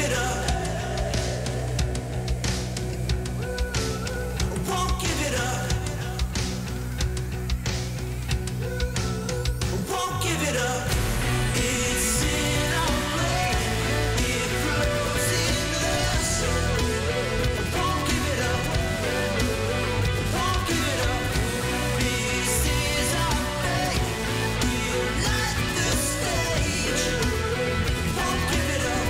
it up. Won't give it up. Won't give it up. It's in our blood. It flows in the soul. Won't give it up. Won't give it up. This is our fate. We'll light the stage. Won't give it up.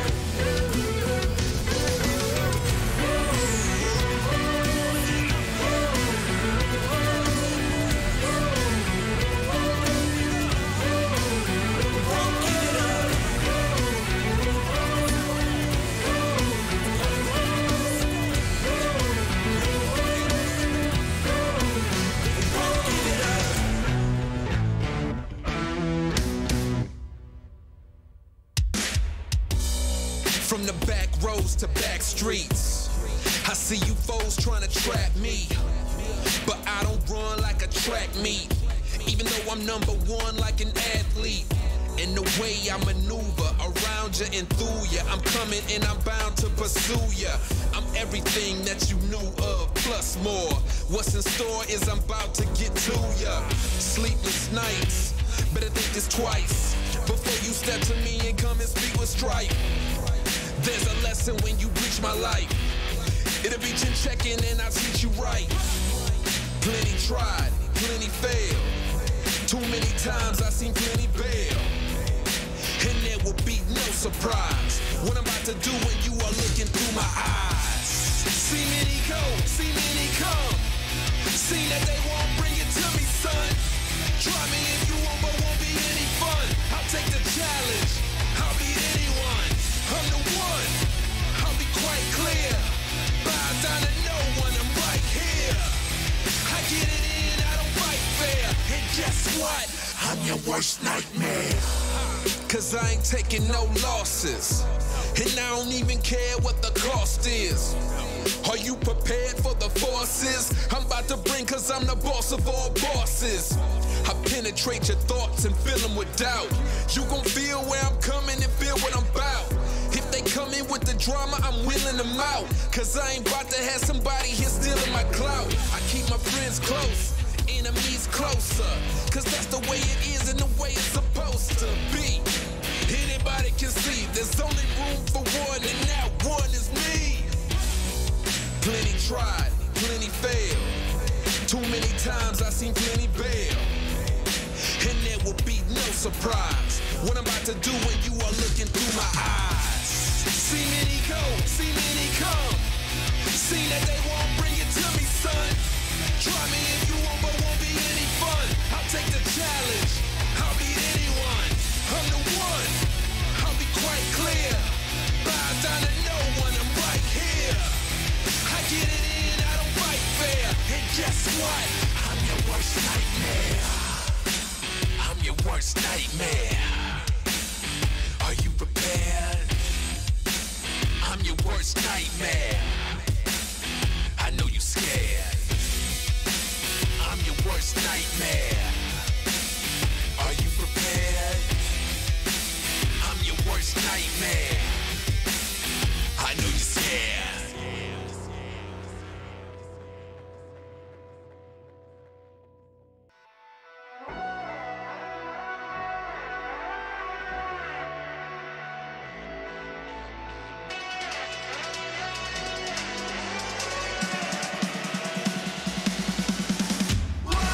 Won't give it up. Won't give it up. From the back roads to back streets, I see you foes trying to trap me, but I don't run like a track meet, even though I'm number one like an athlete. And the way I maneuver around you and through you, I'm coming and I'm bound to pursue you. I'm everything that you knew of, plus more. What's in store is I'm about to get to ya. Sleepless nights, better think this twice before you step to me and come and speak with strife. There's a lesson when you reach my life. It'll be chin checking and I'll teach you right. Plenty tried, plenty failed. Too many times I seen plenty bail. And there will be no surprise what I'm about to do when you are looking through my eyes. See many go, see many come. See that they won't bring it to me, son. Try me if you want, but won't be any fun. I'll take the challenge, I'll beat anyone. I'm the one, I'll be quite clear. Bow down to no one, I'm right here. I get it in, I don't fight fair. And guess what? I'm your worst nightmare. Cause I ain't taking no losses, and I don't even care what the cost is. Are you prepared for the forces I'm about to bring? Cause I'm the boss of all bosses. I penetrate your thoughts and fill them with doubt. You gon' feel where I'm coming and feel what I'm about. If they come in with the drama, I'm wheeling them out. Cause I ain't about to have somebody here stealing my clout. I keep my friends close, enemies closer, cause that's the way it is and the way it's supposed to be. Anybody can see there's only room for one, and that one is me. Plenty tried, plenty failed. Too many times I seen plenty bail. And there will be no surprise what I'm about to do when you are looking through my eyes. See many go, see many come. See that they won't bring it to me, son. Try me if you want, but won't be any fun. I'll take the challenge, I'll beat anyone. I'm the one, I'll be quite clear. Bow down to no one, I'm right here. I get it in, I don't fight fair. And guess what? I'm your worst nightmare. I'm your worst nightmare. Are you prepared? I'm your worst nightmare. I know you scared. I'm your worst nightmare. Are you prepared? I'm your worst nightmare. I know you're scared. Whoa.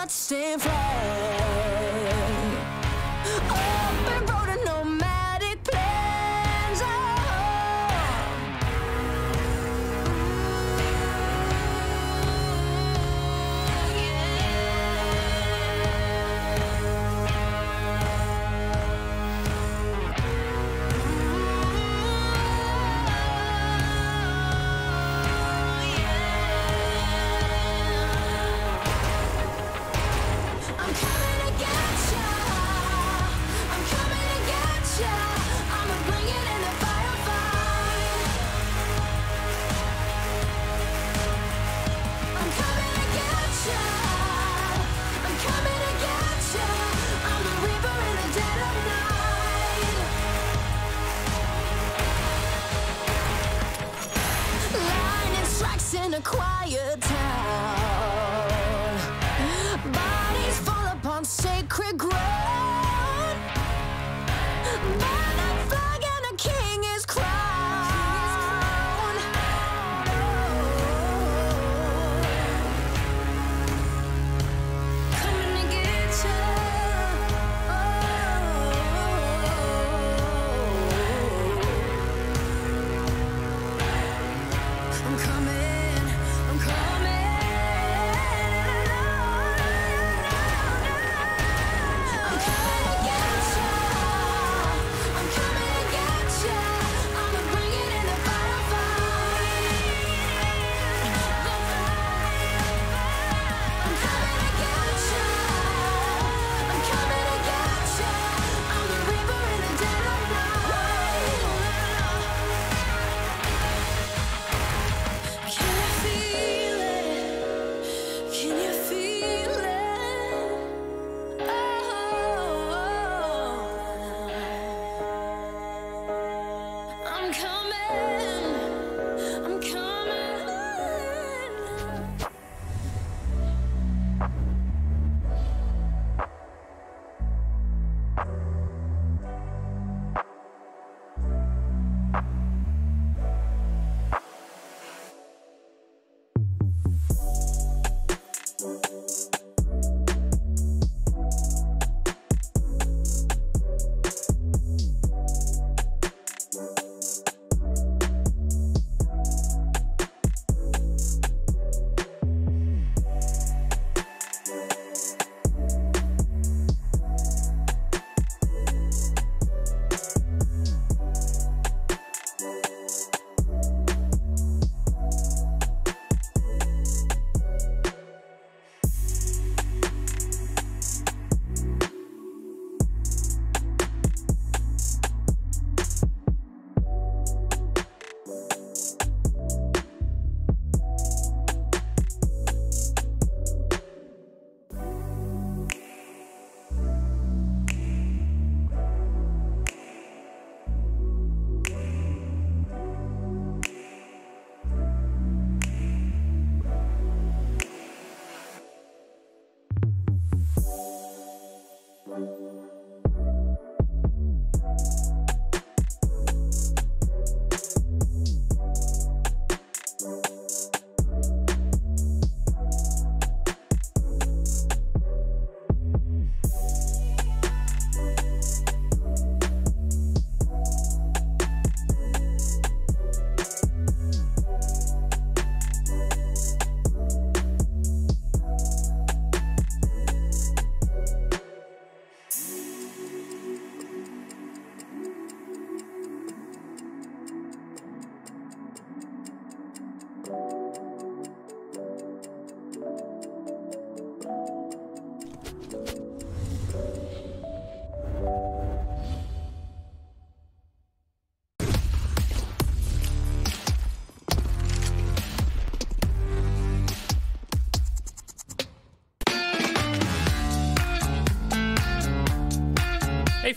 bloodstained flag. Open road and nomadic plains. Oh,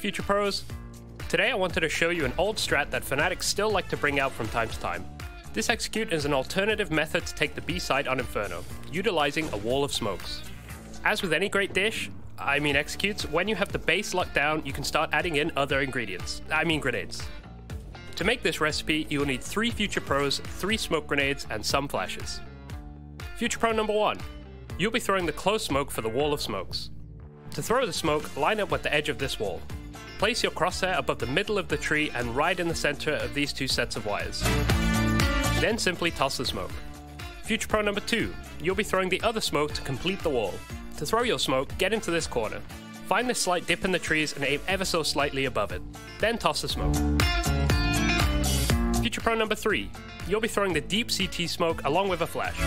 Future Pros! Today I wanted to show you an old strat that fanatics still like to bring out from time to time. This execute is an alternative method to take the B side on Inferno, utilizing a wall of smokes. As with any great dish, executes, when you have the base locked down, you can start adding in other ingredients, grenades. To make this recipe, you will need 3 Future Pros, 3 smoke grenades, and some flashes. Future Pro number 1. You'll be throwing the close smoke for the wall of smokes. To throw the smoke, line up with the edge of this wall. Place your crosshair above the middle of the tree and right in the center of these 2 sets of wires. Then simply toss the smoke. Future Pro number 2. You'll be throwing the other smoke to complete the wall. To throw your smoke, get into this corner. Find this slight dip in the trees and aim ever so slightly above it. Then toss the smoke. Future Pro number 3. You'll be throwing the deep CT smoke along with a flash.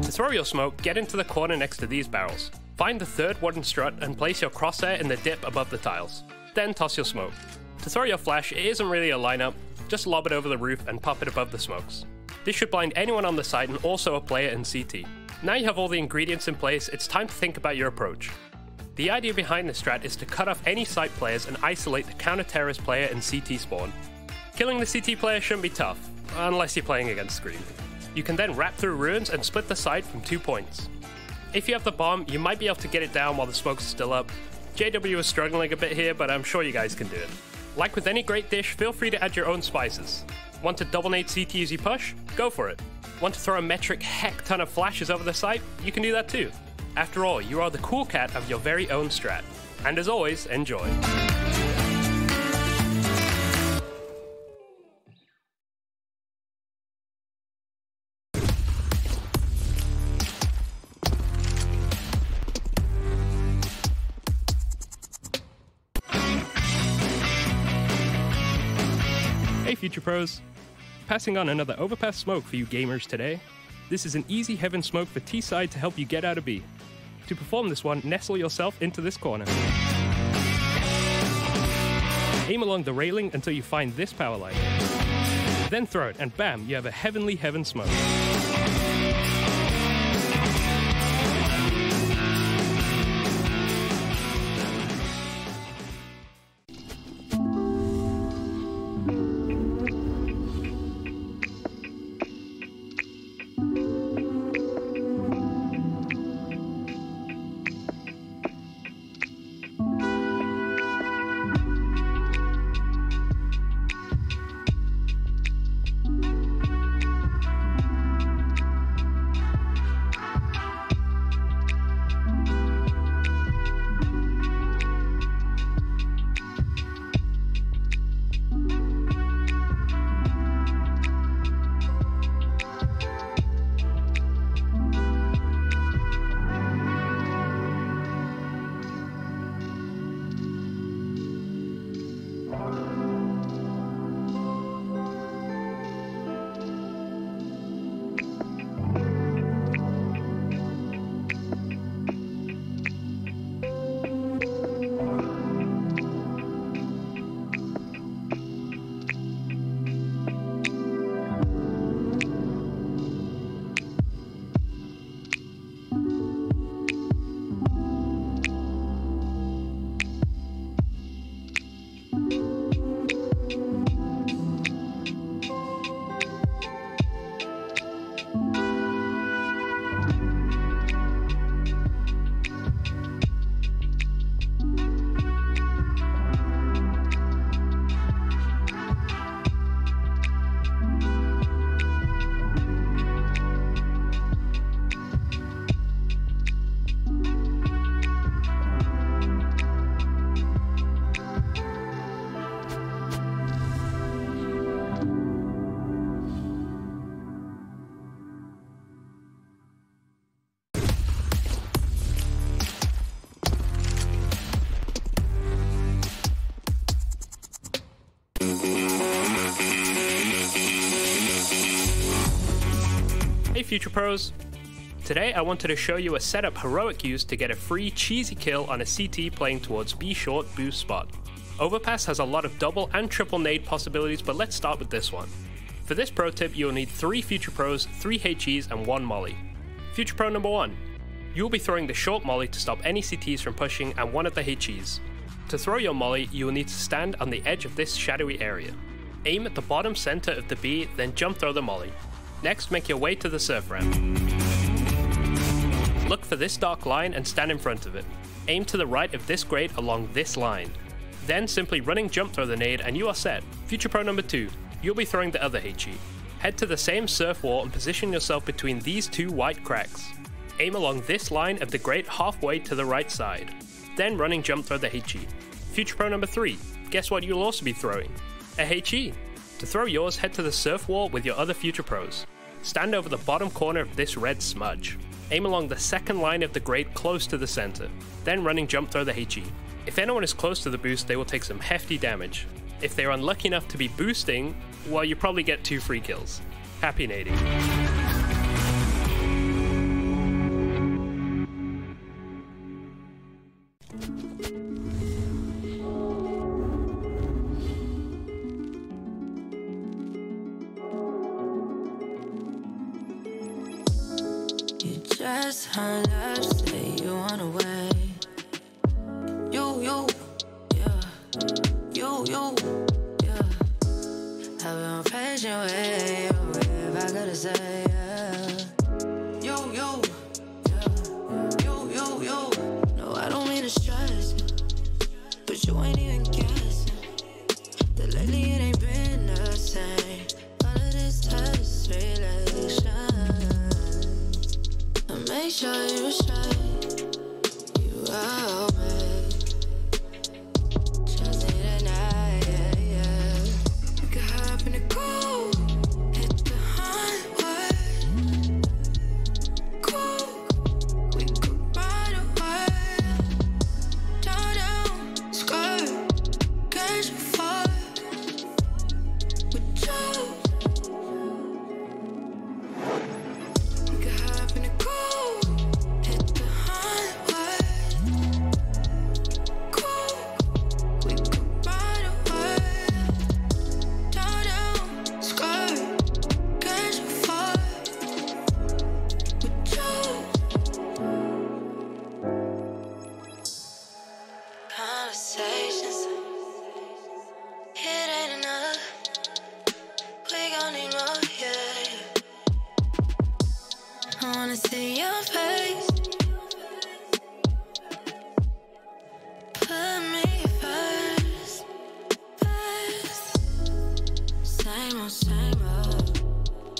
To throw your smoke, get into the corner next to these barrels. Find the 3rd wooden strut and place your crosshair in the dip above the tiles. Then toss your smoke. To throw your flash, it isn't really a lineup, just lob it over the roof and pop it above the smokes. This should blind anyone on the site and also a player in CT. Now you have all the ingredients in place, it's time to think about your approach. The idea behind this strat is to cut off any site players and isolate the counter-terrorist player in CT spawn. Killing the CT player shouldn't be tough, unless you're playing against Scream. You can then wrap through ruins and split the site from 2 points. If you have the bomb, you might be able to get it down while the smoke's still up. JW is struggling a bit here, but I'm sure you guys can do it. Like with any great dish, feel free to add your own spices. Want to double nade CT as you push? Go for it. Want to throw a metric heck ton of flashes over the site? You can do that too. After all, you are the cool cat of your very own strat. And as always, enjoy. Hey Future Pros! Passing on another overpass smoke for you gamers today. This is an easy heaven smoke for T-side to help you get out of B. To perform this one, nestle yourself into this corner. Aim along the railing until you find this power line. Then throw it and bam, you have a heavenly heaven smoke. Hey Future Pros! Today I wanted to show you a setup Heroic used to get a free cheesy kill on a CT playing towards B short boost spot. Overpass has a lot of double and triple nade possibilities, but let's start with this one. For this pro tip, you'll need 3 Future Pros, 3 HEs, and 1 Molly. Future Pro number 1. You will be throwing the short molly to stop any CTs from pushing and one of the HEs. To throw your molly, you will need to stand on the edge of this shadowy area. Aim at the bottom center of the B, then jump throw the molly. Next, make your way to the surf ramp. Look for this dark line and stand in front of it. Aim to the right of this grade along this line. Then simply running jump throw the nade and you are set. Future pro number 2, you'll be throwing the other HE. Head to the same surf wall and position yourself between these two white cracks. Aim along this line of the grate halfway to the right side. Then running jump throw the HE. Future pro number 3, guess what you'll also be throwing? A HE. To throw yours, head to the surf wall with your other future pros. Stand over the bottom corner of this red smudge. Aim along the second line of the grate close to the center. Then running jump throw the HE. If anyone is close to the boost, they will take some hefty damage. If they are unlucky enough to be boosting, well, you probably get 2 free kills. Happy nading. You just hung up, say you wanna wait. Yeah. I've been patient with if I gotta say, yeah. Yo. No, I don't mean to stress you, but you ain't even guessing that lately it ain't been the same. All of this test relation, I make sure you straight, you out me.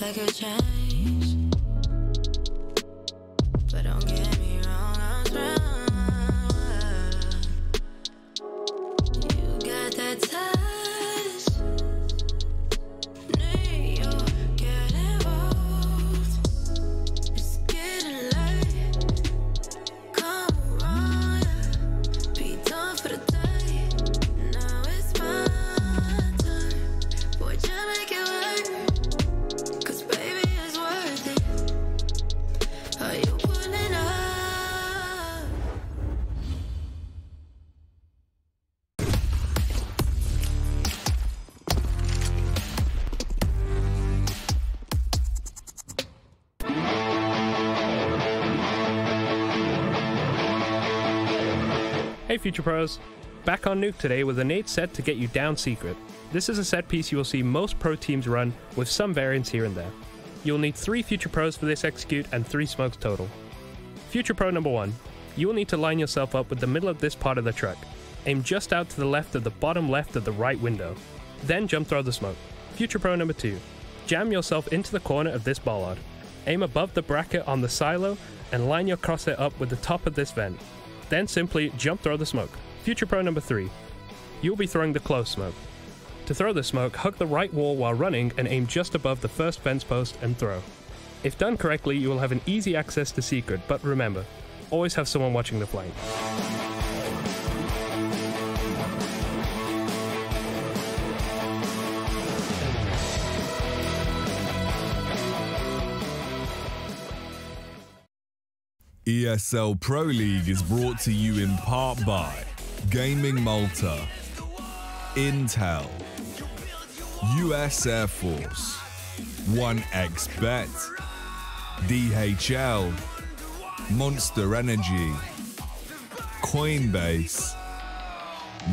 Like a change, but don't get me wrong, I'm strong. You got that touch, need you get involved. It's getting late, come on, be done for the day. Now it's my time, boy, just make it work. Hey Future Pros! Back on Nuke today with a nade set to get you down secret. This is a set piece you will see most pro teams run, with some variants here and there. You'll need 3 Future Pros for this execute and 3 smokes total. Future Pro number 1. You will need to line yourself up with the middle of this part of the truck. Aim just out to the left of the bottom left of the right window. Then jump throw the smoke. Future Pro number 2. Jam yourself into the corner of this bollard. Aim above the bracket on the silo and line your crosshair up with the top of this vent. Then simply jump throw the smoke. Future Pro number 3. You'll be throwing the close smoke. To throw the smoke, hug the right wall while running and aim just above the first fence post and throw. If done correctly, you will have an easy access to secret, but remember, always have someone watching the flank. ESL Pro League is brought to you in part by Gaming Malta, Intel, US Air Force, 1xBet, DHL, Monster Energy, Coinbase,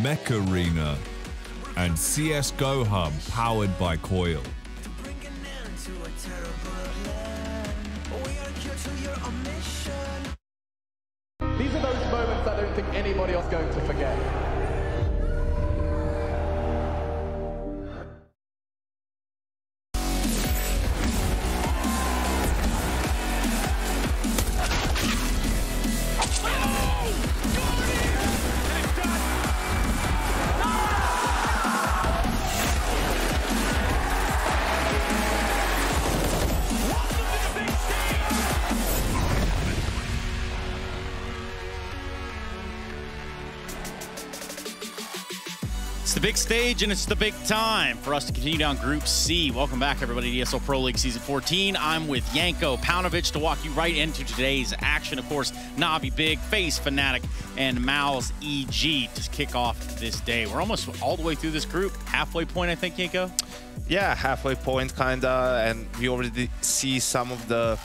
Mech Arena, and CSGO Hub powered by Coil. These are those moments I don't think anybody else is going to forget. It's the big stage and it's the big time for us to continue down Group C. Welcome back, everybody, to ESL Pro League Season 14. I'm with Yanko Paunovic to walk you right into today's action. Of course, Navi Big, FaZe Fnatic, and Mal's EG to kick off this day. We're almost all the way through this group. Halfway point, I think, Yanko? Yeah, halfway point, kinda, and we already see some of the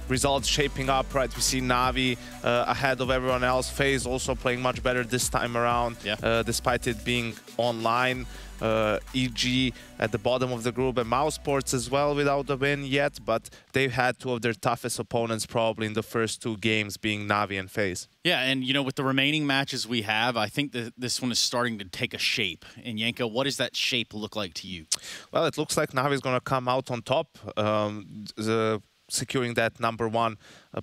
results shaping up, right? We see Navi ahead of everyone else. FaZe also playing much better this time around, despite it being online. EG at the bottom of the group, and Mouse Sports as well without a win yet, but they've had two of their toughest opponents probably in the first two games, being Navi and FaZe. Yeah, and you know, with the remaining matches we have, I think that this one is starting to take a shape. And Yanko, what does that shape look like to you? Well, it looks like Navi is going to come out on top. Securing that #1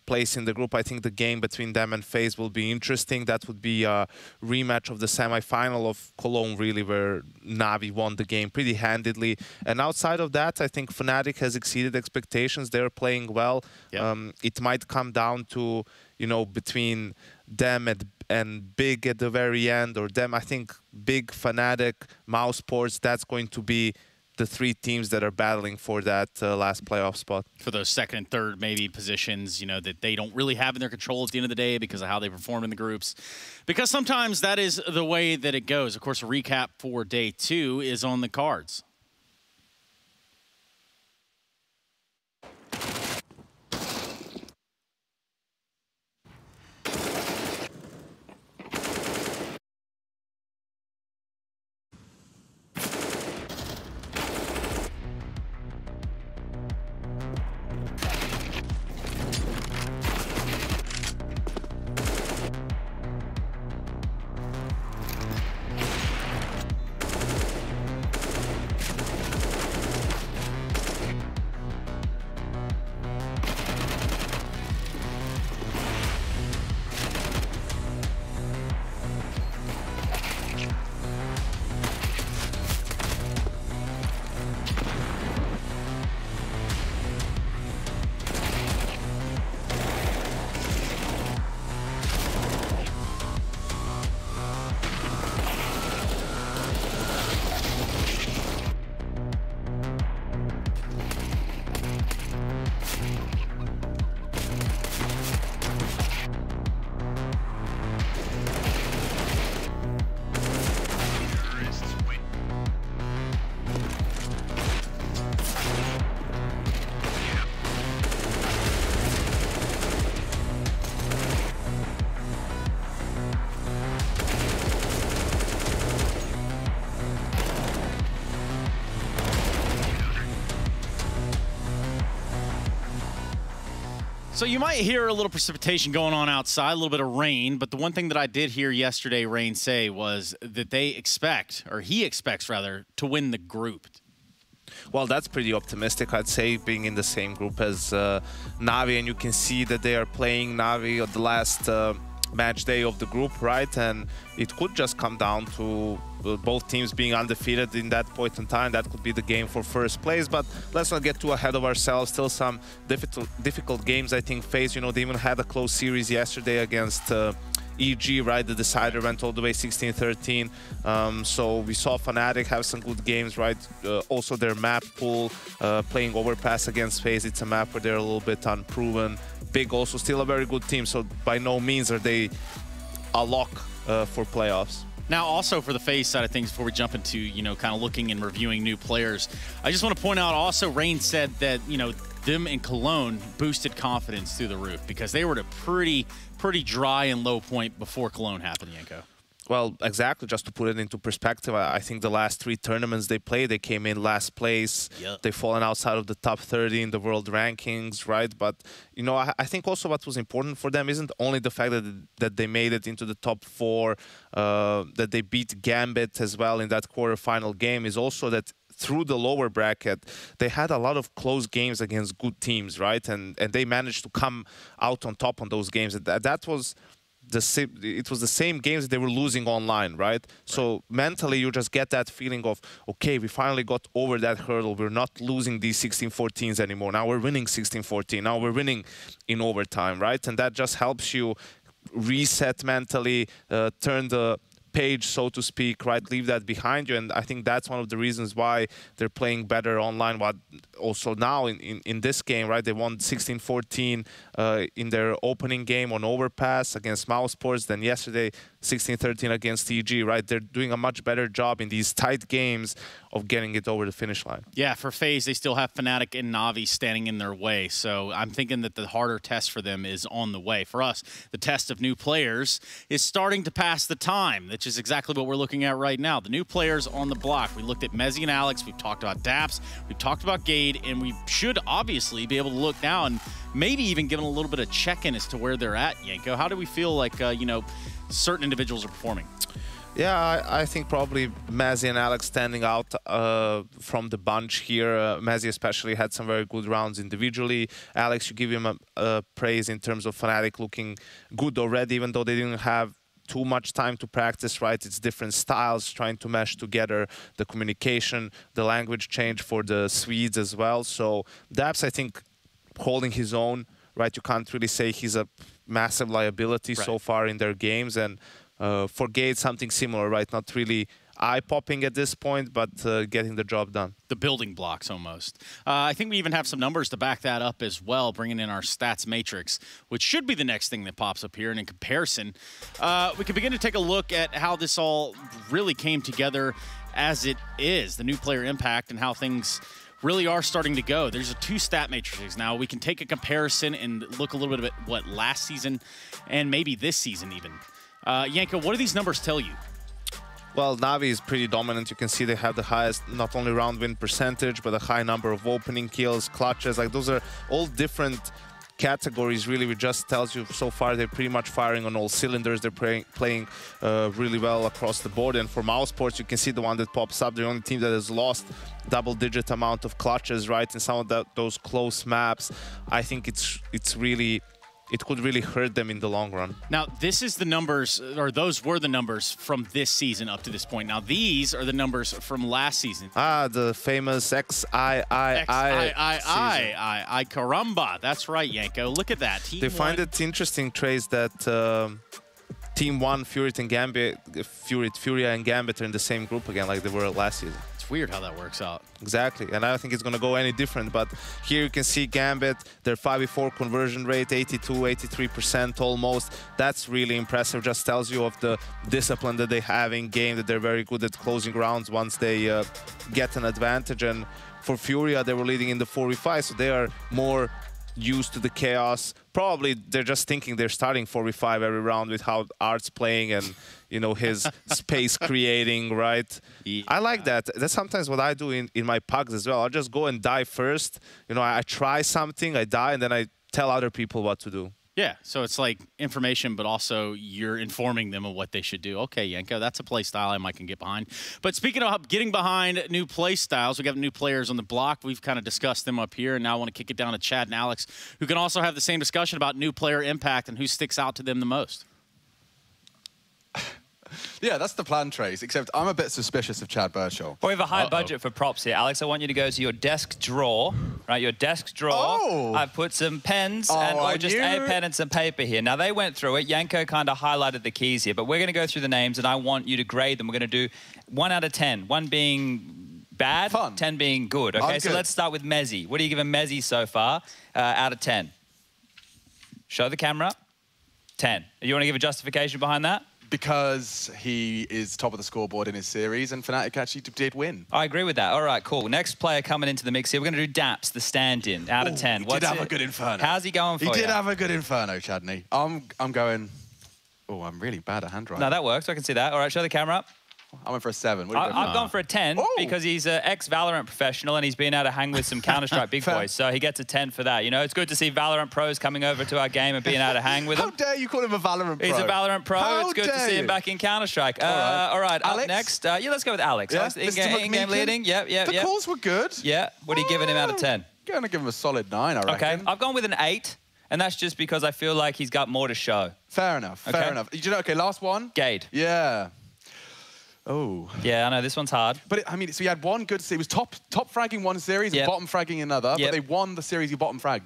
place in the group. I think the game between them and FaZe will be interesting. That would be a rematch of the semi-final of Cologne, really, where Navi won the game pretty handedly. And outside of that, I think Fnatic has exceeded expectations. They're playing well. It might come down to, you know, between them and Big at the very end, or them. I think Big, Fnatic, Mouse Sports, that's going to be the three teams that are battling for that last playoff spot. For those second and third maybe positions, you know, that they don't really have in their control at the end of the day because of how they perform in the groups. Because sometimes that is the way that it goes. Of course, a recap for day 2 is on the cards. So you might hear a little precipitation going on outside, a little bit of rain, but the one thing that I did hear yesterday Rain say was that they expect, or he expects rather, to win the group. Well, that's pretty optimistic, I'd say, being in the same group as Navi, and you can see that they are playing Navi at the last match day of the group, right? And it could just come down to both teams being undefeated in that point in time. That could be the game for first place, but let's not get too ahead of ourselves. Still some difficult games, I think. FaZe, you know, they even had a close series yesterday against EG, right? The decider went all the way 16-13. So we saw Fnatic have some good games, right? Also their map pool, playing Overpass against FaZe. It's a map where they're a little bit unproven. Big also still a very good team, so by no means are they a lock for playoffs. Now, also for the FaZe side of things, before we jump into, you know, kind of looking and reviewing new players, I just want to point out also, Rain said that, you know, them in Cologne boosted confidence through the roof because they were at a pretty dry and low point before Cologne happened, Yanko. Well, exactly. Just to put it into perspective, I think the last 3 tournaments they played, they came in last place. Yep. They've fallen outside of the top 30 in the world rankings, right? But, you know, I think also what was important for them isn't only the fact that they made it into the top 4, that they beat Gambit as well in that quarterfinal game, is also that through the lower bracket, they had a lot of close games against good teams, right? And they managed to come out on top on those games. That was... it was the same games that they were losing online, right? So mentally, you just get that feeling of, okay, we finally got over that hurdle. We're not losing these 16-14s anymore. Now we're winning 16-14. Now we're winning in overtime, right? And that just helps you reset mentally, turn the page, so to speak, right? Leave that behind you. And I think that's one of the reasons why they're playing better online. But also now in this game, right? They won 16-14 in their opening game on Overpass against Mousesports. Then yesterday, 16-13 against TG, right? They're doing a much better job in these tight games of getting it over the finish line. Yeah, for FaZe, they still have Fnatic and Na'Vi standing in their way. So I'm thinking that the harder test for them is on the way. For us, the test of new players is starting to pass the time, which is exactly what we're looking at right now. The new players on the block. We looked at Mezzi and Alex. We've talked about Daps. We've talked about Gade. And we should obviously be able to look now and maybe even give them a little bit of check-in as to where they're at, Yanko. How do we feel like, you know, certain individuals are performing? Yeah, I think probably Mezzi and Alex standing out from the bunch here. Mezzi especially had some very good rounds individually. Alex, you give him a praise in terms of Fnatic looking good already, even though they didn't have too much time to practice, right? It's different styles, trying to mesh together the communication, the language change for the Swedes as well. So Daps, I think, holding his own, right? You can't really say he's a massive liability so far in their games. And for Gade, something similar, right? Not really eye-popping at this point, but getting the job done. The building blocks, almost. I think we even have some numbers to back that up as well, bringing in our stats matrix, which should be the next thing that pops up here. And in comparison, we can begin to take a look at how this all really came together as it is, the new player impact and how things really are starting to go. There's 2 stat matrices now. We can take a comparison and look a little bit at what last season and maybe this season even. Yanko, what do these numbers tell you? Well, Na'Vi is pretty dominant. You can see they have the highest, not only round win percentage, but a high number of opening kills, clutches. Like, those are all different categories, really. It just tells you so far they're pretty much firing on all cylinders. They're playing really well across the board. And for Mousesports, you can see the one that pops up, the only team that has lost double-digit amount of clutches, right, in some of those close maps. I think it's really... it could really hurt them in the long run. Now, this is the numbers, or those were the numbers from this season up to this point. Now, these are the numbers from last season. Ah, the famous XIII caramba. That's right, Yanko. Look at that. They find it interesting, Trace, that Team 1, Furia and Gambit are in the same group again like they were last season. It's weird how that works out. Exactly, and I don't think it's going to go any different, but here you can see Gambit, their 5v4 conversion rate, 82-83% almost. That's really impressive, just tells you of the discipline that they have in game, that they're very good at closing rounds once they get an advantage. And for Furia, they were leading in the 4v5, so they are more used to the chaos. Probably they're just thinking they're starting 4v5 every round with how Art's playing and, you know, his space creating, right? Yeah. I like that. That's sometimes what I do in my pugs as well. I'll just go and die first. You know, I try something, I die, and then I tell other people what to do. Yeah, so it's like information, but also you're informing them of what they should do. Okay, Yanko, that's a play style I might can get behind. But speaking of getting behind new play styles, we got new players on the block. We've kind of discussed them up here, and now I want to kick it down to Chad and Alex, who can also have the same discussion about new player impact and who sticks out to them the most. Yeah, that's the plan, Trace, except I'm a bit suspicious of Chad Birchall. Well, we have a high budget for props here. Alex, I want you to go to your desk drawer, right? Your desk drawer. Oh. I've put some pens or just a pen and some paper here. Now, they went through it. Yanko kind of highlighted the keys here, but we're going to go through the names, and I want you to grade them. We're going to do 1 out of 10, 1 being bad, Fun. 10 being good. Okay, so let's start with Mezzi. What are you giving Mezzi so far out of 10? Show the camera. 10. You want to give a justification behind that? Because he is top of the scoreboard in his series, and Fnatic actually did win. I agree with that. All right, cool. Next player coming into the mix here. We're going to do Daps, the stand-in, out of 10. He did have a good Inferno. How's he going for you? He did have a good Inferno, Chadney. I'm going... Oh, I'm really bad at handwriting. No, that works. I can see that. All right, show the camera up. I went for a 7. I've gone for a 10 because he's an ex-Valorant professional and he's been able to hang with some Counter-Strike big boys. So he gets a 10 for that. You know, it's good to see Valorant pros coming over to our game and being able to hang with them. How dare you call him a Valorant pro? He's a Valorant pro. How it's good to see him back in Counter-Strike. All right, Alex? up next. Yeah, let's go with Alex. Yeah, In-game leading. Yep. The calls were good. Yeah. What are you giving him out of 10? Going to give him a solid 9, I reckon. Okay, I've gone with an 8. And that's just because I feel like he's got more to show. Fair enough, fair enough. You know, okay, last one. Gade. Yeah. Oh. Yeah, I know, this one's hard. But, I mean, so he had one good series. He was top fragging one series and bottom fragging another, but they won the series he bottom fragged.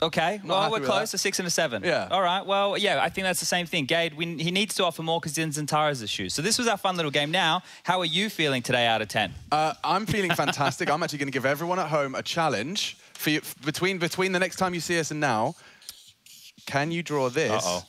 Okay, well, we're close, a 6 and a 7. Yeah. All right, well, yeah, I think that's the same thing. Gade, he needs to offer more because he's in Zantara's shoes. So this was our fun little game. Now, how are you feeling today out of 10? I'm feeling fantastic. I'm actually going to give everyone at home a challenge for you, between the next time you see us and now. Can you draw this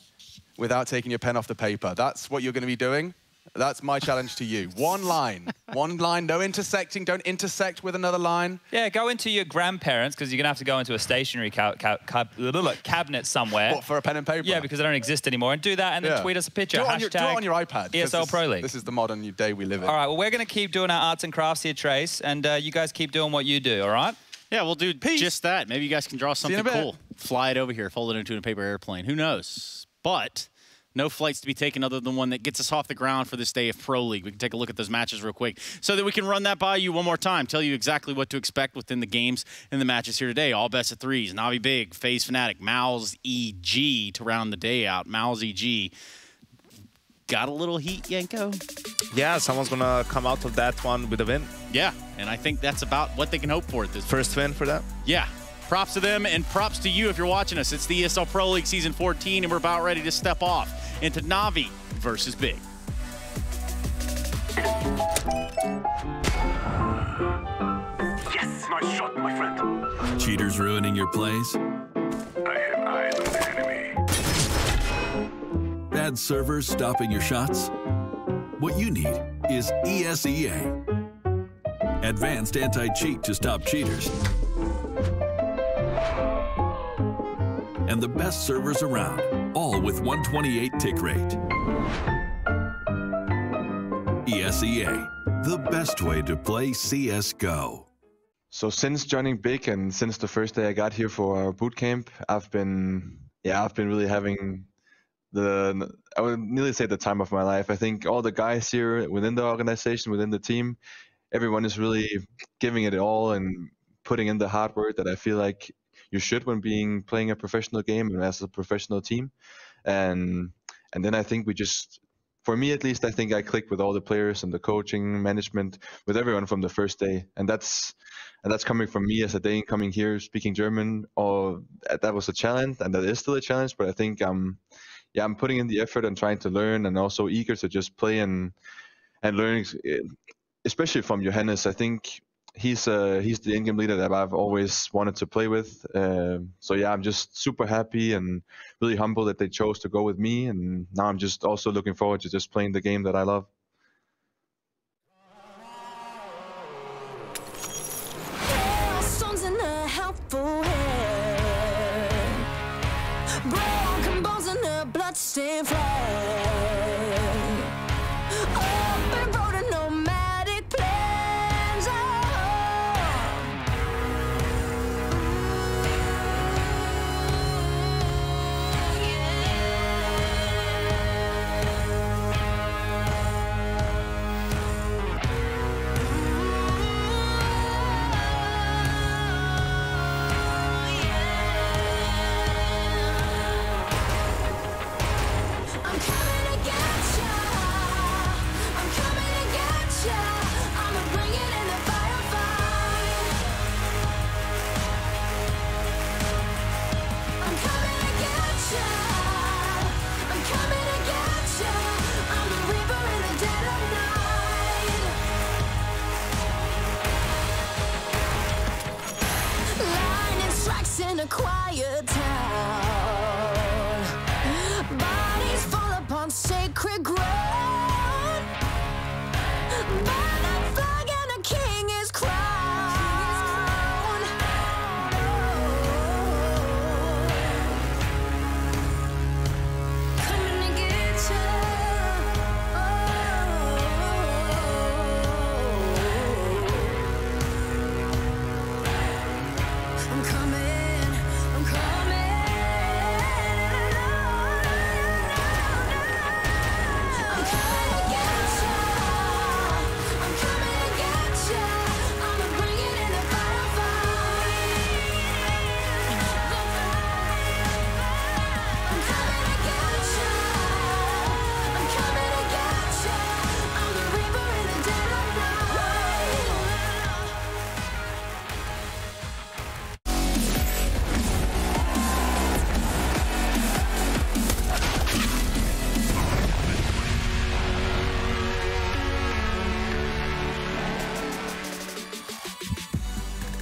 without taking your pen off the paper? That's what you're going to be doing. That's my challenge to you. One line, no intersecting. Don't intersect with another line. Yeah, go into your grandparents, because you're going to have to go into a stationary cabinet somewhere. What, for a pen and paper? Yeah, because they don't exist anymore. And do that and then tweet us a picture. Draw it on your iPad. ESL Pro League. This is the modern day we live in. All right, well, we're going to keep doing our arts and crafts here, Trace, and you guys keep doing what you do, all right? Yeah, we'll do just that. Maybe you guys can draw something cool. Fly it over here, fold it into a paper airplane. Who knows? But no flights to be taken other than one that gets us off the ground for this day of Pro League. We can take a look at those matches real quick so that we can run that by you one more time, tell you exactly what to expect within the games and the matches here today. All best of 3s, Navi Big, FaZe Fnatic, Mouse EG to round the day out. Mouse EG. Got a little heat, Yanko? Yeah, someone's going to come out of that one with a win. Yeah, and I think that's about what they can hope for at this First win for them? Yeah. Props to them and props to you if you're watching us. It's the ESL Pro League Season 14, and we're about ready to step off into Navi versus Big. Yes! Nice shot, my friend. Cheaters ruining your plays? I have eyes on the enemy. Bad servers stopping your shots? What you need is ESEA. Advanced anti-cheat to stop cheaters. And the best servers around, all with 128 tick rate. ESEA, the best way to play CSGO. So since joining Big and since the first day I got here for our bootcamp, I've been really having I would nearly say the time of my life. I think all the guys here within the organization, within the team, everyone is really giving it all and putting in the hard work that I feel like you should when playing a professional game and as a professional team. And then I think for me at least, I think I clicked with all the players and the coaching, management, with everyone from the first day. And that's coming from me as a Dane coming here speaking German. That was a challenge, and that is still a challenge. But I think I'm putting in the effort and trying to learn, and also eager to just play and learn, especially from Johannes. I think he's the in-game leader that I've always wanted to play with. So yeah, I'm just super happy and really humbled that they chose to go with me. And now I'm just also looking forward to just playing the game that I love. Stones in a helpful hand, broken bones in a bloodstained flag. Open road and nomadic plans.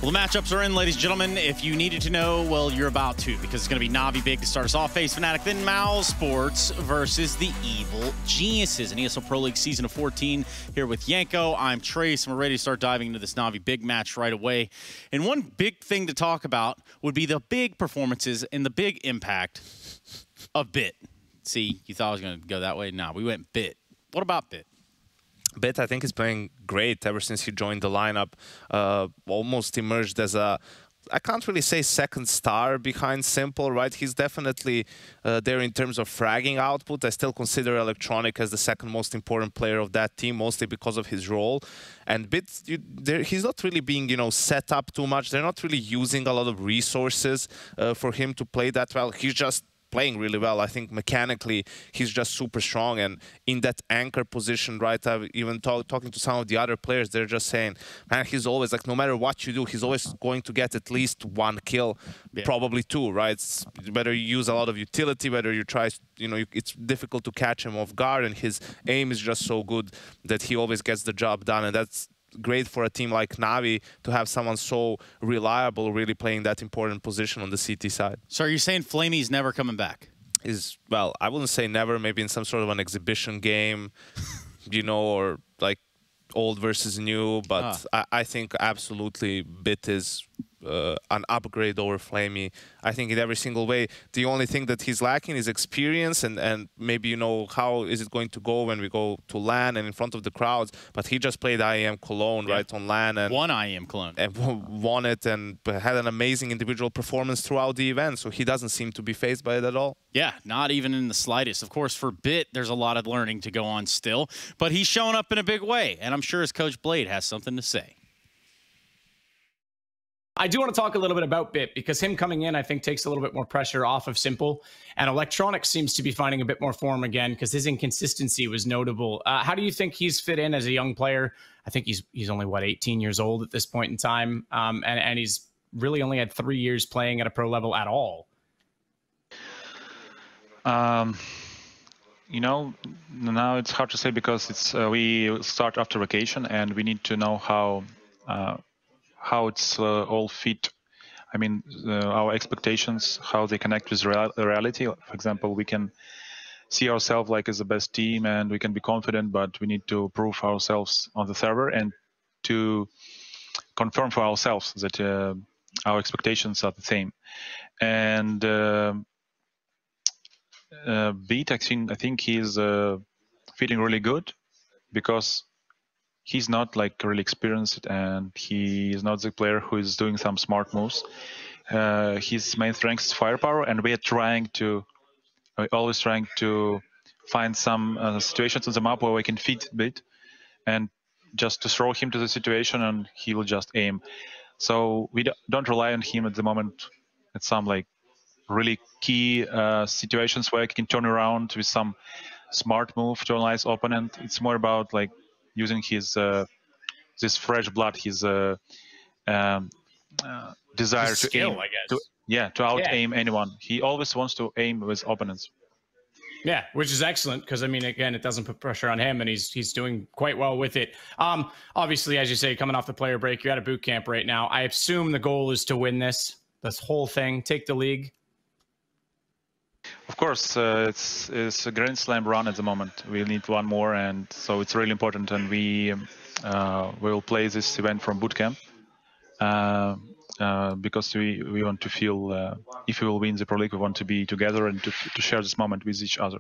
Well, the matchups are in, ladies and gentlemen. If you needed to know, well, you're about to, because it's going to be Navi Big to start us off. FaZe Fnatic, then Mouse Sports versus the Evil Geniuses in ESL Pro League Season of 14. Here with Yanko, I'm Trace, and we're ready to start diving into this Navi Big match right away. And one big thing to talk about would be the big performances and the big impact of Bit. See, you thought I was going to go that way? Nah, we went Bit. What about Bit? Bit, I think, is playing great ever since he joined the lineup. Almost emerged as a, I can't really say second star behind Simple, right? He's definitely there in terms of fragging output. I still consider Electronic as the second most important player of that team, mostly because of his role. And Bit, he's not really being, set up too much. They're not really using a lot of resources for him to play that well. He's just playing really well. I think mechanically he's just super strong, and in that anchor position, right? I've even talking to some of the other players, they're just saying, man, he's always like, no matter what you do, he's always going to get at least one kill, probably two, right? It's whether you use a lot of utility, whether you try, it's difficult to catch him off guard, and his aim is just so good that he always gets the job done, and that's great for a team like Navi to have someone so reliable really playing that important position on the CT side. So are you saying Flamey's never coming back? Well, I wouldn't say never, maybe in some sort of an exhibition game, or like old versus new, but I think absolutely Bit is an upgrade over Flamey. I think in every single way. The only thing that he's lacking is experience and maybe, how is it going to go when we go to LAN and in front of the crowds. But he just played IEM Cologne, right, on LAN. And won IEM Cologne. And won it and had an amazing individual performance throughout the event. So he doesn't seem to be fazed by it at all. Yeah, not even in the slightest. Of course, for Bit, there's a lot of learning to go on still. But he's shown up in a big way. And I'm sure his coach Blade has something to say. I do want to talk a little bit about Bit, because him coming in, I think, takes a little bit more pressure off of Simple. And Electronic seems to be finding a bit more form again, because his inconsistency was notable. How do you think he's fit in as a young player? I think he's only, 18 years old at this point in time. And he's really only had 3 years playing at a pro level at all. Now it's hard to say, because we start after vacation and we need to know how it's all fit. I mean, our expectations, how they connect with reality. For example, we can see ourselves like as the best team and we can be confident, but we need to prove ourselves on the server and to confirm for ourselves that our expectations are the same. And Beat, I think he's fitting really good, because he's not like really experienced and he is not the player who is doing some smart moves. His main strength is firepower, and we're always trying to find some situations on the map where we can fit Bit and just to throw him to the situation and he will just aim. So we don't rely on him at the moment at some like really key situations where he can turn around with some smart move to analyze opponent. It's more about like using his this fresh blood, his desire his skill, to aim, I guess. to out aim anyone. He always wants to aim with opponents. Yeah, which is excellent, because I mean, again, it doesn't put pressure on him, and he's doing quite well with it. Obviously, as you say, coming off the player break, you're at a boot camp right now. I assume the goal is to win this whole thing, take the league. Of course, it's a Grand Slam run at the moment. We need one more, and so it's really important. And we will play this event from bootcamp because we want to feel if we will win the Pro League, we want to be together and to share this moment with each other.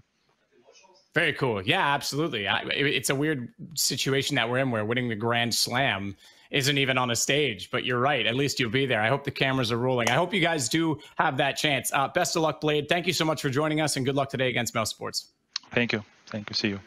Very cool. Yeah, absolutely. It's a weird situation that we're in, where winning the Grand Slam isn't even on a stage, but you're right. At least you'll be there. I hope the cameras are rolling. I hope you guys do have that chance. Best of luck, Blade. Thank you so much for joining us, and good luck today against Mouse Sports. Thank you. Thank you. See you.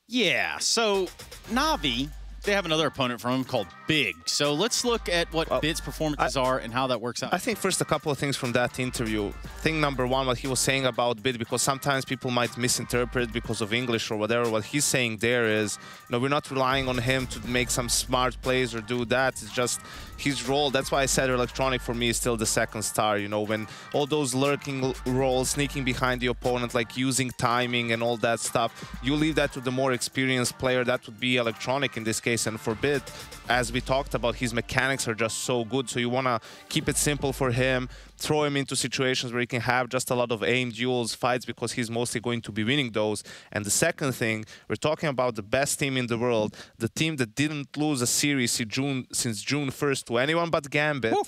Yeah, so Navi, they have another opponent from him called Big. So let's look at what Bit's performances are and how that works out. I think first a couple of things from that interview. Thing number one, what he was saying about Bit, because sometimes people might misinterpret because of English or whatever. What he's saying there is, we're not relying on him to make some smart plays or do that. It's just his role. That's why I said Electronic for me is still the second star. When all those lurking roles, sneaking behind the opponent, like using timing and all that stuff, you leave that to the more experienced player. That would be Electronic in this case. case. And for Bit, as we talked about, his mechanics are just so good. So you want to keep it simple for him, throw him into situations where he can have just a lot of aim, duels, fights, because he's mostly going to be winning those. And the second thing, we're talking about the best team in the world, the team that didn't lose a series since June 1st to anyone but Gambit. Woo.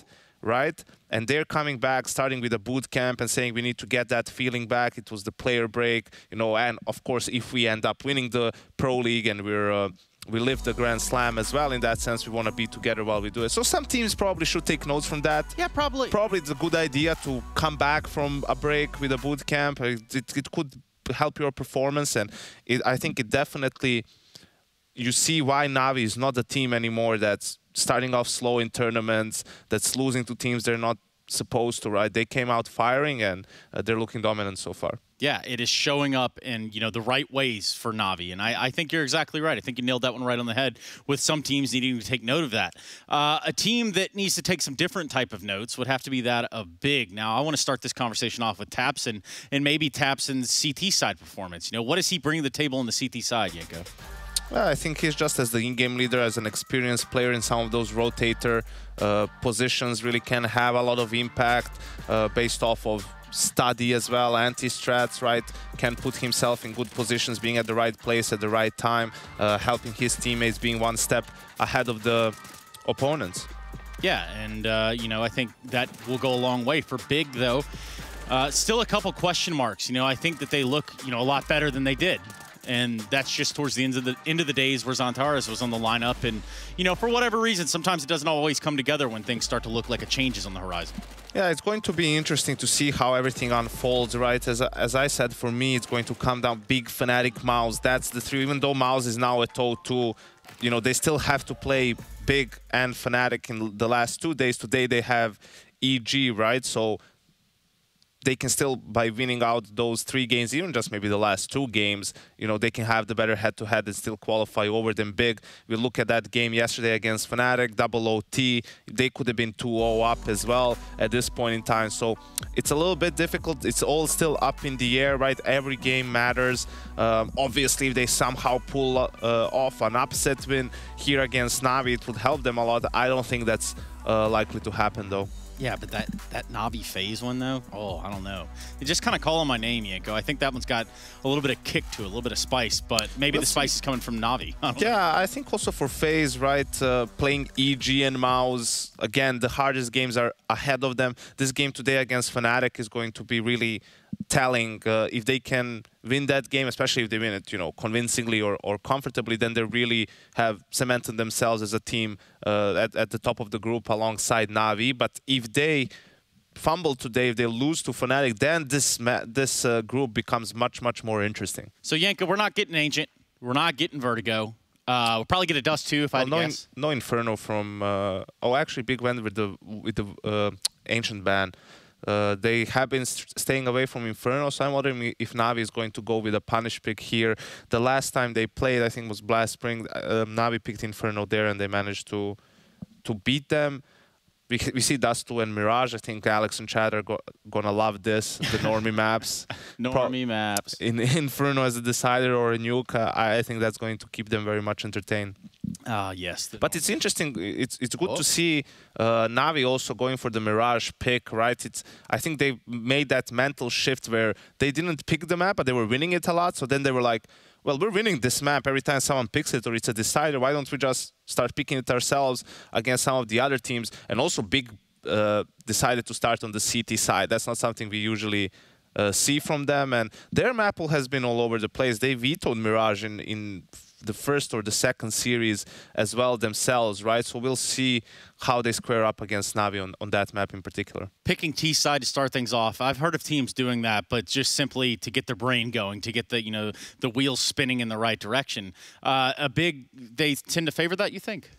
Right? And they're coming back, starting with a boot camp and saying we need to get that feeling back. It was the player break, you know, and of course, if we end up winning the Pro League and we live the Grand Slam as well, in that sense, we want to be together while we do it. So some teams probably should take notes from that. Yeah, probably. Probably it's a good idea to come back from a break with a boot camp. It could help your performance, and I think it definitely, you see why Navi is not the team anymore that's starting off slow in tournaments, that's losing to teams they're not supposed to, right? They came out firing, and they're looking dominant so far. Yeah, it is showing up in, you know, the right ways for Navi, and I think you're exactly right. I think you nailed that one right on the head, with some teams needing to take note of that. A team that needs to take some different type of notes would have to be that of Big. Now, I want to start this conversation off with Tapson, and maybe Tapson's CT side performance. You know, what does he bring to the table on the CT side, Yenko? Well, I think he's just as the in-game leader, as an experienced player in some of those rotator positions, really can have a lot of impact based off of study as well, anti-strats, right? Can put himself in good positions, being at the right place at the right time, helping his teammates, being one step ahead of the opponents. Yeah, and, you know, I think that will go a long way. For Big, though, still a couple question marks. You know, I think that they look, you know, a lot better than they did. And that's just towards the end of the days where Zantares was on the lineup. And, you know, for whatever reason, sometimes it doesn't always come together when things start to look like a change is on the horizon. Yeah, it's going to be interesting to see how everything unfolds, right? As I said, for me, it's going to come down Big, Fnatic, Mouse. That's the three. Even though Mouse is now at 0-2, you know, they still have to play Big and Fnatic in the last 2 days. Today they have EG, right? So they can still, by winning out those 3 games, even just maybe the last 2 games, you know, they can have the better head-to-head and still qualify over them Big. We look at that game yesterday against Fnatic, double OT. They could have been 2-0 up as well at this point in time. So it's a little bit difficult. It's all still up in the air, right? Every game matters. Obviously, if they somehow pull off an upset win here against Navi, it would help them a lot. I don't think that's likely to happen, though. Yeah, but that Navi phase one, though, oh, I don't know. They just kind of calling my name, Yenko. I think that one's got a little bit of kick to it, a little bit of spice, but maybe the spice is coming from Navi. Yeah, I think also for phase, right, playing EG and Mouse, again, the hardest games are ahead of them. This game today against Fnatic is going to be really telling. If they can win that game, especially if they win it, you know, convincingly or comfortably, then they really have cemented themselves as a team at the top of the group alongside Navi. But if they fumble today, if they lose to Fnatic, then this group becomes much more interesting. So Yenko, we're not getting Ancient, we're not getting Vertigo. We'll probably get a Dust too, if I had to guess. No Inferno from. Oh, actually, Big went with the Ancient ban. They have been staying away from Inferno, so I'm wondering if Navi is going to go with a punish pick here. The last time they played, I think, was Blast Spring. Navi picked Inferno there, and they managed to beat them. We see Dust 2 and Mirage. I think Alex and Chad are gonna love this, the normie maps. Normie maps. In Inferno as a decider or a nuke, I think that's going to keep them very much entertained. Yes. But it's interesting. It's good to see Navi also going for the Mirage pick, right? I think they made that mental shift where they didn't pick the map, but they were winning it a lot. So then they were like, well, we're winning this map every time someone picks it or it's a decider. Why don't we just start picking it ourselves against some of the other teams? And also Big decided to start on the CT side. That's not something we usually see from them. And their map pool has been all over the place. They vetoed Mirage in the first or the second series as well themselves, right? So we'll see how they square up against Navi on that map in particular. Picking T side to start things off. I've heard of teams doing that, but just simply to get their brain going, to get the, you know, the wheels spinning in the right direction. They tend to favor that, you think?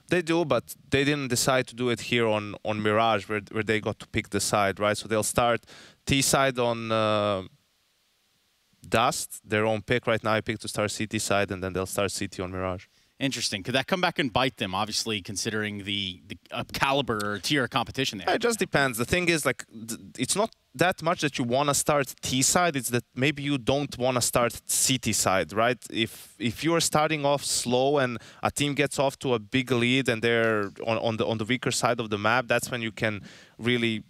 They do, but they didn't decide to do it here on Mirage, where they got to pick the side, right? So they'll start T side on Dust, their own pick right now. I picked to start CT side, and then they'll start CT on Mirage. Interesting. Could that come back and bite them, obviously, considering the caliber or tier of competition there? It just depends. The thing is, like, it's not that much that you want to start T side. It's that maybe you don't want to start CT side, right? If you're starting off slow and a team gets off to a big lead and they're on the weaker side of the map, that's when you can really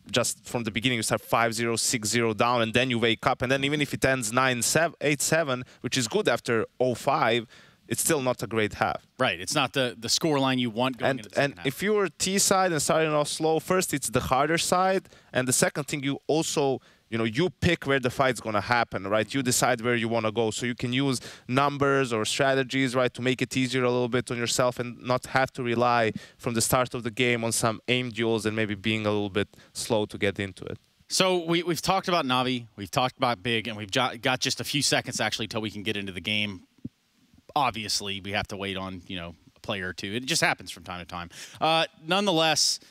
just from the beginning you start 5-0, 6-0 down, and then you wake up. And then even if it ends 9-7, 8-7, which is good after 0-5, it's still not a great half. Right. It's not the score line you want going into the second half. If you're T side and starting off slow, first it's the harder side, and the second thing, you also, you pick where the fight's going to happen, right? You decide where you want to go. So you can use numbers or strategies, right, to make it easier a little bit on yourself and not have to rely from the start of the game on some aim duels and maybe being a little bit slow to get into it. So we've talked about Na'Vi, we've talked about Big, and we've got just a few seconds actually till we can get into the game. Obviously, we have to wait on, a player or two. It just happens from time to time. Nonetheless,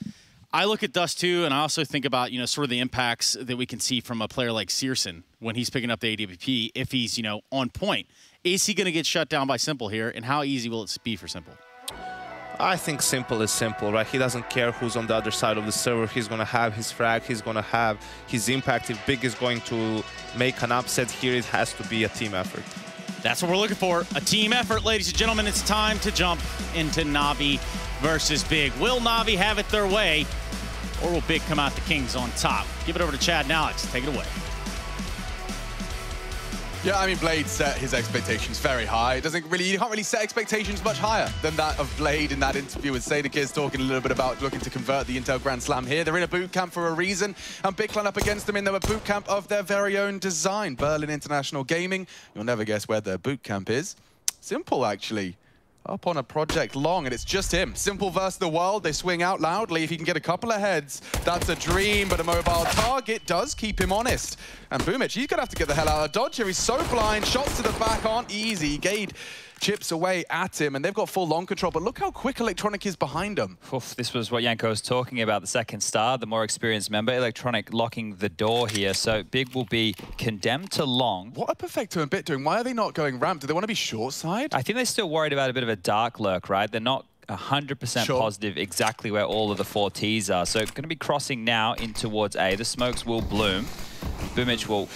I look at Dust 2, and I also think about, sort of the impacts that we can see from a player like Searson when he's picking up the AWP, if he's, on point. Is he going to get shut down by Simple here, and how easy will it be for Simple? I think Simple is Simple, right? He doesn't care who's on the other side of the server. He's going to have his frag. He's going to have his impact. If Big is going to make an upset here, it has to be a team effort. That's what we're looking for, a team effort, ladies and gentlemen. It's time to jump into Na'Vi versus Big. Will Na'Vi have it their way, or will Big come out the Kings on top? Give it over to Chad and Alex. Take it away. Yeah, I mean, Blade set his expectations very high. You can't really set expectations much higher than that of Blade in that interview with Sadakis, talking a little bit about looking to convert the Intel Grand Slam here. They're in a boot camp for a reason, and Big line up against them in their boot camp of their very own design. Berlin International Gaming. You'll never guess where their boot camp is. Simple, actually. Up on a Project Long, and it's just him. Simple versus the world. They swing out loudly. If he can get a couple of heads, that's a dream, but a mobile target does keep him honest. And Boomic, he's going to have to get the hell out of dodge here. He's so blind. Shots to the back aren't easy. Gade chips away at him, and they've got full long control, but look how quick Electronic is behind him. Oof, this was what Yanko was talking about, the second star, the more experienced member. Electronic locking the door here, so Big will be condemned to long. What are Perfecto and Bit doing? Why are they not going ramp? Do they want to be short side? I think they're still worried about a bit of a dark lurk, right? They're not 100% positive exactly where all of the 4 Ts are. So going to be crossing now in towards A. The smokes will bloom. Boomic will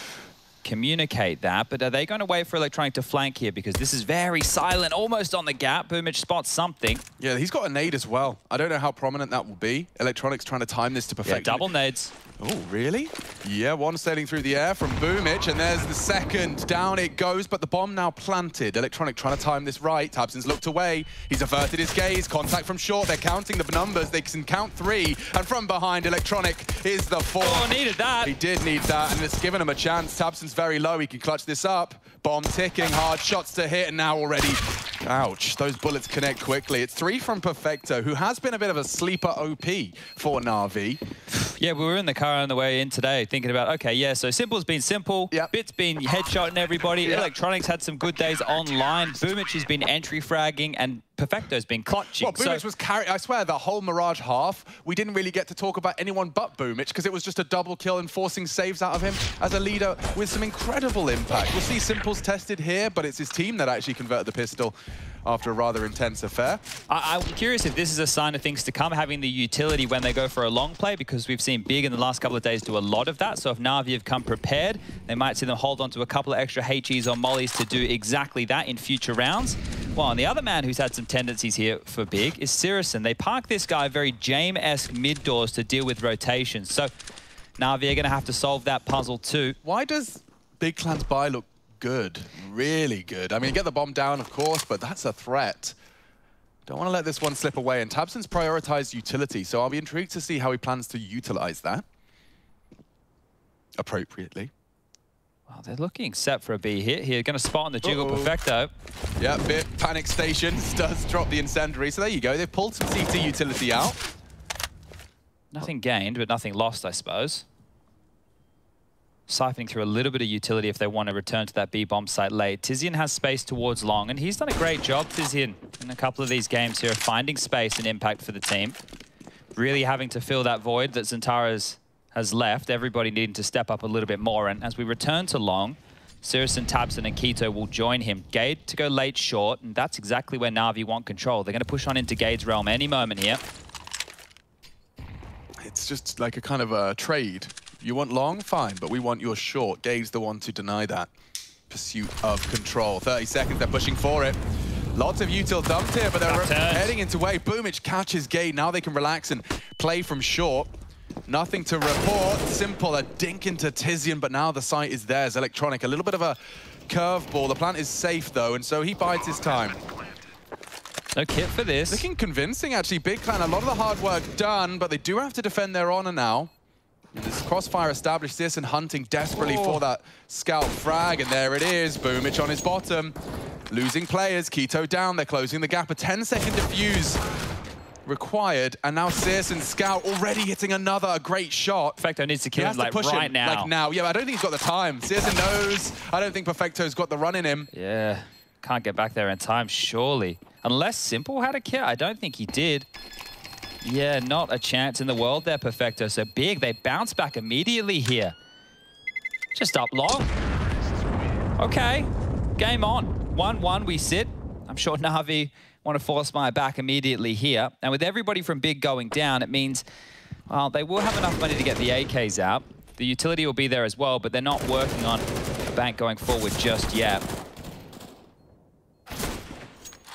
communicate that, but are they going to wait for Electronic to flank here? Because this is very silent, almost on the gap. Boomic spots something. Yeah, he's got a nade as well. I don't know how prominent that will be. Electronic's trying to time this to perfection. Yeah, double nades. Oh, really? Yeah, one sailing through the air from Boomic, and there's the second. Down it goes, but the bomb now planted. Electronic trying to time this right. Tabson's looked away. He's averted his gaze. Contact from short. They're counting the numbers. They can count 3. And from behind, Electronic is the 4. Oh, needed that. He did need that, and it's given him a chance. Tabson's very low. He can clutch this up. Bomb ticking, hard shots to hit, and now already... Ouch, those bullets connect quickly. It's 3 from Perfecto, who has been a bit of a sleeper OP for Na'Vi. Yeah, we were in the car on the way in today thinking about, okay, yeah, so Simple's been Simple, Bit's been headshotting everybody, Electronics had some good days online, Boomic has been entry fragging, and Perfecto's been clutching. Well, Boomic was carrying, I swear, the whole Mirage half, we didn't really get to talk about anyone but Boomic, because it was just a double kill and forcing saves out of him as a leader with some incredible impact. We'll see Simple's tested here, but it's his team that actually converted the pistol after a rather intense affair. I'm curious if this is a sign of things to come, having the utility when they go for a long play, because we've seen Big in the last couple of days do a lot of that. So if Na'Vi have come prepared, they might see them hold on to a couple of extra HEs or mollies to do exactly that in future rounds. Well, and the other man who's had some tendencies here for Big is Searson. They park this guy very James-esque mid-doors to deal with rotations. So Na'Vi are going to have to solve that puzzle too. Why does Big Clan's buy look good? Really good. I mean, get the bomb down, of course, but that's a threat. Don't want to let this one slip away. And Tabson's prioritized utility, so I'll be intrigued to see how he plans to utilize that appropriately. Well, they're looking set for a B hit here. Going to spot on the jiggle Perfecto. Yeah, Bit panic station does drop the incendiary. So there you go. They've pulled some CT utility out. Nothing gained, but nothing lost, I suppose. Siphoning through a little bit of utility if they want to return to that B-bomb site late. Tizian has space towards long, and he's done a great job, Tizian, in a couple of these games here, finding space and impact for the team. Really having to fill that void that Zentara has left, everybody needing to step up a little bit more. And as we return to long, Sirison, Tabson, and Keto will join him. Gade to go late short, and that's exactly where Na'Vi want control. They're going to push on into Gade's realm any moment here. It's just like a kind of a trade. You want long? Fine, but we want your short. Gade's the one to deny that. Pursuit of control. 30 seconds, they're pushing for it. Lots of util dumped here, but they're heading into wave. Boomich catches Gade. Now they can relax and play from short. Nothing to report. Simple, a dink into Tizian, but now the site is theirs. Electronic, a little bit of a curveball. The plant is safe, though, and so he bides his time. No kit for this. Looking convincing, actually. Big Clan, a lot of the hard work done, but they do have to defend their honor now. And this crossfire established this and hunting desperately for that scout frag, and there it is. Boomich on his bottom. Losing players, Keto down, they're closing the gap. A 10-second defuse required, and now Searson Scout already hitting another great shot. Perfecto needs to kill him like right now. Like now. Yeah, I don't think he's got the time. Searson knows. I don't think Perfecto's got the run in him. Yeah, can't get back there in time, surely. Unless Simple had a kill. I don't think he did. Yeah, not a chance in the world there, Perfecto. So big, they bounce back immediately here. Just up long. Okay, game on. 1-1 we sit. I'm sure Na'Vi want to force my back immediately here. And with everybody from big going down, it means, well, they will have enough money to get the AKs out. The utility will be there as well, but they're not working on a bank going forward just yet.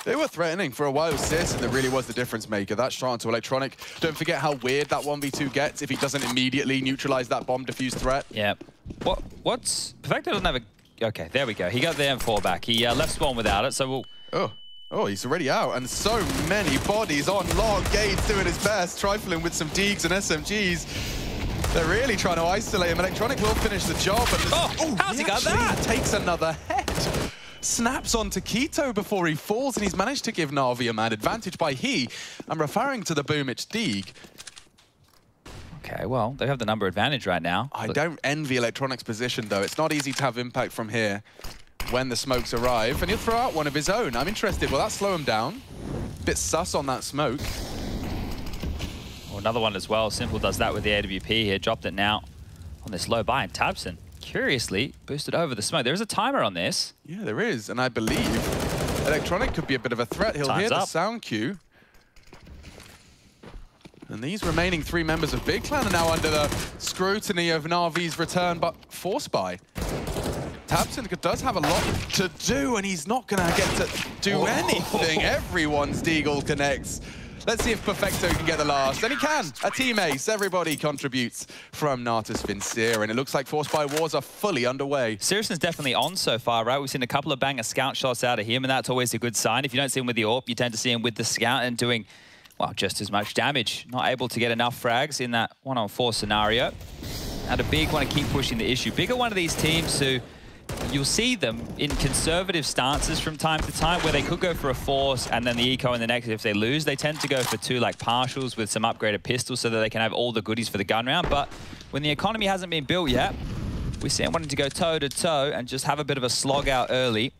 They were threatening for a while. Searson that really was the difference maker. That shot onto Electronic. Don't forget how weird that 1v2 gets if he doesn't immediately neutralize that bomb defuse threat. Yeah. What's... Perfecto doesn't have a... Okay, there we go. He got the M4 back. He left spawn without it, so we'll... Oh, he's already out. And so many bodies on long. Gade's doing his best, trifling with some Deegs and SMGs. They're really trying to isolate him. Electronic will finish the job. And how's he got that? Takes another head. Snaps onto Keto before he falls, and he's managed to give Na'Vi a man advantage by he. I'm referring to the Boomich Deeg. Okay, well, they have the number advantage right now. I don't envy Electronic's position, though. It's not easy to have impact from here when the smokes arrive, and he'll throw out one of his own. I'm interested. Will that slow him down? Bit sus on that smoke. Oh, another one as well. Simple does that with the AWP here. Dropped it now on this low buy, and Tabson, curiously, boosted over the smoke. There is a timer on this. Yeah, there is, and I believe Electronic could be a bit of a threat. He'll hear the sound cue. And these remaining 3 members of Big Clan are now under the scrutiny of Na'Vi's return, but force buy. Tabson does have a lot to do, and he's not going to get to do anything. Everyone's Deagle connects. Let's see if Perfecto can get the last. And he can. A team ace. Everybody contributes from Natus Vincere, and it looks like force buy wars are fully underway. Sirison's definitely on so far, right? We've seen a couple of banger scout shots out of him, and that's always a good sign. If you don't see him with the AWP, you tend to see him with the scout and doing... well, just as much damage. Not able to get enough frags in that 1-on-4 scenario. And a Big want to keep pushing the issue. Big are one of these teams who you'll see them in conservative stances from time to time where they could go for a force and then the eco in the next. If they lose, they tend to go for 2 like partials with some upgraded pistols so that they can have all the goodies for the gun round. But when the economy hasn't been built yet, we see them wanting to go toe-to-toe and just have a bit of a slog out early.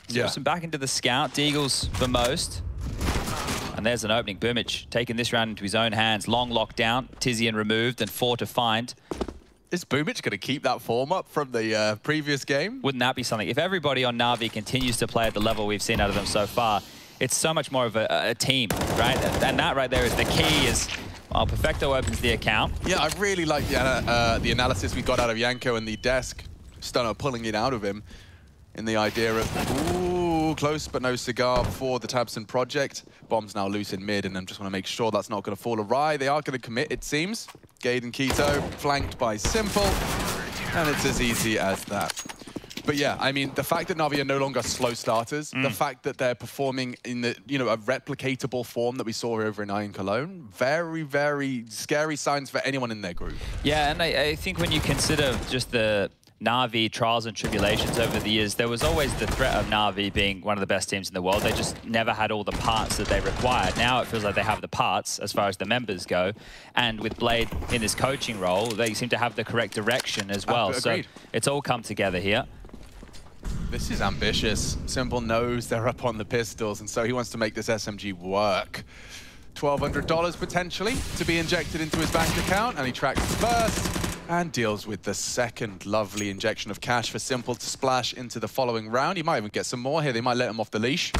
Some back into the scout. Deagles for most. And there's an opening. Boomich taking this round into his own hands. Long lockdown. Tizian removed and 4 to find. Is Boomich going to keep that form up from the previous game? Wouldn't that be something? If everybody on Na'Vi continues to play at the level we've seen out of them so far, it's so much more of a team, right? And that right there is the key is, well, Perfecto opens the account. Yeah, I really like the analysis we got out of Yanko and the desk. Stunner pulling it out of him in the idea of, ooh, close but no cigar for the Tabson project. Bomb's now loose in mid, and I just want to make sure that's not going to fall awry. They are going to commit, it seems. Gade and Keto flanked by Simple, and it's as easy as that. But yeah, I mean, the fact that Na'Vi are no longer slow starters, the fact that they're performing in the, a replicatable form that we saw over in Iron Cologne, very, very scary signs for anyone in their group. Yeah, and I think when you consider just the Na'Vi trials and tribulations over the years, there was always the threat of Na'Vi being one of the best teams in the world. They just never had all the parts that they required. Now it feels like they have the parts as far as the members go. And with Blade in his coaching role, they seem to have the correct direction as well. So it's all come together here. This is ambitious. Simple knows they're up on the pistols, and so he wants to make this SMG work. $1,200 potentially to be injected into his bank account, and he tracks first. And deals with the second lovely injection of cash for Simple to splash into the following round. He might even get some more here. They might let him off the leash.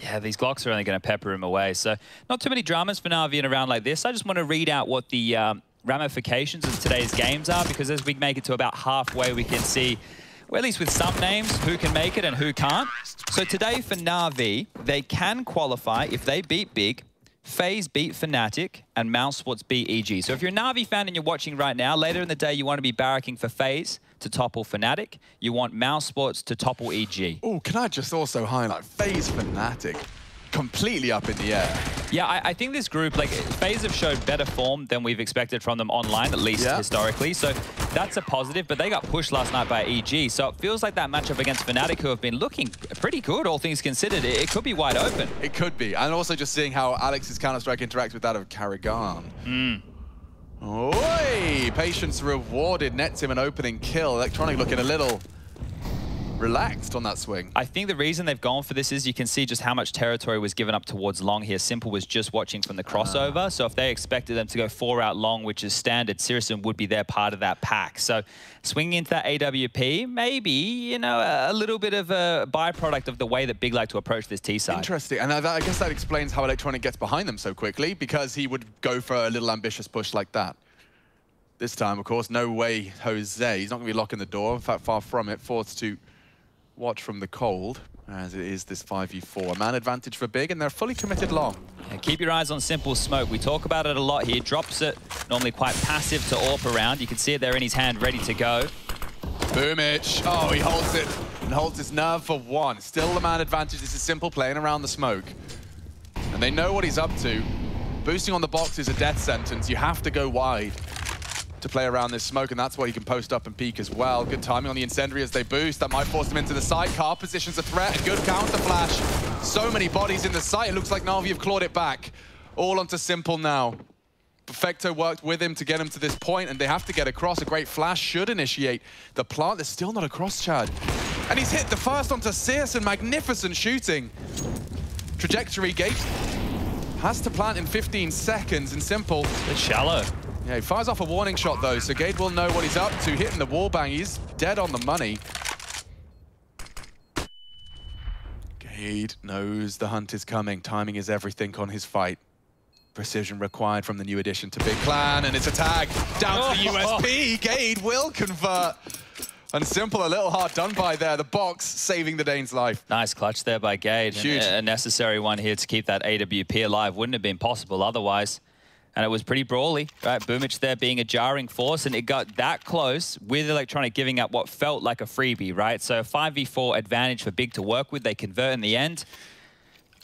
Yeah, these Glocks are only going to pepper him away. So not too many dramas for Na'Vi in a round like this. I just want to read out what the ramifications of today's games are, because as we make it to about halfway, we can see, well, at least with some names, who can make it and who can't. So today for Na'Vi, they can qualify if they beat Big, FaZe beat Fnatic, and Mousesports beat EG. So if you're a Na'Vi fan and you're watching right now, later in the day you want to be barracking for FaZe to topple Fnatic. You want Mousesports to topple EG. Oh, can I just also highlight FaZe Fnatic? Completely up in the air. Yeah, I think this group, like, FaZe have showed better form than we've expected from them online, at least historically. So that's a positive, but they got pushed last night by EG. So it feels like that matchup against Fnatic, who have been looking pretty good, all things considered. It could be wide open. It could be. And also just seeing how Alex's Counter-Strike interacts with that of Karrigan. Oi! Patience rewarded, nets him an opening kill. Electronic looking a little relaxed on that swing. I think the reason they've gone for this is you can see just how much territory was given up towards long here. Simple was just watching from the crossover, so if they expected them to go 4 out long, which is standard, Sirius would be their part of that pack. So swinging into that AWP, maybe, you know, a little bit of a byproduct of the way that Big like to approach this T side. Interesting, and I guess that explains how Electronic gets behind them so quickly, because he would go for a little ambitious push like that. This time, of course, no way Jose. He's not going to be locking the door. In fact, far from it, forced to watch from the cold, as it is this 5v4. A man advantage for Big, and they're fully committed long. Yeah, keep your eyes on Simple Smoke. We talk about it a lot here. Drops it, normally quite passive to AWP around. You can see it there in his hand, ready to go. Boomich. Oh, he holds it and holds his nerve for one. Still the man advantage. This is Simple playing around the smoke. And they know what he's up to. Boosting on the box is a death sentence. You have to go wide to play around this smoke, and that's why he can post up and peek as well. Good timing on the incendiary as they boost. That might force them into the side. Car positions a threat. A good counter flash. So many bodies in the site. It looks like Na'Vi have clawed it back. All onto Simple now. Perfecto worked with him to get him to this point, and they have to get across. A great flash should initiate the plant. There's still not a cross, Chad. And he's hit the first onto Sears, and magnificent shooting. Trajectory Gate has to plant in 15 seconds, and Simple. It's shallow. Yeah, he fires off a warning shot though, so Gade will know what he's up to. Hitting the wallbang, he's dead on the money. Gade knows the hunt is coming. Timing is everything on his fight. Precision required from the new addition to Big Clan, and it's a tag down to the USP. Gade will convert. And Simple, a little hard done by there. The box saving the Dane's life. Nice clutch there by Gade. Huge. A necessary one here to keep that AWP alive. Wouldn't have been possible otherwise. And it was pretty brawly, right? Boomich there being a jarring force, and it got that close with Electronic giving up what felt like a freebie, right? So 5v4 advantage for Big to work with. They convert in the end.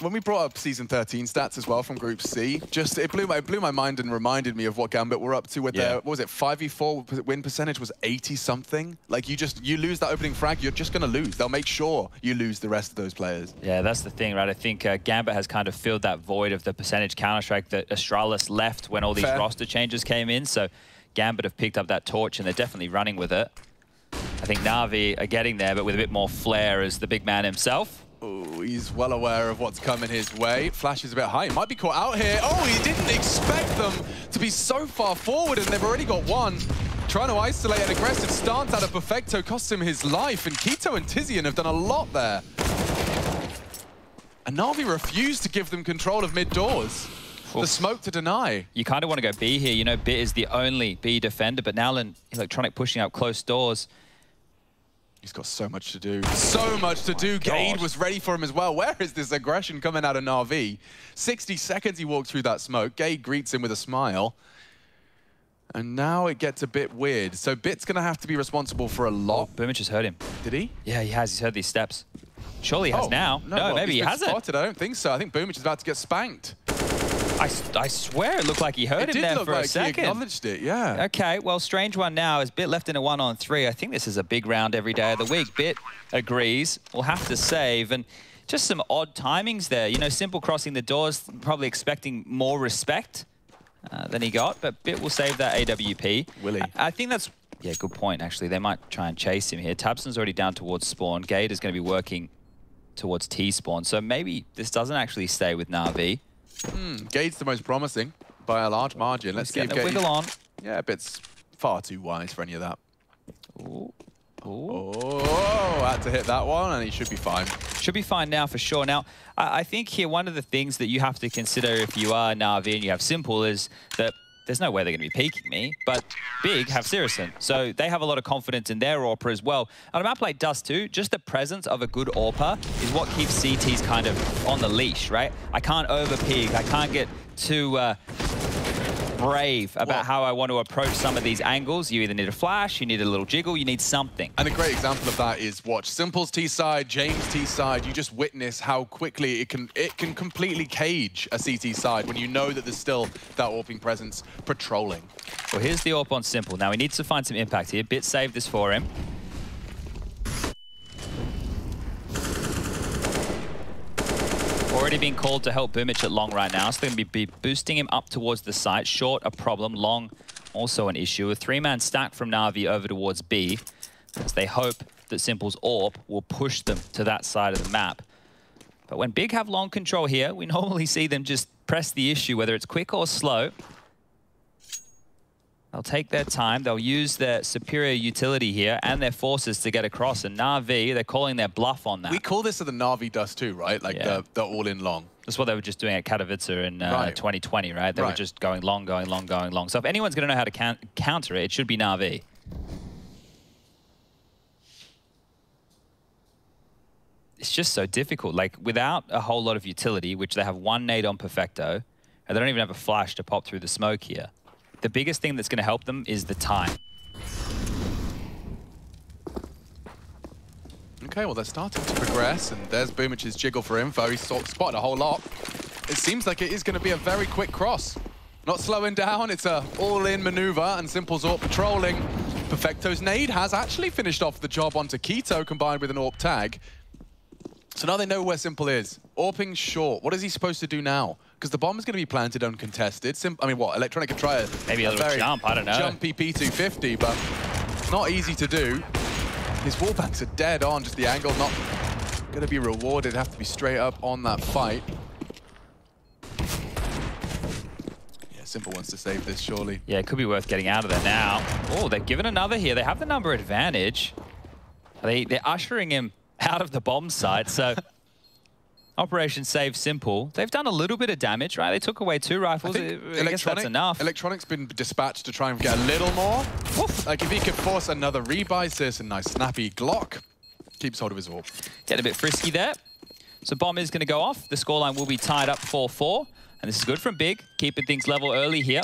When we brought up Season 13 stats as well from Group C, just it blew my mind and reminded me of what Gambit were up to with their, what was it, 5v4 win percentage was 80-something? Like, you lose that opening frag, you're just going to lose. They'll make sure you lose the rest of those players. Yeah, that's the thing, right? I think Gambit has kind of filled that void of the percentage Counter-Strike that Astralis left when all these roster changes came in. So Gambit have picked up that torch, and they're definitely running with it. I think Na'Vi are getting there, but with a bit more flair as the big man himself. Oh, he's well aware of what's coming his way. Flash is a bit high. He might be caught out here. Oh, he didn't expect them to be so far forward, and they've already got one. Trying to isolate an aggressive stance out of Perfecto costs him his life, and Keto and Tizian have done a lot there. And Na'Vi refused to give them control of mid-doors. The smoke to deny. You kind of want to go B here. You know, Bit is the only B defender, but now Electronic pushing out close doors. He's got so much to do. So much to do. Gade was ready for him as well. Where is this aggression coming out of Na'Vi? 60 seconds he walked through that smoke. Gade greets him with a smile. And now it gets a bit weird. So Bit's going to have to be responsible for a lot. Oh, Boomich has heard him. Did he? Yeah, he has. He's heard these steps. Surely he has now. No, well, maybe he hasn't. Spotted. I don't think so. I think Boomich is about to get spanked. I swear it looked like he heard him there for a second. He acknowledged it, yeah. Okay, well, strange one now is Bit left in a 1-on-3. I think this is a big round every day of the week. Bit agrees. We'll have to save. And just some odd timings there. You know, Simple crossing the doors, probably expecting more respect than he got. But Bit will save that AWP. Will he? I think that's... Yeah, good point, actually. They might try and chase him here. Tabson's already down towards spawn. Gade is going to be working towards T-spawn. So maybe this doesn't actually stay with Na'Vi. Gade's the most promising by a large margin. Let's see if Gade... wiggle on. Yeah, Bit's far too wise for any of that. Ooh. Oh, had to hit that one, and he should be fine. Should be fine now for sure. Now, I think here one of the things that you have to consider if you are Na'Vi and you have Simple is that there's no way they're going to be peeking me, but Big have Sirison. So they have a lot of confidence in their AWPer as well. On a map like Dust 2, just the presence of a good AWPer is what keeps CTs kind of on the leash, right? I can't over-peek. I can't get too brave about how I want to approach some of these angles. You either need a flash, you need a little jiggle, you need something. And a great example of that is watch Simple's T side, James' T side. You just witness how quickly it can completely cage a CT side when you know that there's still that AWPing presence patrolling. Well, here's the AWP on Simple. Now he needs to find some impact here. Bit saved this for him. Already being called to help Boomich at long right now, so they're going to be boosting him up towards the site. Short, a problem. Long, also an issue. A three-man stack from Na'Vi over towards B, as they hope that Simple's AWP will push them to that side of the map. But when Big have long control here, we normally see them just press the issue, whether it's quick or slow. They'll take their time. They'll use their superior utility here and their forces to get across. And Na'Vi, they're calling their bluff on that. We call this the Na'Vi Dust 2, right? Like the all-in long. That's what they were just doing at Katowice in 2020, right? They were just going long, going long, going long. So if anyone's going to know how to counter it, it should be Na'Vi. It's just so difficult. Like, without a whole lot of utility, which they have one nade on Perfecto, and they don't even have a flash to pop through the smoke here. The biggest thing that's going to help them is the time. Okay, well, they're starting to progress, and there's Boomich's jiggle for info. He's spotted a whole lot. It seems like it is going to be a very quick cross. Not slowing down, it's a all-in maneuver, and Simple's AWP patrolling. Perfecto's nade has actually finished off the job onto Keto, combined with an AWP tag. So now they know where Simple is. AWPing short. What is he supposed to do now? Because the bomb is going to be planted uncontested. I mean, what? Electronic could try maybe a little very jump, I don't know. Jumpy P250, but not easy to do. His wallbangs are dead on, just the angle not going to be rewarded. Have to be straight up on that fight. Yeah, Simple wants to save this, surely. Yeah, it could be worth getting out of there now. Oh, they've given another here. They have the number advantage. They're ushering him out of the bomb site, so Operation Save Simple. They've done a little bit of damage, right? They took away 2 rifles. I guess that's enough. Electronic's been dispatched to try and get a little more. Oof. Like, if he could force another rebuy, sis, a nice snappy Glock. Keeps hold of his AWP. Get a bit frisky there. So bomb is going to go off. The scoreline will be tied up 4-4. And this is good from Big, keeping things level early here.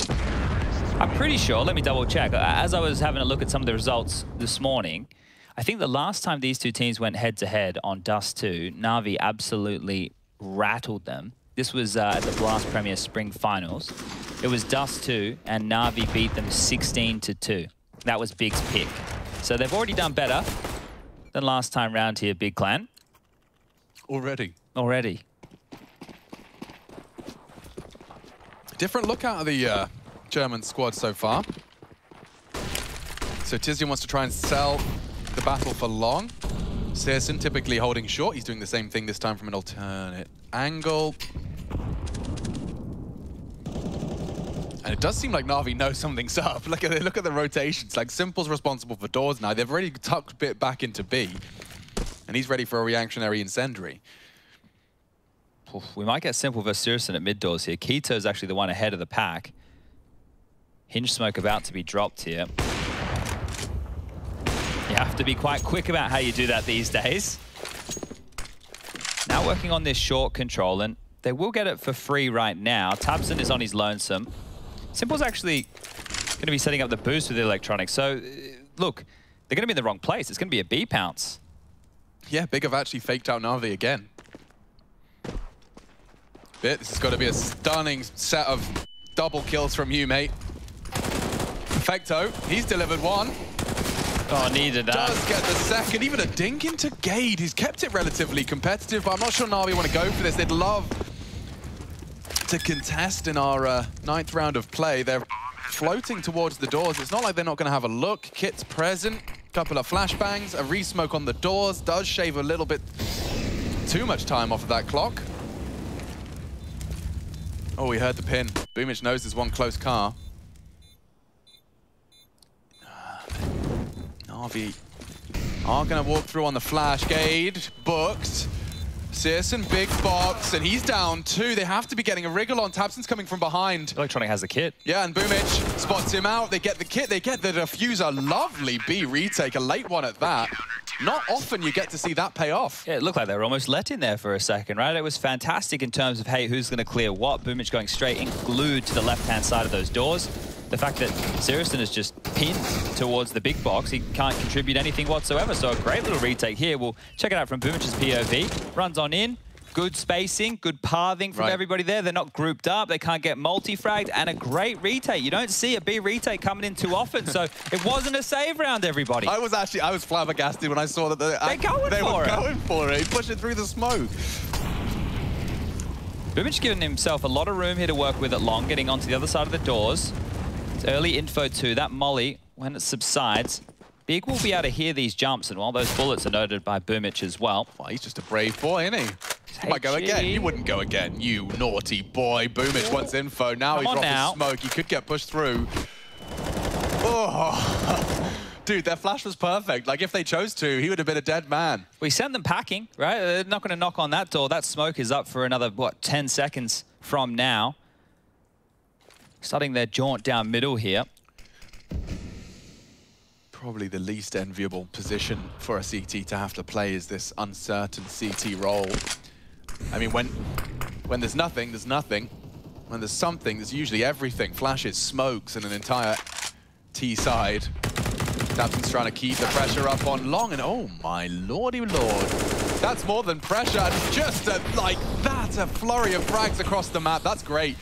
I'm pretty sure, let me double check. As I was having a look at some of the results this morning, I think the last time these two teams went head-to-head on Dust 2, Na'Vi absolutely rattled them. This was at the Blast Premier Spring Finals. It was Dust 2, and Na'Vi beat them 16-2. That was Big's pick. So they've already done better than last time round here, Big Clan. Already. Different look out of the German squad so far. So Tizian wants to try and sell the battle for long. Searson typically holding short. He's doing the same thing this time from an alternate angle. And it does seem like Na'Vi knows something's up. Look at the rotations. Like, Simple's responsible for doors now. They've already tucked a bit back into B. And he's ready for a reactionary incendiary. We might get Simple versus Searson at mid doors here. Keto's actually the one ahead of the pack. Hinge smoke about to be dropped here. You have to be quite quick about how you do that these days. Now working on this short control, and they will get it for free right now. Tabson is on his lonesome. Simple's actually going to be setting up the boost with the electronics. So, look, they're going to be in the wrong place. It's going to be a B pounce. Yeah, Big have actually faked out Na'Vi again. This has got to be a stunning set of double kills from you, mate. Perfecto, he's delivered one. Oh, needed that. Does get the second, even a dink into Gade. He's kept it relatively competitive, but I'm not sure Na'Vi want to go for this. They'd love to contest in our 9th round of play. They're floating towards the doors. It's not like they're not going to have a look. Kit's present, couple of flashbangs, a re-smoke on the doors. Does shave a little bit too much time off of that clock. Oh, we heard the pin. Boomich knows there's one close car. Na'Vi are going to walk through on the flash. Gade booked. Searson, big box, and he's down 2. They have to be getting a wriggle on. Tabson's coming from behind. Electronic has the kit. Yeah, and Boomich spots him out. They get the kit, they get the diffuser. Lovely B retake, a late one at that. Not often you get to see that pay off. Yeah, it looked like they were almost let in there for a second, right? It was fantastic in terms of, hey, who's going to clear what? Boomich going straight in, glued to the left-hand side of those doors. The fact that Searson is just pinned towards the big box, he can't contribute anything whatsoever. So a great little retake here. We'll check it out from Boomich's POV. Runs on in, good spacing, good pathing from everybody there. They're not grouped up, they can't get multi-fragged, and a great retake. You don't see a B retake coming in too often, so it wasn't a save round, everybody. I was flabbergasted when I saw that they were going for it. He pushed it through the smoke. Boomich giving himself a lot of room here to work with at long, getting onto the other side of the doors. Early info too, that molly, when it subsides, Big will be able to hear these jumps, and while those bullets are noted by Boomich as well. Well, he's just a brave boy, isn't he? He might go again. You wouldn't go again, you naughty boy. Boomich wants info. Now he drops his smoke. He could get pushed through. Oh, dude, their flash was perfect. Like, if they chose to, he would have been a dead man. We sent them packing, right? They're not going to knock on that door. That smoke is up for another, what, 10 seconds from now. Starting their jaunt down middle here. Probably the least enviable position for a CT to have to play is this uncertain CT role. I mean, when there's nothing, there's nothing. When there's something, there's usually everything. Flashes, smokes, and an entire T side. Tabson's trying to keep the pressure up on long, and oh my lordy lord. That's more than pressure, and just like that, a flurry of frags across the map. That's great.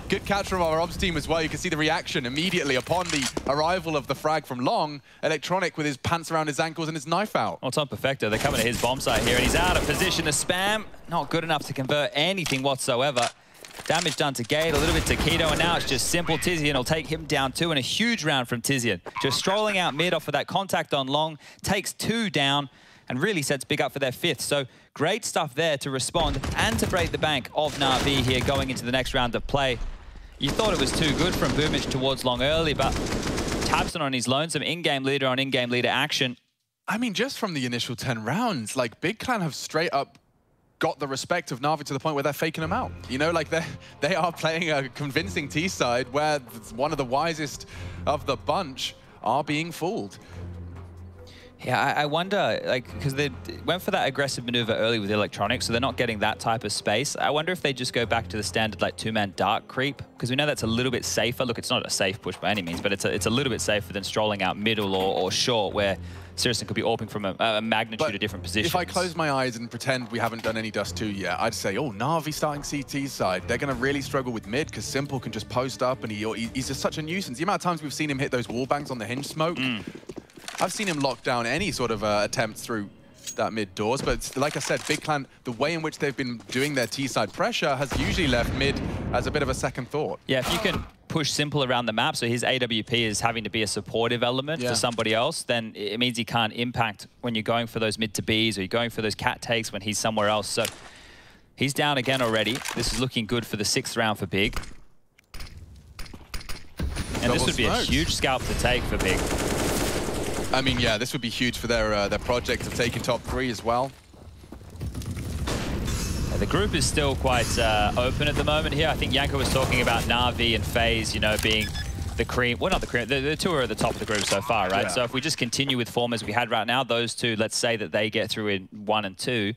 Good catch from our ops team as well. You can see the reaction immediately upon the arrival of the frag from long. Electronic with his pants around his ankles and his knife out. Well, Tom Perfecto, they're coming to his bomb site here, and he's out of position to spam. Not good enough to convert anything whatsoever. Damage done to Gade, a little bit to Keto, and now it's just simple. Tizian will take him down too, and a huge round from Tizian. Just strolling out mid off of that contact on long, takes 2 down, and really sets Big up for their 5th. So great stuff there to respond and to break the bank of Na'Vi here going into the next round of play. You thought it was too good from Boomich towards long early, but Tabson on his lonesome, in-game leader on in-game leader action. I mean, just from the initial 10 rounds, like, Big Clan have straight up got the respect of Na'Vi to the point where they're faking them out. You know, like, they are playing a convincing T side where one of the wisest of the bunch are being fooled. Yeah, I wonder, like, because they went for that aggressive maneuver early with electronics, so they're not getting that type of space. I wonder if they just go back to the standard, like, 2-man dark creep, because we know that's a little bit safer. Look, it's not a safe push by any means, but it's a little bit safer than strolling out middle or short, where Searson could be AWPing from a magnitude of different positions. If I close my eyes and pretend we haven't done any Dust 2 yet, I'd say, oh, Na'Vi starting CT side. They're going to really struggle with mid, because Simple can just post up, and he's just such a nuisance. The amount of times we've seen him hit those wall bangs on the hinge smoke, I've seen him lock down any sort of attempts through that mid doors, but like I said, Big Clan, the way in which they've been doing their T-side pressure has usually left mid as a bit of a second thought. Yeah, if you can push Simple around the map, so his AWP is having to be a supportive element for somebody else, then it means he can't impact when you're going for those mid to Bs or you're going for those cat takes when he's somewhere else. So he's down again already. This is looking good for the 6th round for Big. And this would be a huge scalp to take for Big. I mean, yeah, this would be huge for their project of taking top 3 as well. The group is still quite open at the moment here. I think Yanko was talking about Na'Vi and FaZe, you know, being the cream. Well, not the cream. The 2 are at the top of the group so far, right? Yeah. So if we just continue with form as we had right now, those 2, let's say that they get through in 1 and 2,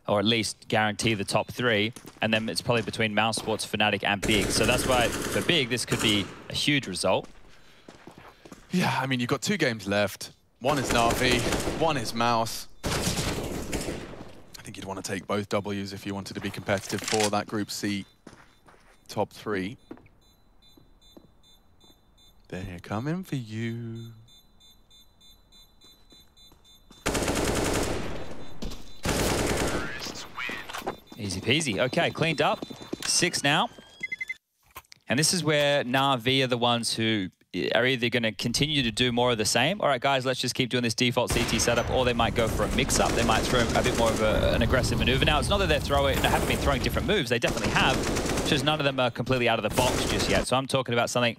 or at least guarantee the top 3, and then it's probably between Mouse Sports, Fnatic, and Big. So that's why for Big, this could be a huge result. Yeah, I mean, you've got 2 games left. One is Na'Vi, one is Mouse. I think you'd want to take both Ws if you wanted to be competitive for that Group C top 3. They're coming for you. Easy peasy. Okay, cleaned up. 6 now. And this is where Na'Vi are the ones who are either going to continue to do more of the same. All right, guys, let's just keep doing this default CT setup, or they might go for a mix-up. They might throw a bit more of an aggressive maneuver. Now, it's not that they haven't been throwing different moves. They definitely have, just none of them are completely out of the box just yet. So I'm talking about something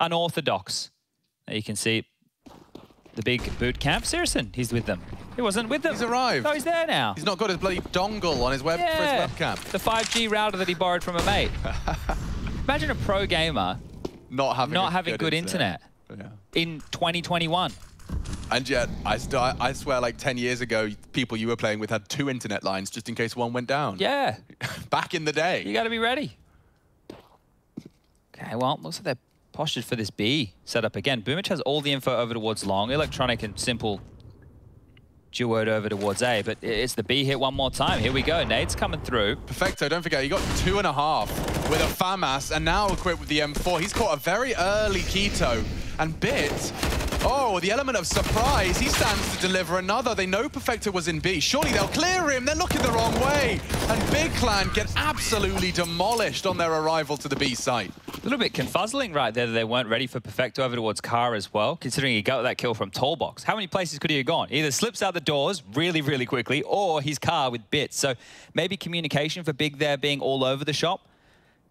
unorthodox. You can see the big boot camp. Sirison, he's with them. He wasn't with them. He's arrived. No, he's there now. He's not got his bloody dongle on his for his webcam. The 5G router that he borrowed from a mate. Imagine a pro gamer not having good internet in 2021. And yet, I swear, like 10 years ago, people you were playing with had 2 internet lines just in case one went down. Yeah. Back in the day. You got to be ready. Okay, well, looks like they're postured for this B setup again. Boomich has all the info over towards long. Electronic and Simple duoed over towards A, but it's the B hit one more time. Here we go. Nade's coming through. Perfecto, don't forget, he got 2.5 with a FAMAS and now equipped with the M4. He's caught a very early Keto. And Bit, oh, the element of surprise. He stands to deliver another. They know Perfecto was in B. Surely they'll clear him. They're looking the wrong way. And Big Clan get absolutely demolished on their arrival to the B site. A little bit confuzzling right there that they weren't ready for Perfecto over towards Car as well, considering he got that kill from Tallbox. How many places could he have gone? Either slips out the doors really, really quickly, or he's Car with Bits. So maybe communication for Big there being all over the shop.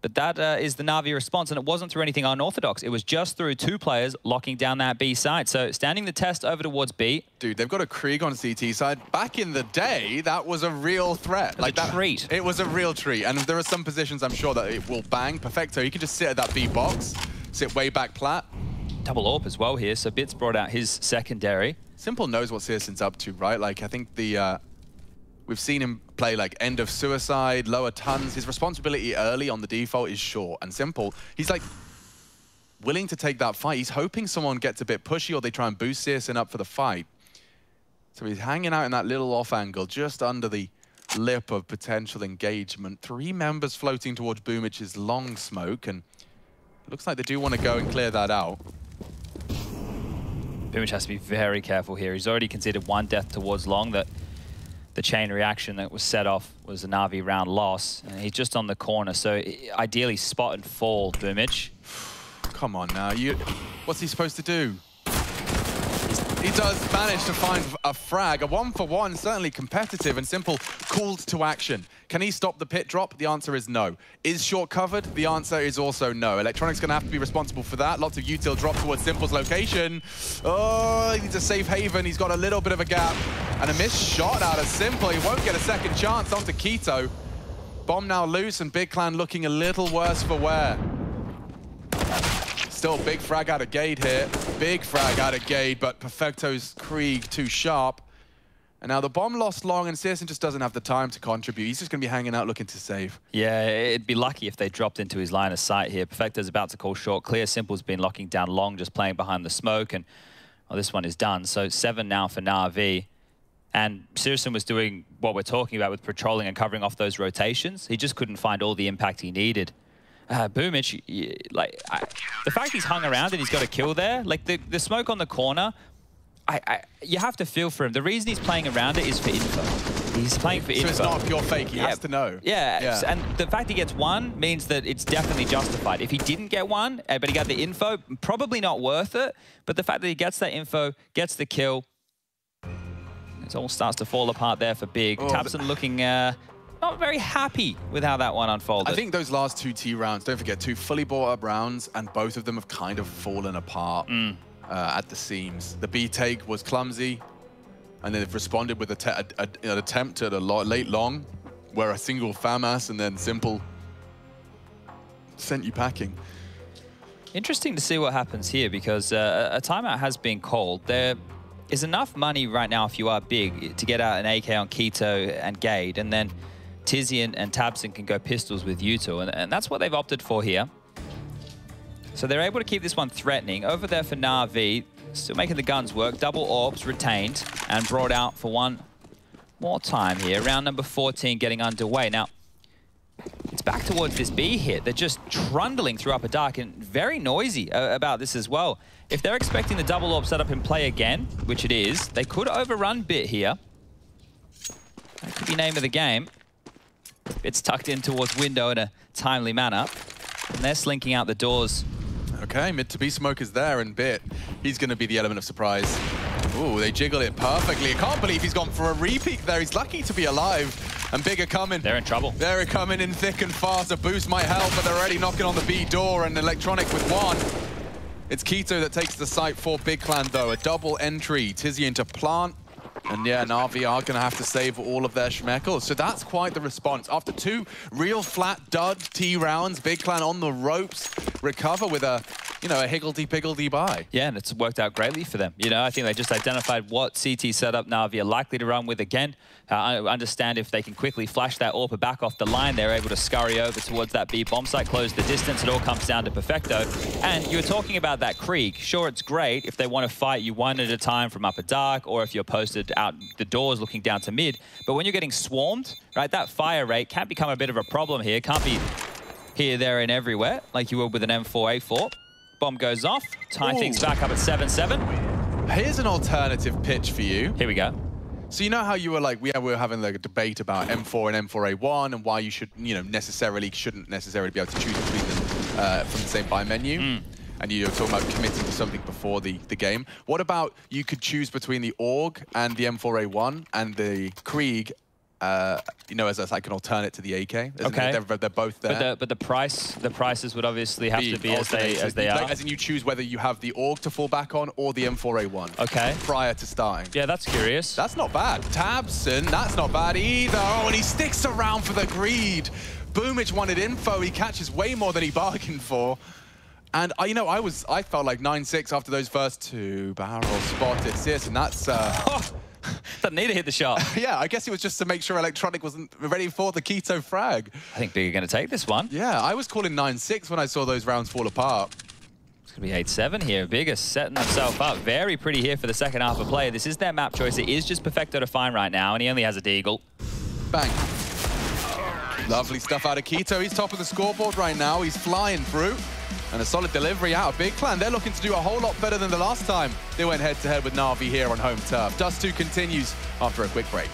But that is the Na'Vi response, and it wasn't through anything unorthodox. It was just through 2 players locking down that B side. So standing the test over towards B. Dude, they've got a Krieg on CT side. Back in the day, that was a real threat. Like a treat. It was a real treat. And there are some positions I'm sure that it will bang. Perfecto, he can just sit at that B box, sit way back plat. Double AWP as well here, so Bits brought out his secondary. Simple knows what Searson's up to, right? Like, I think the... we've seen him play like End of Suicide, lower tons. His responsibility early on the default is short and Simple. He's like willing to take that fight. He's hoping someone gets a bit pushy or they try and boost Searson up for the fight. So he's hanging out in that little off angle just under the lip of potential engagement. 3 members floating towards Boomich's long smoke, and it looks like they do want to go and clear that out. Boomich has to be very careful here. He's already considered 1 death towards long. That the chain reaction that was set off was a Na'Vi round loss. And he's just on the corner, so ideally spot and fall, Boomich. Come on now, what's he supposed to do? He does manage to find a frag, a 1-for-1, certainly competitive and Simple, called to action. Can he stop the pit drop? The answer is no. Is short covered? The answer is also no. Electronic's gonna have to be responsible for that. Lots of util drop towards Simple's location. Oh, he needs a safe haven. He's got a little bit of a gap. And a missed shot out of Simple. He won't get a second chance onto Keto. Bomb now loose and Big Clan looking a little worse for wear. Still big frag out of Gade here. Big frag out of Gade, but Perfecto's Krieg too sharp. And now the bomb lost long, and Searson just doesn't have the time to contribute. He's just going to be hanging out looking to save. Yeah, it'd be lucky if they dropped into his line of sight here. Perfecto's about to call short clear. Simple's been locking down long, just playing behind the smoke, and well, this one is done. So 7 now for Na'Vi. And Searson was doing what we're talking about with patrolling and covering off those rotations. He just couldn't find all the impact he needed. Boomich, the fact he's hung around and he's got a kill there, like the smoke on the corner, you have to feel for him. The reason he's playing around it is for info. He's playing for info. So it's not pure fake, he has to know. Yeah, and the fact he gets 1 means that it's definitely justified. If he didn't get 1, but he got the info, probably not worth it. But the fact that he gets that info, gets the kill, it all starts to fall apart there for Big. Oh, Tapson looking not very happy with how that one unfolded. I think those last 2 T rounds, don't forget, 2 fully bought up rounds, and both of them have kind of fallen apart at the seams. The B take was clumsy, and then they've responded with an attempt at a late long, where a single FAMAS and then Simple sent you packing. Interesting to see what happens here, because a timeout has been called. There is enough money right now if you are Big to get out an AK on Keto and Gade, and then Tizzy and Tabson can go pistols with Util, and that's what they've opted for here. So they're able to keep this one threatening. Over there for Na'Vi, still making the guns work. Double AWPs retained and brought out for 1 more time here. Round number 14 getting underway. Now, it's back towards this B hit. They're just trundling through Upper Dark and very noisy about this as well. If they're expecting the double AWP setup in play again, which it is, they could overrun Bit here. That could be name of the game. It's tucked in towards window in a timely manner. And they're slinking out the doors. Okay, mid to B smoke is there, and Bit, he's going to be the element of surprise. Ooh, they jiggle it perfectly. I can't believe he's gone for a repeat there. He's lucky to be alive. And Big are coming. They're in trouble. They're coming in thick and fast. A boost might help, but they're already knocking on the B door, and Electronic with 1. It's Keto that takes the site for Big Clan, though. A double entry. Tizzy into plant. And yeah, Na'Vi are going to have to save all of their schmeckles. So that's quite the response. After 2 real flat dud T rounds, Big Clan on the ropes, recover with a, you know, a higgledy-piggledy bye. Yeah, and it's worked out greatly for them. You know, I think they just identified what CT setup Na'Vi are likely to run with again. I understand if they can quickly flash that AWP back off the line, they're able to scurry over towards that B bomb site, close the distance. It all comes down to Perfecto. And you were talking about that Krieg. Sure, it's great if they want to fight you one at a time from upper dark, or if you're posted out the doors looking down to mid. But when you're getting swarmed, right, that fire rate can become a bit of a problem here. Can't be here, there, and everywhere like you would with an M4A4. Bomb goes off, tying things back up at 7-7. Here's an alternative pitch for you. Here we go. So you know how you were like, we were having like a debate about M4 and M4A1 and why you should, you know, shouldn't necessarily be able to choose between them from the same buy menu. And you were talking about committing to something before the game. What about you could choose between the AUG and the M4A1 and the Krieg, you know, as like an alternate to the AK? Okay. They're both there. But the prices would obviously have to be as they are. Like, as in you choose whether you have the AUG to fall back on or the M4A1. Okay. Prior to starting. Yeah, that's curious. That's not bad. Tabson, that's not bad either. Oh, and he sticks around for the greed. Boomich wanted info. He catches way more than he bargained for. And, you know, I felt like 9-6 after those first 2 barrels spotted. Sis, and that's... Doesn't need to hit the shot. Yeah, I guess it was just to make sure Electronic wasn't ready for the Keto frag. I think Big are going to take this one. Yeah, I was calling 9-6 when I saw those rounds fall apart. It's going to be 8-7 here. Big is setting himself up very pretty here for the second half of play. This is their map choice. It is just Perfecto to find right now, and he only has a Deagle. Bang. Lovely stuff out of Keto. He's top of the scoreboard right now. He's flying through. And a solid delivery out of Big Clan. They're looking to do a whole lot better than the last time they went head-to-head with Na'Vi here on home turf. Dust 2 continues after a quick break.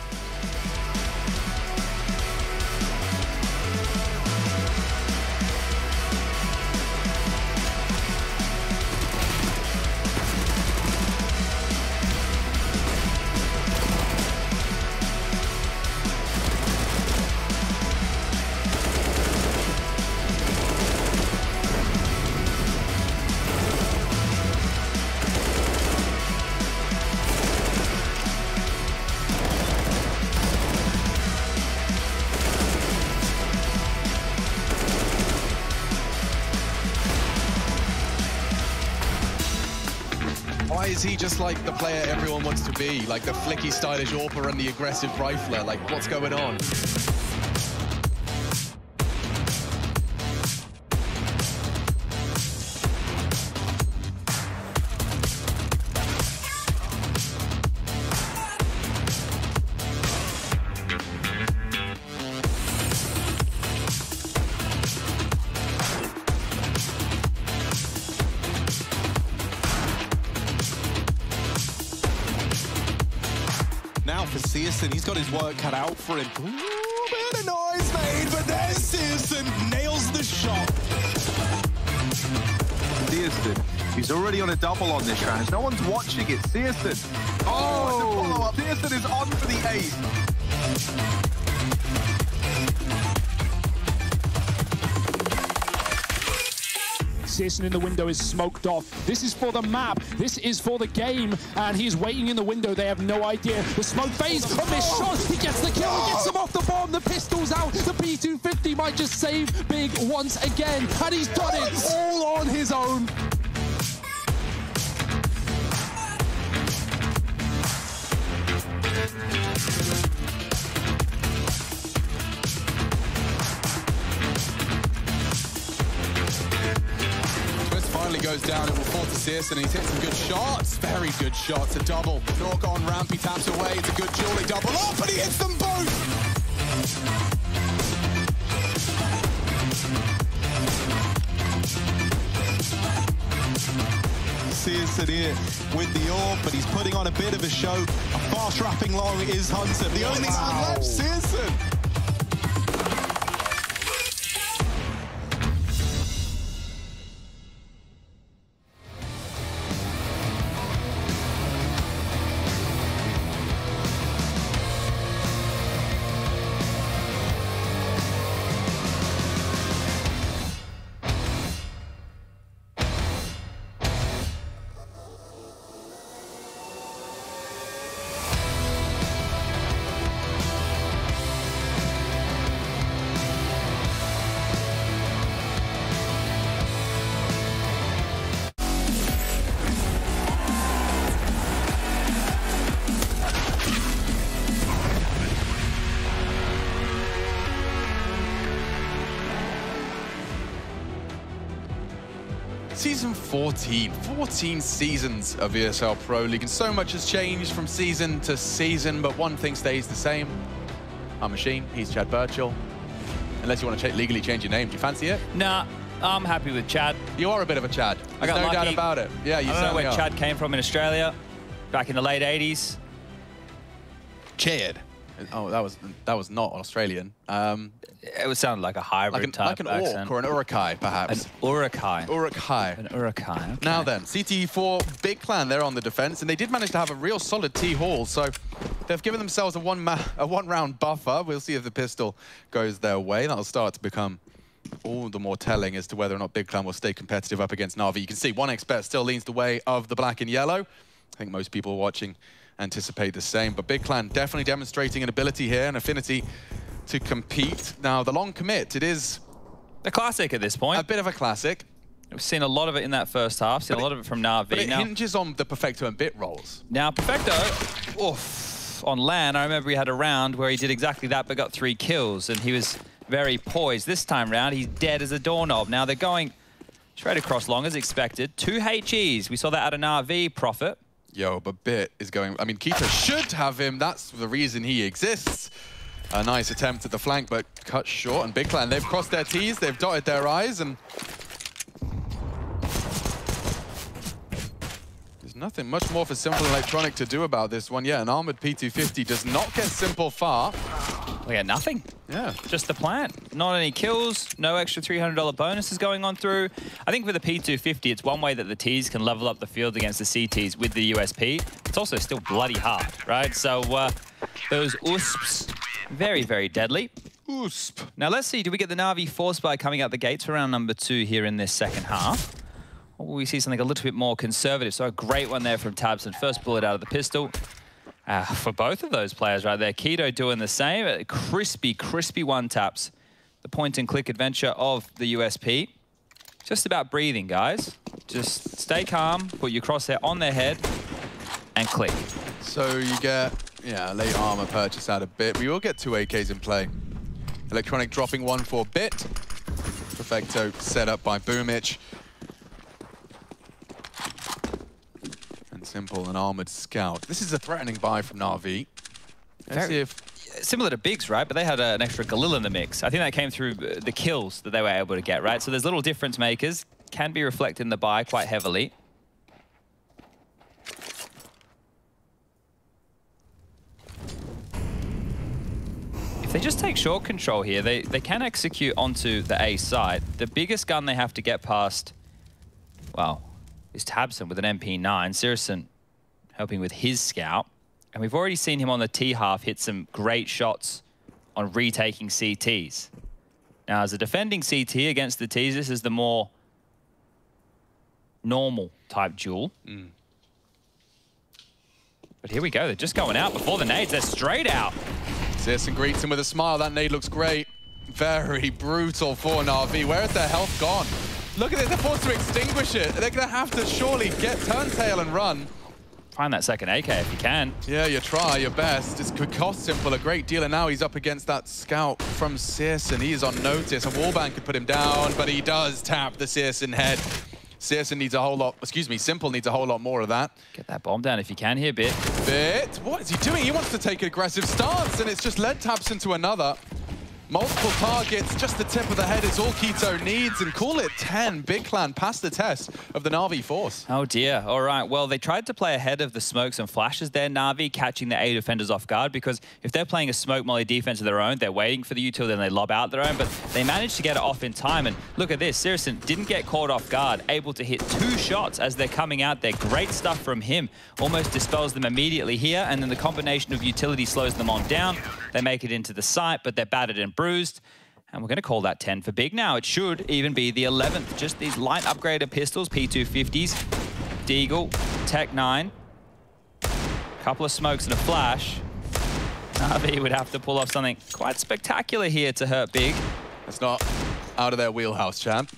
Why is he just like the player everyone wants to be? Like the flicky, stylish AWPer and the aggressive rifler? Like, what's going on? Now for Searson, he's got his work cut out for him. Ooh, bit of noise made, but there's Searson, nails the shot. Searson, he's already on a double on this round. No one's watching it. Searson. Oh, the follow-up. Searson is on for the ace. Searson in the window is smoked off. This is for the map. This is for the game. And he's waiting in the window. They have no idea. The smoke phase, a missed shot. He gets the kill. He gets him off the bomb. The pistol's out. The P250 might just save Big once again. And he's done it all on his own. Goes down, it will fall to Searson, and he's hit some good shots. Very good shots, a double. Nork on ramp, he taps away, it's a good Julie double up, and he hits them both! Searson here with the AWP, but he's putting on a bit of a show. A fast wrapping long is Hunter. The only man left, Searson. Season 14, 14 seasons of ESL Pro League, and so much has changed from season to season, but one thing stays the same. I'm Machine, he's Chad Birchall. Unless you want to legally change your name, do you fancy it? Nah, I'm happy with Chad. You are a bit of a Chad. I There's got no lucky. doubt about it. Yeah, you I don't know certainly where are. Chad came from in Australia, back in the late 80s. Chad. Oh, that was not Australian. It would sound like a hybrid type like an accent. orc or an urukai, perhaps. An urukai. Urukai. An urukai. Okay. Now then, CT4 Big Clan, they're on the defense, and they did manage to have a real solid T-Hall, so they've given themselves a one-round buffer. We'll see if the pistol goes their way. That'll start to become all the more telling as to whether or not Big Clan will stay competitive up against Na'Vi. You can see 1xBet still leans the way of the black and yellow. I think most people watching anticipate the same, but Big Clan definitely demonstrating an ability here, an affinity to compete. Now, the long commit, it is a classic at this point. A bit of a classic. We've seen a lot of it in that first half, seen a lot of it from Na'Vi. But it hinges on the Perfecto and Bit rolls. Now, Perfecto, oof, on LAN, I remember he had a round where he did exactly that, but got 3 kills, and he was very poised. This time round, he's dead as a doorknob. Now, they're going straight across long as expected. 2 HEs. We saw that out of Na'Vi. Profit. Yo, but Bit is going... I mean, Keita should have him. That's the reason he exists. A nice attempt at the flank, but cut short. And Big Clan, they've crossed their T's, they've dotted their I's, and... there's nothing much more for Simple Electronic to do about this one. Yeah, an armored P250 does not get Simple far. We got nothing. Yeah. Just the plant. Not any kills, no extra $300 bonuses going on through. I think for the P250, it's one way that the Ts can level up the field against the CTs with the USP. It's also still bloody hard, right? So those USPs, very, very deadly. USP. Now let's see, do we get the Na'Vi force buy coming out the gates for round number 2 here in this second half? Or will we see something a little bit more conservative? So a great one there from Tabson. First bullet out of the pistol. For both of those players right there. Keto doing the same. Crispy, crispy one-taps. The point-and-click adventure of the USP. Just about breathing, guys. Just stay calm, put your crosshair on their head, and click. So you get, yeah, a late armor purchase out of Bit. We will get 2 AKs in play. Electronic dropping 1 for Bit. Perfecto set up by Boomich. Simple, an armored scout. This is a threatening buy from Na'Vi. Let's see if... Similar to Biggs, right? But they had an extra Galil in the mix. I think that came through the kills that they were able to get, right? So there's little difference makers. Can be reflected in the buy quite heavily. If they just take short control here, they can execute onto the A side. The biggest gun they have to get past, well, is Tabson with an MP9. Sirison helping with his scout. And we've already seen him on the T half hit some great shots on retaking CTs. Now, as a defending CT against the Ts, this is the more normal type duel. But here we go. They're just going out before the nades. They're straight out. Sirison greets him with a smile. That nade looks great. Very brutal for Na'Vi. Where is their health gone? Look at it, they're forced to extinguish it. They're going to have to surely get turntail and run. Find that second AK if you can. Yeah, you try your best. This could cost Simple a great deal, and now he's up against that scout from Sirison. He is on notice. A wallbang could put him down, but he does tap the Sirison head. Sirison needs a whole lot, excuse me, Simple needs a whole lot more of that. Get that bomb down if you can here, Bit. Bit, what is he doing? He wants to take an aggressive stance, and it's just led Taps into another. Multiple targets, just the tip of the head is all Keto needs, and call it 10. Big Clan passed the test of the Na'Vi force. Oh dear, all right. Well, they tried to play ahead of the smokes and flashes there, Na'Vi, catching the A defenders off guard, because if they're playing a smoke molly defense of their own, they're waiting for the util, then they lob out their own, but they managed to get it off in time, and look at this, Sirison didn't get caught off guard, able to hit 2 shots as they're coming out there. Great stuff from him, almost dispels them immediately here, and then the combination of utility slows them on down. They make it into the site, but they're battered and bruised. And we're going to call that 10 for Big now. It should even be the 11th. Just these light upgraded pistols, P250s, Deagle, Tech 9. Couple of smokes and a flash. Na'Vi would have to pull off something quite spectacular here to hurt Big. It's not out of their wheelhouse, champ.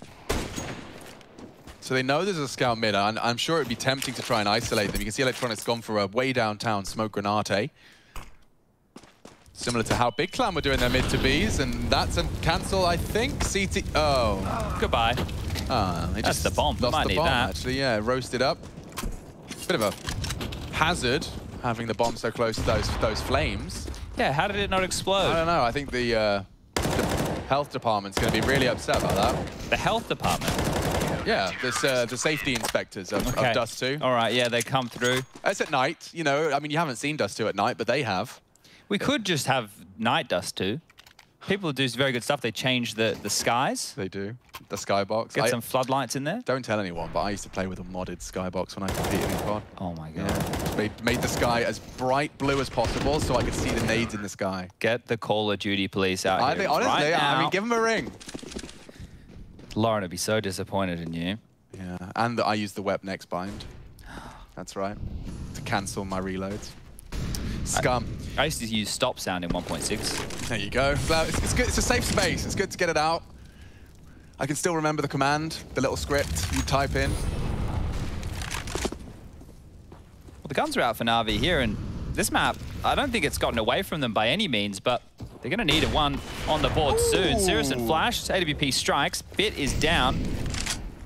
So they know there's a scout mid, and I'm sure it'd be tempting to try and isolate them. You can see Electronic's gone for a way downtown smoke grenade. Similar to how Big Clan were doing their mid to Bs, and that's a cancel, I think. CT, oh. Goodbye. That's the bomb. Lost Might the need bomb, that. actually, yeah. Roasted up. Bit of a hazard having the bomb so close to those flames. Yeah, how did it not explode? I don't know. I think the health department's going to be really upset about that. The health department? Yeah, this, the safety inspectors of Dust 2. All right, yeah, they come through. It's at night, you know. I mean, you haven't seen Dust 2 at night, but they have. We could just have night Dust 2. People do very good stuff. They change the skies. They do. The skybox. Get some floodlights in there. Don't tell anyone, but I used to play with a modded skybox when I competed in COD. Oh my god. Yeah. Made the sky as bright blue as possible so I could see the nades in the sky. Get the Call of Duty police out I here think, honestly, right now. I mean, give them a ring. Lauren would be so disappointed in you. Yeah, and I used the web next bind. That's right. To cancel my reloads. Scum. I used to use stop sound in 1.6. There you go. Well, it's good. It's a safe space. It's good to get it out. I can still remember the command, the little script you type in. Well, the guns are out for Na'Vi here, and this map, I don't think it's gotten away from them by any means, but they're going to need one on the board soon. Cirrus and Flash, AWP strikes. Bit is down.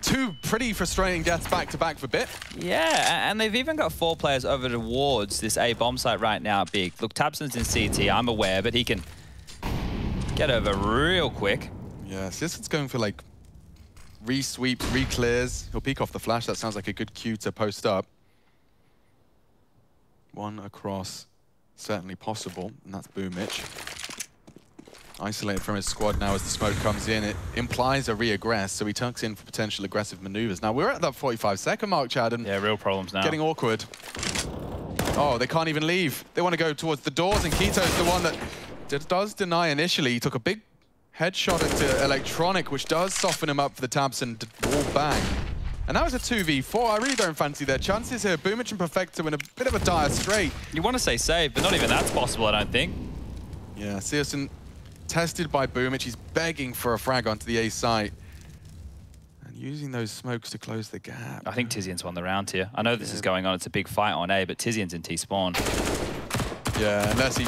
Two pretty frustrating deaths back-to-back for Bit. Yeah, and they've even got 4 players over towards this A bomb site right now, Big. Look, Tabson's in CT, I'm aware, but he can get over real quick. Yeah, Sisson's going for, like, re-sweeps, re-clears. He'll peek off the flash. That sounds like a good cue to post up. One across, certainly possible, and that's Boomich. Isolated from his squad now as the smoke comes in. It implies a re-aggress, so he tucks in for potential aggressive maneuvers. Now, we're at that 45-second mark, Chad, and yeah, real problems now. Getting awkward. Oh, they can't even leave. They want to go towards the doors, and Keto's the one that does deny initially. He took a big headshot into Electronic, which does soften him up for the tabs and wall bang. And that was a 2v4. I really don't fancy their chances here. Boomich and Perfecto in a bit of a dire strait. You want to say save, but not even that's possible, I don't think. Yeah, Searson tested by Boomich. He's begging for a frag onto the A site. And using those smokes to close the gap. I think Tizian's won the round here. I know this is going on. It's a big fight on A, but Tizian's in T-spawn. Yeah, unless he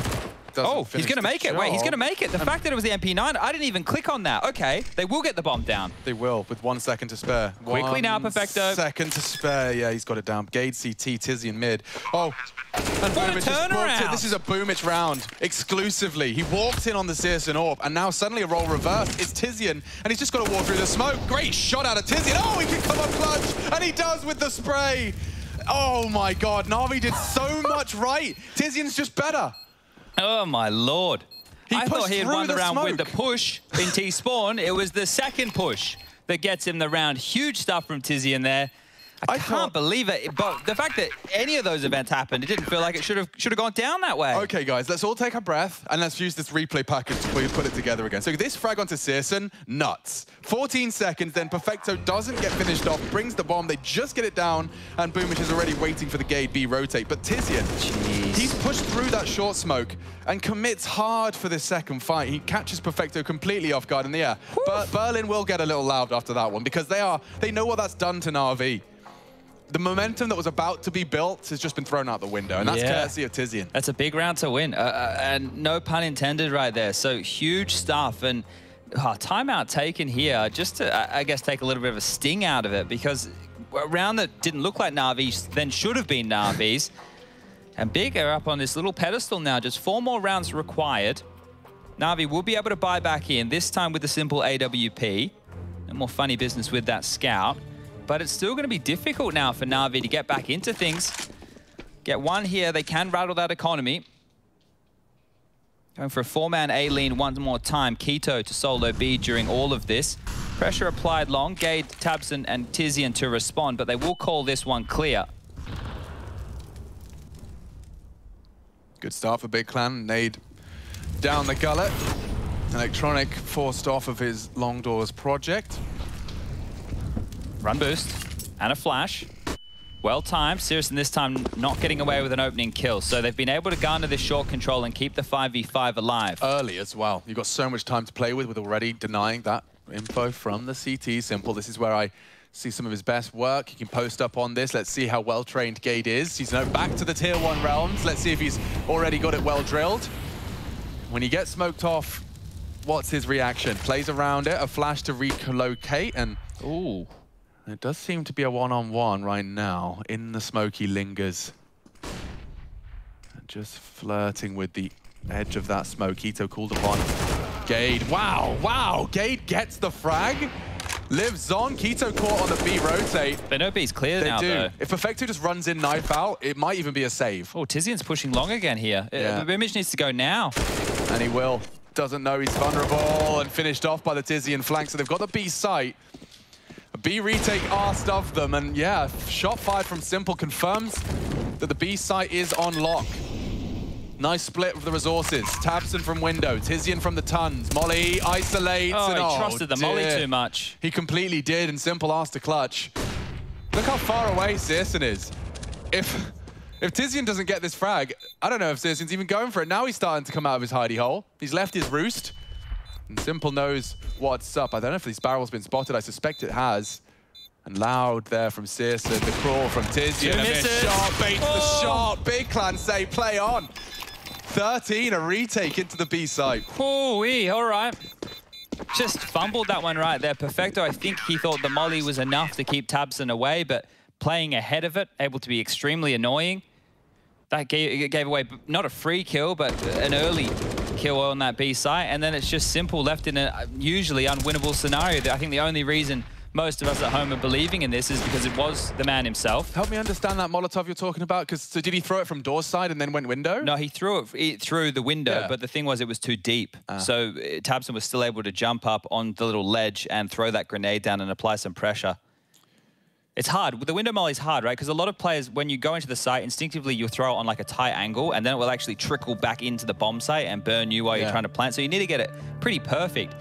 Oh, he's going to make it. Wait, he's going to make it. The fact that it was the MP9, I didn't even click on that. Okay, they will get the bomb down. They will, with 1 second to spare. Quickly now, Perfecto. 1 second to spare. Yeah, he's got it down. Gade CT, Tizian mid. Oh, and what a turnaround. This is a Boomich round, exclusively. He walked in on the Searson AWP, and now suddenly a role reverse. It's Tizian, and he's just got to walk through the smoke. Great shot out of Tizian. Oh, he can come up clutch, and he does with the spray. Oh my God, Na'Vi did so much right. Tizian's just better. Oh my Lord. I thought he had won the round with the push in T-spawn. It was the second push that gets him the round. Huge stuff from Tizian there. I can't believe it, but the fact that any of those events happened, it didn't feel like it should have gone down that way. Okay, guys, let's all take a breath and let's use this replay package to put it together again. So this frag onto Searson, nuts. 14 seconds, then Perfecto doesn't get finished off, brings the bomb, they just get it down, and Boomich is already waiting for the Gade B rotate. But Tizian, he's pushed through that short smoke and commits hard for this second fight. He catches Perfecto completely off guard in the air. But Berlin will get a little loud after that one because they know what that's done to Na'Vi. The momentum that was about to be built has just been thrown out the window, and that's courtesy of Tizian. That's a big round to win, and no pun intended right there. So huge stuff, and timeout taken here just to, I guess, take a little bit of a sting out of it, because a round that didn't look like Na'Vi's then should have been Na'Vi's. And Big are up on this little pedestal now, just 4 more rounds required. Na'Vi will be able to buy back in, this time with the simple AWP. No more funny business with that scout. But it's still going to be difficult now for Na'Vi to get back into things. Get one here, they can rattle that economy. Going for a 4-man A lean one more time. Keto to solo B during all of this. Pressure applied long. Gade, Tabson, and Tizian to respond, but they will call this one clear. Good start for Big Clan. Nade down the gullet. Electronic forced off of his Long Doors project. Run boost and a flash. Well timed. Searson this time not getting away with an opening kill. So they've been able to garner this short control and keep the 5v5 alive. Early as well. You've got so much time to play with already denying that info from the CT. Simple. This is where I see some of his best work. He can post up on this. Let's see how well-trained Gade is. He's now back to the tier 1 realms. Let's see if he's already got it well drilled. When he gets smoked off what's his reaction? Plays around it, a flash to relocate, and ooh, it does seem to be a one-on-one right now. In the smoke, he lingers. Just flirting with the edge of that smoke. Ito called upon. Gade, wow, Gade gets the frag. Lives on, Keto caught on the B rotate. They know B's clear now, though. If Perfecto just runs in knife out, it might even be a save. Oh, Tizian's pushing long again here. Yeah. The image needs to go now. And he will. Doesn't know he's vulnerable and finished off by the Tizian flank. So they've got the B site. A B retake asked of them. And yeah, shot fired from Simple confirms that the B site is on lock. Nice split of the resources. Tabson from window, Tizian from the tons. Molly isolates. Oh, and he trusted the Molly too much. He completely did, and Simple asked to clutch. Look how far away Searson is. If Tizian doesn't get this frag, I don't know if Searson's even going for it. Now he's starting to come out of his hidey hole. He's left his roost. And Simple knows what's up. I don't know if this barrel's been spotted. I suspect it has. And loud there from Searson. The crawl from Tizian. A missed shot, baits the shot. Big Clan say play on. 13, a retake into the B side. Ooh-wee, all right. Just fumbled that one right there. Perfecto, I think he thought the Molly was enough to keep Tabson away, but playing ahead of it, able to be extremely annoying. That gave away not a free kill, but an early kill on that B site. And then it's just Simple left in a usually unwinnable scenario. I think the only reason most of us at home are believing in this is because it was the man himself. Help me understand that Molotov you're talking about, because so did he throw it from door side and then went window? No, he threw it through the window, but the thing was it was too deep. So Tabson was still able to jump up on the little ledge and throw that grenade down and apply some pressure. It's hard. The window molly's hard, right? Because a lot of players, when you go into the site, instinctively you throw it on like a tight angle and then it will actually trickle back into the bomb site and burn you while you're trying to plant. So you need to get it pretty perfect.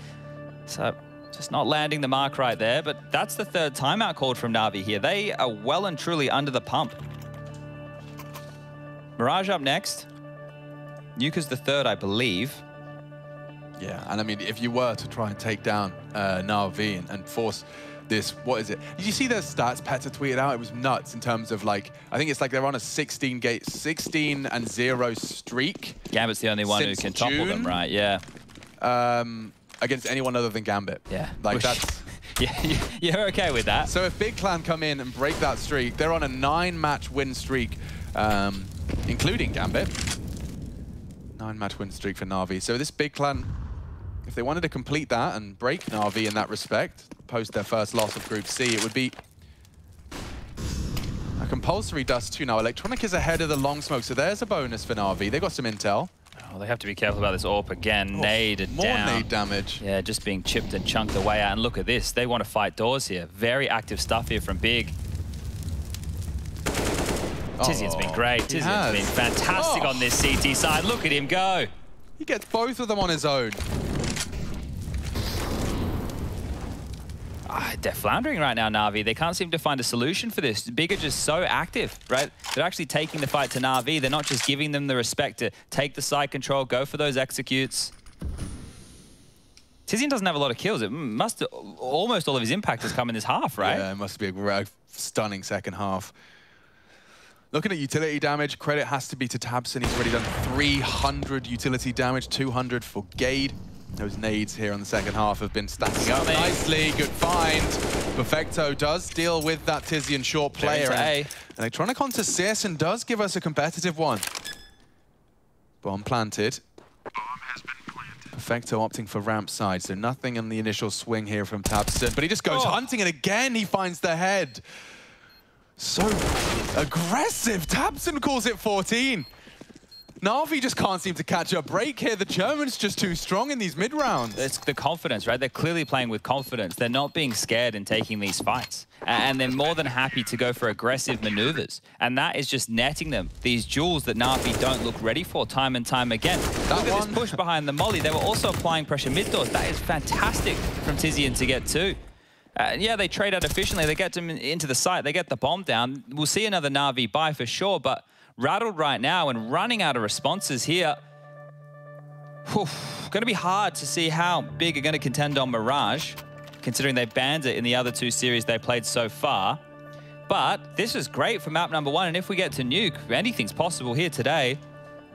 So just not landing the mark right there, but that's the third timeout called from Na'Vi here. They are well and truly under the pump. Mirage up next. Nuka's the third, I believe. Yeah, and I mean, if you were to try and take down Na'Vi and force this, what is it? Did you see their stats Peta tweeted out? It was nuts in terms of like, I think it's like they're on a 16-0 streak. Gambit's the only one who can topple them, right? Yeah. Against anyone other than Gambit. Yeah. Like that's... Yeah, you're okay with that. So if Big Clan come in and break that streak, they're on a 9-match win streak, including Gambit. 9-match win streak for Na'Vi. So this Big Clan, if they wanted to complete that and break Na'Vi in that respect, post their first loss of Group C, it would be a compulsory dust too. Now, Electronic is ahead of the long smoke, so there's a bonus for Na'Vi. They got some intel. Oh, they have to be careful about this AWP again. Nade more down. nade damage. Yeah, just being chipped and chunked away out. And look at this. They want to fight doors here. Very active stuff here from Big. Tizian's been great. Tizian's been fantastic on this CT side. Look at him go. He gets both of them on his own. They're floundering right now, Na'Vi. They can't seem to find a solution for this. Big are just so active, right? They're actually taking the fight to Na'Vi. They're not just giving them the respect to take the side control, go for those executes. Tizian doesn't have a lot of kills. It must almost all of his impact has come in this half, right? Yeah, it must be a stunning second half. Looking at utility damage, credit has to be to Tabson. He's already done 300 utility damage, 200 for Gade. Those nades here on the second half have been stacking up nicely. Good find. Perfecto does deal with that Tizian short player. And Electronic onto Searson does give us a competitive one. Bomb planted. Perfecto opting for ramp side, so nothing in the initial swing here from Tabson. But he just goes hunting, and again he finds the head. So aggressive. Tabson calls it 14. Na'Vi just can't seem to catch a break here. The Germans just too strong in these mid-rounds. It's the confidence, right? They're clearly playing with confidence. They're not being scared in taking these fights. And they're more than happy to go for aggressive maneuvers. And that is just netting them these duels that Na'Vi don't look ready for time and time again. Look at this push behind the Molly. They were also applying pressure mid-doors. That is fantastic from Tizian to get to. Yeah, they trade out efficiently. They get them into the site. They get the bomb down. We'll see another Na'Vi buy for sure, but rattled right now and running out of responses here. Going to be hard to see how Big are going to contend on Mirage, considering they banned it in the other two series they played so far. But this is great for map number 1, and if we get to Nuke, anything's possible here today.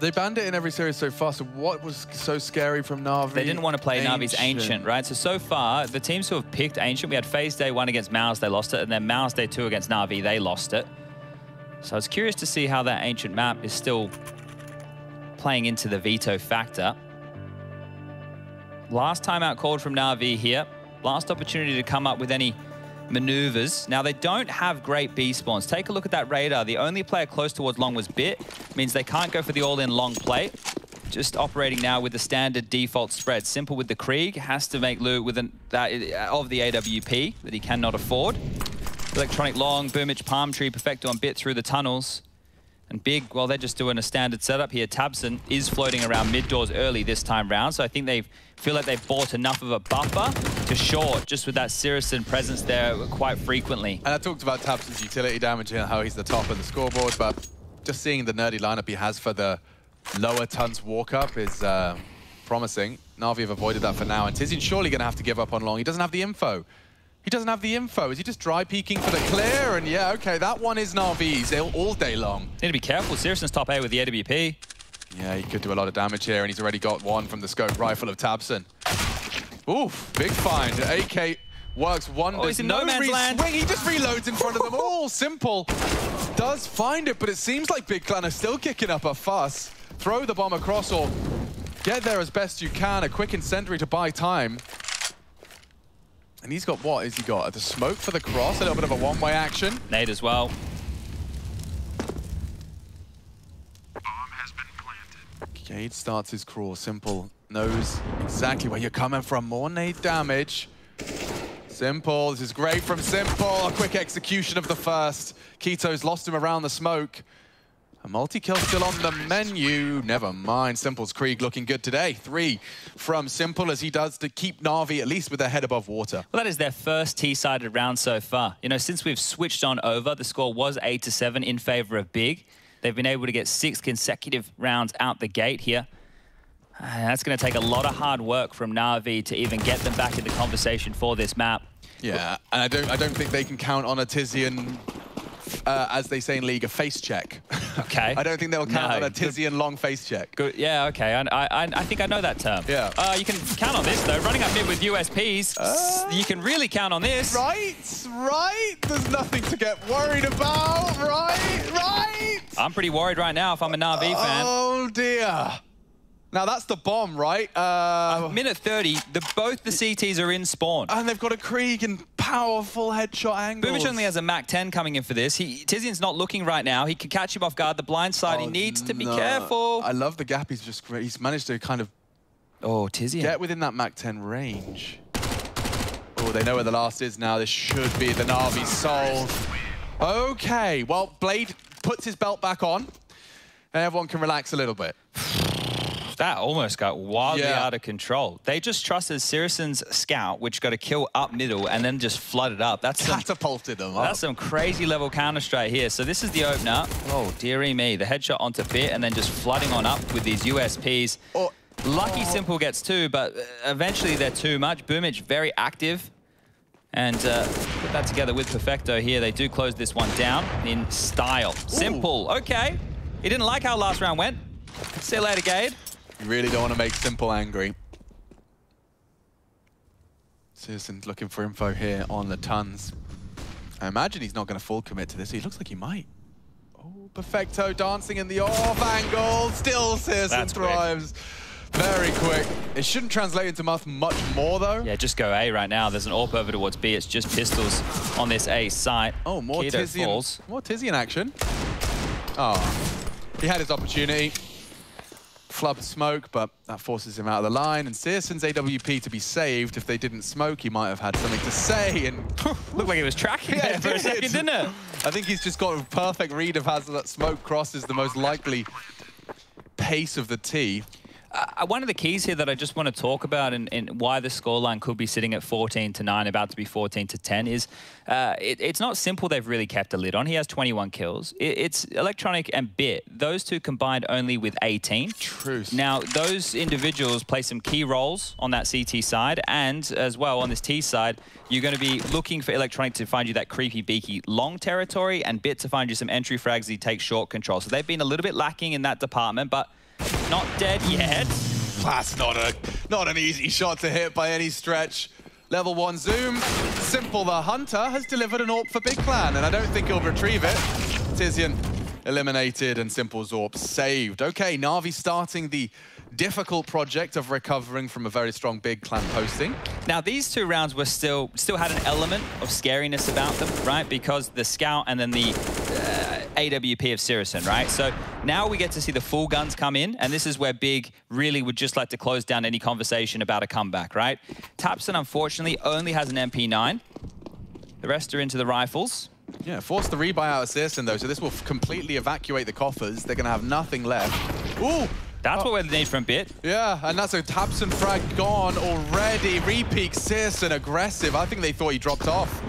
They banned it in every series so far, so what was so scary from Na'Vi? They didn't want to play Na'Vi's Ancient, right? So far, the teams who have picked Ancient, we had FaZe Day 1 against Mouse, they lost it, and then Mouse Day 2 against Na'Vi, they lost it. So I was curious to see how that Ancient map is still playing into the veto factor. Last timeout called from Na'Vi here. Last opportunity to come up with any maneuvers. Now, they don't have great B spawns. Take a look at that radar. The only player close towards long was Bit. Means they can't go for the all-in long play. Just operating now with the standard default spread. Simple with the Krieg. Has to make loot with of the AWP that he cannot afford. Electronic long, Boomich, Palm Tree, Perfecto on Bit through the tunnels. And Big, well, they're just doing a standard setup here. Tabson is floating around mid doors early this time round, so I think they feel like they've bought enough of a buffer to short just with that Sirison presence there quite frequently. And I talked about Tabson's utility damage and how he's the top of the scoreboard, but just seeing the nerdy lineup he has for the lower tons walk-up is promising. Na'Vi have avoided that for now, and Tizian's surely going to have to give up on long. He doesn't have the info. He doesn't have the info. Is he just dry peeking for the clear? And yeah, okay, that one is Na'Vi's all day long. Need to be careful. Sirison's top A with the AWP. Yeah, he could do a lot of damage here, and he's already got one from the scope rifle of Tabson. Oof, big find. AK works wonders. Oh, he's in no man's land. Swing. He just reloads in front of them all. Simple. Does find it, but it seems like Big Clan are still kicking up a fuss. Throw the bomb across or get there as best you can. A quick incendiary to buy time. And he's got, what has he got? The smoke for the cross, a little bit of a one-way action. Nade as well. Cade starts his crawl. Simple knows exactly where you're coming from. More nade damage. Simple, this is great from Simple. A quick execution of the first. Keto's lost him around the smoke. A multi-kill still on the menu. Never mind. Simple's Krieg looking good today. 3 from Simple as he does to keep Na'Vi at least with their head above water. Well, that is their first T-sided round so far. You know, since we've switched on over, the score was 8-7 in favor of Big. They've been able to get 6 consecutive rounds out the gate here. That's going to take a lot of hard work from Na'Vi to even get them back in the conversation for this map. Yeah, and I don't think they can count on a Tizian, as they say in League, a face check. Okay. I don't think they'll count on a Tizian long face check. Good. Yeah, okay. I think I know that term. Yeah. You can count on this, though. Running up mid with USPs, you can really count on this. Right. There's nothing to get worried about. Right. I'm pretty worried right now if I'm a Na'Vi fan. Oh, dear. Now, that's the bomb, right? Minute 30, both the CTs are in spawn. And they've got a Krieg and powerful headshot angles. Boomich only has a Mac 10 coming in for this. Tizian's not looking right now. He can catch him off guard. The blind side, he needs to be careful. I love the gap. He's managed to kind of Tizian. get within that Mac 10 range. Oh, they know where the last is now. This should be the Na'Vi soul. Okay, well, Blade puts his belt back on, and everyone can relax a little bit. That almost got wildly out of control. They just trusted Sirison's scout, which got a kill up middle and then just flooded up. That's catapulted them up. That's some crazy level Counter-Strike here. So this is the opener. Oh, dearie me. The headshot onto Bit and then just flooding on up with these USPs. Lucky Simple gets 2, but eventually they're too much. Boomich very active. And put that together with Perfecto here. They do close this one down in style. Simple. Okay. He didn't like how last round went. See you later, Gade. You really don't want to make Simple angry. Citizen's looking for info here on the tons. I imagine he's not going to full commit to this. He looks like he might. Oh, Perfecto dancing in the off angle. Still Citizen thrives. Very quick. It shouldn't translate into much more, though. Yeah, just go A right now. There's an AWP over towards B. It's just pistols on this A site. Oh, more Tizian. Falls. More Tizian action. Oh, he had his opportunity. Flub smoke, but that forces him out of the line. And Searson's AWP to be saved. If they didn't smoke, he might have had something to say. And looked like he was tracking there for a second, didn't it? I think he's just got a perfect read of how that smoke crosses the most likely pace of the T. One of the keys here that I just want to talk about and why the scoreline could be sitting at 14-9, about to be 14-10, is it's not Simple they've really kept a lid on. He has 21 kills. It's Electronic and Bit. Those two combined only with 18. Truth. Now, those individuals play some key roles on that CT side, and as well on this T side, you're going to be looking for Electronic to find you that creepy, beaky long territory, and Bit to find you some entry frags that take short control. So they've been a little bit lacking in that department, but Not dead yet. That's not an easy shot to hit by any stretch. Level 1 zoom. Simple the Hunter has delivered an AWP for Big Clan, and I don't think he'll retrieve it. Tizian eliminated and Simple's AWP saved. Okay, Na'Vi starting the difficult project of recovering from a very strong Big Clan posting. Now, these 2 rounds were still had an element of scariness about them, right? Because the Scout and then the AWP of Sirison, right? So now we get to see the full guns come in, and this is where Big really would just like to close down any conversation about a comeback, right? Tapson, unfortunately, only has an MP9. The rest are into the rifles. Yeah, force the rebuy out of Sirison, though, so this will completely evacuate the coffers. They're going to have nothing left. Ooh! That's what we need from Bit. Yeah, and that's a Tapson frag gone already. Repeak Sirison aggressive. I think they thought he dropped off.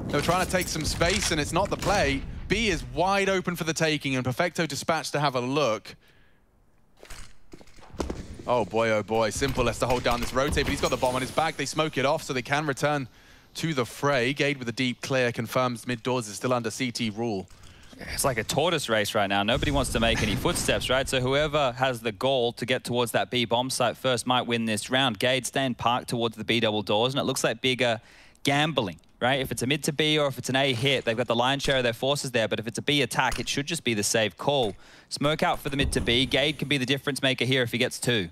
They were trying to take some space, and it's not the play. B is wide open for the taking, and Perfecto dispatched to have a look. Oh boy, Simple has to hold down this rotate, but he's got the bomb on his back. They smoke it off so they can return to the fray. Gade with a deep clear confirms mid doors is still under CT rule. It's like a tortoise race right now. Nobody wants to make any footsteps, right? So whoever has the goal to get towards that B bomb site first might win this round. Gade staying parked towards the B double doors, and it looks like Bigger gambling, right? If it's a mid to B or if it's an A hit, they've got the lion's share of their forces there, but if it's a B attack, it should just be the safe call. Smoke out for the mid to B. Gade can be the difference maker here if he gets 2.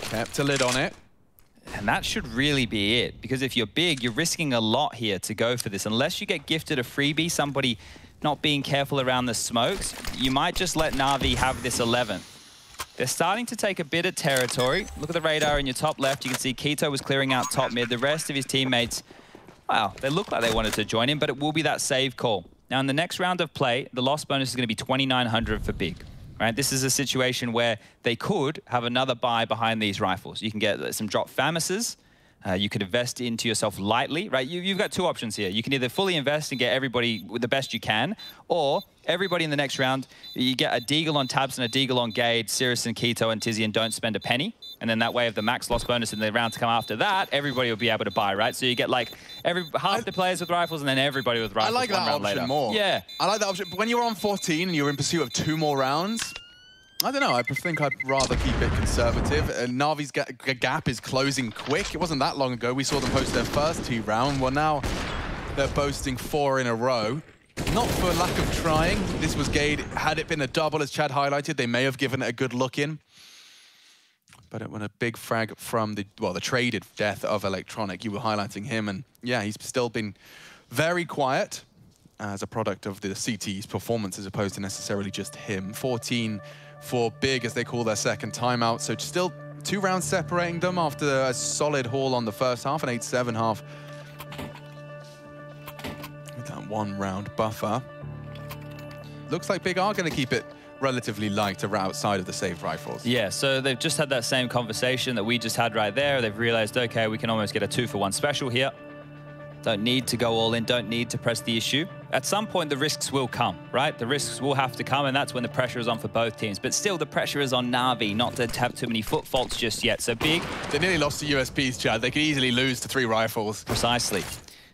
Kept a lid on it. And that should really be it, because if you're Big, you're risking a lot here to go for this. Unless you get gifted a freebie, somebody not being careful around the smokes, you might just let Na'Vi have this 11th. They're starting to take a bit of territory. Look at the radar in your top left. You can see Keto was clearing out top mid. The rest of his teammates, wow, they look like they wanted to join him, but it will be that save call. Now, in the next round of play, the loss bonus is going to be 2,900 for Big. Right? This is a situation where they could have another buy behind these rifles. You can get some drop Famises. You could invest into yourself lightly, right? You've got 2 options here. You can either fully invest and get everybody with the best you can, or everybody in the next round, you get a deagle on Tabs and a deagle on Gade, Sirison, Keto, and Tizian don't spend a penny. And then that way, if the max loss bonus in the round to come after that, everybody will be able to buy, right? So you get like half the players with rifles and then everybody with rifles. I like that option later. more. Yeah. I like that option. But when you're on 14 and you're in pursuit of 2 more rounds, I don't know. I think I'd rather keep it conservative. Na'Vi's gap is closing quick. It wasn't that long ago we saw them post their first 2 rounds. Well, now they're boasting 4 in a row. Not for lack of trying. This was Gade. Had it been a double, as Chad highlighted, they may have given it a good look in. But it went a big frag from the traded death of Electronic. You were highlighting him, and yeah, he's still been very quiet as a product of the CT's performance as opposed to necessarily just him. 14 for Big as they call their second timeout. So still 2 rounds separating them after a solid haul on the first half, an 8-7 half. With that 1 round buffer. Looks like Big are going to keep it relatively light outside of the saved rifles. Yeah, so they've just had that same conversation that we just had right there. They've realized, okay, we can almost get a 2-for-1 special here. Don't need to go all in, don't need to press the issue. At some point, the risks will come, right? The risks will have to come, and that's when the pressure is on for both teams. But still, the pressure is on Na'Vi not to have too many foot faults just yet. So Big... They nearly lost to USPs, Chad. They could easily lose to 3 rifles. Precisely.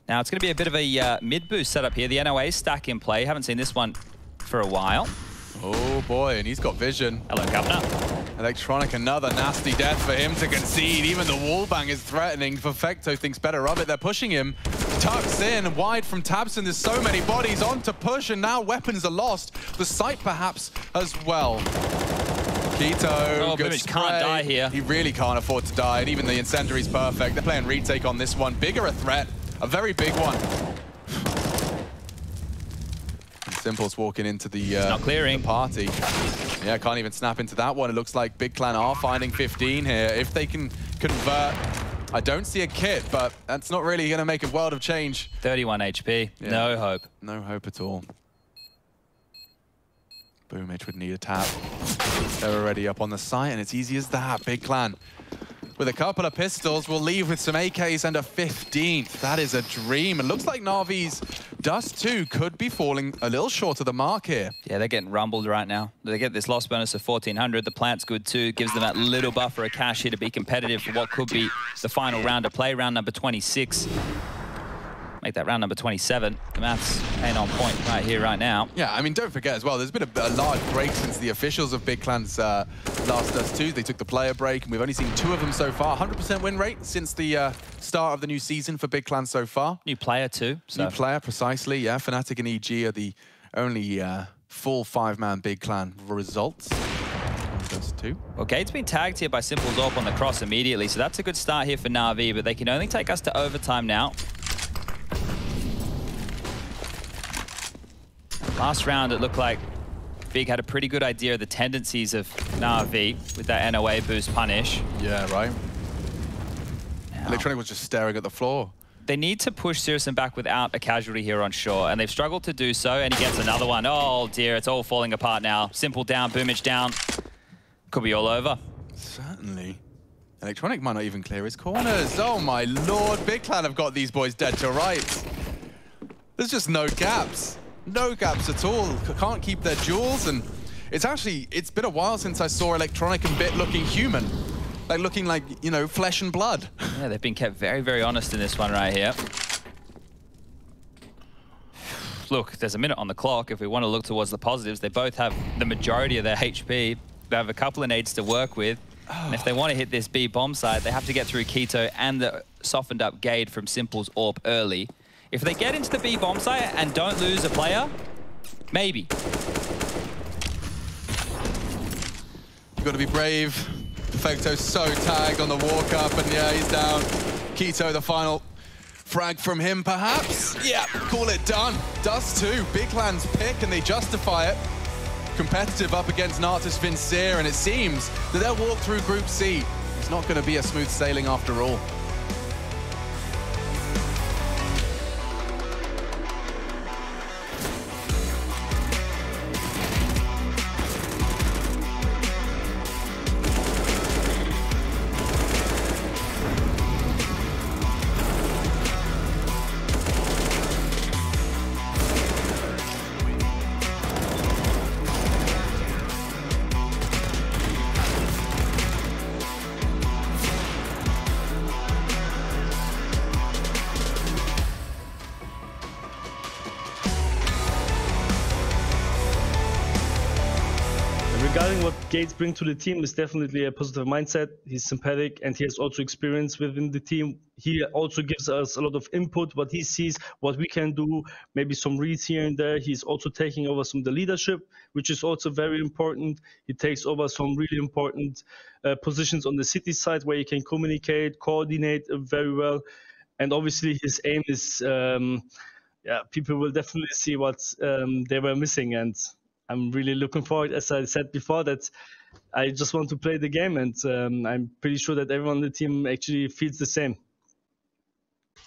Now, it's going to be a bit of a mid-boost setup here. The NOA stack in play. Haven't seen this one for a while. Oh, boy, and he's got vision. Hello, Governor. Electronic, another nasty death for him to concede. Even the wallbang is threatening. Perfecto thinks better of it. They're pushing him. Tucks in, wide from Tabson. There's so many bodies on to push, and now weapons are lost. The site perhaps as well. Keto, good spray. Can't die here. He really can't afford to die, and even the incendiary's perfect. They're playing retake on this one. Bigger a threat, a very big one. Simple's walking into the, not clearing. the party. Yeah, can't even snap into that one. It looks like Big Clan are finding 15 here. If they can convert, I don't see a kit, but that's not really going to make a world of change. 31 HP, yeah. No hope. No hope at all. Boomage would need a tap. They're already up on the site, and it's easy as that. Big Clan, with a couple of pistols, will leave with some AKs and a 15th. That is a dream. It looks like Na'Vi's Dust 2 could be falling a little short of the mark here. Yeah, they're getting rumbled right now. They get this loss bonus of 1,400. The plant's good too. Gives them that little buffer of cash here to be competitive for what could be the final round of play, round number 26. Make that round number 27. The maths ain't on point right here, right now. Yeah, I mean, don't forget as well, there's been a large break since the officials of Big Clan's last Dust 2. They took the player break, and we've only seen 2 of them so far. 100% win rate since the start of the new season for Big Clan so far. New player too. So. New player, precisely, yeah. Fnatic and EG are the only full 5-man Big Clan results. Dust 2. Well, Gate's been tagged here by Simple's AWP on the cross immediately, so that's a good start here for Na'Vi, but they can only take us to overtime now. Last round, it looked like Big had a pretty good idea of the tendencies of Na'Vi with that NOA boost punish. Yeah, right. Now, Electronic was just staring at the floor. They need to push Syrison back without a casualty here on shore, and they've struggled to do so, and he gets another one. Oh dear, it's all falling apart now. Simple down, Boomage down. Could be all over. Certainly. Electronic might not even clear his corners. Oh my lord, Big Clan have got these boys dead to rights. There's just no gaps. No gaps at all. Can't keep their jewels, and it's been a while since I saw Electronic and Bit looking human. Like looking like, you know, flesh and blood. Yeah, they've been kept very, very honest in this one right here. Look, there's a minute on the clock. If we want to look towards the positives, they both have the majority of their HP. They have a couple of nades to work with. And if they want to hit this B bomb site, they have to get through Keto and the softened up Gade from Simple's AWP early. If they get into the B bomb site and don't lose a player, maybe. You've got to be brave. Defecto's so tagged on the walk up, and yeah, he's down. Keto, the final frag from him, perhaps? Yeah, call it done. Dust 2, Big Clan's pick, and they justify it. Competitive up against Nartus Vincere, and it seems that their walk through Group C is not going to be a smooth sailing after all. Regarding what Gates brings to the team is definitely a positive mindset. He's sympathetic and he has also experience within the team. He also gives us a lot of input, what he sees, what we can do, maybe some reads here and there. He's also taking over some of the leadership, which is also very important. He takes over some really important positions on the city side where he can communicate, coordinate very well. And obviously his aim is, people will definitely see what they were missing, and I'm really looking forward, as I said before, that I just want to play the game, and I'm pretty sure that everyone on the team actually feels the same.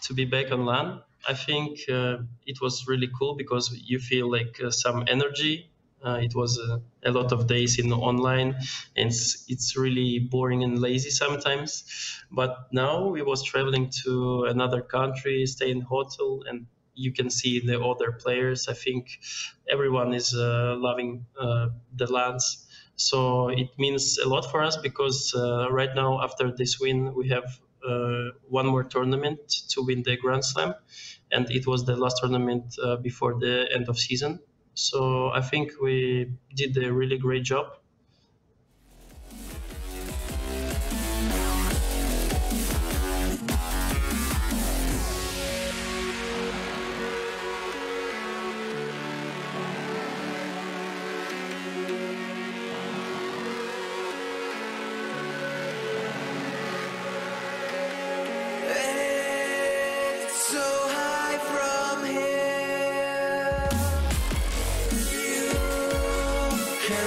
To be back on LAN, I think it was really cool because you feel like some energy. It was a lot of days in online, and it's really boring and lazy sometimes. But now we was traveling to another country, stay in hotel, and you can see the other players. I think everyone is loving the LANs. So it means a lot for us because right now, after this win, we have one more tournament to win the Grand Slam. And it was the last tournament before the end of season. So I think we did a really great job.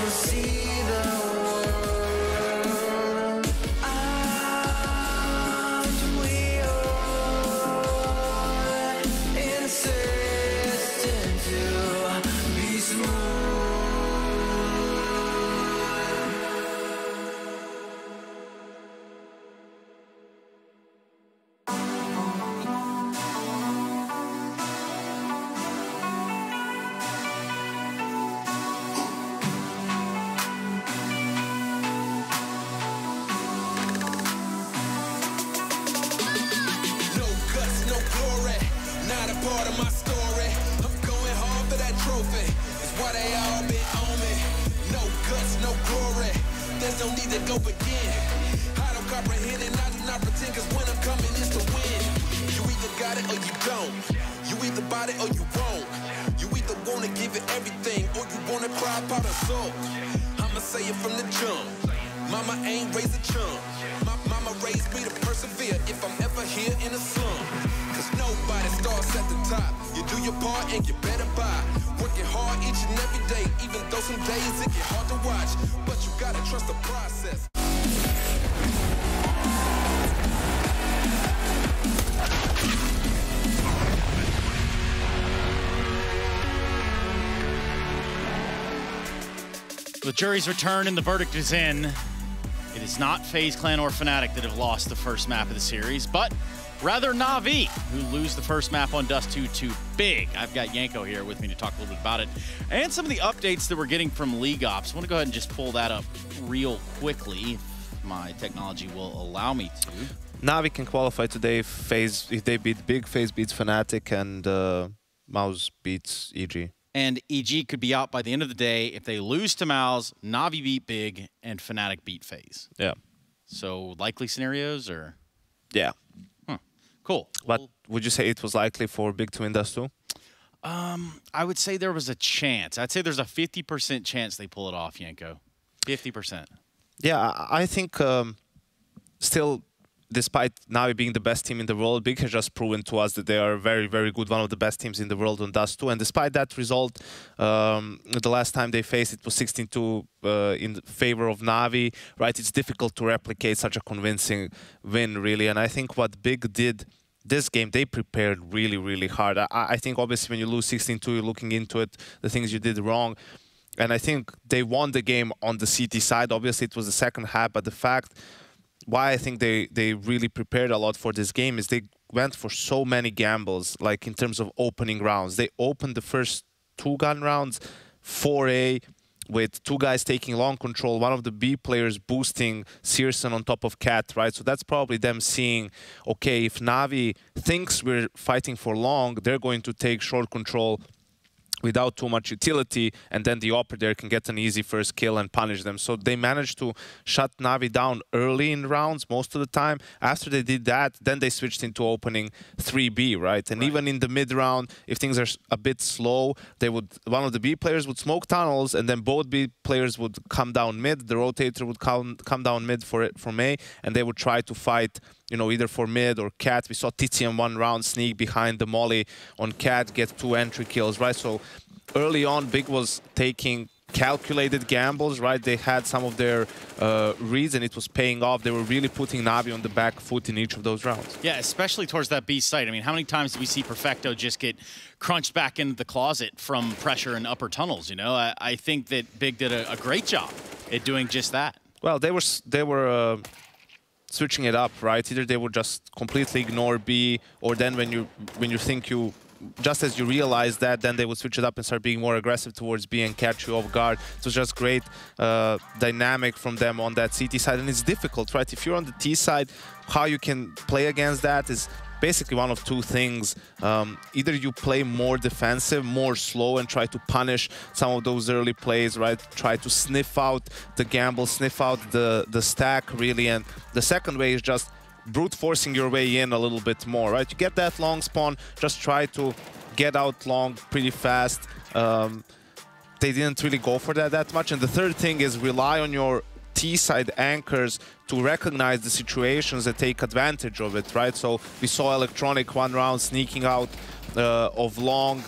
See no need to go begin. I don't comprehend and I do not pretend, cause when I'm coming is to win. You either got it or you don't. You either bought it or you won't. You either wanna give it everything or you wanna cry about a soul. I'ma say it from the jump. Mama ain't raised a chump. Mama raised me to persevere if I'm ever here in a slum. Cause nobody starts at the top. You do your part and you better buy. Working hard each and every day, even though some days it get hard to watch. But you gotta trust the process. The jury's returned and the verdict is in. It is not FaZe Clan or Fnatic that have lost the first map of the series, but rather Na'Vi, who lose the first map on Dust 2 to Big. I've got Yanko here with me to talk a little bit about it. And some of the updates that we're getting from League Ops. I want to go ahead and just pull that up real quickly, if my technology will allow me to. Na'Vi can qualify today if they beat Big, FaZe beats Fnatic, and Mouse beats EG. And EG could be out by the end of the day. If they lose to Mouse, Na'Vi beat Big, and Fnatic beat FaZe. Yeah. So likely scenarios, or? Yeah. Cool. But would you say it was likely for Big to win Dust 2? I would say there was a chance. I'd say there's a 50% chance they pull it off, Yanko. 50%. Yeah, I think still, despite Na'Vi being the best team in the world, Big has just proven to us that they are very, very good, one of the best teams in the world on Dust 2. And despite that result, the last time they faced it was 16-2 in favor of Na'Vi, right? It's difficult to replicate such a convincing win, really. And I think what Big did this game, they prepared really, really hard. I think obviously when you lose 16-2, you're looking into it, the things you did wrong. And I think they won the game on the CT side. Obviously, it was the second half, but the fact why I think they really prepared a lot for this game is they went for so many gambles, like in terms of opening rounds. They opened the first 2 gun rounds 4A with 2 guys taking long control, one of the B players boosting Searson on top of Cat, right? So that's probably them seeing, okay, if Na'Vi thinks we're fighting for long, they're going to take short control without too much utility, and then the operator can get an easy first kill and punish them. So they managed to shut Na'Vi down early in rounds most of the time. After they did that, then they switched into opening 3B, right? And even in the mid-round, if things are a bit slow, they would, one of the B players would smoke tunnels, and then both B players would come down mid. The rotator would come down mid from A, and they would try to fight, you know, either for mid or Cat. We saw TTM 1 round sneak behind the molly on Cat, get 2 entry kills, right? So early on, Big was taking calculated gambles, right? They had some of their reads, and it was paying off. They were really putting Na'Vi on the back foot in each of those rounds. Yeah, especially towards that B site. I mean, how many times do we see Perfecto just get crunched back into the closet from pressure in upper tunnels, you know? I think that Big did a great job at doing just that. Well, they were switching it up, right? Either they would just completely ignore B, or then when you think you, just as you realize that, then they would switch it up and start being more aggressive towards B and catch you off guard. It was just great dynamic from them on that CT side, and it's difficult, right? If you're on the T side, how you can play against that is basically one of 2 things. Either you play more defensive, more slow, and try to punish some of those early plays, right? Try to sniff out the gamble, sniff out the stack, really. And the second way is just brute forcing your way in a little bit more, right? You get that long spawn, just try to get out long pretty fast. They didn't really go for that much. And the third thing is rely on your T-side anchors to recognize the situations that take advantage of it, right? So we saw Electronic 1 round sneaking out of long.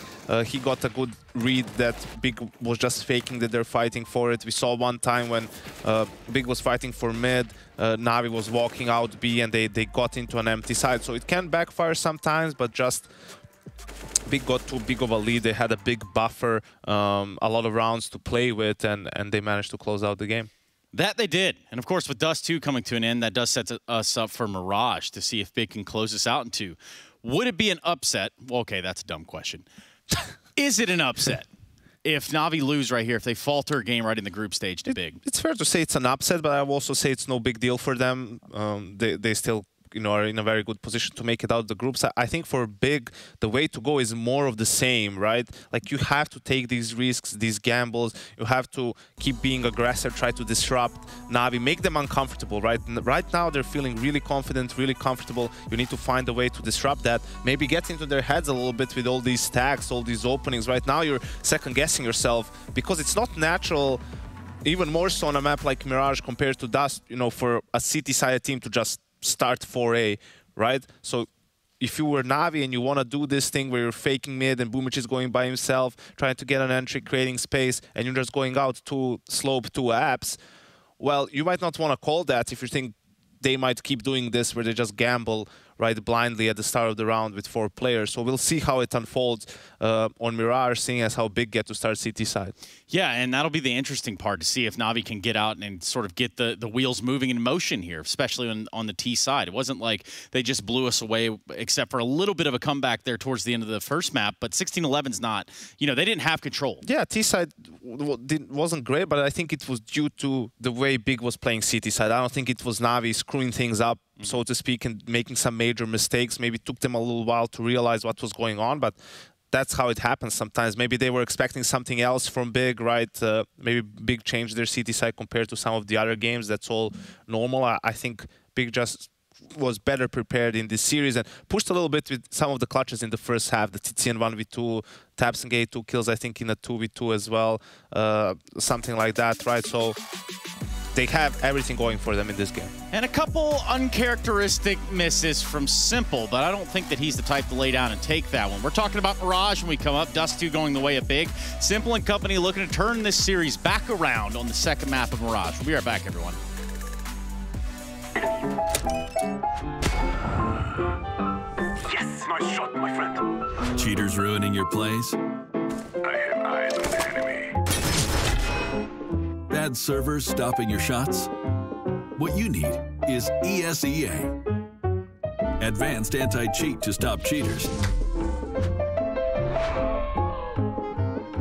He got a good read that Big was just faking that they're fighting for it. We saw one time when Big was fighting for mid, Na'Vi was walking out B, and they got into an empty side. So it can backfire sometimes, but just Big got too big of a lead. They had a big buffer, a lot of rounds to play with, and they managed to close out the game. That they did. And of course, with Dust 2 coming to an end, that does set us up for Mirage to see if Big can close this out in 2. Would it be an upset? Well, okay, that's a dumb question. Is it an upset if Na'Vi lose right here, if they falter a game right in the group stage to Big? It's fair to say it's an upset, but I will also say it's no big deal for them. They still are in a very good position to make it out of the groups. I think for Big, the way to go is more of the same, right? Like you have to take these risks, these gambles. You have to keep being aggressive, try to disrupt Na'Vi, make them uncomfortable, right? Right now they're feeling really confident, really comfortable. You need to find a way to disrupt that. Maybe get into their heads a little bit with all these stacks, all these openings. Right now you're second guessing yourself because it's not natural, even more so on a map like Mirage compared to Dust, for a CT-sided team to just start 4A, right? So if you were Na'Vi and you want to do this thing where you're faking mid and Boomich is going by himself, trying to get an entry, creating space, and you're just going out to slope 2 apps, well, you might not want to call that if you think they might keep doing this where they just gamble right blindly at the start of the round with 4 players. So we'll see how it unfolds on Mirage, seeing as how Big get to start CT side. Yeah, and that'll be the interesting part, to see if Na'Vi can get out and sort of get the wheels moving in motion here, especially on the T side. It wasn't like they just blew us away, except for a little bit of a comeback there towards the end of the first map, but 16-11's not, they didn't have control. Yeah, T side wasn't great, but I think it was due to the way Big was playing CT side. I don't think it was Na'Vi screwing things up, so to speak, and making some major mistakes. Maybe it took them a little while to realize what was going on, but that's how it happens sometimes. Maybe they were expecting something else from Big, right? Maybe Big changed their CT side compared to some of the other games. That's all normal. I think Big just was better prepared in this series and pushed a little bit with some of the clutches in the first half. The TTN 1v2, Tapsengate 2 kills, I think, in a 2v2 as well. Something like that, right? So they have everything going for them in this game. And a couple uncharacteristic misses from Simple, but I don't think that he's the type to lay down and take that one. We're talking about Mirage when we come up. Dust 2 going the way of Big. Simple and company looking to turn this series back around on the second map of Mirage. We'll be right back, everyone. Yes, nice shot, my friend. Cheaters ruining your plays? I have eyes on the enemy. Bad servers stopping your shots? What you need is ESEA. Advanced anti-cheat to stop cheaters.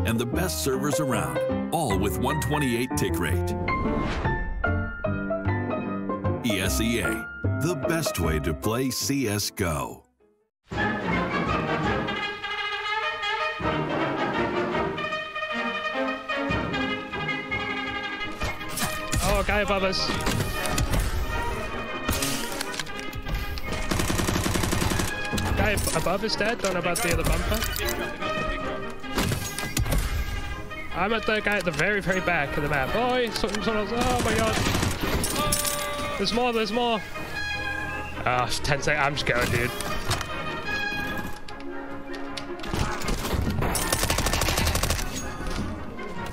And the best servers around, all with 128 tick rate. ESEA, the best way to play CSGO. Oh, guy above us. Guy above is dead. Don't know about the other bumper. I'm at the guy at the very, very back of the map. Oh, oh my god. There's more, there's more. Ah, 10 seconds. I'm just going, dude.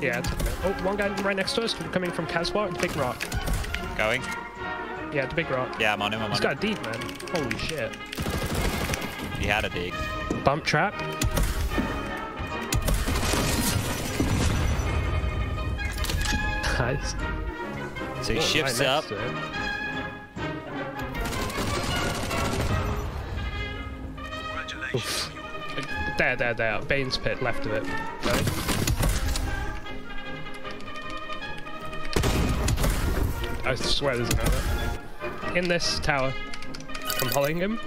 Yeah, it's okay. Oh, one guy right next to us coming from Casbah and Big Rock. Going? Yeah, the Big Rock. Yeah, I'm on him, I'm on him. He's got a deep, man. Holy shit. He had a dig. Bump trap. Nice. So he shifts up. Oof. There. Bane's pit, left of it. Right. I swear there's another. In this tower. I'm holding him.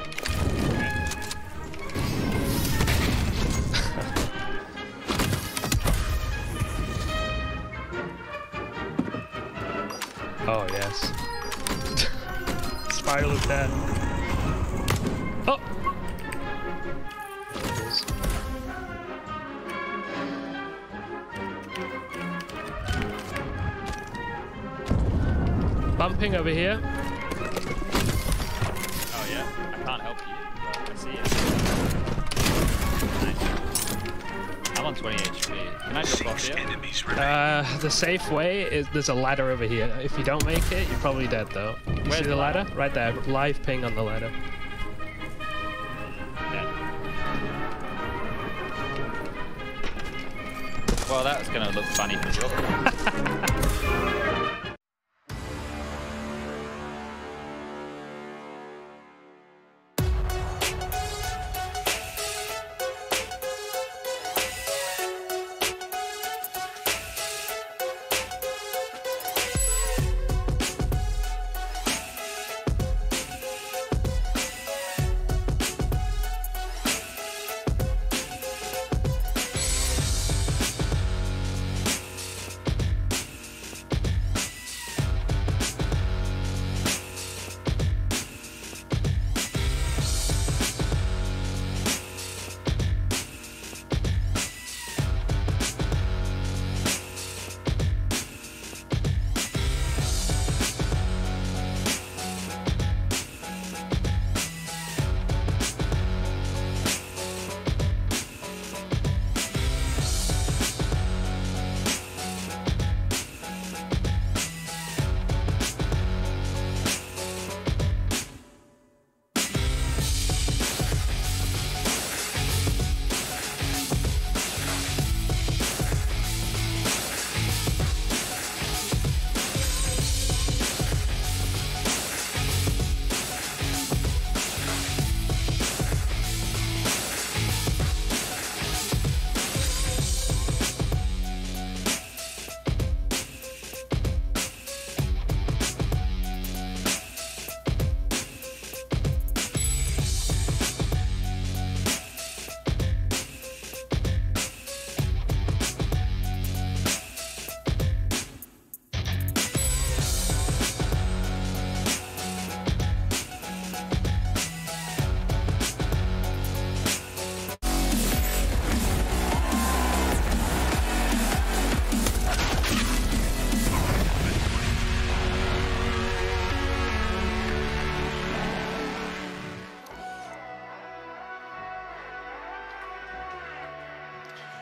Oh, yes. Spiral is dead. Oh! There it is. Bumping over here. Oh, yeah? I can't help you. I see it. I'm on 20 HP. Can I jump off here? The safe way is there's a ladder over here. If you don't make it, you're probably dead though. You see the ladder? Right there. Live ping on the ladder. Yeah. Well, that's gonna look funny for sure.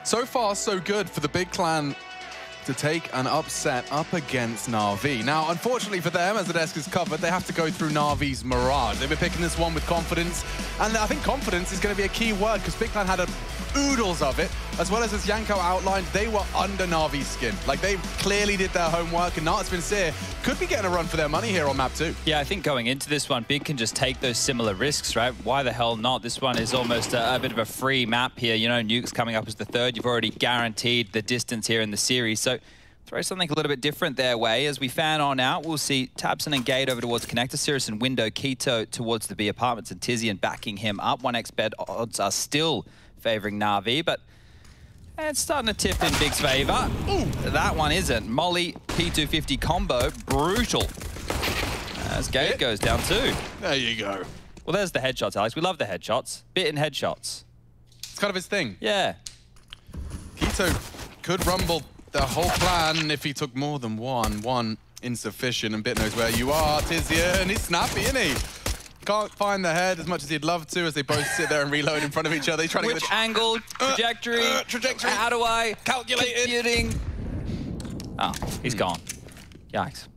So far, so good for the big clan to take an upset up against Na'Vi. Now, unfortunately for them, as the desk is covered, they have to go through Na'Vi's Mirage. They've been picking this one with confidence, and I think confidence is going to be a key word because Big Clan had oodles of it, as well as Yanko outlined, they were under Na'Vi's skin. Like, they clearly did their homework, and Na'Vi Sincere could be getting a run for their money here on map 2. Yeah, I think going into this one, Big can just take those similar risks, right? Why the hell not? This one is almost a bit of a free map here. You know, Nuke's coming up as the third. You've already guaranteed the distance here in the series. So throw something a little bit different their way. As we fan on out, we'll see Tabson and Gate over towards Connector, Cirrus and Window, Keto towards the B apartments, and Tizian backing him up. 1x bet odds are still favoring Na'Vi, but it's starting to tip in Big's favor. Ooh, that one isn't. Molly, P250 combo, brutal. As Gate goes down too. There you go. Well, there's the headshots, Alex. We love the headshots. Bit in headshots. It's kind of his thing. Yeah. Keto could rumble the whole plan if he took more than one. One insufficient, and Bit knows where you are. Tizian, he's snappy, isn't he? Can't find the head as much as he'd love to as they both sit there and reload in front of each other. He's trying to get the angle, trajectory, how do I calculate computing? Oh, he's gone. Yikes.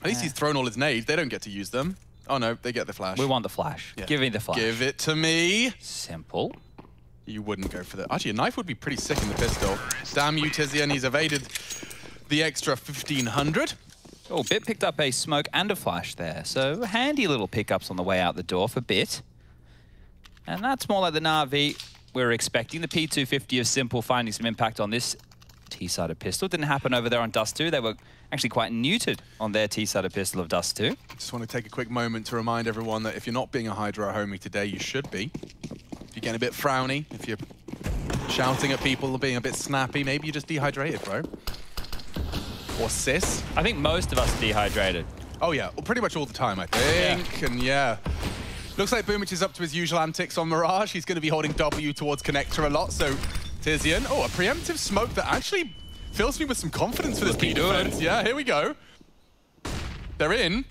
At least he's thrown all his nades. They don't get to use them. Oh no, they get the flash. We want the flash. Yeah. Give me the flash. Give it to me. Simple. You wouldn't go for that. Actually, a knife would be pretty sick in the pistol. Damn you, Tizian. He's evaded the extra 1,500. Oh, Bit picked up a smoke and a flash there. So handy little pickups on the way out the door for Bit. And that's more like the Na'Vi we were expecting. The P250 of Simple finding some impact on this T-sided pistol. Didn't happen over there on Dust 2. They were actually quite neutered on their T-sided pistol of Dust 2. Just want to take a quick moment to remind everyone that if you're not being a Hydra homie today, you should be. If you're getting a bit frowny, if you're shouting at people or being a bit snappy, maybe you're just dehydrated, bro. Or sis. I think most of us are dehydrated. Oh yeah, well, pretty much all the time, I think. Yeah. And yeah. Looks like Boomich is up to his usual antics on Mirage. He's going to be holding W towards Connector a lot, so Tizian. Oh, a preemptive smoke that actually fills me with some confidence for this B defense. Yeah, here we go. They're in.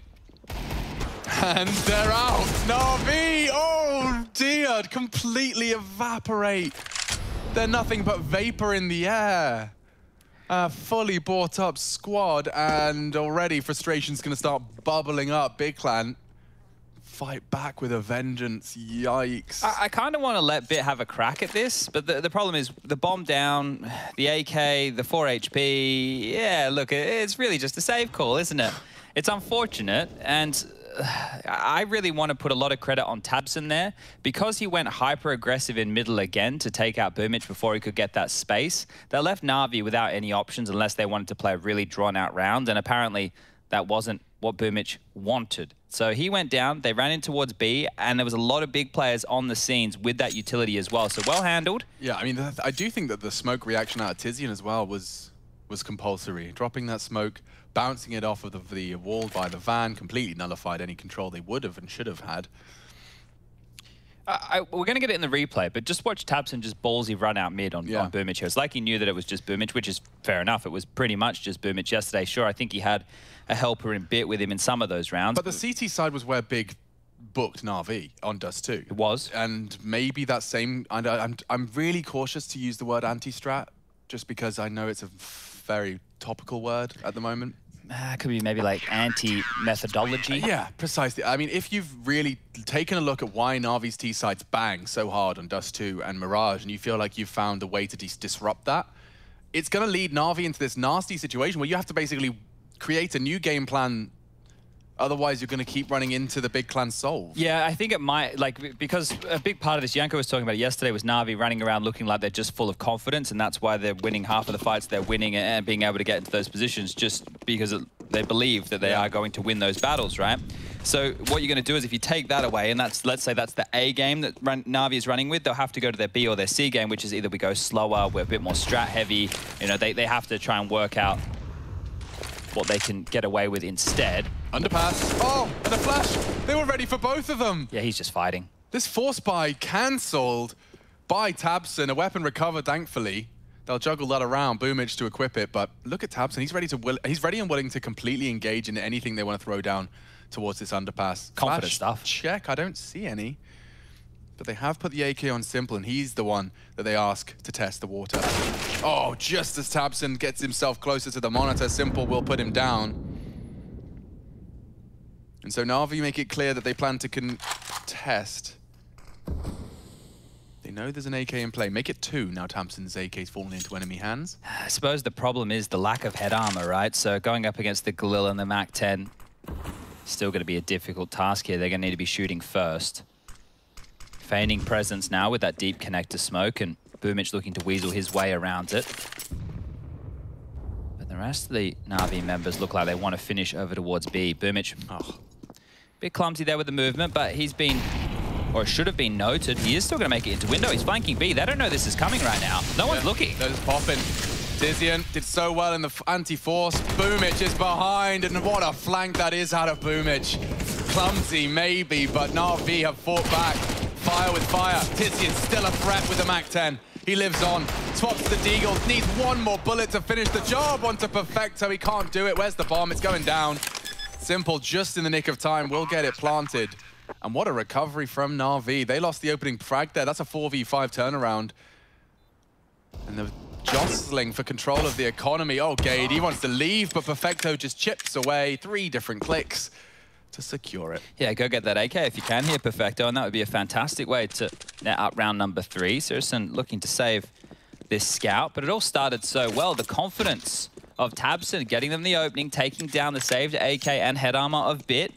And they're out. Na'Vi, oh dear, completely evaporate. They're nothing but vapor in the air. A fully bought up squad, and already frustration's going to start bubbling up. Big Clan fight back with a vengeance. Yikes. I kind of want to let Bit have a crack at this, but the problem is the bomb down, the AK, the 4 HP. Yeah, look, it's really just a save call, isn't it? It's unfortunate, and I really want to put a lot of credit on Tabson there. Because he went hyper-aggressive in middle again to take out Boomich before he could get that space, they left Na'Vi without any options unless they wanted to play a really drawn-out round, and apparently that wasn't what Boomich wanted. So he went down, they ran in towards B, and there was a lot of big players on the scenes with that utility as well, so well handled. Yeah, I mean, I do think that the smoke reaction out of Tizian as well was compulsory. Dropping that smoke, bouncing it off of the wall by the van, completely nullified any control they would have and should have had. We're going to get it in the replay, but just watch Tabson just ballsy run out mid on Boomich here. It's like he knew that it was just Boomich, which is fair enough. It was pretty much just Boomich yesterday. Sure, I think he had a helper in Bit with him in some of those rounds. But the CT side was where Big booked Na'Vi on Dust 2. It was. And maybe that same... I'm really cautious to use the word anti-strat, just because I know it's a very topical word at the moment. Could be maybe like anti-methodology. Yeah, precisely. I mean, if you've really taken a look at why Na'Vi's T-sides bang so hard on Dust 2 and Mirage, and you feel like you've found a way to disrupt that, it's going to lead Na'Vi into this nasty situation where you have to basically create a new game plan. Otherwise, you're going to keep running into the Big Clan solve. Yeah, I think it might, like, because a big part of this, Yanko was talking about it yesterday, was Na'Vi running around looking like they're just full of confidence, and that's why they're winning half of the fights they're winning and being able to get into those positions just because they believe that they are going to win those battles, right? So what you're going to do is if you take that away, and that's, let's say that's the A game that Na'Vi is running with, they'll have to go to their B or their C game, which is either we go slower, we're a bit more strat heavy, you know, they have to try and work out what they can get away with instead. Underpass. Oh, and a flash. They were ready for both of them. Yeah, he's just fighting. This force buy cancelled by Tabson. A weapon recovered, thankfully. They'll juggle that around, Boomich to equip it, but look at Tabson. He's ready and willing to completely engage in anything they want to throw down towards this underpass. Confident Flash stuff. Check. I don't see any. But they have put the AK on Simple, and he's the one that they ask to test the water. Oh, just as Tabson gets himself closer to the monitor, Simple will put him down. And so Na'Vi make it clear that they plan to contest. They know there's an AK in play. Make it 2 now Tabson's AK's fallen into enemy hands. I suppose the problem is the lack of head armor, right? So going up against the Galil and the MAC-10, still going to be a difficult task here. They're going to need to be shooting first. Feigning presence now with that deep connector smoke, and Boomich looking to weasel his way around it. But the rest of the Na'Vi members look like they want to finish over towards B. Boomich, bit clumsy there with the movement, but he's been, or should have been noted, he is still going to make it into window. He's flanking B. They don't know this is coming right now. No one's looking. They're just popping. Tizian did so well in the anti-force. Boomich is behind, and what a flank that is out of Boomich. Clumsy, maybe, but Na'Vi have fought back. Fire with fire. Tizian's still a threat with the MAC-10. He lives on. Swaps the Deagle. Needs one more bullet to finish the job. Onto Perfecto. He can't do it. Where's the bomb? It's going down. Simple, just in the nick of time, will get it planted. And what a recovery from Na'Vi. They lost the opening frag there. That's a 4v5 turnaround. And the jostling for control of the economy. Oh, Gade, he wants to leave, but Perfecto just chips away. 3 different clicks to secure it. Yeah, go get that AK if you can here, Perfecto, and that would be a fantastic way to net up round number 3. Saracen looking to save this scout, but it all started so well. The confidence of Tabson getting them the opening, taking down the saved AK and head armor of Bit.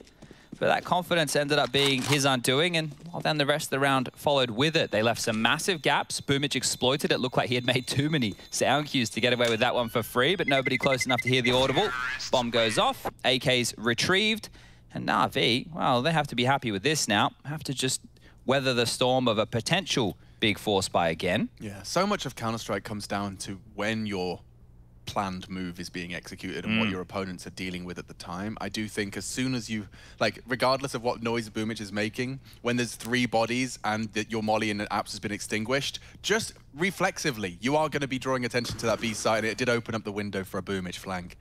But that confidence ended up being his undoing, and well, then the rest of the round followed with it. They left some massive gaps. Boomich exploited it. Looked like he had made too many sound cues to get away with that one for free, but nobody close enough to hear the audible. Bomb goes off. AK's retrieved. And Na'Vi, well, they have to be happy with this now. Have to just weather the storm of a potential big force buy again. Yeah, so much of Counter-Strike comes down to when your planned move is being executed and what your opponents are dealing with at the time. I do think as soon as you, like, regardless of what noise Boomich is making, when there's 3 bodies and that your molly in the apps has been extinguished, just reflexively, you are going to be drawing attention to that B side, and it did open up the window for a Boomich flank.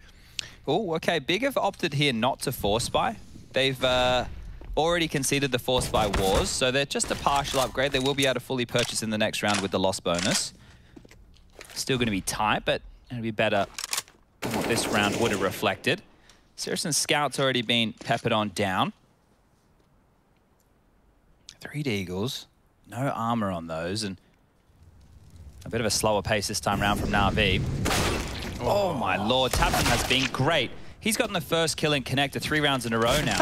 Oh, okay. Big have opted here not to force buy. They've already conceded the force buy wars, so they're just a partial upgrade. They will be able to fully purchase in the next round with the loss bonus. Still going to be tight, but it'll be better than what this round would have reflected. Saracen's scout's already been peppered on down. 3 Deagles, no armor on those, and a bit of a slower pace this time round from Na'Vi. Oh my lord, Tabson has been great. He's gotten the first kill in Connector 3 rounds in a row now.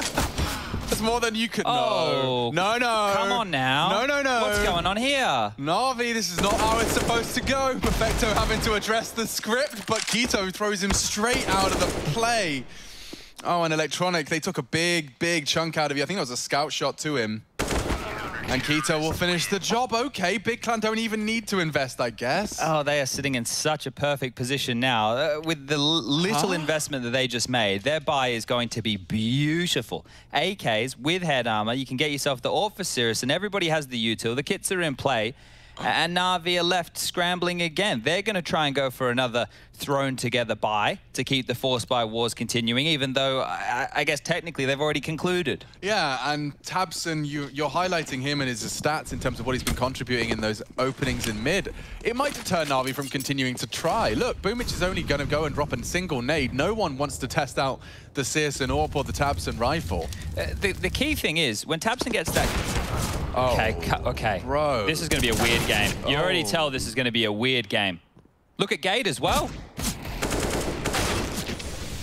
That's more than you could know. No, no. Come on now. No, no, no. What's going on here? Na'Vi, this is not how it's supposed to go. Perfecto having to address the script, but Keto throws him straight out of the play. Oh, and Electronic, they took a big, big chunk out of you. I think that was a scout shot to him. And Keto will finish the job. Okay, Big Clan don't even need to invest, I guess. Oh, they are sitting in such a perfect position now. With the little investment that they just made, their buy is going to be beautiful. AKs with head armor, you can get yourself the AWP for Sirius, and everybody has the util. The kits are in play. And Na'Vi are left scrambling again. They're going to try and go for another thrown together buy to keep the force buy wars continuing, even though I guess technically they've already concluded. Yeah, and Tabson, you're highlighting him and his stats in terms of what he's been contributing in those openings in mid. It might deter Na'Vi from continuing to try. Look, Boomich is only going to go and drop a single nade. No one wants to test out the Searson AWP or the Tabson rifle. The key thing is, when Tabson gets that... Oh, okay. Bro. This is going to be a weird game. You already tell this is going to be a weird game. Look at Gate as well.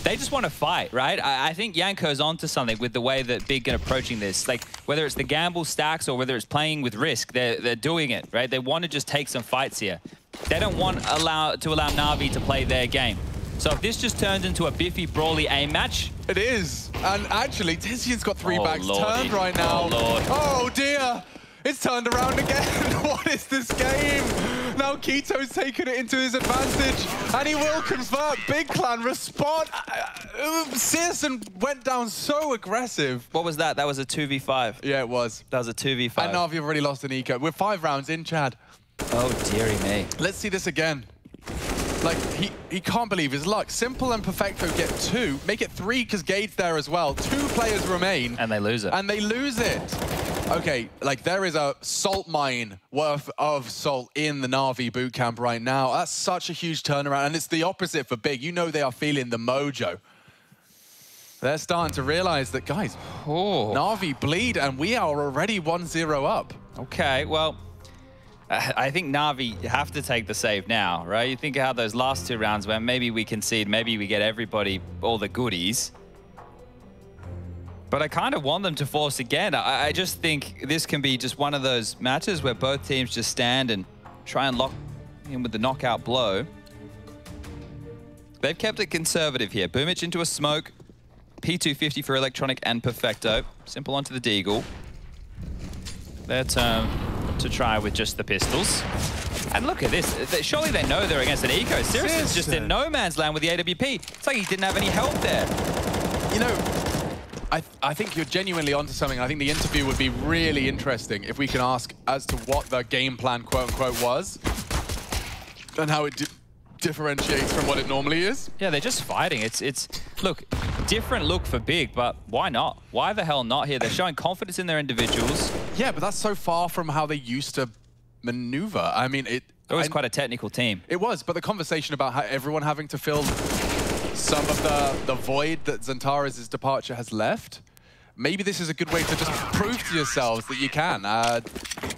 They just want to fight, right? I think Yanko's onto something with the way that Big are approaching this. Like, whether it's the gamble stacks or whether it's playing with risk, they're doing it, right? They want to just take some fights here. They don't want to allow Na'Vi to play their game. So if this just turns into a Biffy Brawley aim match... It is. And actually, Tizian's got 3 backs Lordy. turned right now. Oh, Lord. Oh, dear. It's turned around again. What is this game? Now Keto's taken it into his advantage, and he will convert. Big Clan respond. Searson went down so aggressive. What was that? That was a 2v5. Yeah, it was. That was a 2v5. And Na'Vi have already lost an eco. We're 5 rounds in, Chad. Oh, dearie me. Let's see this again. Like, he can't believe his luck. Simple and Perfecto get 2. Make it 3 because Gade's there as well. 2 players remain. And they lose it. And they lose it. Okay, like there is a salt mine worth of salt in the Na'Vi bootcamp right now. That's such a huge turnaround, and it's the opposite for Big. You know they are feeling the mojo. They're starting to realize that, guys, Na'Vi bleed, and we are already 1-0 up. Okay, well, I think Na'Vi have to take the save now, right? You think how those last 2 rounds went, maybe we concede, maybe we get everybody all the goodies. But I kind of want them to force again. I just think this can be just one of those matches where both teams just stand and try and lock in with the knockout blow. They've kept it conservative here. Boomich into a smoke. P250 for Electronic and Perfecto. Simple onto the Deagle. Their turn to try with just the pistols. And look at this. Surely they know they're against an eco. Sirius's just in no man's land with the AWP. It's like he didn't have any help there. You know, I think you're genuinely onto something. I think the interview would be really interesting if we can ask as to what the game plan, quote-unquote, was and how it differentiates from what it normally is. Yeah, they're just fighting. It's look, different look for Big, but why not? Why the hell not here? They're showing confidence in their individuals. Yeah, but that's so far from how they used to maneuver. I mean, it was quite a technical team. It was, but the conversation about how everyone having to fill some of the void that Xantares' departure has left, maybe this is a good way to just prove to yourselves that you can.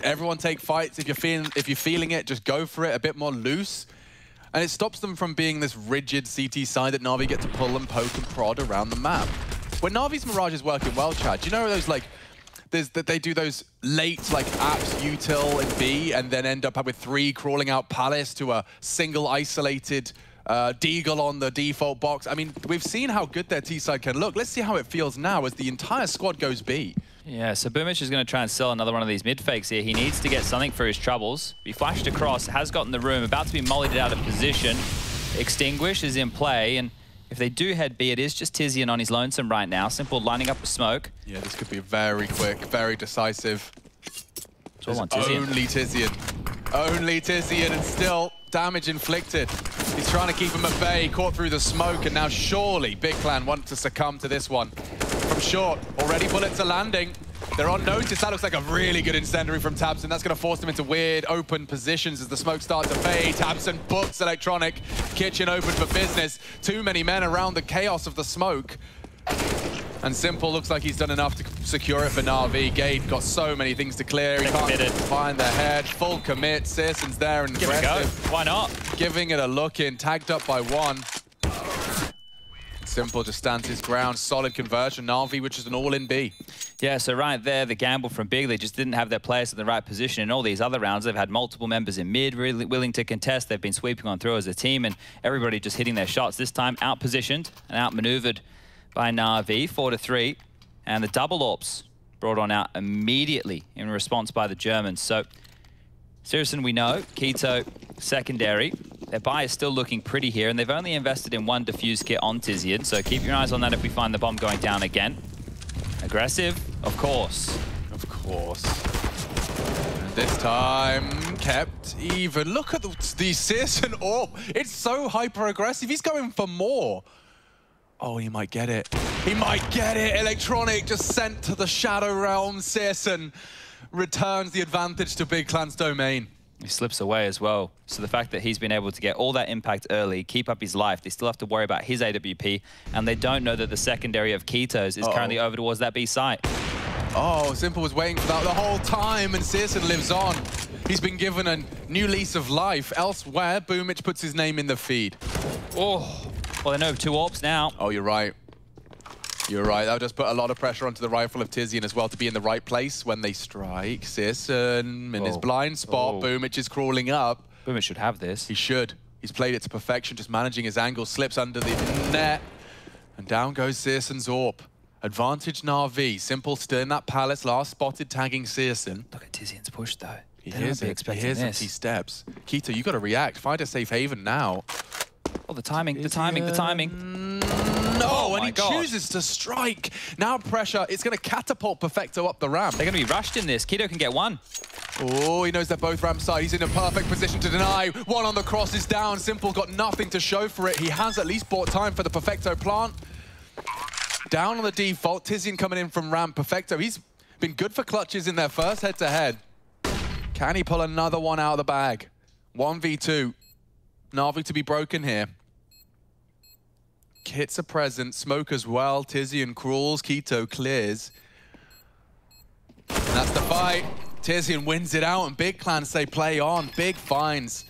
Everyone take fights. If you're feeling it, just go for it. A bit more loose. And it stops them from being this rigid CT side that Na'Vi get to pull and poke and prod around the map. When Na'Vi's Mirage is working well, Chad, do you know those like, they do those late like apps util and B and then end up with 3 crawling out Palace to a single isolated Deagle on the default box. I mean, we've seen how good their T-side can look. Let's see how it feels now as the entire squad goes B. Yeah, so Boomich is going to try and sell another one of these mid fakes here. He needs to get something for his troubles. He flashed across, has gotten the room, about to be mollied out of position. Extinguish is in play, and if they do head B, it is just Tizian on his lonesome right now. Simple lining up a smoke. Yeah, this could be very quick, very decisive. It's all on Tizian. Only Tizian. Only Tizian, and still damage inflicted. He's trying to keep him at bay, caught through the smoke, and now surely Big Clan want to succumb to this one. From short, already bullets are landing. They're on notice. That looks like a really good incendiary from Tabson. That's going to force them into weird open positions as the smoke starts to fade. Tabson books Electronic. Kitchen open for business. Too many men around the chaos of the smoke. And Simple looks like he's done enough to secure it for Na'Vi. Gade got so many things to clear. He can't find the head. Full commit. Searson's there and Give it a go. Why not? Giving it a look in. Tagged up by 1. Simple just stands his ground. Solid conversion. Na'Vi, which is an all-in B. Yeah, so right there, the gamble from Big, they just didn't have their players in the right position. In all these other rounds, they've had multiple members in mid really willing to contest. They've been sweeping on through as a team, and everybody just hitting their shots. This time, out-positioned and out-maneuvered by Na'Vi, 4-3. And the double AWPs brought on out immediately in response by the Germans. So, Sirison, we know. Quito, secondary. Their buy is still looking pretty here, and they've only invested in 1 defuse kit on Tizian, so keep your eyes on that if we find the bomb going down again. Aggressive, of course. Of course. And this time, kept even. Look at the Searson AWP. It's so hyper-aggressive. He's going for more. Oh, he might get it. He might get it. Electronic just sent to the Shadow Realm. Searson returns the advantage to Big Clan's domain. He slips away as well. So the fact that he's been able to get all that impact early, keep up his life, they still have to worry about his AWP, and they don't know that the secondary of Quito's is currently over towards that B site. Oh, Simple was waiting for that the whole time, and Searson lives on. He's been given a new lease of life. Elsewhere, Boomich puts his name in the feed. Oh, well, they know 2 AWPs now. Oh, you're right. You're right. That'll just put a lot of pressure onto the rifle of Tizian as well to be in the right place when they strike. Searson in his blind spot. Boomich is crawling up. Boomich should have this. He should. He's played it to perfection, just managing his angle. Slips under the net. And down goes Searson's AWP. Advantage Na'Vi. Simple still in that palace. Last spotted tagging Searson. Look at Tizian's push, though. He hears it. He hears it. He steps. Quito, you got to react. Find a safe haven now. Oh, the timing, the timing, the timing. No, and he chooses to strike. Now pressure, it's going to catapult Perfecto up the ramp. They're going to be rushed in this. Quito can get 1. Oh, he knows they're both ramp side. He's in a perfect position to deny. 1 on the cross is down. Simple got nothing to show for it. He has at least bought time for the Perfecto plant. Down on the default. Tizian coming in from ramp. Perfecto, he's Been good for clutches in their first head-to-head. Can he pull another one out of the bag? 1v2. Na'Vi to be broken here. Kits are present, Smoke as well. Tizian crawls, Keto clears. And that's the fight. Tizian wins it out, and Big Clan say play on. Big finds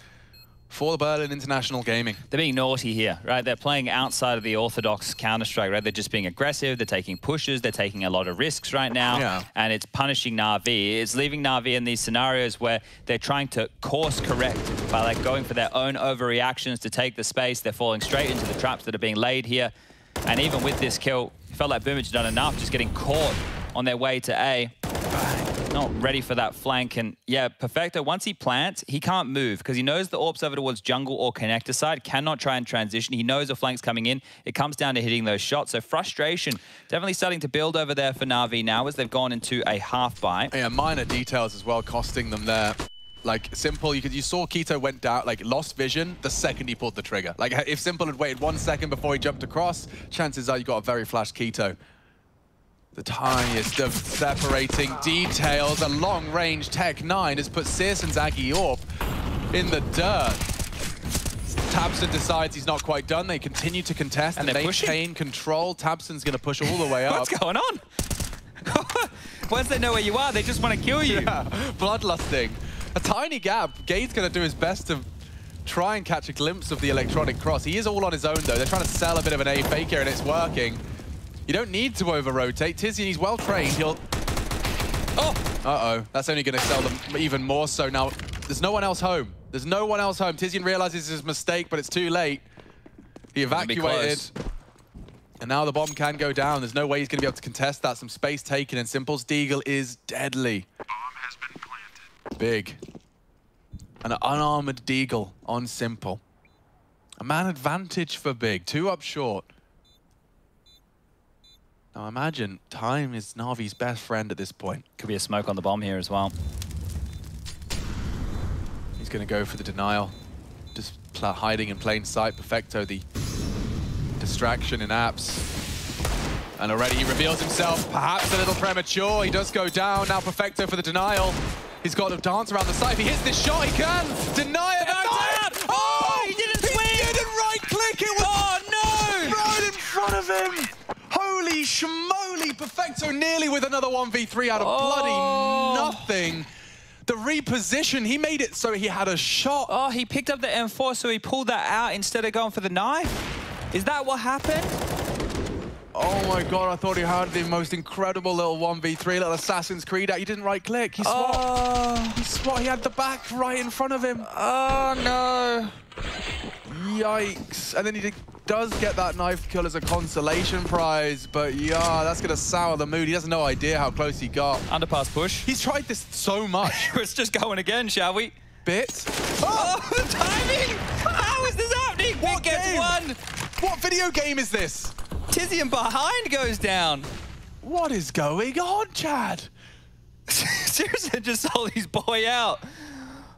for the Berlin International Gaming. They're being naughty here, right? They're playing outside of the orthodox Counter-Strike, right? They're just being aggressive, they're taking pushes, they're taking a lot of risks right now, and it's punishing Na'Vi. It's leaving Na'Vi in these scenarios where they're trying to course correct by like going for their own overreactions to take the space. They're falling straight into the traps that are being laid here. And even with this kill, it felt like Boomage had done enough, just getting caught on their way to A. Not ready for that flank. And yeah, Perfecto, once he plants, he can't move because he knows the AWP's over towards jungle or connector side, cannot try and transition. He knows the flank's coming in. It comes down to hitting those shots. So frustration definitely starting to build over there for Na'Vi now as they've gone into a half buy. Yeah, minor details as well costing them there. Like, Simple, you saw Keto went down, like, lost vision the second he pulled the trigger. Like, if Simple had waited 1 second before he jumped across, chances are you got a very flash Keto. The tiniest of separating details. A long-range Tech 9 has put Searson's Aggie Orb in the dirt. Tabson decides he's not quite done. They continue to contest and maintain control. Tabson's going to push all the way up. What's going on? Once they know where you are, they just want to kill you. Yeah, bloodlusting. A tiny gap. Gade's going to do his best to try and catch a glimpse of the electronic cross. He is all on his own, though. They're trying to sell a bit of an A fake here, and it's working. You don't need to over-rotate. Tizian, he's well-trained. He'll... Oh! Uh-oh. That's only going to sell them even more so. Now, there's no one else home. There's no one else home. Tizian realizes his mistake, but it's too late. He evacuated. And now the bomb can go down. There's no way he's going to be able to contest that. Some space taken, and Simple's Deagle is deadly. Bomb has been planted. Big. An unarmored Deagle on Simple. A man advantage for Big. 2 up short. Now imagine, time is Na'Vi's best friend at this point. Could be a smoke on the bomb here as well. He's going to go for the denial. Just hiding in plain sight. Perfecto, the distraction in apps. And already he reveals himself, perhaps a little premature. He does go down. Now Perfecto for the denial. He's got to dance around the side. If he hits this shot, he can. Deny it. Oh, he didn't swing. He didn't right-click. It was right in front of him. Holy schmoly, Perfecto nearly with another 1v3 out of bloody nothing. The reposition, he made it so he had a shot. Oh, he picked up the M4, so he pulled that out instead of going for the knife? Is that what happened? Oh my god, I thought he had the most incredible little 1v3, little Assassin's Creed out. He didn't right-click, he swapped. He swapped, he had the back right in front of him. Oh no. Yikes. And then he does get that knife kill as a consolation prize, but yeah, that's going to sour the mood. He has no idea how close he got. Underpass push. He's tried this so much. Let's just going again, shall we? Bit. Oh, the timing! How is this happening? What Big gets one. What video game is this? Tizian behind goes down. What is going on, Chad? Seriously, just sold his boy out.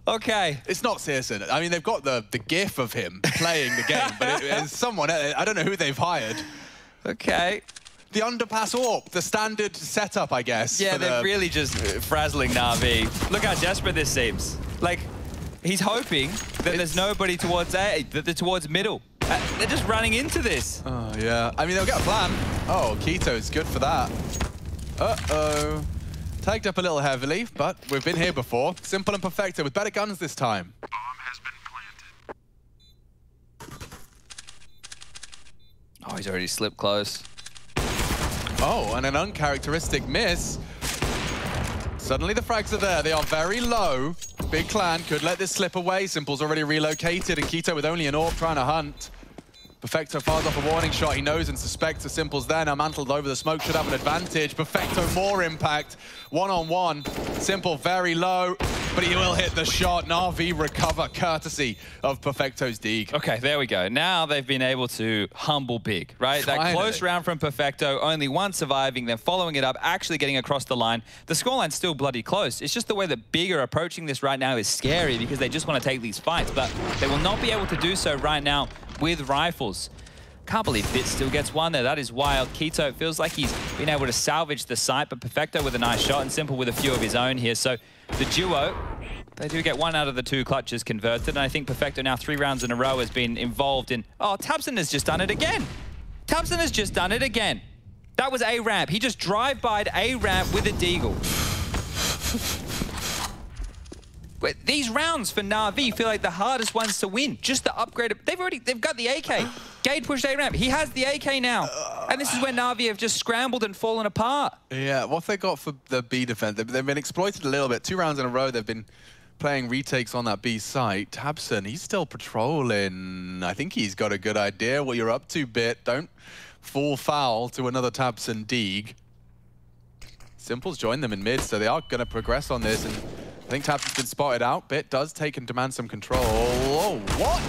Okay. It's not Searson. I mean, they've got the gif of him playing the game, but it's someone, I don't know who they've hired. Okay. The underpass AWP, the standard setup, I guess. Yeah, they're really just frazzling Na'Vi. Look how desperate this seems. Like, he's hoping that there's nobody towards A, that they're towards middle. They're just running into this. Oh, yeah. I mean, they'll get a plan. Oh, Keto's good for that. Uh-oh. Tagged up a little heavily, but we've been here before. Simple and Perfecto with better guns this time. Bomb has been planted. Oh, he's already slipped close. Oh, and an uncharacteristic miss. Suddenly the frags are there. They are very low. Big Clan could let this slip away. Simple's already relocated, and Keto with only an AWP trying to hunt. Perfecto fires off a warning shot. He knows and suspects the Simple's there. Now mantled over the smoke, should have an advantage. Perfecto more impact. One-on-one. Simple very low, but he will hit the shot. Na'Vi recover courtesy of Perfecto's Deeg. Okay, there we go. Now they've been able to humble Big, right? Finally. That close round from Perfecto, only one surviving, then following it up, actually getting across the line. The scoreline's still bloody close. It's just the way that Big are approaching this right now is scary because they just want to take these fights, but they will not be able to do so right now with rifles. Can't believe Bit still gets one there. That is wild. Keto, it feels like he's been able to salvage the site, but Perfecto with a nice shot and Simple with a few of his own here. So the duo, they do get 1 out of the 2 clutches converted, and I think Perfecto now 3 rounds in a row has been involved in... Oh, Tabson has just done it again. Tabson has just done it again. That was a ramp. He just drive-byed a ramp with a deagle. But these rounds for Na'Vi feel like the hardest ones to win. Just the upgrade. They've got the AK. Gade pushed a ramp. He has the AK now. And this is where Na'Vi have just scrambled and fallen apart. Yeah, what have they got for the B defense? They've been exploited a little bit. 2 rounds in a row, they've been playing retakes on that B site. Tabson, he's still patrolling. I think he's got a good idea what you're up to, Bit. Don't fall foul to another Tabson Deeg. Simple's joined them in mid, so they are going to progress on this. And I think Tabson's been spotted out. Bit does take and demand some control. Oh, what?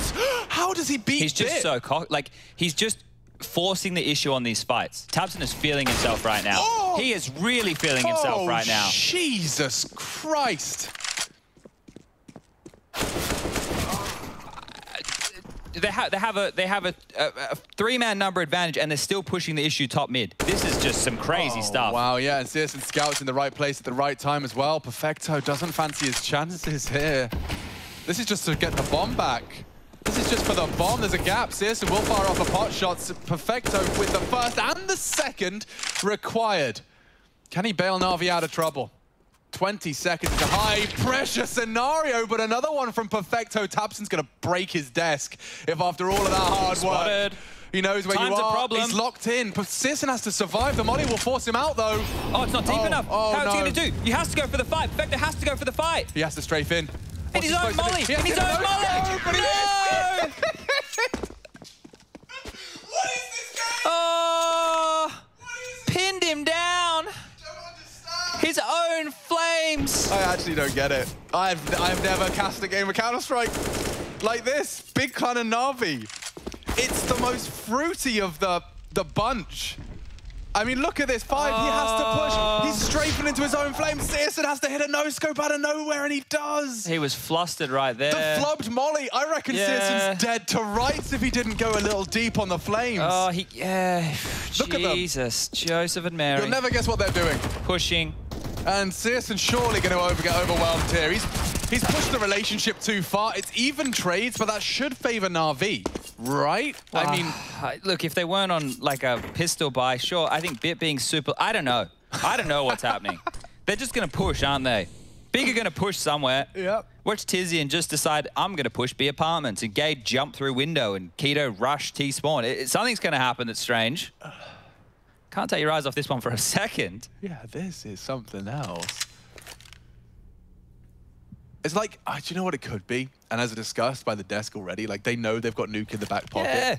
How does he beat He's just Bit? so like, he's just forcing the issue on these fights. Tabson is feeling himself right now. Oh! He is really feeling himself right now. Jesus Christ. They have a 3-man number advantage, and they're still pushing the issue top mid. This is just some crazy stuff. Wow, yeah, and CSN Scout's in the right place at the right time as well. Perfecto doesn't fancy his chances here. This is just to get the bomb back. This is just for the bomb. There's a gap. CSN will fire off a pot shot. Perfecto with the first and the second required. Can he bail Na'Vi out of trouble? 20 seconds. It's a high-pressure scenario, but another one from Perfecto. Tabson's going to break his desk if after all of that hard work, he knows where Time's you are. a problem. He's locked in. Searson has to survive. The molly will force him out, though. Oh, it's not deep enough. Oh, How's no. he going to do? He has to go for the fight. Perfecto has to go for the fight. He has to strafe in. In his own molly. In his own molly. No! Oh! Pinned him down. His own flames. I actually don't get it. I've never cast a game of Counter-Strike like this. Big Clan and Na'Vi. It's the most fruity of the bunch. I mean, look at this. 5, he has to push. He's strafing into his own flames. Searson has to hit a no-scope out of nowhere, and he does. He was flustered right there. The flubbed molly. I reckon Searson's dead to rights if he didn't go a little deep on the flames. Oh, Look at them. Jesus, Joseph and Mary. You'll never guess what they're doing. Pushing. And Searson surely going to get overwhelmed here. He's pushed the relationship too far. It's even trades, but that should favor Na'Vi, right? I mean... Look, if they weren't on like a pistol buy, sure. I think Bit being super... I don't know. I don't know what's happening. They're just going to push, aren't they? Big are going to push somewhere. Yep. Watch Tizzy and just decide, I'm going to push B apartments. And Gade jump through window and Keto rush T-spawn. Something's going to happen that's strange. Can't take your eyes off this one for a second. Yeah, this is something else. It's like, do you know what it could be? And as discussed by the desk already, like they know they've got Nuke in the back pocket. Yeah.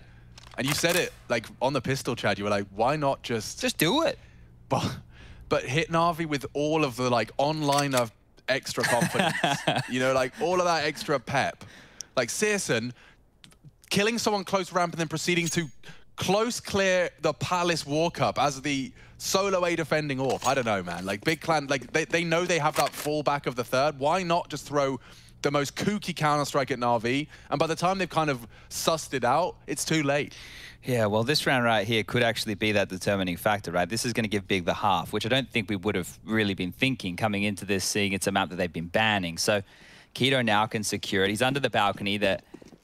And you said it, like on the pistol, Chad, you were like, why not just do it? But hit Na'Vi with all of the like online of extra confidence. You know, like all of that extra pep. Like Searson killing someone close ramp and then proceeding to close clear the Palace walk up as the solo A defending AWP. I don't know, man. Like Big Clan, like they know they have that fallback of the third. Why not just throw the most kooky Counter-Strike at Na'Vi? And by the time they've kind of sussed it out, it's too late. Yeah, well, this round right here could actually be that determining factor, right? This is going to give Big the half, which I don't think we would have really been thinking coming into this, seeing it's a map that they've been banning. So Keto now can secure it. He's under the balcony. They're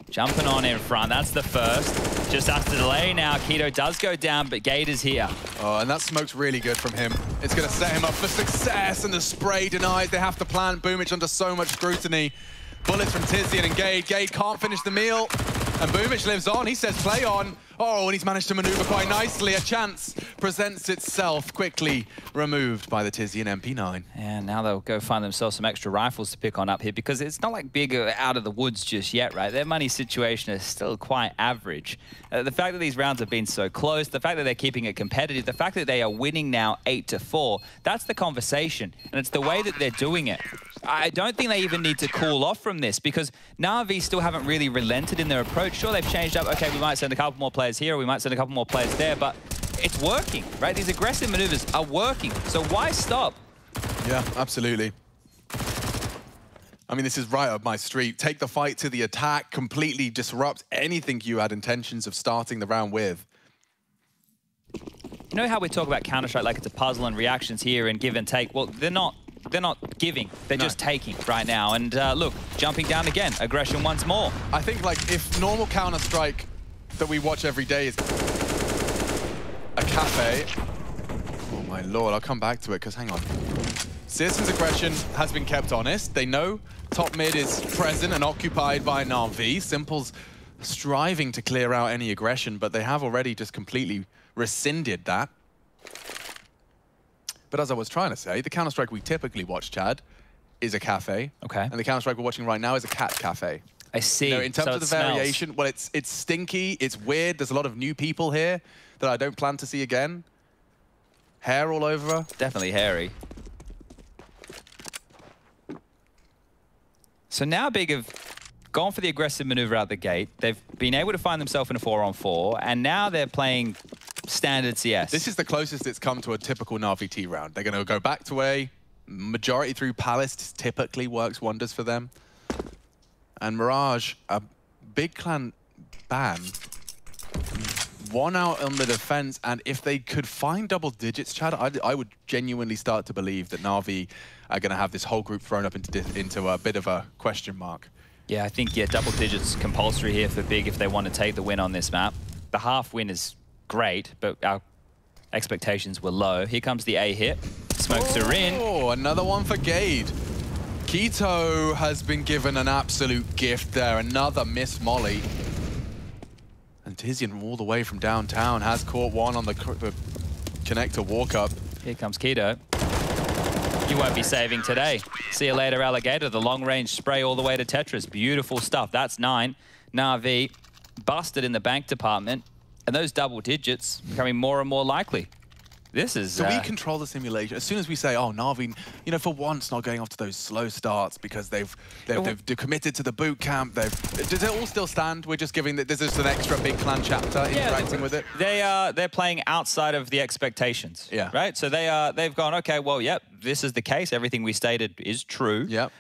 jumping on in front. That's the first. Just has to delay now. Keto does go down, but Gade is here. Oh, and that smoke's really good from him. It's going to set him up for success, and the spray denies. They have to plant Boomich under so much scrutiny. Bullets from Tizian and Gade. Gade can't finish the meal, and Boomich lives on. He says, play on. Oh, and he's managed to maneuver quite nicely. A chance presents itself, quickly removed by the Tizian MP9. And now they'll go find themselves some extra rifles to pick on up here, because it's not like Big are out of the woods just yet, right? Their money situation is still quite average. The fact that these rounds have been so close, the fact that they're keeping it competitive, the fact that they are winning now 8-4, that's the conversation. And it's the way that they're doing it. I don't think they even need to cool off from this, because Na'Vi still haven't really relented in their approach. Sure, they've changed up. Okay, we might send a couple more players here, or we might send a couple more players there, but it's working, right? These aggressive maneuvers are working, so why stop? Yeah, absolutely. I mean, this is right up my street. Take the fight to the attack, completely disrupt anything you had intentions of starting the round with. You know how we talk about Counter-Strike like it's a puzzle and reactions here and give and take? Well, they're not giving. They're just taking right now. And look, jumping down again. Aggression once more. I think, like, if normal Counter-Strike that we watch every day is a cafe... Oh, my lord. I'll come back to it, because hang on. Citizen's aggression has been kept honest. They know top mid is present and occupied by Na'Vi. Simple's striving to clear out any aggression, but they have already just completely rescinded that. But as I was trying to say, the Counter-Strike we typically watch, Chad, is a cafe. Okay. And the Counter-Strike we're watching right now is a cat cafe. I see. You know, in terms so of the smells. variation, well, it's stinky, it's weird. There's a lot of new people here that I don't plan to see again. Hair all over. Definitely hairy. So now Big have gone for the aggressive maneuver out the gate. They've been able to find themselves in a 4-on-4, and now they're playing standard CS. This is the closest it's come to a typical Na'Vi T round. They're going to go back to A. Majority through Palace typically works wonders for them. And Mirage, a big clan ban. 1 out on the defense, and if they could find double digits, Chad, I would genuinely start to believe that Na'Vi are going to have this whole group thrown up into a bit of a question mark. Yeah, I think, double digits compulsory here for Big if they want to take the win on this map. The half win is great, but our expectations were low. Here comes the A hit. Smokes are in. Oh, another one for Gade. Keto has been given an absolute gift there. Another miss molly. And Tizian all the way from downtown has caught one on the connector walk-up. Here comes Keto. You won't be saving today. See you later, Alligator. The long-range spray all the way to Tetris. Beautiful stuff. That's 9. Na'Vi busted in the bank department. And those double digits becoming more and more likely. This is... So we control the simulation. As soon as we say, oh, Na'Vi, you know, for once not going off to those slow starts because they've committed to the boot camp. Does it all still stand? We're just giving that there's just an extra big clan chapter interacting with it. They're playing outside of the expectations. Yeah. Right. So they've gone, okay, well, yep, this is the case. Everything we stated is true. Yep.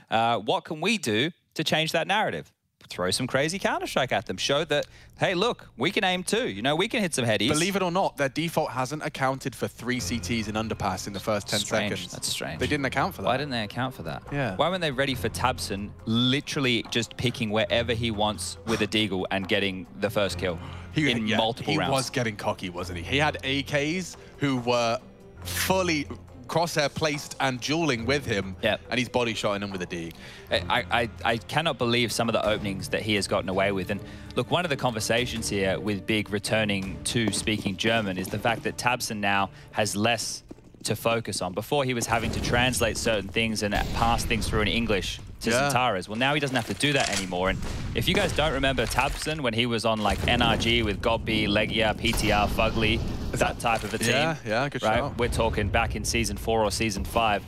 What can we do to change that narrative? Throw some crazy Counter-Strike at them. Show that, hey, look, we can aim too. You know, we can hit some headies. Believe it or not, their default hasn't accounted for 3 CTs in underpass in the first 10 seconds. That's strange. They didn't account for that. Why didn't they account for that? Yeah. Why weren't they ready for Tabson literally just picking wherever he wants with a deagle and getting the first kill in multiple rounds? He was getting cocky, wasn't he? He had AKs who were fully crosshair placed and dueling with him, and he's body shotting him with a D. I cannot believe some of the openings that he has gotten away with. And look, one of the conversations here with Big returning to speaking German is the fact that Tabson now has less to focus on. Before, he was having to translate certain things and pass things through in English to Zantaras. Well, now he doesn't have to do that anymore. And if you guys don't remember Tabson when he was on like NRG with Gobby, Legia, PTR, Fugly, that type of a team. Yeah, good right? shout. We're talking back in Season 4 or Season 5.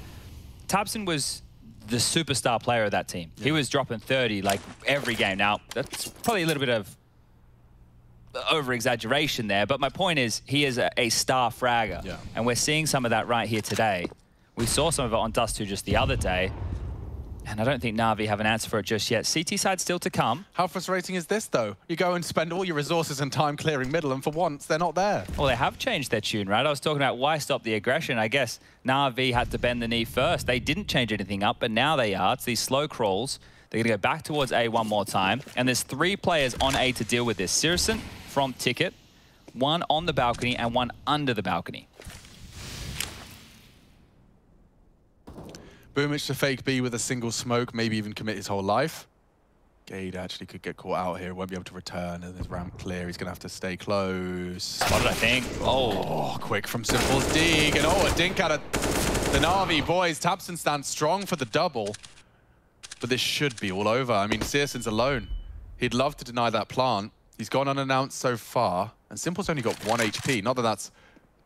Tabson was the superstar player of that team. He was dropping 30 like every game. Now, that's probably a little bit of over-exaggeration there, but my point is he is a star fragger. Yeah. And we're seeing some of that right here today. We saw some of it on Dust 2 just the other day. And I don't think Na'Vi have an answer for it just yet. CT side still to come. How frustrating is this, though? You go and spend all your resources and time clearing middle, and for once, they're not there. Well, they have changed their tune, right? I was talking about why stop the aggression. I guess Na'Vi had to bend the knee first. They didn't change anything up, but now they are. It's these slow crawls. They're going to go back towards A one more time. And there's 3 players on A to deal with this. Sirison from Ticket, 1 on the balcony, and 1 under the balcony. Boomich to fake B with a single smoke, maybe even commit his whole life. Gade actually could get caught out here, won't be able to return, and his ramp clear. He's going to have to stay close. What did I think? Oh, quick from Simple's dig, and a dink out of the Na'Vi boys. Tabson stands strong for the double, but this should be all over. I mean, Searson's alone. He'd love to deny that plant. He's gone unannounced so far, and Simple's only got 1 HP. Not that that's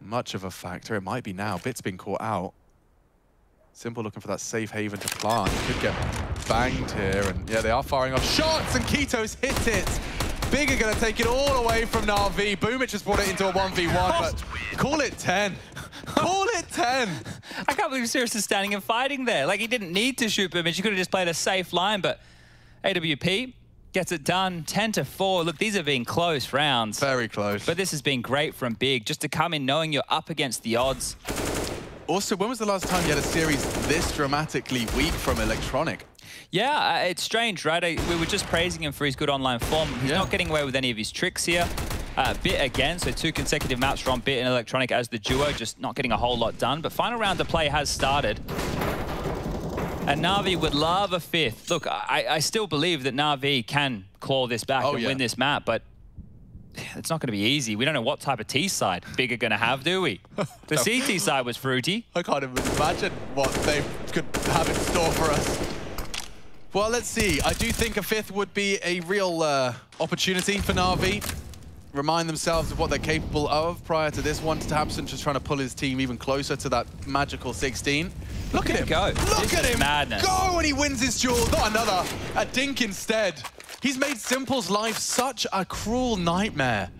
much of a factor. It might be now. Bit's been caught out. Simple looking for that safe haven to plant. Could get banged here, and yeah, they are firing off shots, and Keto's hit it. Big are going to take it all away from Na'Vi. Boomich has brought it into a 1v1, but call it 10. Call it 10. I can't believe Sirius is standing and fighting there. Like, he didn't need to shoot boom. She could have just played a safe line, but AWP gets it done 10-4. Look, these have been close rounds. Very close. But this has been great from Big, just to come in knowing you're up against the odds. Also, when was the last time you had a series this dramatically weak from Electronic? Yeah, it's strange, right? We were just praising him for his good online form. He's not getting away with any of his tricks here. Bit again, so 2 consecutive maps from Bit and Electronic as the duo, just not getting a whole lot done. But final round of play has started. And Na'Vi would love a 5th. Look, I still believe that Na'Vi can claw this back and win this map, but it's not going to be easy. We don't know what type of T side Big are going to have, do we? The CT side was fruity. I can't even imagine what they could have in store for us. Well, let's see. I do think a 5th would be a real opportunity for Na'Vi. Remind themselves of what they're capable of prior to this one. Tabson just trying to pull his team even closer to that magical 16. Look at him. Go. Look at him. Madness. Go, and he wins his duel. Not another. A dink instead. He's made Simple's life such a cruel nightmare.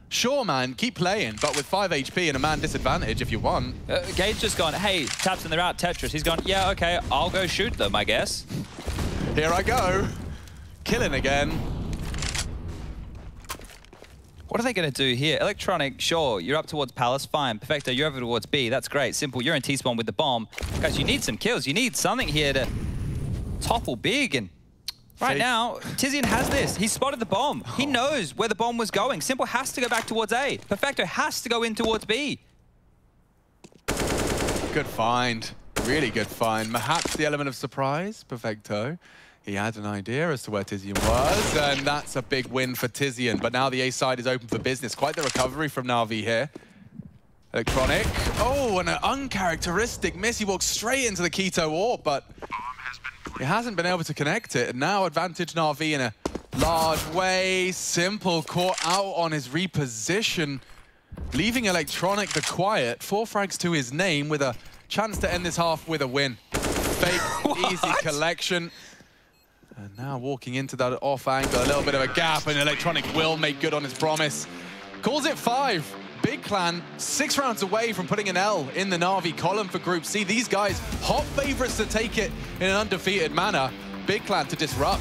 Sure, man, keep playing, but with 5 HP and a man disadvantage if you want. Gabe's just gone, hey, Tabson, they're out Tetris. He's gone, yeah, okay, I'll go shoot them, I guess. Here I go. Killing again. What are they going to do here? Electronic, sure, you're up towards Palace, fine. Perfecto, you're over towards B, that's great. Simple, you're in T-spawn with the bomb. Guys, you need some kills. You need something here to topple Big. And right now, Tizian has this. He spotted the bomb. He knows where the bomb was going. Simple has to go back towards A. Perfecto has to go in towards B. Good find. Really good find. Perhaps the element of surprise, Perfecto. He had an idea as to where Tizian was, and that's a big win for Tizian. But now the A side is open for business. Quite the recovery from Na'Vi here. Electronic. Oh, and an uncharacteristic miss. He walks straight into the Keto orb, but he hasn't been able to connect it. And now advantage Na'Vi in a large way. Simple caught out on his reposition, leaving Electronic the quiet. 4 frags to his name with a chance to end this half with a win. Fake, easy collection. And now walking into that off angle, a little bit of a gap, and Electronic will make good on his promise. Calls it 5. Big Clan 6 rounds away from putting an L in the Na'Vi column for Group C. These guys, hot favorites to take it in an undefeated manner. Big Clan to disrupt.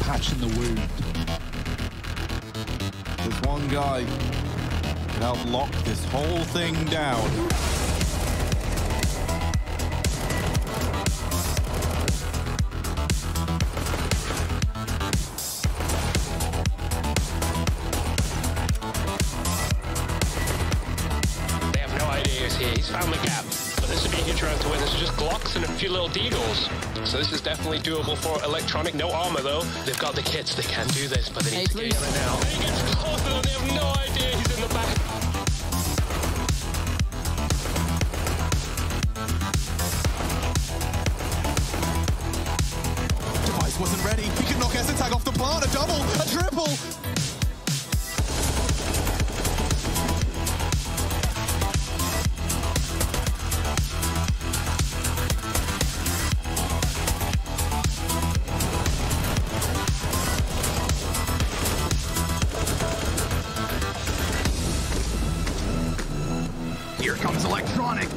Patching the wound. There's one guy who can help lock this whole thing down. They have no idea he's here. He's found the gap. But this would be a huge round to win. This is just Glocks and a few little deagles. So this is definitely doable for Electronic. No armor, though. They've got the kits. They can do this, but they need to get it now. He gets closer, and they have no idea he's in the back. Device wasn't ready. He could knock Tag off the plant. A double, a triple. Here comes Electronic.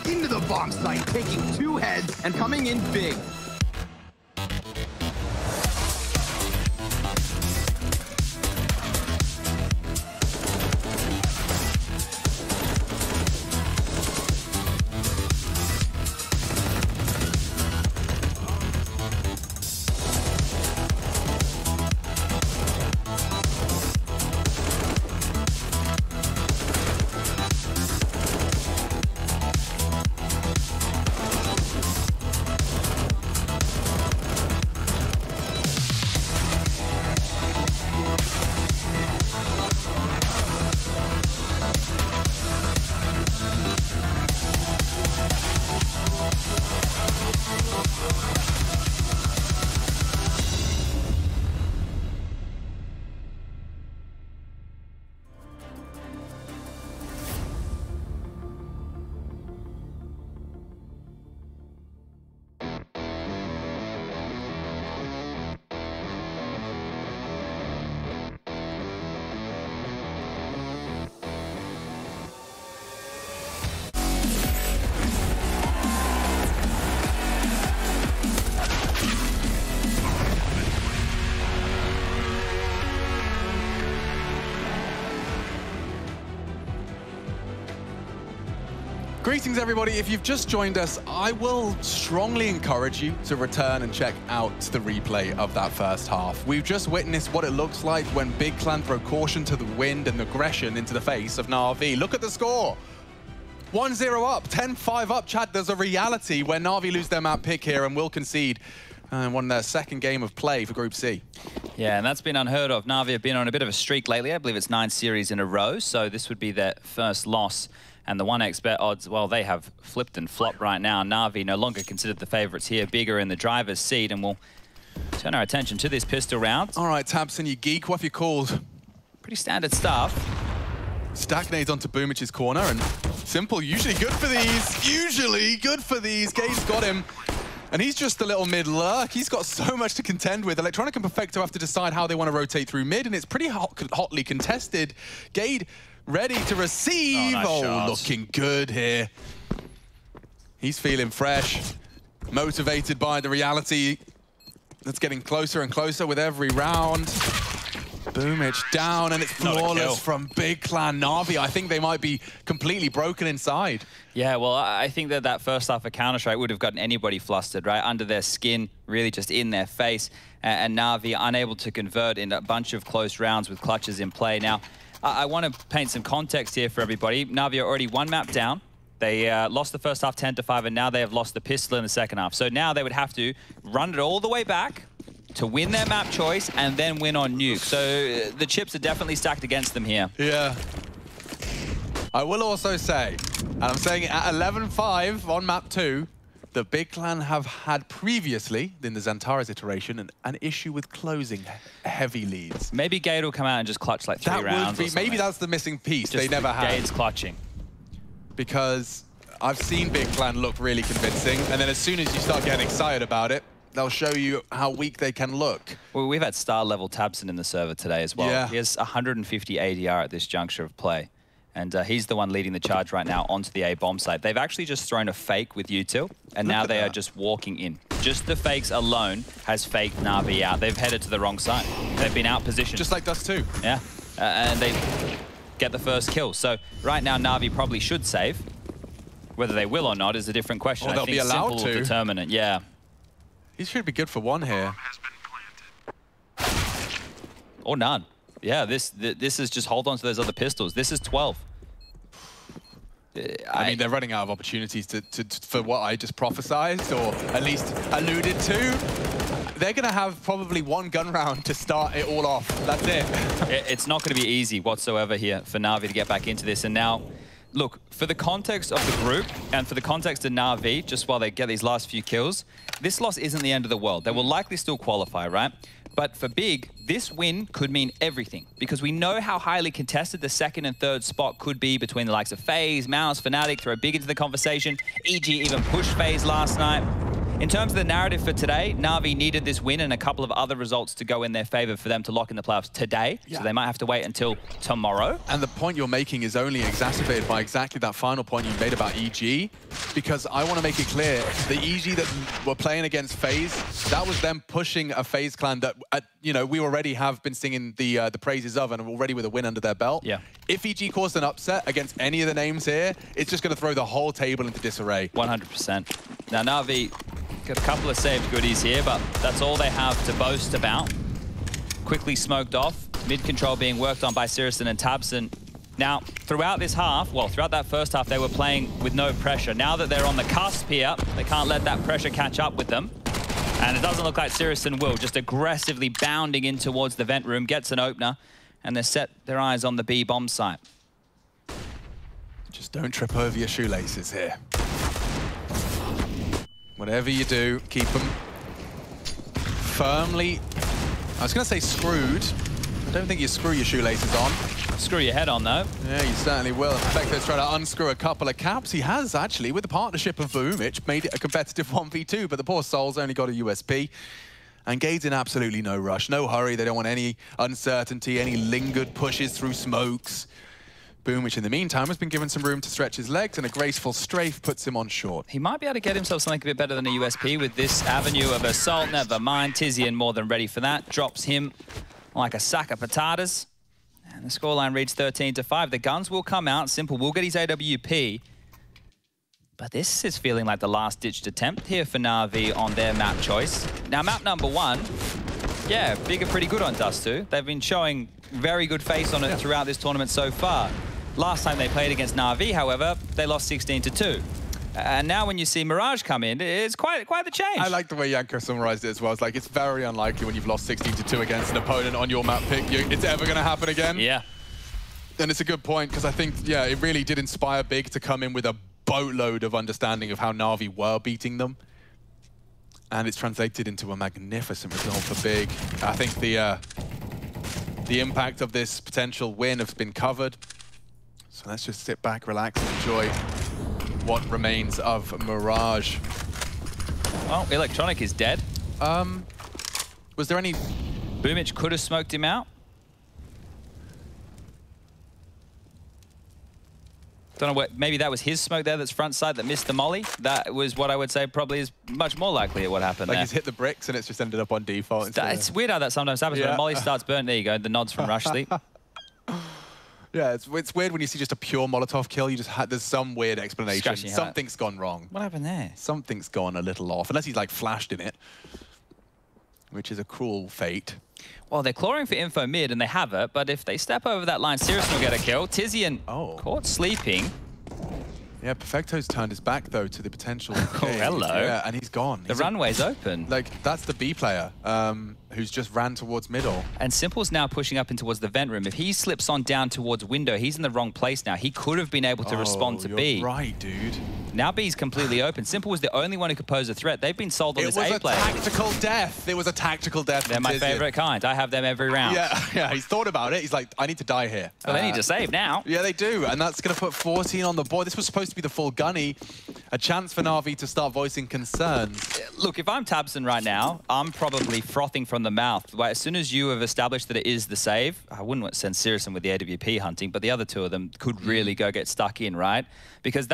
Into the bomb site, taking 2 heads and coming in big. Greetings, everybody. If you've just joined us, I will strongly encourage you to return and check out the replay of that first half. We've just witnessed what it looks like when Big Clan throw caution to the wind and aggression into the face of Na'Vi. Look at the score. 1-0 up, 10-5 up. Chad, there's a reality where Na'Vi lose their map pick here and will concede won their second game of play for Group C. Yeah, and that's been unheard of. Na'Vi have been on a bit of a streak lately. I believe it's 9 series in a row, so this would be their first loss. And the 1xBet odds, well, they have flipped and flopped right now. Na'Vi no longer considered the favourites here. Bigger in the driver's seat, and we'll turn our attention to this pistol round. All right, Tabson, you geek. What have you called? Pretty standard stuff. Stack nades onto Boomich's corner, and Simple, usually good for these. Usually good for these. Gade's got him. And he's just a little mid-lurk. He's got so much to contend with. Electronic and Perfecto have to decide how they want to rotate through mid, and it's pretty hotly contested. Gade ready to receive. Oh, nice looking good here. He's feeling fresh, motivated by the reality that's getting closer and closer with every round. Boomich down, and it's flawless from Big Clan. Na'Vi, I think they might be completely broken inside. Yeah, well, I think that that first half of Counter-Strike would have gotten anybody flustered, right? Under their skin, really just in their face. And Na'Vi unable to convert in a bunch of close rounds with clutches in play. Now, I want to paint some context here for everybody. Na'Vi are already 1 map down. They lost the first half 10-5, and now they have lost the pistol in the second half. So now they would have to run it all the way back to win their map choice and then win on nuke. So the chips are definitely stacked against them here. Yeah. I will also say, and I'm saying it at 11-5 on map 2, the Big Clan have had previously, in the Xantares iteration, an issue with closing heavy leads. Maybe Gade will come out and just clutch like 3 rounds. Maybe that's the missing piece they never had. Gade's clutching. Because I've seen Big Clan look really convincing, and then as soon as you start getting excited about it, they'll show you how weak they can look. Well, we've had star-level Tabson in the server today as well. Yeah. He has 150 ADR at this juncture of play. And he's the one leading the charge right now onto the A bomb site. They've actually just thrown a fake with util, and now they are just walking in. Just the fakes alone has faked Na'Vi out. They've headed to the wrong side. They've been out positioned. Just like Dust 2. Yeah, and they get the first kill. So right now Na'Vi probably should save. Whether they will or not is a different question. Or they'll be allowed Simple to. will determine it, yeah. He should be good for 1 here. Or none. Yeah, this is just hold on to those other pistols. This is 12. I mean, they're running out of opportunities for what I just prophesized, or at least alluded to. They're going to have probably 1 gun round to start it all off. That's it. It's not going to be easy whatsoever here for Na'Vi to get back into this. And now, look, for the context of the group and for the context of Na'Vi, just while they get these last few kills, this loss isn't the end of the world. They will likely still qualify, right? But for Big, this win could mean everything, because we know how highly contested the 2nd and 3rd spot could be between the likes of FaZe, Mouse, Fnatic, throw Big into the conversation. EG even pushed FaZe last night. In terms of the narrative for today, Na'Vi needed this win and a couple of other results to go in their favor for them to lock in the playoffs today. Yeah. So they might have to wait until tomorrow. And the point you're making is only exacerbated by exactly that final point you made about EG, because I want to make it clear, the EG that were playing against FaZe, that was them pushing a FaZe clan that, you know, we already have been singing the praises of and are already with a win under their belt. Yeah. If EG caused an upset against any of the names here, it's just going to throw the whole table into disarray. 100%. Now, Na'Vi got a couple of saved goodies here, but that's all they have to boast about. Quickly smoked off. Mid control being worked on by Sirison and Tabson. Now, throughout this half, well, throughout that first half, they were playing with no pressure. Now that they're on the cusp here, they can't let that pressure catch up with them. And it doesn't look like Sirison will, just aggressively bounding in towards the vent room, gets an opener, and they set their eyes on the B bomb site. Just don't trip over your shoelaces here. Whatever you do, keep them firmly, I was going to say screwed. I don't think you screw your shoelaces on. Screw your head on, though. Yeah, you certainly will. Perfecto's trying to unscrew a couple of caps. He has, actually, with the partnership of Boomich, made it a competitive 1v2, but the poor soul's only got a USP. And Gade's in absolutely no rush, no hurry. They don't want any uncertainty, any lingered pushes through smokes. Boomich, in the meantime, has been given some room to stretch his legs, and a graceful strafe puts him on short. He might be able to get himself something a bit better than a USP with this avenue of assault. Never mind, Tizian more than ready for that. Drops him like a sack of potatoes. And the scoreline reads 13-5. The guns will come out. Simple will get his AWP. But this is feeling like the last-ditched attempt here for Na'Vi on their map choice. Now, map number 1, yeah, Big are pretty good on Dust 2. They've been showing very good face on it throughout this tournament so far. Last time they played against Na'Vi, however, they lost 16-2. And now when you see Mirage come in, it's quite the change. I like the way Yanko summarized it as well. It's like, it's very unlikely when you've lost 16-2 against an opponent on your map pick, it's ever going to happen again. Yeah. And it's a good point, because I think, yeah, it really did inspire Big to come in with a boatload of understanding of how Na'Vi were beating them. And it's translated into a magnificent result for Big. I think the impact of this potential win has been covered. So let's just sit back, relax, and enjoy what remains of Mirage. Well, Electronic is dead. Was there any... Boomich could have smoked him out. Don't know what, maybe that was his smoke there that's front side that missed the molly. That was what I would say probably is much more likely at what happened like there. He's hit the bricks and it's just ended up on default. It's weird how that sometimes happens when a molly starts burnt. There you go, the nods from Rush Sleep. Yeah, it's weird when you see just a pure Molotov kill. You just there's some weird explanation. Something's gone wrong. What happened there? Something's gone a little off, unless he's like flashed in it, which is a cruel fate. Well, they're clawing for info mid, and they have it, but if they step over that line, Sirius will get a kill. Tizian caught sleeping. Yeah, Perfecto's turned his back, though, to the potential. Oh, hello. Yeah, and he's gone. The runway's open. Like, that's the B player who's just ran towards middle. And Simple's now pushing up in towards the vent room. If he slips on down towards window, he's in the wrong place now. He could have been able to respond to B. You're right, dude. Now B's completely open. Simple was the only one who could pose a threat. They've been sold on this A player. It was a tactical death. It was a tactical death. They're my favorite kind. I have them every round. Yeah, he's thought about it. He's like, I need to die here. Well, they need to save now. Yeah, they do. And that's going to put 14 on the board. This was supposed to be the full gunny. A chance for Na'Vi to start voicing concerns. Look, if I'm Tabson right now, I'm probably frothing from the mouth. As soon as you have established that it is the save, I wouldn't send Sirison with the AWP hunting, but the other two of them could really go get stuck in, right? Because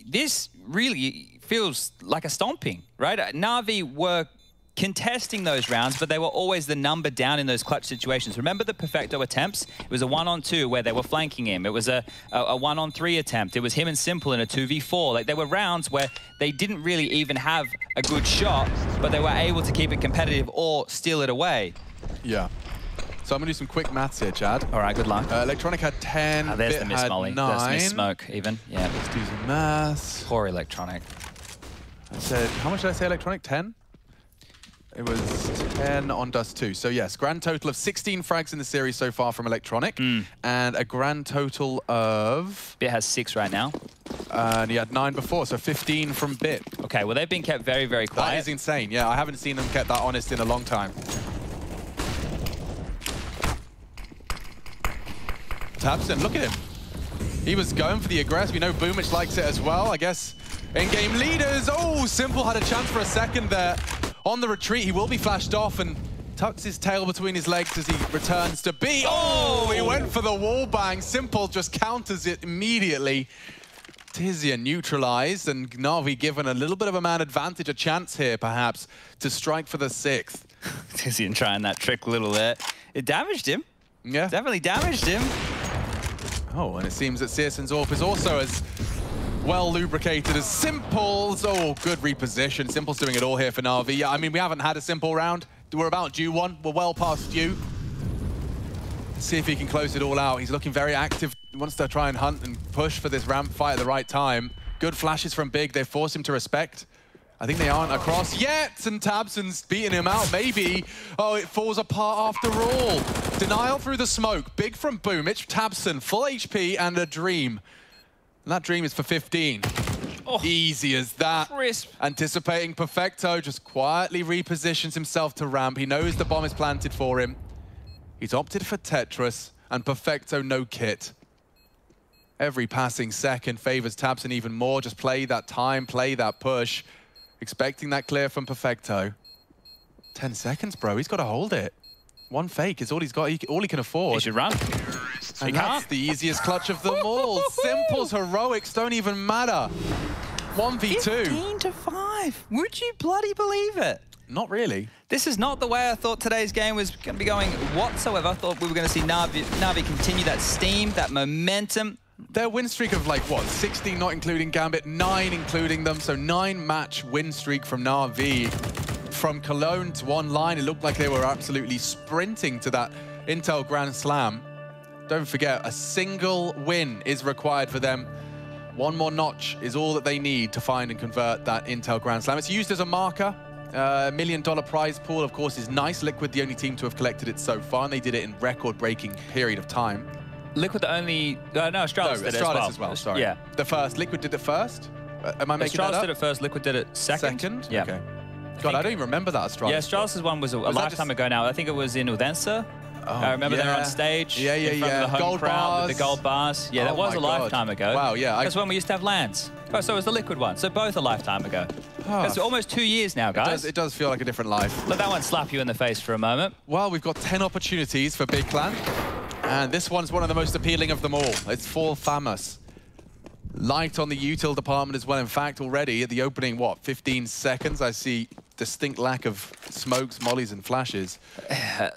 this really feels like a stomping, right? Na'Vi were contesting those rounds, but they were always the number down in those clutch situations. Remember the Perfecto attempts? It was a 1-on-2 where they were flanking him. It was a 1-on-3 attempt. It was him and Simple in a 2v4. Like, there were rounds where they didn't really even have a good shot, but they were able to keep it competitive or steal it away. Yeah. So I'm going to do some quick maths here, Chad. All right, good luck. Electronic had 10, there's Bit the miss had molly. 9. There's miss smoke even. Yeah. Let's do some maths. Poor Electronic. I said, how much did I say Electronic? 10? It was 10 on Dust 2. So yes, grand total of 16 frags in the series so far from Electronic, and a grand total of... Bit has 6 right now. And he had 9 before, so 15 from Bit. Okay, well, they've been kept very, very quiet. That is insane. Yeah, I haven't seen them kept that honest in a long time. Tabson, look at him. He was going for the aggress. We know Boomich likes it as well. I guess in-game leaders. Oh, Simple had a chance for a second there. On the retreat, he will be flashed off and tucks his tail between his legs as he returns to B. Oh, he went for the wall bang. Simple just counters it immediately. Tizian neutralized, and Na'Vi given a little bit of a man advantage, a chance here perhaps to strike for the 6th. Tizian trying that trick a little there. It damaged him. Yeah. Definitely damaged him. Oh, and it seems that Searson's AWP is also as well lubricated as Simple's. Oh, good reposition. Simple's doing it all here for Na'Vi. Yeah, I mean, we haven't had a Simple round. We're about due one. We're well past due. Let's see if he can close it all out. He's looking very active. He wants to try and hunt and push for this ramp fight at the right time. Good flashes from Big. They force him to respect. I think they aren't across yet, and Tabson's beating him out, maybe. Oh, it falls apart after all. Denial through the smoke. Big from Boomich. Tabson, full HP and a dream. And that dream is for 15. Oh, easy as that. Crisp. Anticipating Perfecto, just quietly repositions himself to ramp. He knows the bomb is planted for him. He's opted for Tetris, and Perfecto no kit. Every passing second favors Tabson even more. Just play that time, play that push. Expecting that clear from Perfecto. 10 seconds, bro. He's got to hold it. One fake is all he's got, all he can afford. He should run. And that's the easiest clutch of them all. Simple's heroics don't even matter. 1v2. 15-5. Would you bloody believe it? Not really. This is not the way I thought today's game was going to be going whatsoever. I thought we were going to see Na'Vi continue that steam, that momentum. Their win streak of like, what, 16 not including Gambit, 9 including them, so 9-match win streak from Na'Vi. From Cologne to online, it looked like they were absolutely sprinting to that Intel Grand Slam. Don't forget, a single win is required for them. One more notch is all that they need to find and convert that Intel Grand Slam. It's used as a marker. $1 million prize pool, of course, is nice. Liquid, the only team to have collected it so far, and they did it in record-breaking period of time. Liquid the only... no, Astralis did it as well, sorry. Yeah. The first. Liquid did it first? Am I making that up? Astralis did it first, Liquid did it second. Second? Yeah. Okay. God, I don't even remember that Astralis. Yeah, Astralis' one was a lifetime ago now. I think it was in Udensa. I remember they were on stage. Yeah. In front of the home gold crowd bars. with the gold bars. Yeah, that was a lifetime ago. Wow, yeah. That's when we used to have LANs. Oh, so it was the Liquid one. So both a lifetime ago. That's almost 2 years now, guys. It does feel like a different life. Let that one slap you in the face for a moment. Well, we've got 10 opportunities for Big Clan. And this one's one of the most appealing of them all. It's full famous. Light on the util department as well. In fact, already at the opening, 15 seconds, I see distinct lack of smokes, mollies, and flashes.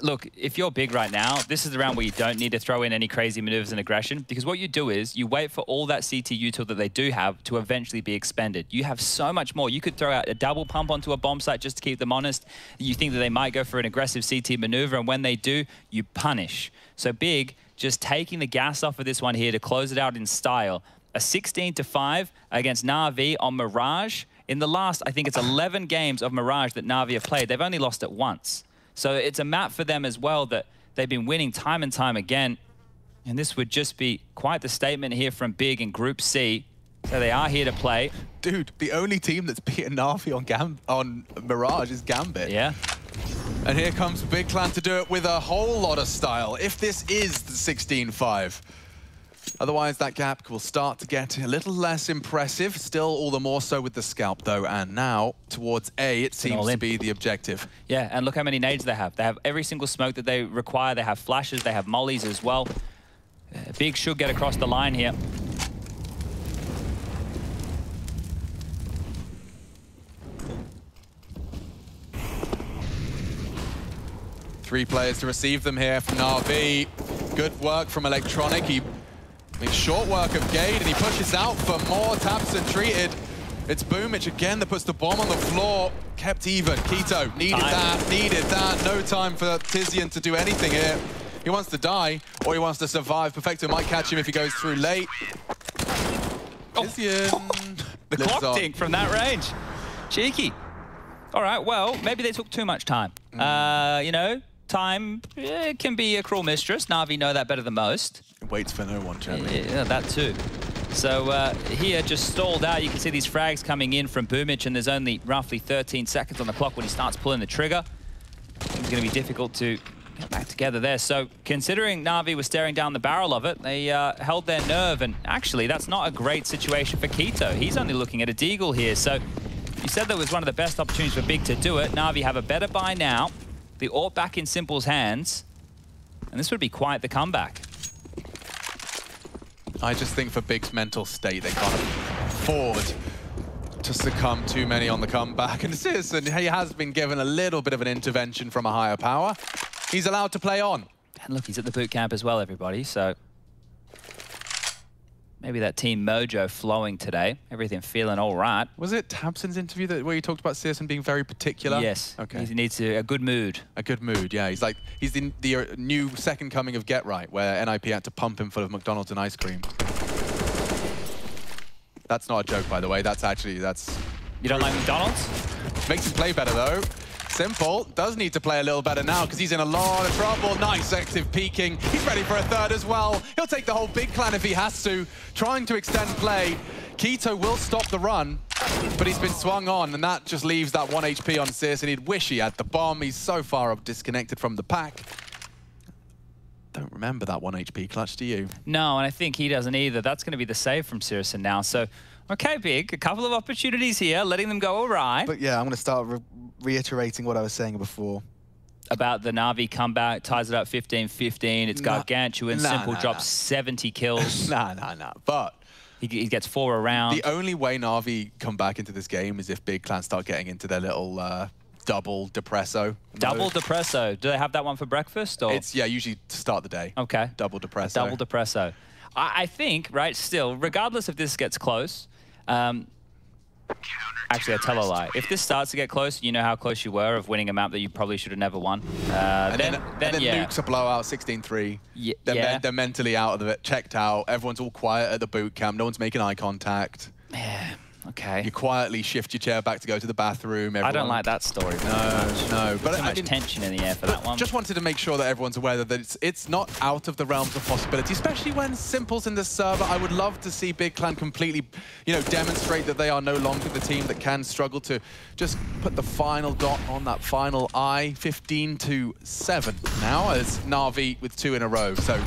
Look, if you're big right now, this is the round where you don't need to throw in any crazy maneuvers and aggression, because what you do is you wait for all that CT util that they do have to eventually be expended. You have so much more. You could throw out a double pump onto a bomb site just to keep them honest. You think that they might go for an aggressive CT maneuver, and when they do, you punish. So Big, just taking the gas off of this one here to close it out in style. A 16-5 against Na'Vi on Mirage. In the last, I think it's 11 games of Mirage that Na'Vi have played, they've only lost it once. So it's a map for them as well that they've been winning time and time again. And this would just be quite the statement here from Big in Group C. So they are here to play. Dude, the only team that's beaten Na'Vi on Mirage is Gambit. Yeah. And here comes Big Clan to do it with a whole lot of style, if this is the 16-5. Otherwise, that gap will start to get a little less impressive. Still, all the more so with the scalp, though. And now, towards A, it seems to be the objective. Yeah, and look how many nades they have. They have every single smoke that they require. They have flashes. They have mollies as well. Big should get across the line here. Three players to receive them here from Na'Vi. Good work from Electronic. He makes short work of Gade, and he pushes out for more. Taps and treated. It's Boomich again that puts the bomb on the floor. Kept even. Keto needed that. No time for Tizian to do anything here. He wants to die, or he wants to survive. Perfecto might catch him if he goes through late. Tizian. The clock tick from that range. Cheeky. All right, well, maybe they took too much time. You know, time can be a cruel mistress. Na'Vi know that better than most. Waits for no one, Jeremy. Yeah, that too. So here, just stalled out. You can see these frags coming in from Boomich, and there's only roughly 13 seconds on the clock when he starts pulling the trigger. It's going to be difficult to get back together there. So considering Na'Vi was staring down the barrel of it, they held their nerve, and actually, that's not a great situation for Keto. He's only looking at a deagle here, so you said that was one of the best opportunities for Big to do it. Na'Vi have a better buy now. The AWP back in Simple's hands, and this would be quite the comeback. I just think for Big's mental state, they can't afford to succumb too many on the comeback. And Citizen, he has been given a little bit of an intervention from a higher power. He's allowed to play on. And look, he's at the boot camp as well, everybody, so maybe that team mojo flowing today. Everything feeling all right. Was it Tabson's interview where you talked about Citizen being very particular? Yes. Okay. He needs a good mood. A good mood, yeah. He's the new second coming of Get Right, where NIP had to pump him full of McDonald's and ice cream. That's not a joke, by the way. That's... You don't like McDonald's? Makes him play better, though. Simple does need to play a little better now because he's in a lot of trouble. Nice active peeking. He's ready for a third as well. He'll take the whole Big Clan if he has to. Trying to extend play. Keto will stop the run, but he's been swung on, and that just leaves that 1 HP on Sears, and he'd wish he had the bomb. He's so far up disconnected from the pack. Don't remember that 1 HP clutch, do you? No, and I think he doesn't either. That's going to be the save from Sirison now. So, okay, Big, a couple of opportunities here, letting them go all right. But yeah, I'm going to start reiterating what I was saying before. About the Na'Vi comeback, ties it up 15-15. It's gargantuan. Simple drops 70 kills. Nah. But he gets 4 around. The only way Na'Vi come back into this game is if Big Clan start getting into their little double depresso. Double depresso. Do they have that one for breakfast? Or? It's, yeah, usually to start the day. Okay. Double depresso. Double depresso. I think, right, still, regardless if this gets close, actually, I tell a lie. If this starts to get close, you know how close you were of winning a map that you probably should have never won. Then yeah. Nuke's a blowout, 16-3. Yeah. They're mentally out of it, checked out. Everyone's all quiet at the boot camp. No one's making eye contact. Yeah. Okay. You quietly shift your chair back to go to the bathroom. I don't like that story. No. But too much tension in the air for that one. Just wanted to make sure that everyone's aware that it's not out of the realms of possibility, especially when Simple's in the server. I would love to see Big Clan completely, demonstrate that they are no longer the team that can struggle to just put the final dot on that final I. 15-7 now as Na'Vi with 2 in a row. So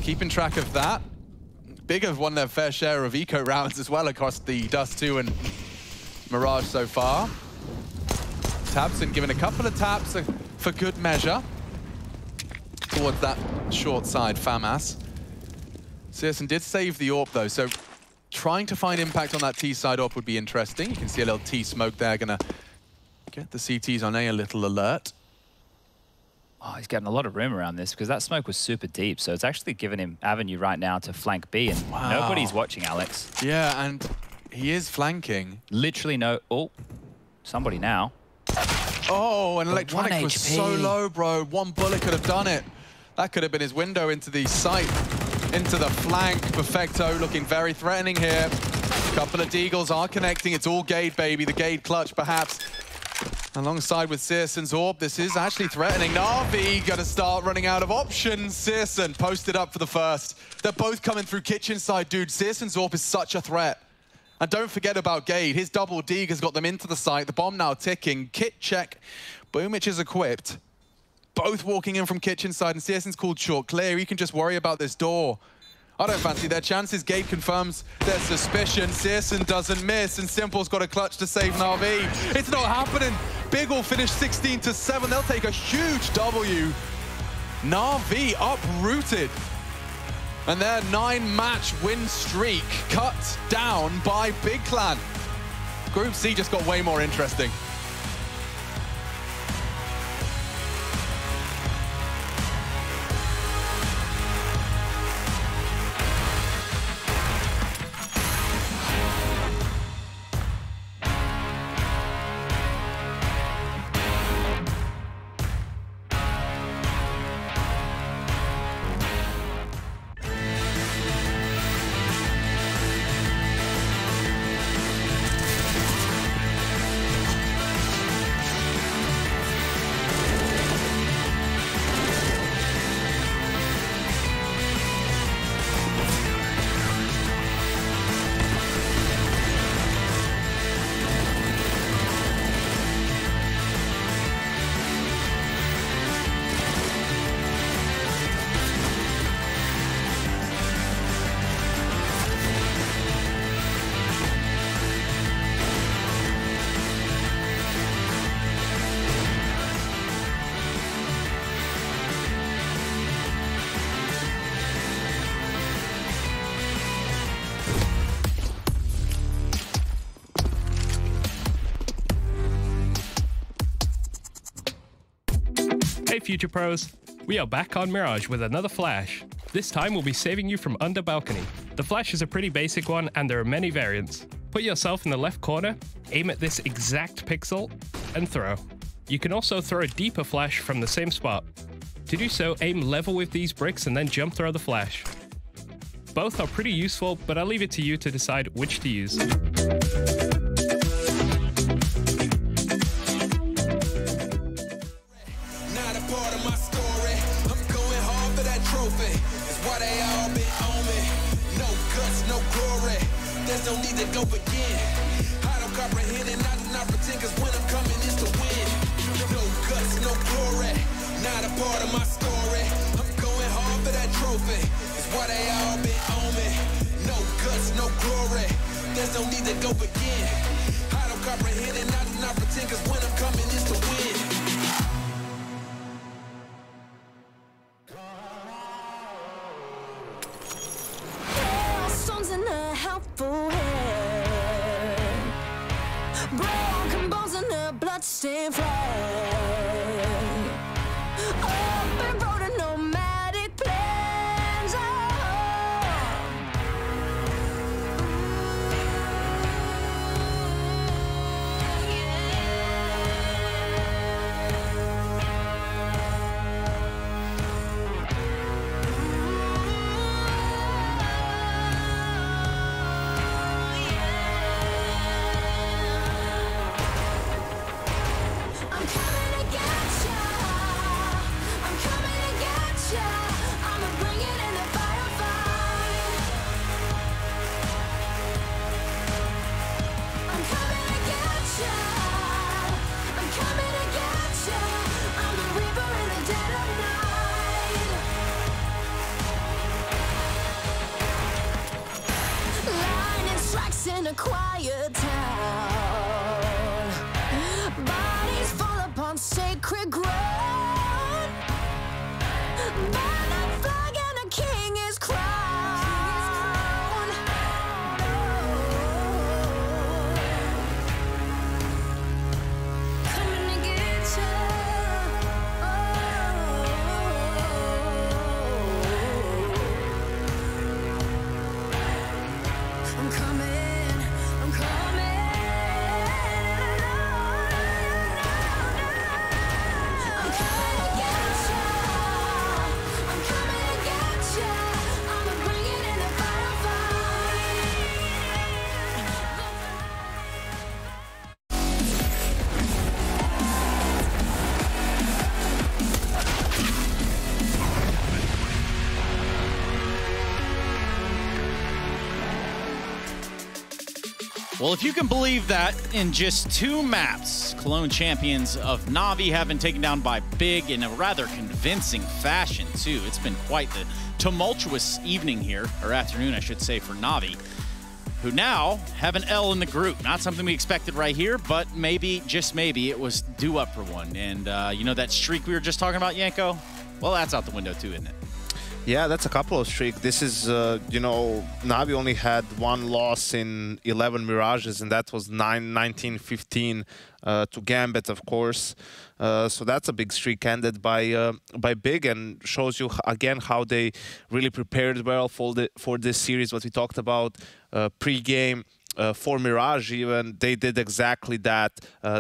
keeping track of that. Big have won their fair share of eco rounds as well across the Dust 2 and Mirage so far. Tabson giving a couple of taps for good measure towards that short side, FAMAS. Searson did save the AWP though, so trying to find impact on that T side AWP would be interesting. You can see a little T smoke there, gonna get the CTs on A little alert. Oh, he's getting a lot of room around this because that smoke was super deep. So it's actually giving him avenue right now to flank B, and nobody's watching Alex. Yeah, and he is flanking. Literally no... Oh, somebody now. Oh, and Electronic was so low, bro. One bullet could have done it. That could have been his window into the site, into the flank. Perfecto looking very threatening here. A couple of Deagles are connecting. It's all Gade, baby. The Gade clutch, perhaps. Alongside with Searson's AWP, this is actually threatening. Na'Vi going to start running out of options. Searson posted up for the first. They're both coming through kitchen side, dude. Searson's AWP is such a threat. And don't forget about Gade. His double dig has got them into the site. The bomb now ticking. Kit check. Boomich is equipped. Both walking in from kitchen side, and Searson's called short clear. He can just worry about this door. I don't fancy their chances. Gade confirms their suspicion. Searson doesn't miss, and Simple's got a clutch to save Na'Vi. It's not happening. Big will finish 16-7. They'll take a huge W. Na'Vi uprooted. And their 9-match win streak cut down by Big Clan. Group C just got way more interesting. Hey Future Pros, we are back on Mirage with another flash. This time we'll be saving you from under balcony. The flash is a pretty basic one and there are many variants. Put yourself in the left corner, aim at this exact pixel, and throw. You can also throw a deeper flash from the same spot. To do so, aim level with these bricks and then jump throw the flash. Both are pretty useful, but I'll leave it to you to decide which to use. No need to go begin. I don't comprehend and I do not pretend, cause when I'm coming is to win. No guts, no glory, not a part of my story. I'm going hard for that trophy, it's why they all been on me. No guts, no glory, there's no need to go begin. I don't comprehend and I do not pretend, cause when I'm coming is to win. Storms in a helpful hand, broken bones in a bloodstained flag. Open road and nomadic plans. Oh, quiet town. Bodies fall upon sacred ground. Burn that flag and a king is crowned. Coming to get ya. I'm coming, I'm coming. I'm coming to get ya. I'm coming to get ya. I'ma bring it in the Well, if you can believe that, in just 2 maps, Cologne champions of Navi have been taken down by Big in a rather convincing fashion, too. It's been quite the tumultuous evening here, or afternoon, I should say, for Navi, who now have an L in the group. Not something we expected right here, but maybe, just maybe, it was due up for one. And you know that streak we were just talking about, Yanko? Well, that's out the window, too, isn't it? Yeah, that's a couple of streaks. This is, you know, Navi only had 1 loss in 11 Mirages, and that was 19-15 to Gambit, of course. So that's a big streak ended by Big, and shows you again how they really prepared well for this series. What we talked about pre-game. For Mirage even, they did exactly that.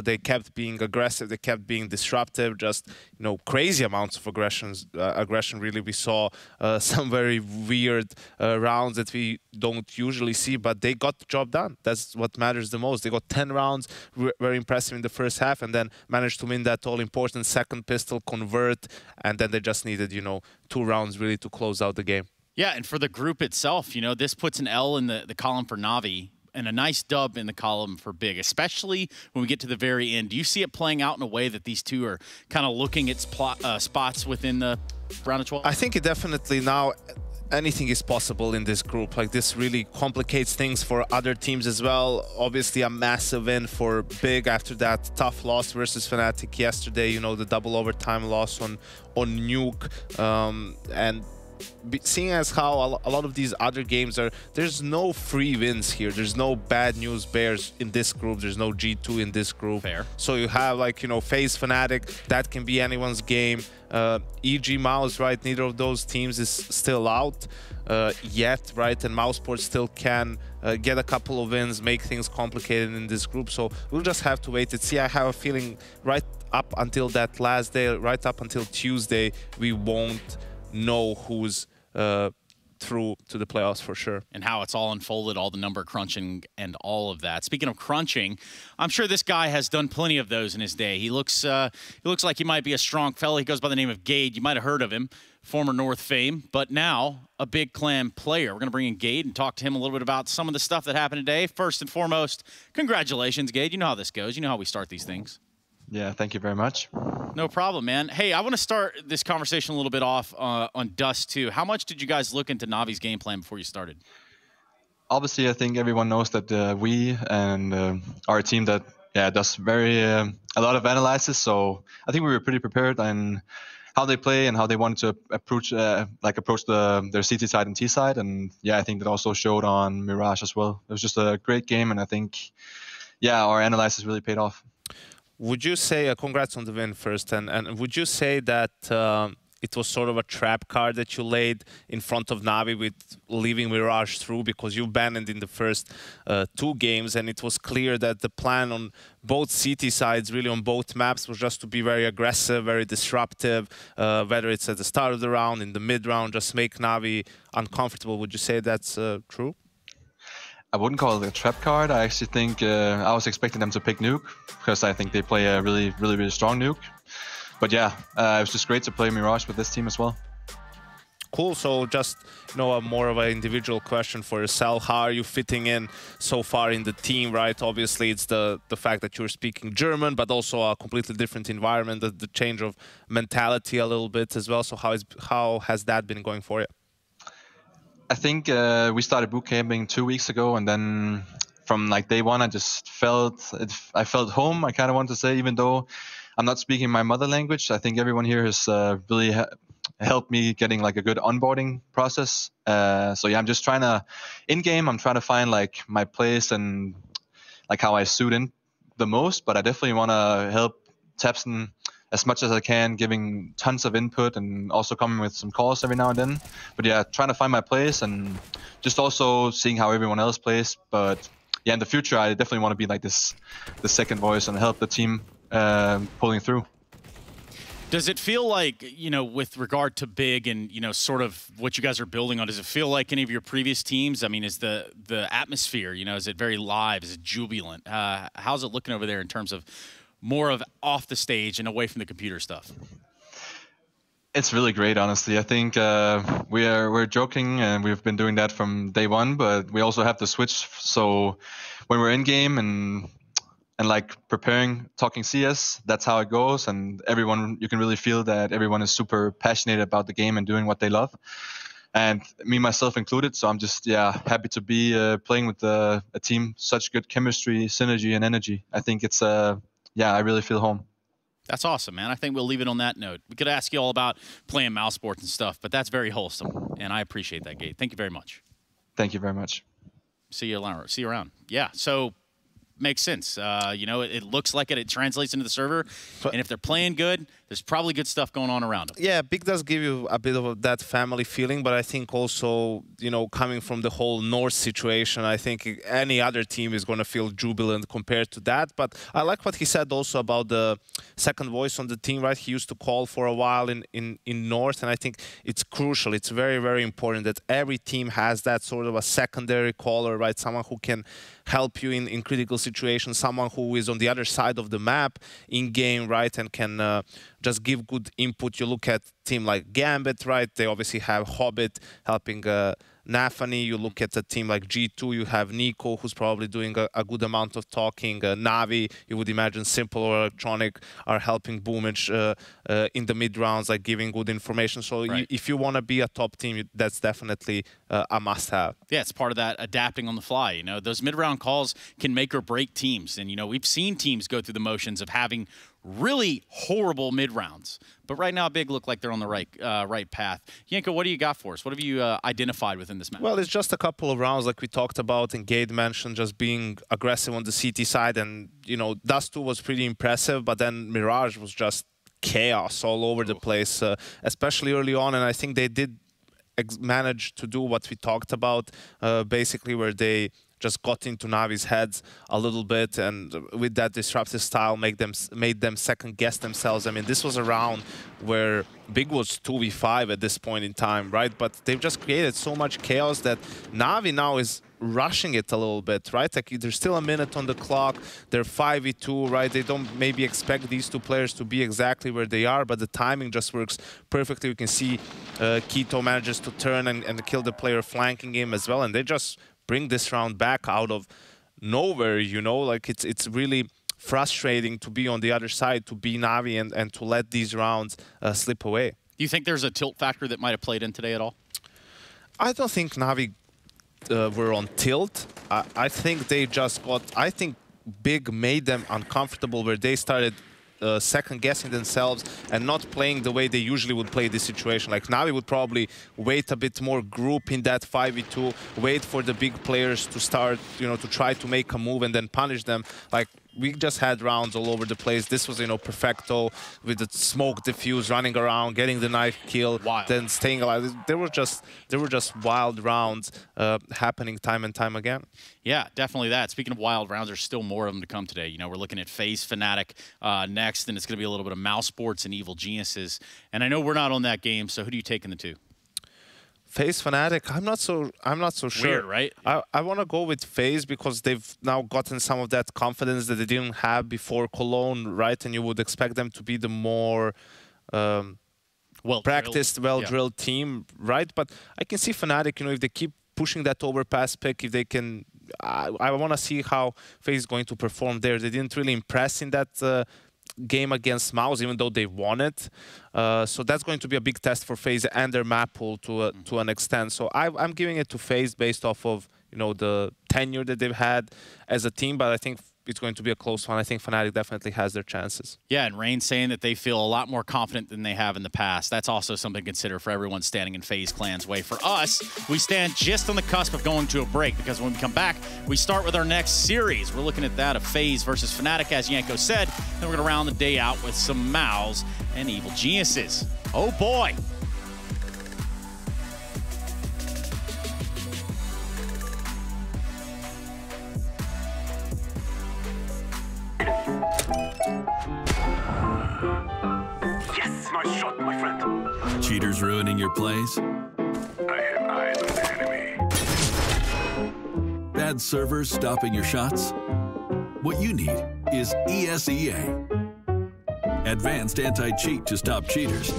They kept being aggressive, they kept being disruptive, just, you know, crazy amounts of aggression really. We saw some very weird rounds that we don't usually see, but they got the job done. That's what matters the most. They got 10 rounds, very impressive in the first half, and then managed to win that all-important second pistol, convert, and then they just needed, you know, 2 rounds really to close out the game. Yeah, and for the group itself, you know, this puts an L in the column for Navi, and a nice dub in the column for Big, especially when we get to the very end. Do you see it playing out in a way that these two are kind of looking at spots within the round of 12? I think it definitely now anything is possible in this group. Like, this really complicates things for other teams as well. Obviously a massive win for Big after that tough loss versus Fnatic yesterday, you know, the double overtime loss on Nuke, and seeing as how a lot of these other games are, there's no free wins here. There's no bad news bears in this group. There's no G2 in this group. Fair. So you have, like, you know, FaZe Fnatic, that can be anyone's game. EG Mouse, right? Neither of those teams is still out yet, right? And Mouseport still can get a couple of wins, make things complicated in this group. So we'll just have to wait and see. I have a feeling right up until that last day, right up until Tuesday, we won't know who's through to the playoffs for sure. And how it's all unfolded, all the number crunching and all of that. Speaking of crunching, I'm sure this guy has done plenty of those in his day. He looks like he might be a strong fella. He goes by the name of Gade. You might have heard of him, former North fame, but now a Big Clan player. We're going to bring in Gade and talk to him a little bit about some of the stuff that happened today. First and foremost, congratulations, Gade. You know how this goes. You know how we start these things. Yeah, thank you very much. No problem, man. Hey, I want to start this conversation a little bit off on Dust, too. How much did you guys look into Navi's game plan before you started? Obviously, I think everyone knows that we and our team that does a lot of analysis. So I think we were pretty prepared on how they play and how they wanted to approach their CT side and T side. And yeah, I think that also showed on Mirage as well. It was just a great game, and I think our analysis really paid off. Would you say, congrats on the win first, and would you say that it was sort of a trap card that you laid in front of Navi with leaving Mirage through, because you banned in the first 2 games, and it was clear that the plan on both CT sides, really on both maps, was just to be very aggressive, very disruptive, whether it's at the start of the round, in the mid-round, just make Navi uncomfortable. Would you say that's true? I wouldn't call it a trap card. I actually think I was expecting them to pick Nuke, because I think they play a really strong Nuke. But yeah, it was just great to play Mirage with this team as well. Cool. So just, you know, more of an individual question for yourself. How are you fitting in so far in the team, right? Obviously, it's the fact that you're speaking German, but also a completely different environment, the change of mentality a little bit as well. So how has that been going for you? I think we started boot camping 2 weeks ago, and then from like day one, I just felt it. I felt home. I kind of want to say, even though I'm not speaking my mother language, I think everyone here has really helped me getting like a good onboarding process. So yeah, I'm just trying to, in game, I'm trying to find like my place and like how I suit in the most. But I definitely want to help Tapson as much as I can, giving tons of input and also coming with some calls every now and then. But yeah, trying to find my place and just also seeing how everyone else plays. But yeah, in the future, I definitely want to be like the second voice and help the team pulling through. Does it feel like, you know, with regard to Big and, you know, sort of what you guys are building on, does it feel like any of your previous teams? I mean, is the atmosphere, you know, is it very live? Is it jubilant? How's it looking over there in terms of more of off the stage and away from the computer stuff? It's really great, honestly. I think we're joking, and we've been doing that from day one. But we also have the switch. So when we're in game and like preparing, talking CS, that's how it goes. And everyone, you can really feel that everyone is super passionate about the game and doing what they love. And me, myself included. So I'm just, happy to be playing with a team, such good chemistry, synergy, and energy. I think it's, I really feel home. That's awesome, man. I think we'll leave it on that note. We could ask you all about playing mouse sports and stuff, but that's very wholesome. And I appreciate that, Gabe. Thank you very much. Thank you very much. See you around. Yeah, so makes sense. You know, it looks like it translates into the server. And if they're playing good, there's probably good stuff going on around them. Yeah, Big does give you a bit of that family feeling, but I think also, you know, coming from the whole North situation, I think any other team is going to feel jubilant compared to that. But I like what he said also about the second voice on the team, right? He used to call for a while in North, and I think it's crucial. It's very, very important that every team has that sort of a secondary caller, right? Someone who can help you in critical situations, someone who is on the other side of the map in game, right, and can just give good input. You look at a team like Gambit, right? They obviously have Hobbit helping Nafani. You look at a team like G2, you have Nico, who's probably doing a good amount of talking. Navi, you would imagine Simple or Electronic are helping Boomage in the mid rounds, like giving good information. So if you want to be a top team, that's definitely a must-have. Yeah, it's part of that adapting on the fly. You know, those mid-round calls can make or break teams. And, you know, we've seen teams go through the motions of having really horrible mid-rounds. But right now, Big look like they're on the right path. Yanko, what do you got for us? What have you identified within this match? Well, it's just a couple of rounds like we talked about, and Gade mentioned just being aggressive on the CT side. And, you know, Dust 2 was pretty impressive, but then Mirage was just chaos all over the place, especially early on. And I think they did manage to do what we talked about, basically, where they just got into Navi's heads a little bit, and with that disruptive style made them second guess themselves. I mean, this was a round where Big was 2v5 at this point in time, right? But they've just created so much chaos that Navi now is rushing it a little bit, right? Like, there's still a minute on the clock, they're 5v2, right? They don't maybe expect these two players to be exactly where they are, but the timing just works perfectly. You can see Keto manages to turn and kill the player flanking him as well, and they just bring this round back out of nowhere, you know? Like, it's really frustrating to be on the other side, to be Navi and to let these rounds slip away. Do you think there's a tilt factor that might have played in today at all? I don't think Navi were on tilt. I think they just got... I think Big made them uncomfortable, where they started second-guessing themselves and not playing the way they usually would play this situation. Like, Navi would probably wait a bit more, group in that 5v2, wait for the big players to start, you know, to try to make a move and then punish them. Like, we just had rounds all over the place. This was, you know, perfecto with the smoke diffuse, running around, getting the knife kill, then staying alive. There were just wild rounds happening time and time again. Yeah, definitely that. Speaking of wild rounds, there's still more of them to come today. You know, we're looking at FaZe, Fnatic next, and it's going to be a little bit of Mouse Sports and Evil Geniuses. And I know we're not on that game, so who do you take in the two? FaZe, Fnatic, I'm not so sure. Weird, right? I want to go with FaZe because they've now gotten some of that confidence that they didn't have before Cologne, right? And you would expect them to be the more practiced, well-drilled team, right? But I can see Fnatic, you know, if they keep pushing that overpass pick, if they can... I want to see how FaZe is going to perform there. They didn't really impress in that game against Mouse, even though they won it. So that's going to be a big test for FaZe and their map pool to an extent. So I'm giving it to FaZe based off of you know, the tenure that they've had as a team. But I think it's going to be a close one. I think Fnatic definitely has their chances. Yeah, and Rain saying that they feel a lot more confident than they have in the past. That's also something to consider for everyone standing in FaZe Clan's way. For us, we stand just on the cusp of going to a break, because when we come back, we start with our next series. We're looking at that of FaZe versus Fnatic, as Yanko said. Then we're going to round the day out with some Mals and Evil Geniuses. Oh boy. Yes, nice shot, my friend. Cheaters ruining your plays? I have eyes on the enemy. Bad servers stopping your shots? What you need is ESEA. Advanced anti-cheat to stop cheaters.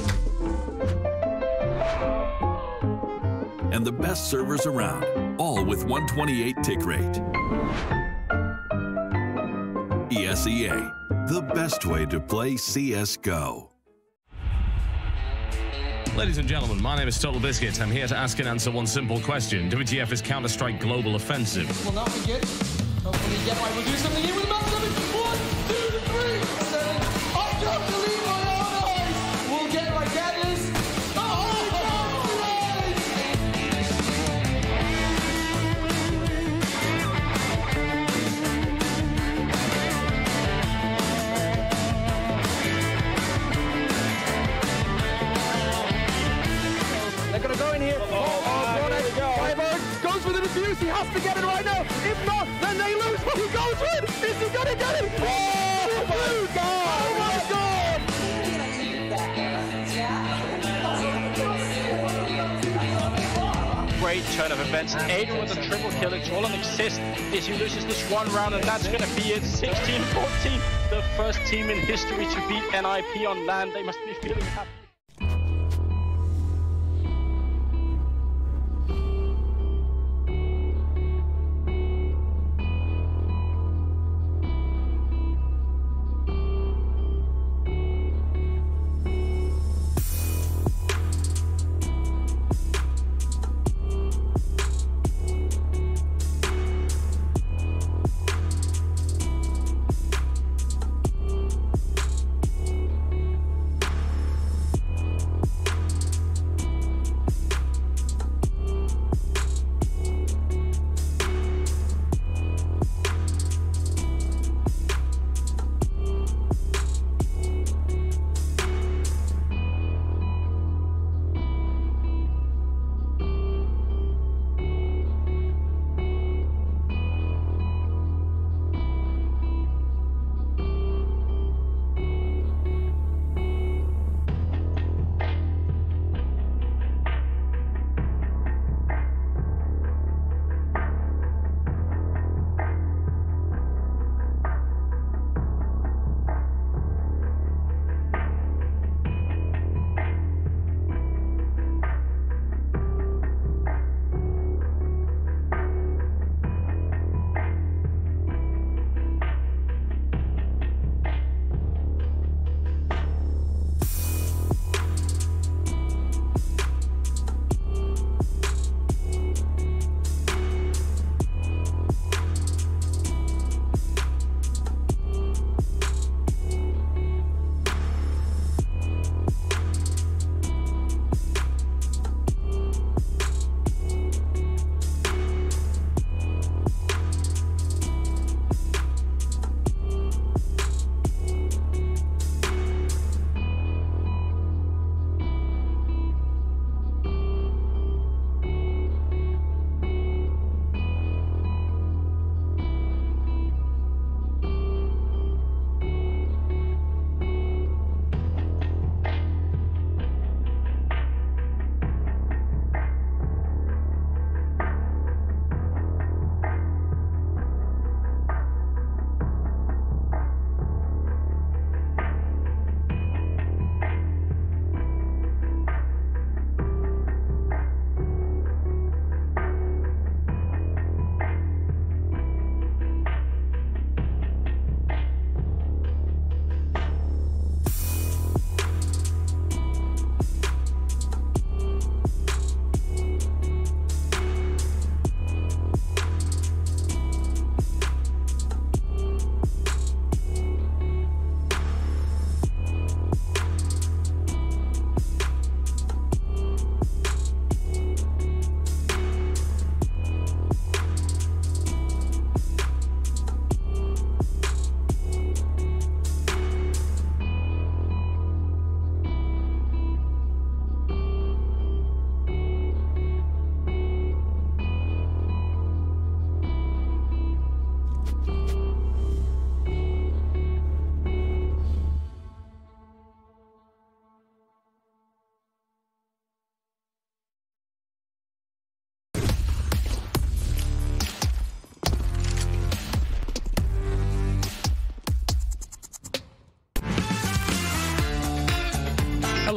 And the best servers around, all with 128 tick rate. ESEA, the best way to play CSGO. Ladies and gentlemen, my name is Total Biscuit. I'm here to ask and answer one simple question. WTF is Counter-Strike Global Offensive? Will not be good. Hopefully get right. We'll do something here with the match. 1, 2, 3, 7. I can't believe my own eyes. We'll get right. Catalyst. They're going to go in here. Goes for the defuse. He has to get it right now. If not, then they lose. He goes for it. Is he going to get it? Oh, my God. Oh, my God. Great turn of events. Aiden with a triple kill. It's all an assist. He loses this one round, and that's going to be it. 16-14. The first team in history to beat NIP on LAN. They must be feeling happy.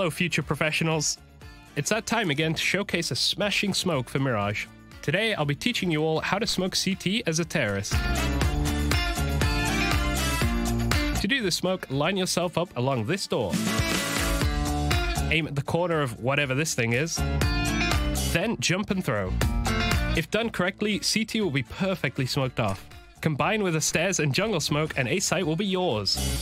Hello, future professionals. It's that time again to showcase a smashing smoke for Mirage. Today, I'll be teaching you all how to smoke CT as a terrorist. To do the smoke, line yourself up along this door. Aim at the corner of whatever this thing is. Then jump and throw. If done correctly, CT will be perfectly smoked off. Combine with the stairs and jungle smoke and A site will be yours.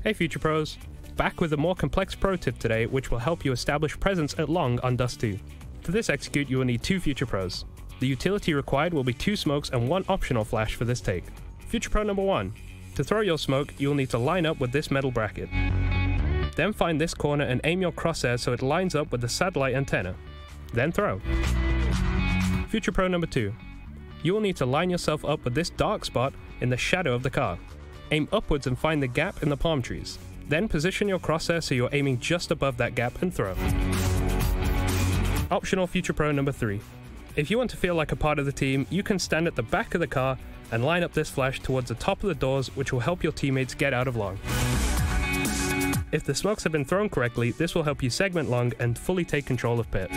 Hey Future Pros, back with a more complex pro tip today which will help you establish presence at long on Dust 2. For this execute you will need 2 Future Pros. The utility required will be 2 smokes and 1 optional flash for this take. Future Pro number 1. To throw your smoke, you will need to line up with this metal bracket. Then find this corner and aim your crosshair so it lines up with the satellite antenna. Then throw. Future Pro number 2. You will need to line yourself up with this dark spot in the shadow of the car. Aim upwards and find the gap in the palm trees. Then position your crosshair so you're aiming just above that gap and throw. Optional Future Pro number 3. If you want to feel like a part of the team, you can stand at the back of the car and line up this flash towards the top of the doors, which will help your teammates get out of long. If the smokes have been thrown correctly, this will help you segment long and fully take control of pit.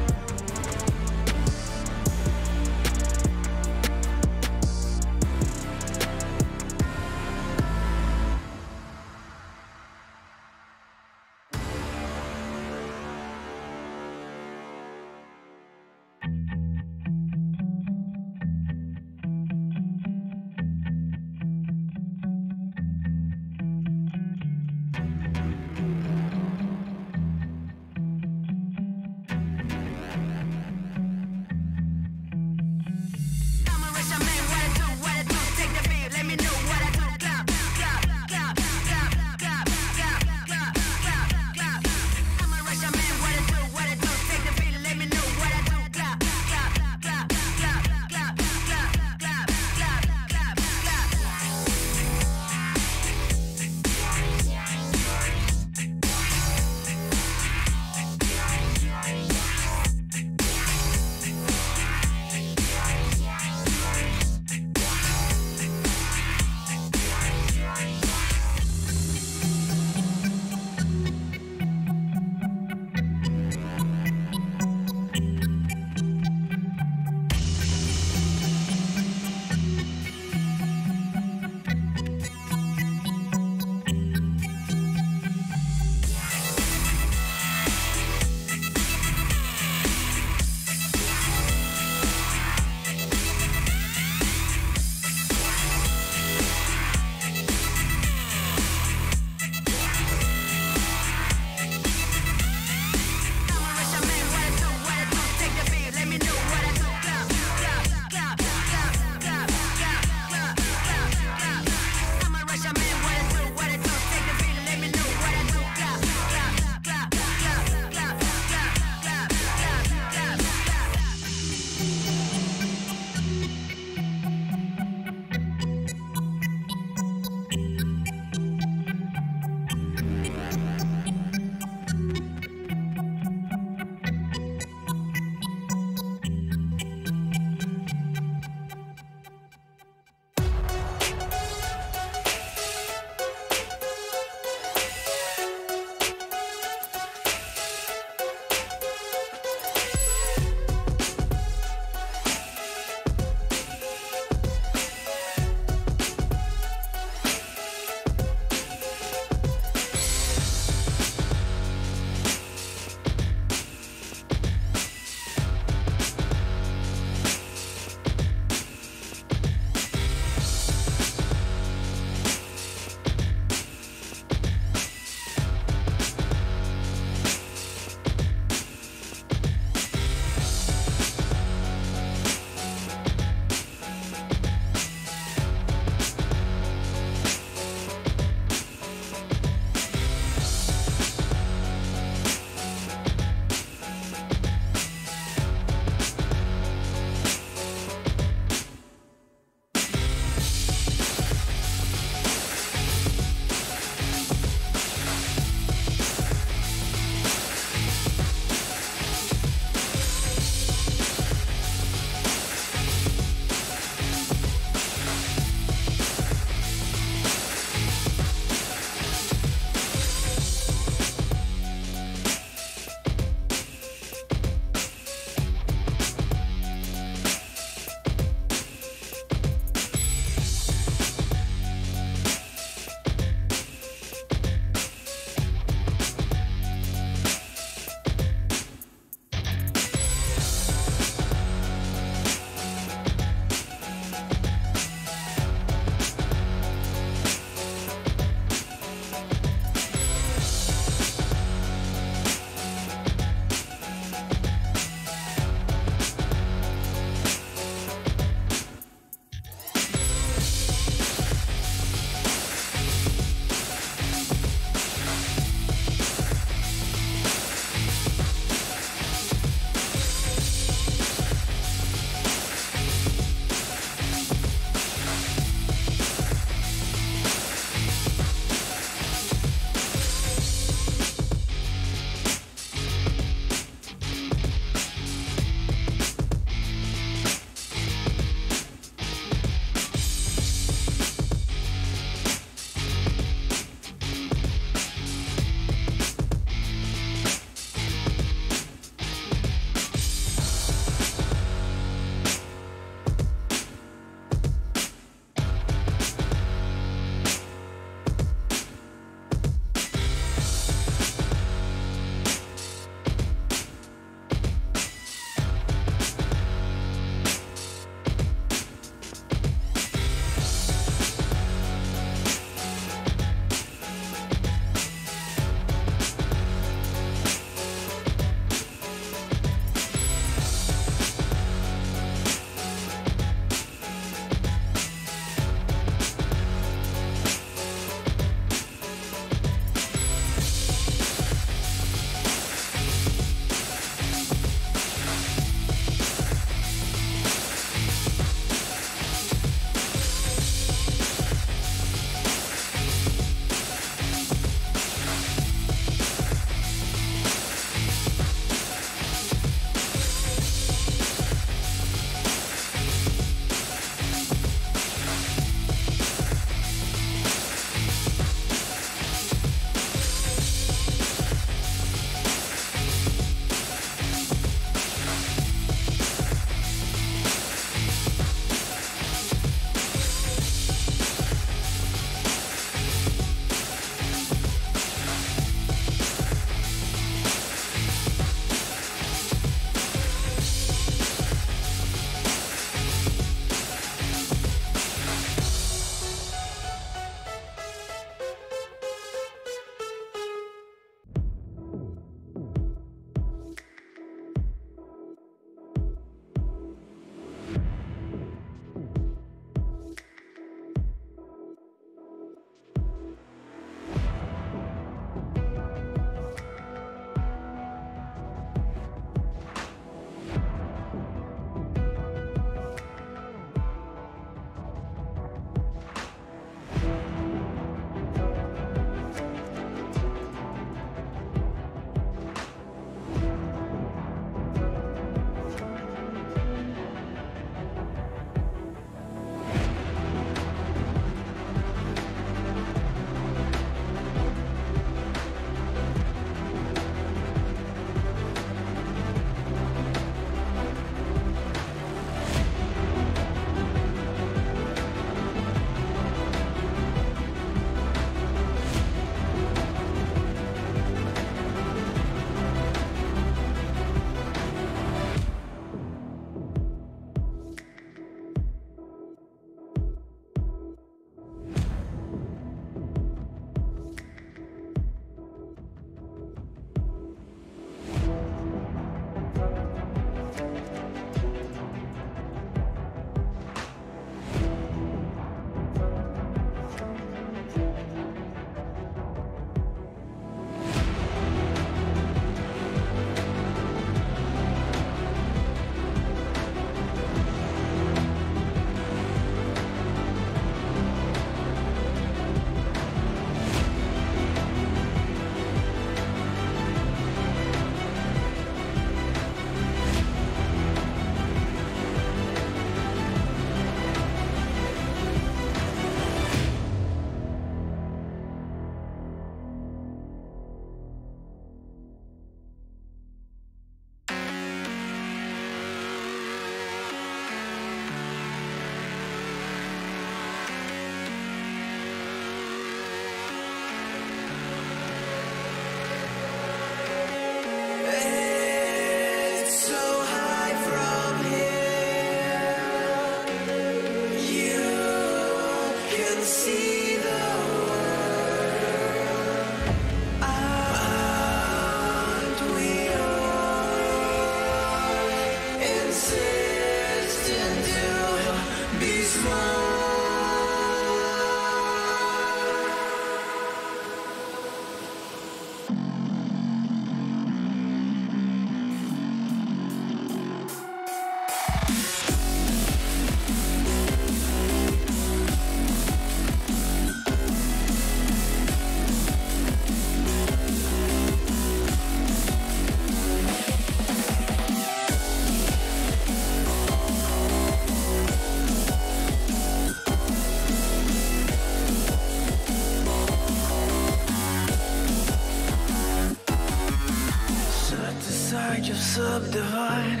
divine.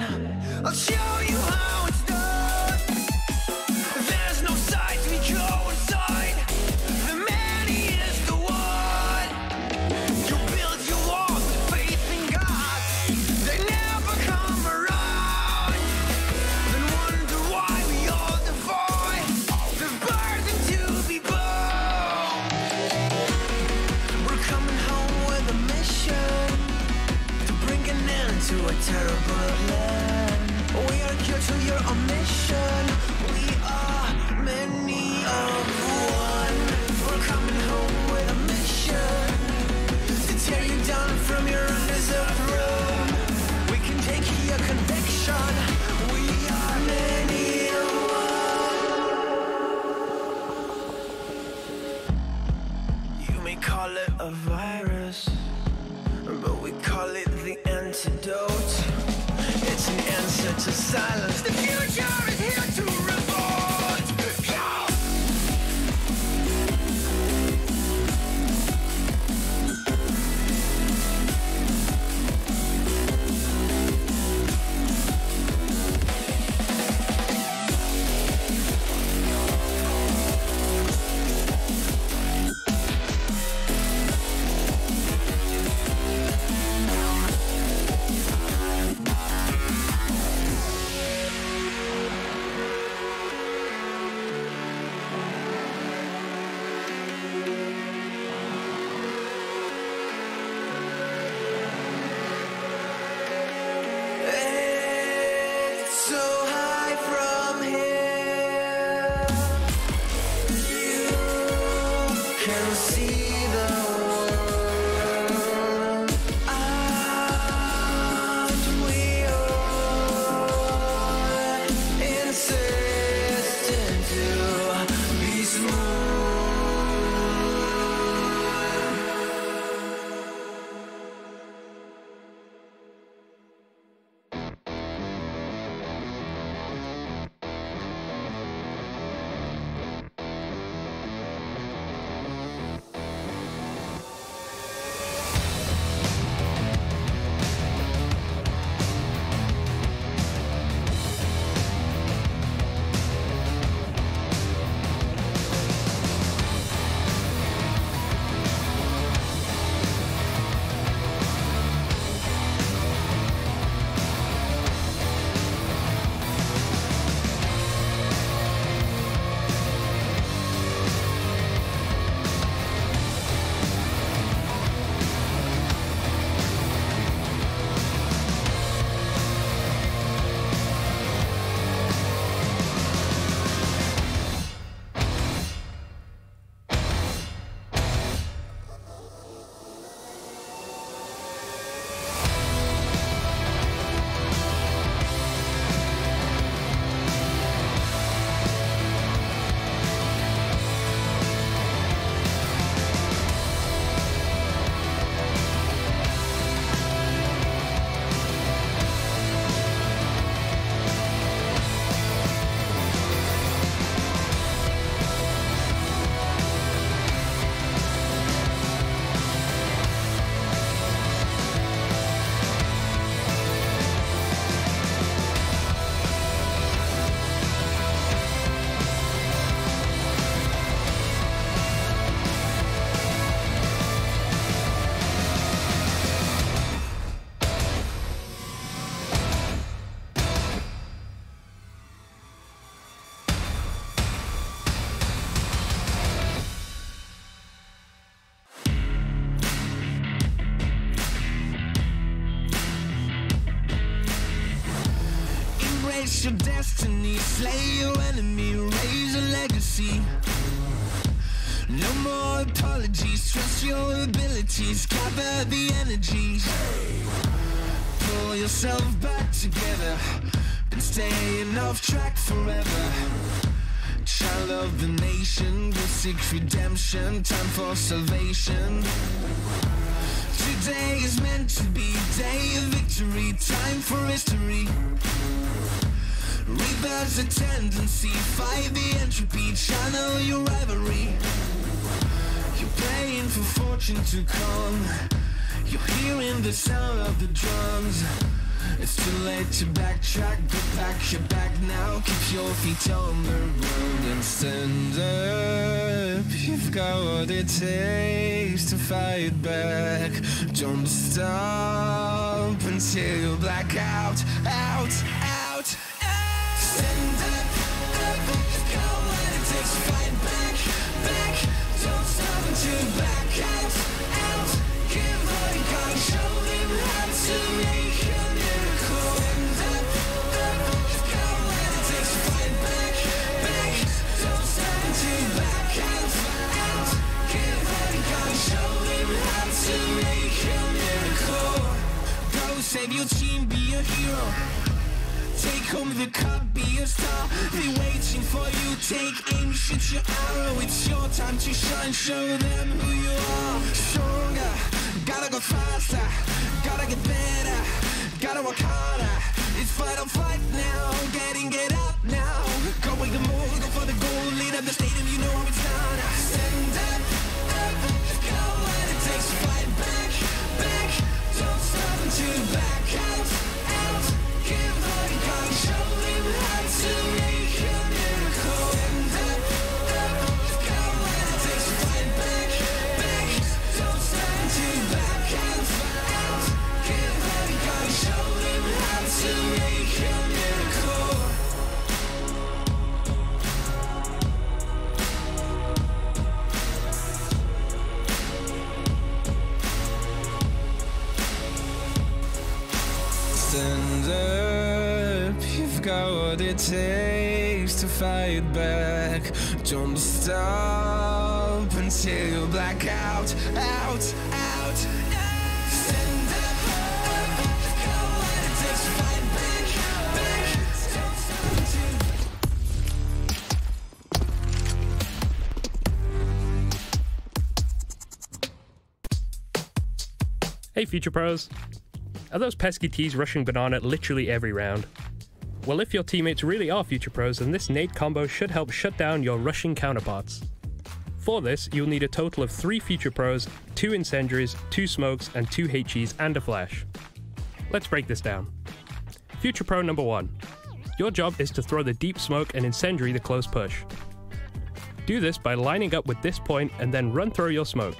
I'll show you how it's done. There's no sight, we go inside. The man, he is the one. You build your walls with faith in God. They never come around. Then wonder why we all defy the burden to be born. We're coming home with a mission to bring an end to a terrible land. We are here to your mission. We are many of one. We're coming home with a mission to tear you down from your undeserved throne. We can take your conviction. We are many of one. You may call it a virus, but we call it the antidote. It's an answer to silence. The future is here to revolt. It's so high from here. You can see the world. And we all insistent to be smooth. Embrace your destiny, slay your enemy, raise a legacy. No more apologies, trust your abilities, gather the energies. Pull yourself back together, been staying off track forever. Child of the nation, go seek redemption, time for salvation. Today is meant to be day of victory, time for history. Rebirth's a tendency, fight the entropy, channel your rivalry. You're praying for fortune to come, you're hearing the sound of the drums. It's too late to backtrack, get back your back now. Keep your feet on the road and stand up. You've got what it takes to fight back. Don't stop until you black out, out, out. Stand up, up. You've got what it takes to fight back, back. Don't stop until you black out, out. Give all you got, show them how to make a miracle. Stand up, up. You've got what it takes to fight back, back. Don't stop until you black out, out. Give all you got, show them how to make a miracle. Go save your team, be a hero. Take home the cup, be a star. They waiting for you, take aim, shoot your arrow. It's your time to shine, show them who you are. Stronger, gotta go faster, gotta get better, gotta work harder. It's fight or flight now, get out now. Go make the move, go for the goal, lead up the stadium, you know how it's done. Stand up, up, go what it takes to fight back, back. Don't stop until you back out, out. Give all you got, show them how to make a miracle. Stand up, up, go what it takes to fight back, back. Don't stop until you back out, out. Give all you got, show them how to make a miracle. Stand up, you've got what it takes to fight back. Don't stop until you black out, out, out. Stand up, up, you've got what it takes to fight back, back. Don't stop until Hey Future Pros. Are those pesky T's rushing banana literally every round? Well, if your teammates really are Future Pros, then this nade combo should help shut down your rushing counterparts. For this, you'll need a total of 3 Future Pros, 2 incendiaries, 2 smokes, and 2 HEs and a flash. Let's break this down. Future Pro number 1. Your job is to throw the deep smoke and incendiary the close push. Do this by lining up with this point and then run through your smoke.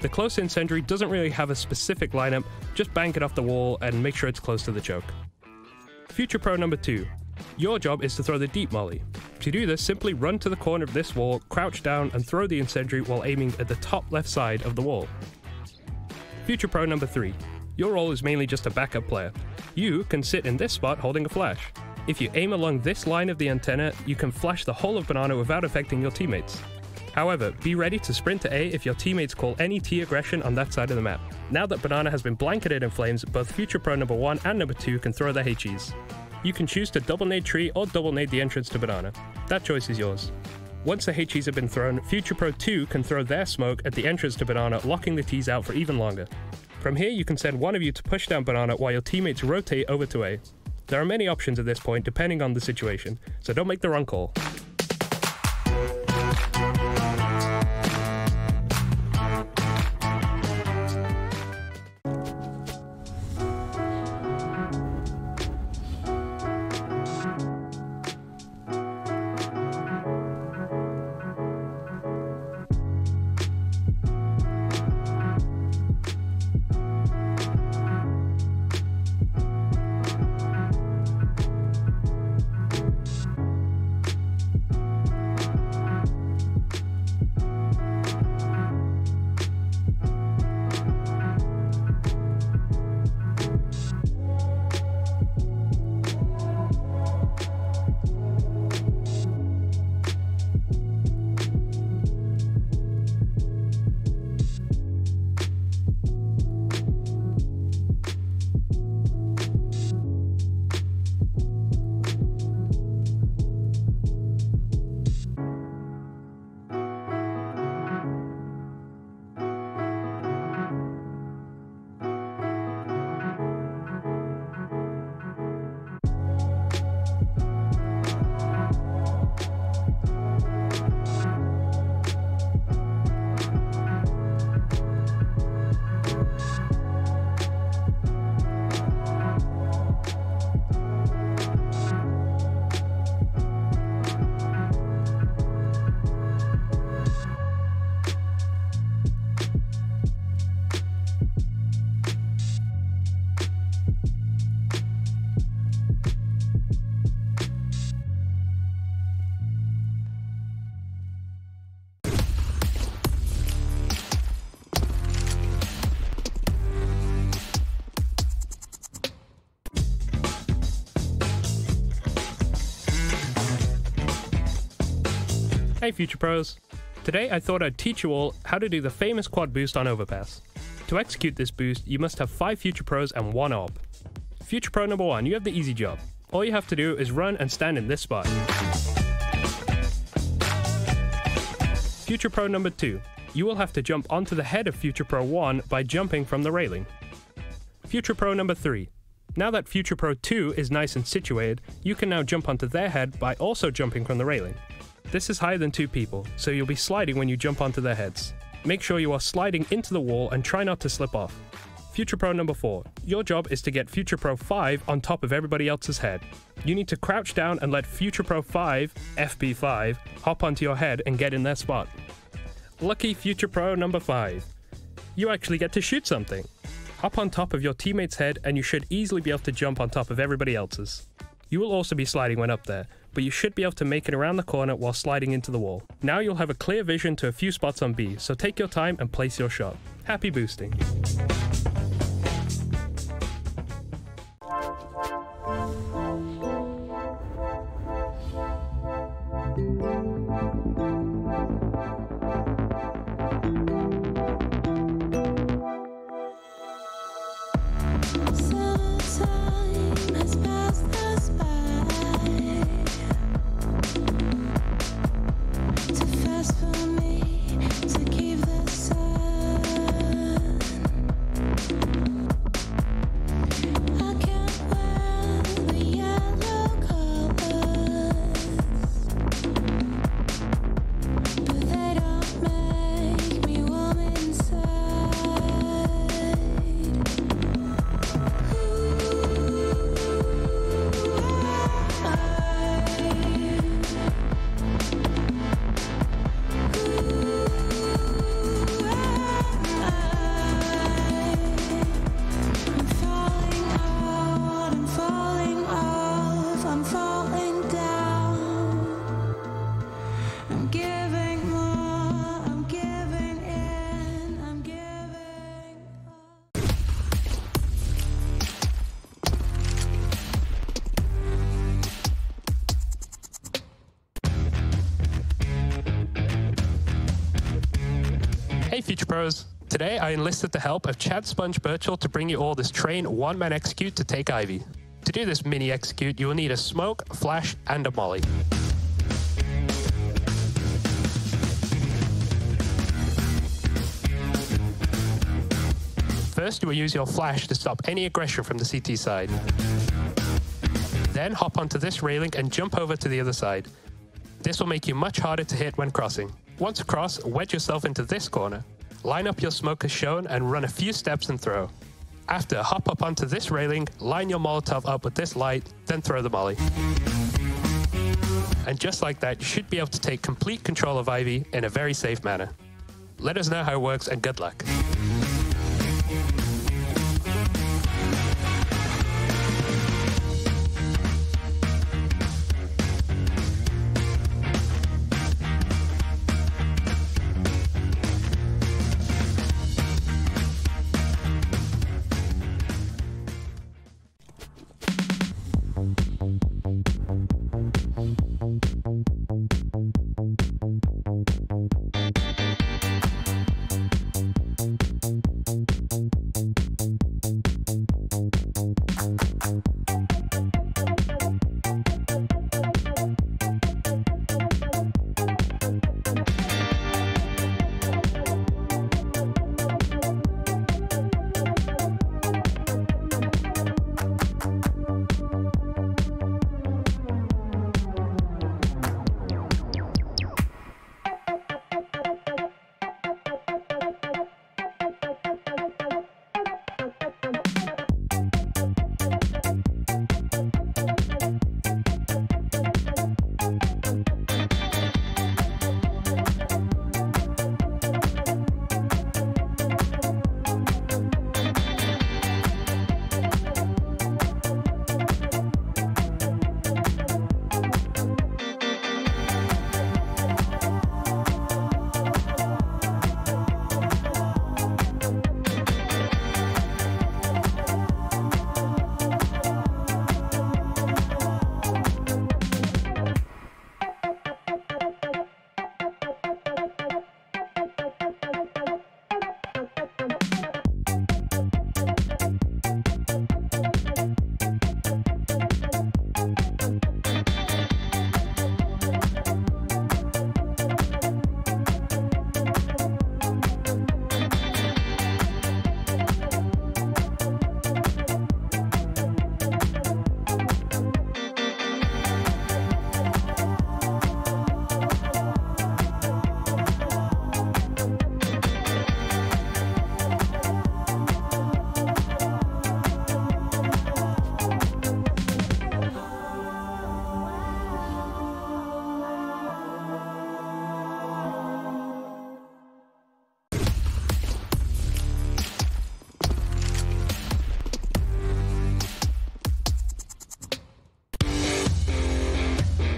The close incendiary doesn't really have a specific lineup, just bank it off the wall and make sure it's close to the choke. Future Pro number 2. Your job is to throw the deep molly. To do this, simply run to the corner of this wall, crouch down and throw the incendiary while aiming at the top left side of the wall. Future Pro number 3. Your role is mainly just a backup player. You can sit in this spot holding a flash. If you aim along this line of the antenna, you can flash the whole of banana without affecting your teammates. However, be ready to sprint to A if your teammates call any T aggression on that side of the map. Now that banana has been blanketed in flames, both Future Pro number 1 and number 2 can throw their HEs. You can choose to double nade tree or double nade the entrance to banana. That choice is yours. Once the HEs have been thrown, Future Pro 2 can throw their smoke at the entrance to banana, locking the Ts out for even longer. From here, you can send one of you to push down banana while your teammates rotate over to A. There are many options at this point depending on the situation, so don't make the wrong call. Hey Future Pros! Today I thought I'd teach you all how to do the famous quad boost on overpass. To execute this boost, you must have 5 Future Pros and 1 AWP. Future Pro number 1, you have the easy job. All you have to do is run and stand in this spot. Future Pro number 2, you will have to jump onto the head of Future Pro 1 by jumping from the railing. Future Pro number 3, now that Future Pro 2 is nice and situated, you can now jump onto their head by also jumping from the railing. This is higher than 2 people, so you'll be sliding when you jump onto their heads. Make sure you are sliding into the wall and try not to slip off. Future Pro number 4, your job is to get Future Pro 5 on top of everybody else's head. You need to crouch down and let Future Pro 5, FP5, hop onto your head and get in their spot. Lucky Future Pro number 5, you actually get to shoot something. Hop on top of your teammate's head and you should easily be able to jump on top of everybody else's. You will also be sliding when up there, but you should be able to make it around the corner while sliding into the wall. Now you'll have a clear vision to a few spots on B, so take your time and place your shot. Happy boosting. Summertime has passed us by. Too fast for me to keep the sun. I can't wear the yellow colors, but they don't make me warm inside. Hey Future Pros! Today I enlisted the help of Chad Sponge Birchall to bring you all this train one-man execute to take Ivy. To do this mini execute, you will need a smoke, flash, and a molly. First, you will use your flash to stop any aggression from the CT side. Then hop onto this railing and jump over to the other side. This will make you much harder to hit when crossing. Once across, wedge yourself into this corner. Line up your smoke as shown and run a few steps and throw. After, hop up onto this railing, line your Molotov up with this light, then throw the molly. And just like that, you should be able to take complete control of Ivy in a very safe manner. Let us know how it works and good luck.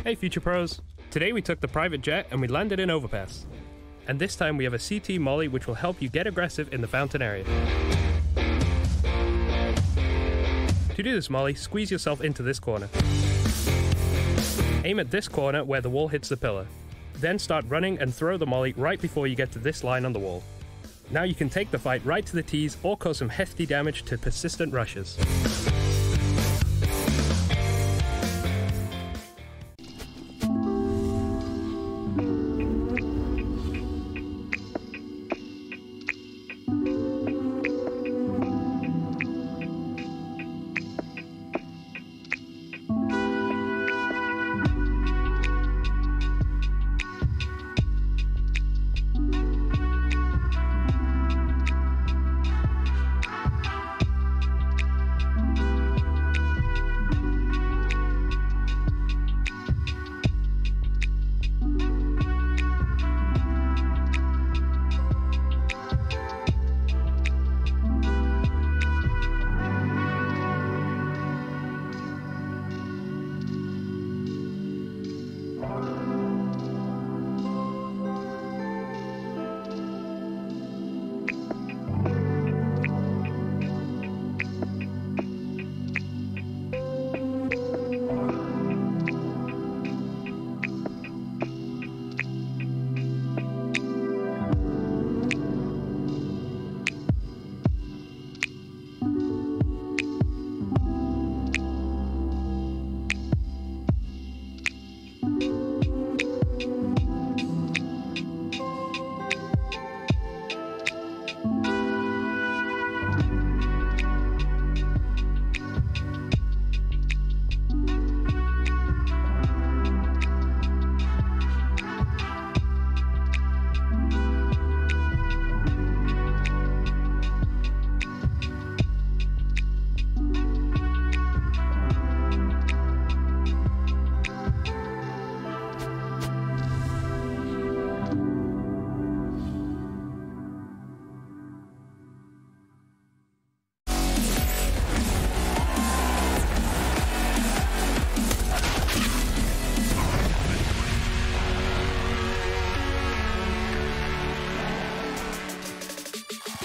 Hey Future Pros! Today we took the private jet and we landed in Overpass. And this time we have a CT molly which will help you get aggressive in the fountain area. To do this molly, squeeze yourself into this corner. Aim at this corner where the wall hits the pillar. Then start running and throw the molly right before you get to this line on the wall. Now you can take the fight right to the tees or cause some hefty damage to persistent rushers.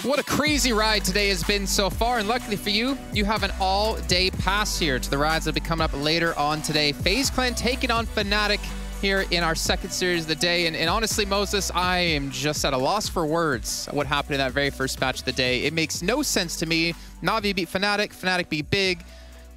What a crazy ride today has been so far, and luckily for you, you have an all-day pass here to the rides that will be coming up later on today. FaZe Clan taking on Fnatic here in our second series of the day, and honestly, Moses, I am just at a loss for words what happened in that very first match of the day. It makes no sense to me. Na'Vi beat Fnatic, Fnatic beat Big,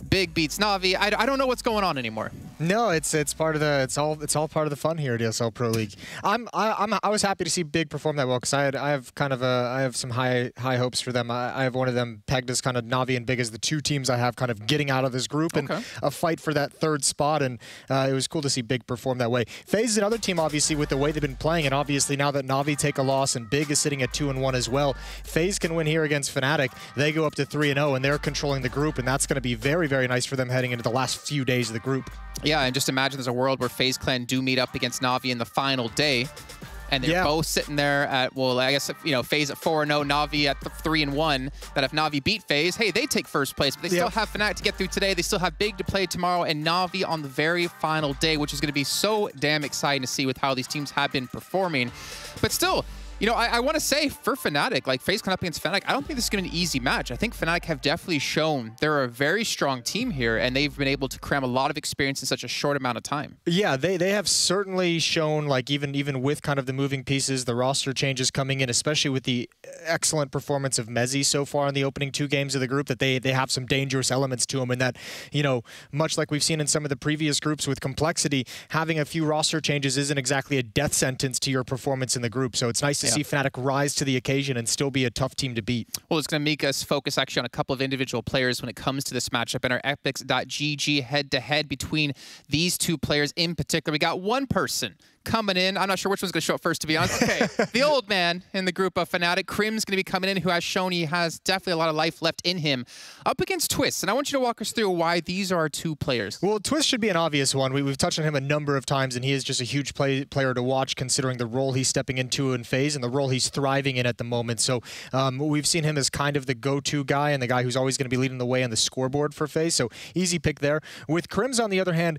Big beats Na'Vi. I don't know what's going on anymore. No, it's part of the it's all part of the fun here at ESL Pro League. I was happy to see Big perform that well because I have some high hopes for them. I have one of them pegged as kind of Na'Vi and Big as the two teams I have kind of getting out of this group and a fight for that third spot. And it was cool to see Big perform that way. FaZe is another team, obviously, with the way they've been playing, and obviously now that Na'Vi take a loss and Big is sitting at 2-1 as well, FaZe can win here against Fnatic. They go up to 3-0 and they're controlling the group, and that's going to be very, very nice for them heading into the last few days of the group. Yeah, and just imagine there's a world where FaZe Clan do meet up against Na'Vi in the final day, and they're both sitting there at, well, I guess, you know, FaZe at 4-0, Na'Vi at 3-1. That if Na'Vi beat FaZe, hey, they take first place, but they still have Fnatic to get through today. They still have Big to play tomorrow, and Na'Vi on the very final day, which is going to be so damn exciting to see with how these teams have been performing. But still, you know, I want to say for Fnatic, like FaZe Clan up against Fnatic, I don't think this is going to be an easy match. I think Fnatic have definitely shown they're a very strong team here, and they've been able to cram a lot of experience in such a short amount of time. Yeah, they have certainly shown, like even with kind of the moving pieces, the roster changes coming in, especially with the excellent performance of Mezzi so far in the opening 2 games of the group, that they have some dangerous elements to them, and that, you know, much like we've seen in some of the previous groups with complexity, having a few roster changes isn't exactly a death sentence to your performance in the group. So it's nice to see Fnatic rise to the occasion and still be a tough team to beat. Well, it's going to make us focus actually on a couple of individual players when it comes to this matchup in our epics.gg head-to-head between these two players in particular. We got one person coming in. I'm not sure which one's going to show up first, to be honest. Okay, the old man in the group of Fnatic. Crim's going to be coming in, who has shown he has definitely a lot of life left in him, up against Twist. And I want you to walk us through why these are our two players. Well, Twist should be an obvious one. We've touched on him a number of times, and he is just a huge player to watch, considering the role he's stepping into in FaZe and the role he's thriving in at the moment. So we've seen him as kind of the go-to guy and the guy who's always going to be leading the way on the scoreboard for FaZe. So easy pick there. With Crims, on the other hand,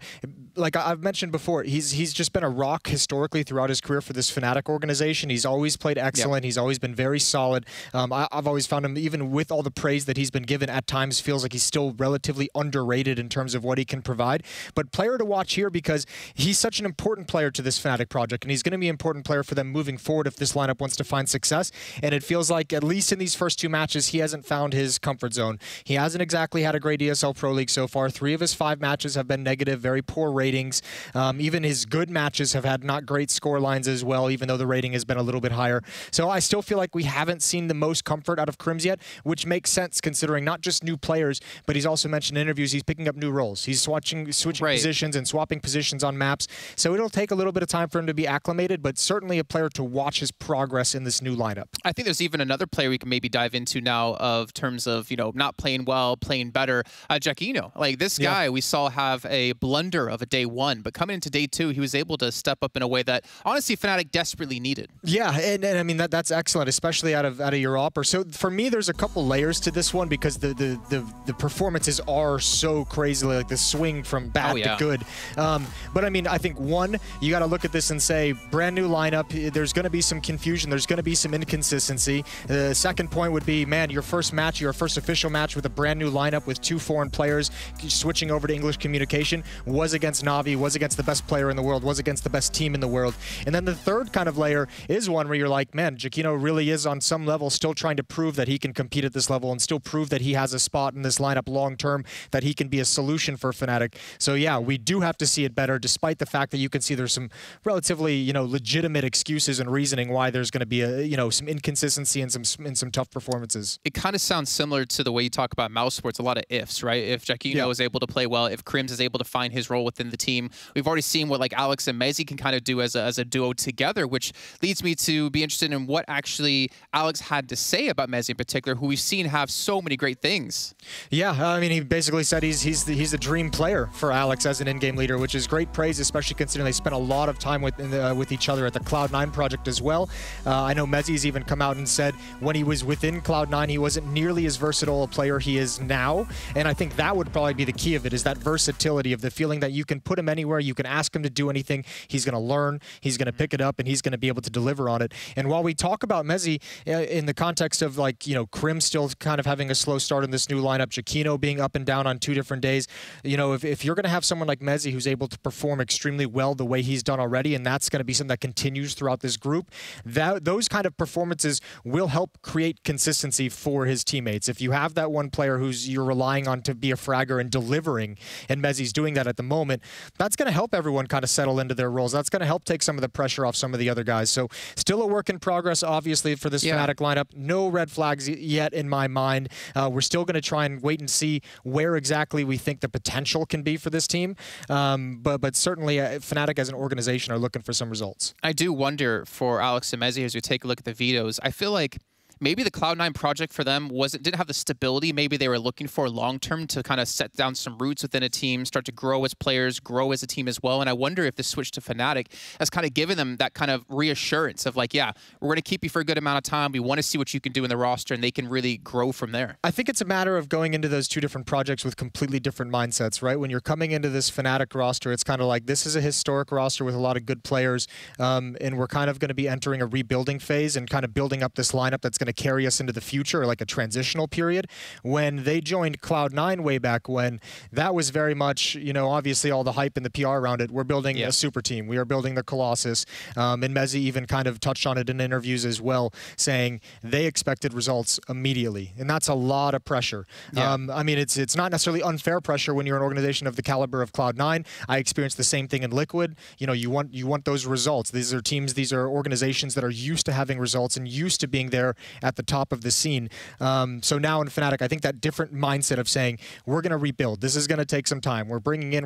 like I've mentioned before, he's just been a rock historically throughout his career for this Fnatic organization. He's always played excellent. Yep. He's always been very solid. I've always found him, even with all the praise that he's been given, at times feels like he's still relatively underrated in terms of what he can provide. But player to watch here, because he's such an important player to this Fnatic project, and he's going to be an important player for them moving forward if this lineup wants to find success. And it feels like, at least in these first two matches, he hasn't found his comfort zone. He hasn't exactly had a great ESL Pro League so far. 3 of his 5 matches have been negative, very poor ratings. Even his good matches have had not great score lines as well, even though the rating has been a little bit higher. So I still feel like we haven't seen the most comfort out of Crims yet, which makes sense considering not just new players, but he's also mentioned in interviews he's picking up new roles. He's switching positions and swapping positions on maps. So it'll take a little bit of time for him to be acclimated, but certainly a player to watch his progress in this new lineup. I think there's even another player we can maybe dive into now of terms of, you know, not playing well, playing better. Giacchino. Like this guy we saw have a blunder of a day 1, but coming into day 2, he was able to step up in a way that honestly Fnatic desperately needed. Yeah, and I mean that's excellent, especially out of your opera. So for me, there's a couple layers to this one because the performances are so crazily, like the swing from bad to good. But I mean, I think one, you got to look at this and say, brand new lineup, there's going to be some confusion, there's going to be some inconsistency. The second point would be, man, your first match, your first official match with a brand new lineup with 2 foreign players switching over to English communication was against Na'Vi, was against the best player in the world, was against the best team in the world. And then the third kind of layer is one where you're like, man, Giacchino really is on some level still trying to prove that he can compete at this level and still prove that he has a spot in this lineup long term, that he can be a solution for Fnatic. So yeah, we do have to see it better, despite the fact that you can see there's some relatively, you know, legitimate excuses and reasoning why there's going to be a, you know, some inconsistency and some tough performances. It kind of sounds similar to the way you talk about mouse sports, a lot of ifs, right? If Giacchino is able to play well, if Crims is able to find his role within the team, we've already seen what like Alex and Mezzi can kind of do as a duo together, which leads me to be interested in what actually Alex had to say about Mezzi in particular, who we've seen have so many great things. Yeah, I mean, he basically said he's the dream player for Alex as an in-game leader, which is great praise, especially considering they spent a lot of time with each other at the Cloud9 project as well. I know Mezzi's even come out and said when he was within Cloud9, he wasn't nearly as versatile a player he is now, and I think that would probably be the key of it, is that versatility of the feeling that you can put him anywhere, you can ask him to do anything, he's going to learn, he's going to pick it up, and he's going to be able to deliver on it. And while we talk about Mezzi in the context of, like, you know, Crim still kind of having a slow start in this new lineup, Giacchino being up and down on 2 different days, you know, if you're going to have someone like Mezzi who's able to perform extremely well the way he's done already, and that's going to be something that continues throughout this group, those kind of performances will help create consistency for his teammates. If you have that one player who's you're relying on to be a fragger and delivering, and Mezzi's doing that at the moment, that's going to help everyone kind of settle into their roles. That's going to help take some of the pressure off some of the other guys. So still a work in progress, obviously, for this Fnatic lineup. No red flags yet in my mind. We're still going to try and wait and see where exactly we think the potential can be for this team. But certainly Fnatic as an organization are looking for some results. I do wonder for Alex and Mezzi, as we take a look at the vetoes, I feel like maybe the Cloud9 project for them didn't have the stability maybe they were looking for long-term to kind of set down some roots within a team, start to grow as players, grow as a team as well. And I wonder if the switch to Fnatic has kind of given them that kind of reassurance of like, yeah, we're going to keep you for a good amount of time. We want to see what you can do in the roster, and they can really grow from there. I think it's a matter of going into those 2 different projects with completely different mindsets, right? When you're coming into this Fnatic roster, it's kind of like, this is a historic roster with a lot of good players, and we're kind of going to be entering a rebuilding phase and kind of building up this lineup that's going to carry us into the future, like a transitional period. When they joined Cloud9 way back when, that was very much, you know, obviously all the hype and the PR around it. We're building a super team. We are building the Colossus. And Mezzi even kind of touched on it in interviews as well, saying they expected results immediately. And that's a lot of pressure. I mean, it's not necessarily unfair pressure when you're an organization of the caliber of Cloud9. I experienced the same thing in Liquid. You know, you want those results. These are teams, these are organizations that are used to having results and used to being there at the top of the scene. So now in Fnatic, I think that different mindset of saying, we're going to rebuild. This is going to take some time. We're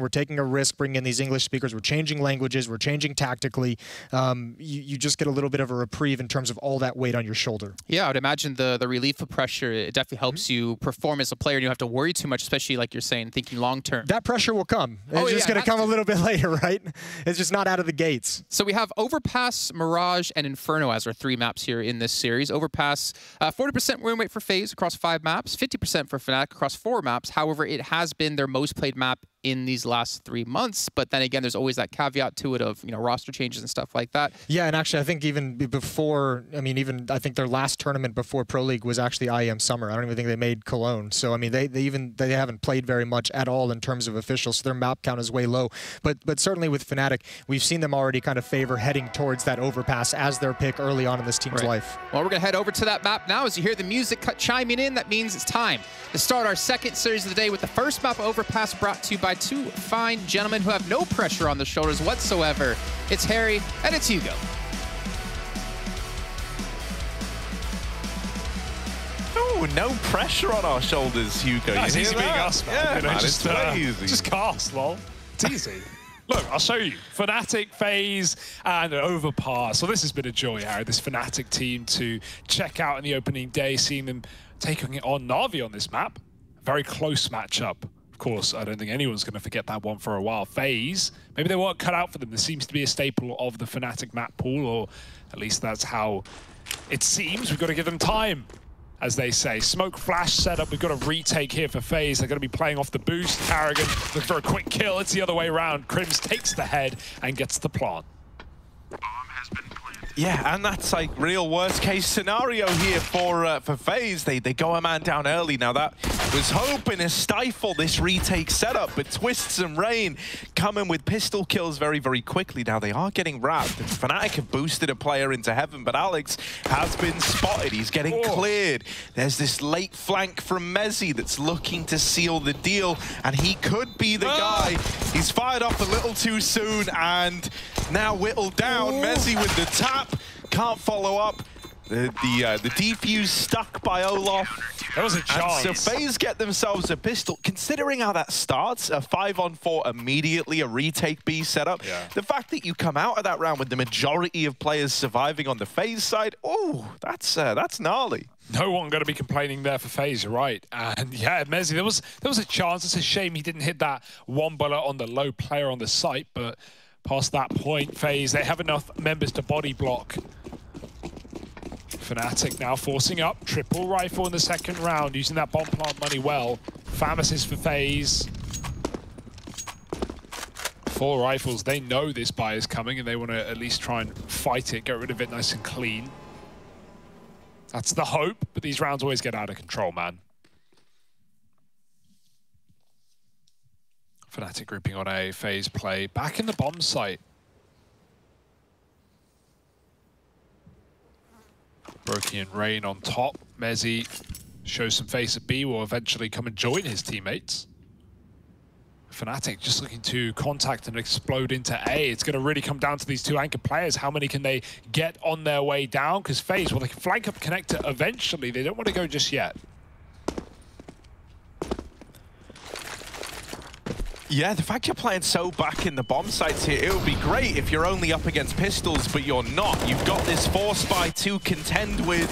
taking a risk, bringing in these English speakers. We're changing languages. We're changing tactically. You just get a little bit of a reprieve in terms of all that weight on your shoulder. Yeah, I would imagine the relief of pressure, it definitely helps you perform as a player. And you don't have to worry too much, especially like you're saying, thinking long term. That pressure will come. It's just going to come a little bit later, right? It's just not out of the gates. So we have Overpass, Mirage, and Inferno as our 3 maps here in this series. Overpass, 40% win rate for FaZe across 5 maps, 50% for Fnatic across 4 maps. However, it has been their most played map in these last 3 months. But then again, there's always that caveat to it of, roster changes and stuff like that. Yeah, and actually, I think even before, I think their last tournament before Pro League was actually IEM Summer. I don't even think they made Cologne. So, I mean, they haven't played very much at all in terms of officials. So their map count is way low. But certainly with Fnatic, we've seen them already kind of favor heading towards that Overpass as their pick early on in this team's life. Well, we're going to head over to that map now. As you hear the music chiming in, that means it's time to start our second series of the day with the first map Overpass, brought to you by 2 fine gentlemen who have no pressure on the shoulders whatsoever. It's Harry and it's Hugo. Oh, no pressure on our shoulders, Hugo. It's easy being us, man. Yeah, man, just easy. Just cast, lol. It's easy. Look, I'll show you. Fnatic, FaZe, and Overpass. So this has been a joy, Harry, this Fnatic team to check out in the opening day, seeing them taking on Na'Vi on this map. Very close matchup. Of course, I don't think anyone's going to forget that one for a while. FaZe, maybe they weren't cut out for them. This seems to be a staple of the Fnatic map pool, or at least that's how it seems. We've got to give them time, as they say. Smoke flash setup. We've got a retake here for FaZe. They're going to be playing off the boost. Carrigan looking for a quick kill. It's the other way around. Crims takes the head and gets the plant. Yeah, and that's like real worst case scenario here for FaZe. They go a man down early. Now that was hoping to stifle this retake setup, but Twists and Rain coming with pistol kills very, very quickly. Now they are getting wrapped. Fnatic have boosted a player into heaven, but Alex has been spotted. He's getting cleared. There's this late flank from Mezzi that's looking to seal the deal, and he could be the guy. He's fired off a little too soon, and now whittled down. Mezzi with the tap. Can't follow up. The defuse stuck by Olaf. That was a chance. And so FaZe get themselves a pistol. Considering how that starts, a 5-on-4 immediately, a retake B setup. Yeah. The fact that you come out of that round with the majority of players surviving on the FaZe side, oh, that's gnarly. No one going to be complaining there for FaZe, you're right. And yeah, Mezzi, there was a chance. It's a shame he didn't hit that one bullet on the low player on the site, but past that point, FaZe, they have enough members to body block. Fnatic now forcing up. Triple rifle in the second round, using that bomb plant money well. Pharmacist for FaZe. 4 rifles. They know this buy is coming, and they want to at least try and fight it, get rid of it nice and clean. That's the hope, but these rounds always get out of control, man. Fnatic grouping on a FaZe play. Back in the bomb site. Brokey and Rain on top. Mezzi shows some face at B, will eventually come and join his teammates. Fnatic just looking to contact and explode into A. It's going to really come down to these 2 anchor players. How many can they get on their way down? Because FaZe, well, they can flank up connector eventually. They don't want to go just yet. Yeah, the fact you're playing so back in the bomb sites here, it would be great if you're only up against pistols, but you're not. You've got this force spy to contend with.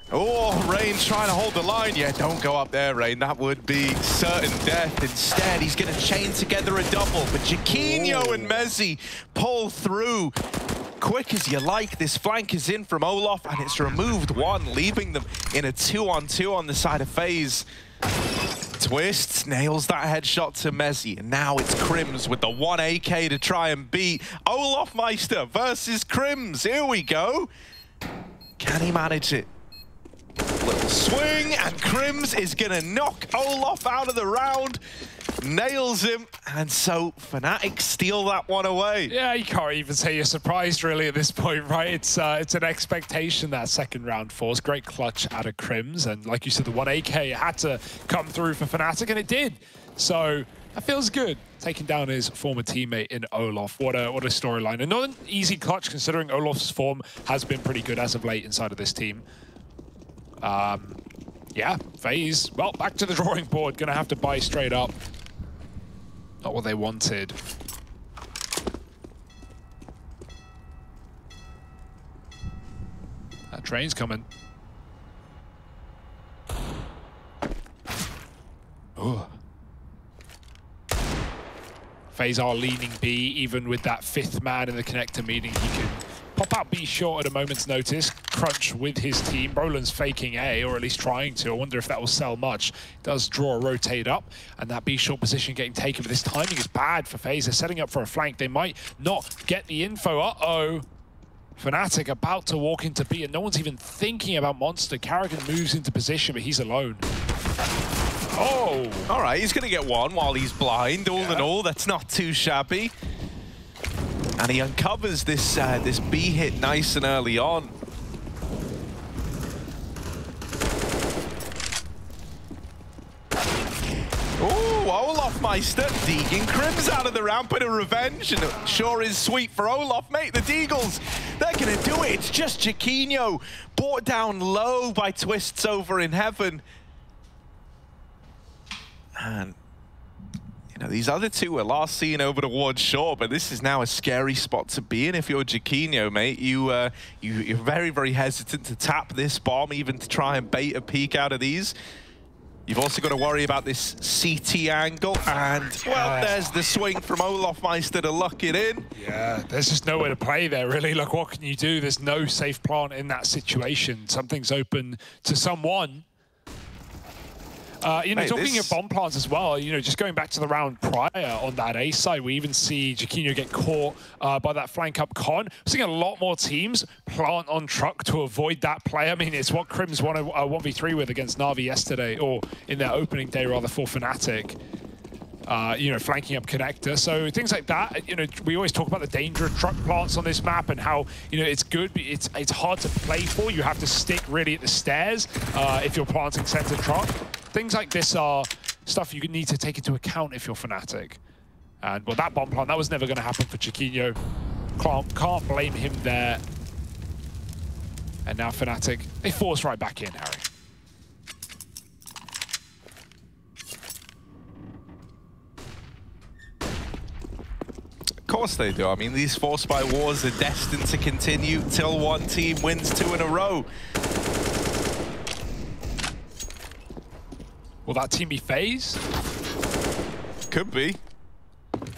Oh, Rain trying to hold the line. Yeah, don't go up there, Rain. That would be certain death. Instead, he's going to chain together a double. But Jaquinho and Mezzi pull through quick as you like. This flank is in from Olaf, and it's removed 1, leaving them in a 2-on-2 on the side of FaZe. Twists, nails that headshot to Mezzi, and now it's Crims with the 1 AK to try and beat Olaf Meister versus Crims. Here we go. Can he manage it? Little swing, and Crims is gonna knock Olaf out of the round. Nails him, and so Fnatic steal that one away. Yeah, you can't even say you're surprised really at this point, right? It's an expectation, that second round force. Great clutch out of Crims, and like you said, the 1 AK had to come through for Fnatic, and it did. So that feels good. Taking down his former teammate in Olaf. What a storyline. And not an easy clutch, considering Olaf's form has been pretty good as of late inside of this team. Yeah, FaZe, well, back to the drawing board. Gonna have to buy straight up. Not what they wanted. That train's coming. Ooh. FaZe are leaning B, even with that 5th man in the connector, meaning he can pop out B short at a moment's notice, crunch with his team. Brolin's faking A, or at least trying to. I wonder if that will sell much. Does draw a rotate up, and that B short position getting taken, but this timing is bad for FaZe. They're setting up for a flank. They might not get the info. Uh-oh. Fnatic about to walk into B, and no one's even thinking about Monster. Carrigan moves into position, but he's alone. Oh! All right, he's going to get one while he's blind. All in all, that's not too shabby. And he uncovers this this B hit nice and early on. Ooh, Olofmeister digging Crims out of the ramp with a revenge, and it sure is sweet for Olof, mate. The Deagles, they're going to do it. It's just Jaquinho brought down low by Twists over in heaven. And, you know, these other two were last seen over towards shore, but this is now a scary spot to be in if you're Jaquinho, mate. You're very, very hesitant to tap this bomb, even to try and bait a peek out of these. You've also got to worry about this CT angle, and, well, there's the swing from Olofmeister to lock it in. Yeah, there's just nowhere to play there, really. Like, what can you do? There's no safe plant in that situation. Something's open to someone. You know, talking of bomb plants as well, you know, just going back to the round prior on that A side, we even see Jaquinho get caught by that flank up con. We're seeing a lot more teams plant on truck to avoid that play. I mean, it's what Crims won a 1v3 with against Na'Vi yesterday, or in their opening day rather, for Fnatic. You know, flanking up connector. So things like that, you know, we always talk about the danger of truck plants on this map and how, you know, it's good, but it's hard to play for. You have to stick really at the stairs if you're planting center truck. Things like this are stuff you need to take into account if you're Fnatic. And, well, that bomb plant, that was never going to happen for Jaquinho. Can't blame him there. And now Fnatic, they force right back in, Harry. Of course they do. I mean, these force by wars are destined to continue till one team wins 2 in a row. Will that team be FaZe? Could be.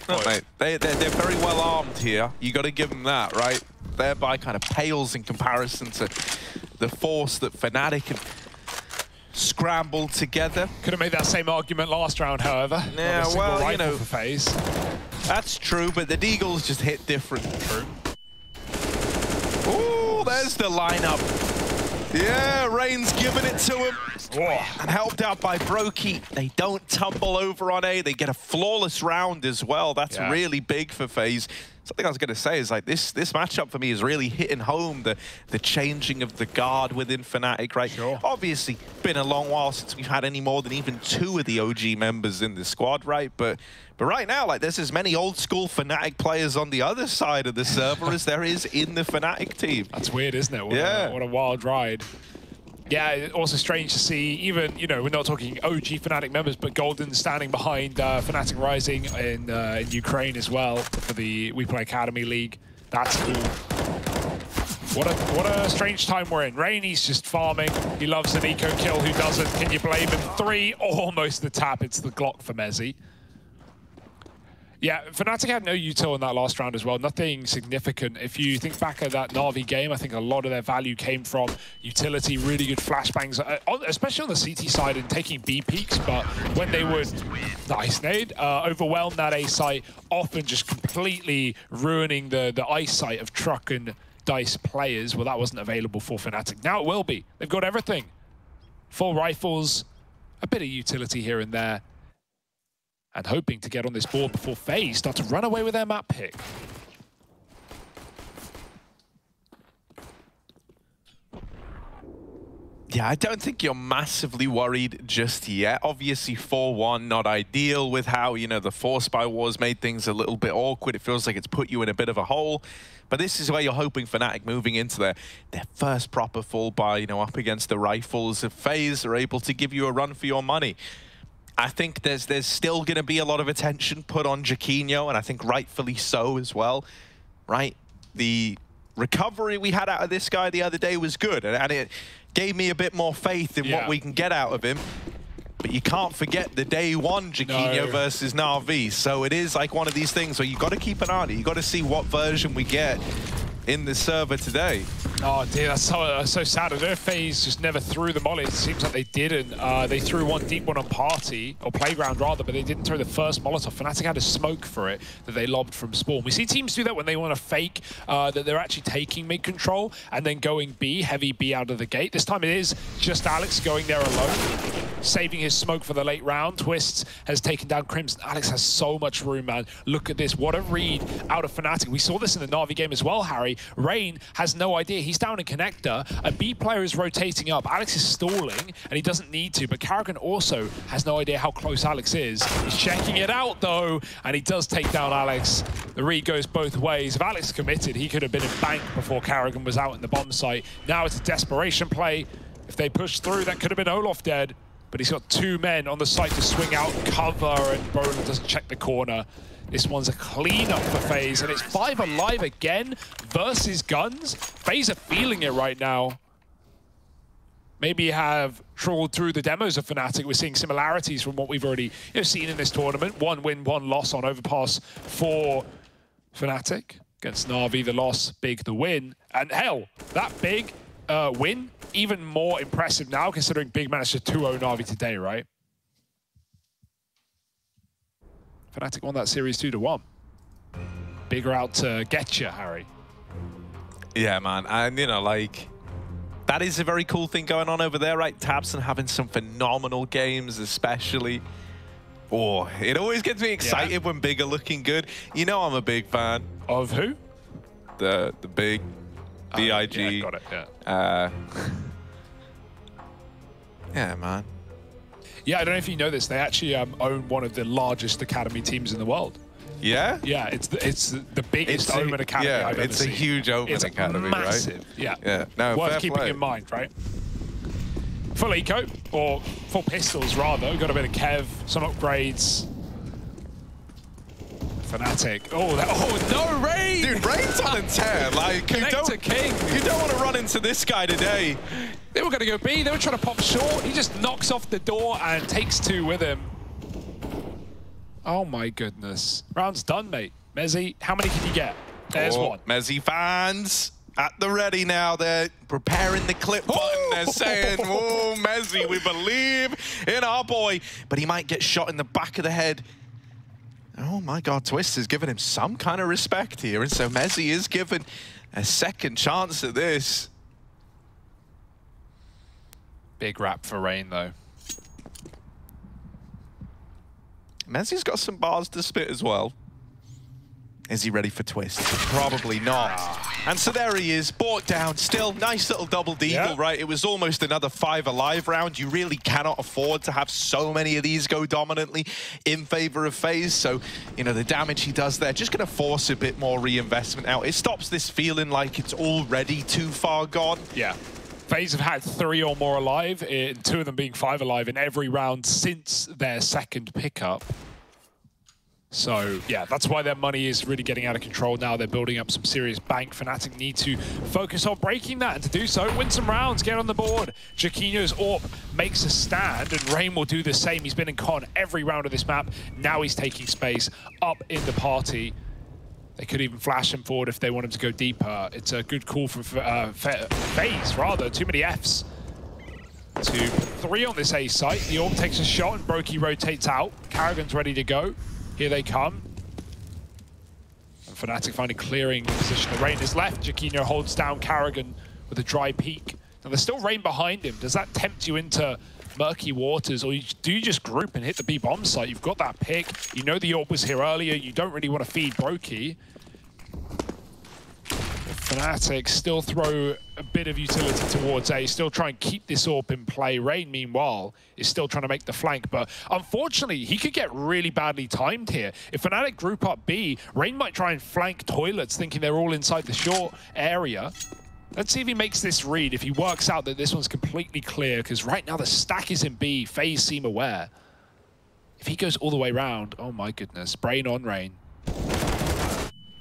No, mate, they're very well armed here. You got to give them that, right? Thereby kind of pales in comparison to the force that Fnatic have scrambled together. Could have made that same argument last round, however. Yeah, well, you know, for FaZe. That's true, but the Deagles just hit different. True. Ooh, there's the lineup. Yeah, Rain's giving it to him. And helped out by Brokey. They don't tumble over on A. They get a flawless round as well. That's really big for FaZe. Something I was going to say is, like, this matchup for me is really hitting home the changing of the guard within Fnatic, right? Sure. Obviously, been a long while since we've had any more than even 2 of the OG members in the squad, right? But right now, like, there's as many old school Fnatic players on the other side of the server as there is in the Fnatic team. That's weird, isn't it? What a wild ride. Yeah, also strange to see, even, you know, we're not talking OG Fnatic members, but Golden standing behind Fnatic Rising in Ukraine as well for the We Play Academy League. That's cool. What a strange time we're in. Rainy's just farming. He loves an eco kill. Who doesn't? Can you blame him? 3, almost the tap. It's the Glock for Mezzy. Yeah, Fnatic had no util in that last round as well. Nothing significant. If you think back at that Na'Vi game, I think a lot of their value came from utility, really good flashbangs, especially on the CT side and taking B peaks. But when they would, nice nade, overwhelm that A site, often just completely ruining the eyesight of Truck and Dice players. Well, that wasn't available for Fnatic. Now it will be. They've got everything. Full rifles, a bit of utility here and there, and hoping to get on this board before FaZe start to run away with their map pick. Yeah, I don't think you're massively worried just yet. Obviously, 4-1, not ideal with how, you know, the force by wars made things a little bit awkward. It feels like it's put you in a bit of a hole. But this is where you're hoping Fnatic moving into their first proper full buy, you know, up against the Rifles of FaZe are able to give you a run for your money. I think there's still going to be a lot of attention put on Jaquinho, and I think rightfully so as well, right? The recovery we had out of this guy the other day was good, and it gave me a bit more faith in what we can get out of him. But you can't forget the day one Jaquinho versus Na'Vi. So it is like one of these things where you got to keep an eye on it. You got to see what version we get in the server today. Oh dear, that's so sad. I know FaZe just never threw the molly. It seems like they didn't. They threw one deep one on Party, or Playground rather, but they didn't throw the first Molotov. Fnatic had a smoke for it that they lobbed from spawn. We see teams do that when they want to fake that they're actually taking mid-control and then going B, heavy B out of the gate. This time it is just Alex going there alone, saving his smoke for the late round. Twists has taken down Crimson. Alex has so much room, man. Look at this. What a read out of Fnatic. We saw this in the Na'Vi game as well, Harry. Rain has no idea. He's down in connector. A B player is rotating up. Alex is stalling, and he doesn't need to, but Karrigan also has no idea how close Alex is. He's checking it out, though, and he does take down Alex. The read goes both ways. If Alex committed, he could have been in bank before Karrigan was out in the bomb site. Now it's a desperation play. If they push through, that could have been Olof dead, but he's got two men on the site to swing out cover, and Roland doesn't check the corner. This one's a cleanup for FaZe, and it's 5 alive again versus Guns. FaZe are feeling it right now. Maybe have trawled through the demos of Fnatic. We're seeing similarities from what we've already seen in this tournament. 1 win, 1 loss on Overpass for Fnatic. Against Na'Vi, the loss, Big the win. And hell, that Big win, even more impressive now, considering Big managed to 2-0 Na'Vi today, right? Fnatic won that series 2-1. Bigger out to get you, Harry. Yeah, man. And, you know, like, that is a very cool thing going on over there, right? Tabson having some phenomenal games, especially. Oh, it always gets me excited when Big are looking good. You know I'm a big fan. Of who? The Big. B-I-G. Yeah, got it, yeah. Yeah, man. Yeah, I don't know if you know this. They actually own one of the largest academy teams in the world. Yeah? Yeah, it's the biggest Omen academy I've ever seen. It's a huge Omen academy, massive, right? Yeah. Yeah. No, worth keeping in mind, right? Full eco, or full pistols rather. We've got a bit of Kev, some upgrades. Fnatic. Oh, no, Rain! Dude, Rain's on a tear. Like, you don't want to run into this guy today. They were going to go B. They were trying to pop short. He just knocks off the door and takes 2 with him. Oh, my goodness. Round's done, mate. Mezzy, how many can you get? There's one. Mezzy fans at the ready now. They're preparing the clip button. They're saying, oh, Mezzy, we believe in our boy. But he might get shot in the back of the head. Oh my God, Twist is giving him some kind of respect here. And so Mezzy is given a second chance at this. Big rap for Rain, though. Mezzy's got some bars to spit as well. Is he ready for Twist? Probably not. And so there he is, brought down. Still, nice little double deagle, right? It was almost another 5 alive round. You really cannot afford to have so many of these go dominantly in favor of FaZe. So, you know, the damage he does there, just going to force a bit more reinvestment out. It stops this feeling like it's already too far gone. Yeah. FaZe have had 3 or more alive, 2 of them being 5 alive in every round since their second pickup. So, yeah, that's why their money is really getting out of control now. They're building up some serious bank. Fnatic need to focus on breaking that, and to do so, win some rounds, get on the board. Jaquinho's AWP makes a stand, and Rain will do the same. He's been in con every round of this map. Now he's taking space up in the party. They could even flash him forward if they want him to go deeper. It's a good call from FaZe, rather. Too many Fs. 2-3 on this A site. The AWP takes a shot, and Brokey rotates out. Karrigan's ready to go. Here they come. And Fnatic finally clearing the position. The Rain is left. Jaquinho holds down Karrigan with a dry peek. Now there's still Rain behind him. Does that tempt you into murky waters, or do you just group and hit the B bomb site? You've got that pick. You know the AWP was here earlier. You don't really want to feed Brokey. Fnatic still throw a bit of utility towards A, still try and keep this AWP in play. Rain, meanwhile, is still trying to make the flank, but unfortunately, he could get really badly timed here. If Fnatic group up B, Rain might try and flank Toilets, thinking they're all inside the short area. Let's see if he makes this read, if he works out that this one's completely clear, because right now the stack is in B, FaZe seem aware. If he goes all the way around, oh my goodness, brain on Rain.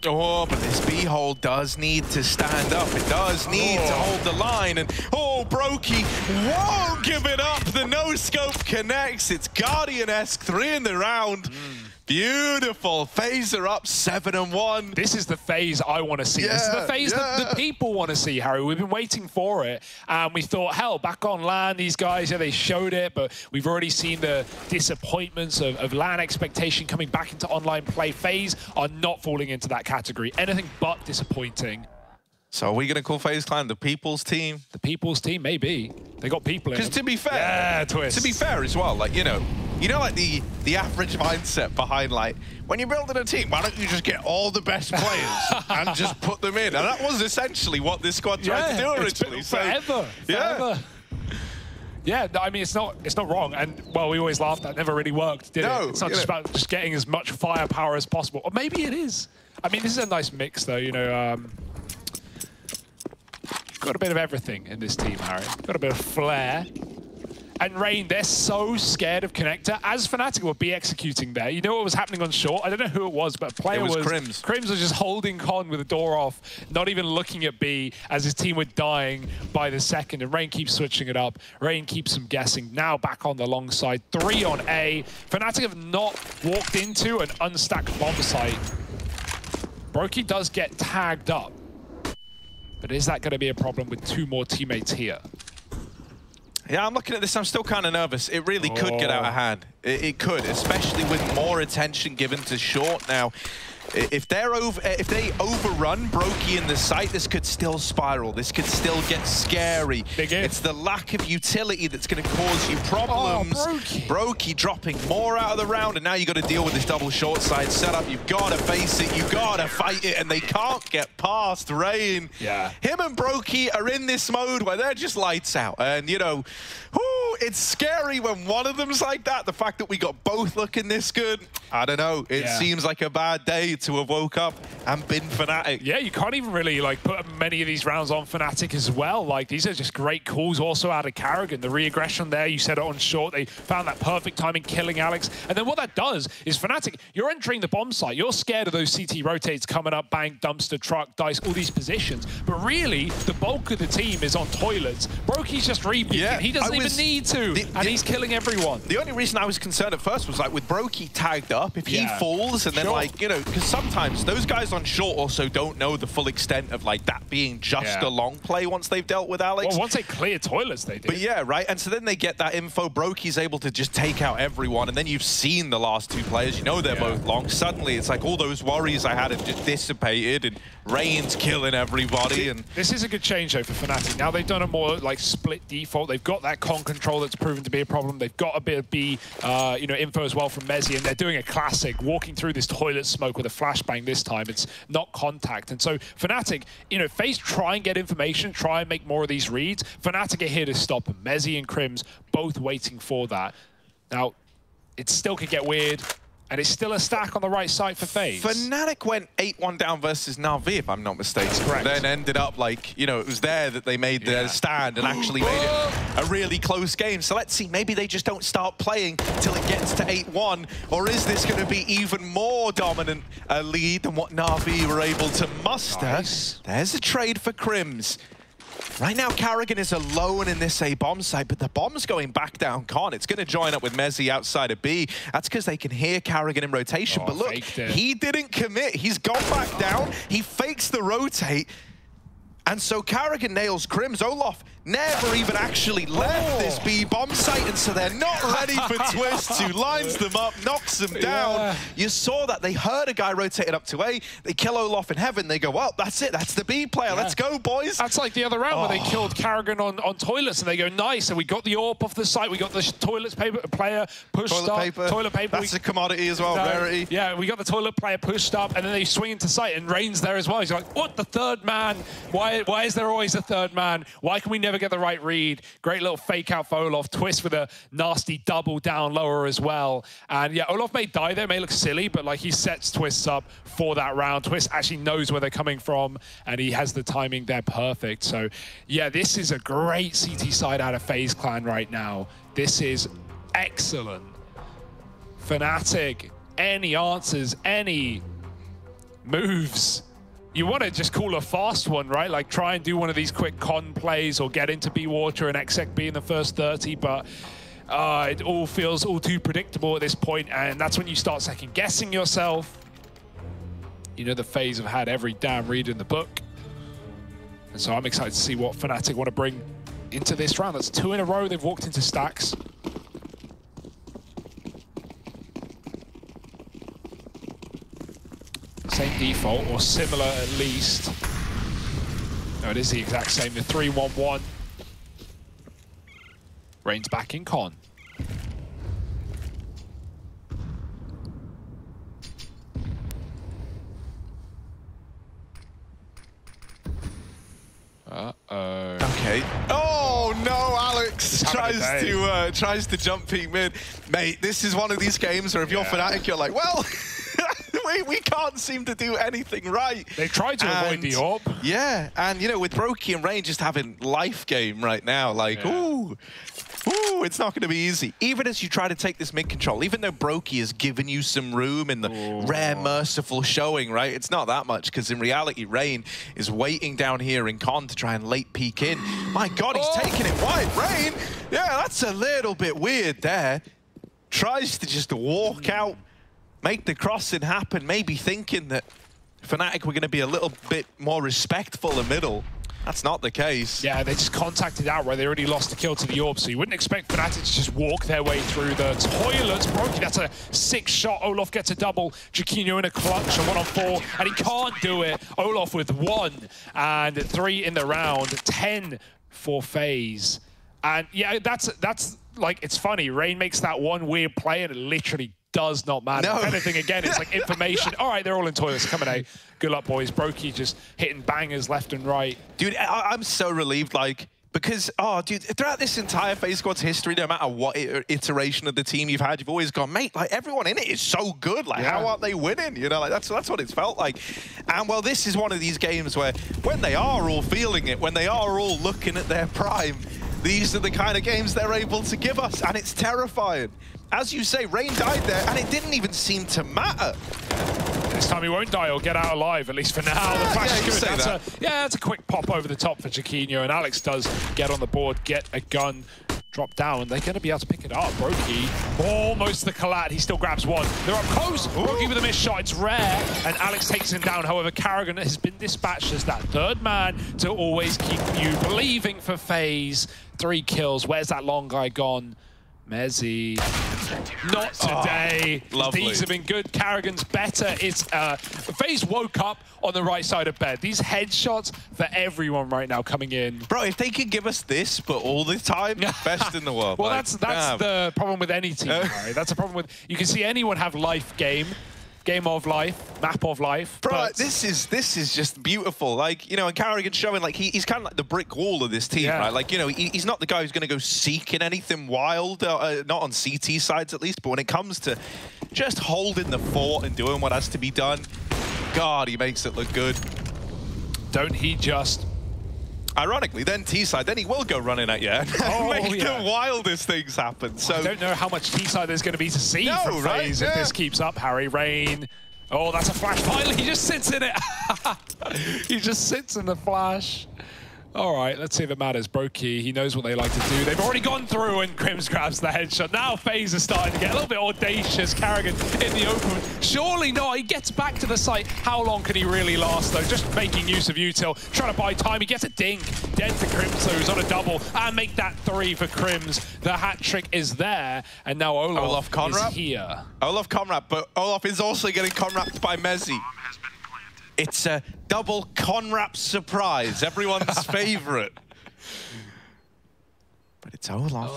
Oh, but this B hole does need to stand up. It does need to hold the line. And oh, Brokey won't give it up. The no-scope connects. It's Guardian-esque, 3 in the round. Beautiful. FaZe are up 7-1. This is the FaZe I want to see. This is the FaZe that the people want to see, Harry. We've been waiting for it. And we thought, hell, back on LAN, these guys, yeah, they showed it, but we've already seen the disappointments of LAN expectation coming back into online play. FaZe are not falling into that category. Anything but disappointing. So are we going to call FaZe Clan the people's team? The people's team, maybe. They got people in Because to be fair, to be fair as well, like, you know like the average mindset behind, like, when you're building a team, why don't you just get all the best players and just put them in? And that was essentially what this squad tried to do originally. Forever. Yeah, I mean, it's not wrong. And, well, we always laughed that never really worked, did it? It's not just about just getting as much firepower as possible. Or maybe it is. I mean, this is a nice mix, though, you know. Got a bit of everything in this team, Harry. Got a bit of flair. And Rain, they're so scared of Connector, as Fnatic will be executing there. You know what was happening on short? I don't know who it was, but a player was Crims. Crims was just holding con with the door off, not even looking at B, as his team were dying by the second. And Rain keeps switching it up. Rain keeps them guessing. Now back on the long side. 3 on A. Fnatic have not walked into an unstacked bomb site. Brokey does get tagged up. But is that going to be a problem with 2 more teammates here? Yeah, I'm looking at this. I'm still kind of nervous. It really could get out of hand. It could, especially with more attention given to short now. If they overrun Brokey in the site, this could still spiral. This could still get scary. It's the lack of utility that's going to cause you problems. Brokey dropping more out of the round, and now you got to deal with this double short side setup. You've got to face it. You've got to fight it, and they can't get past Rain. Yeah. Him and Brokey are in this mode where they're just lights out, and you know, it's scary when one of them's like that. The fact that we got both looking this good, I don't know. It seems like a bad day to have woke up and been Fnatic. Yeah, you can't even really like put many of these rounds on Fnatic as well. Like, these are just great calls also out of Karrigan. The re-aggression there, you said it on short. They found that perfect timing killing Alex. And then what that does is Fnatic, you're entering the bomb site. You're scared of those CT rotates coming up, bang, dumpster, truck, dice, all these positions. But really, the bulk of the team is on toilets. Brokey's just repeating. He doesn't even need to. And he's killing everyone. The only reason I was concerned at first was like with Brokey tagged up, if he falls and then like, you know, because sometimes those guys on short also don't know the full extent of like that being just a long play once they've dealt with Alex. Well, once they clear toilets, they do. But yeah, right. And so then they get that info. Brokey's able to just take out everyone. And then you've seen the last 2 players. You know they're both long. Suddenly it's like all those worries I had have just dissipated and Rain's killing everybody. And this is a good change though for Fnatic. Now they've done a more like split default. They've got that con control that's proven to be a problem. They've got a bit of B, you know, info as well from Mezzi, and they're doing a classic, walking through this toilet smoke with a flashbang this time. It's not contact. And so Fnatic, you know, FaZe try and get information, try and make more of these reads. Fnatic are here to stop them. Mezzi and Crims both waiting for that. Now, it still could get weird. And it's still a stack on the right side for FaZe. Fnatic went 8-1 down versus Na'Vi, if I'm not mistaken. That's correct. Then ended up like, you know, it was there that they made their stand and actually made it a really close game. So let's see, maybe they just don't start playing till it gets to 8-1, or is this going to be even more dominant a lead than what Na'Vi were able to muster? Nice. There's a trade for Crims. Right now, Karrigan is alone in this A bomb site, but the bomb's going back down con. It's going to join up with Mezzi outside of B. That's because they can hear Karrigan in rotation. But look, he didn't commit. He's gone back down. He fakes the rotate. And so Karrigan nails Crims. Olaf never even actually left this B bomb site, and so they're not ready for Twist, who lines them up, knocks them down. You saw that they heard a guy rotated up to A, they kill Olof in heaven, they go, well, that's it, that's the B player, let's go, boys. That's like the other round where they killed Karrigan on toilets, and they go, nice, and we got the AWP off the site, we got the toilets paper player pushed up. Toilet paper. That's a commodity as well, rarity. Yeah, we got the toilet player pushed up, and then they swing into sight, and Rain's there as well. He's like, what, the third man? Why is there always a third man? Why can we never get the right read? Great little fake out for Olof. Twist with a nasty double down lower as well. And yeah, Olof may die there, may look silly, but like he sets Twist up for that round. Twist actually knows where they're coming from, and he has the timing there perfect. So yeah, this is a great CT side out of FaZe Clan right now. This is excellent. Fnatic, any answers, any moves? You want to just call a fast one, right? Like try and do one of these quick con plays or get into B Water and exec B in the first 30, but it all feels all too predictable at this point, and that's when you start second guessing yourself. You know, the FaZe have had every damn read in the book, and so I'm excited to see what Fnatic want to bring into this round. That's 2 in a row they've walked into stacks. Same default, or similar at least. No, it is the exact same, the 3-1-1. Rain's back in con. Uh-oh. Okay. Oh no, Alex tries to jump peek mid. Mate, this is one of these games where if you're Fnatic, you're like, well, we can't seem to do anything right. They tried to avoid the AWP. Yeah, and you know, with Brokey and Rain just having life game right now, like, ooh, it's not going to be easy. Even as you try to take this mid control, even though Brokey has given you some room in the rare merciful showing, right? It's not that much, because in reality, Rain is waiting down here in con to try and late peek in. My God, he's taking it wide. Rain, yeah, that's a little bit weird there. Tries to just walk out, make the crossing happen, maybe thinking that Fnatic were going to be a little bit more respectful in middle. That's not the case. Yeah, they just contacted out where they already lost the kill to the AWP, so you wouldn't expect Fnatic to just walk their way through the toilets. Brokey, that's a 6 shot. Olof gets a double. Jaquinho in a clutch, a 1-on-4, and he can't do it. Olof with 1 and 3 in the round, 10 for FaZe. And yeah, that's like, it's funny. Rain makes that one weird play, and it literally does not matter. No. If anything, again, it's like information. All right, they're all in toilets. Coming A. Good luck, boys. Brokey just hitting bangers left and right. Dude, I'm so relieved, like, because, dude, throughout this entire FaZe Squad's history, no matter what iteration of the team you've had, you've always gone, mate, like, everyone in it is so good. Like, how aren't they winning? You know, like, that's what it's felt like. And, well, this is one of these games where when they are all feeling it, when they are all looking at their prime, these are the kind of games they're able to give us, and it's terrifying. As you say, Rain died there, and it didn't even seem to matter. This time he won't die or get out alive, at least for now. The flash is good. That's a quick pop over the top for Jaquinho, and Alex does get on the board, get a gun, drop down. They're going to be able to pick it up. Brokey, almost the collat. He still grabs 1. They're up close. Brokey with a missed shot. It's rare, and Alex takes him down. However, Karrigan has been dispatched as that third man to always keep you believing for FaZe. 3 kills. Where's that long guy gone? Mezzy. Not today. Lovely. These have been good. Karrigan's better. It's FaZe woke up on the right side of bed. These headshots for everyone right now coming in. Bro, if they could give us this, but all the time, best in the world. Well, like, that's the problem with any team, right? That's a problem with, you can see anyone have life game of life, map of life. Bro, like, this is just beautiful. Like, you know, and Karrigan's showing, like, he's kind of like the brick wall of this team, right? Like, you know, he's not the guy who's going to go seeking anything wild, not on CT sides at least, but when it comes to just holding the fort and doing what has to be done, God, he makes it look good. Don't he just... Ironically, then T-side, then he will go running at you and make the wildest things happen. So I don't know how much T-side there's going to be to see from FaZe if this keeps up. Harry, Rain. Oh, that's a flash. Finally, he just sits in it. He just sits in the flash. All right, let's see if it matters. Brokey, he knows what they like to do. They've already gone through and Crims grabs the headshot. Now FaZe is starting to get a little bit audacious. Carrigan in the open. Surely not. He gets back to the site. How long can he really last, though? Just making use of util, trying to buy time. He gets a dink. Dead to Crims, who's on a double. And make that 3 for Crims. The hat trick is there. And now Olaf is here. Olaf Conrad, but Olaf is also getting Conrapped by Mezzi. It's a double Conrap surprise, everyone's favorite. But it's Olaf.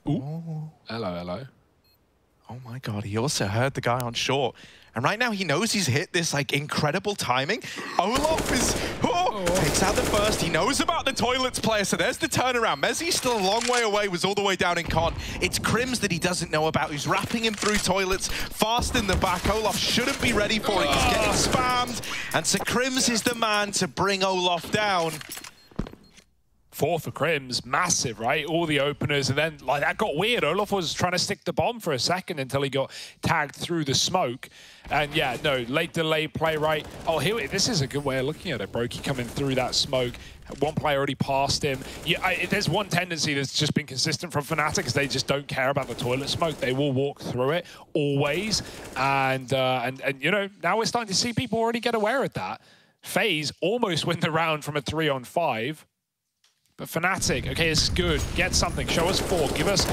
Ooh. Hello. Oh my god, he also heard the guy on short. And right now he knows he's hit this like incredible timing. Olaf is, takes out the first. He knows about the toilets player, so there's the turnaround. Mezzi's still a long way away, was all the way down in con. It's Crims that he doesn't know about, who's wrapping him through toilets, fast in the back. Olaf shouldn't be ready for it. He's getting spammed. And so Crims is the man to bring Olaf down. 4 for Crims, massive, right? All the openers, and then like that got weird. Olaf was trying to stick the bomb for a second until he got tagged through the smoke. And yeah, no, late delay play, right? Oh, here, this is a good way of looking at it. Brokey coming through that smoke. One player already passed him. Yeah, there's one tendency that's just been consistent from Fnatic is they just don't care about the toilet smoke. They will walk through it always. And you know, now we're starting to see people already get aware of that. FaZe almost win the round from a 3-on-5. But Fnatic, okay, this is good. Get something. Show us 4. Give us,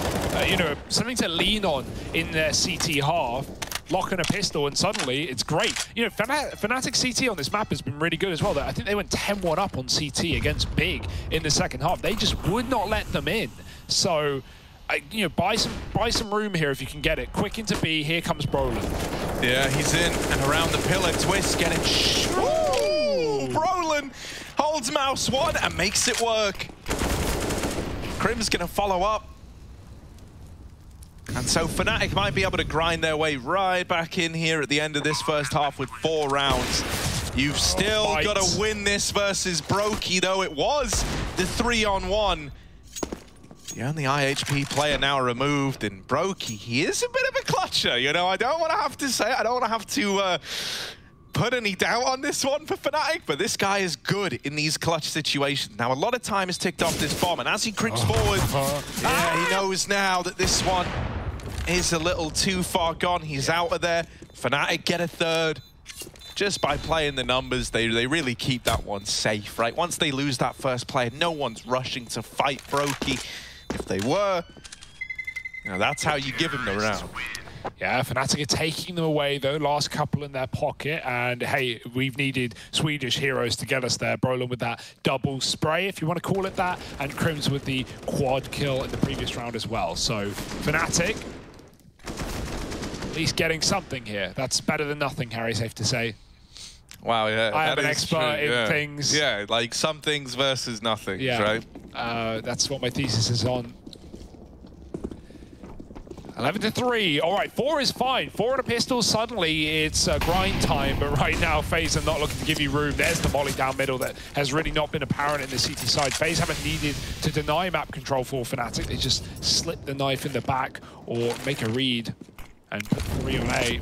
you know, something to lean on in their CT half. Lock in a pistol, and suddenly it's great. You know, Fnatic CT on this map has been really good as well. I think they went 10-1 up on CT against Big in the second half. They just would not let them in. So, you know, buy some room here if you can get it. Quick into B. Here comes Brolin. Yeah, he's in and around the pillar. Twist getting. Ooh, Brolin holds mouse 1 and makes it work. Crim's gonna follow up. And so Fnatic might be able to grind their way right back in here at the end of this first half with 4 rounds. You've still got to win this versus Brokey, though. It was the 3-on-1. The only IHP player now removed, and Brokey, he is a bit of a clutcher. You know, I don't want to have to say it. I don't want to have to put any doubt on this one for Fnatic, but this guy is good in these clutch situations. Now, a lot of time has ticked off this bomb, and as he creeps forward, yeah, he knows now that this one is a little too far gone. He's out of there. Fnatic get a 3rd. Just by playing the numbers, they really keep that one safe, right? Once they lose that first player, no one's rushing to fight Brokey. If they were, you know, that's how you give him the round. Yeah, Fnatic are taking them away, though. Last couple in their pocket. And, hey, we've needed Swedish heroes to get us there. Brolin with that double spray, if you want to call it that. And Crims with the quad kill in the previous round as well. So, Fnatic, at least getting something here. That's better than nothing, Harry, safe to say. Wow, yeah. I am an expert in things. Yeah, like some things versus nothing, right? That's what my thesis is on. 11-3. All right, 4 is fine. 4 on a pistol. Suddenly, it's grind time. But right now, FaZe are not looking to give you room. There's the molly down middle that has really not been apparent in the CT side. FaZe haven't needed to deny map control for Fnatic. They just slip the knife in the back or make a read and put 3 on A.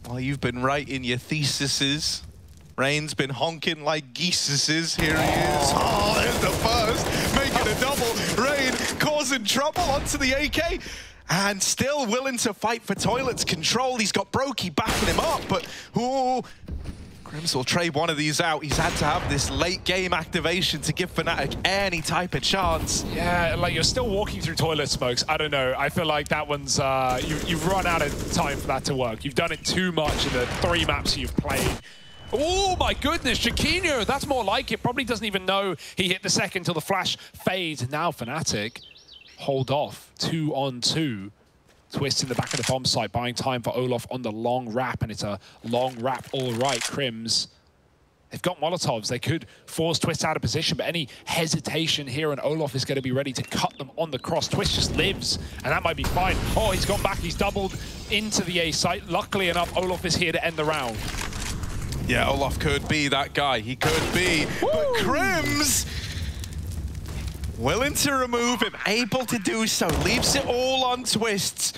Well, you've been right in your theses. Rain's been honking like geeses. Here he is. Oh, there's the first. Making a double. Rain causing trouble onto the AK. And still willing to fight for toilets control. He's got Brokey backing him up, but ooh. Crims will trade one of these out. He's had to have this late game activation to give Fnatic any type of chance. Yeah, like you're still walking through toilet smokes. I don't know. I feel like that one's, you've run out of time for that to work. You've done it too much in the 3 maps you've played. Oh my goodness, Chiquinho, that's more like it. Probably doesn't even know he hit the second till the flash fades. Now Fnatic hold off 2-on-2. Twist in the back of the bomb site, buying time for Olaf on the long wrap, and it's a long wrap, all right. Crims, they've got Molotovs. They could force Twist out of position, but any hesitation here, and Olaf is going to be ready to cut them on the cross. Twist just lives, and that might be fine. Oh, he's gone back. He's doubled into the A site. Luckily enough, Olaf is here to end the round. Yeah, Olaf could be that guy. He could be. Woo! But Crims, willing to remove him, able to do so, leaves it all on Twists.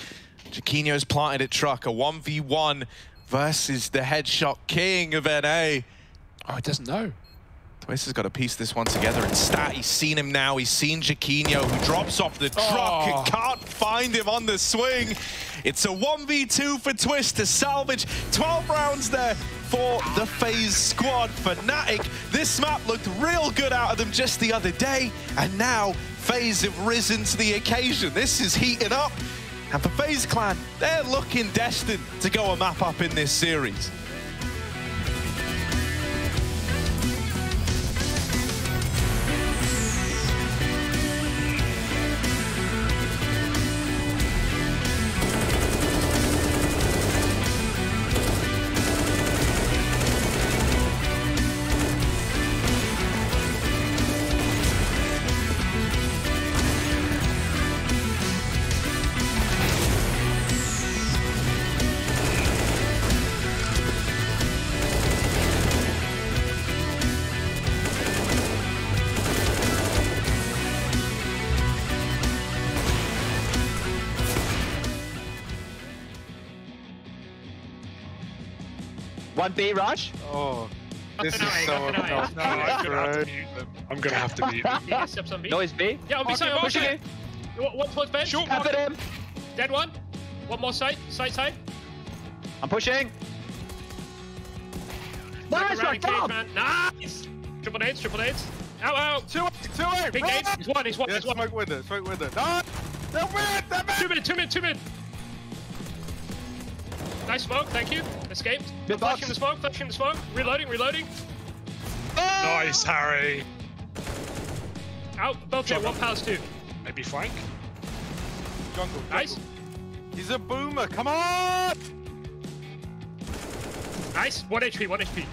Chiquinho's planted at truck, a 1v1 versus the headshot king of NA. Oh, he doesn't know. Twist has got to piece this one together. And Stat, he's seen him now. He's seen Jaquinho, who drops off the truck and can't find him on the swing. It's a 1v2 for Twist to salvage 12 rounds there for the FaZe squad. Fnatic, this map looked real good out of them just the other day, and now FaZe have risen to the occasion. This is heating up, and for FaZe Clan, they're looking destined to go a map up in this series. One B rush. Oh, this is so obnoxious. I'm gonna have to mute them. Noise B. Yeah, I'll be Okay, side, pushing it. One towards bench. Shoot. Tap it in. Dead one. One more side. Side. I'm pushing. Nice, Cage, man. Nice. Triple nades. Ow. Two Big nades. He's one. Yeah, smoke with it. No! Two mid. Nice smoke, thank you. Escaped. Flashing the smoke. Reloading. Nice, Harry. Out. Both there. One pals two. Maybe flank. Jungle. Nice. He's a boomer. Come on! Nice. 1 HP.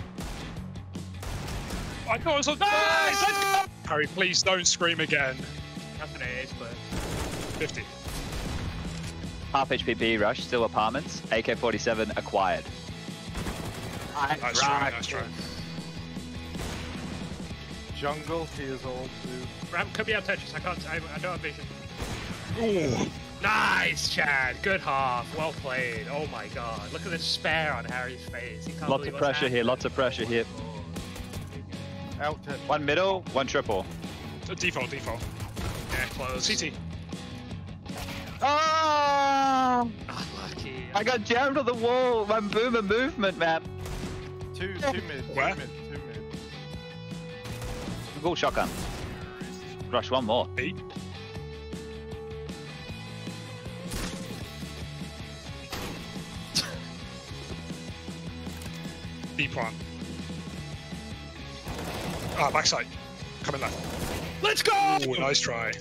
I thought it was nice! Let's go! Harry, please don't scream again. Nothing AA's, but 50. Half HP B rush, still apartments. AK-47 acquired. Nice try. Jungle, he is all blue. Ram could be out Tetris. I don't have vision. Ooh. Nice, Chad. Good half. Well played. Oh my god. Look at the despair on Harry's face. He can't Lots of pressure here. Out Tetris. One middle, one triple. Default. Yeah, close. CT. Oh! Lucky. I got jammed on the wall. My boomer movement, man. Two mid. Where? Two mid. Cool shotgun. Rush one more. B. B plant. Backside. Coming left. Let's go! Ooh, nice try.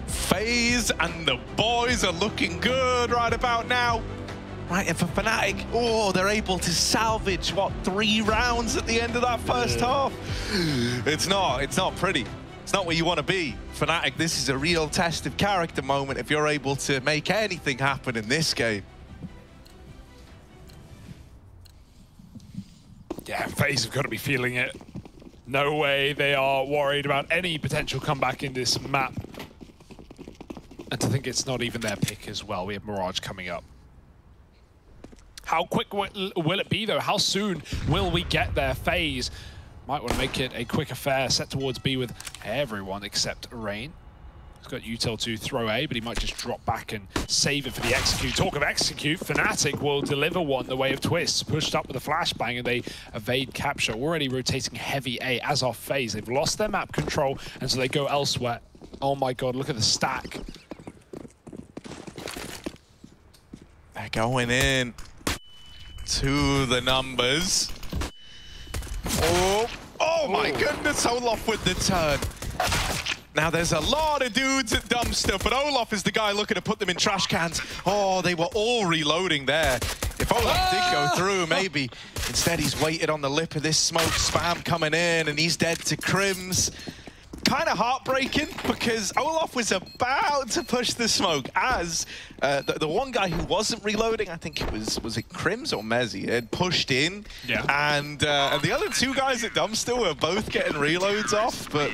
FaZe and the boys are looking good right about now. Right, and for Fnatic, they're able to salvage, 3 rounds at the end of that first half? It's not pretty. It's not where you want to be. Fnatic, this is a real test of character moment if you're able to make anything happen in this game. Yeah, FaZe have got to be feeling it. No way they are worried about any potential comeback in this map. And to think it's not even their pick as well. We have Mirage coming up. How quick will it be, though? How soon will we get there? FaZe might want to make it a quick affair, set towards B with everyone except Rain. He's got util to throw A, but he might just drop back and save it for the execute. Talk of execute, Fnatic will deliver one the way of Twist. Pushed up with a flashbang, and they evade capture. Already rotating heavy A, as off FaZe. They've lost their map control, and so they go elsewhere. Oh my god, look at the stack. They're going in to the numbers. Oh my goodness, Olaf with the turn. Now, there's a lot of dudes at Dumpster, but Olaf is the guy looking to put them in trash cans. Oh, they were all reloading there. If Olaf did go through, maybe. Instead, he's waited on the lip of this smoke spam coming in, and he's dead to Crims. Kind of heartbreaking, because Olaf was about to push the smoke as the one guy who wasn't reloading, I think it was it Crims or Mezzi, had pushed in. Yeah. And the other two guys at Dumpster were both getting reloads off, but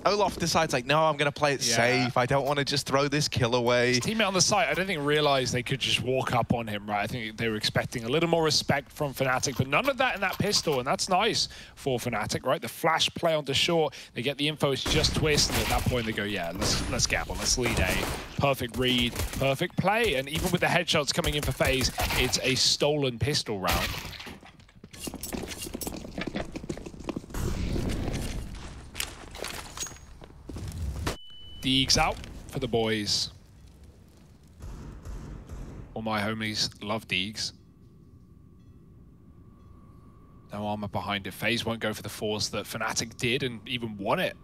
Olaf decides, like, no, I'm going to play it safe. I don't want to just throw this kill away. His teammate on the site, I don't think realized they could just walk up on him, right? I think they were expecting a little more respect from Fnatic, but none of that in that pistol, and that's nice for Fnatic, right? The flash play onto short, they get the info, it's just twist, and at that point they go, yeah, let's gamble, let's lead A. Perfect read, perfect play, and even with the headshots coming in for FaZe, it's a stolen pistol round. Deegs out for the boys. All my homies love Deegs. No armor behind it. FaZe won't go for the force that Fnatic did and even won it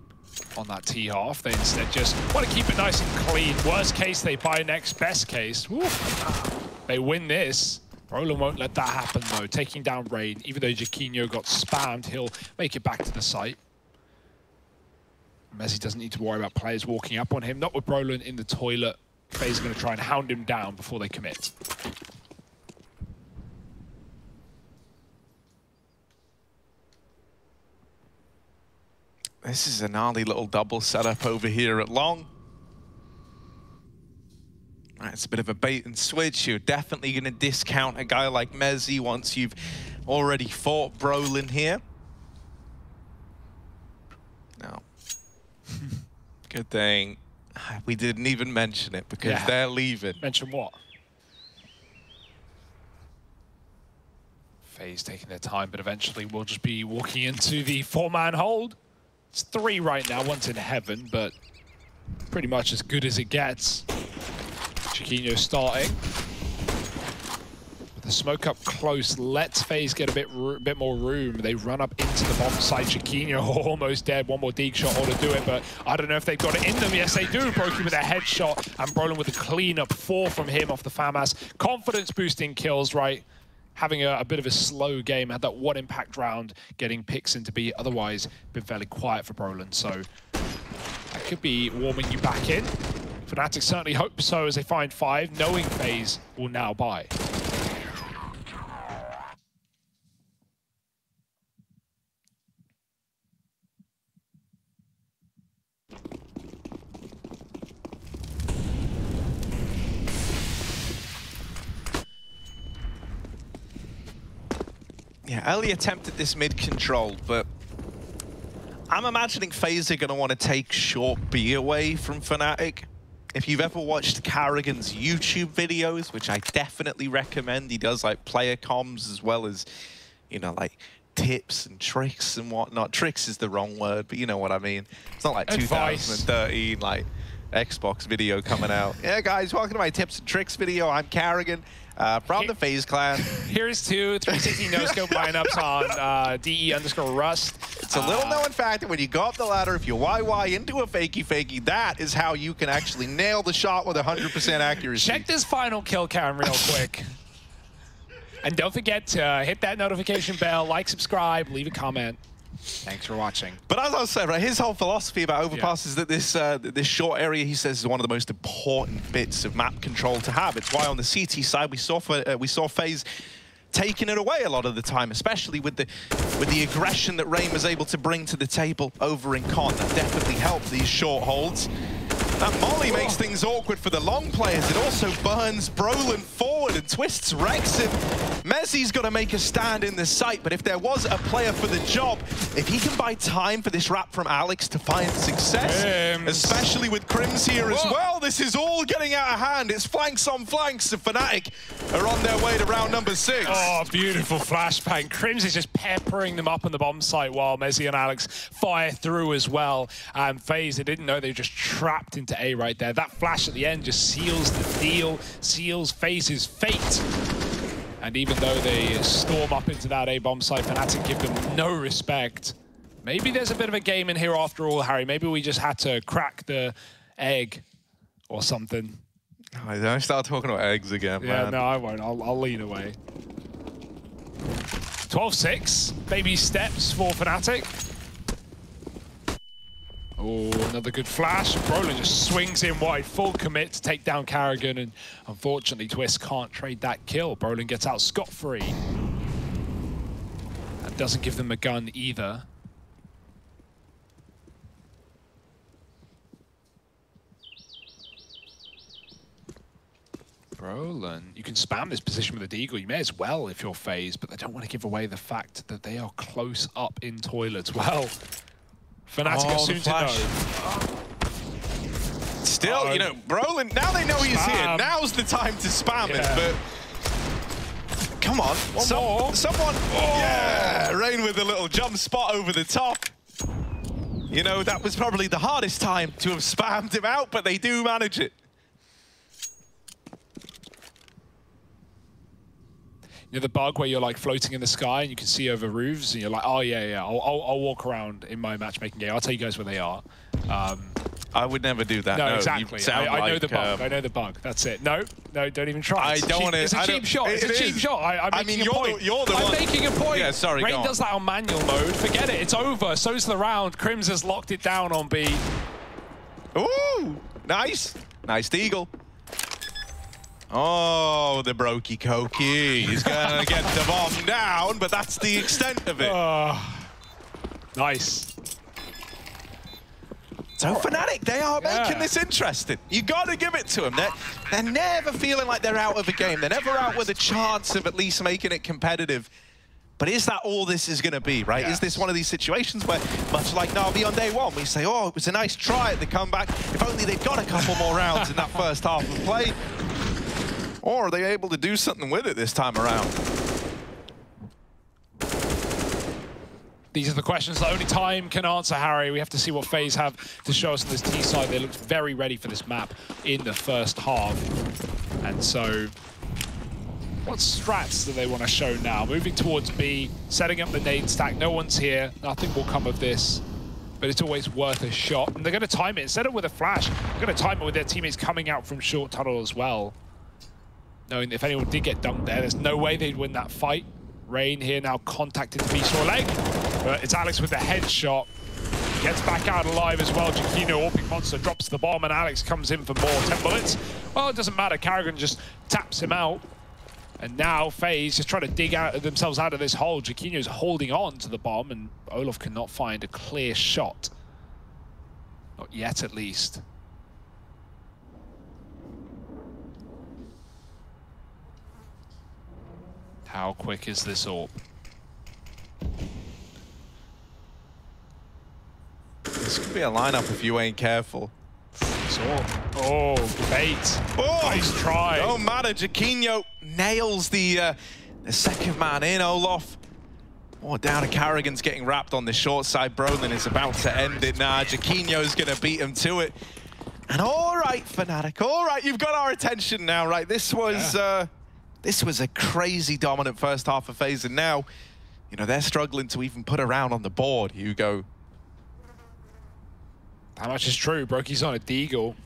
on that T-half. They instead just want to keep it nice and clean. Worst case, they buy next. Best case, they win this. Roland won't let that happen though. Taking down Rain, even though Jaquinho got spammed, he'll make it back to the site. Mezzi doesn't need to worry about players walking up on him. Not with Brolin in the toilet. FaZe is going to try and hound him down before they commit. This is a gnarly little double setup over here at long. Right, it's a bit of a bait and switch. You're definitely going to discount a guy like Mezzi once you've already fought Brolin here. No. Good thing we didn't even mention it because they're leaving. Mention what? FaZe taking their time, but eventually we'll just be walking into the 4-man hold. It's 3 right now, one's in heaven, but pretty much as good as it gets. Jaquinho starting. The smoke up close lets FaZe get a bit more room. They run up into the bomb site. Jaquinho almost dead. One more Deeg shot ought to do it, but I don't know if they've got it in them. Yes, they do. Broken with a headshot, and Brolin with a cleanup 4 from him off the FAMAS. Confidence boosting kills, right? Having a bit of a slow game. Had that 1 impact round, getting picks into B. Otherwise, been fairly quiet for Brolin, so that could be warming you back in. Fnatic certainly hope so as they find 5, knowing FaZe will now buy. Yeah, early attempt at this mid control, but I'm imagining FaZe are going to want to take short B away from Fnatic. If you've ever watched Carrigan's YouTube videos, which I definitely recommend, he does like player comms as well as, you know, like tips and tricks and whatnot. Tricks is the wrong word, but you know what I mean. It's not like Advice. 2013, like Xbox video coming out. Yeah, guys, welcome to my tips and tricks video. I'm Carrigan. From the FaZe clan. Here's 2 360 no-scope lineups on DE_Rust. It's a little known fact that when you go up the ladder, if you YY into a fakey, that is how you can actually nail the shot with 100% accuracy. Check this final kill cam real quick. And don't forget to hit that notification bell, like, subscribe, leave a comment. Thanks for watching. But as I was saying, right, his whole philosophy about overpass is that this short area, he says, is one of the most important bits of map control to have. It's why on the CT side we saw FaZe taking it away a lot of the time, especially with the aggression that Rain was able to bring to the table over in Con. That definitely helped these short holds. That molly makes things awkward for the long players. It also burns Brolin forward and twists Rexon. Mezzi's got to make a stand in the site, but if there was a player for the job, if he can buy time for this wrap from Alex to find success, especially with Crims here as well, this is all getting out of hand. It's flanks on flanks, and Fnatic are on their way to round number 6. Oh, beautiful flashbang. Crims is just peppering them up on the bomb site while Mezzi and Alex fire through as well. FaZe, they didn't know they were just trapped into to A right there. That flash at the end just seals the deal, seals FaZe's fate. And even though they storm up into that A bomb site, Fnatic give them no respect. Maybe there's a bit of a game in here after all, Harry. Maybe we just had to crack the egg or something. Oh, don't start talking about eggs again, man. Yeah, no, I won't. I'll lean away. 12-6. Baby steps for Fnatic. Oh, another good flash. Brolin just swings in wide, full commit to take down Karrigan, and unfortunately Twist can't trade that kill. Brolin gets out scot-free. That doesn't give them a gun either. Brolin, you can spam this position with a deagle. You may as well if you're FaZe, but they don't want to give away the fact that they are close up in toilets. Well, Fnatic are soon to know. Still, you know, Brolin, now they know he's here. Now's the time to spam it, but... Come on. Someone... Yeah, Rain with a little jump spot over the top. You know, that was probably the hardest time to have spammed him out, but they do manage it. You know the bug where you're like floating in the sky and you can see over roofs and you're like, oh yeah, I'll walk around in my matchmaking game. I'll tell you guys where they are. I would never do that. No, No, exactly. I know the bug. I know the bug. That's it. No, don't even try. I don't want to. It's a cheap shot. It's a cheap shot. I'm making a point. You're the one. I'm making a point. Yeah, sorry. Rain does that on manual mode. Forget it. It's over. So's the round. Crims has locked it down on B. Ooh, nice. Nice deagle. Oh, the Brokey Koki. He's going to get the bomb down, but that's the extent of it. Nice. So Fnatic, they are making this interesting. You got to give it to them. They're never feeling like they're out of a game. They're never out with a chance of at least making it competitive. But is that all this is going to be, right? Is this one of these situations where, much like Na'Vi on day one, we say, oh, it was a nice try at the comeback. If only they'd got a couple more rounds in that first half of play. Or are they able to do something with it this time around? These are the questions that only time can answer, Harry. We have to see what FaZe have to show us on this T side. They looked very ready for this map in the first half. And so, what strats do they want to show now? Moving towards B, setting up the nade stack. No one's here. Nothing will come of this. But it's always worth a shot. And they're going to time it. Instead of with a flash, they're going to time it with their teammates coming out from short tunnel as well. Knowing that if anyone did get dumped there, there's no way they'd win that fight. Rain here now contacted the B-Shore leg. But it's Alex with the headshot. Gets back out alive as well. Giacchino, Orping Monster, drops the bomb, and Alex comes in for more. 10 bullets. Well, it doesn't matter. Karrigan just taps him out. And now FaZe just trying to dig themselves out of this hole. Giacchino's holding on to the bomb, and Olof cannot find a clear shot. Not yet, at least. How quick is this AWP? This could be a lineup if you ain't careful. Oh, bait. Oh, nice try. Don't matter. Giacchino nails the second man in. Olof. Oh, down to Karrigan's getting wrapped on the short side. Brolin is about to end it now. Giacchino's going to beat him to it. And all right, Fnatic. All right, you've got our attention now, right? This was a crazy dominant first half of FaZe, and now, you know, they're struggling to even put a round on the board, Hugo. How much is true? Brokey's on a deagle.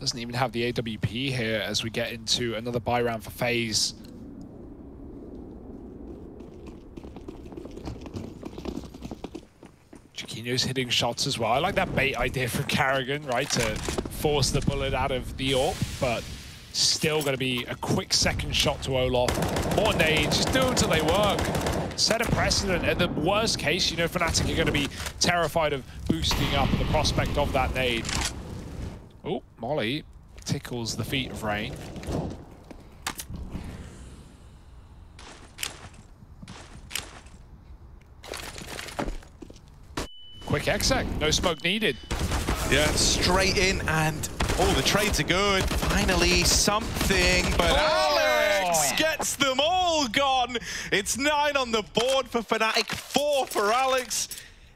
Doesn't even have the AWP here as we get into another buy round for FaZe. Giacchino's hitting shots as well. I like that bait idea from Karrigan, right? To force the bullet out of the AWP, but still going to be a quick second shot to Olof. More nades, just do them till they work. Set a precedent. At the worst case, you know, Fnatic are going to be terrified of boosting up the prospect of that nade. Oh, Molly tickles the feet of Rain. Quick exec, no smoke needed. Yeah, straight in, and oh, the trades are good. Finally, something, but Alex gets them all gone. It's 9 on the board for Fnatic, 4 for Alex,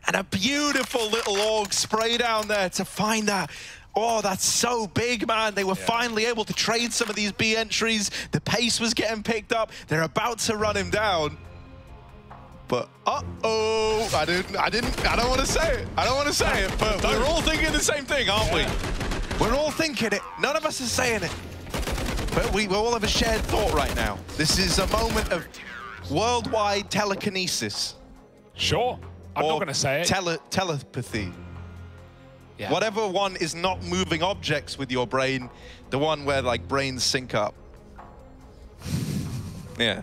and a beautiful little AUG spray down there to find that Oh, that's so big, man. They were finally able to trade some of these B entries. The pace was getting picked up. They're about to run him down. But, uh-oh, I don't want to say it. I don't want to say it, but we're all thinking the same thing, aren't we? We're all thinking it. None of us are saying it. But we all have a shared thought right now. This is a moment of worldwide telekinesis. Sure. I'm not going to say it. Telepathy. Yeah. Whatever one is not moving objects with your brain, the one where like brains sync up. Yeah.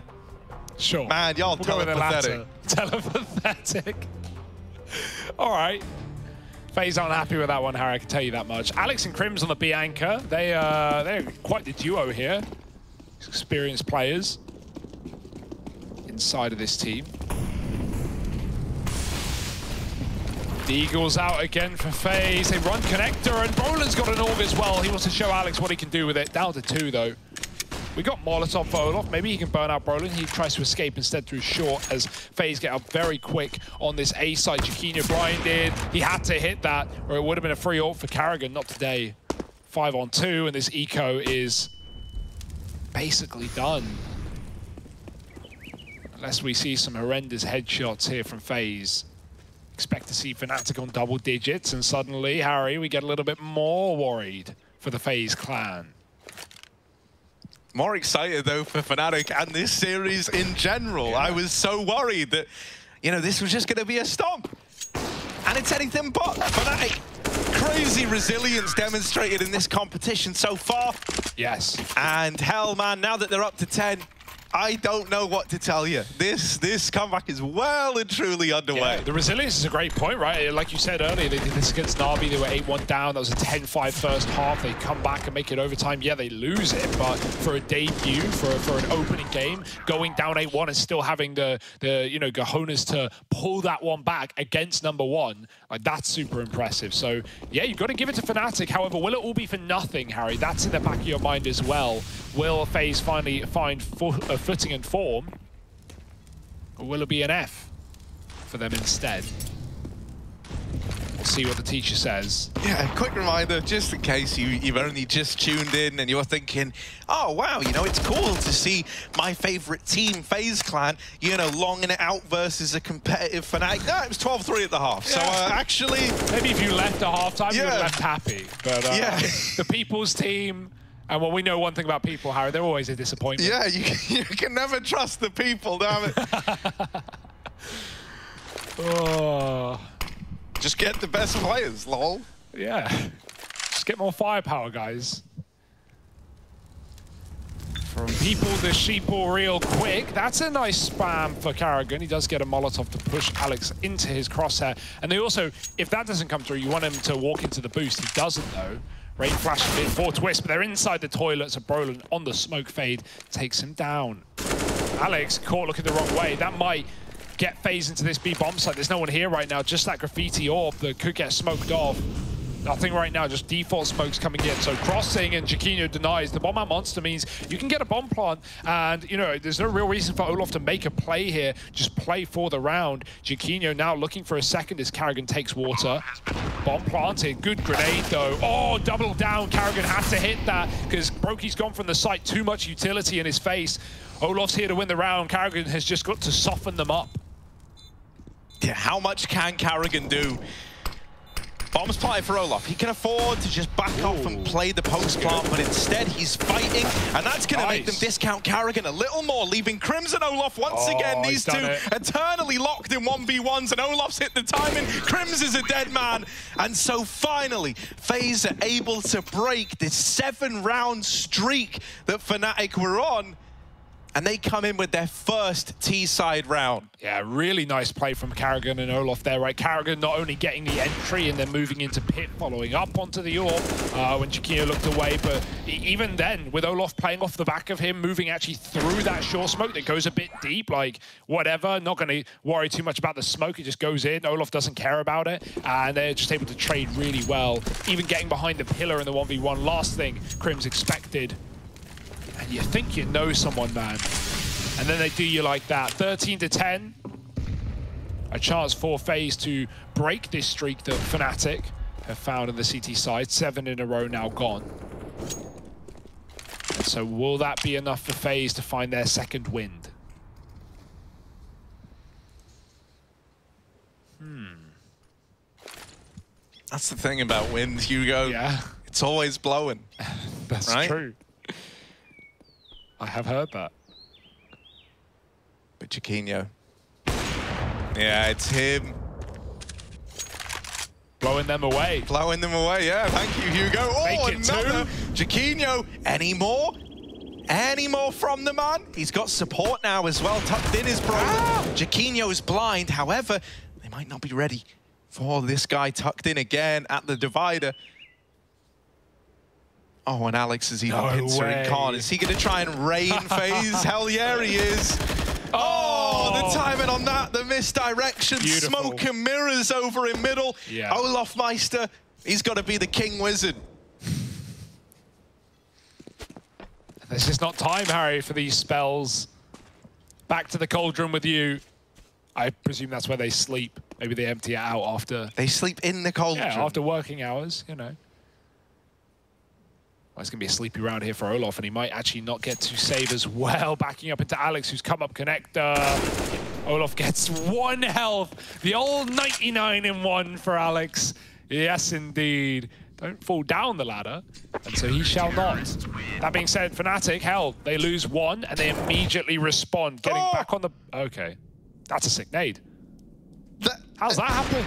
Sure. Man, y'all telepathetic. Telepathetic. All right. FaZe aren't happy with that one, Harry, I can tell you that much. Alex and Crims on the B anchor. They're quite the duo here. Experienced players inside of this team. The Eagles out again for FaZe. They run connector, and Brolin's got an AUG as well. He wants to show Alex what he can do with it. Down to 2, though. We got Molotov for Olof. Maybe he can burn out Brolin. He tries to escape instead through short as FaZe get up very quick on this A side. Chiquinho blinded. He had to hit that, or it would have been a free ult for Carrigan. Not today. 5-on-2, and this eco is basically done. Unless we see some horrendous headshots here from FaZe. Expect to see Fnatic on double digits, and suddenly, Harry, we get a little bit more worried for the FaZe clan. More excited, though, for Fnatic and this series in general. Yeah. I was so worried that, you know, this was just going to be a stomp. And it's anything but. Fnatic, crazy resilience demonstrated in this competition so far. Yes. And hell, man, now that they're up to 10, I don't know what to tell you. This comeback is well and truly underway. Yeah, the resilience is a great point, right? Like you said earlier, they did this against Na'Vi. They were 8-1 down. That was a 10-5 first half. They come back and make it overtime. Yeah, they lose it, but for a debut, for an opening game, going down 8-1 and still having the you know, cojones to pull that one back against number 1, like that's super impressive. So yeah, you've got to give it to Fnatic. However, will it all be for nothing, Harry? That's in the back of your mind as well. Will FaZe finally find footing and form, or will it be an F for them instead? We'll see what the teacher says. Yeah, a quick reminder, just in case you've only just tuned in and you're thinking, oh, wow, you know, it's cool to see my favorite team, FaZe Clan, you know, longing it out versus a competitive Fnatic. No, it was 12-3 at the half. Yeah. So actually... Maybe if you left at halftime, you would have left happy. But the people's team... And well, we know one thing about people, Harry, they're always a disappointment. Yeah, you can never trust the people, damn it. Oh. Just get the best players, lol. Yeah. Just get more firepower, guys. From people to sheeple real quick. That's a nice spam for Carrigan. He does get a Molotov to push Alex into his crosshair. And they also, if that doesn't come through, you want him to walk into the boost. He doesn't, though. Rain flash a bit for Twist, but they're inside the toilet, so Brolin on the smoke fade takes him down. Alex caught looking the wrong way. That might get FaZe into this B bomb site. There's no one here right now, just that graffiti orb that could get smoked off. Nothing right now, just default smokes coming in. So crossing and Chiquinho denies. The bomb out monster means you can get a bomb plant, and you know, there's no real reason for Olof to make a play here. Just play for the round. Chiquinho now looking for a second as Carrigan takes water. Bomb planted, good grenade though. Oh, double down, Carrigan had to hit that because Brokey's gone from the site, too much utility in his face. Olof's here to win the round. Carrigan has just got to soften them up. Yeah, how much can Carrigan do? Bombs planted for Olof. He can afford to just back off and play the post plant, but instead he's fighting, and that's going to make them discount Carrigan a little more, leaving Crimson Olof once again. These two eternally locked in 1v1s, and Olof's hit the timing. Crims is a dead man, and so finally, FaZe are able to break this 7-round streak that Fnatic were on. And they come in with their first T-side round. Yeah, really nice play from Carrigan and Olof there, right? Carrigan not only getting the entry and then moving into pit, following up onto the orb when Chiquinho looked away, but even then, with Olof playing off the back of him, moving actually through that short smoke that goes a bit deep, like, whatever, not going to worry too much about the smoke, it just goes in. Olof doesn't care about it, and they're just able to trade really well, even getting behind the pillar in the 1v1. Last thing Crims expected. And you think you know someone, man. And then they do you like that. 13-10. A chance for FaZe to break this streak that Fnatic have found in the CT side. 7 in a row now gone. So will that be enough for FaZe to find their second wind? That's the thing about wind, Hugo. Yeah. It's always blowing. That's right? true. I have heard that. But Chiquinho. Yeah, it's him. Blowing them away. Blowing them away, yeah. Thank you, Hugo. Oh, another. Chiquinho. Any more? Any more from the man? He's got support now as well. Tucked in his brother. Chiquinho is blind. However, they might not be ready for this guy tucked in again at the divider. Oh, and Alex is even pincering Khan. Is he going to try and rain FaZe? Hell yeah, he is. Oh, the timing on that, the misdirection. Beautiful. Smoke and mirrors over in middle. Yeah. Olaf Meister, he's got to be the King Wizard. There's just not time, Harry, for these spells. Back to the cauldron with you. I presume that's where they sleep. Maybe they empty it out after. They sleep in the cauldron? Yeah, after working hours, you know. Well, it's going to be a sleepy round here for Olaf, and he might actually not get to save as well. Backing up into Alex, who's come up connector. Olaf gets 1 health. The old 99 in 1 for Alex. Yes, indeed. Don't fall down the ladder, and so he shall not. That being said, Fnatic, hell, they lose 1, and they immediately respond, getting back on the... Okay, that's a sick nade. How's that happen?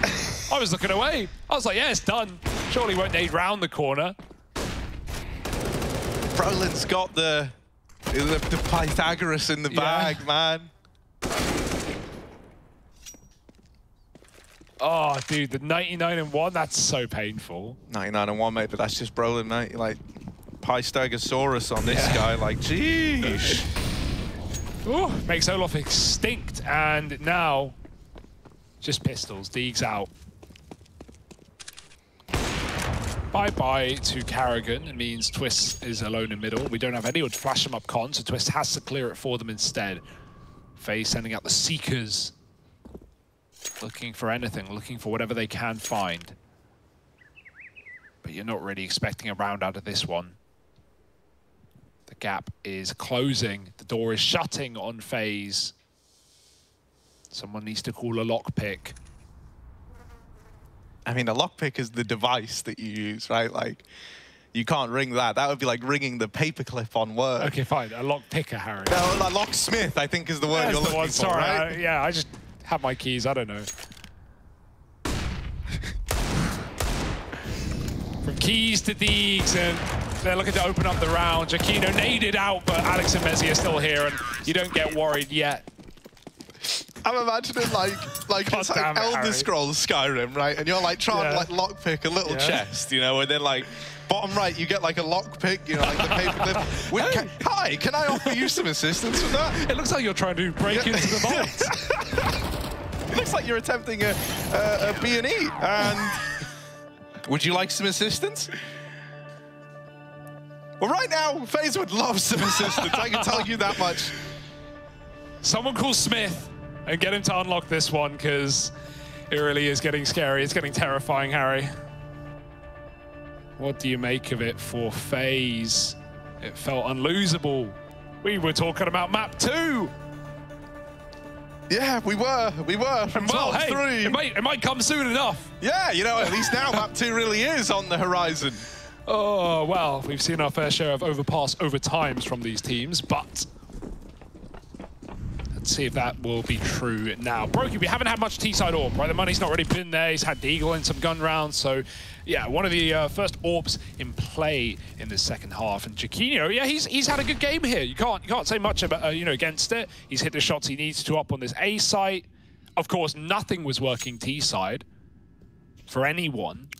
I was looking away. I was like, yeah, it's done. Surely won't nade round the corner. Brolin's got the Pythagoras in the bag, man. Oh, dude, the 99 in 1, that's so painful. 99 and 1, mate, but that's just Brolin, mate. Like, Pystagosaurus on this guy, like, geez. Ooh, makes Olaf extinct, and now just pistols. Deeg's out. Bye-bye to Karrigan. It means Twist is alone in middle. We don't have anyone to flash him up con, so Twist has to clear it for them instead. FaZe sending out the Seekers. Looking for anything, looking for whatever they can find. But you're not really expecting a round out of this one. The gap is closing. The door is shutting on FaZe. Someone needs to call a lockpick. I mean, a lockpick is the device that you use, right? Like, you can't ring that. That would be like ringing the paperclip on Word. Okay, fine. A lockpicker, Harry. No, like locksmith, I think is the word you're looking for, Sorry, right? yeah, I just have my keys. I don't know. From keys to Deegs, and they're looking to open up the round. Giacchino naded out, but Alex and Mezzi are still here, and you don't get worried yet. I'm imagining like it's like Elder Scrolls Skyrim, right? And you're like trying to like lockpick a little chest, you know, and then like bottom right you get like a lockpick, you know, like the paperclip. Hi, can I offer you some assistance with that? It looks like you're trying to break into the vault. It looks like you're attempting a B&E. And would you like some assistance? Well, right now, FaZe would love some assistance. I can tell you that much. Someone call Smith and get him to unlock this one, because it really is getting scary. It's getting terrifying, Harry. What do you make of it for FaZe? It felt unlosable. We were talking about map 2. Yeah, we were from top 3. It might come soon enough. Yeah, you know, at least now map 2 really is on the horizon. Oh, well, we've seen our fair share of overpass overtimes from these teams, but let's see if that will be true now. Brokey, we haven't had much T-side AWP, right? The money's not really been there. He's had Deagle in some gun rounds, so yeah, one of the first AWPs in play in the second half. And Giacchino, yeah, he's had a good game here. You can't say much about against it. He's hit the shots he needs to up on this A site. Of course, nothing was working T-side for anyone.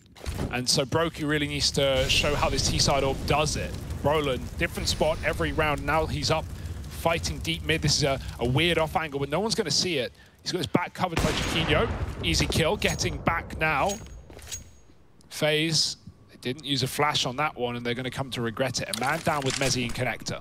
And so Brokey really needs to show how this T-side AWP does it. Roland, different spot every round. Now he's up fighting deep mid. This is a weird off angle, but no one's going to see it. He's got his back covered by Giacchino. Easy kill, getting back now. FaZe, they didn't use a flash on that one, and they're going to come to regret it. A man down with Mezzi and Connector.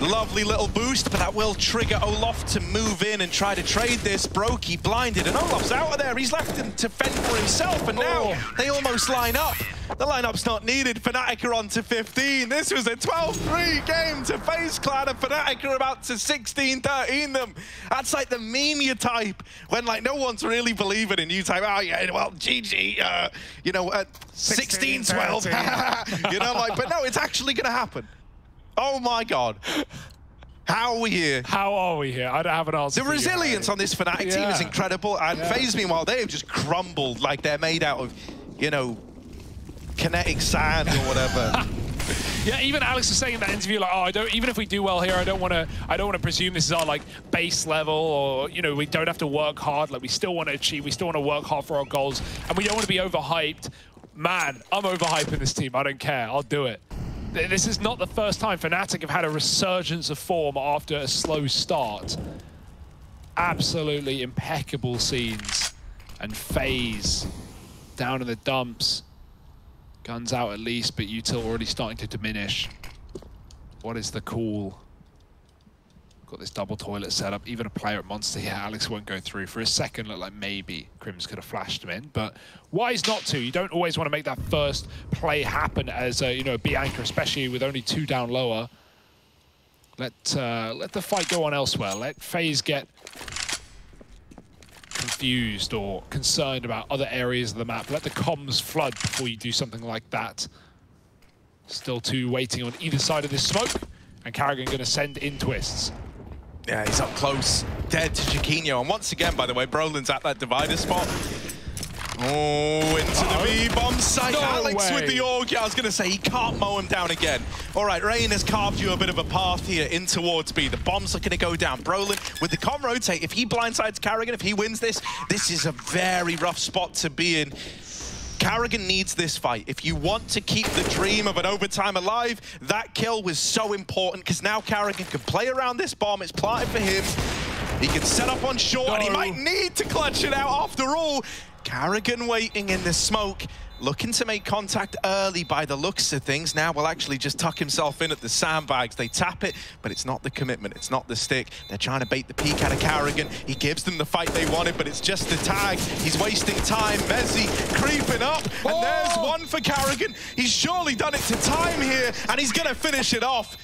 Lovely little boost, but that will trigger Olaf to move in and try to trade this. Brokey blinded, and Olaf's out of there. He's left him to fend for himself, and now they almost line up. The lineup's not needed. Fnatic are on to 15. This was a 12-3 game to FaZe Clan, and Fnatic are about to 16-13 them. That's like the meme you type when like no one's really believing, and you type, oh yeah, well, GG, you know, 16-12. You know, like, but no, it's actually gonna happen. Oh my God. How are we here? How are we here? I don't have an answer. The resilience on this Fnatic team is incredible, and FaZe, meanwhile, they have just crumbled like they're made out of, you know, kinetic sand or whatever. Yeah, even Alex was saying in that interview, like, oh, I don't. Even if we do well here, I don't want to presume this is our like base level, or you know, we don't have to work hard. Like, we still want to achieve. We still want to work hard for our goals, and we don't want to be overhyped. Man, I'm overhyping this team. I don't care. I'll do it. This is not the first time Fnatic have had a resurgence of form after a slow start. Absolutely impeccable scenes, and FaZe down in the dumps. Guns out at least, but util already starting to diminish. What is the call? Got this double toilet set up. Even a player at Monster here, Alex won't go through. For a second, looked like maybe Crims could have flashed him in, but wise not to. You don't always want to make that first play happen as a, you know, a B anchor, especially with only 2 down lower. Let the fight go on elsewhere. Let FaZe get confused or concerned about other areas of the map. Let the comms flood before you do something like that. Still 2 waiting on either side of this smoke, and Karrigan going to send in twists. Yeah, he's up close, dead to Chiquinho. And once again, by the way, Brolin's at that divider spot. Oh, into the B-bomb site. No Alex way. with the AUG. I was going to say, he can't mow him down again. All right, Rain has carved you a bit of a path here in towards B. The bomb's looking to go down. Brolin with the com rotate. If he blindsides Karrigan, if he wins this, this is a very rough spot to be in. Karrigan needs this fight. If you want to keep the dream of an overtime alive, that kill was so important, because now Karrigan can play around this bomb. It's planted for him. He can set up on short, and he might need to clutch it out after all. Karrigan waiting in the smoke, looking to make contact early by the looks of things. Now will actually just tuck himself in at the sandbags. They tap it, but it's not the commitment. It's not the stick. They're trying to bait the peek out of Karrigan. He gives them the fight they wanted, but it's just the tag. He's wasting time. Mezzi creeping up, and there's one for Karrigan. He's surely done it to time here, and he's going to finish it off.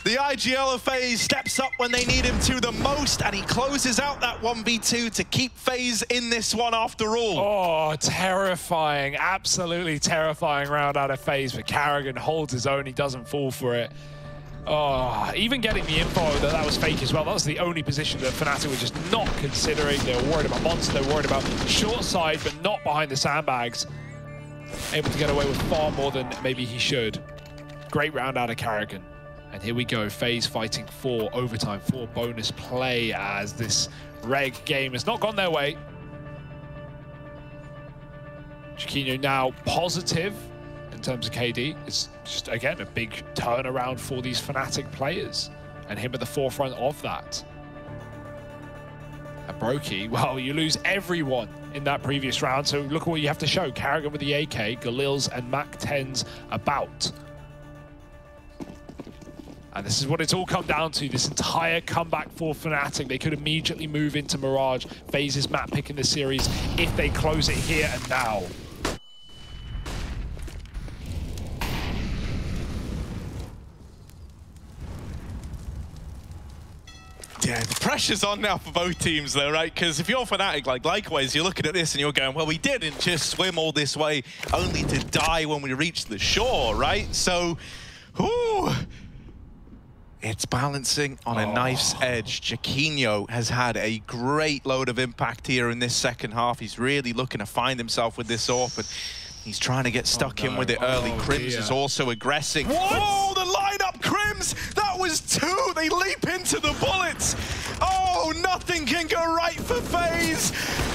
The IGL of FaZe steps up when they need him to the most, and he closes out that 1v2 to keep FaZe in this one after all. Oh, terrifying, absolutely terrifying round out of FaZe, but Karrigan holds his own, he doesn't fall for it. Oh, even getting the info that was fake as well. That was the only position that Fnatic were just not considering. They were worried about Monster, they were worried about short side, but not behind the sandbags. Able to get away with far more than maybe he should. Great round out of Karrigan. And here we go, FaZe fighting for overtime, for bonus play, as this reg game has not gone their way. Chiquinho now positive in terms of KD. It's just, again, a big turnaround for these Fnatic players, and him at the forefront of that. And Brokey, well, you lose everyone in that previous round, so look at what you have to show. Karrigan with the AK, Galils and Mac-10s about. And this is what it's all come down to, this entire comeback for Fnatic. They could immediately move into Mirage, FaZe's map pick in the series, if they close it here and now. Yeah, the pressure's on now for both teams though, right? Because if you're Fnatic, like likewise, you're looking at this and you're going, well, we didn't just swim all this way only to die when we reached the shore, right? So, whoo! It's balancing on a knife's edge. Chiquinho has had a great load of impact here in this second half. He's really looking to find himself with this AWP, but he's trying to get stuck in with it early. Crims is also aggressing. What? Oh, the lineup, Crims! That was 2! They leap into the bullets! Oh, nothing can go right for FaZe!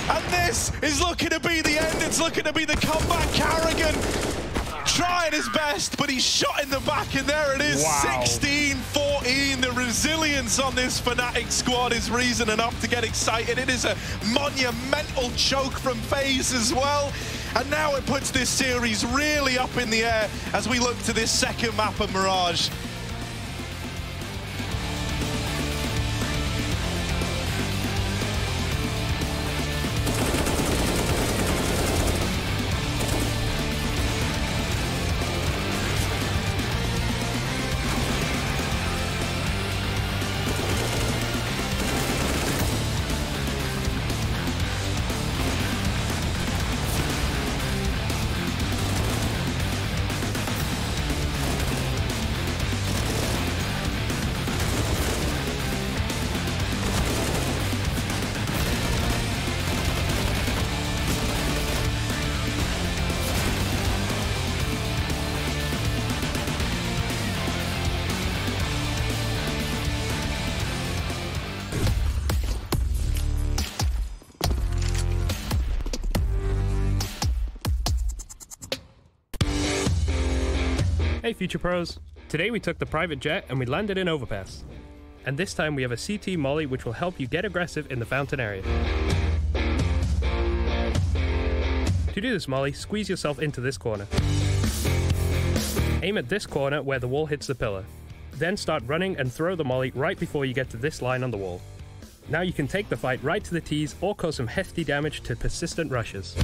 And this is looking to be the end. It's looking to be the comeback. Karrigan trying his best, but he's shot in the back, and there it is. Wow. 16-14. The resilience on this Fnatic squad is reason enough to get excited. It is a monumental choke from FaZe as well. And now it puts this series really up in the air as we look to this second map of Mirage. Hey Future Pros! Today we took the private jet and we landed in Overpass. And this time we have a CT molly which will help you get aggressive in the fountain area. To do this molly, squeeze yourself into this corner. Aim at this corner where the wall hits the pillar. Then start running and throw the molly right before you get to this line on the wall. Now you can take the fight right to the tees or cause some hefty damage to persistent rushers.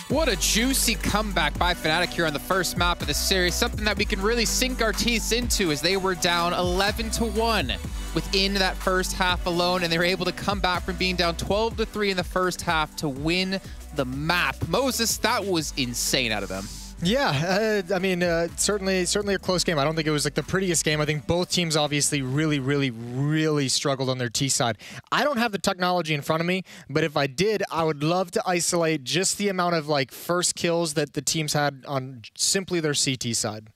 What a juicy comeback by Fnatic here on the first map of the series. Something that we can really sink our teeth into as they were down 11-1 within that first half alone, and they were able to come back from being down 12-3 in the first half to win the map. Moses, that was insane out of them. Yeah, I mean, certainly a close game. I don't think it was like the prettiest game. I think both teams obviously really struggled on their T side. I don't have the technology in front of me, but if I did, I would love to isolate just the amount of like first kills that the teams had on simply their CT side.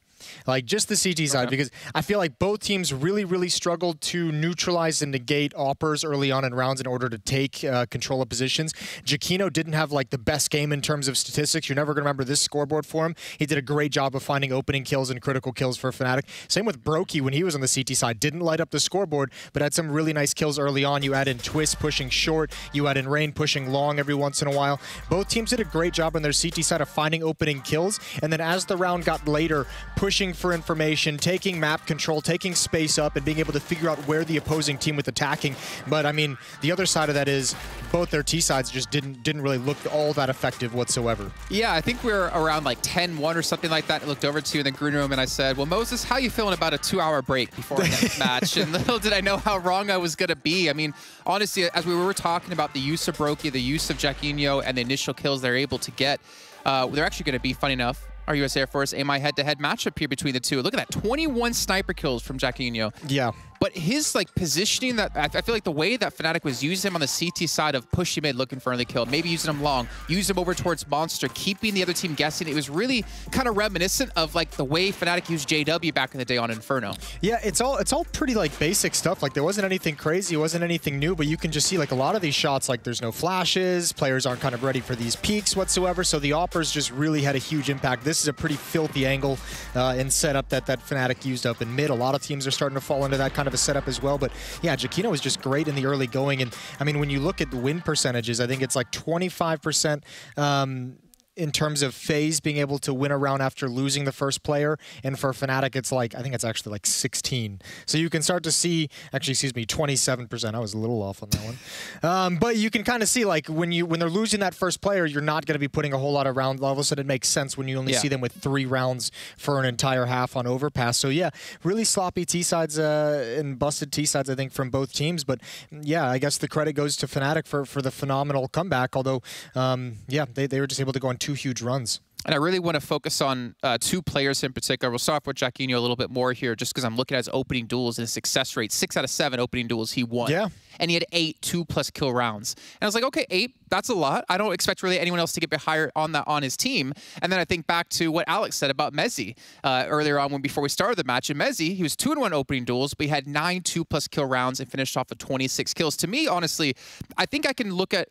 Like just the CT side, because I feel like both teams really struggled to neutralize and negate Oppers early on in rounds in order to take control of positions. Giacchino didn't have like the best game in terms of statistics. You're never going to remember this scoreboard for him. He did a great job of finding opening kills and critical kills for Fnatic. Same with Brokey when he was on the CT side. Didn't light up the scoreboard, but had some really nice kills early on. You add in Twist pushing short. You add in Rain pushing long every once in a while. Both teams did a great job on their CT side of finding opening kills. And then as the round got later, pushing for information, taking map control, taking space up, and being able to figure out where the opposing team was attacking. But I mean, the other side of that is both their T sides just didn't really look all that effective whatsoever. Yeah, I think we were around like 10-1 or something like that. I looked over to you in the green room and I said, well, Moses, how you feeling about a 2-hour break before our next match? And little did I know how wrong I was going to be. I mean, honestly, as we were talking about the use of Brokey, the use of Giacchino, and the initial kills they're able to get, they're actually going to be, funny enough, our US Air Force AMI head-to-head matchup here between the two. Look at that, 21 sniper kills from Giacchino. Yeah. But his like positioning, that I feel like the way that Fnatic was using him on the CT side of pushing mid, looking for early kill, maybe using him long, using him over towards Monster, keeping the other team guessing. It was really kind of reminiscent of like the way Fnatic used JW back in the day on Inferno. Yeah, it's all pretty like basic stuff. Like there wasn't anything crazy, it wasn't anything new, but you can just see like a lot of these shots, like there's no flashes, players aren't kind of ready for these peaks whatsoever. So the Oppers just really had a huge impact. This is a pretty filthy angle and setup that Fnatic used up in mid. A lot of teams are starting to fall into that kind of a setup as well. But yeah, Giacchino was just great in the early going. And I mean, when you look at the win percentages, I think it's like 25%. In terms of FaZe being able to win a round after losing the first player, and for Fnatic it's like, I think it's actually like 16. So you can start to see, actually, excuse me, 27%. I was a little off on that one. But you can kind of see like when they're losing that first player, you're not going to be putting a whole lot of round levels, so it makes sense when you only see them with 3 rounds for an entire half on Overpass. So yeah, really sloppy T-sides and busted T-sides, I think, from both teams. But yeah, I guess the credit goes to Fnatic for the phenomenal comeback, although yeah, they were just able to go on 2 huge runs. And I really want to focus on 2 players in particular. We'll start off with Giacchino a little bit more here, just because I'm looking at his opening duels and his success rate. 6 out of 7 opening duels he won. Yeah. And he had 8 2+ kill rounds. And I was like, okay, 8, that's a lot. I don't expect really anyone else to get higher on that on his team. And then I think back to what Alex said about Mezzi earlier on before we started the match. And Mezzi, he was 2-1 opening duels, but he had 9 2+ kill rounds and finished off with 26 kills. To me, honestly, I think I can look at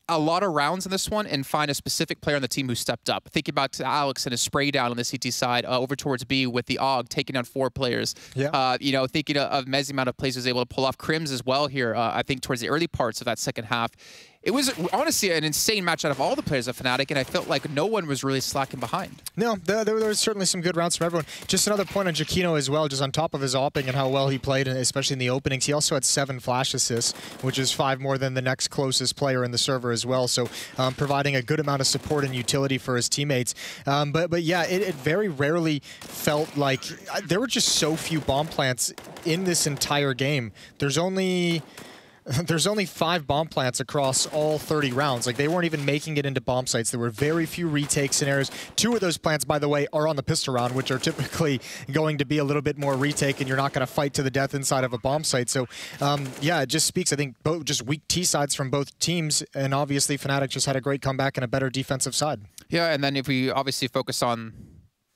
a lot of rounds in this one and find a specific player on the team who stepped up. Thinking about Alex and his spray down on the CT side over towards B with the AUG, taking down 4 players. Yeah. You know, thinking of Mezzi amount of plays he was able to pull off. Crims as well here, I think towards the early parts of that second half. It was honestly an insane match out of all the players of Fnatic, and I felt like no one was really slacking behind. No, there was certainly some good rounds from everyone. Just another point on Giacchino as well, just on top of his opping and how well he played, and especially in the openings. He also had 7 flash assists, which is 5 more than the next closest player in the server as well. So providing a good amount of support and utility for his teammates. But yeah, it very rarely felt like there were just so few bomb plants in this entire game. There's only 5 bomb plants across all 30 rounds. Like, they weren't even making it into bomb sites. There were very few retake scenarios. 2 of those plants, by the way, are on the pistol round, which are typically going to be a little bit more retake, and you're not going to fight to the death inside of a bomb site. So, yeah, it just speaks, I think, both just weak T sides from both teams, and obviously Fnatic just had a great comeback and a better defensive side. Yeah, and then if we obviously focus on...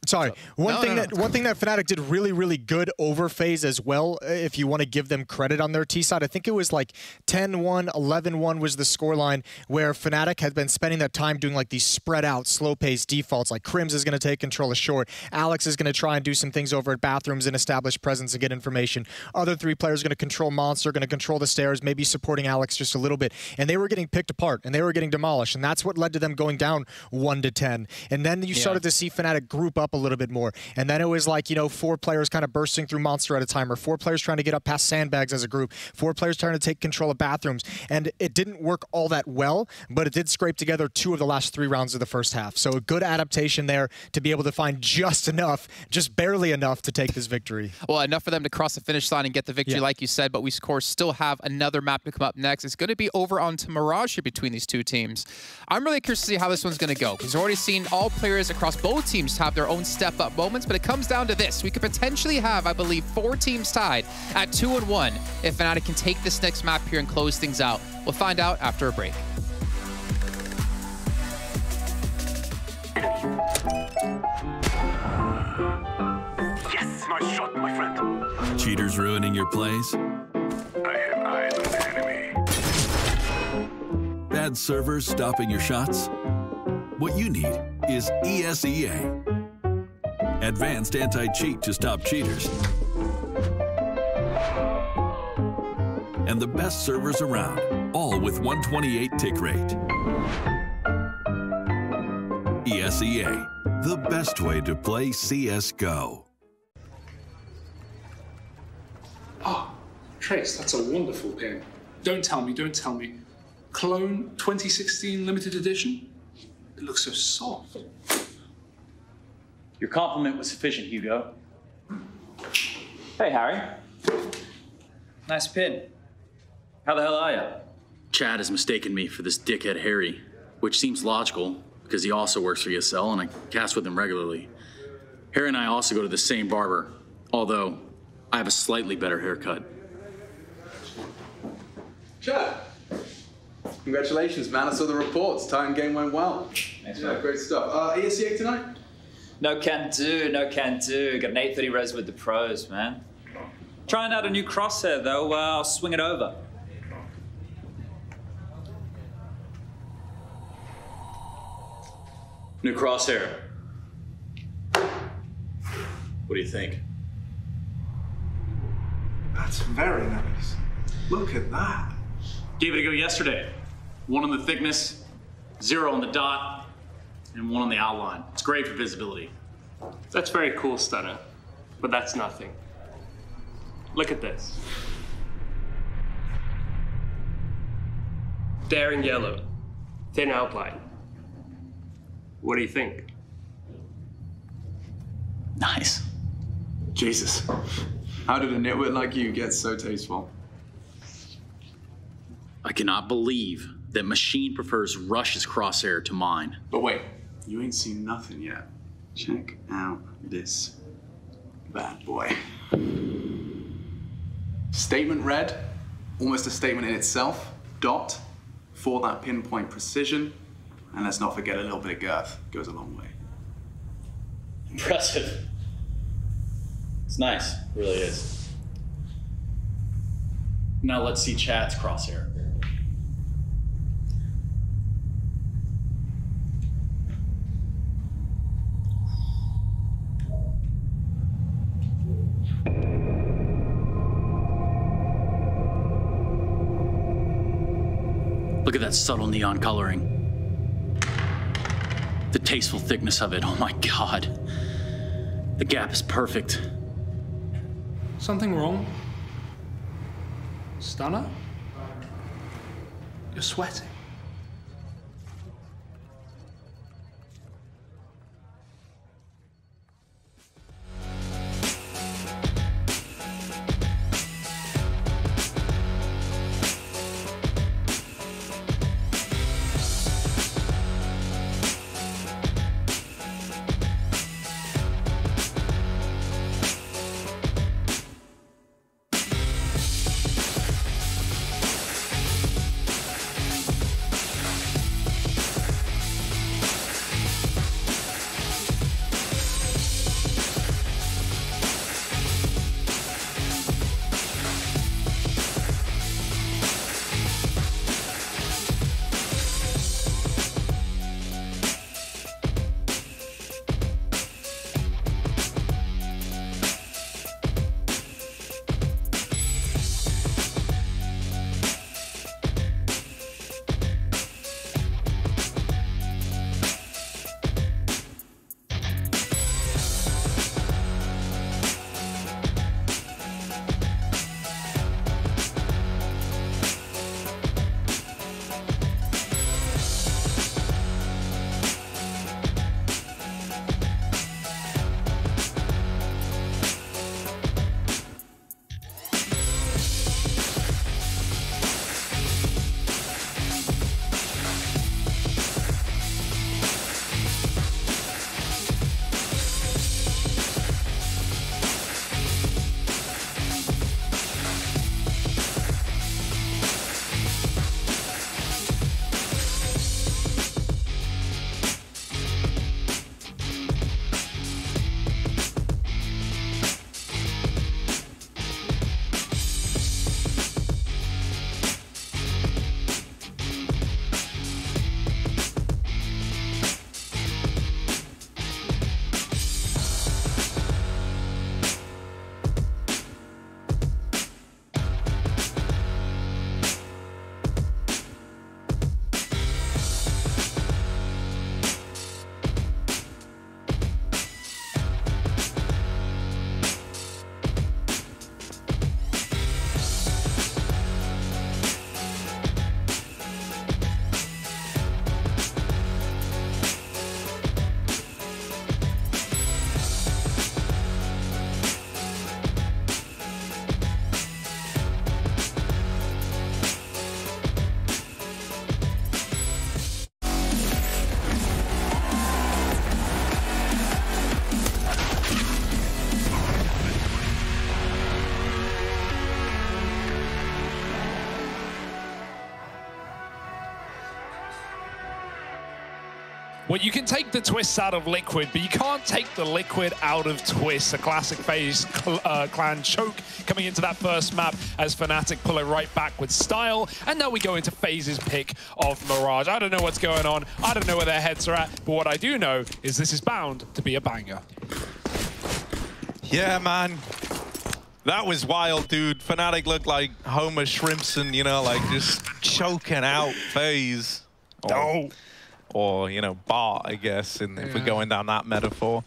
Sorry, one thing that Fnatic did really, really good over FaZe as well, if you want to give them credit on their T side. I think it was like 10-1, 11-1 was the scoreline, where Fnatic had been spending that time doing like these spread out, slow paced defaults. Like Crims is going to take control of short. Alex is going to try and do some things over at bathrooms and establish presence and get information. Other 3 players are going to control Monster, going to control the stairs, maybe supporting Alex just a little bit. And they were getting picked apart and they were getting demolished. And that's what led to them going down 1-10. And then you started to see Fnatic group up a little bit more. And then it was like, you know, 4 players kind of bursting through Monster at a time, or 4 players trying to get up past sandbags as a group, 4 players trying to take control of bathrooms. And it didn't work all that well, but it did scrape together 2 of the last 3 rounds of the first half. So a good adaptation there to be able to find just enough, just barely enough to take this victory. Well, enough for them to cross the finish line and get the victory, like you said, but we, of course, still have another map to come up next. It's going to be over onto Mirage here between these 2 teams. I'm really curious to see how this one's going to go, because we've already seen all players across both teams have their own step-up moments, but it comes down to this. We could potentially have, I believe, 4 teams tied at 2-1 if Fnatic can take this next map here and close things out. We'll find out after a break. Yes, nice shot, my friend. Cheaters ruining your plays? I have eyes on the enemy. Bad servers stopping your shots? What you need is ESEA. Advanced anti-cheat to stop cheaters. And the best servers around, all with 128 tick rate. ESEA, the best way to play CSGO. Oh, Trace, that's a wonderful pin. Don't tell me, don't tell me. Clone 2016 limited edition? It looks so soft. Your compliment was sufficient, Hugo. Hey, Harry. Nice pin. How the hell are you? Chad has mistaken me for this dickhead Harry, which seems logical because he also works for ESL and I cast with him regularly. Harry and I also go to the same barber, although I have a slightly better haircut. Chat. Congratulations, man. I saw the reports. Titan game went well. Thanks, yeah, man. great stuff. ESCA tonight? No can do, no can do. Got an 830 res with the pros, man. Trying out a new crosshair, though. I'll swing it over. New crosshair. What do you think? That's very nice. Look at that. Gave it a go yesterday. 1 on the thickness, 0 on the dot, and 1 on the outline. It's great for visibility. That's very cool, Stunner, but that's nothing. Look at this. Daring yellow, thin outline. What do you think? Nice. Jesus. How did a nitwit like you get so tasteful? I cannot believe that Machine prefers Rush's crosshair to mine. But wait, you ain't seen nothing yet. Check out this bad boy. Statement red, almost a statement in itself. Dot, for that pinpoint precision. And let's not forget a little bit of girth. Goes a long way. Impressive. It's nice, it really is. Now let's see Chad's crosshair. Look at that subtle neon coloring. The tasteful thickness of it, oh my God. The gap is perfect. Something wrong? Stunner? You're sweating. Well, you can take the twists out of Liquid, but you can't take the Liquid out of Twist. A classic FaZe clan choke coming into that first map as Fnatic pull it right back with style. And now we go into FaZe's pick of Mirage. I don't know what's going on. I don't know where their heads are at. But what I do know is this is bound to be a banger. Yeah, man. That was wild, dude. Fnatic looked like Homer Shrimpson, you know, like just choking out FaZe. Or, you know, Bart, I guess, and if we're going down that metaphor.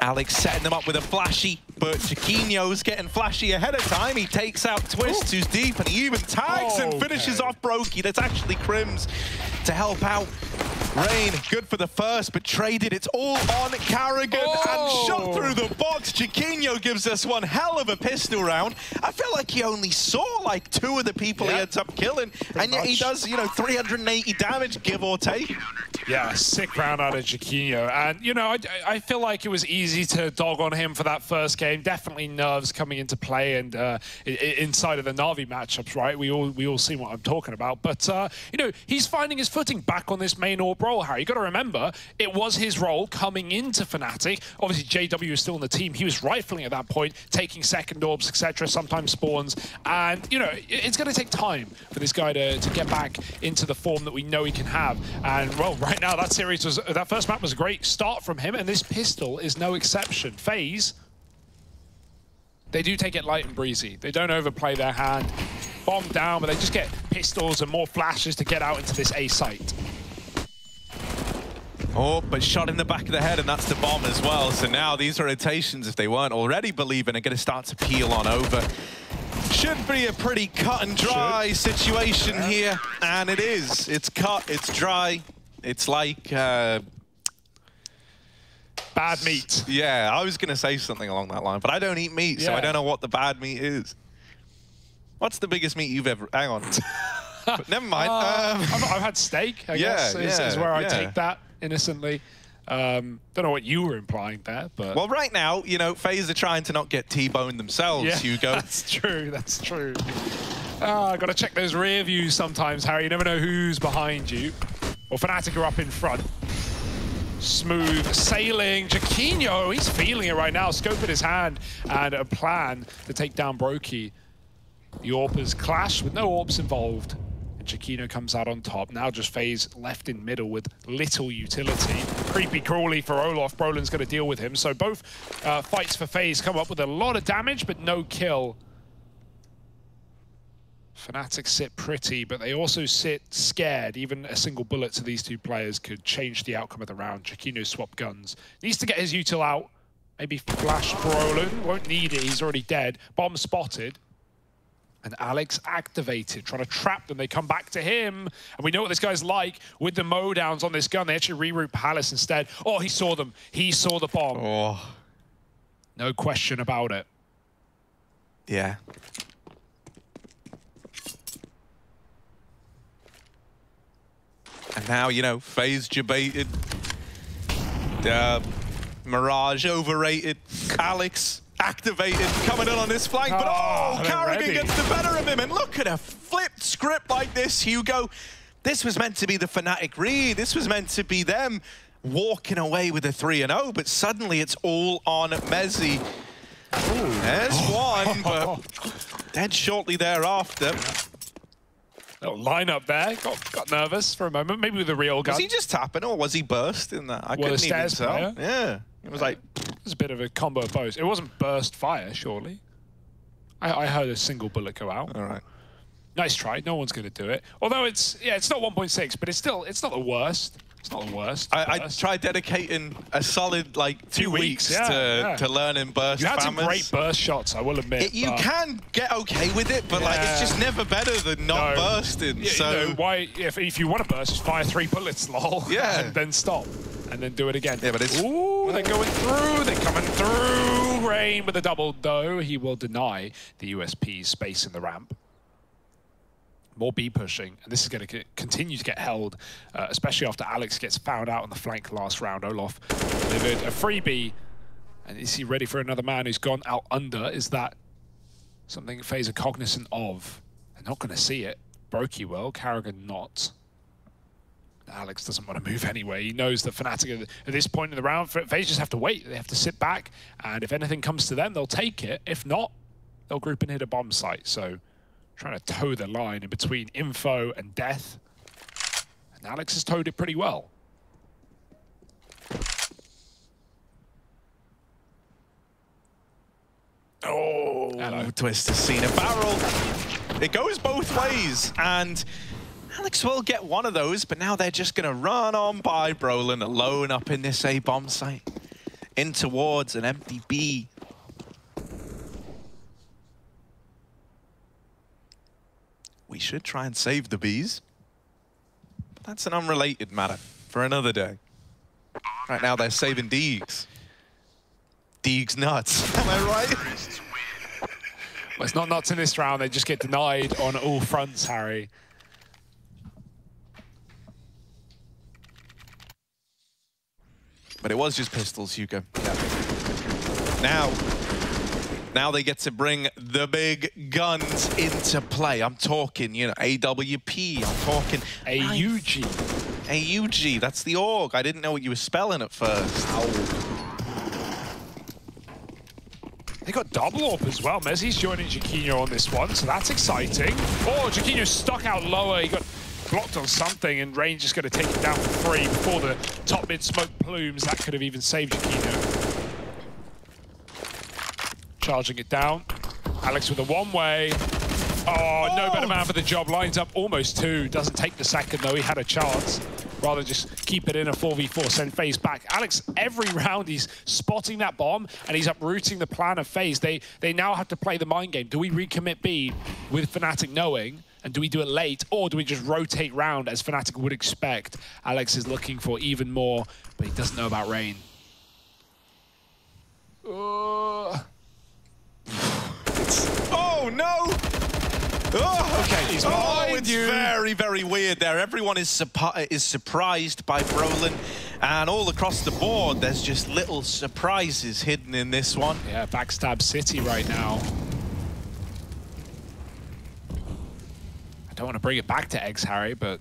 Alex setting them up with a flashy, but Chiquinho's getting flashy ahead of time. He takes out Twist, who's deep, and he even tags and finishes off Brokey. That's actually Crims to help out. Rain, good for the first, but traded. It's all on Carrigan and shot through the box. Chiquinho gives us one hell of a pistol round. I feel like he only saw like 2 of the people he ends up killing, and yet he does, you know, 380 damage, give or take. Yeah, sick round out of Chiquinho. And, you know, I feel like it was easy to dog on him for that first game. Definitely nerves coming into play and inside of the Na'Vi matchups, right? We all see what I'm talking about. But, you know, he's finding his footing back on this main orb role, Harry. You got to remember, it was his role coming into Fnatic. Obviously, JW is still in the team. He was rifling at that point, taking second orbs, etc., sometimes spawns. And, you know, it's going to take time for this guy to get back into the form that we know he can have. And, well, right now, that first map was a great start from him, and this pistol is no exception. FaZe, they do take it light and breezy. They don't overplay their hand. Bomb down, but they just get pistols and more flashes to get out into this A site. Oh, but shot in the back of the head, and that's the bomb as well. So now these rotations, if they weren't already believing, are going to start to peel on over. Should be a pretty cut and dry situation here, and it is. It's cut, it's dry. It's like... bad meat. Yeah, I was going to say something along that line, but I don't eat meat, so I don't know what the bad meat is. What's the biggest meat you've ever... Hang on. But never mind. I've had steak, I guess, is where I take that innocently. Don't know what you were implying there, but... Well, right now, you know, FaZe are trying to not get T-boned themselves, Hugo. That's true, that's true. Got to check those rear views sometimes, Harry. You never know who's behind you. Well, Fnatic are up in front. Smooth sailing. Chiquinho, he's feeling it right now. Scope in his hand and a plan to take down Brokey. The AWPers clash with no AWPs involved. And Chiquinho comes out on top. Now just FaZe left in middle with little utility. Creepy crawly for Olof. Brolin's going to deal with him. So both fights for FaZe come up with a lot of damage, but no kill. Fnatic sit pretty, but they also sit scared. Even a single bullet to these two players could change the outcome of the round. Chiquinho swapped guns. Needs to get his util out. Maybe flash Brolin. Won't need it. He's already dead. Bomb spotted. And Alex activated, trying to trap them. They come back to him. And we know what this guy's like with the mowdowns on this gun. They actually reroute Palace instead. Oh, he saw them. He saw the bomb. Oh. No question about it. Yeah. And now, you know, FaZe debated. Mirage overrated. Alex activated, coming in on this flank, but Carrigan gets the better of him. And look at a flipped script like this, Hugo. This was meant to be the Fnatic read. This was meant to be them walking away with a 3-0, but suddenly it's all on Mezzi. There's one, but dead shortly thereafter. Little lineup there. Got nervous for a moment. Maybe with a real gun. Was he just tapping, or was he burst in that? I couldn't even tell. Yeah, it was like it was a bit of a combo of both. It wasn't burst fire, surely. I heard a single bullet go out. All right. Nice try. No one's going to do it. Although it's not 1.6, but it's not the worst. It's not the worst. I tried dedicating a solid like 2 weeks to learning burst. You had some famous. great burst shots, I will admit. You can get okay with it, but like it's just never better than not bursting. Yeah, so you know, why? If you want to burst, just fire 3 bullets, lol. Yeah. And then stop, and then do it again. Yeah, but it's ooh, they're going through. They're coming through. Rain with a double, though he will deny the USP's space in the ramp. More B pushing, and this is going to continue to get held, especially after Alex gets found out on the flank last round. Olof delivered a freebie, and is he ready for another man who's gone out under? Is that something FaZe are cognizant of? They're not going to see it. Brokey will, Carrigan not. Alex doesn't want to move anyway. He knows that Fnatic at this point in the round, FaZe just have to wait. They have to sit back, and if anything comes to them, they'll take it. If not, they'll group and hit a bomb site. So trying to toe the line in between info and death. And Alex has towed it pretty well. Oh, hello. Twister's seen a barrel. It goes both ways, and Alex will get one of those, but now they're just going to run on by Brolin alone up in this A bomb site, in towards an empty B. We should try and save the Bs, but that's an unrelated matter for another day. Right now they're saving Deegs. Deegs nuts, am I right? Well, it's not nuts in this round, they just get denied on all fronts, Harry. But it was just pistols, Hugo. Yeah. Now they get to bring the big guns into play. I'm talking, you know, AWP, I'm talking AUG. AUG, that's the org. I didn't know what you were spelling at first. Ow. They got double AWP as well. Mezzi's joining Jaquinho on this one, so that's exciting. Oh, Jaquinho's stuck out lower. He got blocked on something, and Rain just going to take it down for free before the top mid smoke plumes. That could have even saved Jaquinho. Charging it down. Alex with a one-way. Oh, no better man for the job. Lines up almost two. Doesn't take the second, though. He had a chance. Rather just keep it in a 4v4, send FaZe back. Alex, every round he's spotting that bomb and he's uprooting the plan of FaZe. They now have to play the mind game. Do we recommit B with Fnatic knowing? And do we do it late, or do we just rotate round as Fnatic would expect? Alex is looking for even more, but he doesn't know about Rain. Oh, no! Oh, okay. It's very, very weird there. Everyone is surprised by Brolin, and all across the board, there's just little surprises hidden in this one. Yeah, backstab city right now. I don't want to bring it back to eggs, Harry, but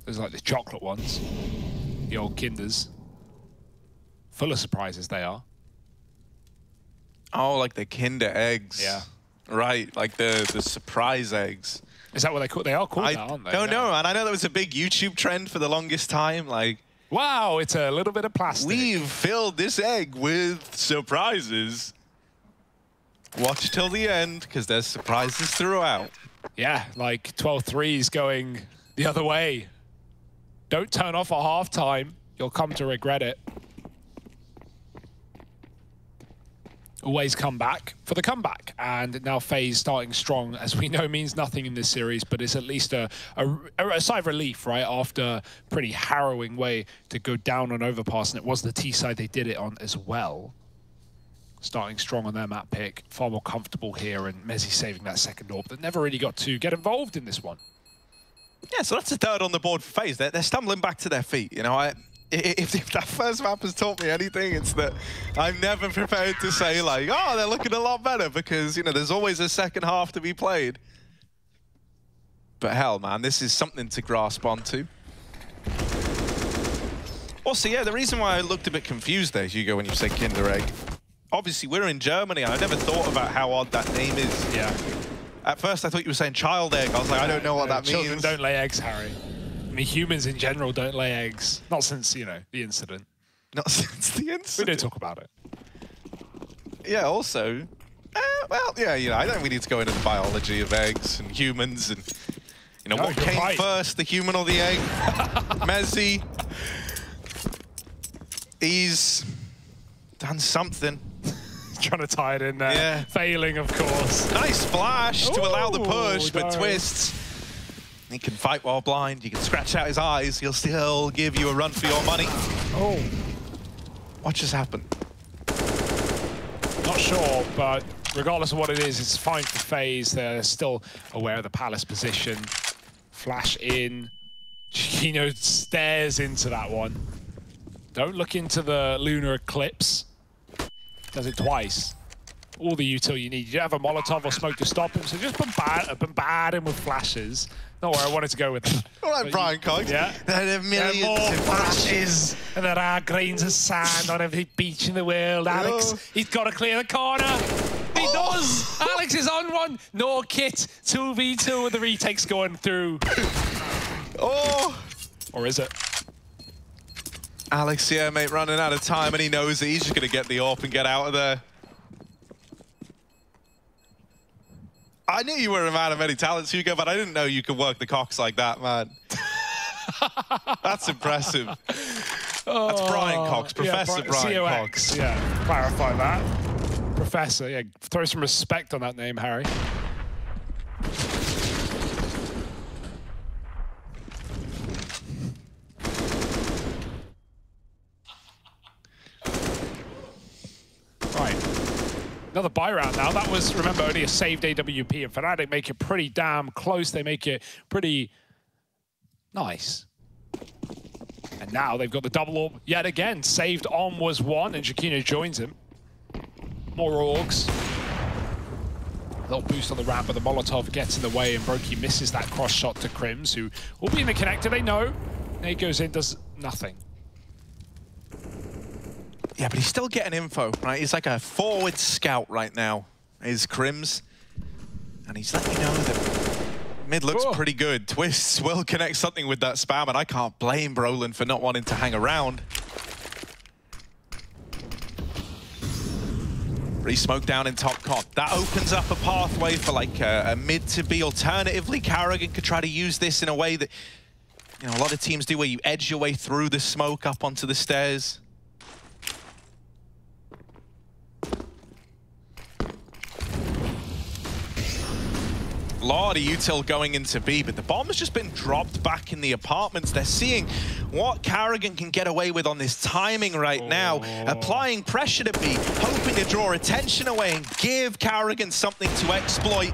there's like the chocolate ones, the old Kinders. Full of surprises they are. Oh, like the Kinder eggs. Yeah. Right, like the surprise eggs. Is that what they call? They are called that, aren't they? Don't know, and I know that was a big YouTube trend for the longest time. Like, wow, it's a little bit of plastic. We've filled this egg with surprises. Watch till the end, because there's surprises throughout. Yeah, like 12-3s going the other way. Don't turn off at halftime. You'll come to regret it. Always come back for the comeback. And now FaZe starting strong, as we know, means nothing in this series, but it's at least a sigh of relief, right? After a pretty harrowing way to go down on Overpass, and it was the T side they did it on as well. Starting strong on their map pick, far more comfortable here, and Mezzi saving that second AWP that never really got to get involved in this one. Yeah, so that's a third on the board for FaZe. They're stumbling back to their feet, you know. If that first map has taught me anything, it's that I'm never prepared to say, like, oh, they're looking a lot better, because, you know, there's always a second half to be played. But hell, man, this is something to grasp onto. Also, yeah, the reason why I looked a bit confused there, Hugo, when you said Kinder Egg, obviously we're in Germany, and I never thought about how odd that name is. Yeah. At first, I thought you were saying child egg. I was like, I don't know what that means. Children don't lay eggs, Harry. I mean, humans in general don't lay eggs. Not since, you know, the incident. Not since the incident? We don't talk about it. Yeah, also, well, yeah, you know, I don't really need to go into the biology of eggs and humans and, you know, what came first, the human or the egg? Mezzi, he's done something. Trying to tie it in there. Yeah. Failing, of course. Nice flash to allow the push, but Twists. He can fight while blind. You can scratch out his eyes. He'll still give you a run for your money. Oh. What just happened? Not sure, but regardless of what it is, it's fine for FaZe. They're still aware of the Palace position. Flash in. Chiquinho stares into that one. Don't look into the lunar eclipse. Does it twice. all the util you need. You don't have a Molotov or smoke to stop him, so just bombard him with flashes. Not where I wanted to go with that. All right, Brian Cox. Yeah. There are millions of flashes. And there are grains of sand on every beach in the world. Alex, he's got to clear the corner. He does. Alex is on one. No kit. 2v2 with the retakes going through. Or is it? Alex, yeah, mate, running out of time, and he knows that he's just going to get the AWP and get out of there. I knew you were a man of many talents, Hugo, but I didn't know you could work the cocks like that, man. That's impressive. That's Brian Cox, Professor Brian Cox. Yeah, clarify that. Professor, yeah, throw some respect on that name, Harry. Right. Another buy round now. That was, remember, only a saved AWP, and Fnatic make it pretty damn close. They make it pretty nice. And now they've got the double orb yet again. Saved on was one, and Jakino joins him. More orgs. Little boost on the ramp, but the Molotov gets in the way, and Brokey misses that cross shot to Crims, who will be in the connector. They know. Nate goes in, does nothing. Yeah, but he's still getting info, right? He's like a forward scout right now, is Crims. And he's letting you know that mid looks pretty good. Twists will connect something with that spam, and I can't blame Brolin for not wanting to hang around. Re-smoke down in top cop. That opens up a pathway for like a mid to be. Alternatively, Karrigan could try to use this in a way that, you know, a lot of teams do, where you edge your way through the smoke up onto the stairs. Lot of util going into B, but the bomb has just been dropped back in the apartments. They're seeing what Karrigan can get away with on this timing right now, applying pressure to B, hoping to draw attention away and give Karrigan something to exploit.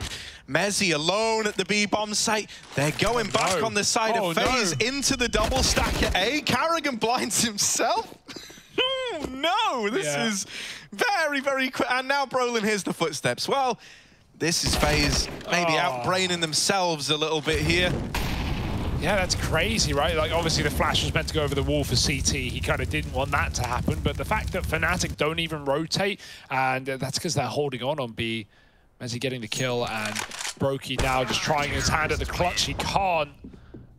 Mezzi alone at the B bomb site. They're going back on the side of FaZe into the double stack at A. Karrigan blinds himself. Oh no, this is very, very quick. And now Brolin hears the footsteps. Well, this is FaZe maybe outbraining themselves a little bit here. Yeah, that's crazy, right? Like, obviously the flash was meant to go over the wall for CT. He kind of didn't want that to happen, but the fact that Fnatic don't even rotate, and that's because they're holding on B. Mezzi getting the kill, and Brokey now just trying his hand at the clutch. He can't.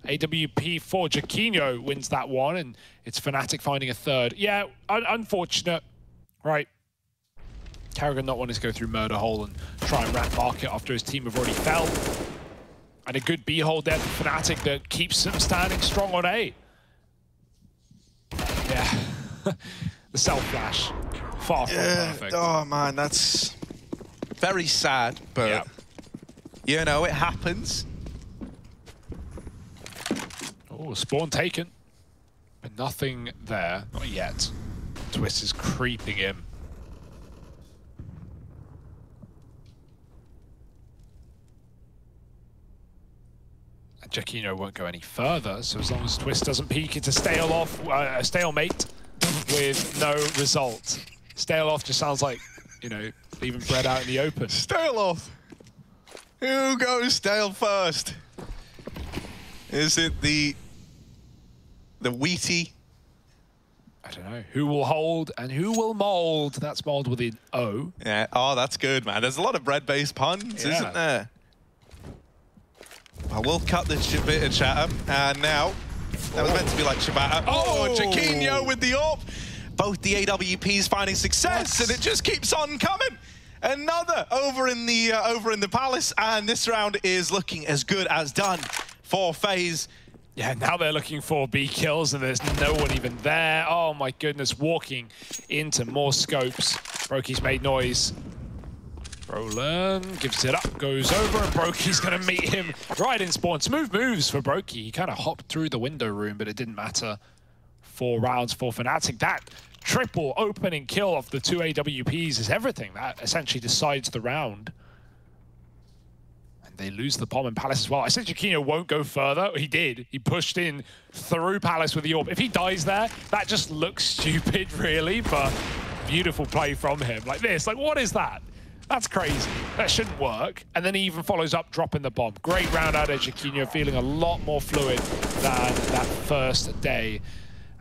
AWP for Jakino wins that one, and it's Fnatic finding a third. Yeah, unfortunate, right? Karrigan not wanting to go through Murder Hole and try and rat market after his team have already fell. And a good B hold there for Fnatic that keeps them standing strong on A. Yeah, the self-flash, far from perfect. Oh man, that's very sad, but you know, it happens. Oh, spawn taken, but nothing there, not yet. Twist is creeping in. Jakino won't go any further, so as long as Twist doesn't peek, it's a stalemate with no result. Stale off just sounds like, you know, leaving bread out in the open. Stale off. Who goes stale first? Is it the wheaty? I don't know. Who will hold and who will mold? That's mold with an O. Yeah. Oh, that's good, man. There's a lot of bread-based puns, isn't there? Well, we'll cut this bit of chatter, and now that was meant to be like Shabata. Oh, Jakino with the AWP. Both the AWPs finding success, and it just keeps on coming. Another over in the palace, and this round is looking as good as done for FaZe. Yeah, now they're looking for B kills, and there's no one even there. Oh my goodness, walking into more scopes. Brokey's made noise. Brolin gives it up, goes over, and Brokey's going to meet him right in spawn. Smooth moves for Brokey. He kind of hopped through the window room, but it didn't matter. 4 rounds for Fnatic. That triple opening kill of the 2 AWPs is everything. That essentially decides the round. And they lose the bomb in Palace as well. I said Jakino won't go further. He did. He pushed in through Palace with the AWP. If he dies there, that just looks stupid, really, but beautiful play from him. Like this. Like, what is that? That's crazy. That shouldn't work. And then he even follows up, dropping the bomb. Great round out of Chiquinho, feeling a lot more fluid than that first day.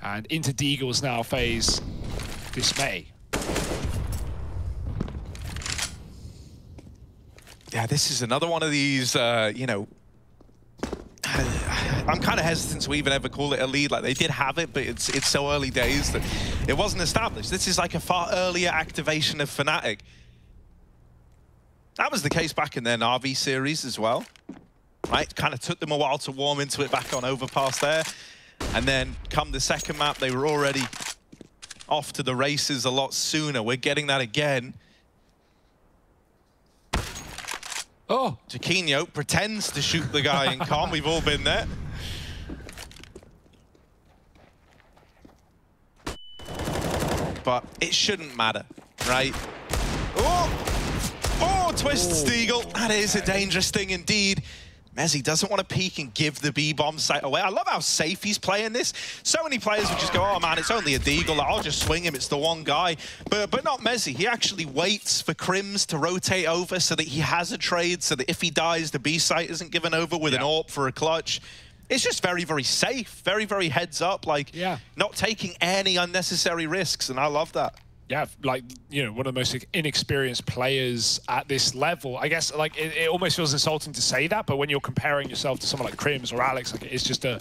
And into Deagles now, FaZe dismay. Yeah, this is another one of these, you know, I'm kind of hesitant to even ever call it a lead. Like, they did have it, but it's so early days that it wasn't established. This is like a far earlier activation of Fnatic. That was the case back in their Na'Vi series as well, right? Kind of took them a while to warm into it back on Overpass there. And then come the second map, they were already off to the races a lot sooner. We're getting that again. Oh, Chiquinho pretends to shoot the guy in comm. We've all been there. But it shouldn't matter, right? Oh, twists Deagle. That is a dangerous thing indeed. Mezzy doesn't want to peek and give the B-bomb site away. I love how safe he's playing this. So many players would just go, oh man, it's only a Deagle. I'll just swing him. It's the one guy. But not Mezzy. He actually waits for Crims to rotate over so that he has a trade, so that if he dies, the B site isn't given over with an AWP for a clutch. It's just very, very safe. Very, very heads up. Like, not taking any unnecessary risks. And I love that. Yeah, like, you know, one of the most inexperienced players at this level. I guess, like, it almost feels insulting to say that, but when you're comparing yourself to someone like Crims or Alex, like, it's just a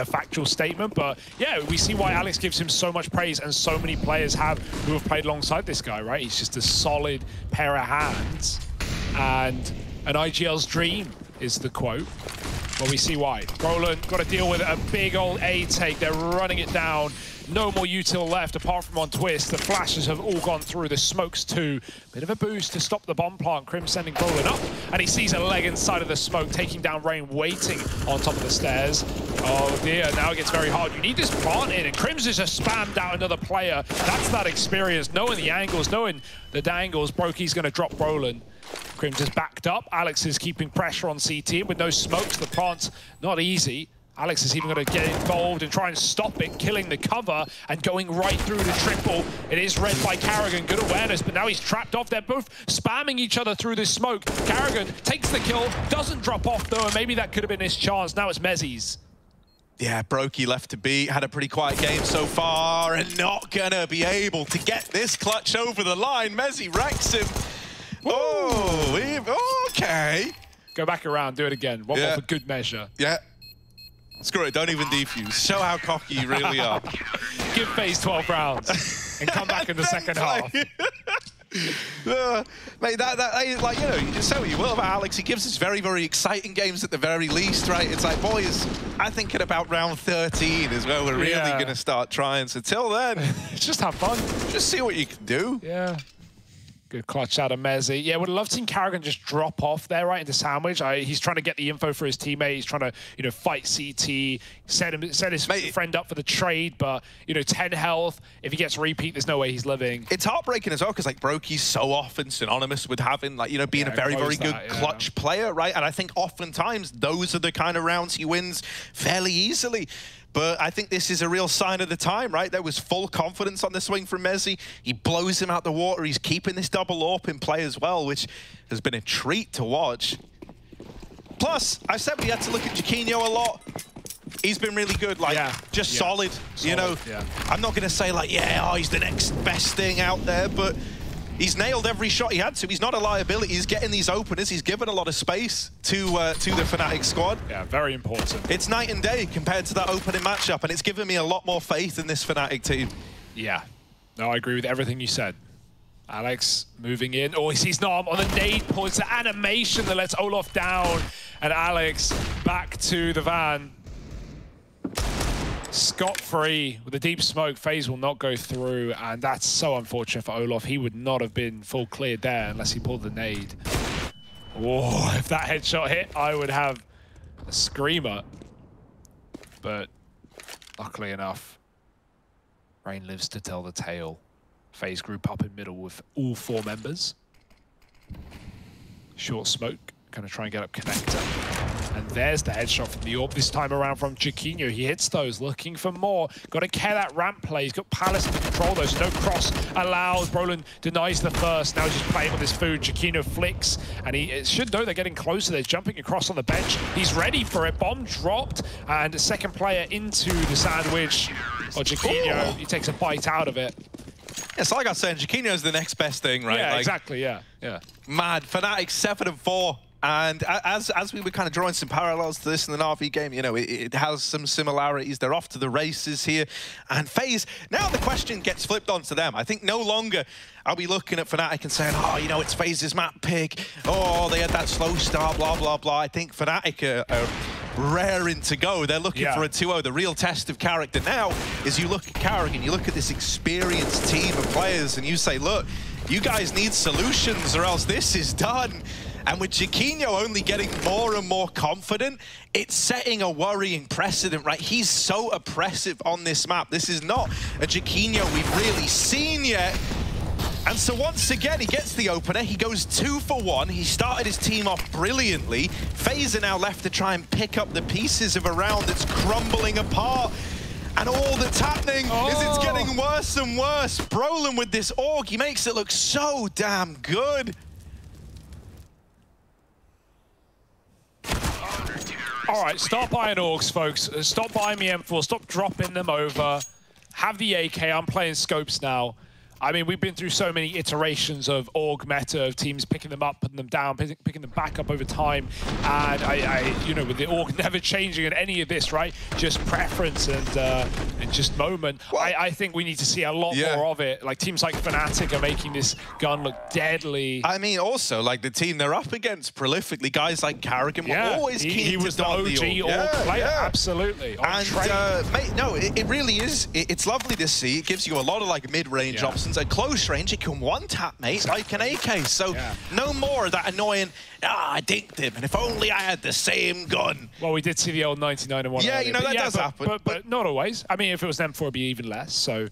factual statement. But yeah, we see why Alex gives him so much praise, and so many players have who have played alongside this guy, right? He's just a solid pair of hands, and an IGL's dream is the quote. Well, we see why. Roland got to deal with a big old A take. They're running it down. No more util left apart from on Twist. The flashes have all gone through. The smokes too. Bit of a boost to stop the bomb plant. Crim sending Roland up, and he sees a leg inside of the smoke, taking down Rain, waiting on top of the stairs. Oh dear, now it gets very hard. You need this plant in, and Crims has just spammed out another player. That's that experience, knowing the angles, knowing the dangles. Brokey's going to drop Roland. Crims is backed up. Alex is keeping pressure on CT with no smokes. The plant's not easy. Alex is even going to get involved and try and stop it, killing the cover and going right through the triple. It is read by Karrigan. Good awareness, but now he's trapped off. They're both spamming each other through this smoke. Karrigan takes the kill, doesn't drop off though, and maybe that could have been his chance. Now it's Mezzy's. Yeah, Brokey left to be, had a pretty quiet game so far, and not gonna be able to get this clutch over the line. Mezzy wrecks him. Woo. Oh, okay. Go back around, do it again. One more for good measure. Yeah. Screw it, don't even defuse. Show how cocky you really are. Give FaZe 12 rounds and come back in the second half. Mate, like, you know, you can say what you will about Alex. He gives us very, very exciting games at the very least, right? It's like, boys, I'm thinking about round 13 is where we're really going to start trying. So till then, just have fun. Just see what you can do. Yeah. Good clutch out of Mezzy. Yeah, would have loved seeing Karrigan just drop off there right into sandwich. He's trying to get the info for his teammate. He's trying to, you know, fight CT, set his friend up for the trade, but, you know, 10 health. If he gets repeat, there's no way he's living. It's heartbreaking as well, because, like, Brokey's so often synonymous with having, like, you know, being a very, very good clutch player, right? And I think oftentimes those are the kind of rounds he wins fairly easily. But I think this is a real sign of the time, right? There was full confidence on the swing from Mezzy. He blows him out the water. He's keeping this double AWP in play as well, which has been a treat to watch. Plus, I said we had to look at Chiquinho a lot. He's been really good, like, just solid, you know. I'm not going to say, like, he's the next best thing out there, but he's nailed every shot he had to. He's not a liability. He's getting these openers. He's given a lot of space to the Fnatic squad. Yeah, very important. It's night and day compared to that opening matchup, and it's given me a lot more faith in this Fnatic team. Yeah. No, I agree with everything you said. Alex moving in. Oh, he sees Nom on the nade pull. It's the animation that lets Olof down. And Alex back to the van. Scot-free with the deep smoke. FaZe will not go through, and that's so unfortunate for Olof. He would not have been full cleared there unless he pulled the nade. Oh, if that headshot hit, I would have a screamer. But luckily enough, Rain lives to tell the tale. FaZe group up in middle with all 4 members. Short smoke, gonna try and get up connector. And there's the headshot from the AWP this time around from Chiquinho. He hits those, looking for more. Got to care that ramp play. He's got Palace to control those. No cross allowed. Brolin denies the first. Now he's just playing with his food. Chiquinho flicks, and he should know they're getting closer. They're jumping across on the bench. He's ready for it. Bomb dropped, and a second player into the sandwich. Or Chiquinho, he takes a bite out of it. It's like I was saying, Chiquinho's the next best thing, right? Yeah, like, exactly, yeah. Mad. Fnatic 7-4. And as we were kind of drawing some parallels to this in an RV game, you know, it has some similarities. They're off to the races here. And FaZe, now the question gets flipped onto them. I think no longer are we looking at Fnatic and saying, oh, you know, it's FaZe's map pick. Oh, they had that slow start, blah, blah, blah. I think Fnatic are raring to go. They're looking for a 2-0. The real test of character now is you look at Carrigan, you look at this experienced team of players, and you say, look, you guys need solutions or else this is done. And with Chiquinho only getting more and more confident, it's setting a worrying precedent, right? He's so oppressive on this map. This is not a Chiquinho we've really seen yet. And so once again, he gets the opener. He goes 2 for 1. He started his team off brilliantly. FaZe are now left to try and pick up the pieces of a round that's crumbling apart. And all that's happening is it's getting worse and worse. Brolin with this AUG, he makes it look so damn good. All right, stop buying AUGs, folks. Stop buying me M4. Stop dropping them over. Have the AK. I'm playing scopes now. I mean, we've been through so many iterations of AUG meta, of teams picking them up, putting them down, picking them back up over time. And you know, with the AUG never changing in any of this, right? Just preference and just moment. I think we need to see a lot more of it. Like teams like Fnatic are making this gun look deadly. I mean, also like the team they're up against prolifically, guys like Carrigan were always keen he was to the OG AUG player, absolutely. And mate, no, it really is. It's lovely to see. It gives you a lot of like mid-range options. At close range, it can one-tap, mate, like an AK. So no more of that annoying, I dinked him, and if only I had the same gun. Well, we did see the old 99 and 1. Yeah, you know, that does happen. But not always. I mean, if it was an M4, it'd be even less. So,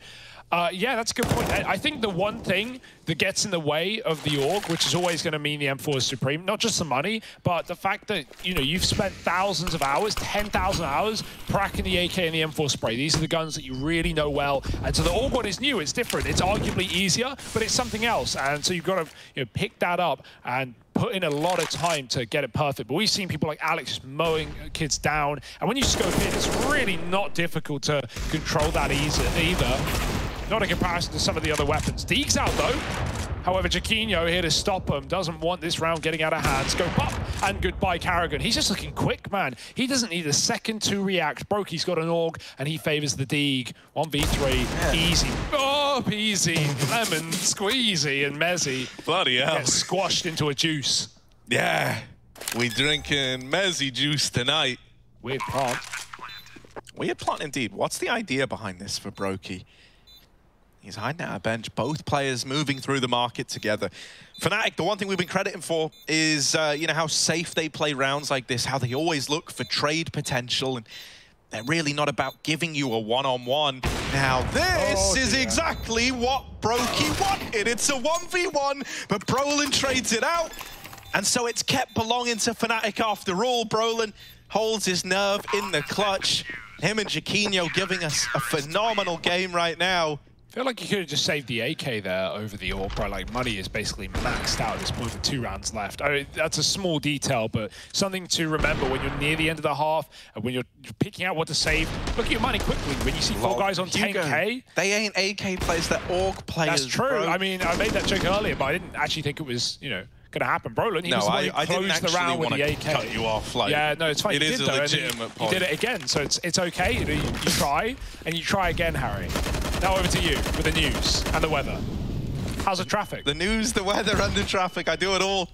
yeah, that's a good point. I think the one thing that gets in the way of the AUG, which is always going to mean the M4 is supreme, not just the money, but the fact that, you know, you've spent thousands of hours, 10,000 hours, cracking the AK and the M4 spray. These are the guns that you really know well. And so the AUG one is new, it's different. It's arguably easier, but it's something else. And so you've got to pick that up and put in a lot of time to get it perfect. But we've seen people like Alex just mowing kids down. And when you scope in, it's really not difficult to control that either. Not in comparison to some of the other weapons. Deeg's out though. However, Chiquinho here to stop him. Doesn't want this round getting out of hand. Scope up and goodbye Carrigan. He's just looking quick, man. He doesn't need a second to react. Brokey's got an AUG and he favors the Deeg. 1v3, easy. Oh, easy. Lemon, squeezy, and Mezzy. Bloody hell. Get squashed into a juice. Yeah, we drinking Mezzy juice tonight. Weird plant. Weird plant indeed. What's the idea behind this for Brokey? He's hiding out a bench. Both players moving through the market together. Fnatic, the one thing we've been crediting for is, you know, how safe they play rounds like this, how they always look for trade potential, and they're really not about giving you a one-on-one. Now, this is exactly what Brokey wanted. It's a 1v1, but Brolin trades it out, and so it's kept belonging to Fnatic after all. Brolin holds his nerve in the clutch. Him and Chiquinho giving us a phenomenal game right now. I feel like you could have just saved the AK there over the AWP, bro. Like, money is basically maxed out at this point with 2 rounds left. I mean, that's a small detail, but something to remember when you're near the end of the half and when you're picking out what to save. Look at your money quickly. When you see 4 guys on 10K. They ain't AK players, they're AUG players. That's true. Bro. I mean, I made that joke earlier, but I didn't actually think it was, you know, going to happen. Brolin, he was the one who closed the round with the AK. Cut you off. Like, yeah, no, it's fine. It is a legitimate point. You did it again, so it's okay. You try, and you try again, Harry. Now over to you with the news and the weather. How's the traffic? The news, the weather, and the traffic. I do it all.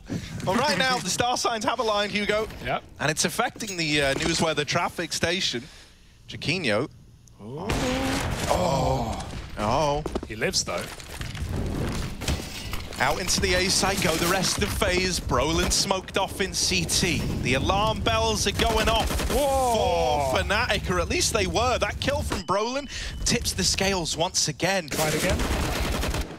Well, right now, the star signs have a line, Hugo. Yep. And it's affecting the news weather traffic station. Chiquinho. Oh. He lives, though. Out into the A site go the rest of FaZe. Brolin smoked off in CT. The alarm bells are going off for Fnatic, or at least they were. That kill from Brolin tips the scales once again. Try it again.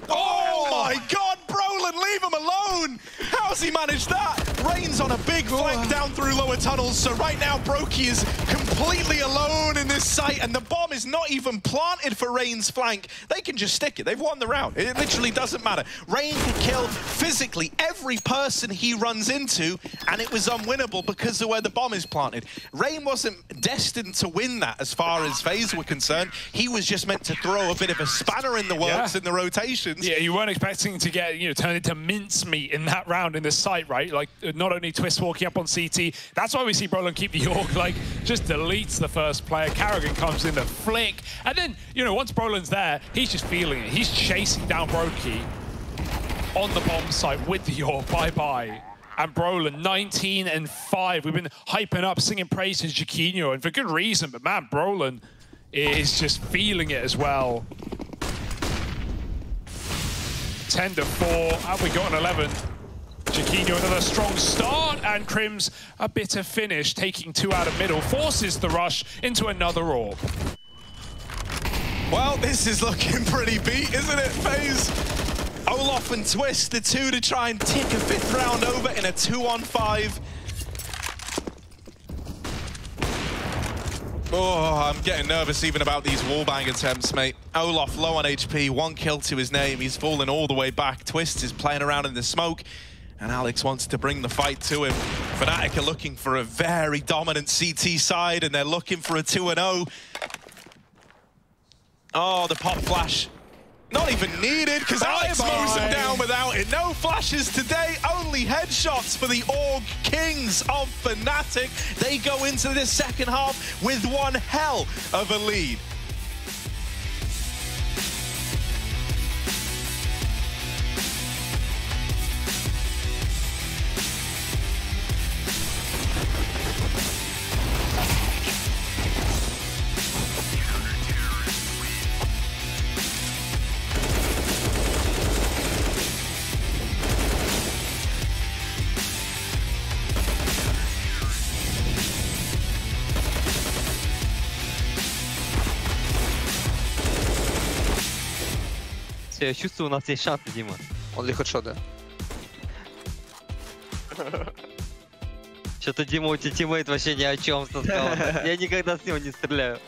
Oh my God, Brolin, leave him alone! How How's he managed that? Rain's on a big flank down through lower tunnels, so right now Brokey is completely alone in this site, and the bomb is not even planted for Rain's flank. They can just stick it. They've won the round. It literally doesn't matter. Rain can kill physically every person he runs into, and it was unwinnable because of where the bomb is planted. Rain wasn't destined to win that as far as FaZe were concerned. He was just meant to throw a bit of a spanner in the works in the rotations. Yeah, you weren't expecting to get, turned into mincemeat in that round in the site, right? Like, not only Twist walking up on CT, that's why we see Brolin keep the Orc, like, just deletes the first player. Karrigan comes in the flick, and then, once Brolin's there, he's just feeling it. He's chasing down Brokey on the bomb site with the Orc. Bye-bye. And Brolin, 19 and 5. We've been hyping up, singing praise to Jaquinho, and for good reason, but man, Brolin is just feeling it as well. 10 to 4, and we got an 11. Jaquinho another strong start, and Crims a bitter finish, taking 2 out of middle, forces the rush into another orb. Well, this is looking pretty beat, isn't it, FaZe? Olaf and Twist, the two to try and tick a 5th round over in a 2-on-5. Oh, I'm getting nervous even about these wallbang attempts, mate. Olaf low on HP, 1 kill to his name. He's fallen all the way back. Twist is playing around in the smoke, and Alex wants to bring the fight to him. Fnatic are looking for a very dominant CT side, and they're looking for a 2-0. Oh, the pop flash. Not even needed, because Alex mows him down without it. No flashes today, only headshots for the Org Kings of Fnatic. They go into this second half with one hell of a lead. Я чувствую, у нас есть шансы, Дима. Он ли хедшот, да? Что-то Дима, у тебя тиммейт вообще ни о чем сказал. Я никогда с него не стреляю.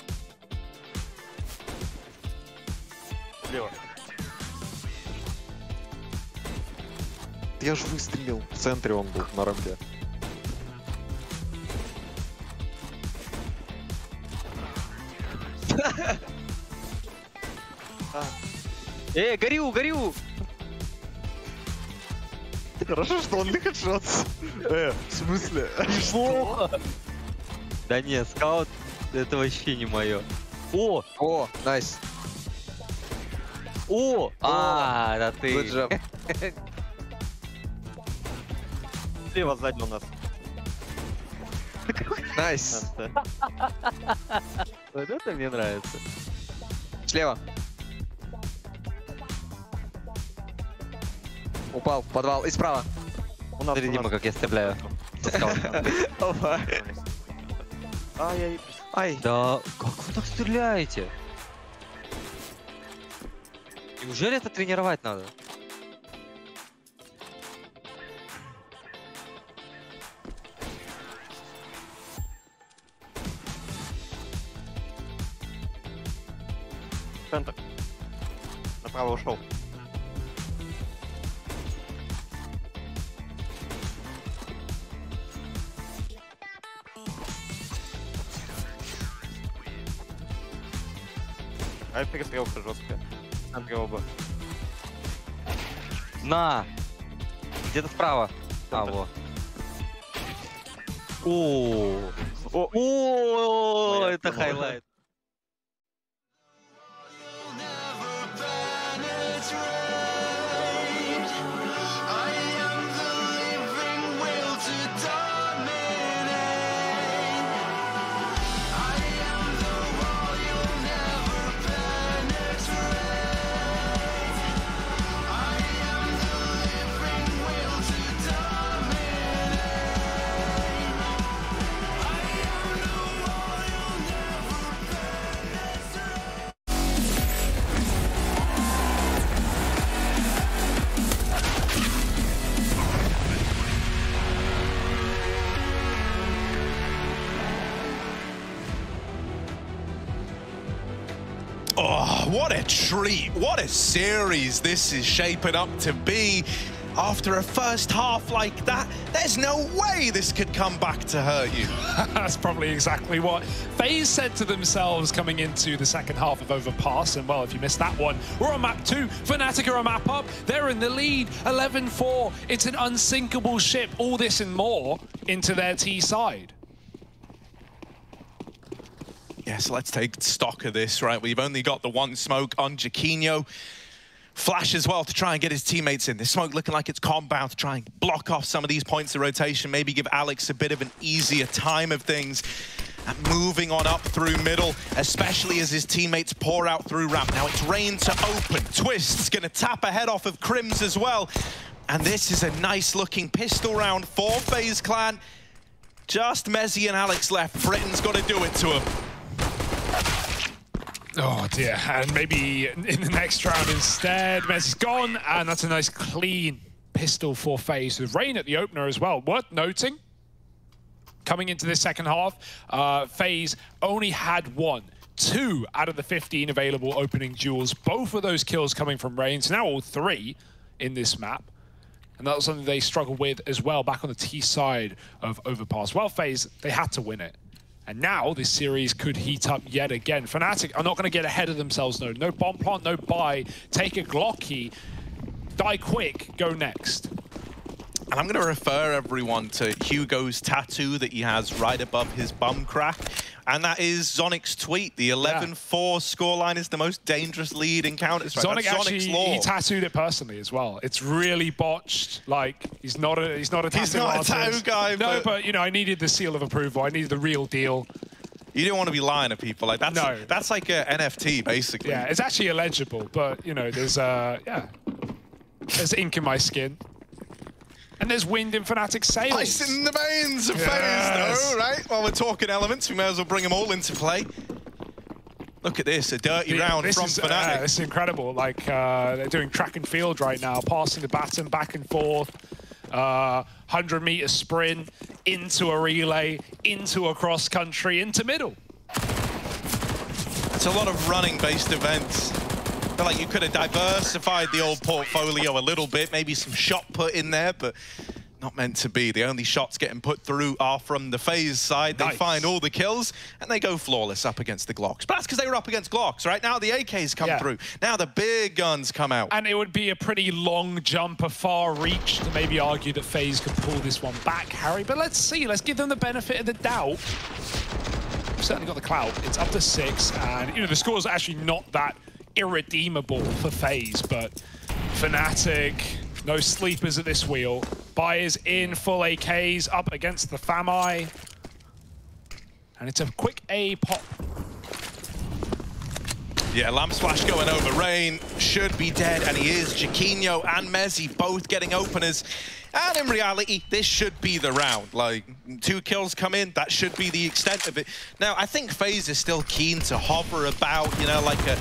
Слева. Я же выстрелил. В центре он был, на рампе. Горю, горю! Хорошо, что он не хедшот. В смысле? Что? Да не, скаут, это вообще не мое. О, найс. Да ты. Good job. Слева сзади у нас. Найс. Вот это мне нравится. Слева. Упал в подвал. И справа. Смотри, Дима, как я стреляю. Ай. Да, как вы так стреляете? Неужели это тренировать надо? Центр. Направо ушел. А перестрелка жесткая. Центре оба. На! Где-то справа. Во. О, это хайлайт. Oh, what a treat. What a series this is shaping up to be. After a first half like that, there's no way this could come back to hurt you. That's probably exactly what FaZe said to themselves coming into the second half of Overpass. And well, if you missed that one, we're on map 2. Fnatic are a map up. They're in the lead, 11-4. It's an unsinkable ship. All this and more into their T side. Yeah, so let's take stock of this, right? We've only got the one smoke on Jaquinho. Flash as well to try and get his teammates in. This smoke looking like it's combound to try and block off some of these points of rotation, maybe give Alex a bit of an easier time of things. And moving on up through middle, especially as his teammates pour out through ramp. Now it's Rain to open. Twist's gonna tap a head off of Crims as well. And this is a nice looking pistol round for FaZe Clan. Just Mezzy and Alex left. Britain's got to do it to him. Oh dear, and maybe in the next round instead, Mezzy's gone, and that's a nice clean pistol for FaZe with Rain at the opener as well. Worth noting, coming into this second half, FaZe only had 2 out of the 15 available opening duels. Both of those kills coming from Rain, so now all 3 in this map. And that was something they struggled with as well back on the T side of Overpass. Well, FaZe, they had to win it. And now this series could heat up yet again. Fnatic are not going to get ahead of themselves, no. No bomb plant, no buy. Take a Glocky, die quick, go next. And I'm going to refer everyone to Hugo's tattoo that he has right above his bum crack. And that is Zonic's tweet. The 11-4 scoreline is the most dangerous lead in Counter-Strike. Sonic actually, he tattooed it personally as well. It's really botched. Like, he's not a tattoo guy. No, but, you know, I needed the seal of approval. I needed the real deal. You didn't want to be lying to people. Like, that's like an NFT, basically. Yeah, it's actually illegible, but, you know, there's ink in my skin. And there's wind in Fnatic's sails. Ice in the veins of FaZe, though, right? While we're talking elements, we may as well bring them all into play. Look at this, a dirty round from Fnatic. This is incredible. Like, they're doing track and field right now, passing the baton back and forth. 100-meter sprint, into a relay, into a cross-country, into middle. It's a lot of running-based events. I feel like you could have diversified the old portfolio a little bit, maybe some shot put in there, but not meant to be. The only shots getting put through are from the FaZe side. They find all the kills, and they go flawless up against the Glocks. But that's because they were up against Glocks, right? Now the AKs come through. Now the big guns come out. And it would be a pretty long jump, a far reach to maybe argue that FaZe could pull this one back, Harry. But let's see. Let's give them the benefit of the doubt. We've certainly got the clout. It's up to 6, and, you know, the score's actually not that irredeemable for FaZe, but Fnatic, no sleepers at this wheel. Buyers in, full AKs up against the Famai. And it's a quick A pop. Yeah, Lamp Splash going over Rain, should be dead, and he is. Jaquinho and Mezzy both getting openers. And in reality, this should be the round. Like, 2 kills come in, that should be the extent of it. Now, I think FaZe is still keen to hover about, you know, like a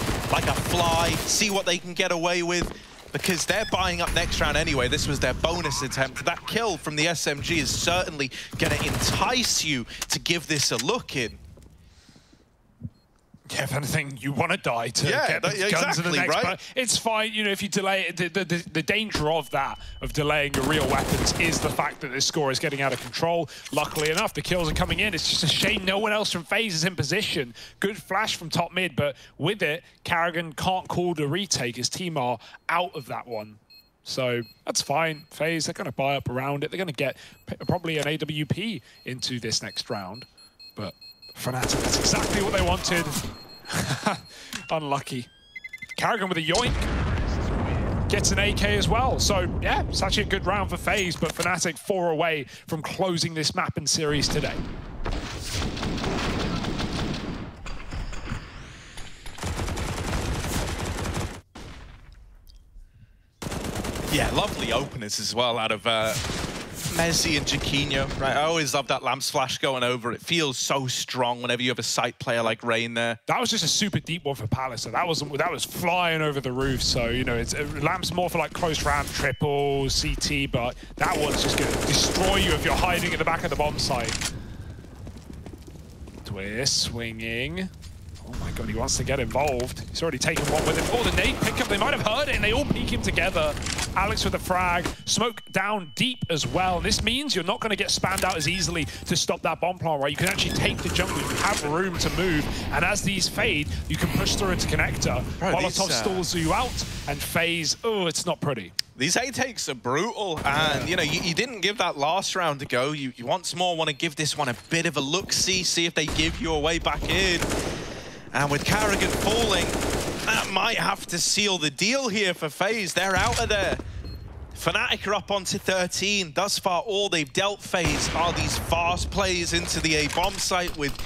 fly, see what they can get away with, because they're buying up next round anyway. This was their bonus attempt. That kill from the SMG is certainly going to entice you to give this a look in. Yeah, if anything, you want to die to get the guns in the next. Right? But it's fine, you know, if you delay it. The danger of that, of delaying your real weapons, is the fact that this score is getting out of control. Luckily enough, the kills are coming in. It's just a shame no one else from FaZe is in position. Good flash from top mid, but with it, Karrigan can't call the retake. His team are out of that one. So that's fine. FaZe, they're going to buy up around it. They're going to get probably an AWP into this next round. But Fnatic, that's exactly what they wanted. Unlucky. Karrigan with a yoink. Gets an AK as well. So, yeah, it's actually a good round for FaZe, but Fnatic 4 away from closing this map and series today. Yeah, lovely openers as well out of Mezzy and Jaquinho, right? I always love that Lamp Splash going over. It feels so strong whenever you have a sight player like Rain there. That was just a super deep one for Palace. So that was flying over the roof. So, you know, it's Lamp's more for like close ramp, triple, CT, but that one's just going to destroy you if you're hiding at the back of the bomb site. Twist, swinging. Oh my god, he wants to get involved. He's already taken one with him. Oh, the nade pickup, they might have heard it, and they all peek him together. Alex with the frag. Smoke down deep as well. This means you're not going to get spammed out as easily to stop that bomb plant, right? You can actually take the jungle, you have room to move, and as these fade, you can push through into connector. Molotov stalls you out, and FaZe, oh, it's not pretty. These A takes are brutal, and you know, you didn't give that last round to go. You once more want to give this one a bit of a look-see, see if they give you a way back in. And with Carrigan falling, that might have to seal the deal here for FaZe. They're out of there. Fnatic are up onto 13. Thus far, all they've dealt FaZe are these fast plays into the A bomb site with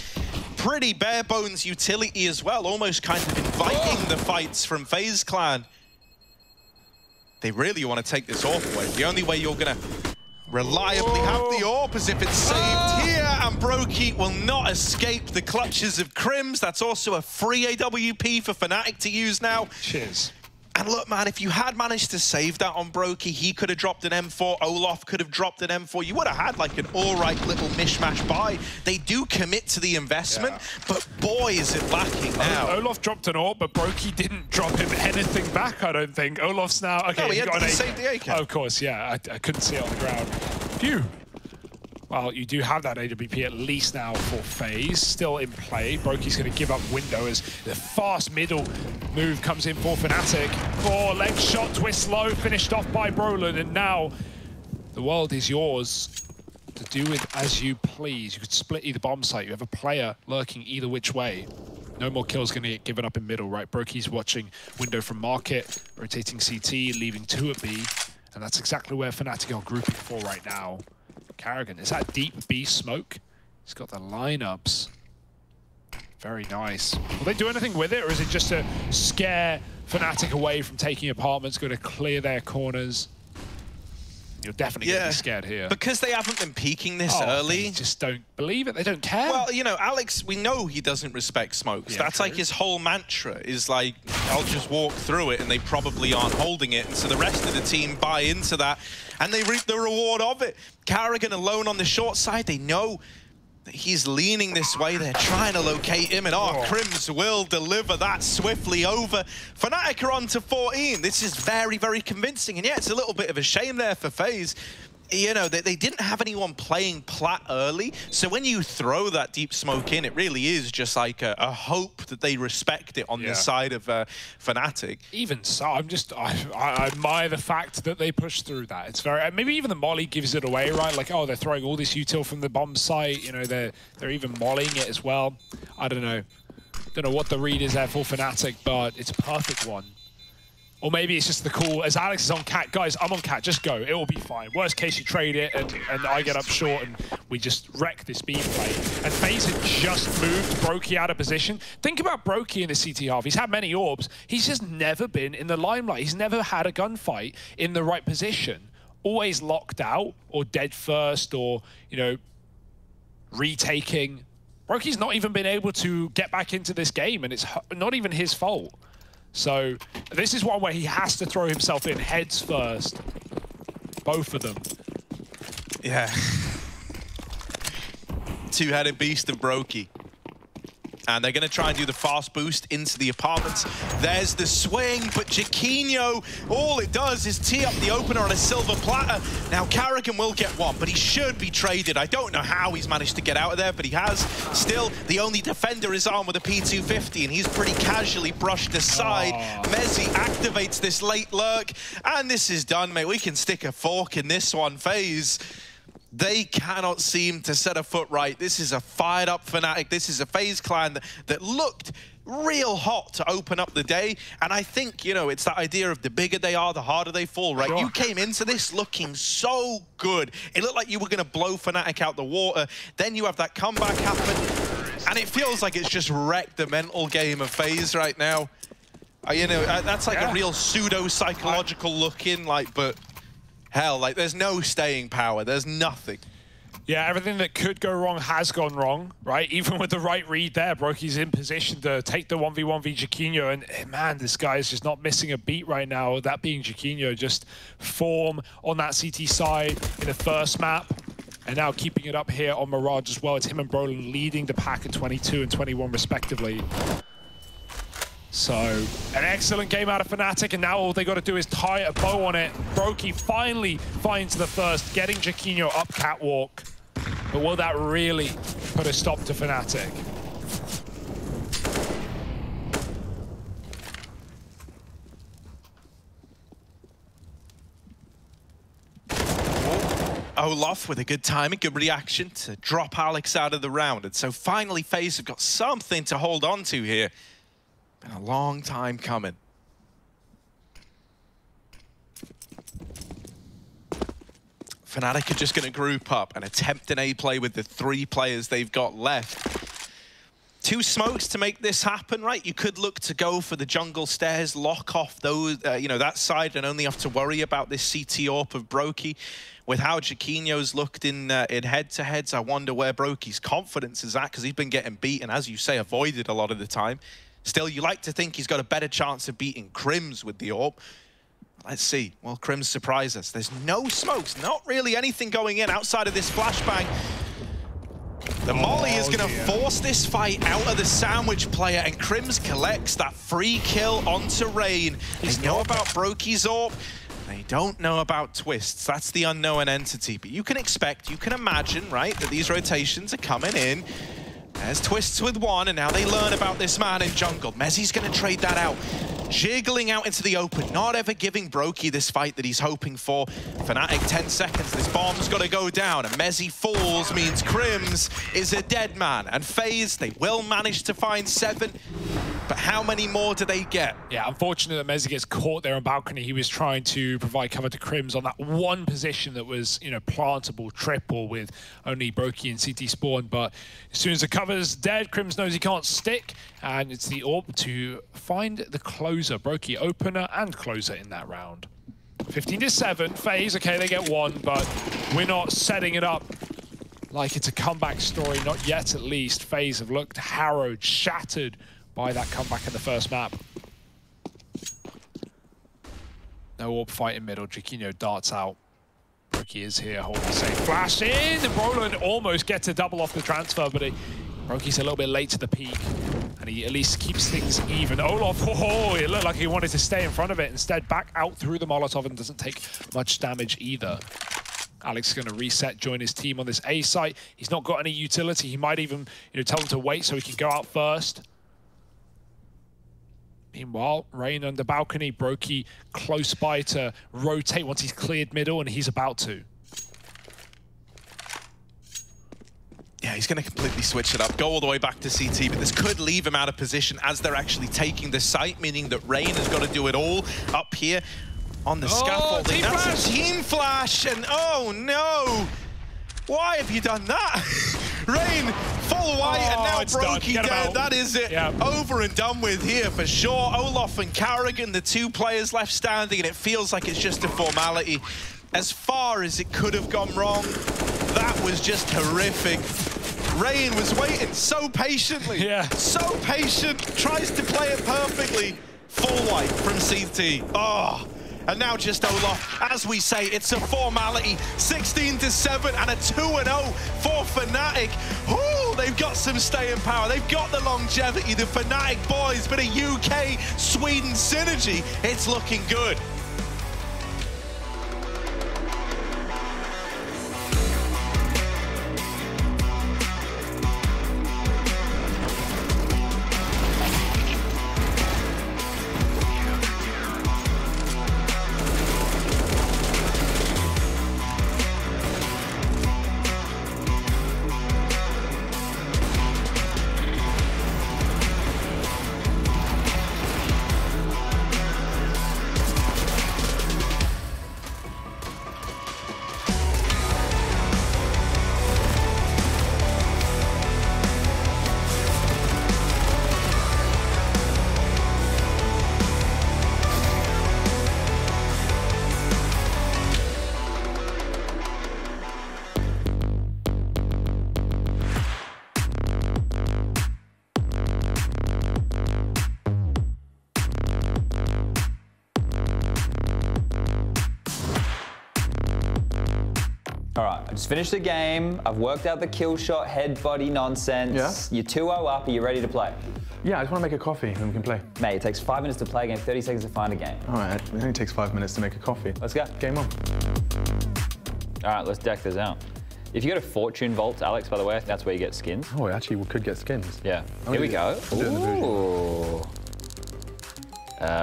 pretty bare bones utility as well, almost kind of inviting the fights from FaZe Clan. They really want to take this AWP away. The only way you're going to reliably have the AWP is if it's saved here, and Brokey will not escape the clutches of Crims. That's also a free AWP for Fnatic to use now. Cheers. And look, man, if you had managed to save that on Brokey, he could have dropped an M4, Olaf could have dropped an M4. You would have had like an all right little mishmash buy. They do commit to the investment, but boy, is it lacking now. Olaf dropped an AWP, but Brokey didn't drop him anything back, I don't think. Olaf's now... Okay, no, he got an saved the AK. Oh, of course, yeah. I couldn't see it on the ground. Phew. Well, you do have that AWP at least now for FaZe, still in play. Brokey's going to give up window as the fast middle move comes in for Fnatic. Oh, leg shot, twist low, finished off by Brolin, and now the world is yours to do with as you please. You could split either bomb site. You have a player lurking either which way. No more kills going to get given up in middle, right? Brokey's watching window from market, rotating CT, leaving 2 at B, and that's exactly where Fnatic are grouping for right now. Carrigan, is that deep B smoke? He's got the lineups. Very nice. Will they do anything with it, or is it just to scare Fnatic away from taking apartments, going to clear their corners? You're definitely going to be scared here. Because they haven't been peeking this early. They just don't believe it. They don't care. Well, you know, Alex, we know he doesn't respect smokes. Yeah, that's true. like his whole mantra is like, I'll just walk through it, and they probably aren't holding it. And so the rest of the team buy into that, and they reap the reward of it. Carrigan alone on the short side, they know that he's leaning this way. They're trying to locate him, and Crims will deliver that swiftly over. Fnatic are on to 14. This is very, very convincing, and yeah, it's a little bit of a shame there for FaZe. You know, they didn't have anyone playing plat early, so when you throw that deep smoke in, it really is just like a hope that they respect it on the side of Fnatic. Even so, I admire the fact that they push through that. It's very, maybe even the molly gives it away, right? Like, oh, they're throwing all this util from the bomb site, you know, they're even mollying it as well. I don't know. Don't know what the read is there for Fnatic, but it's a perfect one. Or maybe it's just the call, as Alex is on Cat, guys, I'm on Cat, just go, it will be fine. Worst case, you trade it, and I get up short, and we just wreck this B play. And FaZe had just moved Brokey out of position. Think about Brokey in the CT half. He's had many orbs. He's just never been in the limelight. He's never had a gunfight in the right position. Always locked out, or dead first, or, you know, retaking. Brokey's not even been able to get back into this game, and it's not even his fault. So this is one where he has to throw himself in heads first. Both of them. Yeah. Two-headed beast of Brokey. And they're going to try and do the fast boost into the apartments. There's the swing, but Jaquinho, all it does is tee up the opener on a silver platter. Now, Carrigan will get one, but he should be traded. I don't know how he's managed to get out of there, but he has. Still, the only defender is armed with a P250, and he's pretty casually brushed aside. Mezzi activates this late lurk, and this is done, mate. We can stick a fork in this one. FaZe, they cannot seem to set a foot right. This is a fired up Fnatic. This is a FaZe clan that looked real hot to open up the day. And I think, you know, it's that idea of the bigger they are, the harder they fall, right? Sure. You came into this looking so good. It looked like you were going to blow Fnatic out the water. Then you have that comeback happen. And it feels like it's just wrecked the mental game of FaZe right now. You know, that's like a real pseudo-psychological look in, like, but... hell, like, there's no staying power. There's nothing. Yeah, everything that could go wrong has gone wrong, right? Even with the right read there, Brokey's in position to take the 1v1v Jaquinho, and man, this guy is just not missing a beat right now. That being Jaquinho, just form on that CT side in the first map, and now keeping it up here on Mirage as well. It's him and Brolin leading the pack at 22 and 21 respectively. So, an excellent game out of Fnatic, and now all they got to do is tie a bow on it. Brokey finally finds the first, getting Jaquinho up catwalk. But will that really put a stop to Fnatic? Olaf with a good timing, good reaction to drop Alex out of the round. And so finally FaZe have got something to hold on to here. Been a long time coming. Fnatic are just going to group up and attempt an A play with the 3 players they've got left. 2 smokes to make this happen, right? You could look to go for the jungle stairs, lock off those, that side, and only have to worry about this CT AWP of Brokey. With how Jaquinho's looked in head-to-heads, I wonder where Brokey's confidence is at, because he's been getting beaten, as you say, avoided a lot of the time. Still, you like to think he's got a better chance of beating Crims with the AWP. Let's see. Well, Crims surprise us. There's no smokes, not really anything going in outside of this flashbang. The Molly is going to force this fight out of the sandwich player, and Crims collects that free kill onto Rain. They know about Brokey's AWP. They don't know about Twists. That's the unknown entity. But you can expect, you can imagine, right, that these rotations are coming in. There's Twists with 1, and now they learn about this man in jungle. Mezzi's going to trade that out. Jiggling out into the open, not ever giving Brokey this fight that he's hoping for. Fnatic, 10 seconds, this bomb's got to go down, and Mezzi falls means Crims is a dead man. And FaZe, they will manage to find 7, but how many more do they get? Yeah, unfortunate that Mezzi gets caught there on balcony. He was trying to provide cover to Crims on that one position that was, plantable triple with only Brokey and CT spawn, but as soon as the cover's dead, Crims knows he can't stick, and it's the AWP to find the closer. Brokey opener and closer in that round. 15-7, FaZe, okay, they get 1, but we're not setting it up like it's a comeback story, not yet at least. FaZe have looked harrowed, shattered by that comeback in the first map. No AWP fight in middle, Jaquinho darts out. Brokey is here, holding safe. Flash in, and Roland almost gets a double off the transfer, but Brokey's a little bit late to the peak, and he at least keeps things even. Olaf, it looked like he wanted to stay in front of it. Instead, back out through the Molotov and doesn't take much damage either. Alex is going to reset, join his team on this A site. He's not got any utility. He might even tell him to wait so he can go out first. Meanwhile, Rain under balcony, Brokey close by to rotate once he's cleared middle, and he's about to. Yeah, he's going to completely switch it up, go all the way back to CT, but this could leave him out of position as they're actually taking the site, meaning that Rain has got to do it all up here on the scaffolding. That's a team flash, and oh no! Why have you done that? Rain, full white, and now Brokey dead. That is it. Over and done with here for sure. Olaf and Carrigan, the 2 players left standing, and it feels like it's just a formality. As far as it could have gone wrong, that was just horrific. Rain was waiting so patiently. So patient, tries to play it perfectly. Full white from CT. Oh. And now just Olaf, as we say, it's a formality. 16-7 and a 2-0 for Fnatic. Ooh, they've got some staying power. They've got the longevity, the Fnatic boys, but a UK-Sweden synergy. It's looking good. All right, I just finished the game. I've worked out the kill shot, head body nonsense. You're 2-0 up. Are you ready to play? Yeah, I just want to make a coffee and we can play. Mate, it takes 5 minutes to play a game, 30 seconds to find a game. All right, it only takes 5 minutes to make a coffee. Let's go. Game on. All right, let's deck this out. If you go to Fortune Vaults, Alex, by the way, that's where you get skins. Oh, actually, we could get skins. Yeah. Here we go. Ooh.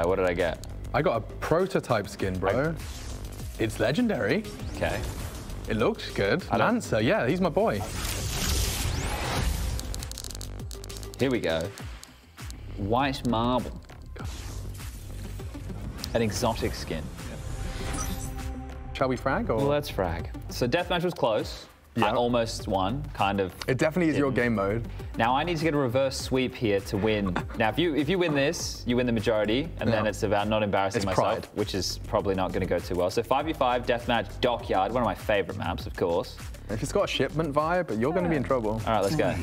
What did I get? I got a prototype skin, bro. It's legendary. Okay. It looks good. Lancer, yeah, he's my boy. Here we go. White marble. An exotic skin. Shall we frag or? Well, let's frag. So deathmatch was close. Yeah. I almost won, kind of. It definitely is your game mode. Now I need to get a reverse sweep here to win. Now if you win this, you win the majority, and then it's about not embarrassing myself, pride. which is probably not going to go too well. So 5v5 deathmatch Dockyard, one of my favorite maps, of course. If it's got a shipment vibe, you're going to be in trouble. All right, let's go.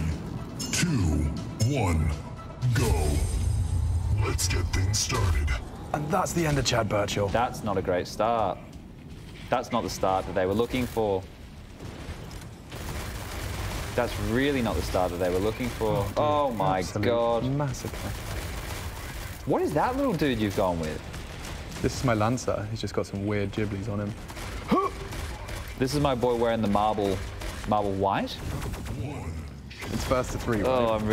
2, 1, go. Let's get things started. And that's the end of Chad Burchill. That's not a great start. That's not the start that they were looking for. That's really not the start that they were looking for. Oh my God. Massacre. What is that little dude you've gone with? This is my Lancer. He's just got some weird giblies on him. This is my boy wearing the marble white. It's first to 3, right? Oh, I'm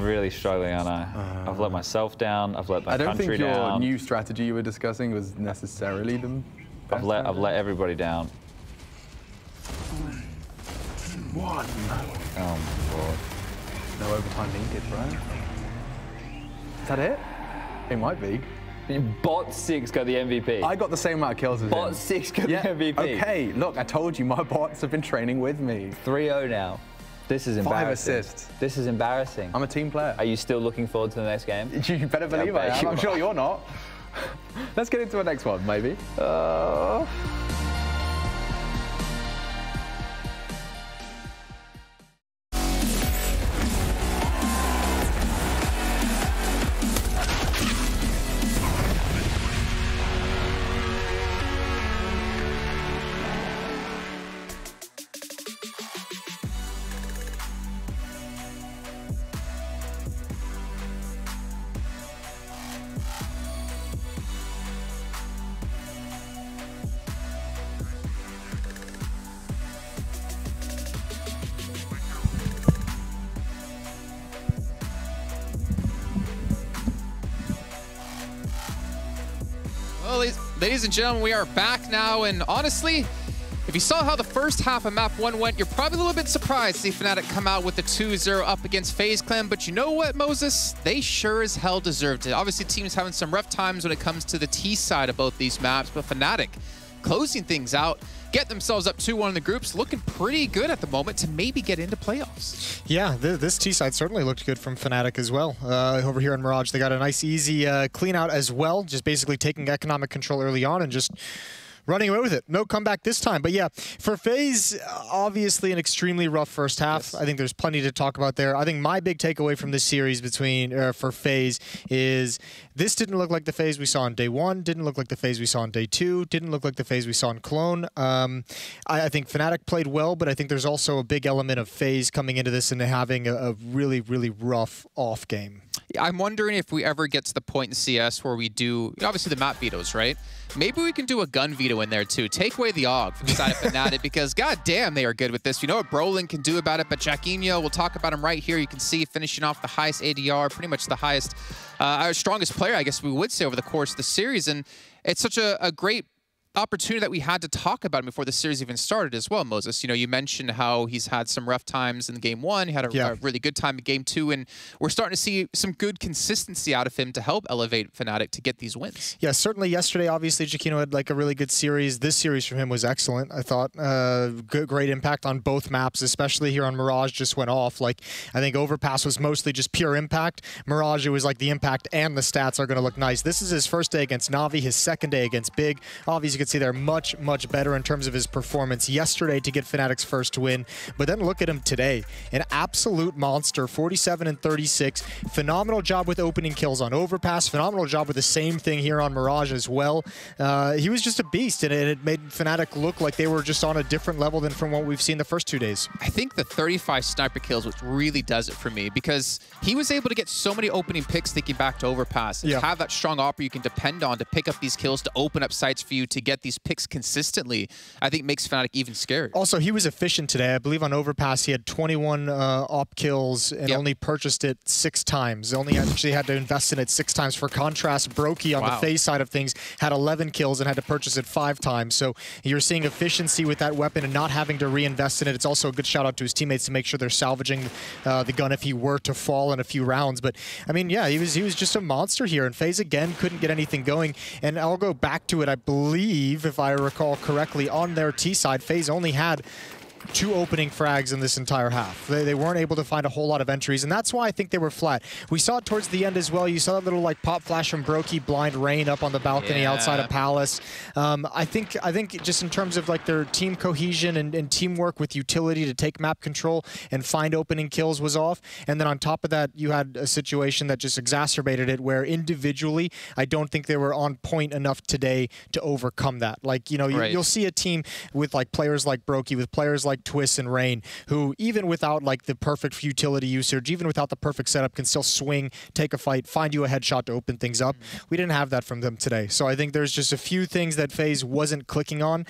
really struggling, aren't I? I've let myself down. I've let my country down. I don't think your new strategy you were discussing was necessarily the best. I've let everybody down. 1. Oh my God. No overtime needed, right? Is that it? It might be. Bot 6 got the MVP. I got the same amount of kills as him. Bot 6 got the MVP. Okay, look, I told you, my bots have been training with me. 3-0 now. This is embarrassing. 5 assists. This is embarrassing. I'm a team player. Are you still looking forward to the next game? You better believe I am. I'm sure you're not. Let's get into the next one, maybe. Well, ladies and gentlemen, we are back now, and honestly, if you saw how the first half of map 1 went, you're probably a little bit surprised to see Fnatic come out with the 2-0 up against FaZe Clan, but you know what, Moses? They sure as hell deserved it. Obviously, teams having some rough times when it comes to the T side of both these maps, but Fnatic closing things out, get themselves up 2-1 in the groups, looking pretty good at the moment to maybe get into playoffs. Yeah, this T side certainly looked good from Fnatic as well. Over here in Mirage, they got a nice, easy clean out as well, just basically taking economic control early on and just running away with it. No comeback this time. But yeah, for FaZe, obviously an extremely rough first half. Yes. I think there's plenty to talk about there. I think my big takeaway from this series for FaZe is this didn't look like the FaZe we saw on day 1, didn't look like the FaZe we saw on day 2, didn't look like the FaZe we saw in Cologne. I think Fnatic played well, but I think there's also a big element of FaZe coming into this and having a really, really rough off game. I'm wondering if we ever get to the point in CS where we do, obviously the map vetoes, right? Maybe we can do a gun veto in there too. Take away the AUG from the side of Fnatic because goddamn they are good with this. You know what Brolin can do about it, but Jacquinho, we'll talk about him right here. You can see finishing off the highest ADR, pretty much the highest, our strongest player, I guess we would say, over the course of the series. And it's such a great opportunity that we had to talk about him before the series even started as well, Moses. You know, you mentioned how he's had some rough times in game 1. He had a really good time in game 2, and we're starting to see some good consistency out of him to help elevate Fnatic to get these wins. Yeah, certainly yesterday, obviously, Jacquinho had like a really good series. This series from him was excellent, I thought. Great impact on both maps, especially here on Mirage, just went off. Like, I think Overpass was mostly just pure impact. Mirage, it was like the impact and the stats are going to look nice. This is his first day against Na'Vi, his second day against Big. Obviously, could see they're much, much better in terms of his performance yesterday to get Fnatic's first win. But then look at him today. An absolute monster, 47 and 36. Phenomenal job with opening kills on Overpass. Phenomenal job with the same thing here on Mirage as well. He was just a beast, and it made Fnatic look like they were just on a different level than from what we've seen the first 2 days. I think the 35 sniper kills what really does it for me, because he was able to get so many opening picks thinking back to Overpass and have that strong opera you can depend on to pick up these kills, to open up sites for you to get these picks consistently. I think makes Fnatic even scared. Also, he was efficient today. I believe on Overpass he had 21 op kills and only purchased it 6 times. Only actually had to invest in it 6 times. For contrast, Brokey on the FaZe side of things had 11 kills and had to purchase it 5 times. So you're seeing efficiency with that weapon and not having to reinvest in it. It's also a good shout out to his teammates to make sure they're salvaging the gun if he were to fall in a few rounds. But I mean, yeah, he was just a monster here, and FaZe again couldn't get anything going. And I'll go back to it. I believe, if I recall correctly, on their T side, FaZe only had 2 opening frags in this entire half. They weren't able to find a whole lot of entries, and that's why I think they were flat. We saw it towards the end as well. You saw that little like pop flash from Brokey, blind rain up on the balcony outside of Palace. I think just in terms of like their team cohesion and teamwork with utility to take map control and find opening kills was off. And then on top of that, you had a situation that just exacerbated it, where individually, I don't think they were on point enough today to overcome that. Like, you know, you'll see a team with like players like Brokey, with players like Twist and Rain, who even without like the perfect utility usage, even without the perfect setup, can still swing, take a fight, find you a headshot to open things up. We didn't have that from them today. So I think there's just a few things that FaZe wasn't clicking on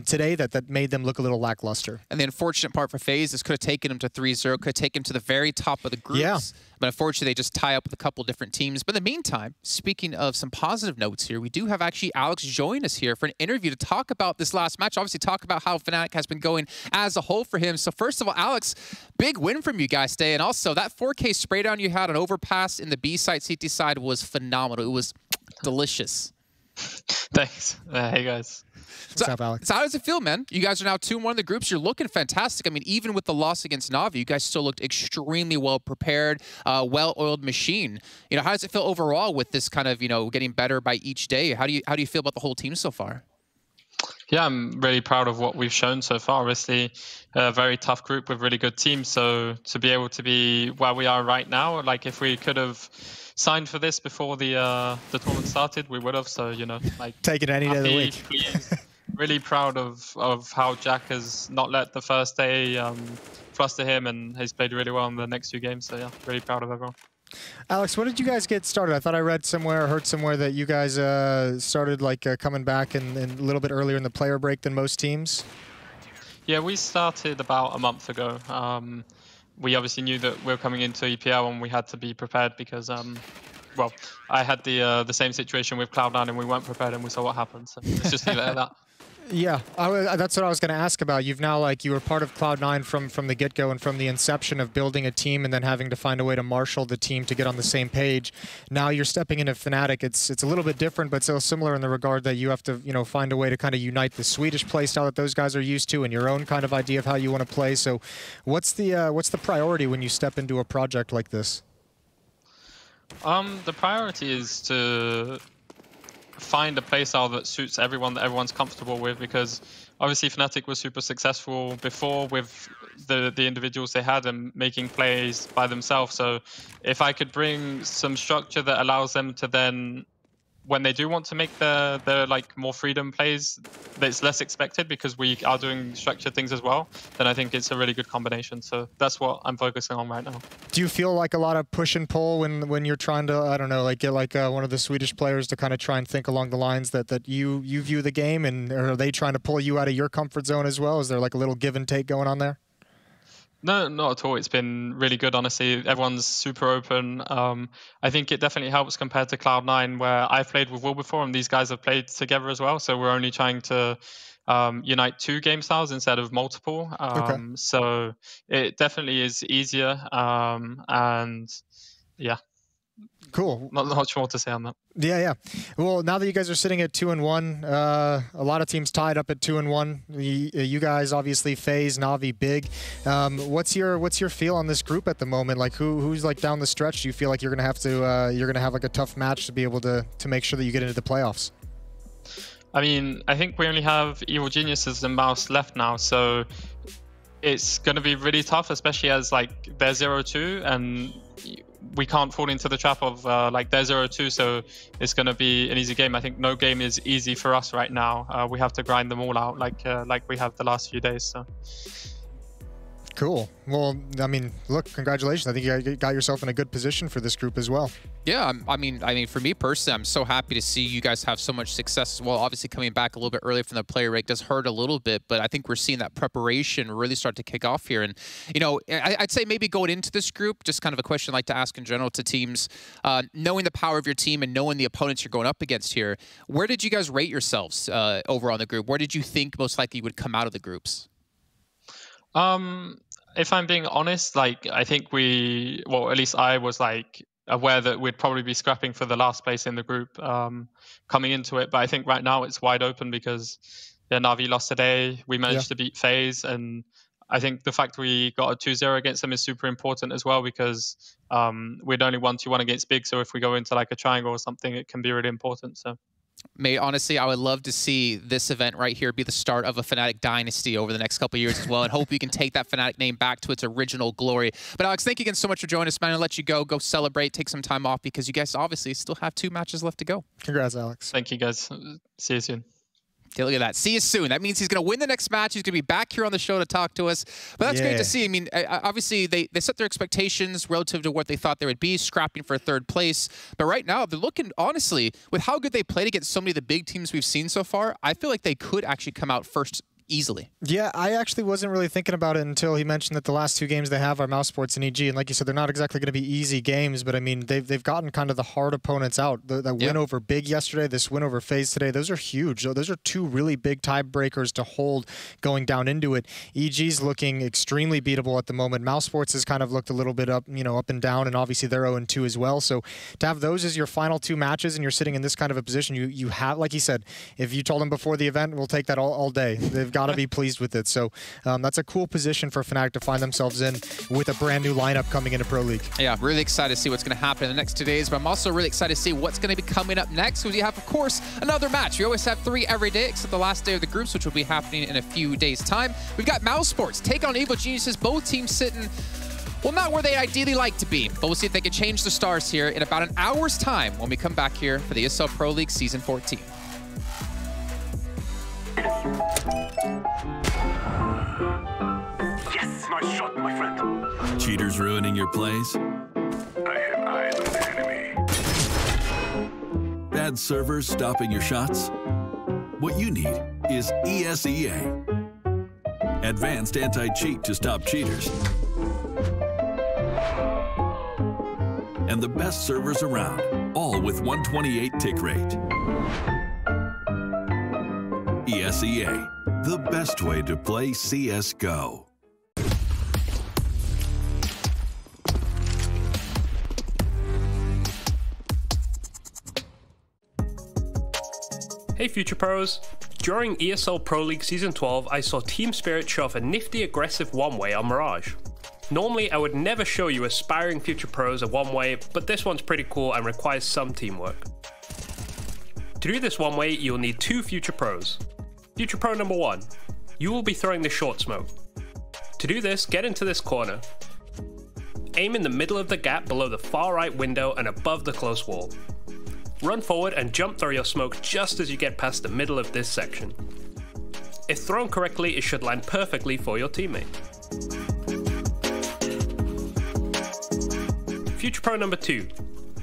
today that made them look a little lackluster. And the unfortunate part for FaZe is could have taken him to 3-0, could have taken him to the very top of the groups. Yeah. But unfortunately, they just tie up with a couple different teams. But in the meantime, speaking of some positive notes here, we do have actually Alex join us here for an interview to talk about this last match. Obviously, talk about how Fnatic has been going as a whole for him. So first of all, Alex, big win from you guys today. And also, that 4K spray down you had on Overpass in the B side, CT side was phenomenal. It was delicious. Thanks. Hey, guys. What's up, Alex? So how does it feel, man? You guys are now 2-1 in the groups. You're looking fantastic. I mean, even with the loss against Na'Vi, you guys still looked extremely well prepared, well-oiled machine. You know, how does it feel overall with this kind of, you know, getting better by each day? How do you feel about the whole team so far? Yeah, I'm really proud of what we've shown so far. Obviously, a very tough group with really good teams. So to be able to be where we are right now, like if we could have signed for this before the tournament started, we would have. So, you know, like take it any day of the week. Really proud of how Jack has not let the first day fluster him, and he's played really well in the next 2 games. So yeah, really proud of everyone. Alex, when did you guys get started? I thought I read somewhere, heard somewhere that you guys started like coming back and a little bit earlier in the player break than most teams. Yeah, we started about a month ago. We obviously knew that we were coming into EPL and we had to be prepared because, well, I had the same situation with Cloud9 and we weren't prepared and we saw what happened. So let's just leave it at that. Yeah, that's what I was going to ask about. You've now, like, you were part of Cloud9 from the get-go and from the inception of building a team and then having to find a way to marshal the team to get on the same page. Now you're stepping into Fnatic. It's a little bit different, but still similar in the regard that you have to, you know, find a way to kind of unite the Swedish play style that those guys are used to and your own kind of idea of how you want to play. So what's the priority when you step into a project like this? The priority is to find a playstyle that suits everyone, that everyone's comfortable with, because obviously Fnatic was super successful before with the individuals they had and making plays by themselves. So if I could bring some structure that allows them to then, when they do want to make the like more freedom plays, that's less expected because we are doing structured things as well, then I think it's a really good combination. So that's what I'm focusing on right now. Do you feel like a lot of push and pull when you're trying to, I don't know, like get like one of the Swedish players to kind of try and think along the lines that you view the game, and are they trying to pull you out of your comfort zone as well? Is there like a little give and take going on there? No, not at all. It's been really good, honestly. Everyone's super open. I think it definitely helps compared to Cloud9, where I've played with Will before, and these guys have played together as well. So we're only trying to unite 2 game styles instead of multiple. So it definitely is easier. And yeah. Cool. Not much more to say on that. Yeah. Well, now that you guys are sitting at 2-1, a lot of teams tied up at 2-1. You guys, obviously, FaZe, Na'Vi, big. What's your feel on this group at the moment? Like, who's like down the stretch? Do you feel like you're gonna have like a tough match to be able to make sure that you get into the playoffs? I mean, I think we only have Evil Geniuses and Mouse left now, so it's going to be really tough, especially as like they're 0-2 and we can't fall into the trap of like they're 0-2, so it's going to be an easy game. I think no game is easy for us right now. We have to grind them all out like we have the last few days. So. Cool. Well, I mean, look, congratulations. I think you got yourself in a good position for this group as well. Yeah, I mean, for me personally, I'm so happy to see you guys have so much success as well. Obviously, coming back a little bit early from the player rate does hurt a little bit, but I think we're seeing that preparation really start to kick off here. And, you know, I'd say maybe going into this group, just kind of a question I'd like to ask in general to teams, knowing the power of your team and knowing the opponents you're going up against here, where did you guys rate yourselves over on the group? Where did you think most likely you would come out of the groups? If I'm being honest, like I think well, at least I was like aware that we'd probably be scrapping for the last place in the group coming into it. But I think right now it's wide open because Na'Vi lost today. We managed to beat FaZe, and I think the fact we got a 2-0 against them is super important as well because we'd only won 2-1 against Big. So if we go into like a triangle or something, it can be really important. So. Mate, honestly, I would love to see this event right here be the start of a Fnatic dynasty over the next couple of years as well, and hope you can take that Fnatic name back to its original glory. But Alex, thank you again so much for joining us, man. I'll let you go celebrate, take some time off, because you guys obviously still have 2 matches left to go. Congrats, Alex. Thank you, guys. See you soon. Okay, look at that. See you soon. That means he's going to win the next match. He's going to be back here on the show to talk to us. But that's great to see. I mean, obviously, they set their expectations relative to what they thought they would be, scrapping for 3rd place. But right now, they're looking, honestly, with how good they played against so many of the big teams we've seen so far, I feel like they could actually come out first easily. Yeah, I actually wasn't really thinking about it until he mentioned that the last 2 games they have are Mouse Sports and EG, and like you said, they're not exactly going to be easy games, but I mean, they've gotten kind of the hard opponents out. That win over Big yesterday, this win over FaZe today, those are huge. Those are 2 really big tiebreakers to hold going down into it. EG's looking extremely beatable at the moment. Mouse Sports has kind of looked a little bit up, you know, up and down, and obviously they're 0-2 as well. So to have those as your final 2 matches and you're sitting in this kind of a position, you have, like he said, if you told them before the event, we'll take that all day. They've got to be pleased with it. So that's a cool position for Fnatic to find themselves in with a brand new lineup coming into Pro League. Yeah, really excited to see what's going to happen in the next 2 days, but I'm also really excited to see what's going to be coming up next, because we have, of course, another match. We always have 3 every day, except the last day of the groups, which will be happening in a few days' time. We've got Mouse Sports take on Evil Geniuses, both teams sitting, well, not where they ideally like to be, but we'll see if they can change the stars here in about an hour's time when we come back here for the ESL Pro League Season 14. Yes, nice shot, my friend. Cheaters ruining your plays? I have eyes on the enemy. Bad servers stopping your shots? What you need is ESEA. Advanced anti-cheat to stop cheaters. And the best servers around, all with 128 tick rate. ESEA, the best way to play CSGO. Hey Future Pros! During ESL Pro League Season 12, I saw Team Spirit show off a nifty aggressive one-way on Mirage. Normally, I would never show you aspiring Future Pros a one-way, but this one's pretty cool and requires some teamwork. To do this one-way, you'll need 2 Future Pros. Future Pro number 1, you will be throwing the short smoke. To do this, get into this corner. Aim in the middle of the gap below the far right window and above the close wall. Run forward and jump throw your smoke just as you get past the middle of this section. If thrown correctly, it should land perfectly for your teammate. Future Pro number 2,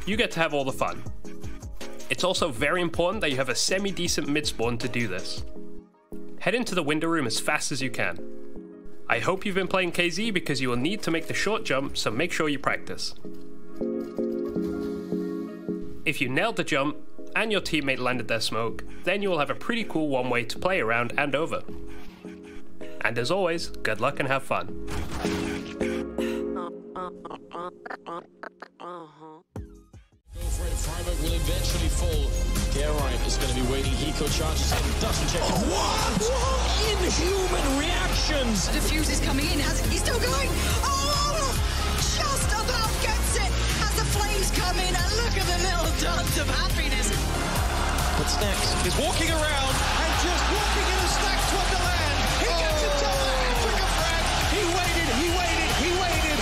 you get to have all the fun. It's also very important that you have a semi-decent mid-spawn to do this. Head into the window room as fast as you can. I hope you've been playing KZ because you will need to make the short jump, so make sure you practice. If you nailed the jump and your teammate landed their smoke, then you will have a pretty cool one-way to play around and over. And as always, good luck and have fun. Freiburg will eventually fall. Gerard is going to be waiting. Hiko charges in, doesn't check. What inhuman reactions! Defuse is coming in. He's still going. Oh, just about gets it as the flames come in. And look at the little dance of happiness. But What's next? He's walking around and just walking in a stacked wonderland. He gets himself a hat-trick of frag. He waited,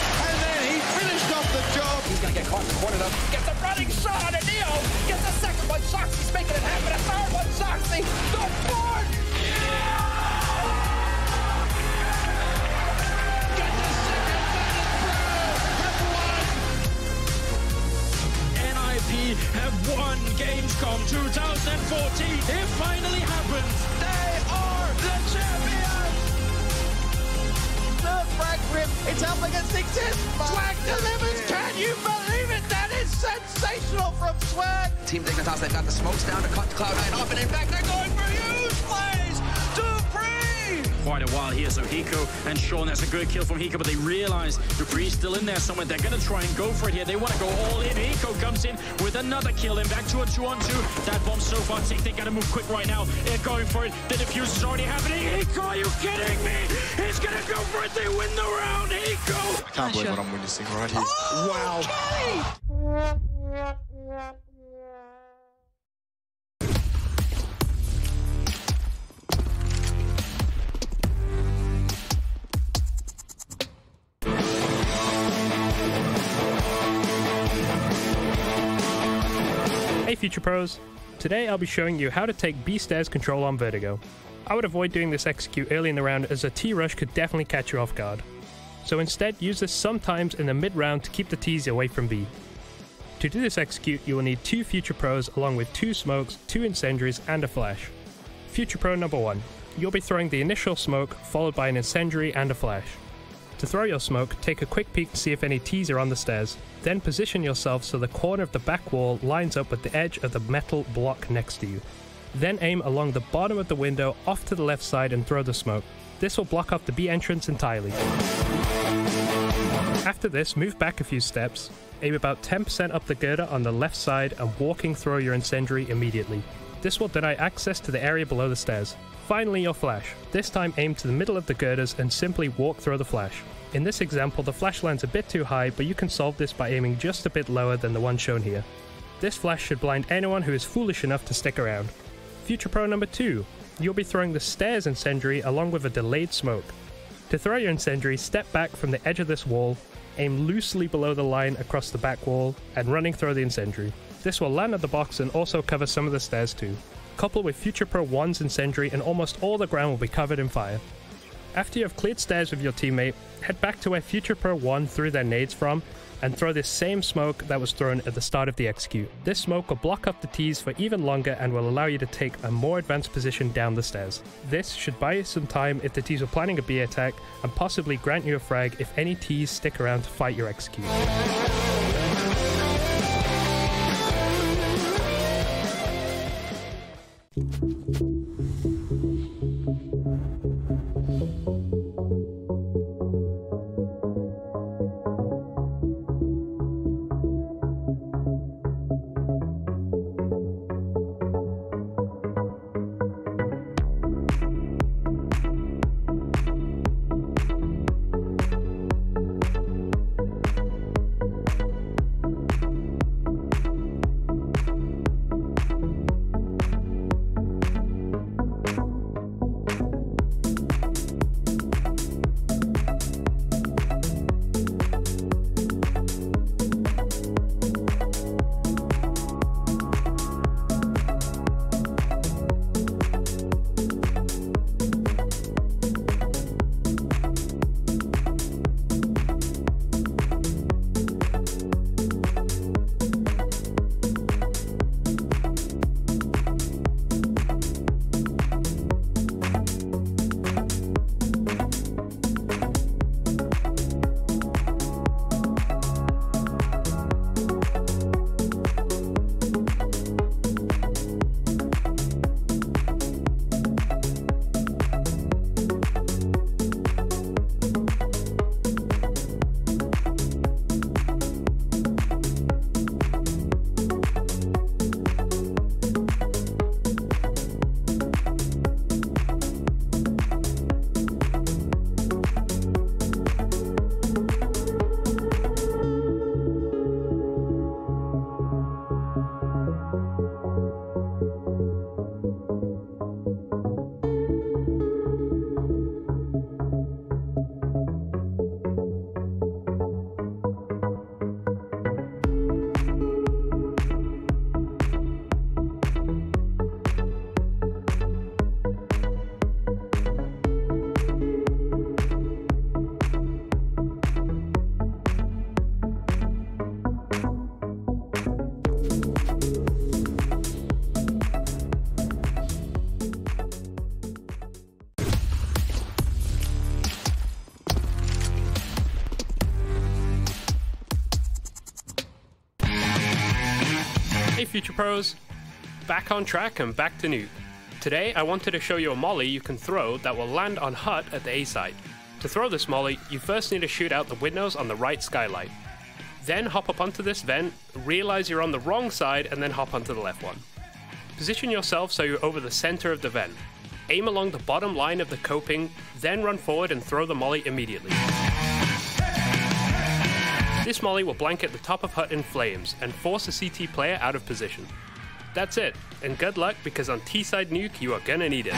and then he finished off the job. He's going to get caught in the corner, though. Gets a running shot on Neo. Gets a second one. Soxy's making it happen. A third one. Soxy. The board. Have won Gamescom 2014. It finally happens. They are the champions. The frag rip. It's up against Exist. Swag delivers. Can you believe it? That is sensational from Swag. Team Dignitas, they've got the smokes down to cut Cloud9 off, and in fact, they're going for huge plays. Dupree. Quite a while here, so Hiko and Sean, that's a good kill from Hiko, but they realize Dupree's still in there somewhere. They're going to try and go for it here. They want to go all in. Hiko comes in with another kill, and back to a 2-on-2. That bomb so far ticked. They got to move quick right now. They're going for it. The defuse is already happening. Hiko, are you kidding me? He's going to go for it. They win the round. Hiko. I can't believe what I'm witnessing right here. Oh, wow. Hey Future Pros, today I'll be showing you how to take B stairs control on Vertigo. I would avoid doing this execute early in the round as a T-rush could definitely catch you off guard. So instead use this sometimes in the mid-round to keep the T's away from B. To do this execute you will need 2 Future Pros along with 2 smokes, 2 incendiaries and a flash. Future Pro number 1, you'll be throwing the initial smoke followed by an incendiary and a flash. To throw your smoke, take a quick peek to see if any T's are on the stairs. Then position yourself so the corner of the back wall lines up with the edge of the metal block next to you. Then aim along the bottom of the window off to the left side and throw the smoke. This will block off the B entrance entirely. After this, move back a few steps, aim about 10% up the girder on the left side and walking throw your incendiary immediately. This will deny access to the area below the stairs. Finally, your flash. This time aim to the middle of the girders and simply walk through the flash. In this example, the flash lands a bit too high, but you can solve this by aiming just a bit lower than the one shown here. This flash should blind anyone who is foolish enough to stick around. Future Pro number 2, you'll be throwing the stairs incendiary along with a delayed smoke. To throw your incendiary, step back from the edge of this wall, aim loosely below the line across the back wall, and running throw the incendiary. This will land at the box and also cover some of the stairs too. Couple with Future Pro 1's incendiary and almost all the ground will be covered in fire. After you have cleared stairs with your teammate, head back to where Future Pro 1 threw their nades from and throw this same smoke that was thrown at the start of the execute. This smoke will block up the T's for even longer and will allow you to take a more advanced position down the stairs. This should buy you some time if the T's were planning a B attack and possibly grant you a frag if any T's stick around to fight your execute. Future Pros, back on track and back to Nuke. Today I wanted to show you a molly you can throw that will land on hut at the A side. To throw this molly, you first need to shoot out the windows on the right skylight. Then hop up onto this vent, realize you're on the wrong side, and then hop onto the left one. Position yourself so you're over the center of the vent. Aim along the bottom line of the coping, then run forward and throw the molly immediately. This molly will blanket the top of hut in flames and force a CT player out of position. That's it, and good luck because on T-side Nuke you are gonna need it.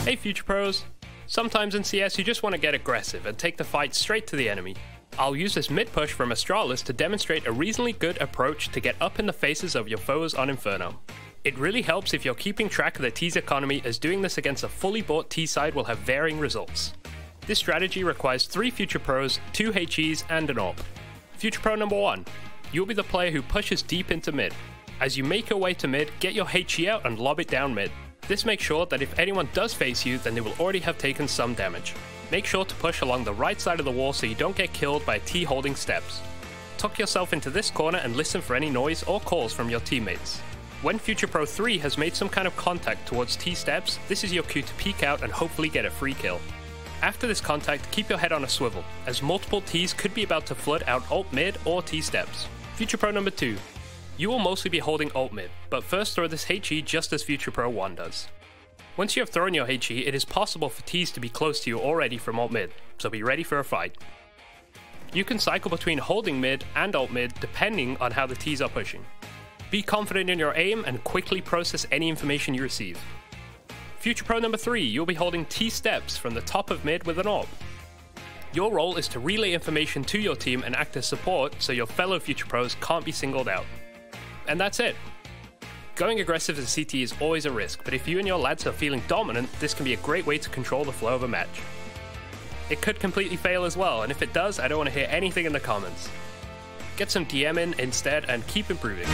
Hey Future Pros, sometimes in CS you just want to get aggressive and take the fight straight to the enemy. I'll use this mid push from Astralis to demonstrate a reasonably good approach to get up in the faces of your foes on Inferno. It really helps if you're keeping track of the T's economy, as doing this against a fully bought T side will have varying results. This strategy requires 3 Future Pros, 2 HEs and an AWP. Future Pro number 1, you'll be the player who pushes deep into mid. As you make your way to mid, get your HE out and lob it down mid. This makes sure that if anyone does face you, then they will already have taken some damage. Make sure to push along the right side of the wall so you don't get killed by a T holding steps. Tuck yourself into this corner and listen for any noise or calls from your teammates. When Future Pro 3 has made some kind of contact towards T steps, this is your cue to peek out and hopefully get a free kill. After this contact, keep your head on a swivel, as multiple Ts could be about to flood out ult mid or T steps. Future Pro number 2. You will mostly be holding ult mid, but first throw this HE just as Future Pro 1 does. Once you have thrown your HE, it is possible for Ts to be close to you already from ult mid, so be ready for a fight. You can cycle between holding mid and ult mid depending on how the Ts are pushing. Be confident in your aim and quickly process any information you receive. Future Pro number 3, you'll be holding T steps from the top of mid with an AWP. Your role is to relay information to your team and act as support so your fellow Future Pros can't be singled out. And that's it. Going aggressive as a CT is always a risk, but if you and your lads are feeling dominant, this can be a great way to control the flow of a match. It could completely fail as well, and if it does, I don't want to hear anything in the comments. Get some DM in instead and keep improving.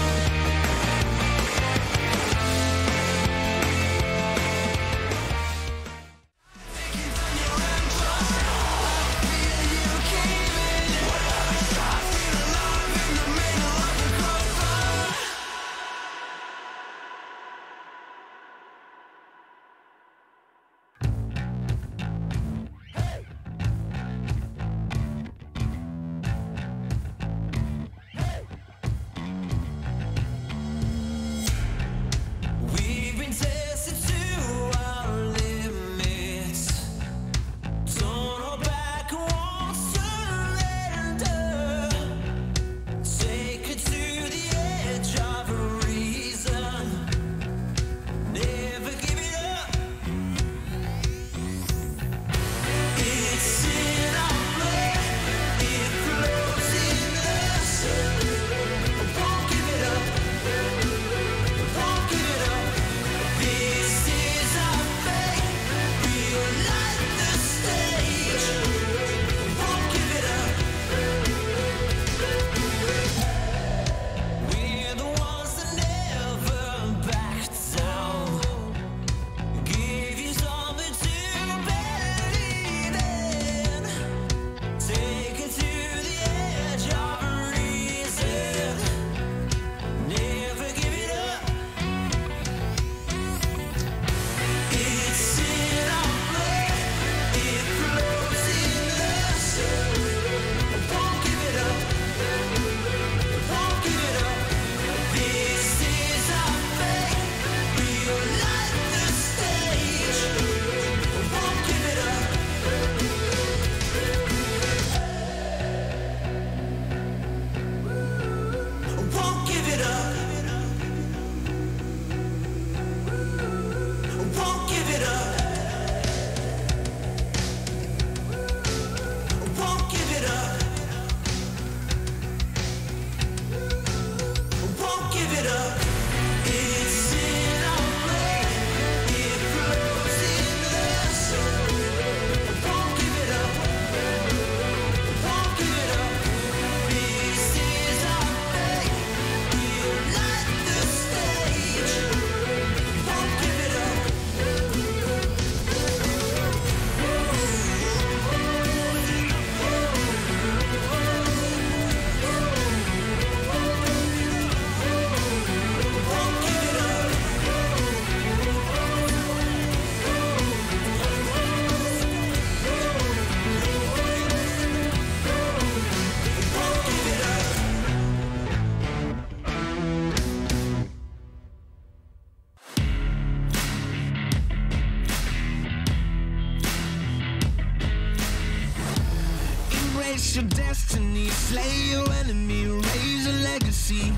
it's your destiny. Slay your enemy, raise a legacy.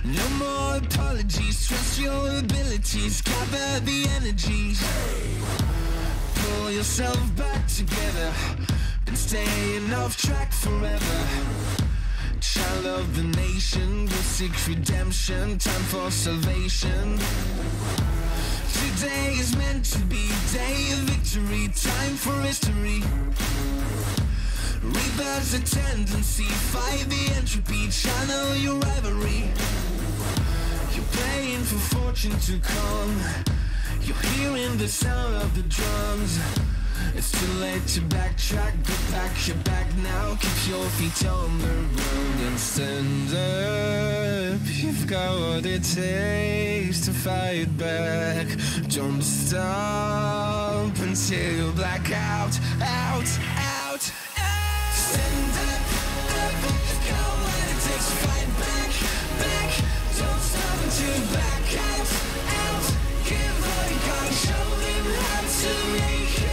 No more apologies, trust your abilities, gather the energies. Pull yourself back together, been staying off track forever. Child of the nation, will seek redemption, time for salvation. Today is meant to be day of victory, time for history. Rebirth's a tendency, fight the entropy, channel your rivalry. You're praying for fortune to come, you're hearing the sound of the drums. It's too late to backtrack, but pack your bag now. Keep your feet on the ground and stand up. You've got what it takes to fight back. Don't stop until you black out, out, out. Stand up, up. You've got what it takes to fight back, back. Don't stop until you back out, out. Give all you got, show them how to make it.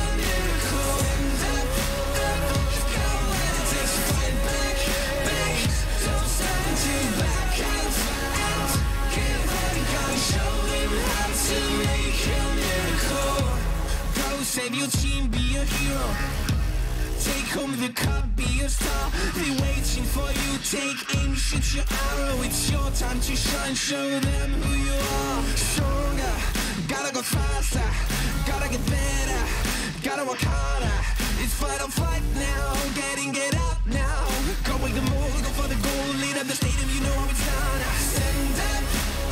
Save your team, be a hero. Take home the cup, be a star. They waiting for you, take aim, shoot your arrow. It's your time to shine, show them who you are. Stronger, gotta go faster, gotta get better, gotta work harder. It's fight or flight now, get up now. Go with the move, go for the goal, lead up the stadium, you know how it's done. Stand up,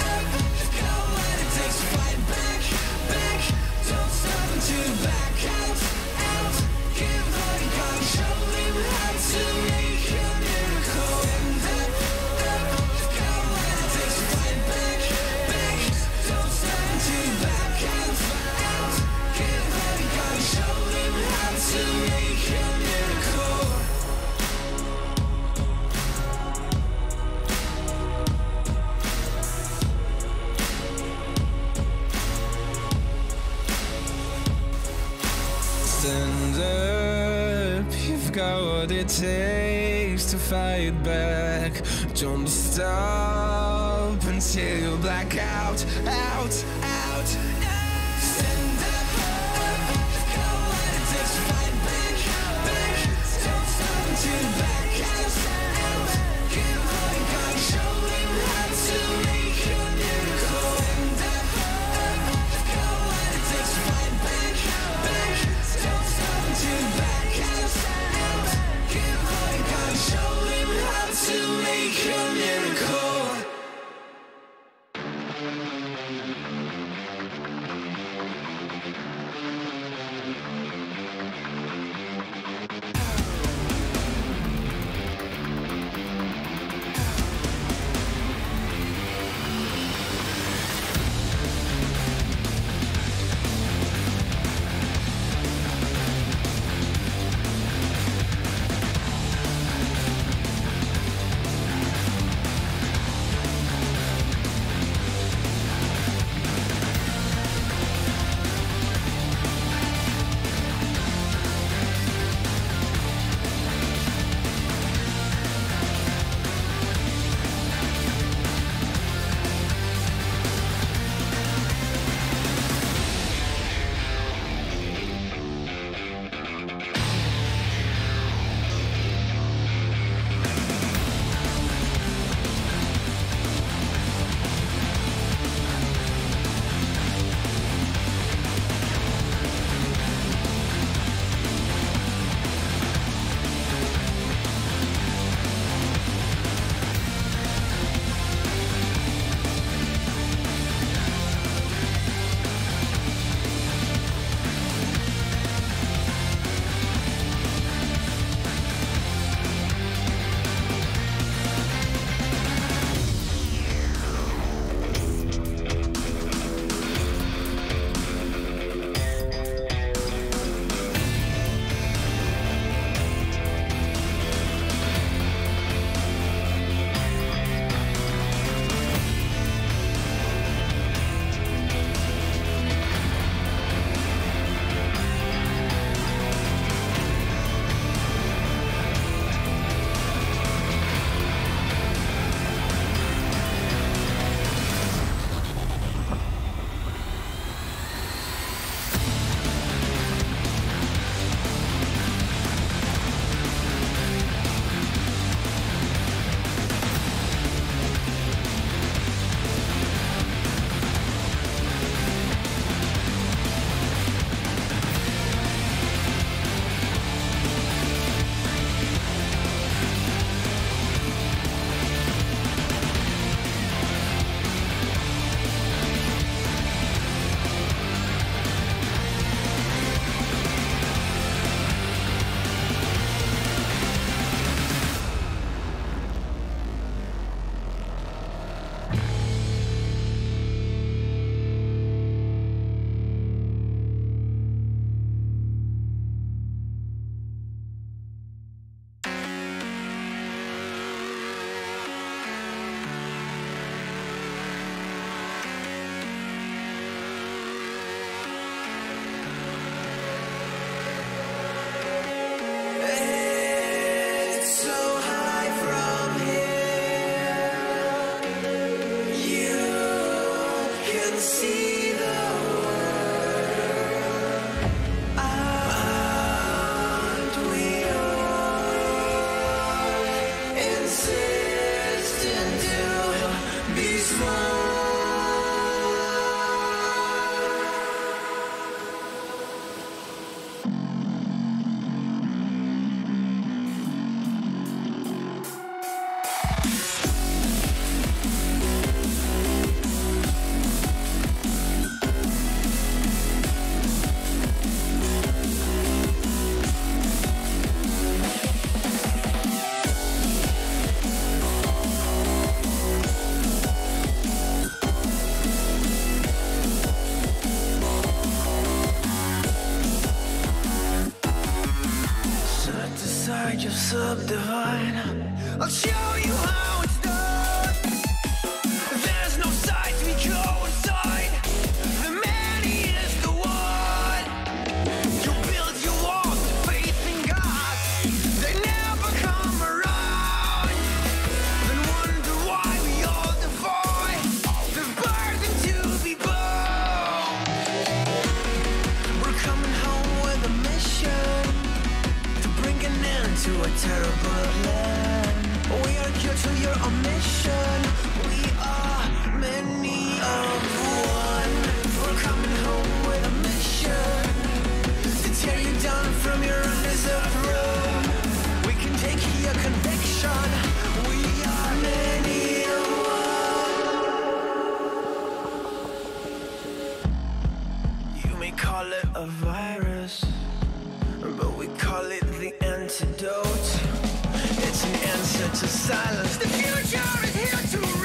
up, go what it takes to fight back, back. Don't stop until you back out, out. Give all you got, show them how to make a miracle. Stand up, up, go what it takes to fight back, back. Don't stop until you back out, out. Give all you got, show them how to make a miracle. Stand up, you've got what it takes to fight back. Don't stop until you black out, out, out. Stand up, you've got what it takes to fight back, back. Don't stop until you black out, out. Give all you got, show them how to make a miracle. Stand up, you've got what it takes to fight back, back. Don't stop until you back out, out. Give all you got, show them how to make a miracle. I just subdivide. I'll show you how it's done. There's no sight, we go inside. The man, he is the one. You build your walls of faith in God. They never come around. Then wonder why we all defy the burden to be born. We're coming home with a mission to bring an end to a terrible land. We are here to your mission. We are many of one. We're coming home with a mission to tear you down from your undeserved throne. We can take your conviction. We are many of one. You may call it a virus, but we call it the antidote. It's an answer to silence. The future is here to revolt.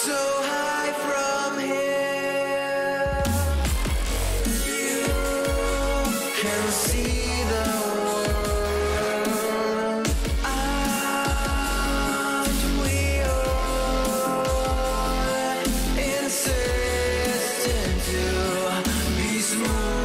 So high from here, you can see the world. Aren't we all insistent to be smooth?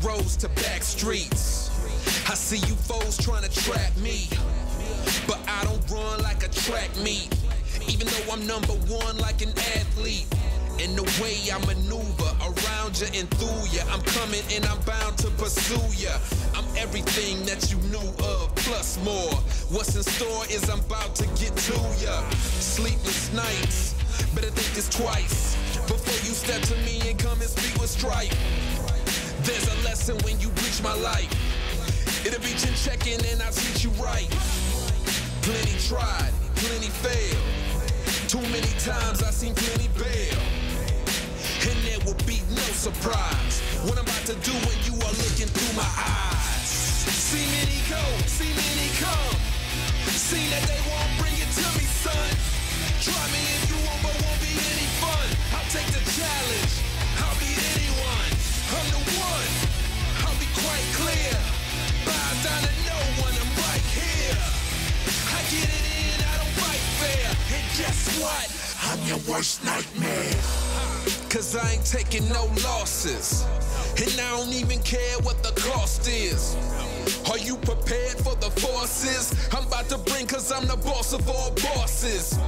roads to back streets. I see you foes trying to trap me, but I don't run like a track meet. Even though I'm #1 like an athlete. And the way I maneuver around you and through you, I'm coming and I'm bound to pursue you. I'm everything that you knew of, plus more. What's in store is I'm about to get to you. Sleepless nights, better think this twice before you step to me and come and speak with strife. There's a lesson when you reach my life. It'll be chin-checking and I'll teach you right. Plenty tried, plenty failed. Too many times I've seen plenty bail. And there will be no surprise what I'm about to do when you are looking through my eyes. See many go, see many come. See that they won't bring it to me, son. Try me if you want, but won't be any fun. I'll take the challenge, I'll beat anyone. I'm the one, I'll be quite clear. Bow down to no one, I'm right here. I get it in, I don't fight fair. And guess what? I'm your worst nightmare. Cause I ain't taking no losses. And I don't even care what the cost is. Are you prepared for the forces I'm about to bring? Cause I'm the boss of all bosses.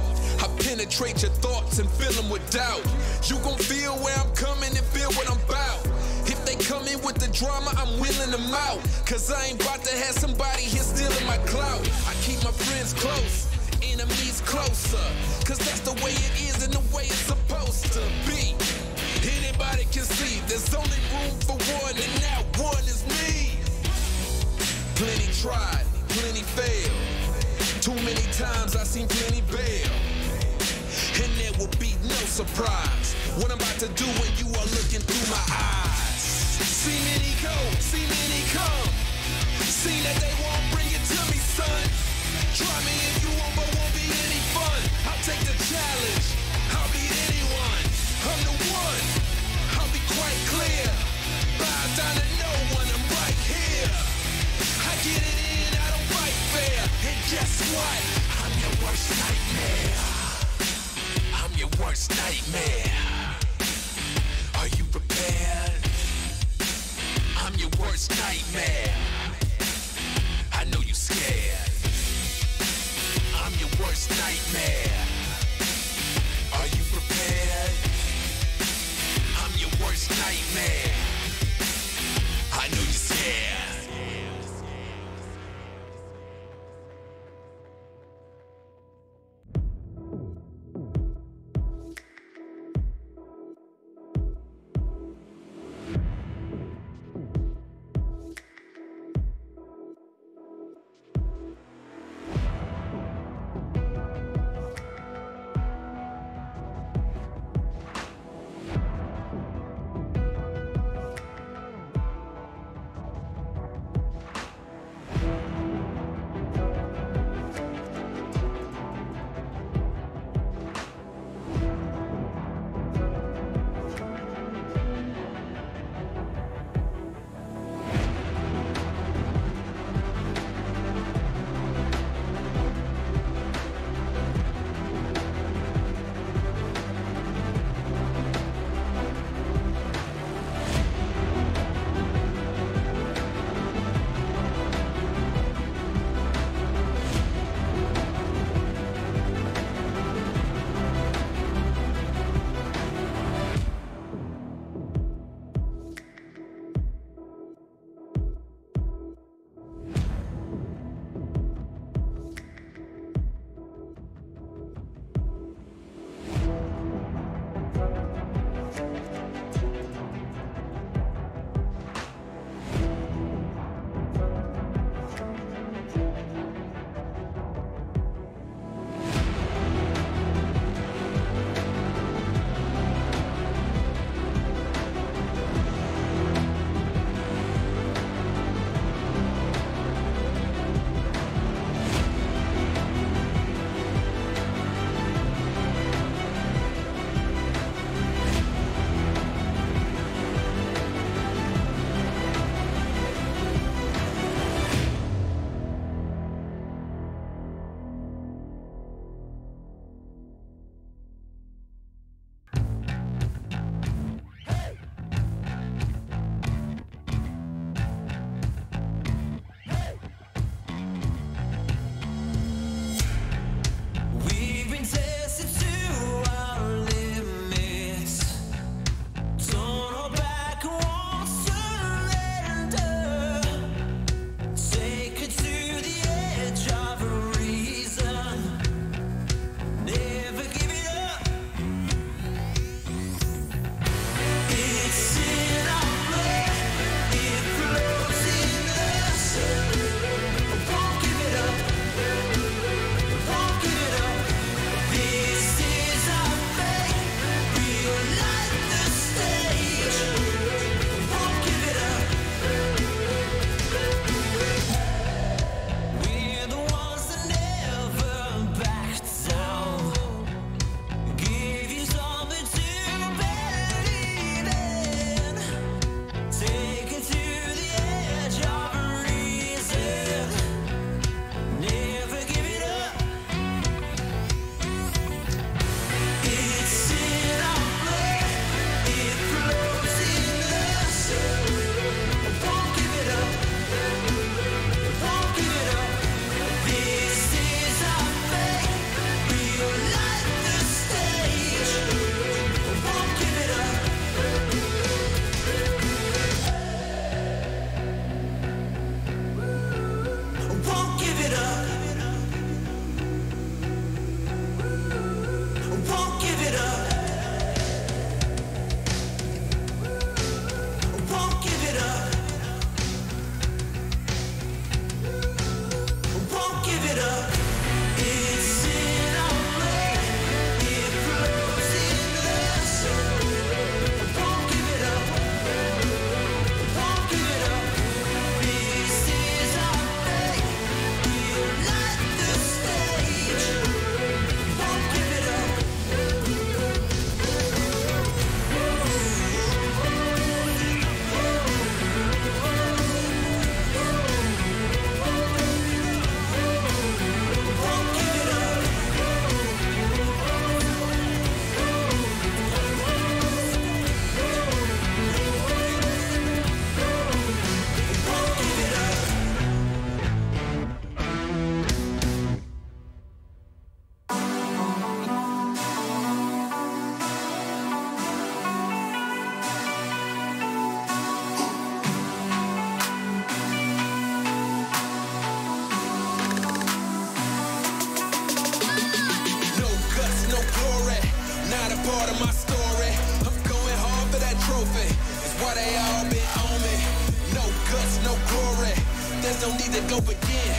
I penetrate your thoughts and fill them with doubt. You gon' feel where I'm coming and feel what I'm about. If they come in with the drama, I'm wheeling them out. Cause I ain't about to have somebody here stealing my clout. I keep my friends close, enemies closer. Cause that's the way it is and the way it's supposed to be. Anybody can see there's only room for one, and that one is me. Plenty tried, plenty failed. Too many times I've seen plenty bail. And there will be no surprise what I'm about to do when you are looking through my eyes. See many go, see many come. See that they won't bring it to me, son. Try me if you want, but won't be any fun. I'll take the challenge, I'll beat anyone. I'm the one, I'll be quite clear. Bow down to no one, I'm right here. I get it in, I don't fight fair. And guess what? I'm your worst nightmare. I'm your worst nightmare. Are you prepared? I'm your worst nightmare. I know you're scared. I'm your worst nightmare. Are you prepared? I'm your worst nightmare. I know you're scared. guts, no glory. There's no need to go begin.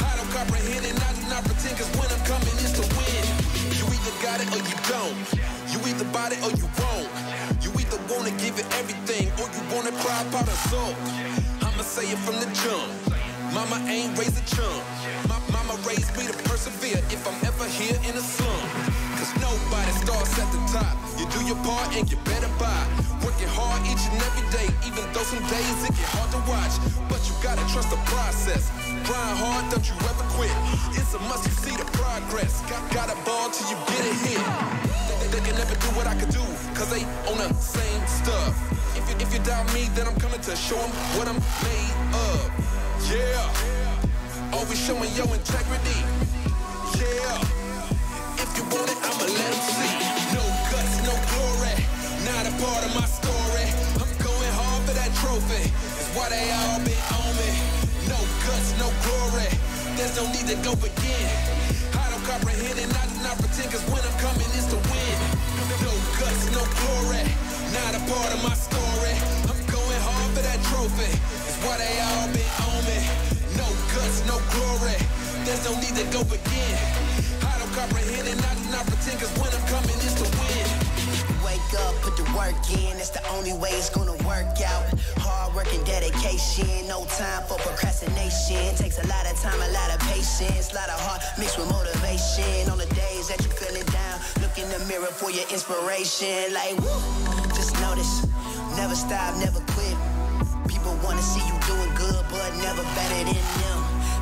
I don't comprehend and I do not pretend, cause when I'm coming it's to win. You either got it or you don't. You either bought it or you won't. You either wanna give it everything or you wanna cry about a soul. I'ma say it from the jump. Mama ain't raised a chump. My mama raised me to persevere if I'm ever here in a slum. Cause nobody starts at the top. You do your part and you better buy. Working hard each and every day, even though some days it get hard to watch. But you gotta trust the process. Grind hard, don't you ever quit. It's a must, you see the progress. Got a ball till you get a hit. They can never do what I could do, cause they on the same stuff. If you doubt me, then I'm coming to show them what I'm made of. Yeah, always showing your integrity. Yeah, if you want it, I'ma let them see. No guts, no glory, not a part of my story. I'm going hard for that trophy, it's why they all been on me. No guts, no glory, there's no need to go begin. I don't comprehend and I do not pretend, cause when I'm coming it's to win. No guts, no glory, not a part of my story. I'm going hard for that trophy, it's why they all been on me. No guts, no glory, there's no need to go begin. I don't comprehend and I do not pretend, cause when I'm coming it's to win. Wake up, put the work in, that's the only way it's gonna work out. Hard work and dedication, no time for procrastination. Takes a lot of time, a lot of patience, a lot of heart mixed with motivation. On the days that you're feeling down, look in the mirror for your inspiration. Like, woo, just notice, never stop, never quit. People wanna see you doing good, but never better than them.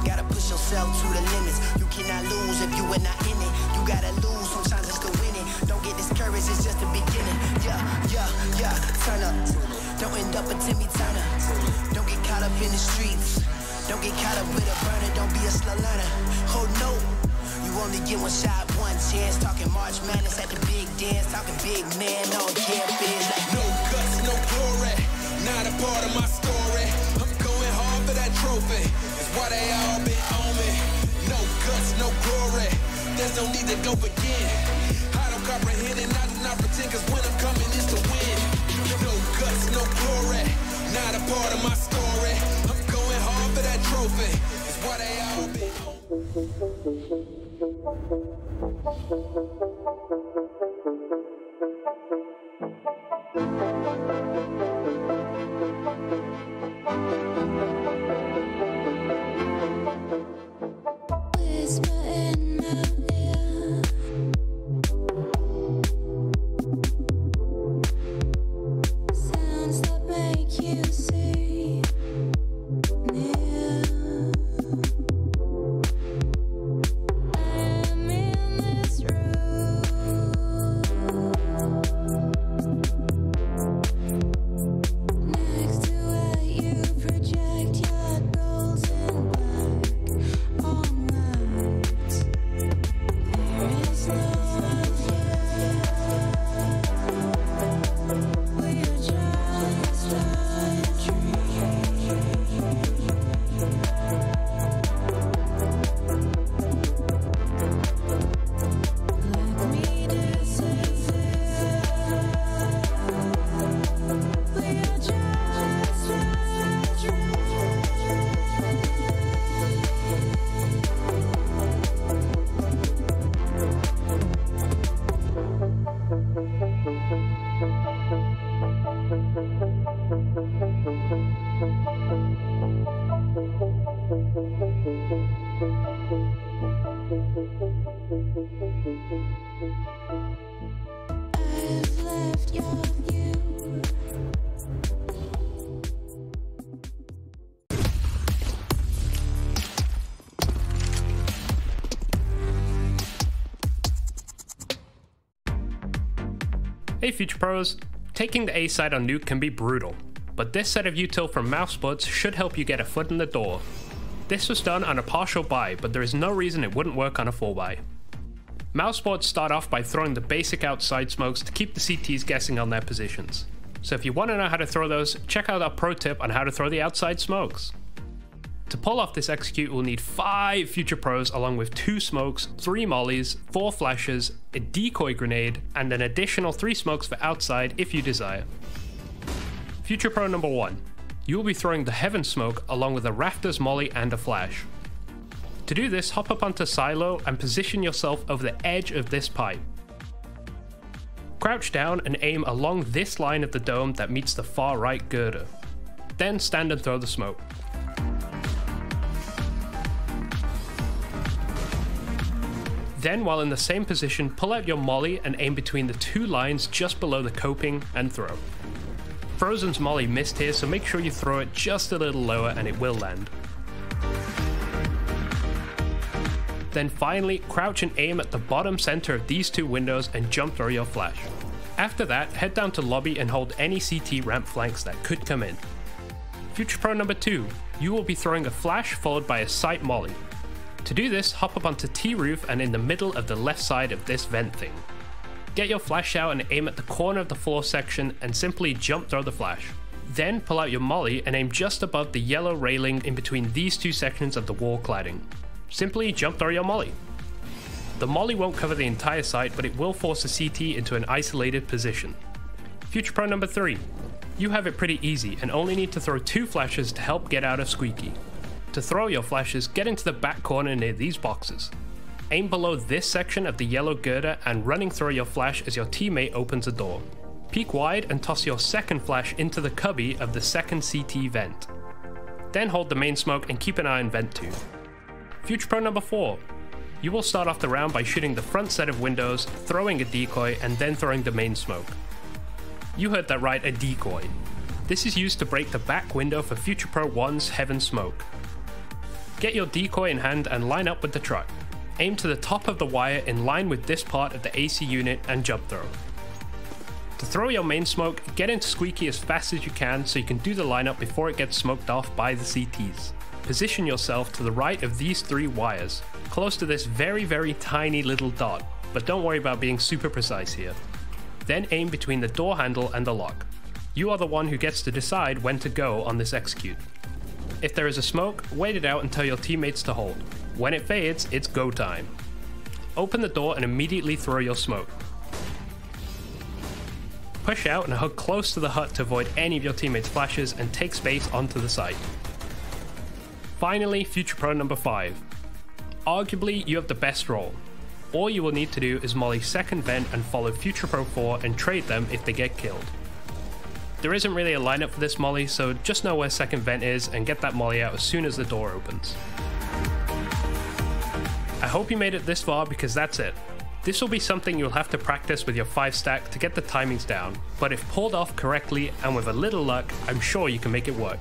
Gotta push yourself to the limits. You cannot lose if you are not in it. You gotta lose sometimes just to win it. Don't get discouraged, it's just the beginning. Yeah, turn up. Don't end up a Timmy Turner. Don't get caught up in the streets. Don't get caught up with a burner. Don't be a slow learner. Oh no, you only get one shot, one chance. Talking March Madness at the big dance. Talking big man on campus. Like no guts, no glory, not a part of my story. I'm going hard for that trophy, it's why they all been on me. No guts, no glory, there's no need to go begin. I don't comprehend and I do not pretend, cause when I'm coming it's to win. No guts, no glory, not a part of my story. I'm going hard for that trophy, it's why they all been Hey Future Pros, taking the A side on Nuke can be brutal, but this set of util from Mousesports should help you get a foot in the door. This was done on a partial buy, but there is no reason it wouldn't work on a full buy. Mousesports start off by throwing the basic outside smokes to keep the CTs guessing on their positions. So if you want to know how to throw those, check out our pro tip on how to throw the outside smokes. To pull off this execute, we'll need 5 Future Pros along with 2 smokes, 3 mollies, 4 flashes, a decoy grenade, and an additional 3 smokes for outside if you desire. Future Pro number 1. you will be throwing the Heaven Smoke along with a Rafters Molly and a Flash. To do this, hop up onto Silo and position yourself over the edge of this pipe. Crouch down and aim along this line of the dome that meets the far right girder. Then stand and throw the smoke. Then, while in the same position, pull out your molly and aim between the two lines just below the coping and throw. Frozen's molly missed here, so make sure you throw it just a little lower and it will land. Then finally, crouch and aim at the bottom center of these two windows and jump throw your flash. After that, head down to lobby and hold any CT ramp flanks that could come in. Future Pro number 2, you will be throwing a flash followed by a sight molly. To do this, hop up onto T-roof and in the middle of the left side of this vent thing. Get your flash out and aim at the corner of the floor section and simply jump throw the flash. Then pull out your molly and aim just above the yellow railing in between these two sections of the wall cladding. Simply jump throw your molly. The molly won't cover the entire site, but it will force the CT into an isolated position. Future Pro number 3. You have it pretty easy and only need to throw 2 flashes to help get out of Squeaky. To throw your flashes, get into the back corner near these boxes. Aim below this section of the yellow girder and running throw your flash as your teammate opens a door. Peek wide and toss your second flash into the cubby of the second CT vent. Then hold the main smoke and keep an eye on vent 2. Future Pro number 4. You will start off the round by shooting the front set of windows, throwing a decoy, and then throwing the main smoke. You heard that right, a decoy. This is used to break the back window for Future Pro 1's Heaven Smoke. Get your decoy in hand and line up with the truck. Aim to the top of the wire in line with this part of the AC unit and jump throw. To throw your main smoke, get into Squeaky as fast as you can so you can do the lineup before it gets smoked off by the CTs. Position yourself to the right of these 3 wires, close to this very tiny little dot, but don't worry about being super precise here. Then aim between the door handle and the lock. You are the one who gets to decide when to go on this execute. If there is a smoke, wait it out and tell your teammates to hold. When it fades, it's go time. Open the door and immediately throw your smoke. Push out and hug close to the hut to avoid any of your teammates' flashes and take space onto the site. Finally, Future Pro number 5. Arguably, you have the best role. All you will need to do is molly second vent and follow Future Pro 4 and trade them if they get killed. There isn't really a lineup for this molly, so just know where second vent is and get that molly out as soon as the door opens. I hope you made it this far because that's it. This will be something you'll have to practice with your 5-stack to get the timings down, but if pulled off correctly and with a little luck, I'm sure you can make it work.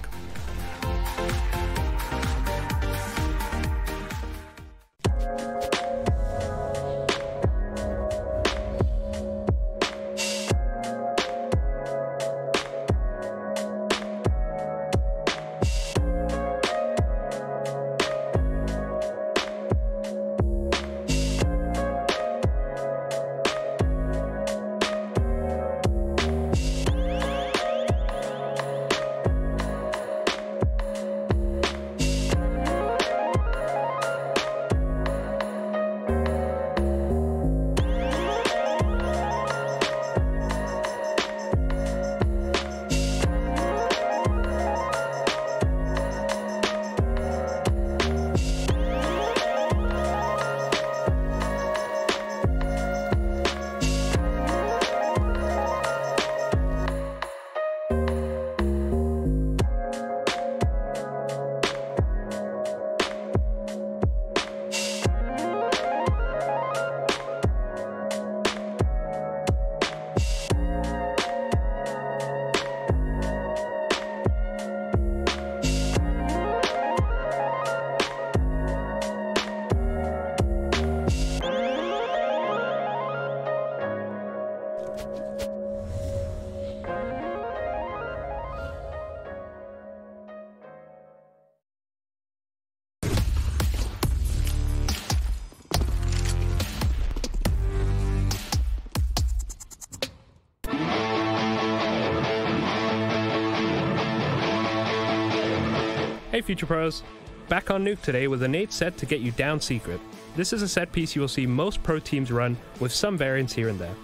Hey Future Pros! Back on Nuke today with a nade set to get you down secret. This is a set piece you will see most pro teams run, with some variants here and there.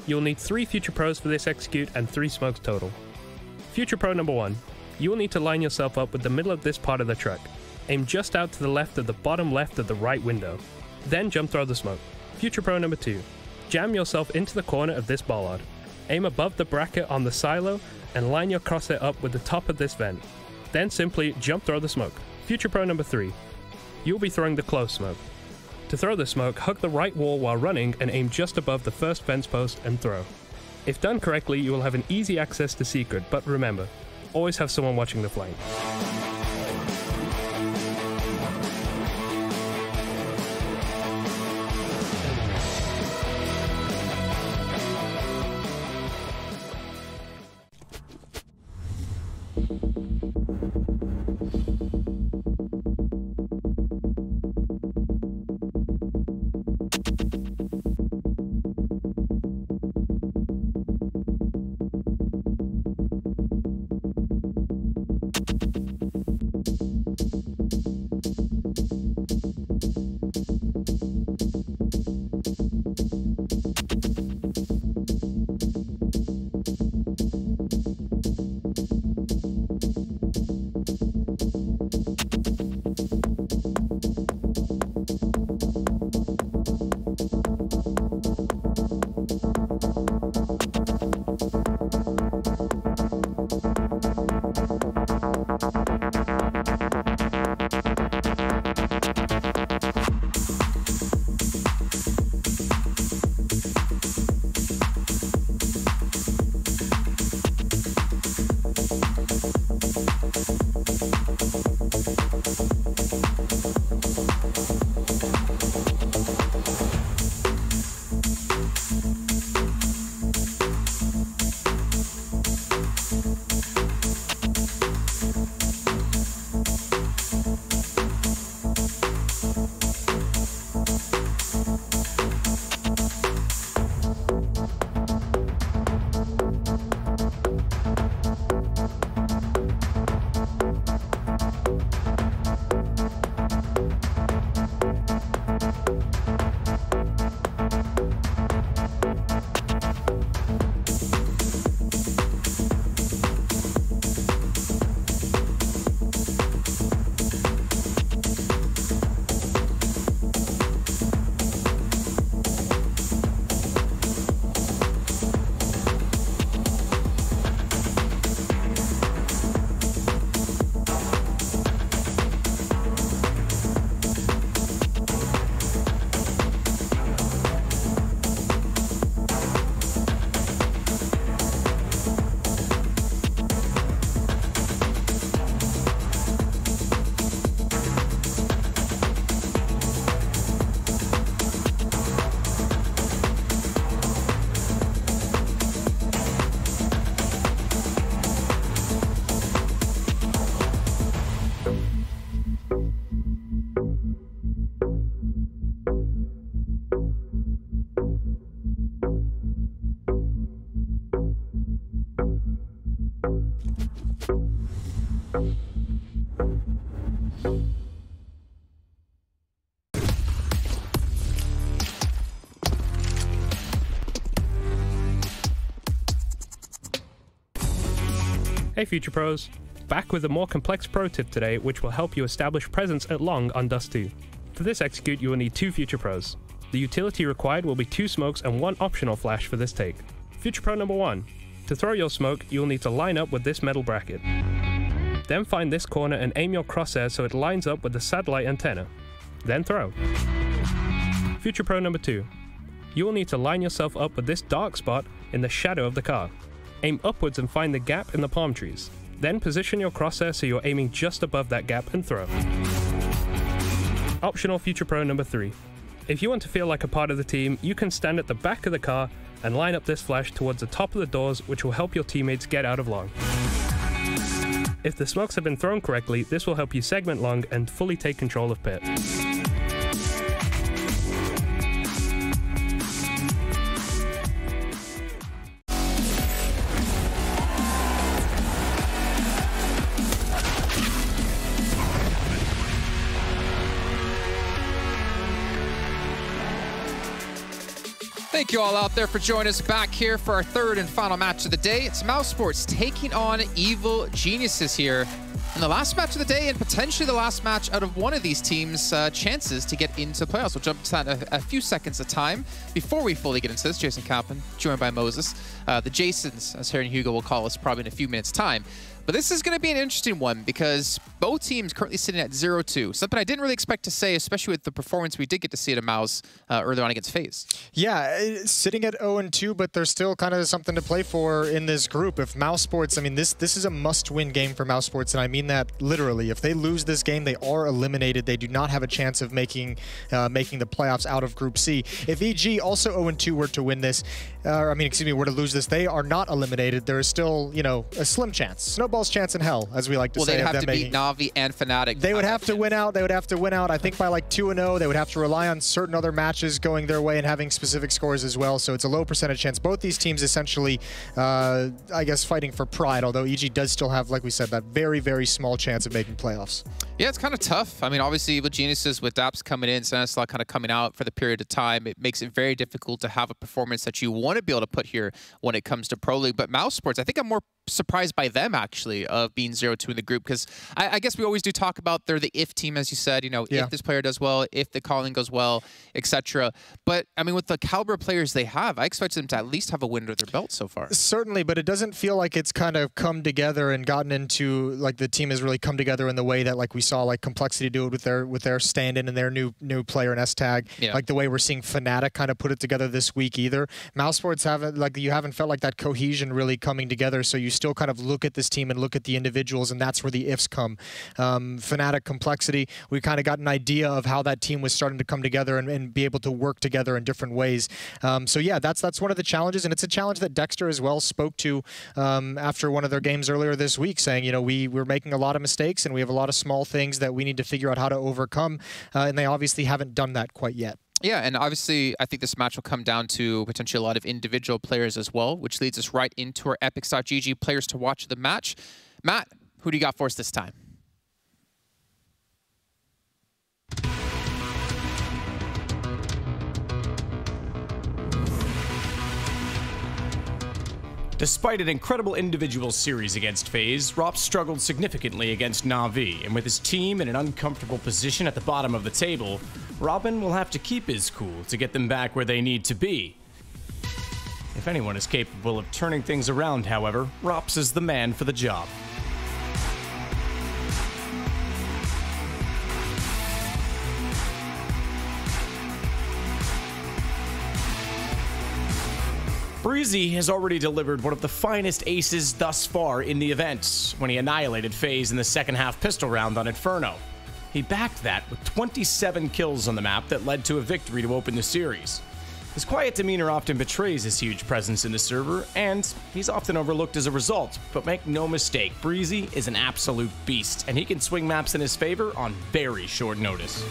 You'll need 3 Future Pros for this execute and 3 smokes total. Future Pro number 1. you will need to line yourself up with the middle of this part of the truck. Aim just out to the left of the bottom left of the right window. Then jump throw the smoke. Future pro number 2. Jam yourself into the corner of this bollard. Aim above the bracket on the silo and line your crosshair up with the top of this vent. Then simply jump throw the smoke. Future pro number 3. You will be throwing the close smoke. To throw the smoke, hug the right wall while running and aim just above the first fence post and throw. If done correctly, you will have an easy access to secret, but remember, always have someone watching the flank. Hey Future Pros, back with a more complex pro tip today which will help you establish presence at long on Dust 2. For this execute you will need 2 Future Pros. The utility required will be 2 smokes and 1 optional flash for this take. Future Pro number 1. To throw your smoke you will need to line up with this metal bracket. Then find this corner and aim your crosshair so it lines up with the satellite antenna. Then throw. Future Pro number 2. You will need to line yourself up with this dark spot in the shadow of the car. Aim upwards and find the gap in the palm trees. Then position your crosshair so you're aiming just above that gap and throw. Optional Future Pro number 3. If you want to feel like a part of the team, you can stand at the back of the car and line up this flash towards the top of the doors, which will help your teammates get out of long. If the smokes have been thrown correctly, this will help you segment long and fully take control of pit. Thank you all out there for joining us back here for our third and final match of the day. It's mousesports taking on Evil Geniuses here. And the last match of the day, and potentially the last match out of one of these teams' chances to get into the playoffs. We'll jump to that a few seconds of time. Before we fully get into this, Jason Kaplan, joined by Moses. The Jasons, as Harry and Hugo will call us probably in a few minutes' time. But this is going to be an interesting one because both teams currently sitting at 0-2. Something I didn't really expect to say, especially with the performance we did get to see at a Mouse earlier on against FaZe. Yeah, sitting at 0-2, but there's still kind of something to play for in this group. If mousesports, I mean, this is a must-win game for mousesports, and I mean that literally. If they lose this game, they are eliminated. They do not have a chance of making the playoffs out of Group C. If EG, also 0-2, were to win this, were to lose this, they are not eliminated. There is still, a slim chance. Snowball's chance in hell, as we like to say. Well, they'd have to beat Na'Vi and Fnatic. They would have to win out. They would have to win out, I think, by like 2-0. They would have to rely on certain other matches going their way and having specific scores as well. So it's a low percentage chance. Both these teams essentially, I guess, fighting for pride, although EG does still have, like we said, that very, very small chance of making playoffs. Yeah, it's kind of tough. I mean, obviously, Evil Geniuses with Daps coming in, Stanislav kind of coming out for the period of time, it makes it very difficult to have a performance that you want to be able to put here when it comes to Pro League. But mousesports, I think I'm more surprised by them, actually, of being 0-2 in the group, because I guess we always do talk about they're the if team, as you said, if this player does well, if the calling goes well, etc. But, I mean, with the caliber of players they have, I expect them to at least have a win under their belt so far. Certainly, but it doesn't feel like it's kind of come together and gotten into, like, the team has really come together in the way that, like, we saw, like, Complexity do it with their stand-in and their new player in S-Tag. Yeah. Like the way we're seeing Fnatic kind of put it together this week either. Mousesports you haven't felt like that cohesion really coming together, so you still kind of look at this team and look at the individuals, and that's where the ifs come. Fnatic, Complexity, we kind of got an idea of how that team was starting to come together and be able to work together in different ways. So yeah, that's one of the challenges, and it's a challenge that Dexter as well spoke to after one of their games earlier this week, saying, we're making a lot of mistakes and we have a lot of small things that we need to figure out how to overcome, and they obviously haven't done that quite yet. Yeah, and obviously, I think this match will come down to potentially a lot of individual players as well, which leads us right into our Epics.gg players to watch the match. Matt, who do you got for us this time? Despite an incredible individual series against FaZe, Rops struggled significantly against Na'Vi, and with his team in an uncomfortable position at the bottom of the table, Robin will have to keep his cool to get them back where they need to be. If anyone is capable of turning things around, however, Rops is the man for the job. Breezy has already delivered one of the finest aces thus far in the event when he annihilated FaZe in the second half pistol round on Inferno. He backed that with 27 kills on the map that led to a victory to open the series. His quiet demeanor often betrays his huge presence in the server, and he's often overlooked as a result, but make no mistake, Breezy is an absolute beast, and he can swing maps in his favor on very short notice.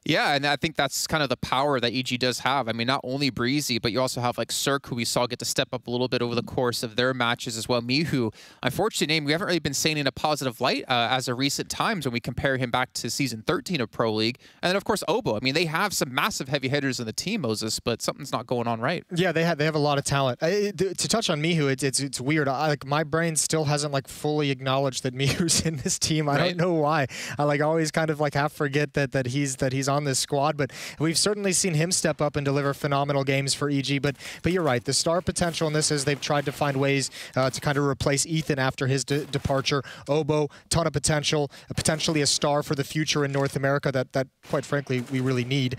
Yeah, and I think that's kind of the power that EG does have. I mean, not only Breezy, but you also have like Cirque, who we saw get to step up a little bit over the course of their matches as well. Mihu, unfortunately, name we haven't really been saying in a positive light as of recent times when we compare him back to Season 13 of Pro League. And then, of course, Obo. I mean, they have some massive heavy hitters in the team, Moses, but something's not going on right. Yeah, they have a lot of talent. To touch on Mihu, it's weird. My brain still hasn't like fully acknowledged that Mihu's in this team. I don't know why. I always kind of half forget that he's on this squad, but we've certainly seen him step up and deliver phenomenal games for EG. But you're right, the star potential in this is they've tried to find ways to kind of replace Ethan after his departure. Obo, ton of potential, potentially a star for the future in North America that quite frankly we really need.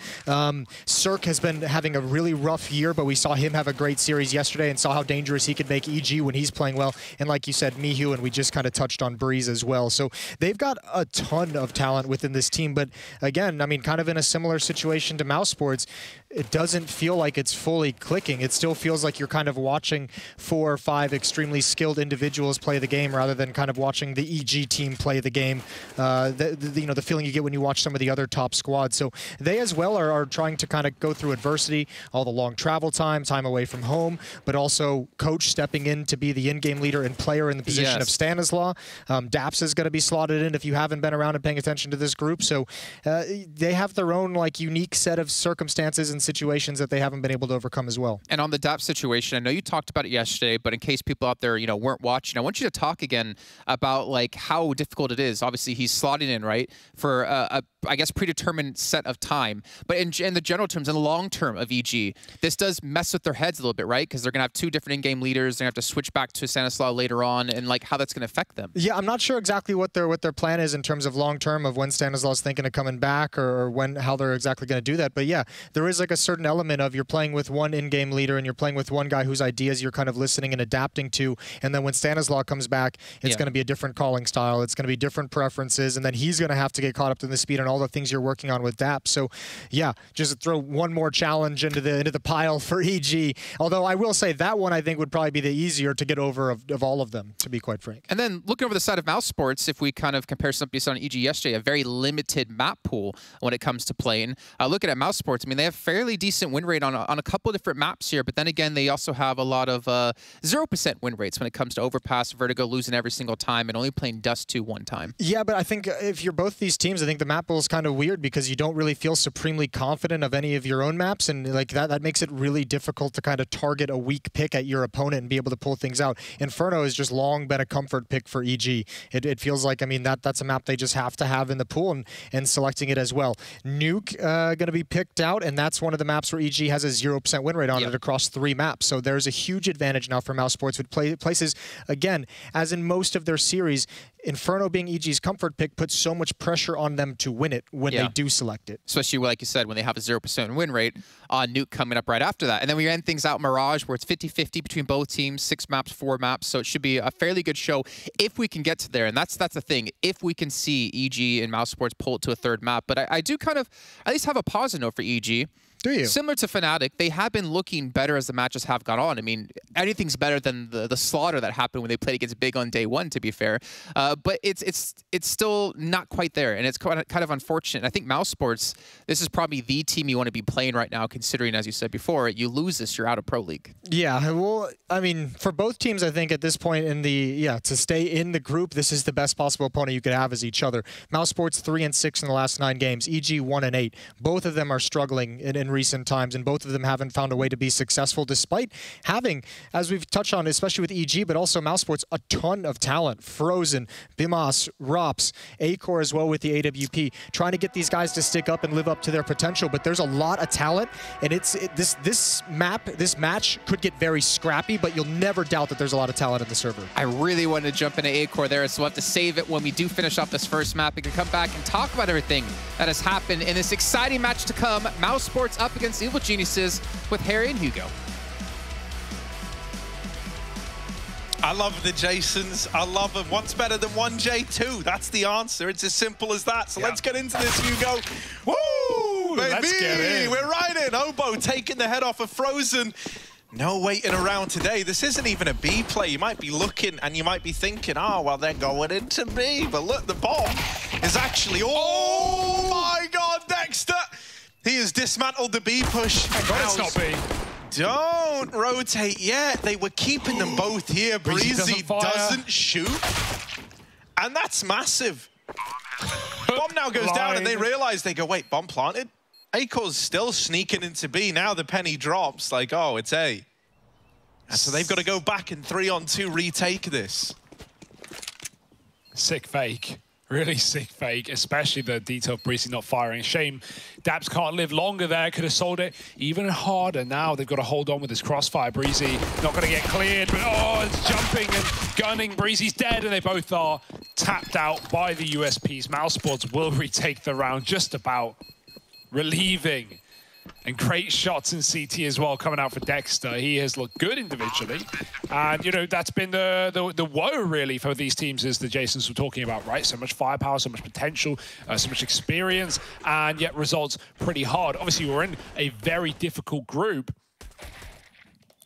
Cirque has been having a really rough year, but we saw him have a great series yesterday and saw how dangerous he could make EG when he's playing well. And like you said, Mihu, and we just kind of touched on Breeze as well. So they've got a ton of talent within this team, but again, I mean, kind of in a similar situation to mousesports, it doesn't feel like it's fully clicking. It still feels like you're kind of watching 4 or 5 extremely skilled individuals play the game rather than kind of watching the EG team play the game. You know, the feeling you get when you watch some of the other top squads. So they as well are trying to kind of go through adversity, all the long travel time away from home, but also coach stepping in to be the in-game leader and player in the position of Stanislaw. Daps is going to be slotted in if you haven't been around and paying attention to this group. So they have their own like unique set of circumstances and situations that they haven't been able to overcome as well. And on the Daps situation, I know you talked about it yesterday, but in case people out there, you know, weren't watching, I want you to talk again about like how difficult it is. Obviously, he's slotting in, right, for a I guess predetermined set of time. But in the general terms, in the long term of EG, this does mess with their heads a little bit, right? Because they're going to have 2 different in-game leaders. They're going to have to switch back to Stanislaw later on, and like how that's going to affect them. Yeah, I'm not sure exactly what their plan is in terms of long term of when Stanislaw's thinking of coming back or how they're exactly going to do that. But yeah, there is like a certain element of you're playing with one in-game leader and you're playing with one guy whose ideas you're kind of listening and adapting to. And then when Stanislaw comes back, it's going to be a different calling style. It's going to be different preferences, and then he's going to have to get caught up to the speed and all the things you're working on with DAP. So yeah, just throw one more challenge into the pile for EG. Although I will say that one I think would probably be the easier to get over of all of them, to be quite frank. And then looking over the side of Mouse Sports, if we kind of compare something on EG yesterday, a very limited map pool when it comes to playing. Looking at Mouse Sports, I mean, they have fairly decent win rate on a couple of different maps here, but then again, they also have a lot of 0% win rates when it comes to Overpass, Vertigo losing every single time and only playing Dust 2 one time. Yeah, but I think if you're both these teams, I think the map pool is kind of weird because you don't really feel supremely confident of any of your own maps, and like that makes it really difficult to kind of target a weak pick at your opponent and be able to pull things out. Inferno has just long been a comfort pick for EG. It feels like, I mean, that's a map they just have to have in the pool, and selecting it as well. Nuke going to be picked out, and that's one of the maps where EG has a 0% win rate on it across 3 maps. So there's a huge advantage now for Mouse Sports with places, again, as in most of their series, Inferno being EG's comfort pick puts so much pressure on them to win it when they do select it. Especially, like you said, when they have a 0% win rate, Nuke coming up right after that. And then we end things out Mirage, where it's 50-50 between both teams, 6 maps, 4 maps. So it should be a fairly good show if we can get to there. And that's the thing, if we can see EG and Mouse Sports pull it to a 3rd map. But I do kind of at least have a positive note for EG. Do you? Similar to Fnatic, they have been looking better as the matches have gone on. I mean, anything's better than the slaughter that happened when they played against Big on day 1, to be fair. But it's still not quite there, and it's kind of unfortunate. And I think Mouse Sports, this is probably the team you want to be playing right now, considering, as you said before, you lose this, you're out of Pro League. Yeah, well, I mean, for both teams, I think at this point in to stay in the group, this is the best possible opponent you could have as each other. Mouse Sports 3-6 in the last 9 games, EG 1-8. Both of them are struggling in recent times, and both of them haven't found a way to be successful despite having, as we've touched on, especially with EG, but also Mouse Sports, a ton of talent. Frozen, Bimas, Rops, Acor as well with the AWP, trying to get these guys to stick up and live up to their potential, but there's a lot of talent, and this match could get very scrappy, but you'll never doubt that there's a lot of talent in the server. I really wanted to jump into Acor there, so we'll have to save it when we do finish off this first map. We can come back and talk about everything that has happened in this exciting match to come. Mouse Sports up against Evil Geniuses with Harry and Hugo. I love the Jasons. I love them. What's better than 1J2? That's the answer. It's as simple as that. So let's get into this, Hugo. Woo! Baby! Let's get in. We're right in. Obo taking the head off of Frozen. No waiting around today. This isn't even a B play. You might be looking and you might be thinking, oh, well, they're going into B. But look, the bomb is actually... Oh, my God, Dexter! He has dismantled the B push. God, it's not B. Don't rotate yet. They were keeping them both here. Breezy doesn't shoot. And that's massive. Bomb now goes down and they realize, they go, wait, bomb planted? Acor's still sneaking into B. Now the penny drops, like, oh, it's A. And so they've got to go back and 3-on-2 retake this. Sick fake. Really sick fake, especially the detailed Breezy not firing. Shame Daps can't live longer there. Could have sold it even harder. Now they've got to hold on with this crossfire. Breezy not going to get cleared, but oh, it's jumping and gunning. Breezy's dead, and they both are tapped out by the USPs. Mouse Sports will retake the round just about, relieving And great shots in CT as well coming out for Dexter. He has looked good individually. And, you know, that's been the woe, really, for these teams, as the Jasons were talking about, right? So much firepower, so much potential, so much experience, and yet results pretty hard. Obviously, we're in a very difficult group.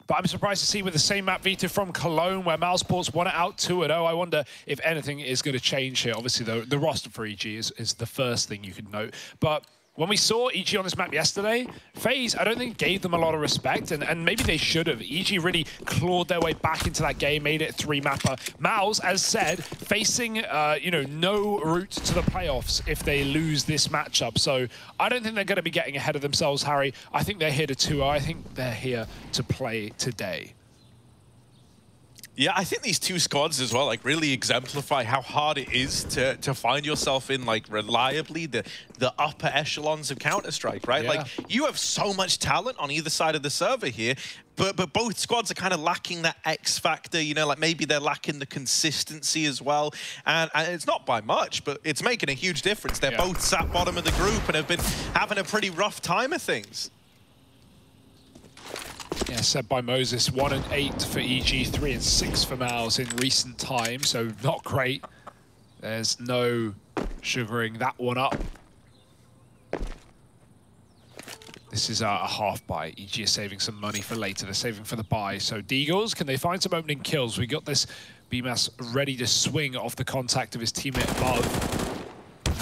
But I'm surprised to see with the same map Vita from Cologne, where Mousesports won it out 2-0. I wonder if anything is going to change here. Obviously, the roster for EG is the first thing you can note. But when we saw EG on this map yesterday, FaZe, I don't think gave them a lot of respect, and maybe they should have. EG really clawed their way back into that game, made it a 3-mapper. Mouse, as said, facing you know, no route to the playoffs if they lose this matchup. So I don't think they're going to be getting ahead of themselves, Harry. I think they're here to 2-0. I think they're here to play today. Yeah, I think these two squads as well, like, really exemplify how hard it is to find yourself in, like, reliably the upper echelons of Counter-Strike, right? Yeah. Like, you have so much talent on either side of the server here, but both squads are kind of lacking that X factor, you know, like maybe they're lacking the consistency as well. And it's not by much, but it's making a huge difference. They're both sat bottom of the group and have been having a pretty rough time of things. Yeah, said by Moses, 1 and 8 for EG, 3 and 6 for Mouse in recent time, so not great. There's no sugaring that one up. This is a half buy. EG is saving some money for later. They're saving for the buy. So Deagles, can they find some opening kills? We got this BMAS ready to swing off the contact of his teammate above.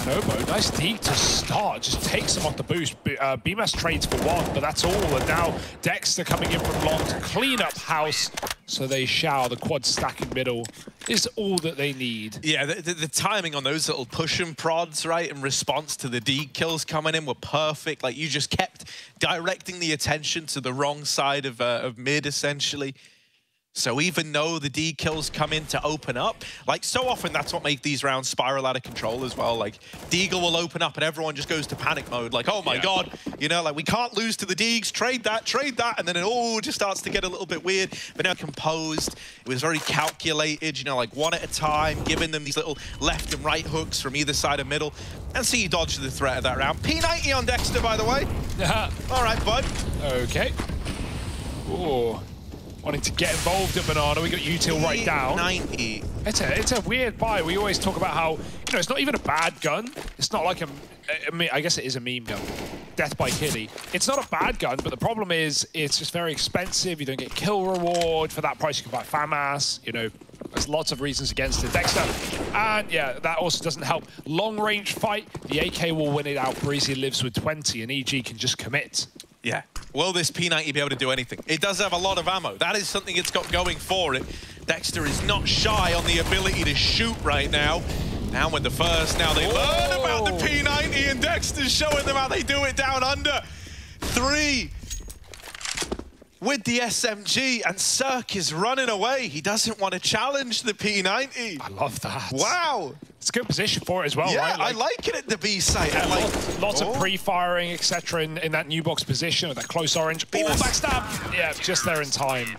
And Obo, nice deep to start, just takes him off the boost. BMAS trades for 1, but that's all. And now Dexter coming in from long to clean up house. So they shall. The quad stacking middle is all that they need. Yeah, the timing on those little push and prods, right, in response to the D kills coming in were perfect. Like, you just kept directing the attention to the wrong side of mid, essentially. So even though the D kills come in to open up, like, so often that's what makes these rounds spiral out of control as well. Like, Deagle will open up and everyone just goes to panic mode. Like, oh my God, you know, like, we can't lose to the Deags, trade that. And then it all just starts to get a little bit weird. But now composed, it was very calculated, you know, like, one at a time, giving them these little left and right hooks from either side of middle. And see you dodge the threat of that round. P90 on Dexter, by the way. All right, bud. Okay. Ooh. Wanting to get involved at Banana, we got Util right down. 90. It's a weird buy. We always talk about how, you know, it's not even a bad gun. It's not like I guess it is a meme gun. Death by Kitty. It's not a bad gun, but the problem is it's just very expensive. You don't get kill reward. For that price, you can buy FAMAS. You know, there's lots of reasons against it. Dexter, and yeah, that also doesn't help. Long range fight, the AK will win it out. Breezy lives with 20, and EG can just commit. Yeah. Will this P90 be able to do anything? It does have a lot of ammo. That is something it's got going for it. Dexter is not shy on the ability to shoot right now. Down with the first. Now they learn about the P90, and Dexter's showing them how they do it down under. 3 with the SMG, and Cirque is running away. He doesn't want to challenge the P90. I love that. Wow. It's a good position for it as well, right? I like it at the B site. Yeah, lots of pre-firing, etc. in that new box position with that close orange. Oh, backstab! Yeah, just there in time.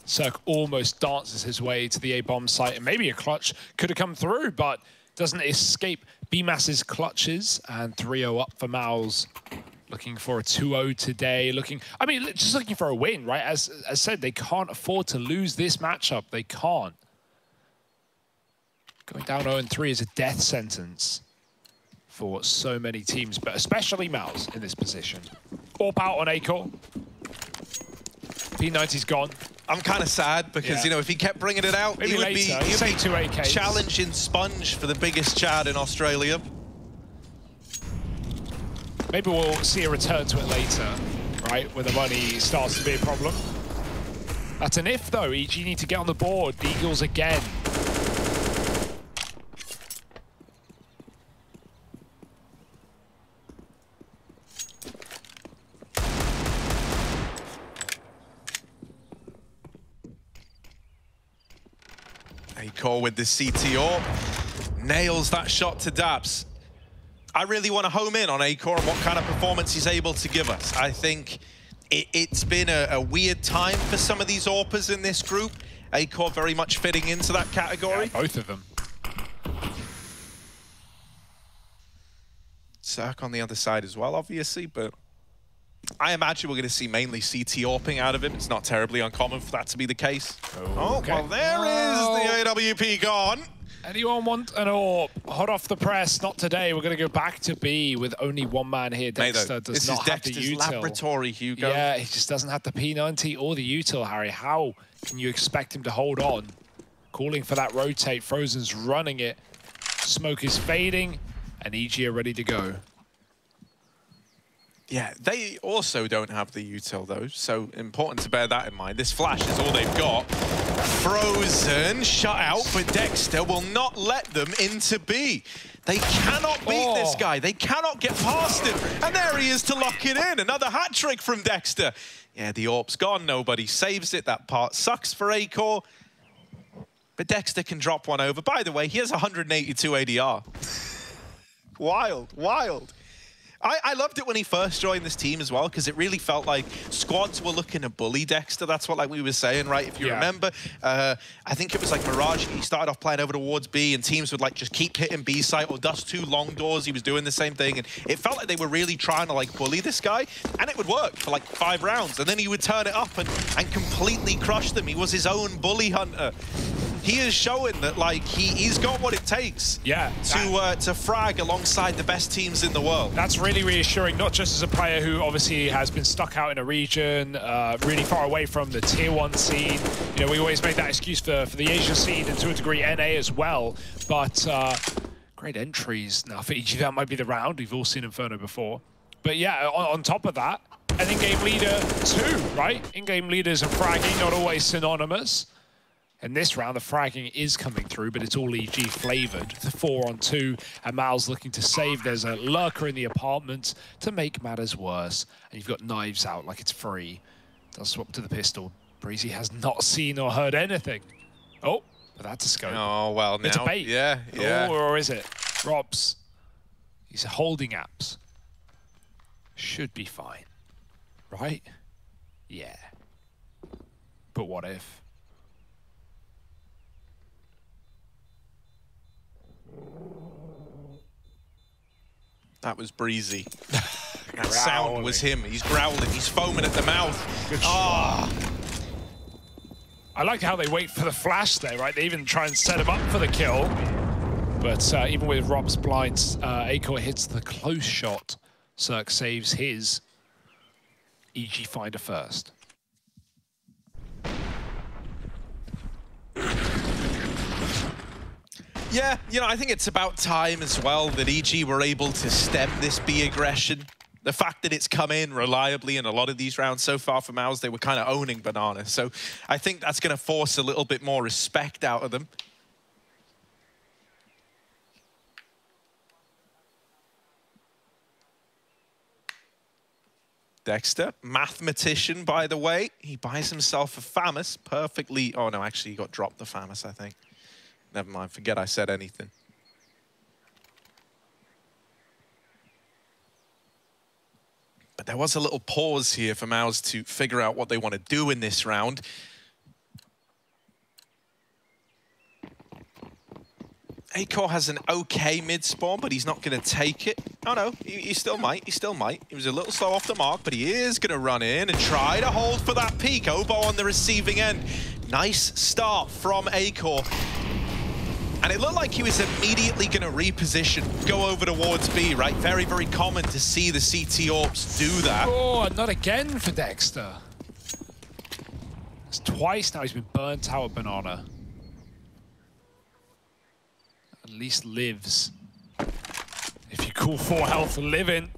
Cirque almost dances his way to the A-bomb site, and maybe a clutch could have come through, but doesn't escape BMAS's clutches, and 3-0 up for Mouse. Looking for a 2-0 today. I mean, just looking for a win, right? As said, they can't afford to lose this matchup. They can't. Going down 0-3 is a death sentence for so many teams, but especially Mouse in this position. Orp out on A-core. P90's gone. I'm kind of sad because, you know, if he kept bringing it out, maybe he'd be 2 AKs. Challenging Sponge for the biggest Chad in Australia. Maybe we'll see a return to it later, right? When the money starts to be a problem. That's an if, though. EG need to get on the board. Deagles again. A-core with the CT AWP. Nails that shot to Dabs. I really want to home in on A-core and what kind of performance he's able to give us. I think it's been a weird time for some of these AWPers in this group. A-core very much fitting into that category. Yeah, both of them. Cirque on the other side as well, obviously, but I imagine we're going to see mainly CT AWPing out of him. It's not terribly uncommon for that to be the case. Okay. Well, there is the AWP gone. Anyone want an AWP? Hot off the press, not today. We're going to go back to B with only one man here. Dexter does not have the util. Laboratory, Hugo. Yeah, he just doesn't have the P90 or the util, Harry. How can you expect him to hold on? Calling for that rotate. Frozen's running it. Smoke is fading, and EG are ready to go. Yeah, they also don't have the util, though, so important to bear that in mind. This flash is all they've got. Frozen, shut out, but Dexter will not let them into B. They cannot beat this guy. They cannot get past him. And there he is to lock it in. Another hat trick from Dexter. Yeah, the AWP's gone. Nobody saves it. That part sucks for Acor. But Dexter can drop one over. By the way, he has 182 ADR. Wild, wild. I loved it when he first joined this team as well, because it really felt like squads were looking to bully Dexter. That's what we were saying, right? If you remember, I think it was like Mirage. He started off playing over towards B, and teams would just keep hitting B site or dust 2 long doors. He was doing the same thing, and it felt like they were really trying to bully this guy, and it would work for 5 rounds, and then he would turn it up and completely crush them. He was his own bully hunter. He is showing that he's got what it takes to frag alongside the best teams in the world. That's really reassuring, not just as a player who obviously has been stuck out in a region really far away from the tier 1 scene. You know, we always make that excuse for the Asia scene and to a degree NA as well, but great entries. Now for EG that might be the round. We've all seen Inferno before. But yeah, on top of that, an in-game leader too, right? In-game leaders and fragging not always synonymous. In this round, the fragging is coming through, but it's all EG flavored. The 4-on-2, and Mal's looking to save. There's a lurker in the apartment to make matters worse. And you've got knives out like it's free. Does swap to the pistol. Breezy has not seen or heard anything. Oh, but that's a scope. Oh, well, now. It's a bait. Yeah. Oh, or is it? Robs. He's holding apps. Should be fine. Right? Yeah. But what if? That was Breezy. That sound was him. He's growling. He's foaming at the mouth. Good shot. I like how they wait for the flash there, right? They even try and set him up for the kill. But even with Rob's blinds, Acor hits the close shot. Cirque saves his. EG find a first. Yeah, I think it's about time as well that EG were able to stem this B aggression. The fact that it's come in reliably in a lot of these rounds so far from ours, they were kind of owning Banana. So I think that's going to force a little bit more respect out of them. Dexter, mathematician, by the way. He buys himself a FAMAS perfectly. Oh, no, actually, he got dropped the FAMAS, I think. Never mind, forget I said anything. But there was a little pause here for Maus to figure out what they want to do in this round. Acor has an okay mid-spawn, but he's not going to take it. Oh no, he still might, he still might. He was a little slow off the mark, but he is going to run in and try to hold for that peak. Obo on the receiving end. Nice start from Acor. And it looked like he was immediately going to reposition, go over towards B, right? Very, very common to see the CT AWPs do that. Oh, not again for Dexter. It's twice now he's been burnt out at Banana. At least lives. If you call 4 health living.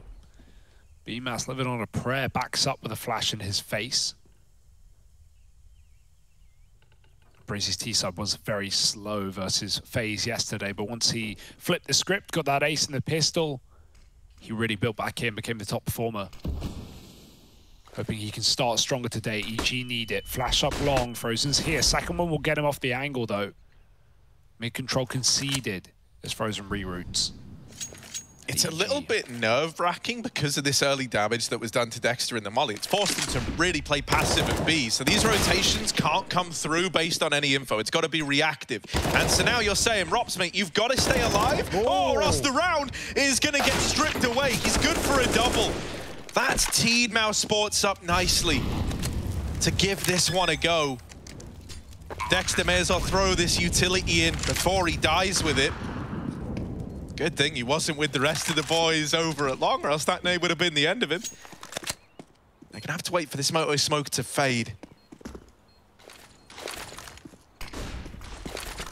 BMAS living on a prayer, backs up with a flash in his face. Breezy's T-side was very slow versus FaZe yesterday, but once he flipped the script, got that ace in the pistol, he really built back in, became the top performer. Hoping he can start stronger today. EG need it. Flash up long. Frozen's here. Second one will get him off the angle, though. Mid-control conceded as Frozen reroutes. It's a little bit nerve-wracking because of this early damage that was done to Dexter in the molly. It's forced him to really play passive at B. So these rotations can't come through based on any info. It's got to be reactive. And so now you're saying, Rops, mate, you've got to stay alive, or else the round is going to get stripped away. He's good for a double. That's teed Mouse Sports up nicely to give this one a go. Dexter may as well throw this utility in before he dies with it. Good thing he wasn't with the rest of the boys over at long, or else that would have been the end of him. They're gonna have to wait for this moto smoke to fade.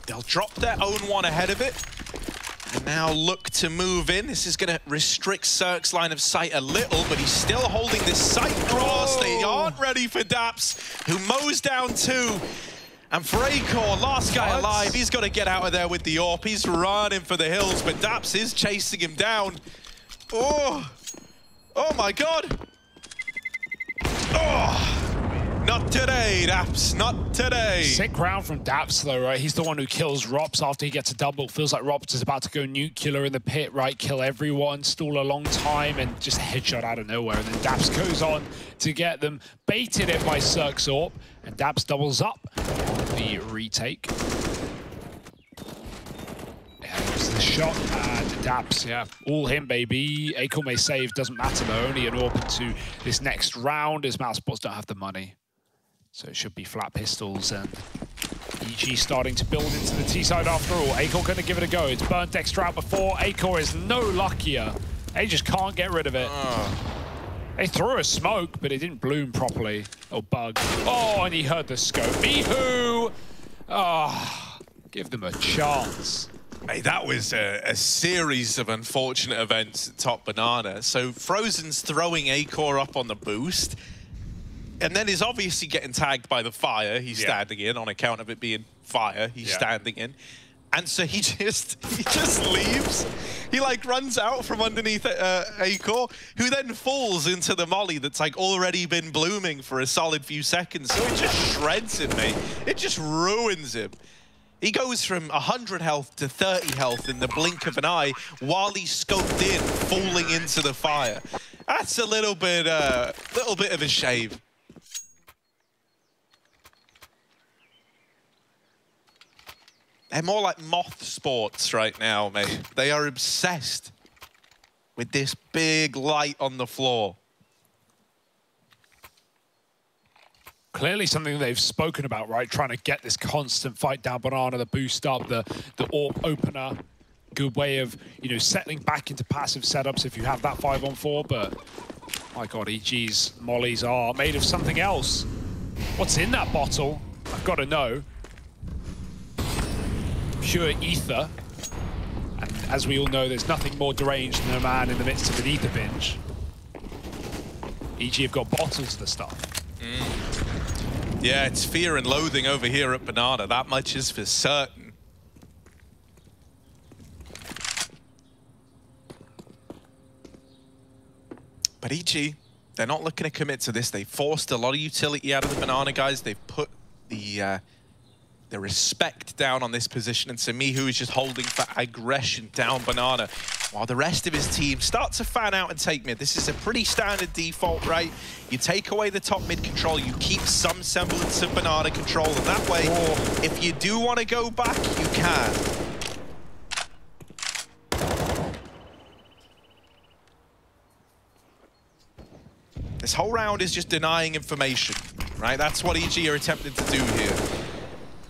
They'll drop their own one ahead of it. And now look to move in. This is going to restrict Cirque's line of sight a little, but he's still holding this sight cross. They aren't ready for Daps, who mows down 2. And for Acor, last guy alive, he's got to get out of there with the AWP. He's running for the hills, but Daps is chasing him down. Oh my God. Oh. Not today, Daps, not today. Sick round from Daps, though, right? He's the one who kills Rops after he gets a double. Feels like Rops is about to go nuclear in the pit, right? Kill everyone, stall a long time, and just headshot out of nowhere. And then Daps goes on to get them. Baited in by Cirque's AWP, and Daps doubles up the retake. There's the shot, and Daps, yeah, all him, baby. Acor may save, doesn't matter, though. Only an AWP into this next round, as Mouse Sports don't have the money. So it should be flat pistols, and EG starting to build into the T side after all. Acor going to give it a go. It's burnt Dexter out before. Acor is no luckier. They just can't get rid of it. They threw a smoke, but it didn't bloom properly. Oh, bug. Oh, and he heard the scope. Mihu! Oh, give them a chance. Hey, that was a series of unfortunate events at Top Banana. So Frozen's throwing Acor up on the boost. And then he's obviously getting tagged by the fire he's standing in on account of it being fire he's standing in. And so he just leaves. He like runs out from underneath Acor, who then falls into the molly that's like already been blooming for a solid few seconds. So it just shreds him, mate. It just ruins him. He goes from 100 health to 30 health in the blink of an eye while he's scoped in, falling into the fire. That's a little bit of a shame. They're more like Moth Sports right now, mate. They are obsessed with this big light on the floor. Clearly something they've spoken about, right? Trying to get this constant fight down Banana, the boost up, the AWP opener. Good way of, you know, settling back into passive setups if you have that 5-on-4, but my God, EG's mollies are made of something else. What's in that bottle? I've got to know. Pure ether. And as we all know, there's nothing more deranged than a man in the midst of an ether binge. EG have got bottles of the stuff. Yeah, it's fear and loathing over here at Banana. That much is for certain. But EG, they're not looking to commit to this. They forced a lot of utility out of the Banana guys. They've put the respect down on this position, and Mihu is just holding for aggression down Banana, while the rest of his team start to fan out and take mid. This is a pretty standard default, right? You take away the top mid control, you keep some semblance of Banana control, and that way, if you do want to go back, you can. This whole round is just denying information, right? That's what EG are attempting to do here.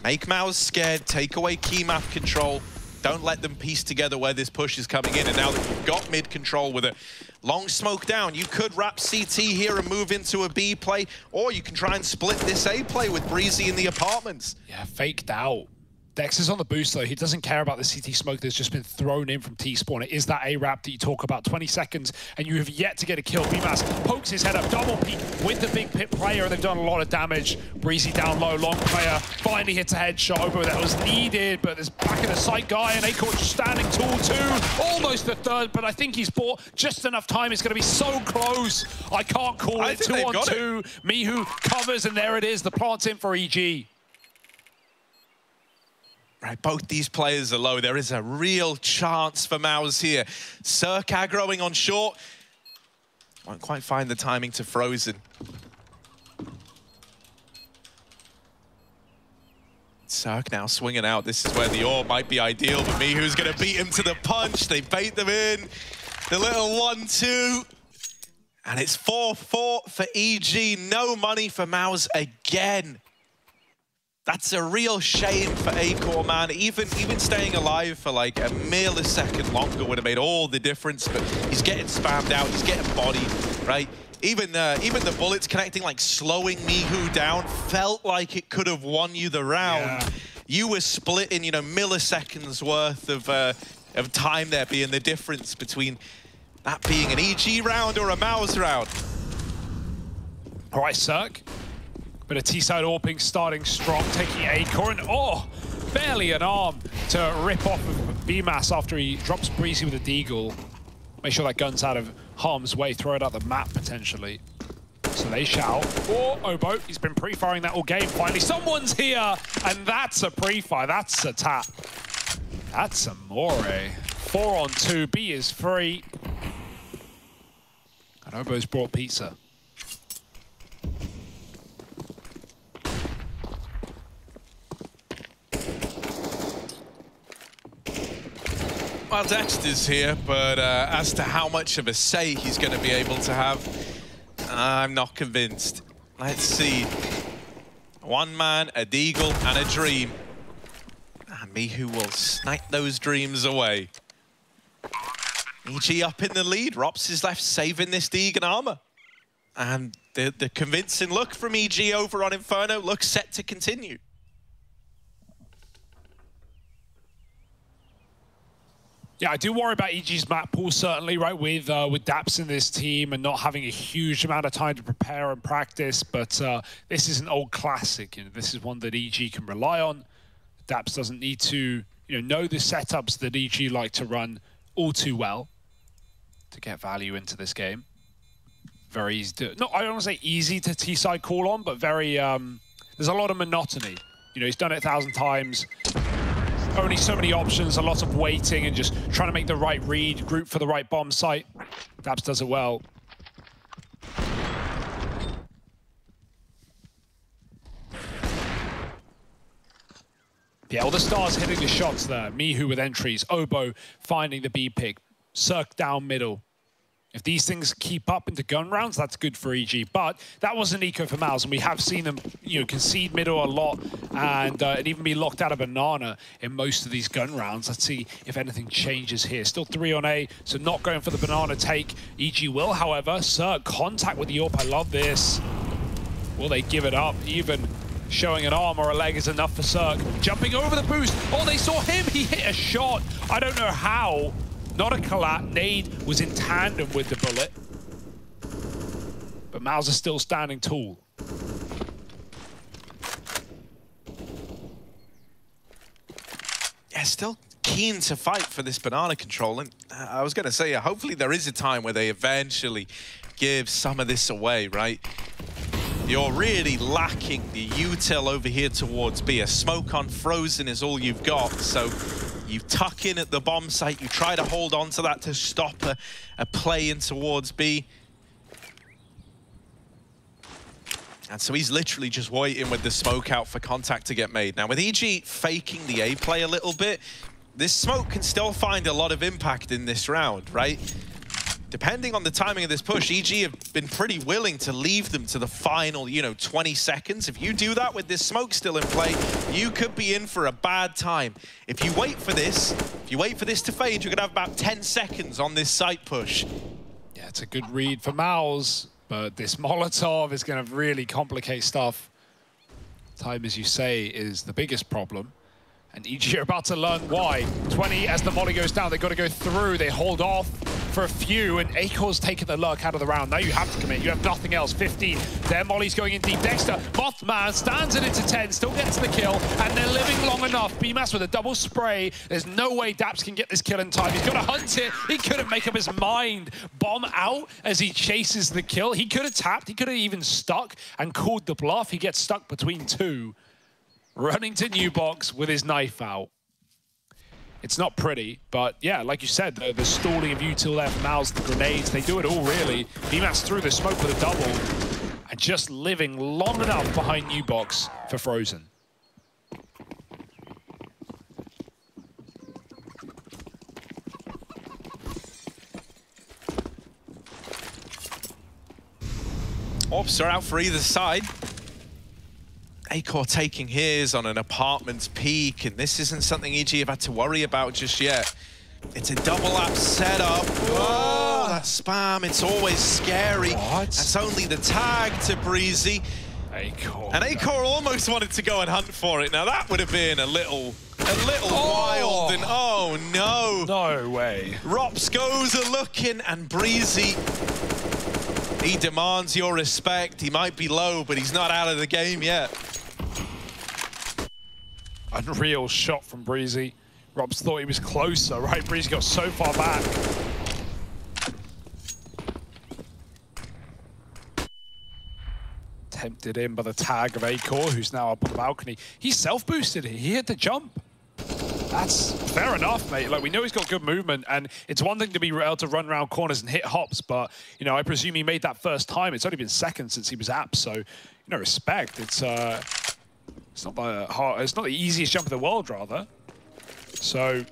Make Mouse scared, take away key map control. Don't let them piece together where this push is coming in. And now that you've got mid control with a long smoke down, you could wrap CT here and move into a B play, or you can try and split this A play with Breezy in the apartments. Yeah, faked out. Dex is on the boost, though. He doesn't care about the CT smoke that's just been thrown in from T-Spawn. It is that A-Wrap that you talk about. 20 seconds, and you have yet to get a kill. BMAS pokes his head up, double peek with the big pit player. They've done a lot of damage. Breezy down low, long player. Finally hits a headshot over that was needed, but there's back in the sight guy, and Acor just standing tall too. Almost the third, but I think he's bought just enough time. It's going to be so close. I can't call it. 2-on-2. Mihu covers, and there it is. The plant's in for EG. Right, both these players are low. There is a real chance for Mouse here. Cirque aggroing on short. Won't quite find the timing to Frozen. Cirque now swinging out. This is where the AWP might be ideal, but Mihu's going to beat him to the punch. They bait them in. The little 1-2. And it's 4-4 for EG. No money for Mouse again. That's a real shame for Acore, man. Even staying alive for like a millisecond longer would have made all the difference, but he's getting spammed out, he's getting bodied, right? Even the bullets connecting, like slowing Mihu down, felt like it could have won you the round. Yeah. You were splitting, you know, milliseconds worth of time there being the difference between that being an EG round or a Mouse round. All right, Cirque. But a T-side AWPing starting strong, taking Acore, and barely an arm to rip off of BMAS after he drops Breezy with a deagle. Make sure that gun's out of harm's way, throw it out the map potentially. So they shout, Obo, he's been pre-firing that all game. Finally, someone's here, and that's a pre-fire, that's a tap. That's Amore. 4-on-2, B is free. And Obo's brought pizza. Well, Dexter's here, but as to how much of a say he's going to be able to have, I'm not convinced. Let's see. One man, a deagle, and a dream. And Mihu will snipe those dreams away. EG up in the lead. Rops is left saving this Deegan armor. And the convincing look from EG over on Inferno looks set to continue. Yeah, I do worry about EG's map pool, certainly, right, with Daps in this team and not having a huge amount of time to prepare and practice, but this is an old classic. You know, this is one that EG can rely on. Daps doesn't need to, know the setups that EG like to run all too well to get value into this game. Very easy to, no, I don't want to say easy to T-side call on, but very, there's a lot of monotony. He's done it 1,000 times. Only so many options, a lot of waiting and just trying to make the right read, group for the right bomb site. Daps does it well. Yeah, all the stars hitting the shots there. Mihu with entries, Obo finding the B pick, Cirque down middle. If these things keep up into gun rounds, that's good for EG. But that wasn't eco for Mouse, and we have seen them, concede middle a lot and even be locked out of banana in most of these gun rounds. Let's see if anything changes here. Still 3 on A, so not going for the banana take. EG will, however. Cirque, contact with the AWP. I love this. Will they give it up? Even showing an arm or a leg is enough for Cirque. Jumping over the boost. Oh, they saw him. He hit a shot. I don't know how. Not a collat. Nade was in tandem with the bullet. But Mouse is still standing tall. Yeah, still keen to fight for this banana control. And I was going to say, hopefully there is a time where they eventually give some of this away, right? You're really lacking the util over here towards B. A smoke on Frozen is all you've got, so you tuck in at the bomb site, you try to hold on to that to stop a play in towards B. And so he's literally just waiting with the smoke out for contact to get made. Now with EG faking the A play a little bit, this smoke can still find a lot of impact in this round, right? Depending on the timing of this push, EG have been pretty willing to leave them to the final, 20 seconds. If you do that with this smoke still in play, you could be in for a bad time. If you wait for this to fade, you're gonna have about 10 seconds on this site push. Yeah, it's a good read for Mouse, but this Molotov is gonna really complicate stuff. Time, as you say, is the biggest problem. And EG are about to learn why. 20 as the molly goes down, they've got to go through, they hold off for a few, and Acor's taking the luck out of the round. Now you have to commit, you have nothing else. 15, their molly's going in deep. Dexter, Mothman stands it into 10, still gets the kill, and they're living long enough. BMAS with a double spray. There's no way Daps can get this kill in time. He's got to hunt it. He couldn't make up his mind. Bomb out as he chases the kill. He could have tapped, he could have even stuck and called the bluff. He gets stuck between two. Running to new box with his knife out. It's not pretty, but yeah, like you said, the stalling of util there from Mouse, the grenades, they do it all really. BMAS through the smoke with a double, and just living long enough behind new box for Frozen. Orbs are out for either side. Acor taking his on an apartment's peak, and this isn't something EG have had to worry about just yet. It's a double app setup. Oh, that spam, it's always scary. What? That's only the tag to Breezy. Acor. And Acor almost wanted to go and hunt for it. Now that would have been a little wild, and oh no. No way. Rops goes a looking, and Breezy, he demands your respect. He might be low, but he's not out of the game yet. Unreal shot from Breezy. Robs thought he was closer, right? Breezy got so far back. Tempted in by the tag of Acor, who's now up on the balcony. He self-boosted it. He hit the jump. That's fair enough, mate. Like, we know he's got good movement, and it's one thing to be able to run around corners and hit hops, but, you know, I presume he made that first time. It's only been seconds since he was app, so, you know, respect. It's not the easiest jump in the world, rather. So,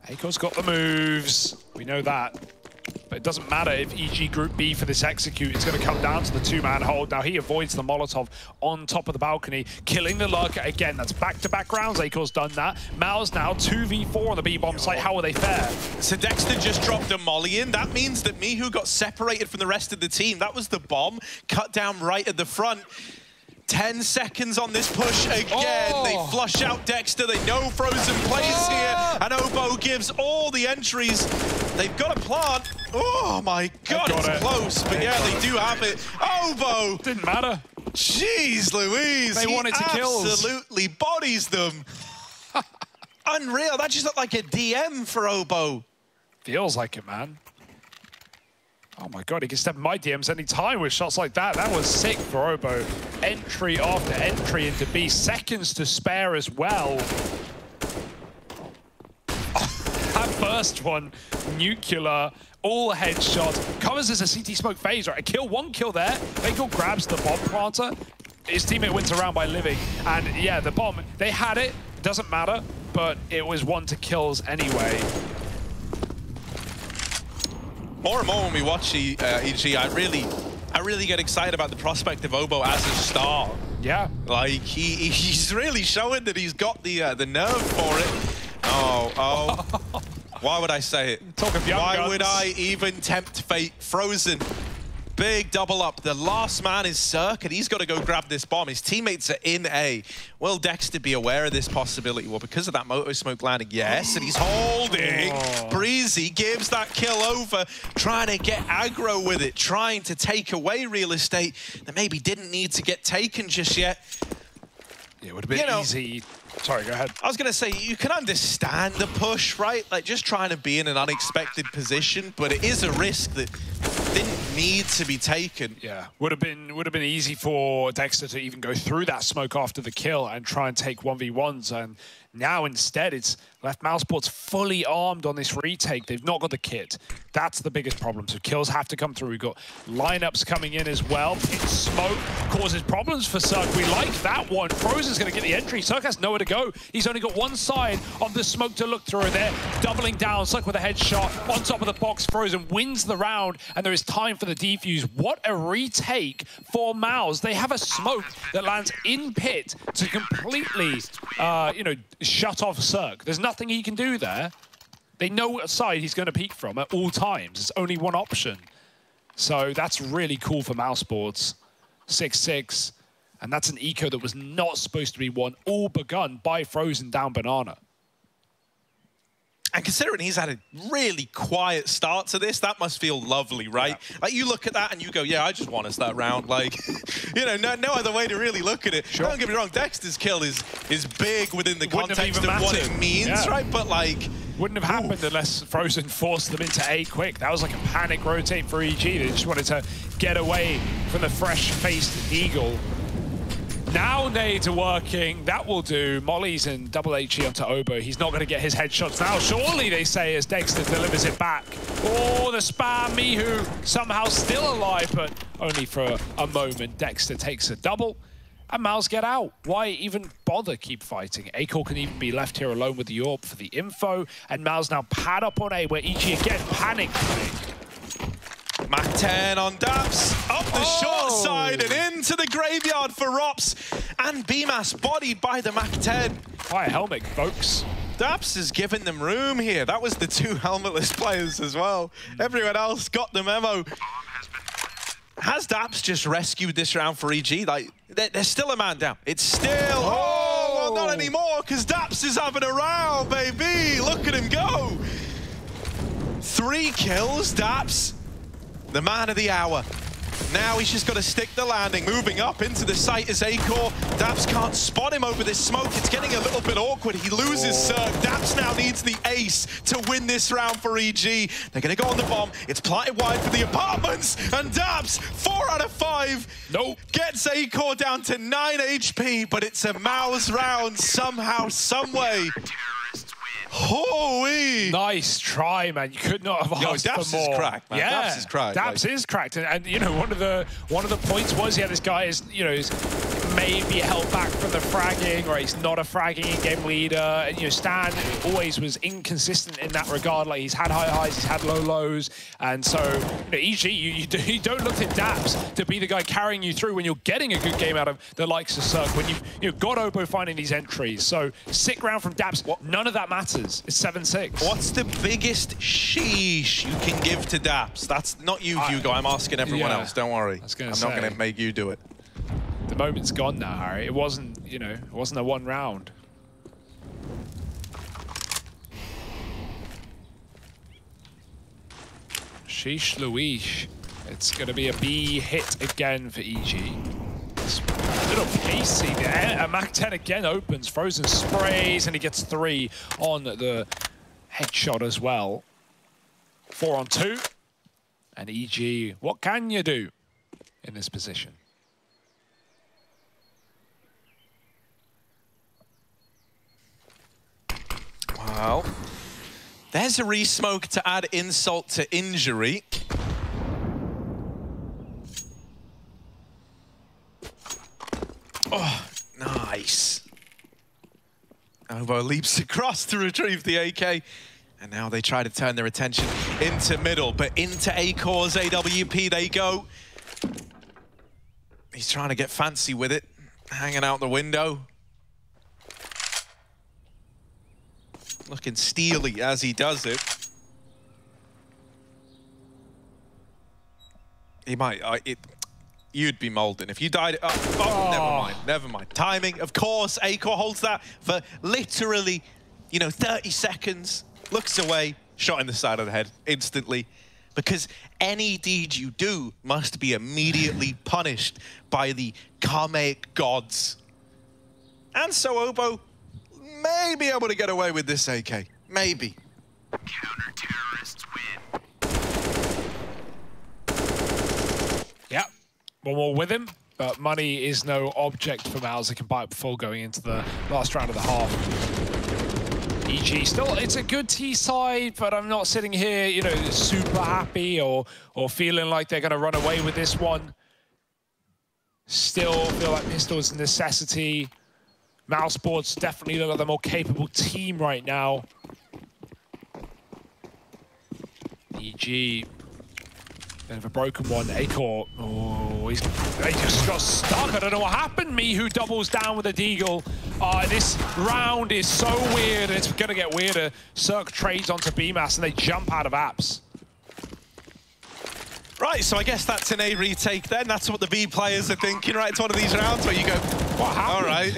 Acor's got the moves. We know that. But it doesn't matter if EG Group B for this execute. It's going to come down to the two-man hold. Now he avoids the Molotov on top of the balcony, killing the lurker. Again, that's back-to-back rounds. Acor's done that. Mal's now 2v4 on the B-bomb site. How will they fare? So Dexter just dropped a molly in. That means that Mihu got separated from the rest of the team. That was the bomb. Cut down right at the front. 10 seconds on this push again. They flush out Dexter. They know Frozen plays here. And Obo gives all the entries. They've got a plant. Oh my God, it's close. But yeah, they do have it. Obo! Didn't matter. Jeez Louise. They wanted to kill. Absolutely bodies them. Unreal. That just looked like a DM for Obo. Feels like it, man. Oh my God, he can step in my DMs any time with shots like that. That was sick for Obo. Entry after entry into B. Seconds to spare as well. That first one, nuclear, all headshots. Covers as a CT smoke phase, right? A kill, one kill there. Bagel grabs the bomb planter. His teammate wins around by living. And yeah, the bomb, they had it. Doesn't matter, but it was 1-to-kills anyway. More and more when we watch EG, I really get excited about the prospect of Obo as a star. Yeah. Like, he's really showing that he's got the nerve for it. Oh. Why would I say it? Why would I even tempt fate? Frozen. Big double up. The last man is Cirque, and he's got to go grab this bomb. His teammates are in A. Will Dexter be aware of this possibility? Well, because of that moto smoke landing, yes, and he's holding. Breezy gives that kill over, trying to get aggro with it, trying to take away real estate that maybe didn't need to get taken just yet. Yeah, it would have been easy. Sorry, go ahead. I was going to say, you can understand the push, right? Like, just trying to be in an unexpected position, but it is a risk that didn't need to be taken. Yeah, would have been easy for Dexter to even go through that smoke after the kill and try and take 1v1s, and now instead it's left Mousesports fully armed on this retake. They've not got the kit. That's the biggest problem. So kills have to come through. We've got lineups coming in as well. Pit smoke causes problems for Cirque. We like that one. Frozen's going to get the entry. Cirque has nowhere to go. He's only got one side of the smoke to look through. They're doubling down. Cirque with a headshot on top of the box. Frozen wins the round, and there is time for the defuse. What a retake for Mouse. They have a smoke that lands in pit to completely, shut off Cirque. There's nothing he can do there. They know what side he's going to peek from at all times. It's only one option. So that's really cool for Mousesports. 6-6. And that's an eco that was not supposed to be won, all begun by Frozen down Banana. And considering he's had a really quiet start to this, that must feel lovely, right? Yeah. Like, you look at that and you go, yeah, I just want us that round. Like, no other way to really look at it. Sure. Don't get me wrong, Dexter's kill is big within the context of what it means, right? But, like... Wouldn't have happened unless Frozen forced them into A quick. That was like a panic rotate for EG. They just wanted to get away from the fresh-faced Eagle. Now nades are working. That will do. Molly's and double HE onto Obo. He's not going to get his headshots now. Surely, they say, as Dexter delivers it back. Oh, the spam. Mihu somehow still alive, but only for a moment. Dexter takes a double. And Mouse get out. Why even bother keep fighting? Acor can even be left here alone with the AWP for the info. And Mouse now pad up on A, where EG again panic. Mac 10 on Daps, up the short side and into the graveyard for Rops, and BMAS bodied by the Mac 10. Fire helmet, folks. Daps has given them room here. That was the 2 helmetless players as well. Everyone else got the memo. Has Daps just rescued this round for EG? Like, there's still a man down. It's still... Oh, well, not anymore, because Daps is having a round, baby. Look at him go. 3 kills, Daps, the man of the hour. Now he's just got to stick the landing. Moving up into the site is Acor. Daps can't spot him over this smoke. It's getting a little bit awkward. He loses Cirque. Daps now needs the ace to win this round for EG. They're going to go on the bomb. It's planted wide for the apartments. And Daps, 4 out of 5. Nope. Gets Acor down to 9 HP, but it's a mouse round somehow, someway. Holy! Nice try, man. You could not have asked Daps for more. Is cracked, man. Yeah, Daps is cracked. Daps is cracked, and you know one of the points was this guy is is maybe held back from the fragging, or he's not a fragging in-game leader. And Stan always was inconsistent in that regard. Like he's had high highs, he's had low lows, and so EG, you don't look at Daps to be the guy carrying you through when you're getting a good game out of the likes of Cirque. When you've got Obo finding these entries, so sick round from Daps. None of that matters. It's 7-6. What's the biggest sheesh you can give to Daps? That's not you, Hugo. I'm asking everyone else. Don't worry. I'm not going to make you do it. The moment's gone now, Harry. It wasn't, it wasn't a 1 round. Sheesh Louise. It's going to be a B hit again for EG. A little pacey there. A Mac 10 again opens, frozen sprays, and he gets 3 on the headshot as well. 4 on 2. And EG, what can you do in this position? Well, there's a re-smoke to add insult to injury. Oh, nice. Obo leaps across to retrieve the AK. And now they try to turn their attention into middle, but into Acor's AWP they go. He's trying to get fancy with it, hanging out the window. Looking steely as he does it. He might... You'd be molding if you died. Never mind. Timing, of course. Acor holds that for literally, 30 seconds. Looks away, shot in the side of the head instantly. Because any deed you do must be immediately punished by the karmic gods. And so Obo may be able to get away with this AK. Maybe. Counter-terrorists win. Yep. One more with him, but money is no object for Mouse. He can buy it before going into the last round of the half. EG still, it's a good T side, but I'm not sitting here, super happy or feeling like they're going to run away with this one. Still feel like Pistol is a necessity. Mouseboards definitely look like the more capable team right now. EG. Bit of a broken one. Acor. Oh, he just got stuck. I don't know what happened. Me who doubles down with a deagle. This round is so weird. It's going to get weirder. Cirque trades onto BMAS and they jump out of apps. Right, so I guess that's an A retake then. That's what the B players are thinking, right? It's one of these rounds where you go, what happened? All right.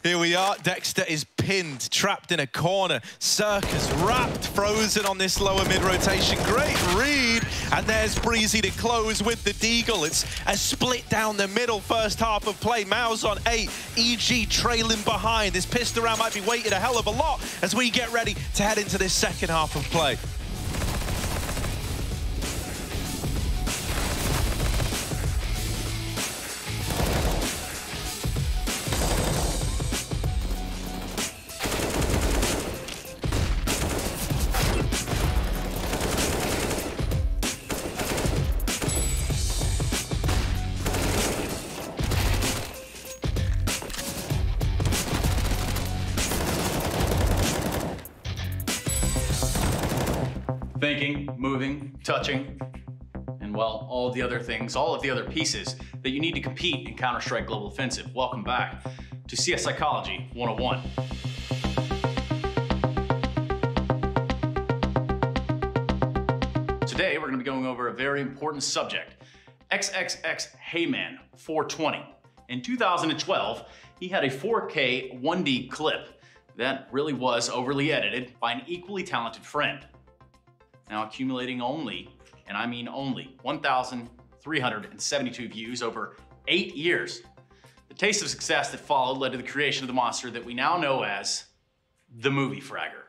Here we are. Dexter is pinned, trapped in a corner. Cirque is wrapped, frozen on this lower mid-rotation. Great read. And there's Breezy to close with the deagle. It's a split down the middle first half of play. Mouse on 8, EG trailing behind. This pistol round might be weighted a hell of a lot as we get ready to head into this second half of play. Thinking, moving, touching. well, all of the other things, all of the other pieces that you need to compete in Counter-Strike Global Offensive. Welcome back to CS Psychology 101. Today, we're going to be going over a very important subject, XXX Heyman 420. In 2012, he had a 4K 1D clip that really was overly edited by an equally talented friend. Now accumulating only, and I mean only, 1,372 views over 8 years. The taste of success that followed led to the creation of the monster that we now know as the Movie Fragger.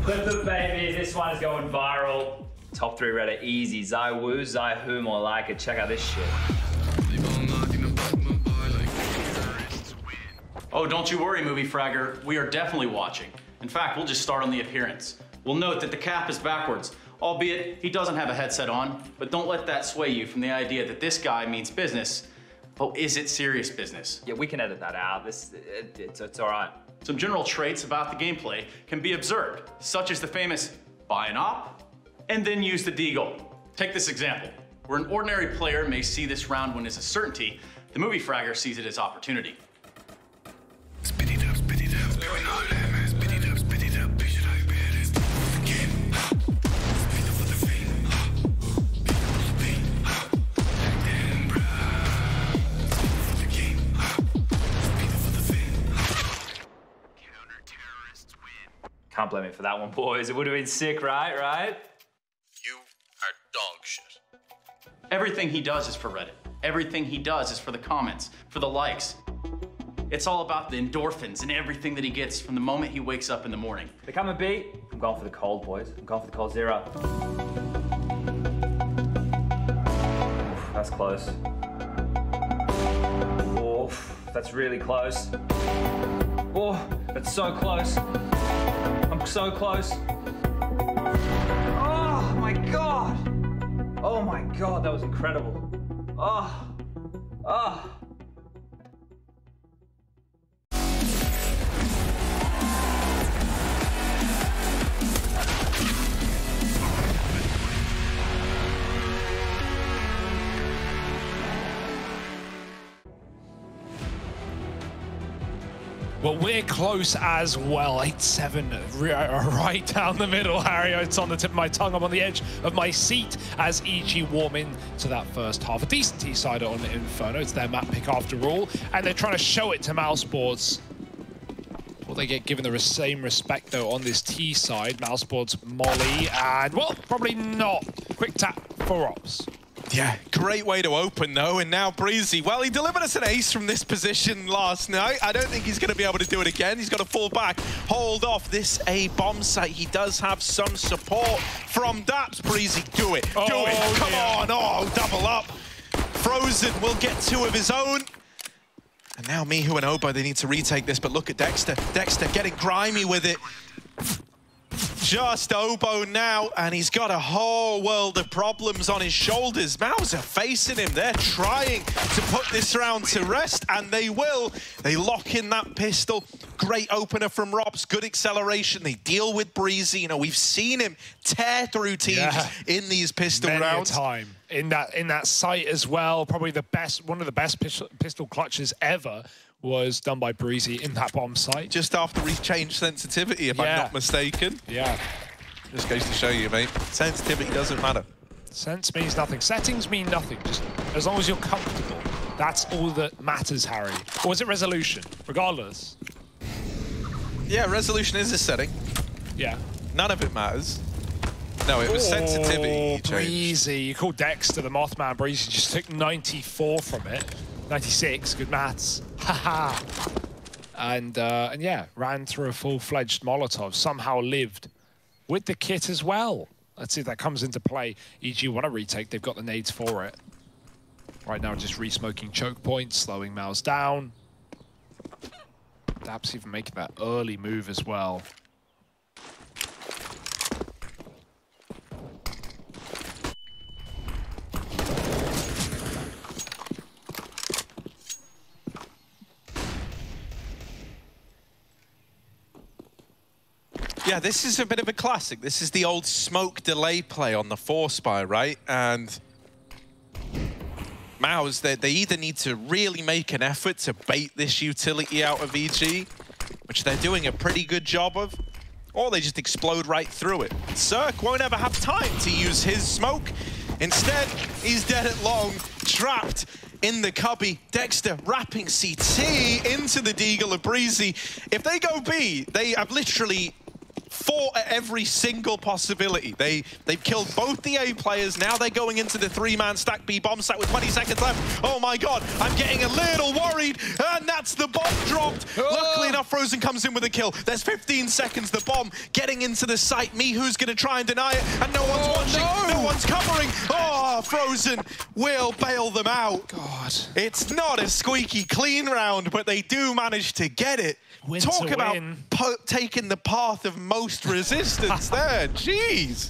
But baby, this one is going viral. Top 3 Reddit easy. Zai Wu, Zai Hu, more like it. Check out this shit. Oh, don't you worry, Movie Fragger. We are definitely watching. In fact, we'll just start on the appearance. We'll note that the cap is backwards, albeit he doesn't have a headset on, but don't let that sway you from the idea that this guy means business. Oh, is it serious business? Yeah, we can edit that out. It's all right. Some general traits about the gameplay can be observed, such as the famous buy an op, and then use the deagle. Take this example. Where an ordinary player may see this round win as a certainty, the Movie Fragger sees it as opportunity. Can't blame me for that one, boys. It would have been sick, right? You are dog shit. Everything he does is for Reddit. Everything he does is for the comments, for the likes. It's all about the endorphins and everything that he gets from the moment he wakes up in the morning. They come and beat. I'm going for the cold, boys. I'm going for the cold zero. Oof, that's close. Oof, that's really close. Oh, that's so close. I'm so close. Oh my God. Oh my God, that was incredible. Oh. Well, we're close as well. 8-7, right down the middle, Harry. It's on the tip of my tongue. I'm on the edge of my seat as EG warm into that first half. A decent T-side on Inferno. It's their map pick after all, and they're trying to show it to Mouseboards. Will they get given the same respect, though, on this T-side? Mouseboards, Molly, and, well, probably not. Quick tap for Ops. Yeah, great way to open, though, and now Breezy. Well, he delivered us an ace from this position last night. I don't think he's going to be able to do it again. He's got to fall back, hold off this A bomb site. He does have some support from Daps. Breezy, do it, do it, come on, oh, double up. Frozen will get 2 of his own. And now Mihu and Obo, they need to retake this, but look at Dexter. Dexter getting grimy with it. Just Obo now, and he's got a whole world of problems on his shoulders. Mauser facing him. They're trying to put this round to rest, and they will. They lock in that pistol. Great opener from Robs, good acceleration. They deal with Breezy. You know, we've seen him tear through teams in these pistol rounds. Time in that site as well. Probably the best, one of the best pistol clutches ever was done by Breezy in that bomb site. Just after he changed sensitivity, if I'm not mistaken. Yeah. Just goes to show you, mate. Sensitivity doesn't matter. Sense means nothing. Settings mean nothing. Just as long as you're comfortable. That's all that matters, Harry. Or is it resolution? Regardless. Yeah, resolution is a setting. Yeah. None of it matters. No, it was sensitivity. Breezy. You called Dexter the Mothman. Breezy just took 94 from it. 96, good maths. Haha. And yeah, ran through a full-fledged Molotov. Somehow lived with the kit as well. Let's see if that comes into play. EG want to retake. They've got the nades for it. Right now, just re-smoking choke points, slowing Mouse down. Daps even making that early move as well. Yeah, this is a bit of a classic. This is the old smoke delay play on the 4-spy, right? And Maus, they either need to really make an effort to bait this utility out of EG, which they're doing a pretty good job of, or they just explode right through it. Cirque won't ever have time to use his smoke. Instead, he's dead at long, trapped in the cubby. Dexter wrapping CT into the Deagle of Breezy. If they go B, they have literally fought at every single possibility. They've killed both the A players. Now they're going into the 3-man stack B bomb site with 20 seconds left. Oh my god, I'm getting a little worried, and that's the bomb dropped. Luckily enough, Frozen comes in with a kill. There's 15 seconds, the bomb getting into the site. Mihu's gonna try and deny it, and no one's watching, no one's covering. Oh, Frozen will bail them out. God. It's not a squeaky clean round, but they do manage to get it. Talk about taking the path of most resistance there. Jeez.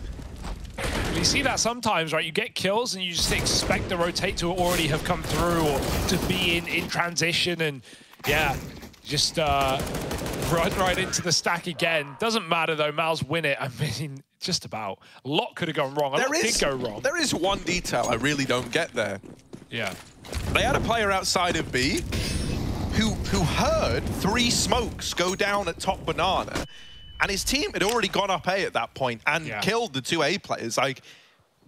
You see that sometimes, right? You get kills and you just expect the rotate to already have come through or to be in transition, and yeah, just run right into the stack again. Doesn't matter though, Maus win it. I mean, just about. A lot could have gone wrong. A lot did go wrong. There is one detail I really don't get there. Yeah. They had a player outside of B who heard 3 smokes go down at top banana, and his team had already gone up A at that point and killed the 2 A players. Like,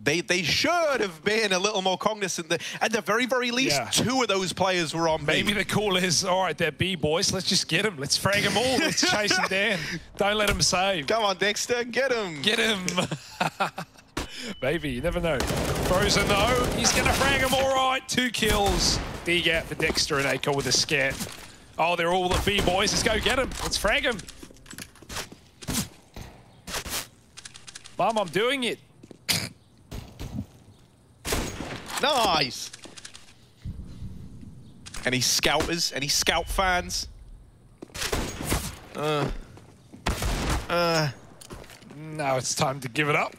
they should have been a little more cognizant that at the very, very least, 2 of those players were on B. Maybe the call is, all right, they're B boys, let's just get them. Let's frag them all. Let's chase them down. Don't let them save. Come on, Dexter, get him. Get him. Maybe, you never know. Frozen though, he's gonna frag him all right. 2 kills. D-gap for Dexter and Aiko with a scare. Oh, they're all the B boys. Let's go get him. Let's frag him. Mom, I'm doing it. Nice. Any scouters? Any scout fans? Now it's time to give it up.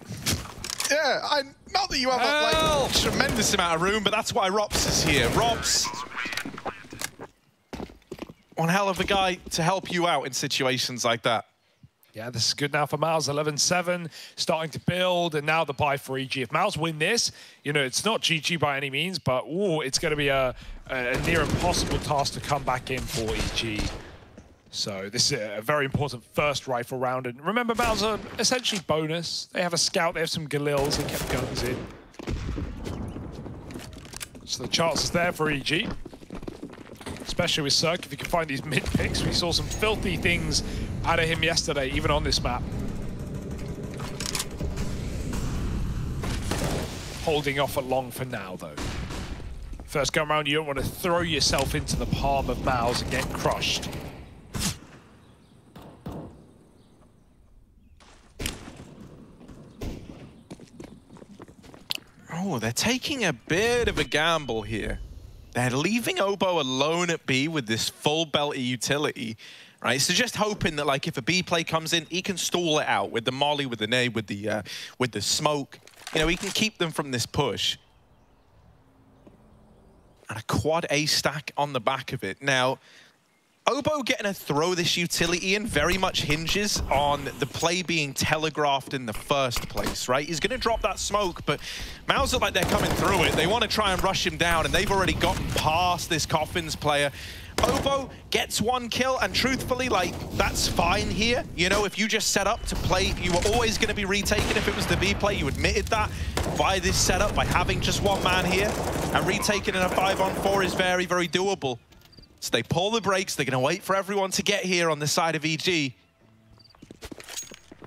Yeah, not that you have a tremendous amount of room, but that's why Rops is here. Rops, one hell of a guy to help you out in situations like that. Yeah, this is good now for Maus. 11-7, starting to build, and now the buy for EG. If Maus win this, you know, it's not GG by any means, but ooh, it's going to be a near impossible task to come back in for EG. So this is a very important first rifle round. And remember, Maus are essentially bonus. They have a scout, they have some Galils, they kept guns in. So the chance is there for EG. Especially with Cirque, if you can find these mid picks. We saw some filthy things out of him yesterday, even on this map. Holding off at long for now, though. First go around, you don't want to throw yourself into the palm of Maus and get crushed. Oh, they're taking a bit of a gamble here. They're leaving Obo alone at B with this full belty utility, right? So just hoping that, like, if a B play comes in, he can stall it out with the molly, with the nade, with the smoke. You know, he can keep them from this push. And a quad A stack on the back of it. Now, Obo getting to throw this utility in very much hinges on the play being telegraphed in the first place, right? He's going to drop that smoke, but Maus look like they're coming through it. They want to try and rush him down, and they've already gotten past this Coffins player. Obo gets 1 kill, and truthfully, like, that's fine here. You know, if you just set up to play, you were always going to be retaken if it was the B play. You admitted that by this setup, by having just 1 man here, and retaking in a 5-on-4 is very, very doable. So they pull the brakes. They're going to wait for everyone to get here on the side of EG.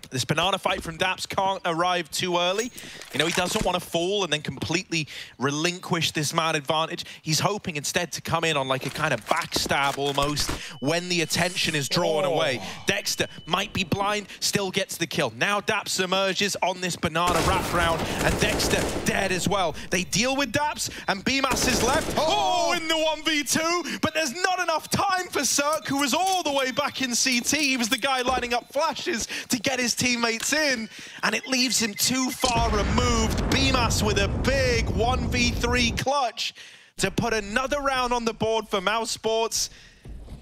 This banana fight from Daps can't arrive too early. You know, he doesn't want to fall and then completely relinquish this man advantage. He's hoping instead to come in on like a kind of backstab almost when the attention is drawn away. Dexter might be blind, still gets the kill. Now Daps emerges on this banana wrap round, and Dexter dead as well. They deal with Daps, and BMAS is left. Oh, in the 1v2, but there's not enough time for Cirque, who was all the way back in CT. He was the guy lining up flashes to get his teammates in, and it leaves him too far removed. BMAS with a big 1v3 clutch to put another round on the board for Mouse Sports.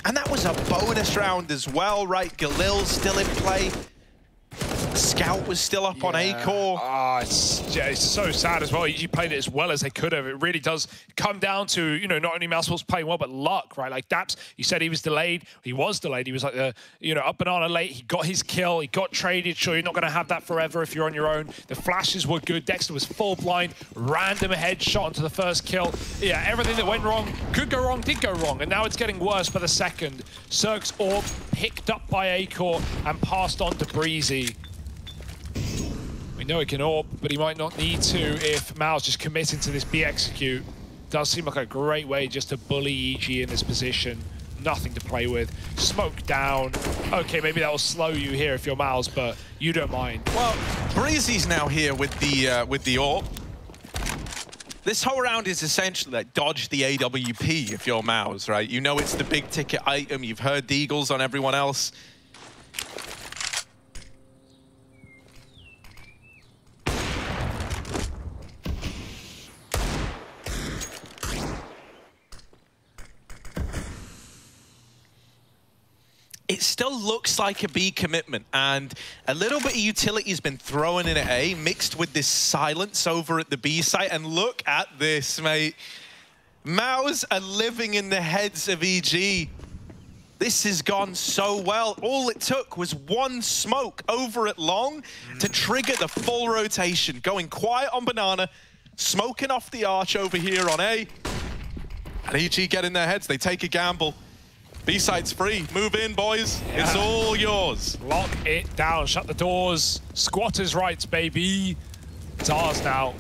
And that was a bonus round as well, right? Galil's still in play. Scout was still up on A-Core. It's so sad as well. EG played it as well as they could have. It really does come down to, you know, not only Mousesports playing well, but luck, right? Like Daps, you said he was delayed. He was delayed. He was like, up banana late. He got his kill. He got traded. Sure, you're not going to have that forever if you're on your own. The flashes were good. Dexter was full blind, random headshot onto the first kill. Yeah, everything that went wrong, could go wrong, did go wrong. And now it's getting worse by the second. Cirque's orb picked up by A-Core and passed on to Breezy. We know he can AWP, but he might not need to if Mal's just committing to this B execute. Does seem like a great way just to bully EG in this position. Nothing to play with. Smoke down. Okay, maybe that will slow you here if you're Mal's, but you don't mind. Well, Breezy's now here with the AWP. This whole round is essentially like dodge the AWP if you're Mal's, right? You know it's the big ticket item. You've heard Deagles on everyone else. It still looks like a B commitment, and a little bit of utility has been thrown in at A, mixed with this silence over at the B site, and look at this, mate. Maus are living in the heads of EG. This has gone so well. All it took was one smoke over at long to trigger the full rotation, going quiet on banana, smoking off the arch over here on A, and EG get in their heads. They take a gamble. B-side's free. Move in, boys. Yeah. It's all yours. Lock it down. Shut the doors. Squatters' rights, baby. It's ours now.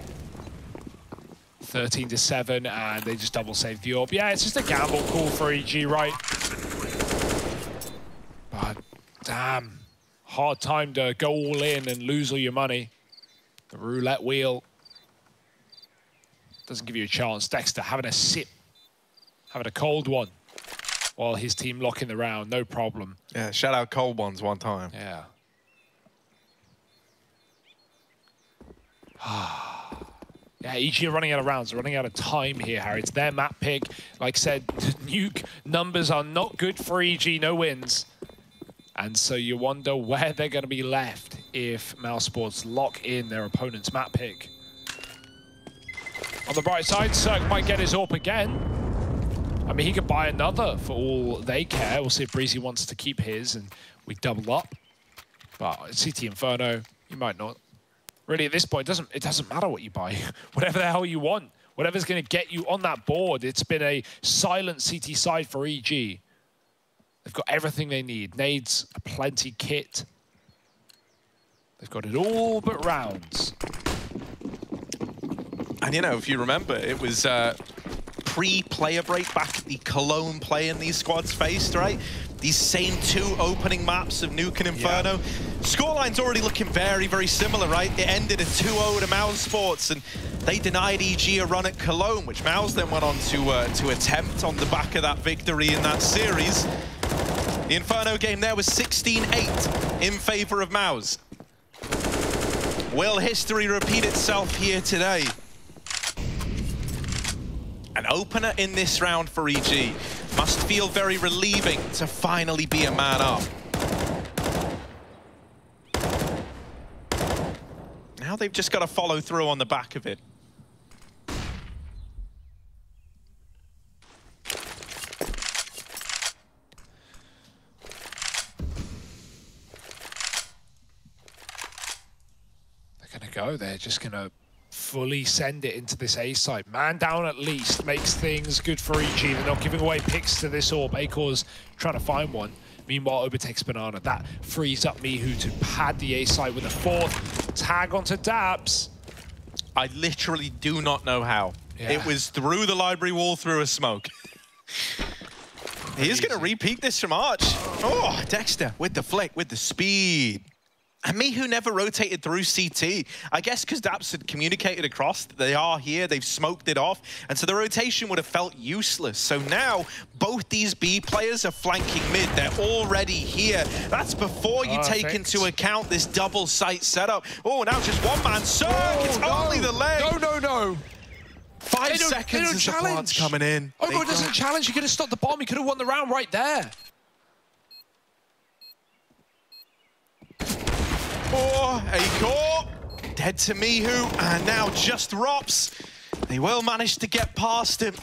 13-7, and they just double save the AWP. Yeah, it's just a gamble call for EG, right? But damn, hard time to go all in and lose all your money. The roulette wheel doesn't give you a chance. Dexter having a sip, having a cold one, while his team locking the round, no problem. Yeah, shout out cold ones one time. Yeah. Yeah, EG are running out of rounds, running out of time here, Harry. It's their map pick. Like I said, nuke numbers are not good for EG, no wins. And so you wonder where they're going to be left if Mousesports lock in their opponent's map pick. On the bright side, Cirque might get his AWP again. I mean, he could buy another for all they care. We'll see if Breezy wants to keep his and we double up. But CT Inferno, you might not. Really, at this point, it doesn't matter what you buy. Whatever the hell you want. Whatever's going to get you on that board. It's been a silent CT side for EG. They've got everything they need. Nades, a plenty kit. They've got it all but rounds. And, you know, if you remember, it was pre-player break back at the Cologne play in these squads faced, right? These same two opening maps of Nuke and Inferno. Yeah. Scoreline's already looking very, very similar, right? It ended in 2-0 to Mousesports, and they denied EG a run at Cologne, which Mouse then went on to attempt on the back of that victory in that series. The Inferno game there was 16-8 in favor of Mouse. Will history repeat itself here today? An opener in this round for EG. Must feel very relieving to finally be a man up. Now they've just got to follow through on the back of it. They're going to go. They're just going to fully send it into this A site. Man down at least makes things good for EG. They're not giving away picks to this AWP. A-Core's trying to find one. Meanwhile, overtakes Banana. That frees up Mihu to pad the A site with a fourth. Tag onto Dabs. I literally do not know how. Yeah. It was through the library wall, through a smoke. He is going to repeat this from Arch. Oh, Dexter with the flick, with the speed. And Mihu never rotated through CT. I guess because Daps had communicated across that they are here, they've smoked it off, and so the rotation would have felt useless. So now, both these B players are flanking mid. They're already here. That's before you take into account this double site setup. Oh, now just one man. Cirque, it's only the leg. No. 5 seconds as the plant's coming in. Ovo doesn't challenge. He could have stopped the bomb. He could have won the round right there. Oh, Acor, dead to Mihu, and now just Rops. They will manage to get past him.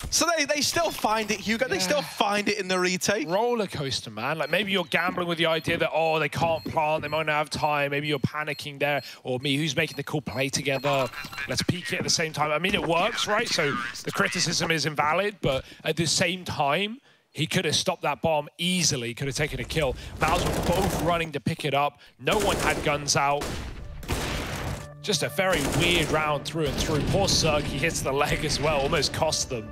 So they still find it, Hugo. They still find it in the retake. Roller coaster, man. Like maybe you're gambling with the idea that, oh, they can't plant, they might not have time. Maybe you're panicking there. Or Mihu's making the cool play together. Let's peek it at the same time. I mean, it works, right? So the criticism is invalid, but at the same time, he could have stopped that bomb easily, could have taken a kill. Mals were both running to pick it up. No one had guns out. Just a very weird round through and through. Poor Cirque, he hits the leg as well, almost cost them.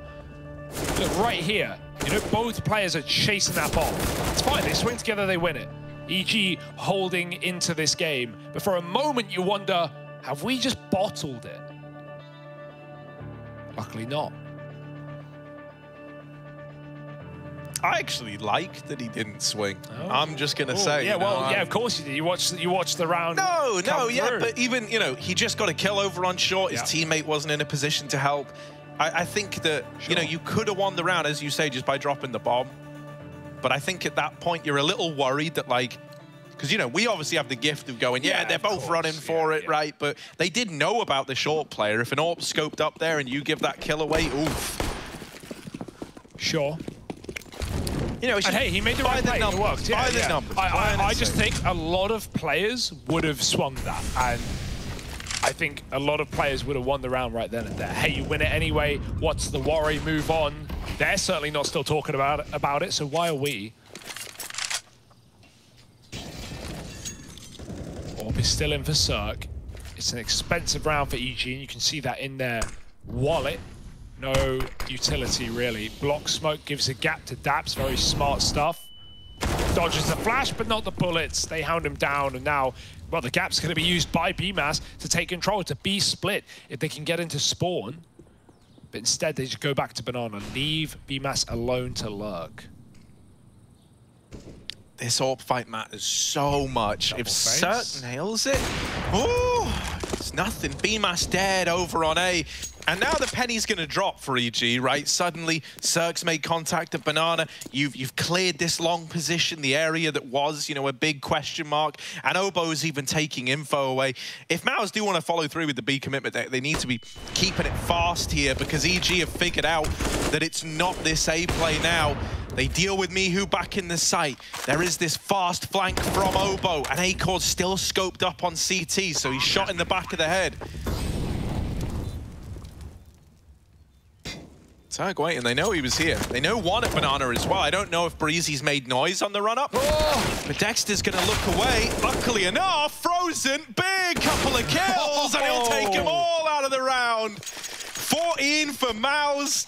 Look, right here, you know, both players are chasing that bomb. It's fine, they swing together, they win it. EG holding into this game. But for a moment, you wonder, have we just bottled it? Luckily not. I actually like that he didn't swing. Oh. I'm just going to say. Yeah, well, yeah, of course you did. You watched the round. No, yeah, but even, you know, he just got a kill over on short. His teammate wasn't in a position to help. I think that, you know, you could have won the round, as you say, just by dropping the bomb. But I think at that point, you're a little worried that, like, because, you know, we obviously have the gift of going, they're both running for it, right? But they did know about the short player. If an AWP scoped up there and you give that kill away, oof. Sure. You know, and hey, he made the right play. It worked. By the numbers. I just think a lot of players would have swung that. And I think a lot of players would have won the round right then and there. Hey, you win it anyway. What's the worry? Move on. They're certainly not still talking about it, so why are we? AWP is still in for Cirque. It's an expensive round for EG, and you can see that in their wallet. No utility, really. Block smoke gives a gap to Daps. Very smart stuff. Dodges the flash, but not the bullets. They hound him down, and now, well, the gap's going to be used by BMAS to take control. It's a B split if they can get into spawn. But instead, they just go back to Banana. Leave BMAS alone to lurk. This AWP fight matters so much. If Cirque nails it, oh, it's nothing. BMAS dead over on A. And now the penny's going to drop for EG, right? Suddenly, Cirque's made contact at Banana. You've cleared this long position, the area that was, you know, a big question mark. And Obo's even taking info away. If Maus do want to follow through with the B commitment, they need to be keeping it fast here because EG have figured out that it's not this A play now. They deal with Mihu back in the site. There is this fast flank from Obo, and Acor's still scoped up on CT, so he's shot in the back of the head. Cirque waiting, they know he was here. They know one at Banana as well. I don't know if Breezy's made noise on the run-up. But Dexter's gonna look away. Luckily enough, Frozen, big couple of kills, and he'll take them all out of the round. 14 for Maus.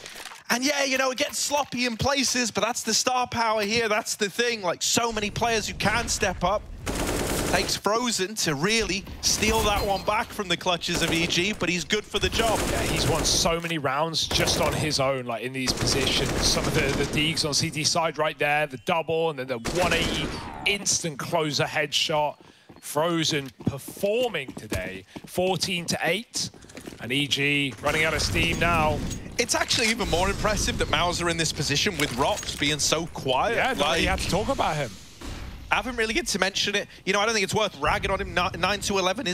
And yeah, you know, it gets sloppy in places, but that's the star power here. That's the thing. Like, so many players who can step up. Takes Frozen to really steal that one back from the clutches of EG, but he's good for the job. Yeah, he's won so many rounds just on his own, like in these positions. Some of the deeks on CT side right there, the double, and then the 180 instant closer headshot. Frozen performing today, 14-8, and EG running out of steam now. It's actually even more impressive that Maus are in this position with Rops being so quiet. Yeah, like, you have to talk about him. I haven't really get to mention it. You know, I don't think it's worth ragging on him. 9-11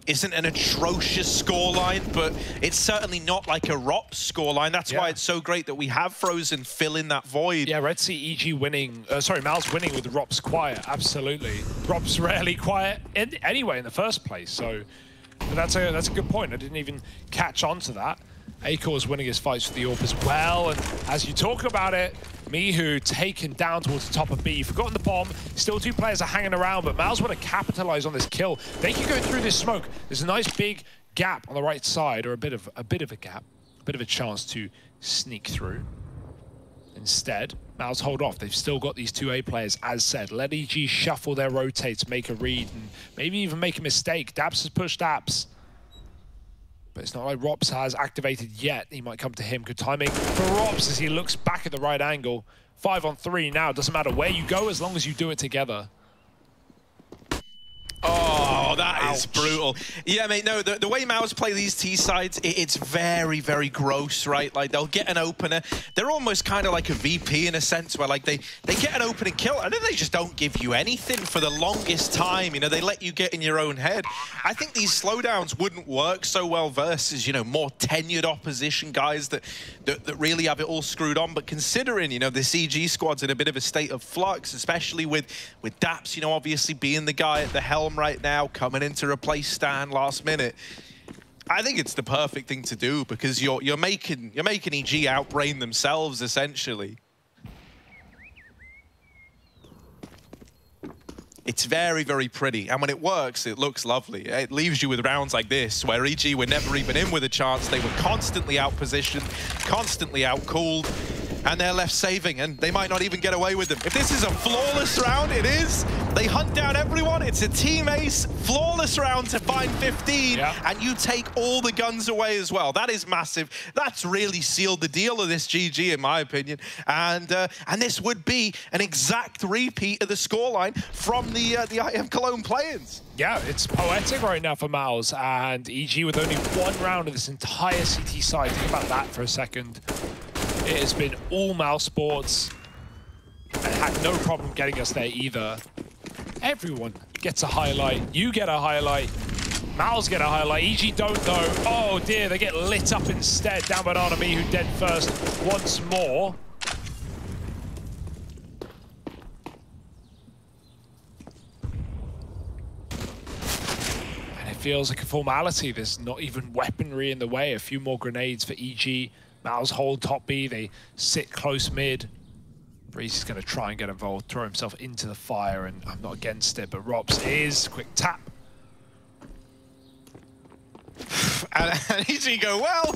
isn't an atrocious scoreline, but it's certainly not like a Rops scoreline. That's why it's so great that we have Frozen fill in that void. Yeah, Red Sea EG winning, Maus winning with Rops quiet, absolutely. Rops rarely quiet anyway in the first place, so but that's a good point. I didn't even catch on to that. Acor's winning his fights for the AWP as well, and as you talk about it, Mihu taken down towards the top of B. Forgotten the bomb. Still two players are hanging around, but Maus want to capitalize on this kill. They can go through this smoke. There's a nice big gap on the right side, or a bit of a gap, a bit of a chance to sneak through. Instead, Maus hold off. They've still got these two A players, as said. Let EG shuffle their rotates, make a read, and maybe even make a mistake. Daps has pushed Daps. But it's not like Rops has activated yet. He might come to him. Good timing for Rops as he looks back at the right angle. 5-on-3 now. Doesn't matter where you go as long as you do it together. Oh, that is brutal. Yeah, mate, no, the way Maus play these T-sides, it's very, very gross, right? Like, they'll get an opener. They're almost kind of like a VP in a sense, where, like, they get an opening kill, and then they just don't give you anything for the longest time. You know, they let you get in your own head. I think these slowdowns wouldn't work so well versus, you know, more tenured opposition guys that really have it all screwed on. But considering, you know, the CG squad's in a bit of a state of flux, especially with Daps, you know, obviously being the guy at the helm right now, coming in to replace Stan last minute. I think it's the perfect thing to do, because you're making EG outbrain themselves essentially. It's very, very pretty, and when it works, it looks lovely. It leaves you with rounds like this, where EG were never even in with a chance. They were constantly outpositioned, constantly outcooled, and they're left saving, and they might not even get away with them. If this is a flawless round, it is. They hunt down everyone. It's a team ace, flawless round to find 15, and you take all the guns away as well. That is massive. That's really sealed the deal of this GG, in my opinion. And this would be an exact repeat of the scoreline from the IM Cologne play-ins. Yeah, it's poetic right now for Maus, and EG with only one round of this entire CT side. Think about that for a second. It has been all Maus sports, and had no problem getting us there either. Everyone gets a highlight. You get a highlight. Maus get a highlight. EG don't though. Oh dear, they get lit up instead. Down Banana Me, who dead first once more. And it feels like a formality. There's not even weaponry in the way. A few more grenades for EG. Maus hold top B. They sit close mid. Breezy's going to try and get involved, throw himself into the fire, and I'm not against it, but Rops is. Quick tap. And EG go, well,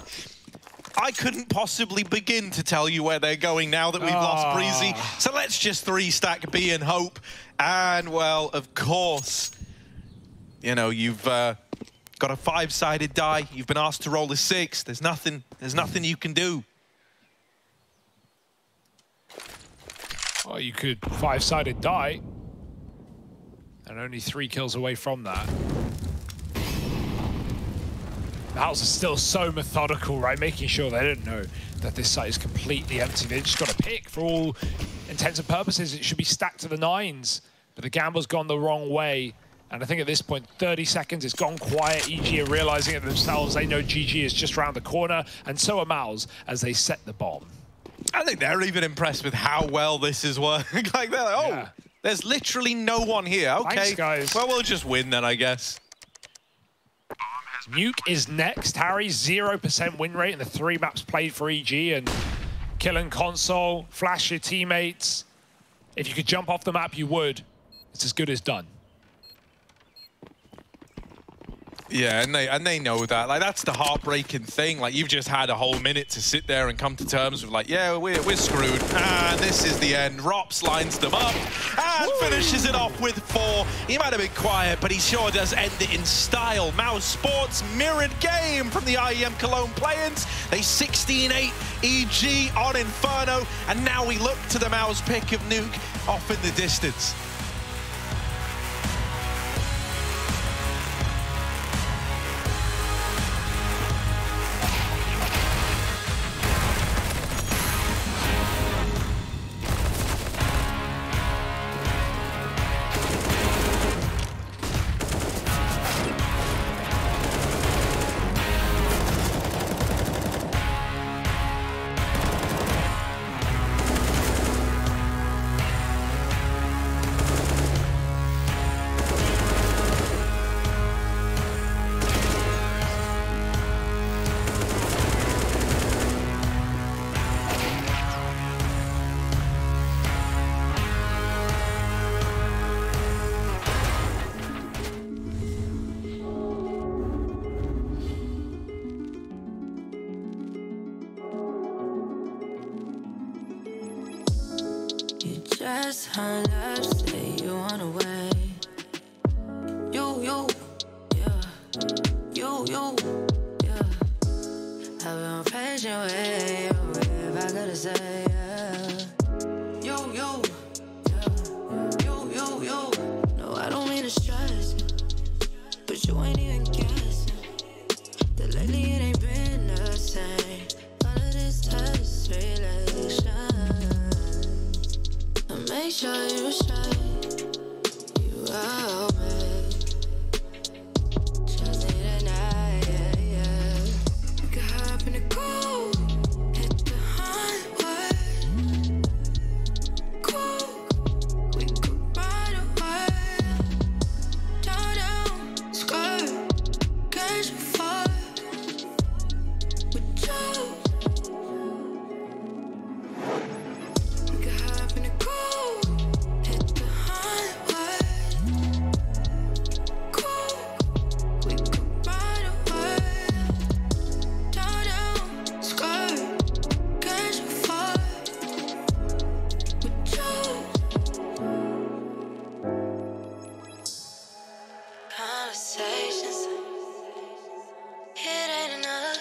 I couldn't possibly begin to tell you where they're going now that we've lost Breezy, so let's just 3-stack B and hope. And, well, of course, you know, you've got a 5-sided die. You've been asked to roll a 6. There's nothing you can do. Well, you could 5-sided die, and only 3 kills away from that. Maus is still so methodical, right? Making sure they don't know that this site is completely empty. They just got to pick. For all intents and purposes, it should be stacked to the 9s, but the gamble's gone the wrong way. And I think at this point, 30 seconds, it's gone quiet. EG are realizing it themselves. They know GG is just around the corner, and so are Maus as they set the bomb. I think they're even impressed with how well this is working. Like, they're like, oh, there's literally no one here. Okay, thanks, guys. Well, we'll just win then, I guess. Nuke is next. Harry, 0% win rate in the 3 maps played for EG, and killing console, flash your teammates. If you could jump off the map, you would. It's as good as done. Yeah, and they know that. Like, that's the heartbreaking thing. Like, you've just had a whole minute to sit there and come to terms with, like, yeah, we're screwed. And this is the end. Rops lines them up and finishes it off with 4. He might have been quiet, but he sure does end it in style. Maus Sports mirrored game from the IEM Cologne play-ins. They 16-8 EG on Inferno, and now we look to the Maus pick of Nuke off in the distance. Just hung up, say you wanna wait. You, yeah. You, yeah. I've been patient with you, if I gotta say, yeah. You, yeah. You. No, I don't mean to stress you. but you ain't even guessing. That lately it ain't been the same. All of this test relation. And make sure you stay. You out me. Just need a night, yeah, yeah. We could hop in the cool. Hit the highway. Cool. We could ride away. Down, skirt. Catch a fire. With you. We could hop in the cool. Hit the highway. Cool. We could ride away. Down, skirt. Catch a fire. With you. Conversations. It ain't enough.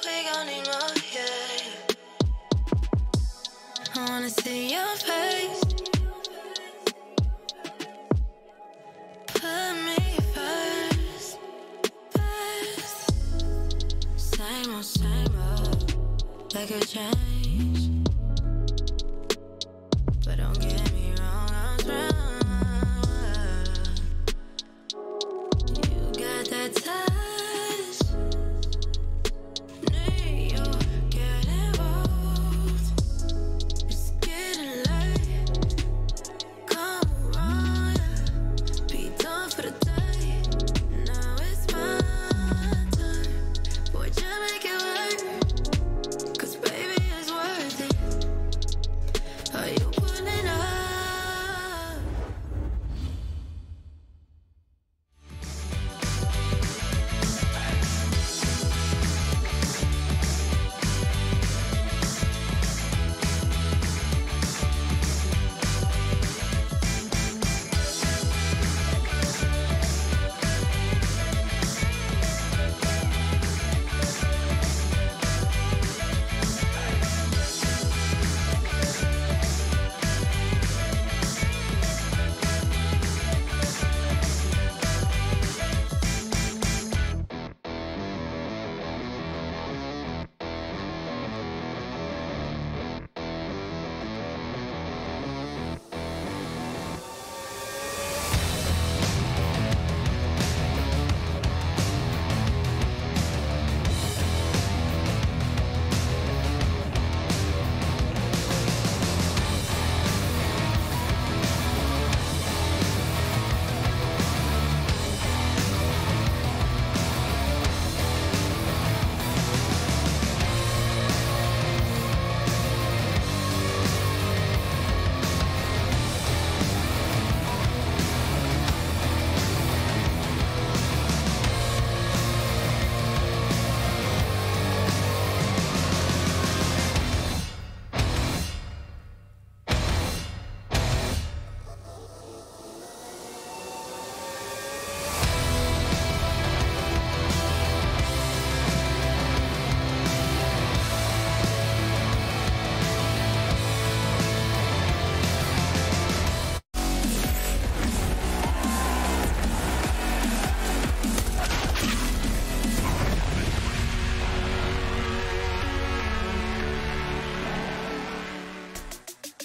We gon' need more, yeah. I wanna see your face. Put me first, first. Same old, like a change. But don't get me wrong, I'm strong. You got that touch. Need you get involved. It's getting late. Come around, yeah. Be done for the day. Now it's my time. Boy, just make it work. 'Cause baby, it's worth it. Are you pulling up?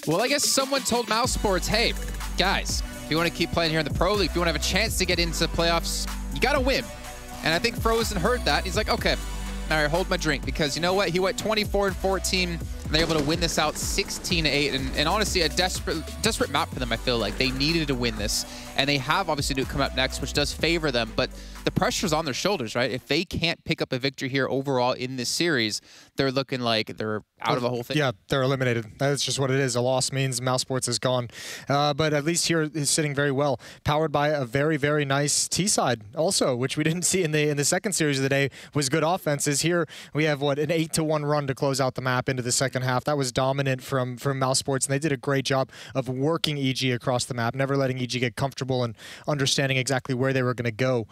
Well, I guess someone told Mouse Sports, hey, guys, if you want to keep playing here in the Pro League, if you want to have a chance to get into the playoffs, you got to win. And I think Frozen heard that. He's like, okay, all right, hold my drink. Because you know what? He went 24-14, and they're able to win this out 16-8. And honestly, a desperate map for them, I feel like. They needed to win this. And they have, obviously, Duke come up next, which does favor them. But the pressure's on their shoulders, right? If they can't pick up a victory here overall in this series, they're looking like they're out of the whole thing. Yeah, they're eliminated. That's just what it is. A loss means Mouse Sports is gone. But at least here is sitting very well, powered by a very, very nice T-side also, which we didn't see in the second series of the day, was good offenses. Here we have, what, an 8-1 run to close out the map into the second half. That was dominant from Mouse Sports, and they did a great job of working EG across the map, never letting EG get comfortable and understanding exactly where they were going to go.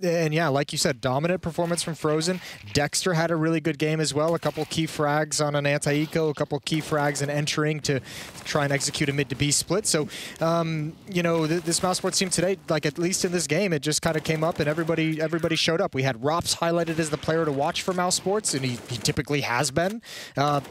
And yeah, like you said, dominant performance from Frozen. Dexter had a really good game as well. A couple key frags on an anti-eco, a couple key frags and entering to try and execute a mid to B split. So, you know, this Mouse Sports team today, like at least in this game, it just kind of came up and everybody showed up. We had Rops highlighted as the player to watch for Mouse Sports, and he typically has been.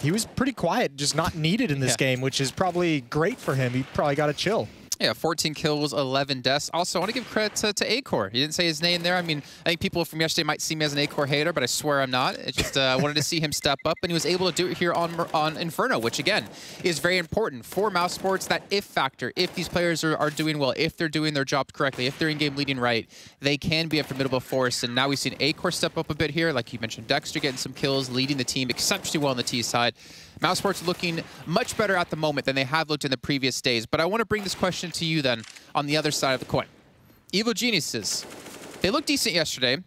He was pretty quiet, just not needed in this game, which is probably great for him. He probably got to chill. Yeah, 14 kills, 11 deaths. Also, I want to give credit to Acor. He didn't say his name there. I mean, I think people from yesterday might see me as an Acor hater, but I swear I'm not. It's just wanted to see him step up, and he was able to do it here on Inferno, which, again, is very important for Mouse Sports. That if factor, if these players are doing well, if they're doing their job correctly, if they're in-game leading right, they can be a formidable force. And now we've seen Acor step up a bit here. Like you mentioned, Dexter getting some kills, leading the team exceptionally well on the T side. Mouse Sports looking much better at the moment than they have looked in the previous days. But I want to bring this question to you then on the other side of the coin. Evil Geniuses, they looked decent yesterday.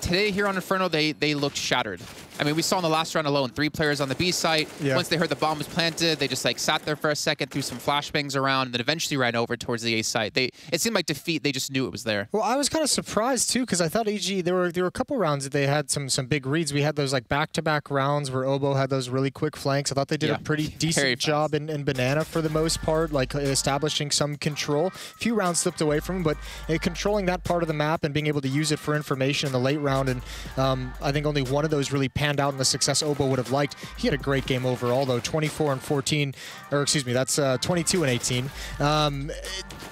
Today here on Inferno, they looked shattered. I mean, we saw in the last round alone, 3 players on the B site. Yeah. Once they heard the bomb was planted, they just like sat there for a second, threw some flashbangs around, and then eventually ran over towards the A site. It seemed like defeat. They just knew it was there. Well, I was kind of surprised too, because I thought EG, there were a couple rounds that they had some big reads. We had those like back-to-back rounds where Obo had those really quick flanks. I thought they did a pretty decent job in Banana for the most part, like establishing some control. A few rounds slipped away from them, but controlling that part of the map and being able to use it for information in the late round. And I think only one of those really panned out in the success Obo would have liked. He had a great game overall, though. 24 and 14, or excuse me, that's 22 and 18.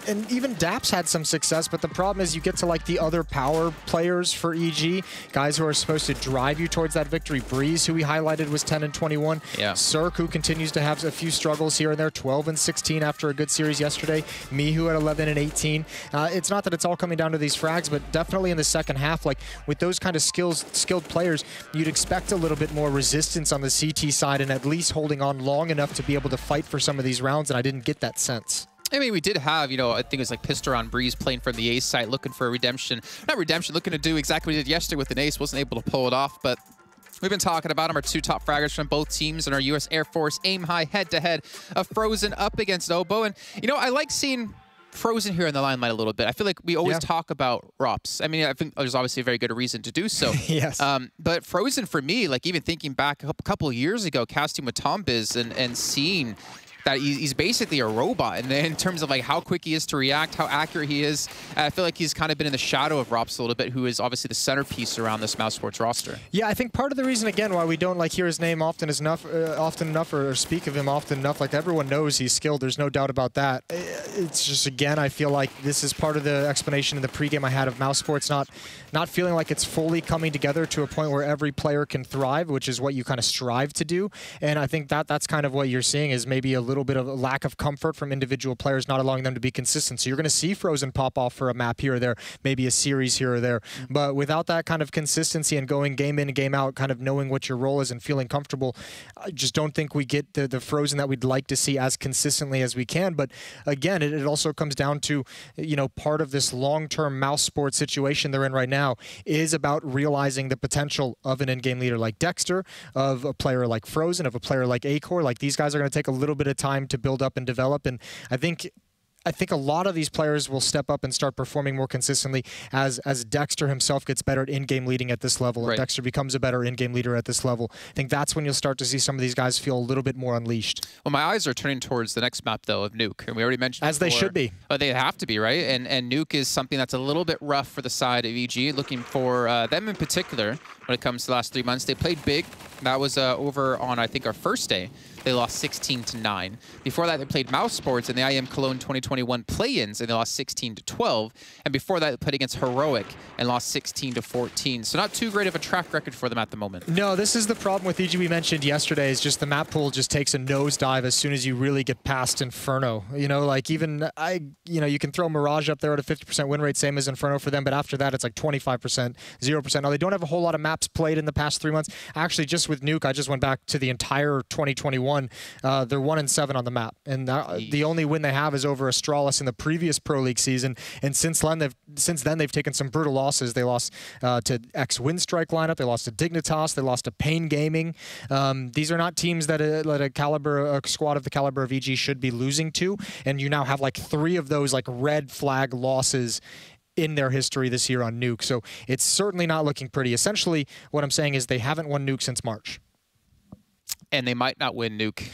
And even Daps had some success, but the problem is you get to like the other power players for EG, guys who are supposed to drive you towards that victory. Breeze, who we highlighted, was 10 and 21. Yeah. Cirque, who continues to have a few struggles here and there, 12 and 16 after a good series yesterday. Me, who had 11 and 18. It's not that it's all coming down to these frags, but definitely in the second half, like with those kind of skilled players, you'd expect a little bit more resistance on the CT side and at least holding on long enough to be able to fight for some of these rounds, and I didn't get that sense. I mean, we did have, you know, I think it was like Pisteron Breeze playing from the ace side, looking for a redemption. Not redemption, looking to do exactly what he did yesterday with an ace. Wasn't able to pull it off, but we've been talking about him, our 2 top fraggers from both teams and our U.S. Air Force aim high head-to-head of Frozen up against Obo. And, you know, I like seeing Frozen here in the limelight a little bit. I feel like we always talk about Rops. I mean, I think there's obviously a very good reason to do so. Yes. But Frozen, for me, like even thinking back a couple of years ago, casting with Tombiz and seeing that he's basically a robot in terms of like how quick he is to react, how accurate he is. I feel like he's kind of been in the shadow of Rops a little bit, who is obviously the centerpiece around this Mouse Sports roster. Yeah, I think part of the reason, again, why we don't like hear his name often enough or speak of him often enough, like everyone knows he's skilled, there's no doubt about that. It's just, again, I feel like this is part of the explanation in the pregame I had of Mouse Sports not feeling like it's fully coming together to a point where every player can thrive, which is what you kind of strive to do. And I think that's kind of what you're seeing is maybe a little bit of a lack of comfort from individual players, not allowing them to be consistent. So you're going to see Frozen pop off for a map here or there, maybe a series here or there. But without that kind of consistency and going game in and game out, kind of knowing what your role is and feeling comfortable, I just don't think we get the Frozen that we'd like to see as consistently as we can. But again, it also comes down to, you know, part of this long-term Mouse Sports situation they're in right now is about realizing the potential of an in-game leader like Dexter, of a player like Frozen, of a player like Acor. Like, these guys are going to take a little bit of time to build up and develop, and I think a lot of these players will step up and start performing more consistently as Dexter himself gets better at in-game leading at this level, and Dexter becomes a better in-game leader at this level. I think that's when you'll start to see some of these guys feel a little bit more unleashed. Well, my eyes are turning towards the next map, though, of Nuke. And we already mentioned as before, they should be. They have to be, right? And Nuke is something that's a little bit rough for the side of EG, looking for them in particular when it comes to the last 3 months. They played big. That was over on, I think, our first day. They lost 16-9. Before that, they played Mouse Sports in the IEM Cologne 2021 play-ins, and they lost 16-12. And before that, they played against Heroic and lost 16-14. So not too great of a track record for them at the moment. No, this is the problem with EG we mentioned yesterday, is just the map pool just takes a nosedive as soon as you really get past Inferno. You know, like even, you can throw Mirage up there at a 50% win rate, same as Inferno for them, but after that, it's like 25%, 0%. Now, they don't have a whole lot of maps played in the past 3 months. Actually, just with Nuke, I just went back to the entire 2021. They're 1-7 on the map, and the only win they have is over Astralis in the previous Pro League season. And since then they've taken some brutal losses. They lost to X Windstrike lineup. They lost to Dignitas. They lost to Pain Gaming. These are not teams that a squad of the caliber of EG should be losing to. And you now have like 3 of those like red flag losses in their history this year on Nuke. So it's certainly not looking pretty. Essentially, what I'm saying is they haven't won Nuke since March. And they might not win Nuke.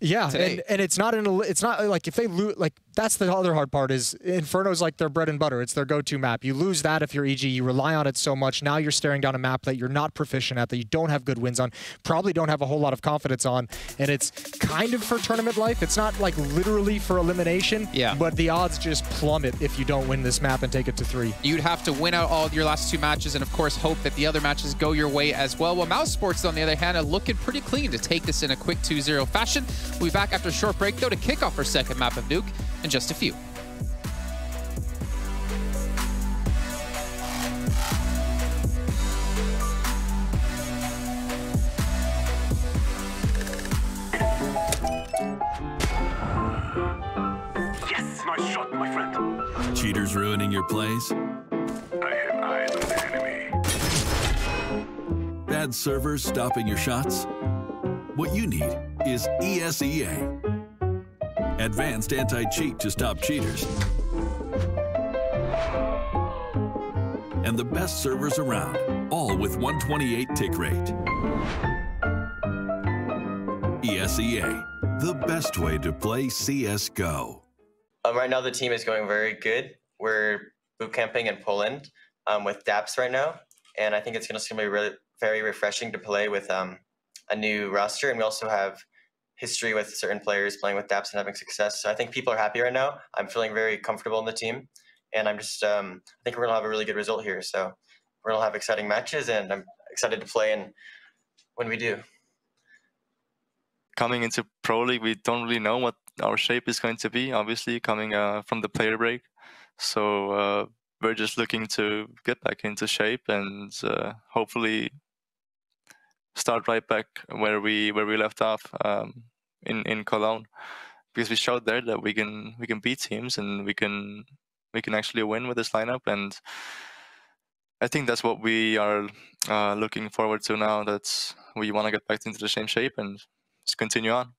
Yeah, and it's not like if they lose, like that's the other hard part is Inferno's like their bread and butter. It's their go-to map. You lose that if you're EG, you rely on it so much. Now you're staring down a map that you're not proficient at, that you don't have good wins on, probably don't have a whole lot of confidence on, and it's kind of for tournament life. It's not like literally for elimination, but the odds just plummet if you don't win this map and take it to 3. You'd have to win out all of your last 2 matches and, of course, hope that the other matches go your way as well. Well, Mouse Sports, on the other hand, are looking pretty clean to take this in a quick 2-0 fashion. We'll be back after a short break, though, to kick off our second map of Nuke in just a few. Yes, nice shot, my friend. Cheaters ruining your plays? I have eyes on the enemy. Bad servers stopping your shots? What you need is ESEA. Advanced anti-cheat to stop cheaters. And the best servers around, all with 128 tick rate. ESEA, the best way to play CSGO. Right now the team is going very good. We're boot camping in Poland with DAPS right now, and I think it's going to be really very refreshing to play with a new roster, and we also have history with certain players playing with DAPS and having success. So I think people are happy right now. I'm feeling very comfortable in the team, and I'm just I think we're gonna have a really good result here. So we're gonna have exciting matches, and I'm excited to play and when we do. Coming into Pro League, we don't really know what our shape is going to be, obviously, coming from the player break. So we're just looking to get back into shape and hopefully start right back where we left off in Cologne, because we showed there that we can beat teams and we can actually win with this lineup, and I think that's what we are looking forward to now. That's we want to get back into the same shape and just continue on.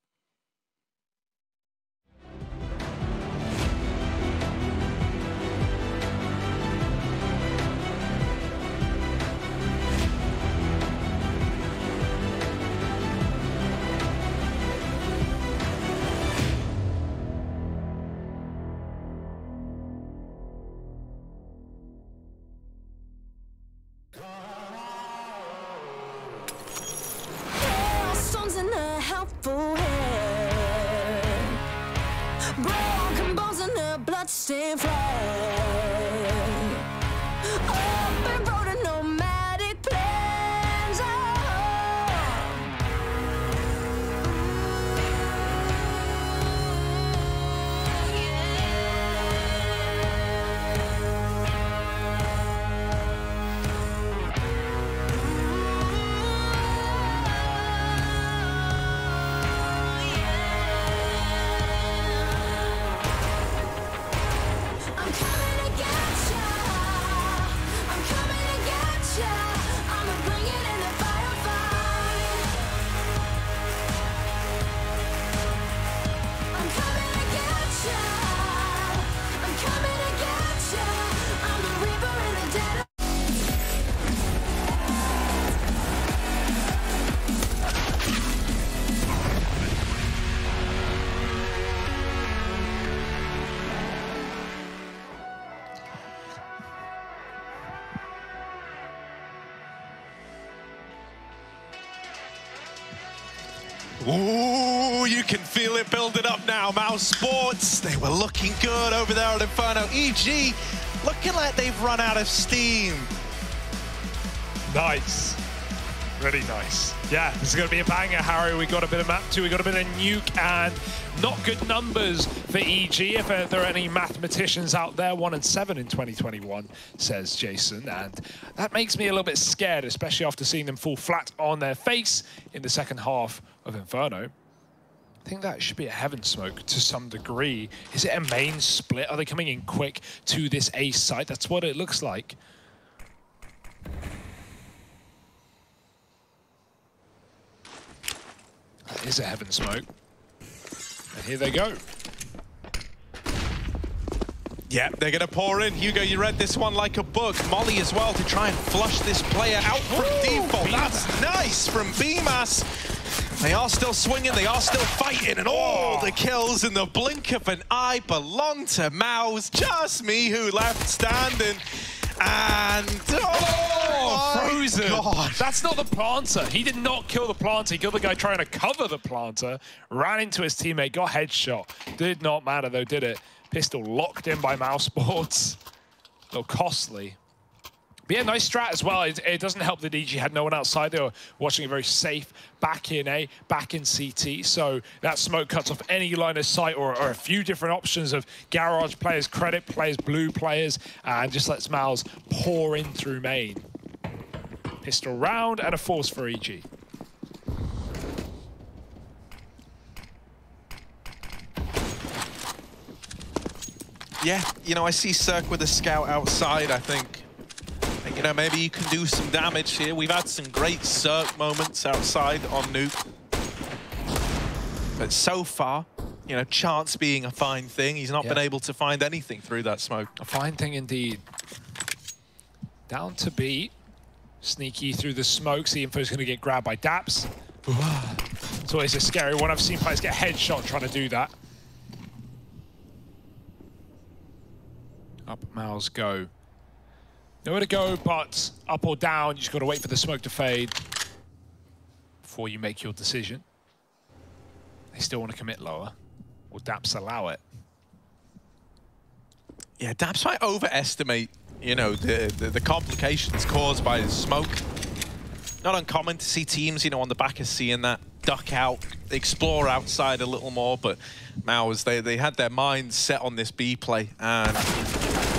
Broken bones and a bloodstained flag. Open road and nomadic plans. Ooh, you can feel it building up now. Mouse Sports, they were looking good over there at Inferno. EG, looking like they've run out of steam. Nice. Really nice. Yeah, this is going to be a banger, Harry. We got a bit of map 2, we got a bit of Nuke, and not good numbers for EG. If there are any mathematicians out there, 1 and 7 in 2021, says Jason. And that makes me a little bit scared, especially after seeing them fall flat on their face in the second half of Inferno. I think that should be a heaven smoke to some degree. Is it a main split? Are they coming in quick to this A site? That's what it looks like. That is a heaven smoke. And here they go. Yeah, they're going to pour in. Hugo, you read this one like a book. Molly as well to try and flush this player out from default. That's nice from BMAS. They are still swinging, they are still fighting, and all the kills in the blink of an eye belong to Maus. Just me who left standing. And Frozen. God. That's not the planter. He did not kill the planter. He killed the guy trying to cover the planter. Ran into his teammate, got headshot. Did not matter though, did it? Pistol locked in by Mouse Sports. A little costly. But yeah, nice strat as well. It doesn't help that EG had no one outside. They were watching it very safe. Back in A, back in CT. So that smoke cuts off any line of sight or a few different options of Garage players, Credit players, Blue players, and just lets Mouse pour in through main. Pistol round and a force for EG. Yeah, you know, I see Cirque with a scout outside, I think. You know, maybe you can do some damage here. We've had some great Cirque moments outside on Nuke. But so far, you know, chance being a fine thing, he's not been able to find anything through that smoke. A fine thing indeed. Down to B. Sneaky through the smokes. The info's going to get grabbed by Daps. It's always a scary one. I've seen players get headshot trying to do that. Up Mouse go. Nowhere to go, but up or down, you just got to wait for the smoke to fade before you make your decision. They still want to commit lower. Will Daps allow it? Yeah, Daps might overestimate, you know, the complications caused by the smoke. Not uncommon to see teams, you know, on the back of seeing that, duck out, explore outside a little more, but Maus, they had their minds set on this B play, and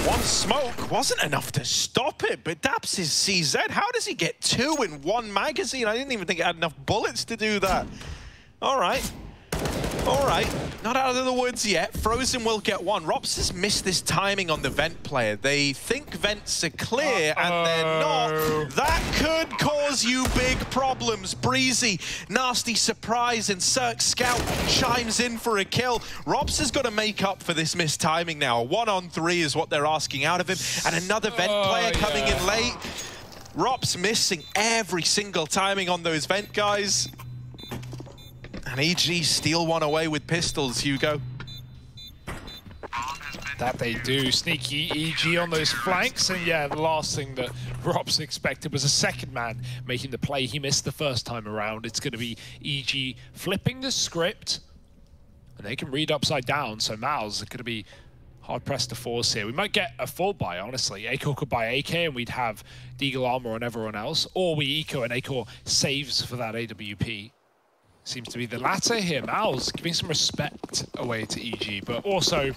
one smoke wasn't enough to stop it, but Daps is CZ. How does he get 2 in 1 magazine? I didn't even think it had enough bullets to do that. All right. All right, not out of the woods yet. Frozen will get 1. Rops has missed this timing on the vent player. They think vents are clear, and they're not. That could cause you big problems. Breezy, nasty surprise, and Cirque Scout chimes in for a kill. Rops has got to make up for this missed timing now. 1-on-3 is what they're asking out of him, and another vent player coming in late. Rops missing every single timing on those vent guys. And EG steal one away with pistols, Hugo. That they do. Sneaky EG on those flanks. And yeah, the last thing that Rops expected was a second man making the play he missed the first time around. It's going to be EG flipping the script. And they can read upside down, so Maus are going to be hard-pressed to force here. We might get a full buy, honestly. Acor could buy AK and we'd have Deagle armor on everyone else. Or we eco and Acor saves for that AWP. Seems to be the latter here. Maus giving some respect away to EG, but also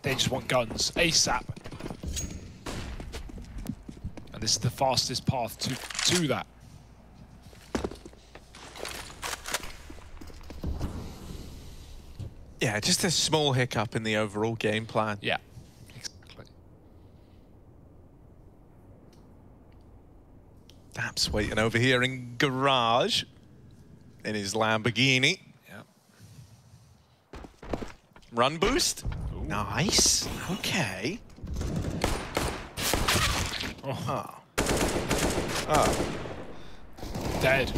they just want guns ASAP. And this is the fastest path to that. Yeah, just a small hiccup in the overall game plan. Yeah, exactly. Daps waiting over here in garage. In his Lamborghini. Yeah. Run boost. Ooh. Nice. Okay. Oh. Dead.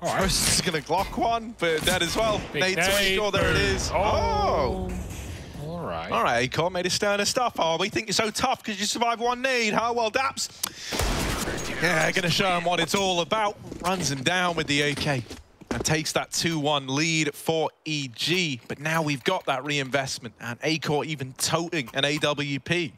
Oh, I was just going to Glock one, but dead as well. Nade to Acor, there it is. Oh. All right. All right, Acor made a sterner stuff. Oh, we think you're so tough because you survived 1 nade. Huh? Well, Daps. Yeah, going to show him what it's all about. Runs him down with the AK and takes that 2-1 lead for EG. But now we've got that reinvestment and Acor even toting an AWP.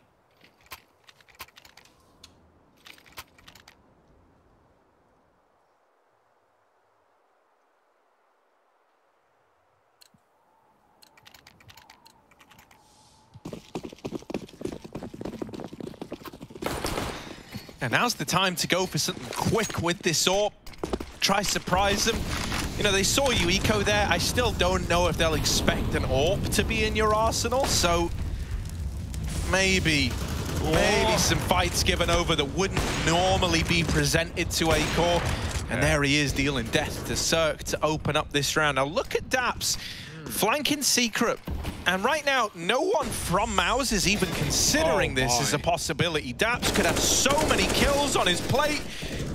And now's the time to go for something quick with this AWP. Try surprise them. You know, they saw you eco there. I still don't know if they'll expect an AWP to be in your arsenal. So maybe some fights given over that wouldn't normally be presented to Acor. And there he is dealing death to Cirque to open up this round. Now look at Daps. flanking secret. And right now, no one from Mouse is even considering this as a possibility. Daps could have so many kills on his plate.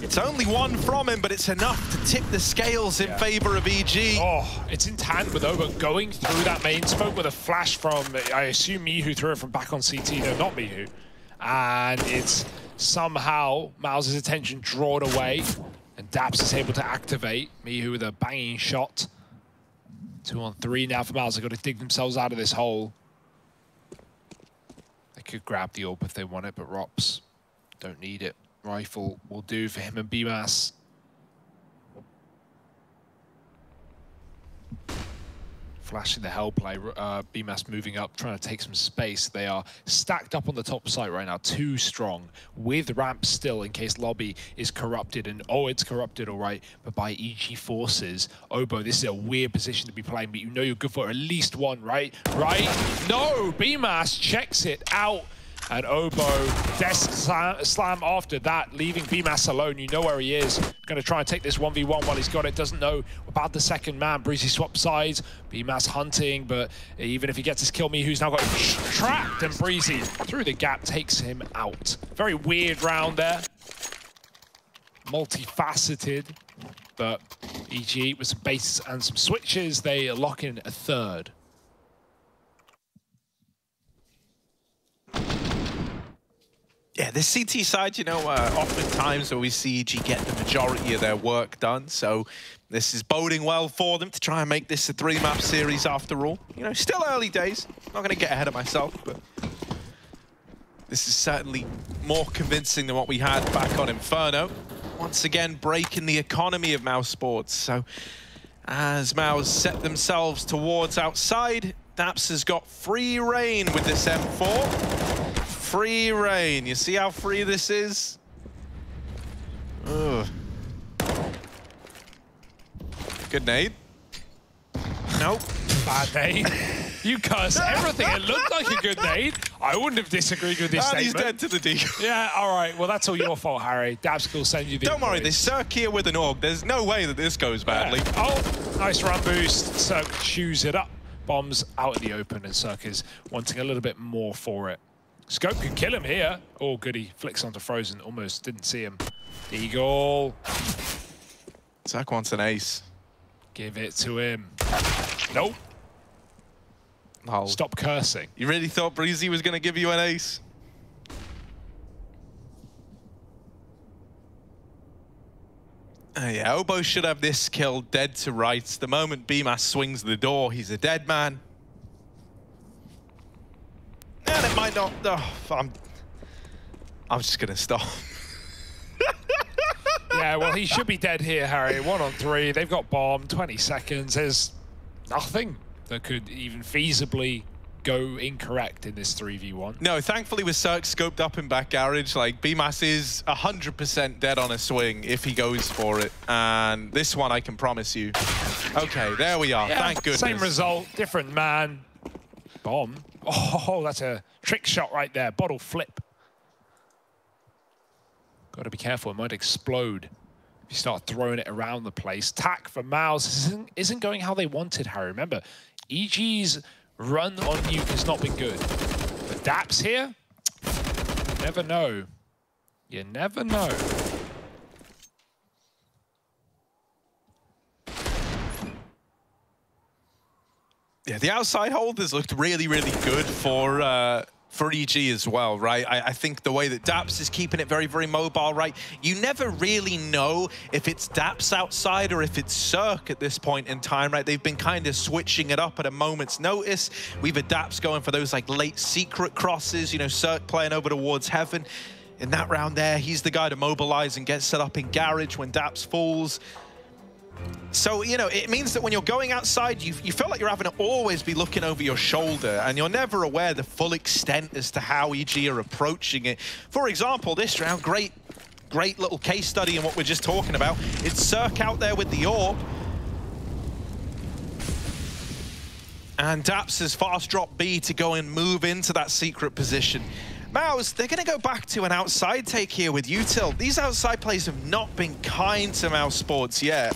It's only one from him, but it's enough to tip the scales in favor of EG. Oh, it's in tandem with Oba going through that main smoke with a flash from, I assume Mihu threw it from back on CT. No, not Mihu. And it's somehow Miles' attention drawn away, and Daps is able to activate. Mihu with a banging shot. 2 on 3 now for Miles. They've got to dig themselves out of this hole. They could grab the AWP if they want it, but Rops don't need it. Rifle will do for him and BMAS. Flashing the hell play. BMAS moving up, trying to take some space. They are stacked up on the top site right now, too strong, with ramps still in case lobby is corrupted. And it's corrupted, all right, but by EG forces. Obo, this is a weird position to be playing, but you know you're good for at least one, right? Right? No! BMAS checks it out. And Obo, desk slam after that, leaving BMAS alone. You know where he is. Going to try and take this 1v1 while he's got it. Doesn't know about the second man. Breezy swaps sides. BMAS hunting, but even if he gets his kill, Mihu's now got him trapped. And Breezy, through the gap, takes him out. Very weird round there. Multifaceted. But EG, with some bases and some switches, they lock in a third. Yeah, this CT side, you know, oftentimes where we see EG get the majority of their work done, so this is boding well for them to try and make this a 3-map series after all. You know, still early days. Not going to get ahead of myself, but this is certainly more convincing than what we had back on Inferno. Once again, breaking the economy of Mouse Sports. So as Mouse set themselves towards outside, Daps has got free reign with this M4. Free reign. You see how free this is? Ugh. Good nade. Nope. Bad nade. You cuss everything. It looked like a good nade. I wouldn't have disagreed with this statement. He's dead to the decoy. Yeah, all right. Well, that's all your fault, Harry. Dabs will send you the Don't worry, they Cirque here with an AUG. There's no way that this goes badly. Yeah. Oh, nice run boost. Cirque chews it up. Bombs out in the open, and Cirque is wanting a little bit more for it. Scope can kill him here. Oh, goody. Flicks onto Frozen. Almost didn't see him. Eagle. Zach wants an ace. Give it to him. Nope. Oh. Stop cursing. You really thought Breezy was going to give you an ace? Yeah, Obo should have this kill dead to rights. The moment BMAS swings the door, he's a dead man. And it might not. Oh, I'm just gonna stop. Yeah, well, he should be dead here, Harry. 1 on 3. They've got bomb. 20 seconds. There's nothing that could even feasibly go incorrect in this 3v1. No, thankfully with Cirque scoped up in back garage, like BMAS is 100% dead on a swing if he goes for it. And this one I can promise you. Okay, there we are. Yeah, thank goodness. Same result, different man. Bomb. Oh, that's a trick shot right there. Bottle flip. Got to be careful. It might explode if you start throwing it around the place. Tack for Mouse isn't going how they wanted, Harry. Remember, EG's run on nuke has not been good. But Daps here, you never know. You never know. Yeah, the outside holders looked really, really good for EG as well, right? I think the way that Daps is keeping it very, very mobile, right? You never really know if it's Daps outside or if it's Cirque at this point in time, right? They've been kind of switching it up at a moment's notice. We've had Daps going for those like late secret crosses, you know, Cirque playing over towards Heaven. In that round there, he's the guy to mobilize and get set up in garage when Daps falls. So, you know, it means that when you're going outside, you feel like you're having to always be looking over your shoulder, and you're never aware the full extent as to how EG are approaching it. For example, this round, great little case study in what we're just talking about. It's Cirque out there with the AWP. And Daps has fast dropped B to go and move into that secret position. Mouse, they're going to go back to an outside take here with Util. These outside plays have not been kind to Mouse Sports yet.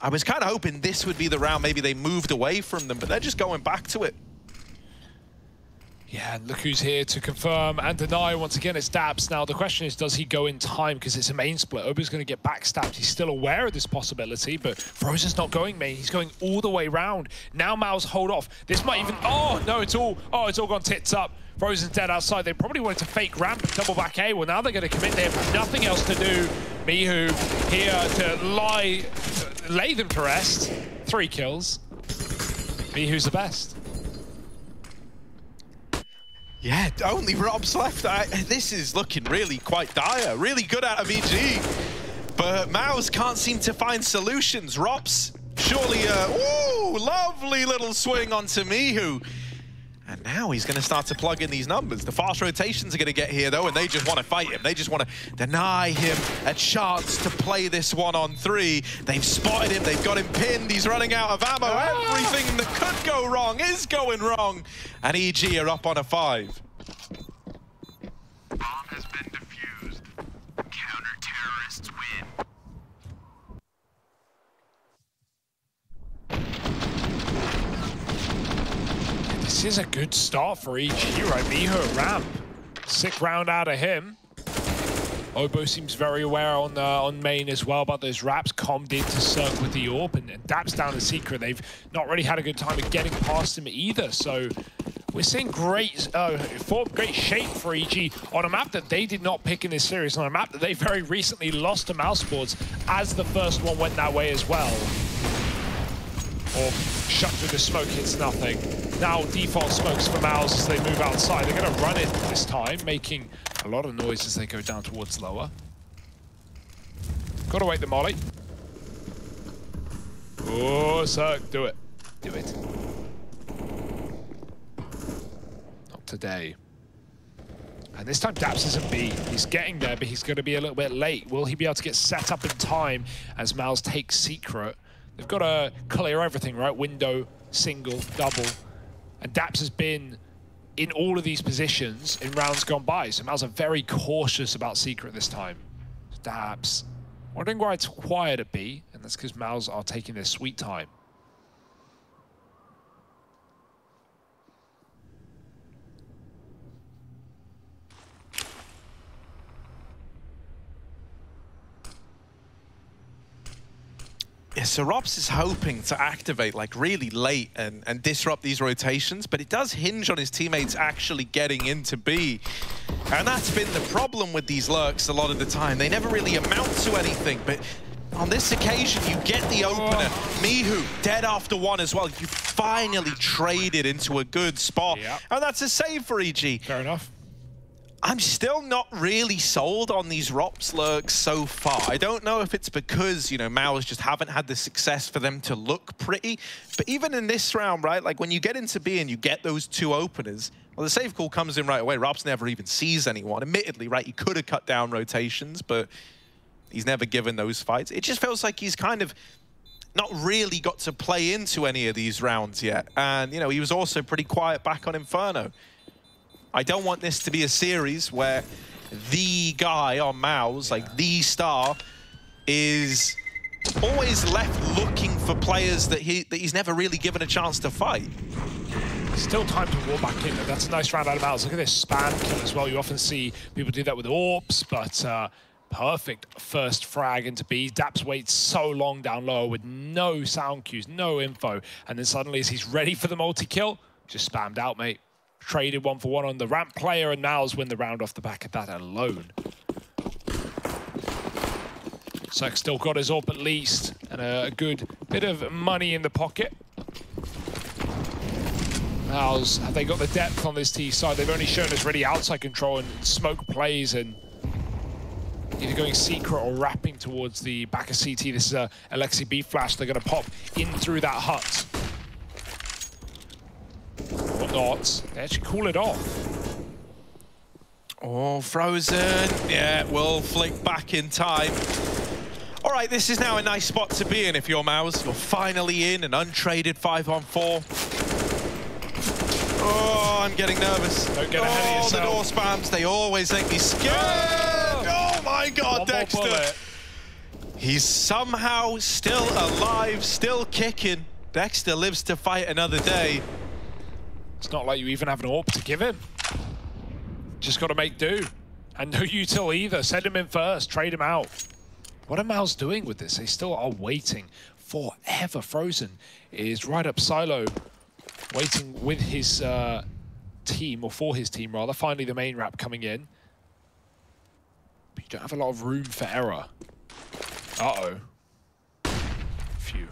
I was kind of hoping this would be the round maybe they moved away from them, but they're just going back to it. Yeah, and look who's here to confirm and deny. Once again, it's Dabs. Now, the question is, does he go in time? Because it's a main split. Oba's going to get backstabbed. He's still aware of this possibility, but Frozen's not going main. He's going all the way round. Now, Mao's hold off. This might even... Oh, no, it's all gone tits up. Frozen's dead outside. They probably wanted to fake ramp and double back A. Well, now they're going to commit. They have nothing else to do. Mihu here to lay them to rest. 3 kills. Mihu's the best. Yeah, only Rob's left. This is looking really quite dire. Really good out of EG. But Maus can't seem to find solutions. Rob's surely, ooh, lovely little swing onto Mihu. And now he's going to start to plug in these numbers. The fast rotations are going to get here, though, and they just want to fight him. They just want to deny him a chance to play this 1-on-3. They've spotted him. They've got him pinned. He's running out of ammo. Everything that could go wrong is going wrong. And EG are up on a 5. Bomb has been defused. Counter-terrorists win. This is a good start for EG, right? Miho ramp. Sick round out of him. Obo seems very aware on main as well about those wraps. Commed into Cirque with the AWP, and Daps down the Secret. They've not really had a good time of getting past him either. So we're seeing great shape for EG on a map that they did not pick in this series, on a map that they very recently lost to Mouseboards, as the first one went that way as well. Or shut through the smoke, hits nothing. Now default smokes for Mouse as they move outside. They're going to run it this time, making a lot of noise as they go down towards lower. Got to wait the molly. Oh, Cirque, do it. Do it. Not today. And this time Daps isn't B. He's getting there, but he's going to be a little bit late. Will he be able to get set up in time as Mouse takes Secret? They've got to clear everything, right? Window, single, double. And Daps has been in all of these positions in rounds gone by. So Mouse are very cautious about Secret this time. Daps. Wondering why it's quiet at B, and that's because Mouse are taking their sweet time. Yeah, so Rops is hoping to activate like really late and disrupt these rotations, but it does hinge on his teammates actually getting into B. And that's been the problem with these lurks a lot of the time. They never really amount to anything, but on this occasion, you get the opener. Mihu, dead after 1 as well. You finally traded into a good spot. Yep. And that's a save for EG. Fair enough. I'm still not really sold on these Rops lurks so far. I don't know if it's because, you know, Maus just haven't had the success for them to look pretty. But even in this round, right, like when you get into B and you get those 2 openers, well, the save call comes in right away. Rops never even sees anyone. Admittedly, right, he could have cut down rotations, but he's never given those fights. It just feels like he's kind of not really got to play into any of these rounds yet. And, you know, he was also pretty quiet back on Inferno. I don't want this to be a series where the guy on Maus, like the star, is always left looking for players that he's never really given a chance to fight. Still time to wall back in. That's a nice round out of Maus. Look at this spam kill as well. You often see people do that with AWPs, but perfect first frag into B. Daps waits so long down low with no sound cues, no info, and then suddenly as he's ready for the multi-kill, just spammed out, mate. Traded 1-for-1 on the ramp player, and Maus win the round off the back of that alone. Cirque still got his AWP at least, and a good bit of money in the pocket. Maus, have they got the depth on this T side? They've only shown us really outside control and smoke plays, and either going Secret or wrapping towards the back of CT. This is a Alexi B flash. They're going to pop in through that hut. Or not. They actually call it off. Oh, Frozen. Yeah, will flick back in time. All right, this is now a nice spot to be in if you're Maus. You're finally in an untraded 5-on-4. Oh, I'm getting nervous. Don't get ahead of yourself. The door spams, they always make me scared. Oh my God, Dexter. He's somehow still alive, still kicking. Dexter lives to fight another day. It's not like you even have an AWP to give him. Just got to make do. And no util either. Send him in first, trade him out. What are Mal's doing with this? They still are waiting forever. Frozen is right up silo, waiting with his team, or for his team rather. Finally the main wrap coming in. But you don't have a lot of room for error. Uh-oh. Phew.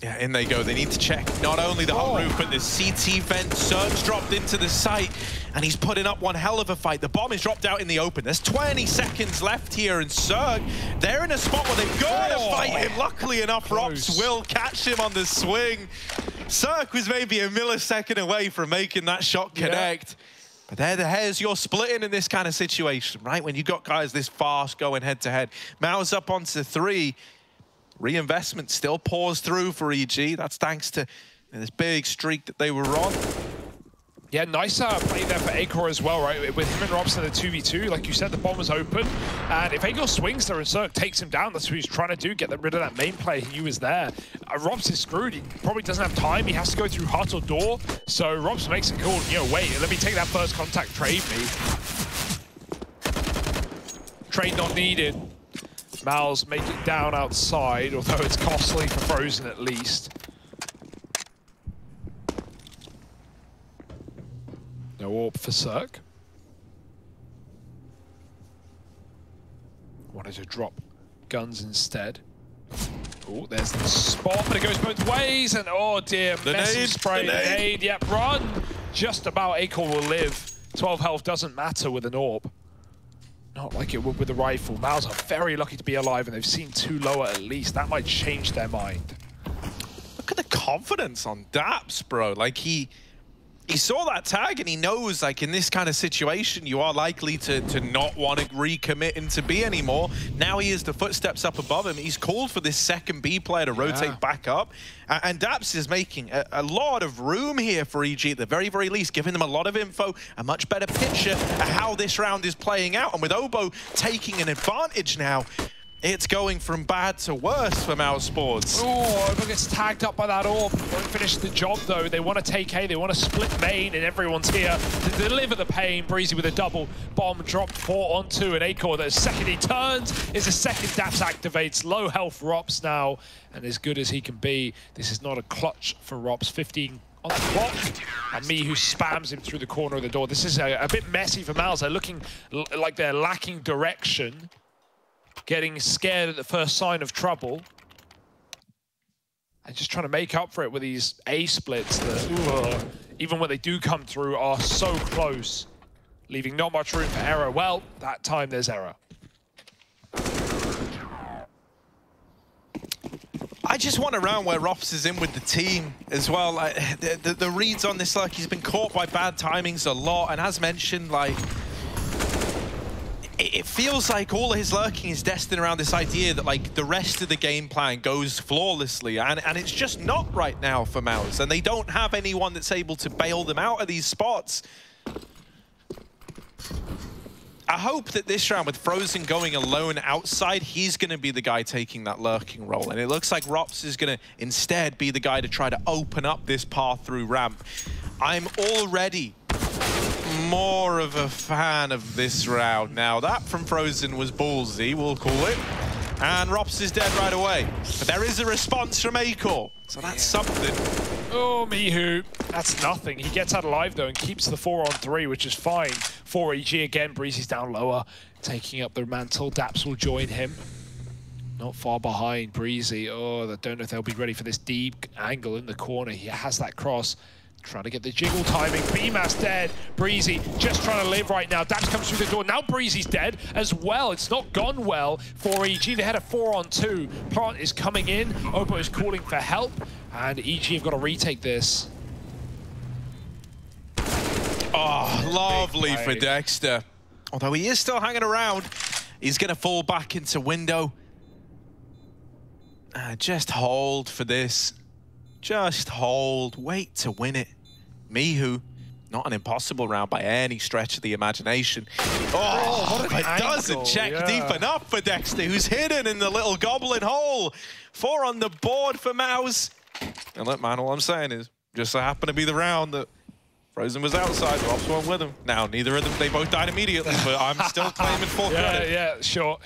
Yeah, in they go. They need to check not only the hot roof, but the CT vent. Surg's dropped into the site, and he's putting up one hell of a fight. The bomb is dropped out in the open. There's 20 seconds left here, and Surg, they're in a spot where they've got to fight him. Luckily enough, Rops will catch him on the swing. Surg was maybe a millisecond away from making that shot connect. Yeah. But there's your splitting in this kind of situation, right? When you got guys this fast going head-to-head. Mao's up onto 3. Reinvestment still pours through for EG. That's thanks to this big streak that they were on. Yeah, nice play there for Acor as well, right? With him and Robs in the 2v2, like you said, the bomb was open. And if Acor swings there and Cirque takes him down, that's what he's trying to do, get rid of that main player he knew was there. Robs is screwed. He probably doesn't have time. He has to go through hut or door. So Robs makes it cool. You know, wait, let me take that first contact, trade me. Trade not needed. Mal's make it down outside, although it's costly for Frozen at least. No AWP for Cirque. Wanted to drop guns instead. Oh, there's the spot, but it goes both ways, and oh dear, messy spray. The nade, yep, run! Just about Acor will live. 12 health doesn't matter with an AWP. Not like it would with the rifle. Mals are very lucky to be alive, and they've seen 2 lower at least. That might change their mind. Look at the confidence on Daps, bro. Like, he saw that tag, and he knows, like, in this kind of situation, you are likely to not want to recommit into B anymore. Now he is the footsteps up above him. He's called for this second B player to rotate back up. And Daps is making a lot of room here for EG at the very, very least, giving them a lot of info, a much better picture of how this round is playing out. And with Obo taking an advantage now, it's going from bad to worse for Mouse Sports. Oh, Obo gets tagged up by that AWP. Won't finish the job, though. They want to take A, they want to split main, and everyone's here to deliver the pain. Breezy with a double bomb dropped 4 on 2, and Acor, the second he turns, is a second Daps activates. Low health Rops now, and as good as he can be. This is not a clutch for Rops. 15 on the clock, and me who spams him through the corner of the door. This is a bit messy for Mals. They're looking like they're lacking direction. Getting scared at the first sign of trouble. And just trying to make up for it with these A splits that, even when they do come through, are so close. Leaving not much room for error. Well, that time there's error. I just want a round where Rops is in with the team as well. Like, the reads on this, like, he's been caught by bad timings a lot. And as mentioned, like, it feels like all of his lurking is destined around this idea that, like, the rest of the game plan goes flawlessly, and it's just not right now for Mouse, and they don't have anyone that's able to bail them out of these spots. I hope that this round, with Frozen going alone outside, he's going to be the guy taking that lurking role, and it looks like Rops is going to instead be the guy to try to open up this path through ramp. I'm already more of a fan of this round now. That from Frozen was ballsy, we'll call it. And Rops is dead right away. But there is a response from Acor, so that's something. Oh, Mihu, that's nothing. He gets out alive, though, and keeps the 4 on 3, which is fine. 4 EG again, Breezy's down lower, taking up the mantle. Daps will join him. Not far behind, Breezy. Oh, I don't know if they'll be ready for this deep angle in the corner. He has that cross. Trying to get the jiggle timing. BMAS dead. Breezy just trying to live right now. Daps comes through the door. Now Breezy's dead as well. It's not gone well for EG. They had a 4 on 2. Plant is coming in. Obo is calling for help. And EG have got to retake this. Oh, lovely for Dexter. Although he is still hanging around. He's going to fall back into window. Just hold for this. Just hold. Wait to win it. Mihu Not an impossible round by any stretch of the imagination. Oh, it doesn't check deep enough for Dexter, who's hidden in the little goblin hole. 4 on the board for Mouse. And look, man, all I'm saying is, just so happened to be the round that Frozen was outside, Robs went with him. Now, neither of them, they both died immediately, but I'm still claiming full credit. Yeah, sure.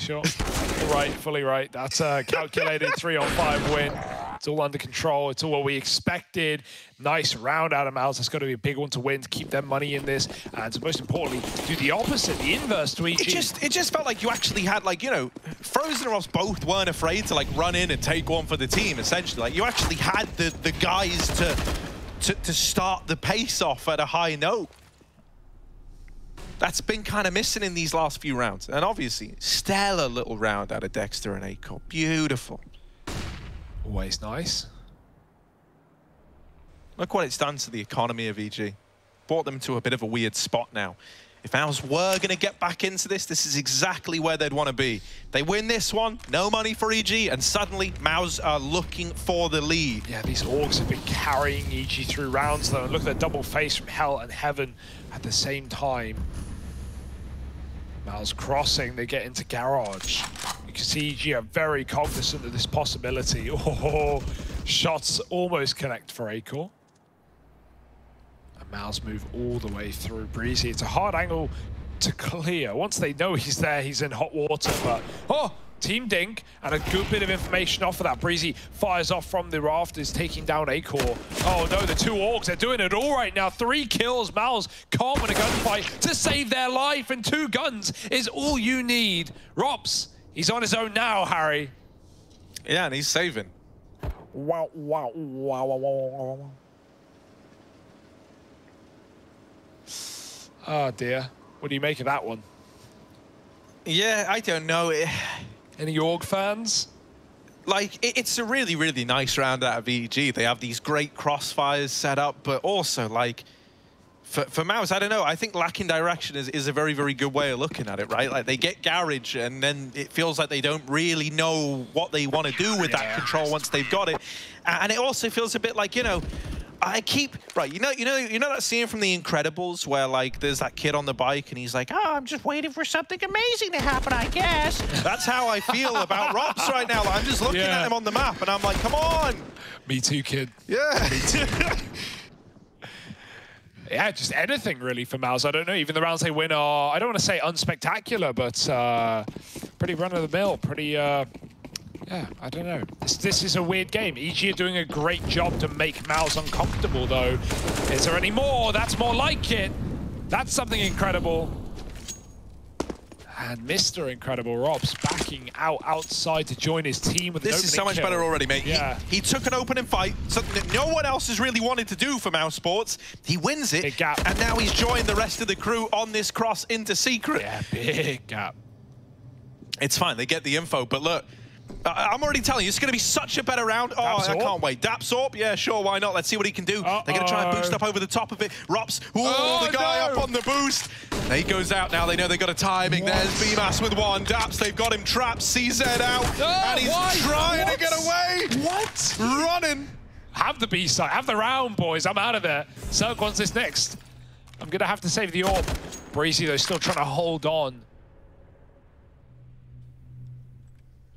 Right, fully right. That's a calculated 3-on-5 win. It's all under control. It's all what we expected. Nice round out of Mouse. That's got to be a big one to win, to keep their money in this. And most importantly, do the opposite, the inverse to EG. It just felt like you actually had, like, you know, Frozen and Robs both weren't afraid to, like, run in and take one for the team, essentially. Like, you actually had the guys to start the pace off at a high note. That's been kind of missing in these last few rounds. And obviously, stellar little round out of Dexter and Aiko. Beautiful. Always nice. Look what it's done to the economy of EG. Brought them to a bit of a weird spot now. If Mouse were going to get back into this, this is exactly where they'd want to be. They win this one, no money for EG, and suddenly Mouse are looking for the lead. Yeah, these Orcs have been carrying EG through rounds, though. And look at the double face from Hell and Heaven at the same time. Mouse crossing, they get into Garage. You can see EG are very cognizant of this possibility. Oh, shots almost connect for Acor. And Mouse move all the way through Breezy. It's a hard angle to clear. Once they know he's there, he's in hot water. But, oh, Team Dink, and a good bit of information off of that. Breezy fires off from the rafters, taking down Acor. Oh no, the 2 Orcs, they're doing it all right now. 3 kills, Mouse can't win a gunfight to save their life, and 2 guns is all you need. Rops, he's on his own now, Harry. Yeah, and he's saving. Wow. Oh dear, what do you make of that one? Yeah, I don't know. Any Org fans? Like, it's a really, really nice round out of EG. They have these great crossfires set up, but also, like, for Mouse, I don't know. I think lacking direction is a very, very good way of looking at it, right? Like, they get Garage, and then it feels like they don't really know what they want to do with that control once they've got it. And it also feels a bit like, you know, you know that scene from The Incredibles where, like, there's that kid on the bike and he's like, oh, I'm just waiting for something amazing to happen, I guess. That's how I feel about Robs right now. Like, I'm just looking at him on the map and I'm like, come on. Me too, kid. Yeah. Me too. Yeah, just anything really for Mouse. I don't know. Even the rounds they win are, I don't want to say unspectacular, but pretty run-of-the-mill, pretty... yeah, I don't know. This is a weird game. EG are doing a great job to make Mouse uncomfortable, though. Is there any more? That's more like it. That's something incredible. And Mr. Incredible Robs backing outside to join his team with this is so much better already, mate. Yeah. He took an opening fight, something that no one else has really wanted to do for Mouse Sports. He wins it, big gap. And now he's joined the rest of the crew on this cross into Secret. Yeah, big gap. It's fine. They get the info, but look. I'm already telling you, it's going to be such a better round. Oh, I can't wait. Dapsorp? Yeah, sure, why not? Let's see what he can do. They're going to try and boost up over the top of it. Rops, the guy up on the boost. He goes out now. They know they got a timing. There's BMAS with 1. Daps, they've got him trapped. CZ out. And he's trying to get away. What? Running. Have the B-side. Have the round, boys. I'm out of there. Cirque wants this next. I'm going to have to save the orb. Breezy, though, still trying to hold on.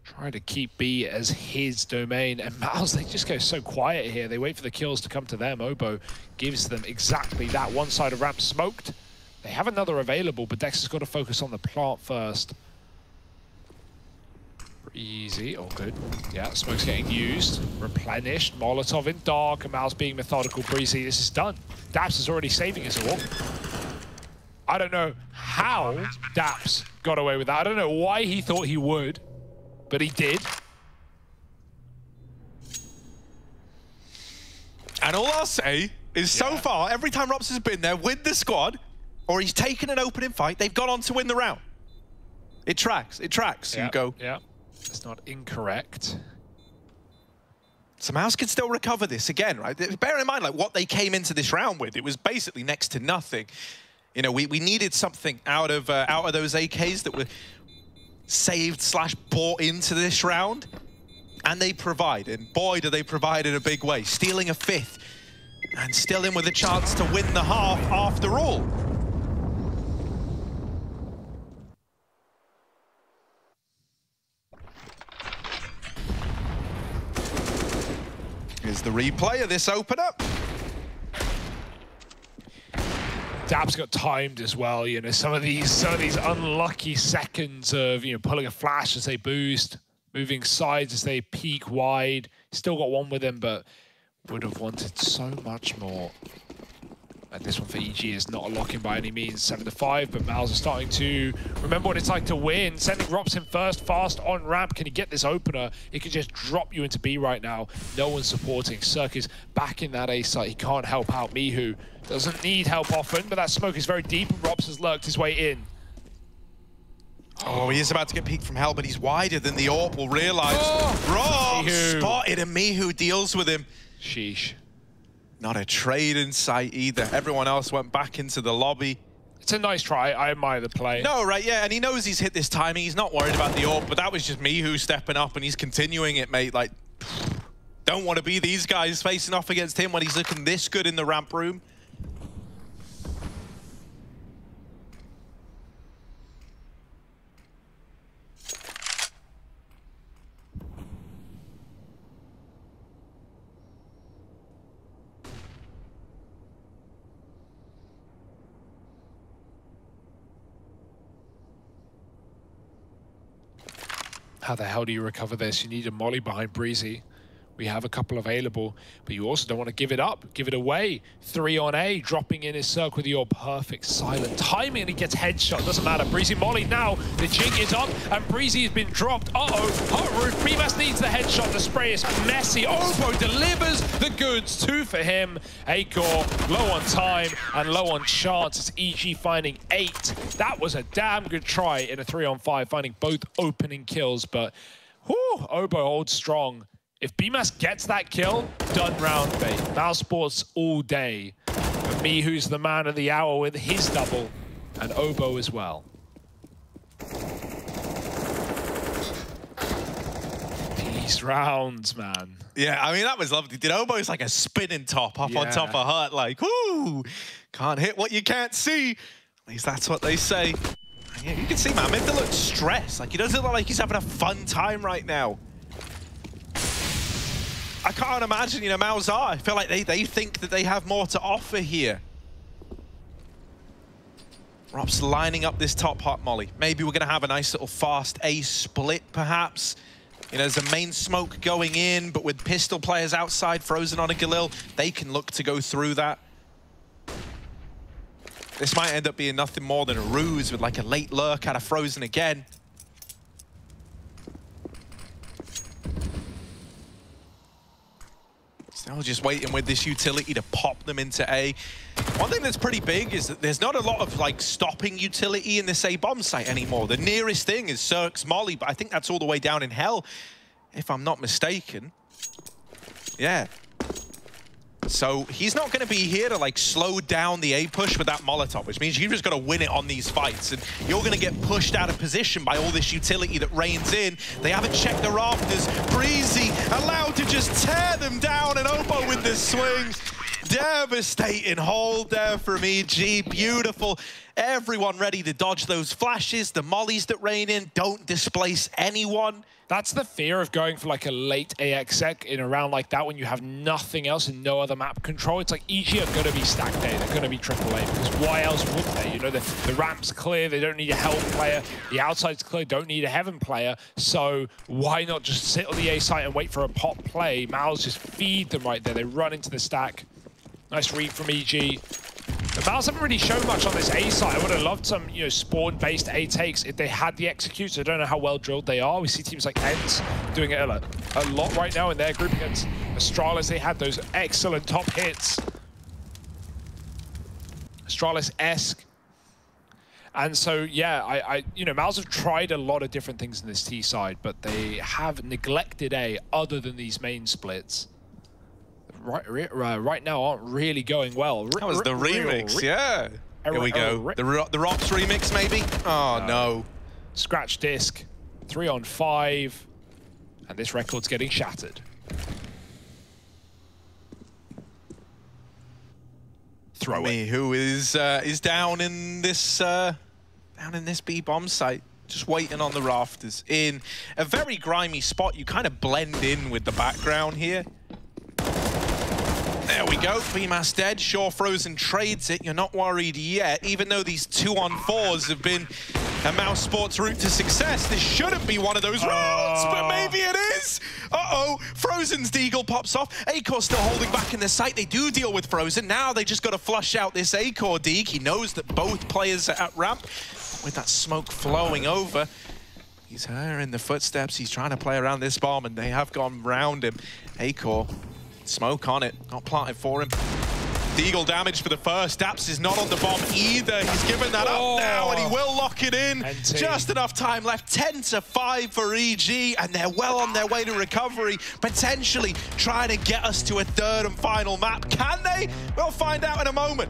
Trying to keep B as his domain. And Mouse, they just go so quiet here. They wait for the kills to come to them. Obo gives them exactly that. One side of ramp smoked. They have another available, but Dexter's got to focus on the plant first. Easy, all good. Yeah, smoke's getting used. Replenished. Molotov in dark. And Mouse being methodical. Breezy, this is done. Daps is already saving his orb. I don't know how Daps got away with that. I don't know why he thought he would. But he did. And all I'll say is so far, every time Rops has been there with the squad, or he's taken an opening fight, they've gone on to win the round. It tracks. It tracks, Hugo. Yeah, it's not incorrect. So Mouse can still recover this again, right? Bear in mind, like, what they came into this round with. It was basically next to nothing. You know, we needed something out of those AKs that were saved / bought into this round, and they provide, and boy do they provide in a big way, stealing a 5th. And still in with a chance to win the half after all. Here's the replay of this opener. Dab's got timed as well, you know, some of these unlucky seconds of, you know, pulling a flash as they boost, moving sides as they peek wide. Still got one with him, but would have wanted so much more. And this one for EG is not a lock-in by any means, 7-5, but Mal's are starting to remember what it's like to win. Sending Rops in first, fast on ramp. Can he get this opener? It could just drop you into B right now. No one's supporting. Cirque is back in that A site. He can't help out. Mihu doesn't need help often, but that smoke is very deep, and Rops has lurked his way in. Oh, he is about to get peeked from hell, but he's wider than the AWP will realize. Rops spotted, and Mihu deals with him. Sheesh. Not a trade in sight either. Everyone else went back into the lobby. It's a nice try. I admire the play. No, right, yeah, and he knows he's hit this timing. He's not worried about the AWP, but that was just Mihu stepping up, and he's continuing it, mate. Like, don't want to be these guys facing off against him when he's looking this good in the ramp room. How the hell do you recover this? You need a molly behind Breezy. We have a couple available, but you also don't want to give it up, give it away. 3 on A, dropping in his circle with your perfect silent timing, and he gets headshot. Doesn't matter. Breezy molly now. The jig is up, and Breezy has been dropped. Uh-oh. Hot roof. BMAS needs the headshot. The spray is messy. Obo delivers the goods. 2 for him. Acor low on time and low on chance. It's EG finding 8. That was a damn good try in a 3-on-5, finding both opening kills, but whew, Obo holds strong. If BMAS gets that kill, done round, mate. Mouse Sports all day. And Mihu's the man of the hour with his double, and Obo as well. These rounds, man. Yeah, I mean, that was lovely. Did Obo's like a spinning top up on top of Hurt, like, whoo! Can't hit what you can't see. At least that's what they say. Yeah, you can see, man, Minter looks stressed. Like, he doesn't look like he's having a fun time right now. I can't imagine, you know, Mal's are. I feel like they think that they have more to offer here. Rob's lining up this top hot molly. Maybe we're going to have a nice little fast A split, perhaps. You know, there's a main smoke going in, but with pistol players outside, frozen on a Galil, they can look to go through that. This might end up being nothing more than a ruse with like a late lurk out of frozen again. Still just waiting with this utility to pop them into A. One thing that's pretty big is that there's not a lot of like stopping utility in this A bomb site anymore. The nearest thing is Cirque's molly, but I think that's all the way down in hell, if I'm not mistaken. Yeah. So he's not going to be here to like slow down the A push with that Molotov, which means you've just got to win it on these fights. And you're going to get pushed out of position by all this utility that rains in. They haven't checked the rafters. Breezy allowed to just tear them down, and Obo with the swings. Devastating hold there from EG. Beautiful. Everyone ready to dodge those flashes. The mollies that rain in don't displace anyone. That's the fear of going for like a late AXX in a round like that when you have nothing else and no other map control. It's like EG are going to be stacked A, they're going to be AAA, because why else would they? You know, the ramp's clear, they don't need a Hell player. The outside's clear, don't need a Heaven player. So why not just sit on the A site and wait for a pop play? Mal's just feed them right there. They run into the stack. Nice read from EG. The Mals haven't really shown much on this A side. I would have loved some, you know, spawn-based A takes if they had the executes. I don't know how well drilled they are. We see teams like Ents doing it a lot right now in their group against Astralis. They had those excellent top hits. Astralis-esque. And so, yeah, you know, Mals have tried a lot of different things in this T side, but they have neglected A other than these main splits. Right now aren't really going well. That was the remix, yeah. Here we go. The Rops remix, maybe? Oh, no. Scratch disc. 3-on-5. And this record's getting shattered. throw it. Who is down in this B bomb site, just waiting on the rafters in a very grimy spot. You kind of blend in with the background here. There we go, BMAS dead. Sure, Frozen trades it. You're not worried yet, even though these 2-on-4s have been a Mouse Sports route to success. This shouldn't be one of those rounds, but maybe it is. Uh-oh, Frozen's Deagle pops off. Acor's still holding back in the site. They do deal with Frozen. Now they just got to flush out this Acor Deagle. He knows that both players are at ramp. With that smoke flowing over, he's hearing the footsteps. He's trying to play around this bomb, and they have gone round him. Acor, smoke on it, not planted for him. Deagle damage for the first. Daps is not on the bomb either. He's given that up now, and he will lock it in. Just enough time left. 10-5 for EG, and they're well on their way to recovery, potentially trying to get us to a third and final map. Can they? We'll find out in a moment.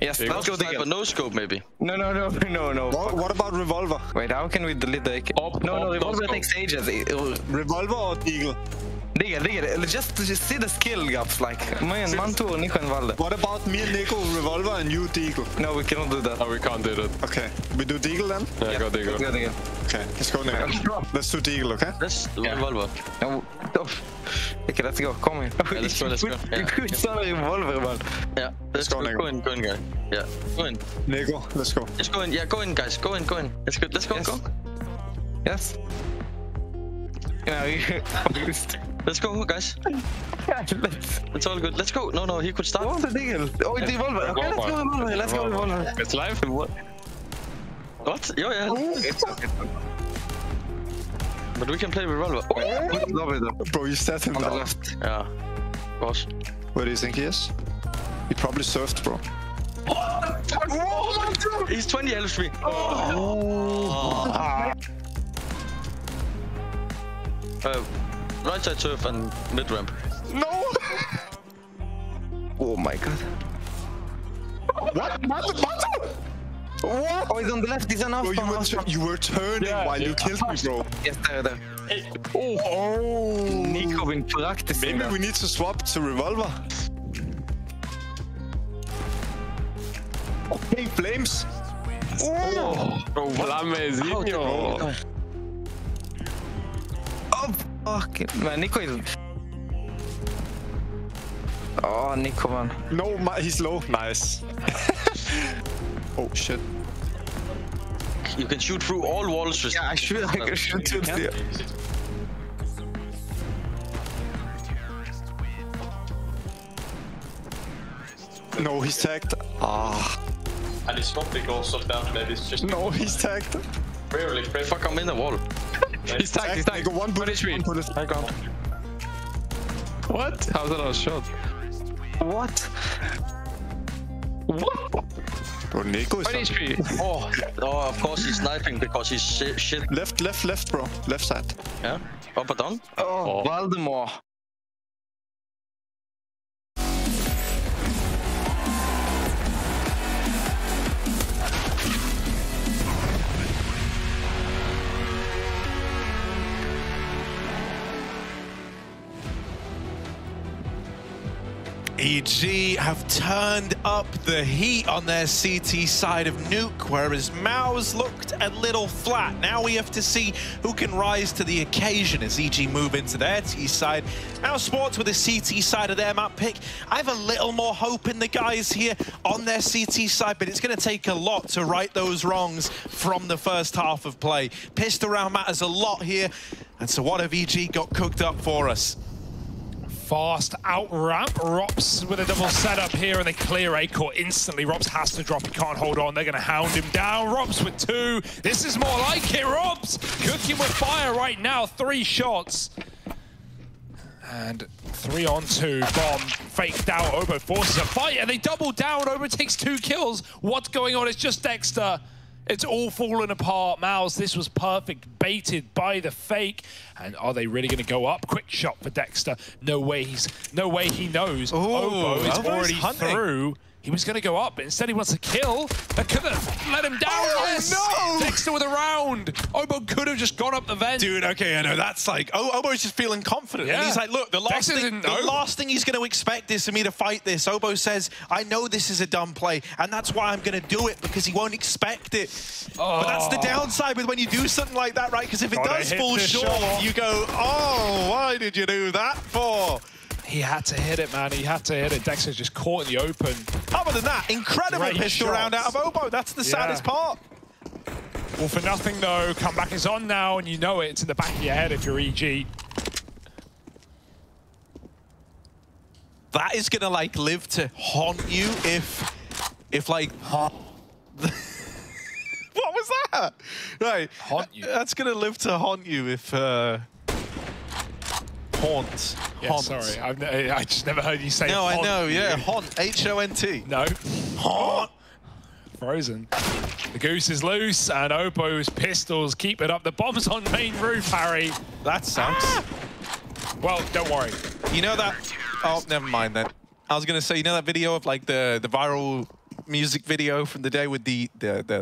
Yes, let's go Deagle. No scope, maybe. No. What about Revolver? Wait, how can we delete the AK? No, Revolver takes ages. Revolver or Deagle? Deagle. Just see the skill gaps, like man, Mantu, Nico and Valde. What about me and Nico, Revolver, and you, Deagle? No, we cannot do that. Oh, we can't do that. Okay, we do Deagle then? Yeah, go Deagle. Okay, let's go Nico. Let's do Deagle, okay? Let's do Revolver. Okay, let's go. Come here. Yeah, let's go. Revolver, man. Yeah, let's go, Nico. Go in, guy. Yeah, go in. Nico, let's go. Just go in. Yeah, go in, guys. Go in. Let's go. Yes. Go. Yes. Let's go, guys. It's all good. Let's go. No, he could start. Oh, the Deagle. Oh, it's Revolver. Okay, let's go Revolver. It's live. What? Yeah. But we can play Revolver. Bro, you set him down. Left. Yeah, of course. Where do you think he is? He probably surfed, bro. He's 20 LSV. Right side surf and mid ramp. No! Oh my god. What? What? Oh, he's on the left. He's on off. You were turning while you killed me, bro. Yes, there. Oh. Nico been practicing. Maybe we need to swap to Revolver. Okay, Flames. Oh. Flamezinho. Oh, fuck it. Man, Nico is... Oh, Nico, man. No, he's low. Nice. Oh, shit. You can shoot through all walls. Just I can shoot through the... No, he's tagged. And it's not because of that, maybe it's just... No, he's tagged. Rarely. Fuck, I'm in the wall. He's tagged. I got one bullet. I got. What? How's that not a shot? What? Bro, Nico is... Oh, of course he's sniping because he's shit. Left, bro. Left side. Yeah? Up or down? Oh, Valdemar. EG have turned up the heat on their CT side of Nuke, whereas Mao's looked a little flat. Now we have to see who can rise to the occasion as EG move into their T side. Mouse Sports with the CT side of their map pick. I have a little more hope in the guys here on their CT side, but it's going to take a lot to right those wrongs from the first half of play. Pissed around matters a lot here, and so what have EG got cooked up for us? Fast out ramp. Rops with a double setup here, and they clear A-core instantly. Rops has to drop. He can't hold on. They're going to hound him down. Rops with 2. This is more like it. Rops cooking with fire right now. 3 shots. And 3 on 2. Bomb faked out. Obo forces a fight, and they double down. Obo takes 2 kills. What's going on? It's just Dexter. It's all falling apart. Mouse, this was perfect. Baited by the fake. And are they really going to go up? Quick shot for Dexter. No way he knows. Obo is already through. He was going to go up, but instead he wants to kill. That could have let him down. Oh, no! Dexter with a round. Obo could have just gone up the vent. Dude, okay, I know. That's like, Obo's just feeling confident. Yeah. And he's like, look, the last thing he's going to expect is for me to fight this. Obo says, I know this is a dumb play, and that's why I'm going to do it, because he won't expect it. Oh. But that's the downside with when you do something like that, right? Because if it does fall short, you go, oh, why did you do that for? He had to hit it, man. He had to hit it. Dexter's just caught in the open. Other than that, incredible pistol round out of Obo. That's the saddest part. All for nothing, though. Comeback is on now, and you know it. It's in the back of your head if you're EG. That is going to, like, live to haunt you if like... What was that? Right. Haunt you. That's going to live to haunt you if... Haunt. Yeah, haunt. Sorry. I just never heard you say No, haunt. I know, yeah. Haunt. H-O-N-T. No. Haunt. Frozen. The goose is loose, and Obo's pistols keep it up. The bomb's on main roof, Harry. That sucks. Ah! Well, don't worry. You know that... Oh, never mind then. I was going to say, you know that video of, like, the viral music video from the day with the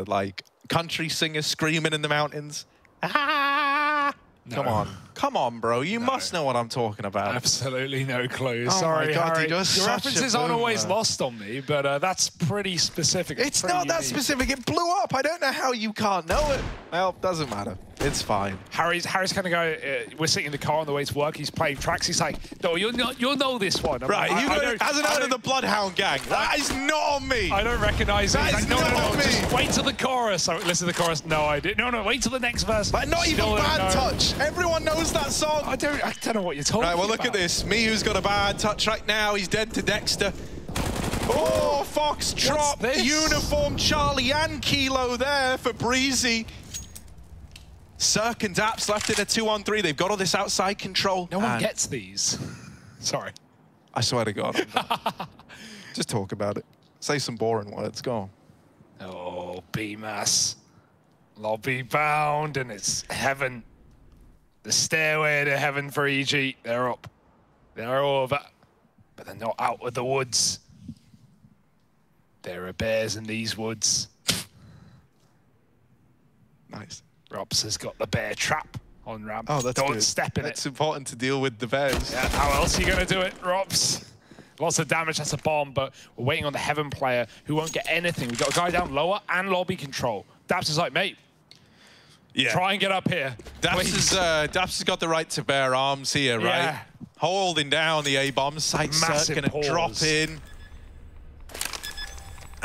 like, country singer screaming in the mountains? Ah! No. Come on, bro. You must know what I'm talking about. Absolutely no clue. Oh Sorry, my God, Harry. Your references aren't always lost on me, but that's pretty specific. It's not that specific. It blew up. I don't know how you can't know it. Well, doesn't matter. It's fine. Harry's kind of guy. We're sitting in the car on the way to work. He's playing tracks. He's like, "No, you'll know this one." Right? Hasn't heard of the Bloodhound Gang. That is not on me. I don't recognize it. That is not on me. Just wait till the chorus. So listen to the chorus. No, I did. No. Wait till the next verse. Like, not even Bad Touch. Everyone knows that song. I don't know what you're talking about. Right, well, look at this. Me, who's got a bad touch right now. He's dead to Dexter. Oh, Foxtrot, Uniform, Charlie, and Kilo there for Breezy. Cirque and Daps left in a 2-on-3. They've got all this outside control. No one gets these. Sorry. I swear to God. Just talk about it. Say some boring words. Go on. Oh, BMAS. Lobby bound, and it's heaven. The stairway to heaven for EG. They're up. They're over. But they're not out of the woods. There are bears in these woods. Nice. Robs has got the bear trap on ramp. Oh, that's Don't good. step in It's important to deal with the bears. Yeah, how else are you going to do it, Robs? Lots of damage, that's a bomb, but we're waiting on the heaven player who won't get anything. We've got a guy down lower and lobby control. Daps is like, mate, try and get up here. Daps has got the right to bear arms here, right? Yeah. Holding down the A-bomb. Sight Cirque gonna drop in.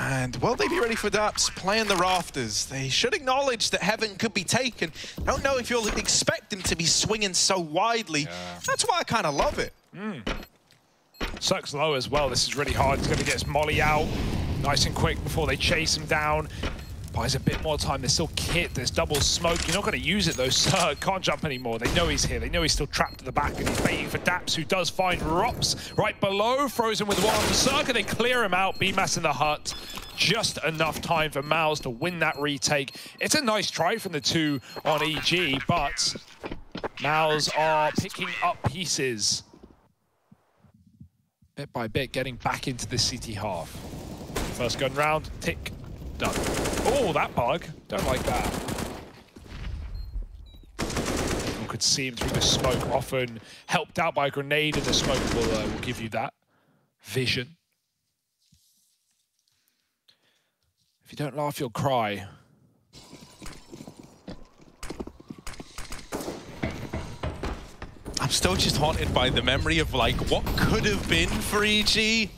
And will they be ready for Daps? Playing the rafters. They should acknowledge that heaven could be taken. I don't know if you'll expect him to be swinging so widely. Yeah. That's why I kind of love it. Cirque's low as well. This is really hard. He's going to get his molly out nice and quick before they chase him down. Buys a bit more time. There's still kit. There's double smoke. You're not going to use it, though. Cirque can't jump anymore. They know he's here. They know he's still trapped at the back, and he's waiting for Daps, who does find Rops right below. Frozen with one on the Cirque, and they clear him out. BMAS in the hut. Just enough time for Mouse to win that retake. It's a nice try from the two on EG, but Mouse are picking up pieces. Bit by bit, getting back into the city half. First gun round, tick, done. Oh, that bug. Don't like that. You could see him through the smoke, often helped out by a grenade, and the smoke will give you that vision. If you don't laugh, you'll cry. I'm still just haunted by the memory of, like, what could have been for EG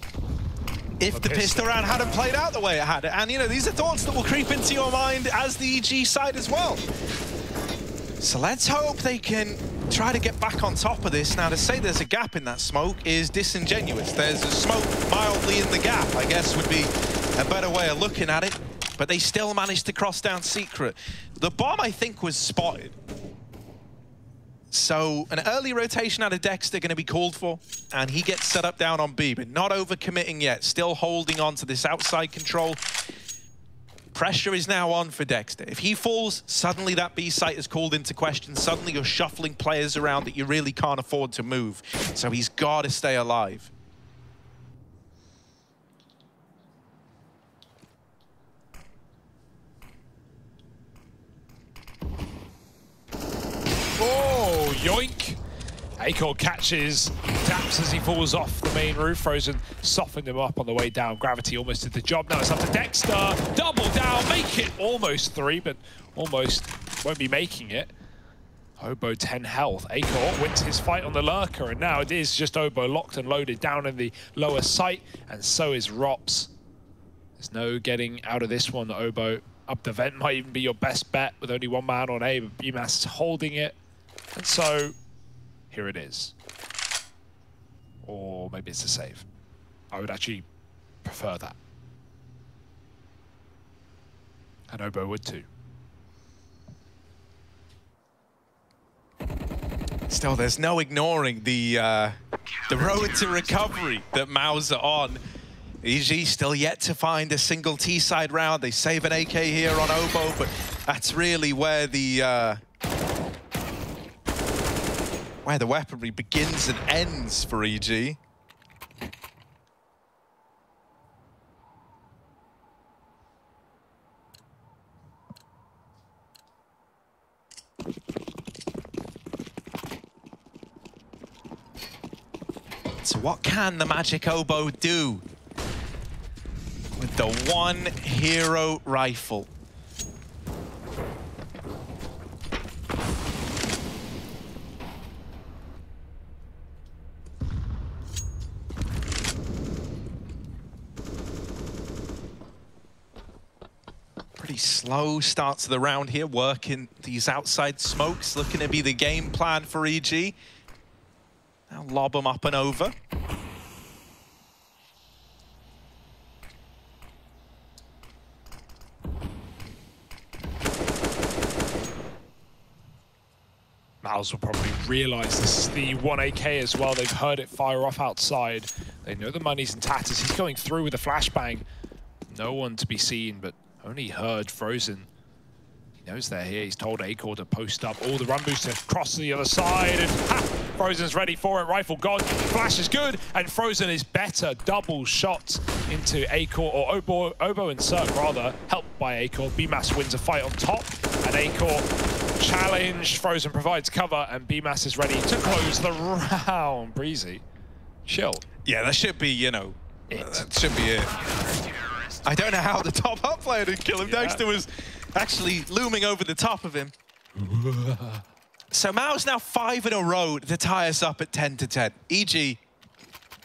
if the pistol round hadn't played out the way it had. And, you know, these are thoughts that will creep into your mind as the EG side as well. So let's hope they can try to get back on top of this. Now, to say there's a gap in that smoke is disingenuous. There's a smoke mildly in the gap, I guess, would be a better way of looking at it. But they still managed to cross down Secret. The bomb, I think, was spotted. So an early rotation out of Dexter going to be called for, and he gets set up down on B, but not overcommitting yet, still holding on to this outside control. Pressure is now on for Dexter. If he falls, suddenly that B site is called into question. Suddenly you're shuffling players around that you really can't afford to move. So he's got to stay alive. Oh, yoink. Acor catches Daps as he falls off the main roof. Frozen softened him up on the way down. Gravity almost did the job. Now it's up to Dexter. Double down, make it almost 3, but almost won't be making it. Obo 10 health. Acor wins his fight on the lurker, and now it is just Obo locked and loaded down in the lower site, and so is Rops. There's no getting out of this one. Obo up the vent might even be your best bet with only one man on A, but BMAS is holding it. And so, here it is. Or maybe it's a save. I would actually prefer that. And Obo would too. Still, there's no ignoring the road to recovery that Maus are on. EG still yet to find a single T-side round. They save an AK here on Obo, but that's really where the weaponry begins and ends for EG. So what can the Magic Obo do with the one hero rifle? Pretty slow start to the round here, working these outside smokes, looking to be the game plan for EG. Now lob them up and over. Maus will probably realize this is the 1 AK as well. They've heard it fire off outside. They know the money's in tatters. He's going through with a flashbang. No one to be seen, but only heard Frozen. He knows they're here. He's told Acor to post up. All the run boost to cross to the other side. And ha! Frozen's ready for it. Rifle gone. Flash is good. And Frozen is better. Double shots into Acor, or Obo and Cirque rather. Helped by Acor. BMAS wins a fight on top. And Acor challenged. Frozen provides cover. And BMAS is ready to close the round. Breezy. Chill. Yeah, that should be, you know, that should be it. I don't know how the top up player didn't kill him. Yeah. Dexter was actually looming over the top of him. So Maus now 5 in a row to tie us up at 10-10. EG,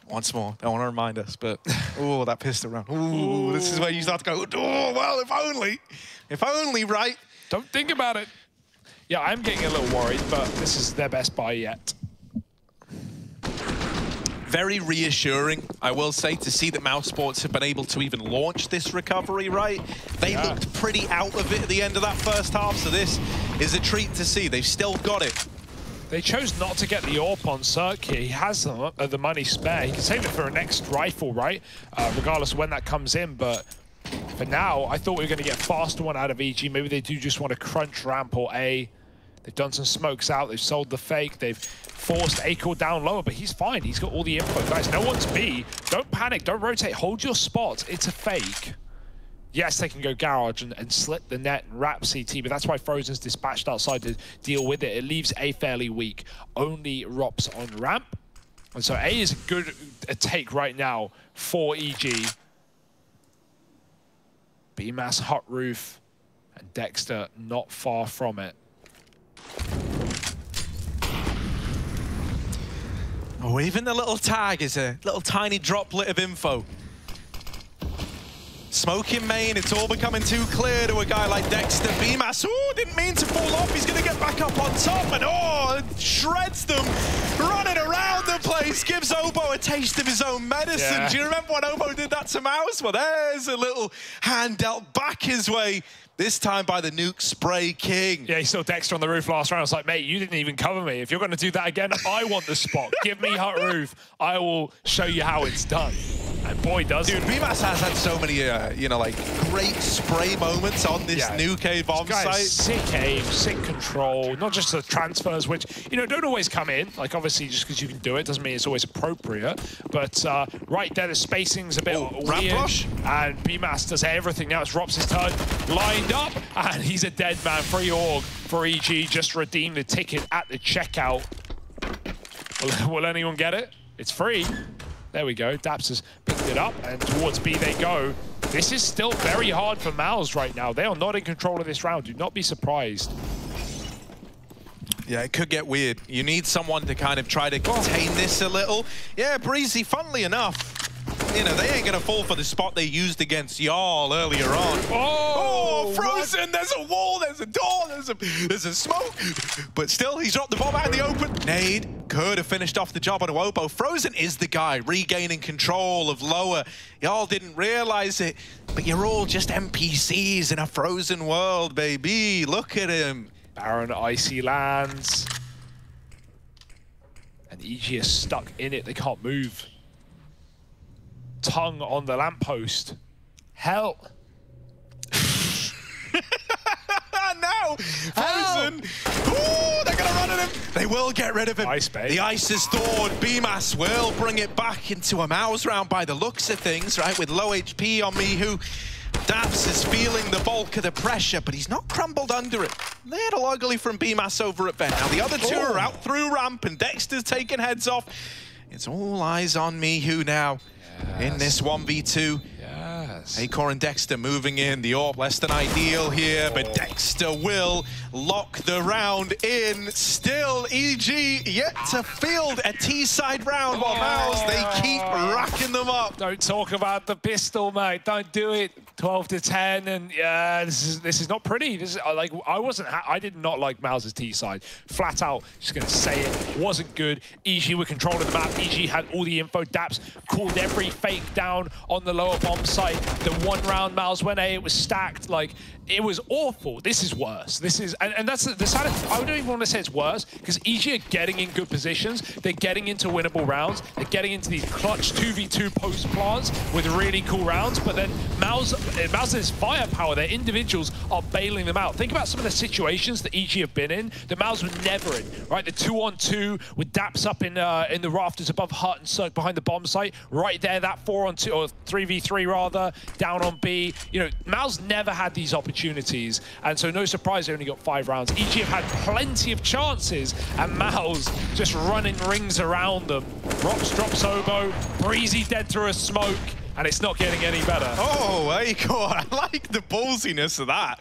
once more, don't want to remind us, but oh, that pistol round. Ooh, this is where you start to go, oh, well, if only, right? Don't think about it. Yeah, I'm getting a little worried, but this is their best buy yet. Very reassuring, I will say, to see that Maus Sports have been able to even launch this recovery, right? They looked pretty out of it at the end of that first half, so this is a treat to see. They've still got it. They chose not to get the AWP on Cirque here. He has the money spare. He can save it for a next rifle, right? Regardless of when that comes in, but for now, I thought we were going to get a faster one out of EG. Maybe they do just want to crunch ramp or A. They've done some smokes out. They've sold the fake. They've forced Acor down lower, but he's fine. He's got all the info. Guys, no one's B. Don't panic. Don't rotate. Hold your spot. It's a fake. Yes, they can go garage and slit the net and wrap CT, but that's why Frozen's dispatched outside to deal with it. It leaves A fairly weak. Only Rops on ramp. And so A is a good take right now for EG. BMAS hot roof and Dexter not far from it. Oh, even the little tag is a little tiny droplet of info. Smoke in main, it's all becoming too clear to a guy like Dexter. BMAS, ooh, didn't mean to fall off. He's going to get back up on top and, oh, shreds them. Running around the place, gives Obo a taste of his own medicine. Yeah. Do you remember when Obo did that to Mouse? Well, there's a little hand dealt back his way. This time by the Nuke Spray King. Yeah, he saw Dexter on the roof last round. I was like, mate, you didn't even cover me. If you're going to do that again, I want the spot. Give me hut roof. I will show you how it's done. And boy, does Dude, BMAS has had so many, you know, like, great spray moments on this Nuke bomb site. Sick aim, sick control, not just the transfers, which, you know, don't always come in. Like, obviously, just because you can do it doesn't mean it's always appropriate. But right there, the spacing's a bit weird. And BMAS does everything. Now it's Rops' turn. Lined up, and he's a dead man. Free org for EG. Just redeem the ticket at the checkout. Will anyone get it? It's free. There we go. Daps has picked it up, and towards B they go. This is still very hard for Mouse right now. They are not in control of this round. Do not be surprised. Yeah, it could get weird. You need someone to kind of try to contain this a little. Yeah, Breezy, funnily enough, you know, they ain't going to fall for the spot they used against Jarl earlier on. Oh, Frozen! What? There's a wall, there's a door, there's a smoke. But still, he's dropped the bomb out in the open. Nade could have finished off the job on Obo. Frozen is the guy regaining control of lower. Y'all didn't realize it, but you're all just NPCs in a Frozen world, baby. Look at him. Baron Icy lands. And EG is stuck in it. They can't move. Tongue on the lamppost. Hell. No! Frozen! Ooh, they're gonna run at him! They will get rid of him. Ice bait. The ice is thawed. BMAS will bring it back into a Mouse round by the looks of things, right? With low HP on Mihu. Daps is feeling the bulk of the pressure, but he's not crumbled under it. Little ugly from BMAS over at Ven. Now the other two are out through ramp, and Dexter's taking heads off. It's all eyes on Mihu now in this 1v2. Acor and Dexter moving in. The AWP less than ideal here, but Dexter will lock the round in. Still, EG yet to field a T-side round while Mouse, they keep racking them up. Don't talk about the pistol, mate. Don't do it. 12 to 10, and yeah, this is not pretty. This is like I did not like Mouse's T-side. Flat out, just gonna say it, wasn't good. EG were controlling the map. EG had all the info. Daps called every fake down on the lower bomb site. The one round Mouse went A, it was stacked. Like, it was awful. This is worse. This is, and that's the side of, I don't even want to say it's worse, because EG are getting in good positions. They're getting into winnable rounds. They're getting into these clutch 2v2 post plants with really cool rounds, but then Mouse's firepower, their individuals are bailing them out. Think about some of the situations that EG have been in that Mouse were never in, right? The 2-on-2 with Daps up in the rafters above Hut and Cirque behind the bomb site. Right there, that 4-on-2, or 3v3 rather, down on B. You know, Mouse never had these opportunities, and so no surprise they only got 5 rounds. EG have had plenty of chances, and Mouse just running rings around them. Rops drops Obo, Breezy dead through a smoke, and it's not getting any better. Oh, Acor, I like the ballsiness of that.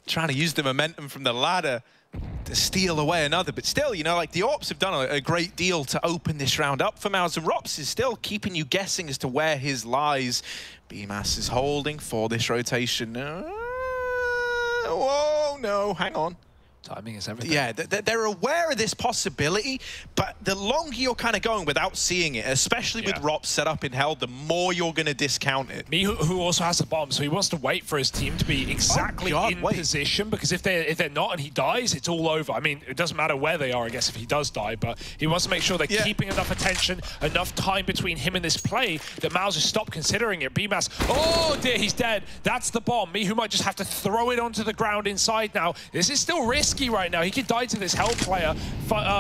Trying to use the momentum from the ladder to steal away another, but still, you know, like the AWPs have done a great deal to open this round up for Mouse, and Rops is still keeping you guessing as to where his lies. BMAS is holding for this rotation. Whoa, no, hang on. Timing is everything. Yeah, they're aware of this possibility, but the longer you're kind of going without seeing it, especially with Rops set up in hell, the more you're going to discount it. Who also has a bomb, so he wants to wait for his team to be exactly in position, because if they're not and he dies, it's all over. I mean, it doesn't matter where they are, I guess, if he does die, but he wants to make sure they're keeping enough attention, enough time between him and this play that Mouse has stopped considering it. BMAS, oh dear, he's dead. That's the bomb. Mihu might just have to throw it onto the ground inside now. This is still risky right now. He could die to this Hell player,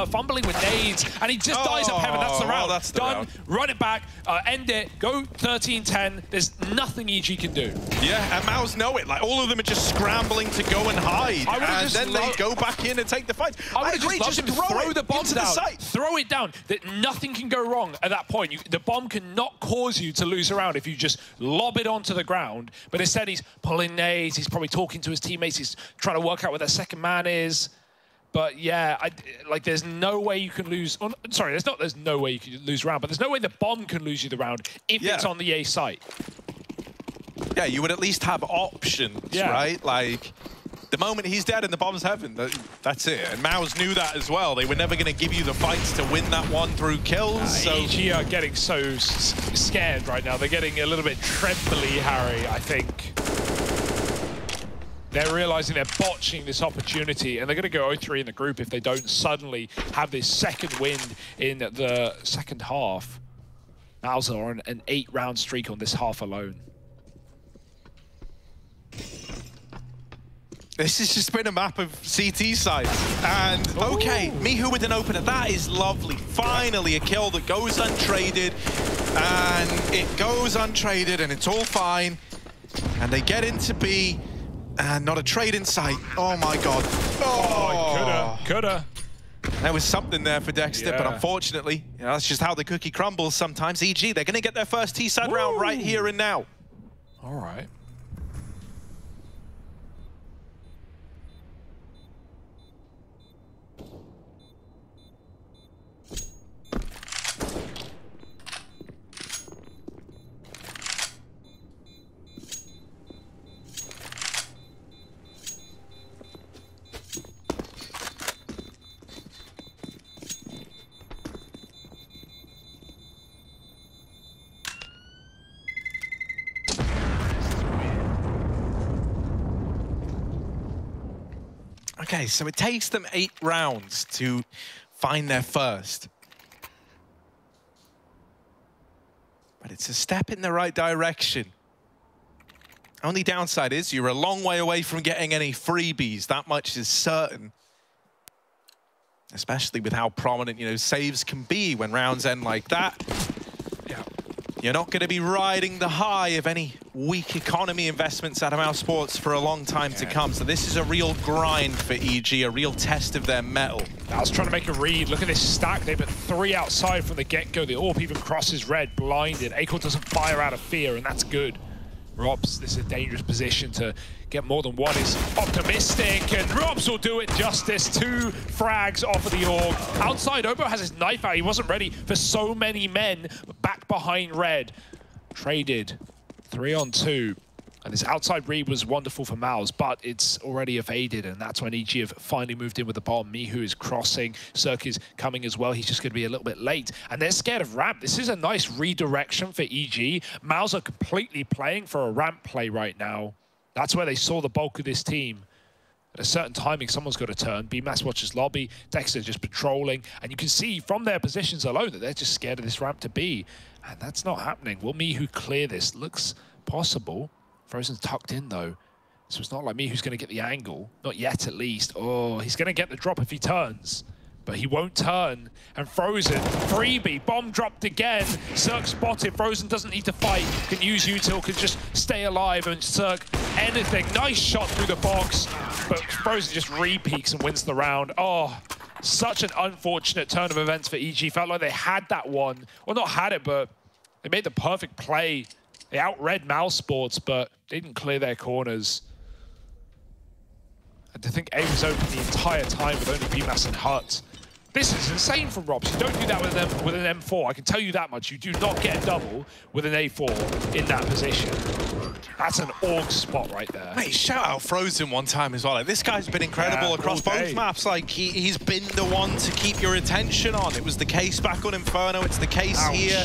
fumbling with nades, and he just dies up heaven. That's the round. That's the done. Round. Run it back, end it, go 13-10. There's nothing EG can do. Yeah, and Mouse know it. Like, all of them are just scrambling to go and hide, and then they go back in and take the fight. I would have just throw the bomb down. Throw it down. That nothing can go wrong at that point. The bomb cannot cause you to lose a round if you just lob it onto the ground. But instead, he's pulling nades. He's probably talking to his teammates. He's trying to work out where their second man is. But yeah, like there's no way you can lose. Oh, sorry, there's no way you can lose a round, but there's no way the bomb can lose you the round if it's on the A site. Yeah, yeah, you would at least have options, right? Like, the moment he's dead and the bomb's heaven, that's it. And Maus knew that as well. They were never going to give you the fights to win that one through kills. So EG are getting so scared right now. They're getting a little bit trembly, Harry, I think. They're realizing they're botching this opportunity, and they're going to go 0-3 in the group if they don't suddenly have this second win in the second half. Maus are on an 8-round streak on this half alone. This has just been a map of CT sides. And, okay, Mihu with an opener. That is lovely. Finally, a kill that goes untraded. And it goes untraded, and it's all fine. And they get into B. And not a trade in sight. Oh, my God. Oh, coulda. There was something there for Dexter, but unfortunately, you know, that's just how the cookie crumbles sometimes. EG, they're going to get their first T-side round right here and now. All right. Okay, so it takes them 8 rounds to find their first. But it's a step in the right direction. Only downside is you're a long way away from getting any freebies. That much is certain. Especially with how prominent, you know, saves can be when rounds end like that. You're not going to be riding the high of any weak economy investments out of Mouse Sports for a long time to come. So this is a real grind for EG, a real test of their mettle. I was trying to make a read. Look at this stack. They put 3 outside from the get-go. The AWP even crosses red, blinded. Acorn doesn't fire out of fear, and that's good. Robs, this is a dangerous position to get more than one. Is optimistic, and Robs will do it justice. 2 frags off of the org. Outside, Obo has his knife out. He wasn't ready for so many men back behind red. Traded 3-on-2. And this outside read was wonderful for Maus, but it's already evaded, and that's when EG have finally moved in with the bomb. Mihu is crossing, Cirque is coming as well. He's just going to be a little bit late, and they're scared of ramp. This is a nice redirection for EG. Maus are completely playing for a ramp play right now. That's where they saw the bulk of this team. At a certain timing, someone's got to turn. BMAS watches lobby, Dexter just patrolling, and you can see from their positions alone that they're just scared of this ramp to B, and that's not happening. Will Mihu clear this? Looks possible. Frozen's tucked in, though. So it's not like me who's going to get the angle. Not yet, at least. Oh, he's going to get the drop if he turns. But he won't turn. And Frozen, freebie, bomb dropped again. Cirque spotted. Frozen doesn't need to fight. Can use util, can just stay alive. And Cirque, anything. Nice shot through the box. But Frozen just re-peaks and wins the round. Oh, such an unfortunate turn of events for EG. Felt like they had that one. Well, not had it, but they made the perfect play. They outread Mouse Sports, but they didn't clear their corners. And to think A was open the entire time with only BMAS and Hut. This is insane from Robs. You don't do that with an M4. I can tell you that much. You do not get a double with an A4 in that position. That's an org spot right there. Mate, shout out Frozen one time as well. Like, this guy's been incredible across both maps. Like, he's been the one to keep your attention on. It was the case back on Inferno. It's the case here.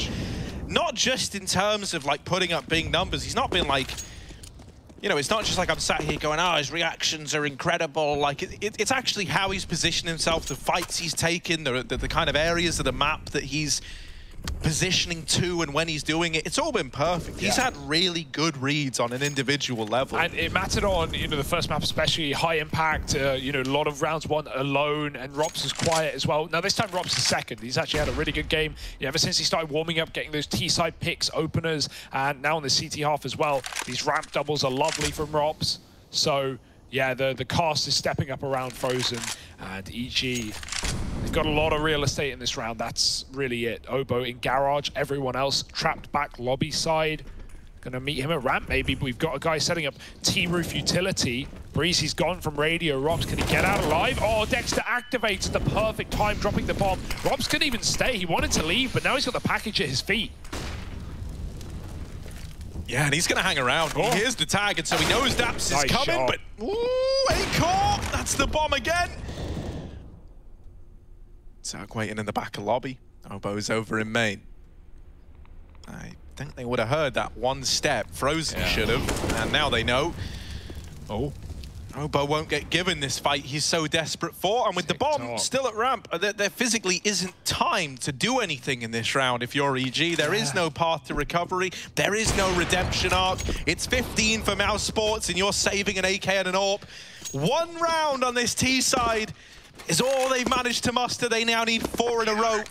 Not just in terms of, like, putting up big numbers. He's not been, like, you know, it's not just like I'm sat here going, oh, his reactions are incredible. Like, it's actually how he's positioned himself, the fights he's taken, the kind of areas of the map that he's positioning to and when he's doing it. It's all been perfect. He's had really good reads on an individual level. And it mattered on, you know, the first map especially, high impact, you know, a lot of rounds won alone, and Robs was quiet as well. Now this time Robs is second. He's actually had a really good game ever since he started warming up, getting those T-side picks, openers, and now on the CT half as well. These ramp doubles are lovely from Robs. So yeah, the cast is stepping up around Frozen, and EG, they've got a lot of real estate in this round. That's really it. Obo in garage, everyone else trapped back lobby side. Gonna meet him at ramp maybe, but we've got a guy setting up T-roof utility. Breezy's gone from radio. Robs, can he get out alive? Oh, Dexter activates at the perfect time, dropping the bomb. Robs couldn't even stay. He wanted to leave, but now he's got the package at his feet. Yeah, and he's going to hang around. He hears the tag, and so he knows Daps is coming, but ooh, A-Core! That's the bomb again! Zerg waiting in the back of lobby. Obo's over in main. I think they would have heard that one step. Frozen should have, and now they know. Oh. Obo won't get given this fight he's so desperate for, and with the bomb still at ramp, there physically isn't time to do anything in this round if you're EG. There is no path to recovery. There is no redemption arc. It's 15 for Mouse Sports, and you're saving an AK and an AWP. One round on this T side is all they've managed to muster. They now need 4 in a row.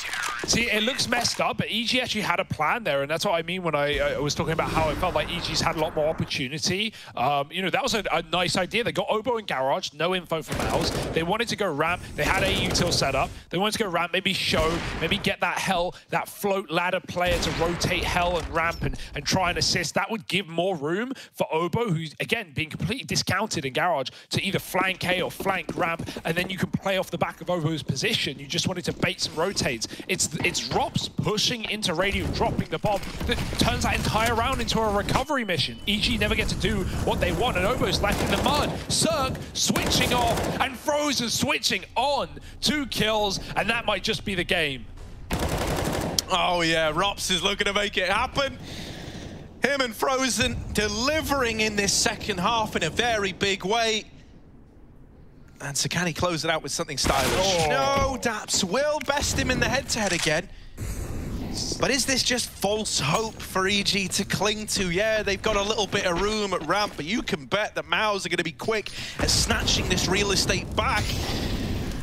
See, it looks messed up, but EG actually had a plan there, and that's what I mean when I was talking about how it felt like EG's had a lot more opportunity. You know, that was a nice idea. They got Obo in Garage, no info from Mouse. They wanted to go ramp. They had a util set up. They wanted to go ramp, maybe show, maybe get that Hell, that float ladder player to rotate Hell and ramp and try and assist. That would give more room for Obo, who's, again, being completely discounted in Garage, to either flank A or flank ramp, and then you can play off the back of Obo's position. You just wanted to bait some rotates. It's Rops pushing into radio, dropping the bomb that turns that entire round into a recovery mission. EG never get to do what they want, and Obo's left in the mud. Zerg switching off, and Frozen switching on. 2 kills, and that might just be the game. Oh yeah, Rops is looking to make it happen. Him and Frozen delivering in this second half in a very big way. And so can he close it out with something stylish? No, Daps will best him in the head-to-head again. But is this just false hope for EG to cling to? Yeah, they've got a little bit of room at ramp, but you can bet that Maus are going to be quick at snatching this real estate back.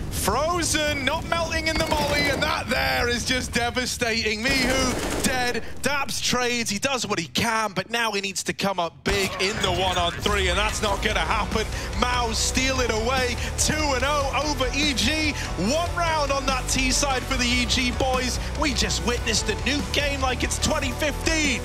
Frozen not melting in the molly, and that there is just devastating. Mihu dead. Daps trades. He does what he can, but now he needs to come up big in the 1-on-3, and that's not going to happen. Maus steal it away. 2-0 over EG. 1 round on that T side for the EG boys. We just witnessed a nuke game like it's 2015.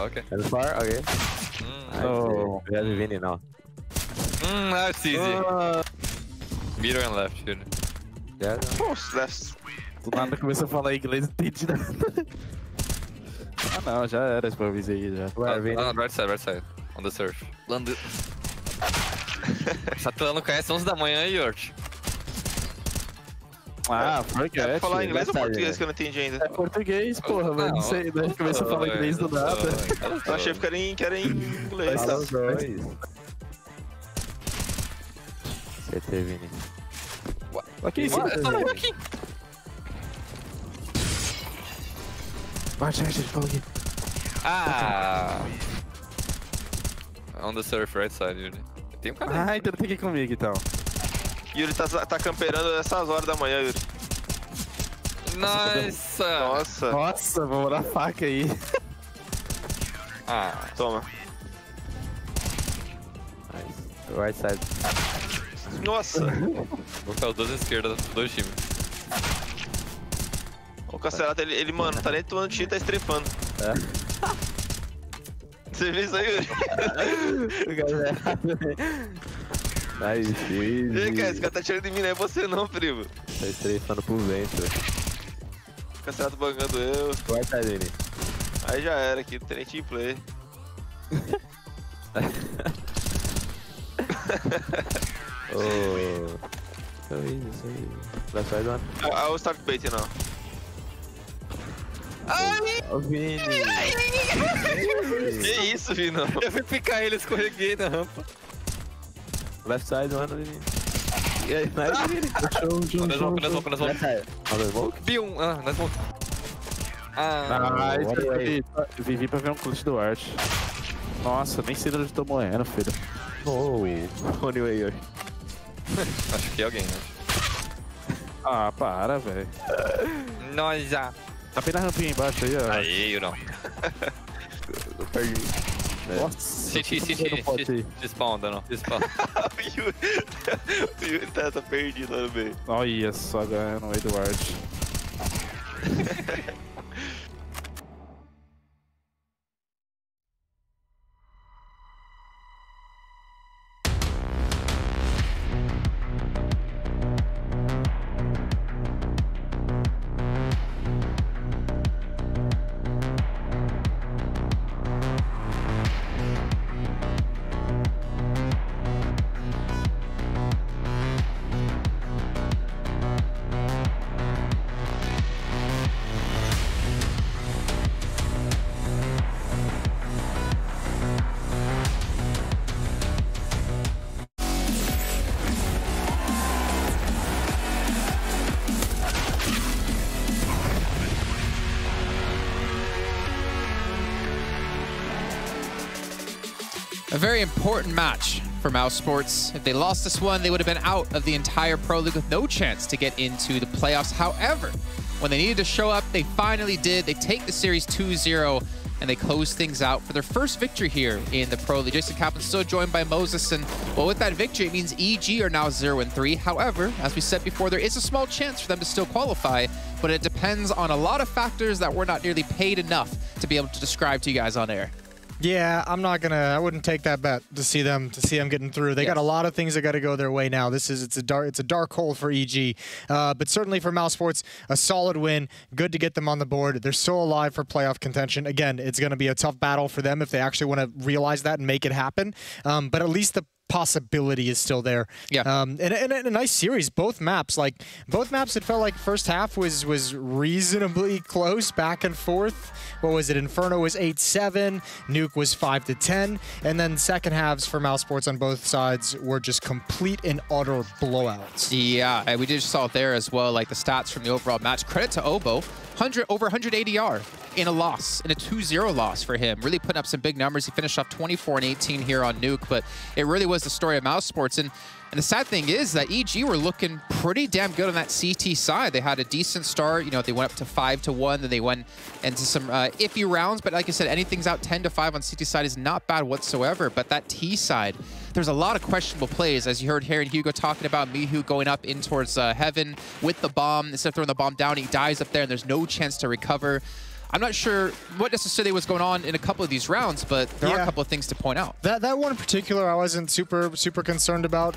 Okay. And far? Okay. Oh, we have a Vinny now. Now it's easy. Middle and left, good. Yeah. Post left. Do nada começou a falar inglês, não entendi nada. Ah não, já era esse improviso aí já. Right side. On the surf. Lando. Satulano conhece 11 da manhã aí, Yort. Ah, forget. É falar inglês ou português que eu não entendi ainda? É português, porra, mas não sei, né? Começou a falar inglês do nada. Eu achei que era em inglês. Fala os dois. CT, Vini. Aqui em cima. Aqui. Bate, fala aqui. Ah! On the surf, right side, Yuri. Tem um cara. Ah, então tem que ir comigo então. Yuri tá camperando essas horas da manhã, Yuri. Nossa, vou dar faca aí. Ah, toma. Nice. Right side. Nossa. Vou ficar os dois à esquerda, dos dois times. O Cacerato, ele, mano, tá nem tomando tiro, tá estrepando. Você viu isso aí, Yuri? Nice, e aí, cara, esse cara tá tirando de mim, não é você não, primo. Tá estrefando por dentro. O Cacerato bangando eu. Vai, tá dele. Aí já era aqui, não tem nem team play. Oh. Isso aí. Vai sair do I'll start bait now. Ai! Ô, Vini! Que isso, Vino? Eu fui picar ele, escorreguei na rampa. Left side, mano. Yeah, nice. Let's walk. Left side. Another smoke? Let's walk. Nice. Vivi pra ver um clutch do Art. Nossa, nem sei onde eu tô morrendo, filho. Oh, anyway. Acho que é alguém, né? Ah, para, velho. Nossa. Tá bem na rampinha embaixo aí, ó. Aí, eu não. Eu perdi. Nossa, se spawn, não. Se spawn. O Yuri tá perdido lá no meio. Olha só, ganhando o Eduardo. A very important match for Mouse Sports. If they lost this one, they would have been out of the entire Pro League with no chance to get into the playoffs. However, when they needed to show up, they finally did. They take the series 2-0, and they close things out for their first victory here in the Pro League. Jason Kaplan still joined by Moses, and well, with that victory, it means EG are now 0-3. However, as we said before, there is a small chance for them to still qualify, but it depends on a lot of factors that we're not nearly paid enough to be able to describe to you guys on air. Yeah, I wouldn't take that bet to see them getting through. They got a lot of things that got to go their way now. It's a dark hole for EG, but certainly for Mouse Sports, a solid win. Good to get them on the board. They're still alive for playoff contention. Again, it's going to be a tough battle for them if they actually want to realize that and make it happen. But at least the possibility is still there. Yeah. And a nice series. Both maps, it felt like first half was reasonably close, back and forth. What was it? Inferno was 8-7, Nuke was 5-10, and then second halves for Mouse Sports on both sides were just complete and utter blowouts. Yeah, and we just saw it there as well, like the stats from the overall match. Credit to Obo, over 100 ADR in a loss, in a 2-0 loss for him. Really putting up some big numbers. He finished off 24-18 here on Nuke, but it really was the story of Mouse Sports. And the sad thing is that EG were looking pretty damn good on that CT side. They had a decent start. You know, they went up to 5-1, then they went into some iffy rounds. But like I said, anything's out 10-5 on CT side is not bad whatsoever. But that T side, there's a lot of questionable plays. As you heard Harry and Hugo talking about Mihu going up in towards Heaven with the bomb. Instead of throwing the bomb down, he dies up there, and there's no chance to recover. I'm not sure what necessarily was going on in a couple of these rounds, but there are a couple of things to point out. That one in particular, I wasn't super concerned about,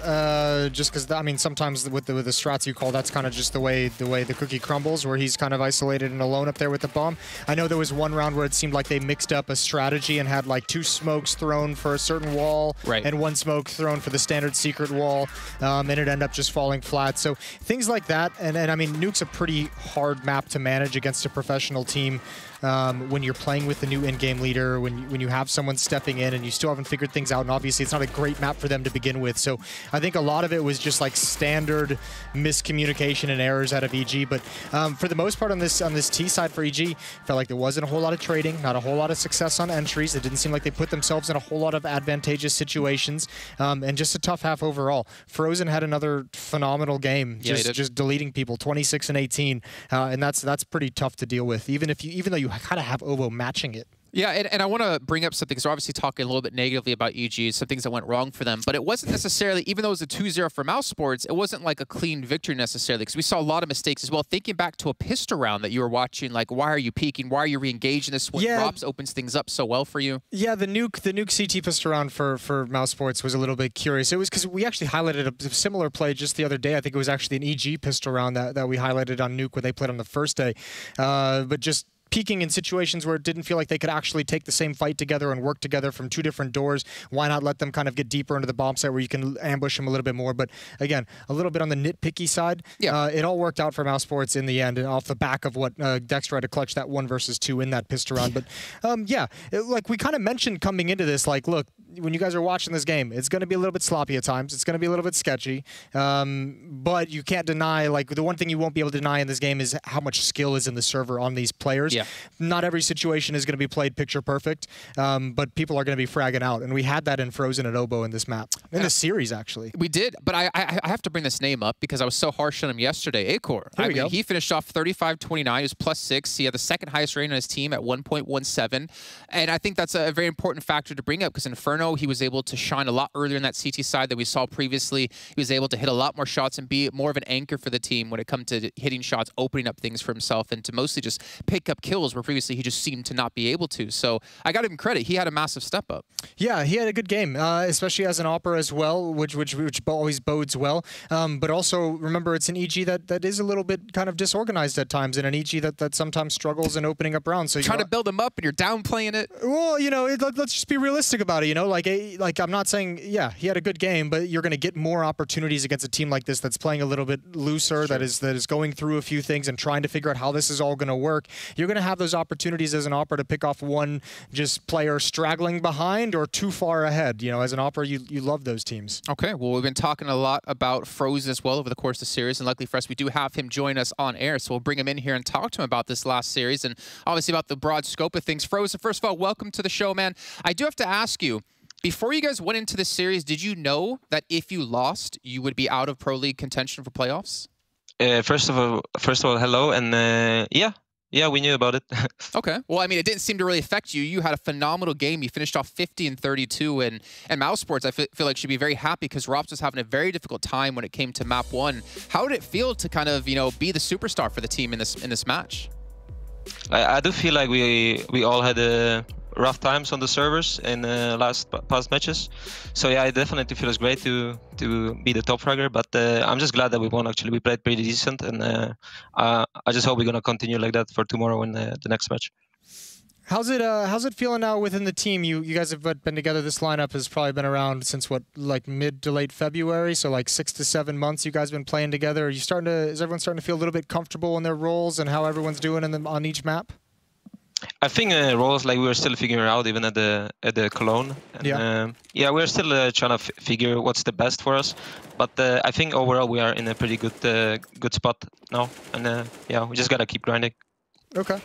just because I mean sometimes with the strats you call, that's kind of just the way the cookie crumbles, where he's kind of isolated and alone up there with the bomb. I know there was one round where it seemed like they mixed up a strategy and had like 2 smokes thrown for a certain wall, and 1 smoke thrown for the standard secret wall, and it ended up just falling flat. So things like that, and I mean Nuke's a pretty hard map to manage against a professional team. When you're playing with the new in-game leader, when you have someone stepping in and you still haven't figured things out, and obviously it's not a great map for them to begin with. So I think a lot of it was just like standard miscommunication and errors out of EG. But for the most part on this T side for EG, felt like there wasn't a whole lot of trading, not a whole lot of success on entries. It didn't seem like they put themselves in a whole lot of advantageous situations, and just a tough half overall. Frozen had another phenomenal game, just deleting people, 26-18, and that's pretty tough to deal with, even though you kind of have Ovo matching it. Yeah, and I want to bring up something, because we're obviously talking a little bit negatively about EG, some things that went wrong for them, but it wasn't necessarily, even though it was a 2-0 for Mouse Sports, it wasn't like a clean victory necessarily, because we saw a lot of mistakes as well. Thinking back to a pistol round that you were watching, like, why are you peeking? Why are you re-engaging this when drops opens things up so well for you? Yeah, the nuke CT pistol round for Mouse Sports was a little bit curious. It was because we actually highlighted a similar play just the other day. I think it was actually an EG pistol round that we highlighted on Nuke where they played on the first day, but just peaking in situations where it didn't feel like they could actually take the same fight together and work together from 2 different doors. Why not let them kind of get deeper into the bomb site where you can ambush them a little bit more? But again, a little bit on the nitpicky side. Yeah. It all worked out for Mouse Sports in the end, and off the back of what Dexter had to clutch that 1 versus 2 in that pistol round. But yeah, like we kind of mentioned coming into this, like, look, when you guys are watching this game, it's going to be a little bit sloppy at times. It's going to be a little bit sketchy. But you can't deny, like, the one thing you won't be able to deny in this game is how much skill is in the server on these players. Yeah. Not every situation is going to be played picture perfect, but people are going to be fragging out. And we had that in Frozen and Oboe in this map. In this series, actually. We did, but I have to bring this name up because I was so harsh on him yesterday. Acor. Here we go. He finished off 35-29. He was +6. He had the second highest rating on his team at 1.17. And I think that's a very important factor to bring up because Inferno, he was able to shine a lot earlier in that CT side that we saw previously. He was able to hit a lot more shots and be more of an anchor for the team when it comes to hitting shots, opening up things for himself, and to mostly just pick up kills where previously he just seemed to not be able to. So I got to give him credit. He had a massive step up. Yeah, he had a good game, especially as an Opera as well, which always bodes well. But also, remember, it's an EG that is a little bit kind of disorganized at times, and an EG that sometimes struggles in opening up rounds. So trying to build him up, and you're downplaying it. Well, you know, let's just be realistic about it. You know, like I'm not saying, yeah, he had a good game, but you're going to get more opportunities against a team like this that's playing a little bit looser, that is going through a few things and trying to figure out how this is all going to work. You're going to have those opportunities as an Opera to pick off one just player straggling behind or too far ahead. You know, as an Opera, you love those teams. Okay, well, we've been talking a lot about Frozen as well over the course of the series, and luckily for us, we do have him join us on air, so we'll bring him in here and talk to him about this last series and obviously about the broad scope of things. Frozen, first of all, welcome to the show, man. I do have to ask you, before you guys went into this series, did you know that if you lost, you would be out of Pro League contention for playoffs? First of all, hello, and yeah, we knew about it. Okay. Well, I mean, it didn't seem to really affect you. You had a phenomenal game. You finished off 50-32, and Mouse Sports, I feel like, should be very happy because Rops was having a very difficult time when it came to map 1. How did it feel to kind of, you know, be the superstar for the team in this match? I do feel like we all had rough times on the servers in past matches. So yeah, it definitely feels great to be the top fragger, but I'm just glad that we won. Actually, we played pretty decent, and I just hope we're gonna continue like that for tomorrow in the next match. How's it feeling now within the team? You guys have been together. This lineup has probably been around since what, like mid to late February, so like 6 to 7 months. You guys have been playing together. Is everyone starting to feel a little bit comfortable in their roles and how everyone's doing on each map? I think roles like we were still figuring out even at the Cologne. And, yeah, we're still trying to figure what's the best for us. But I think overall we are in a pretty good spot now, and yeah, we just gotta keep grinding. Okay.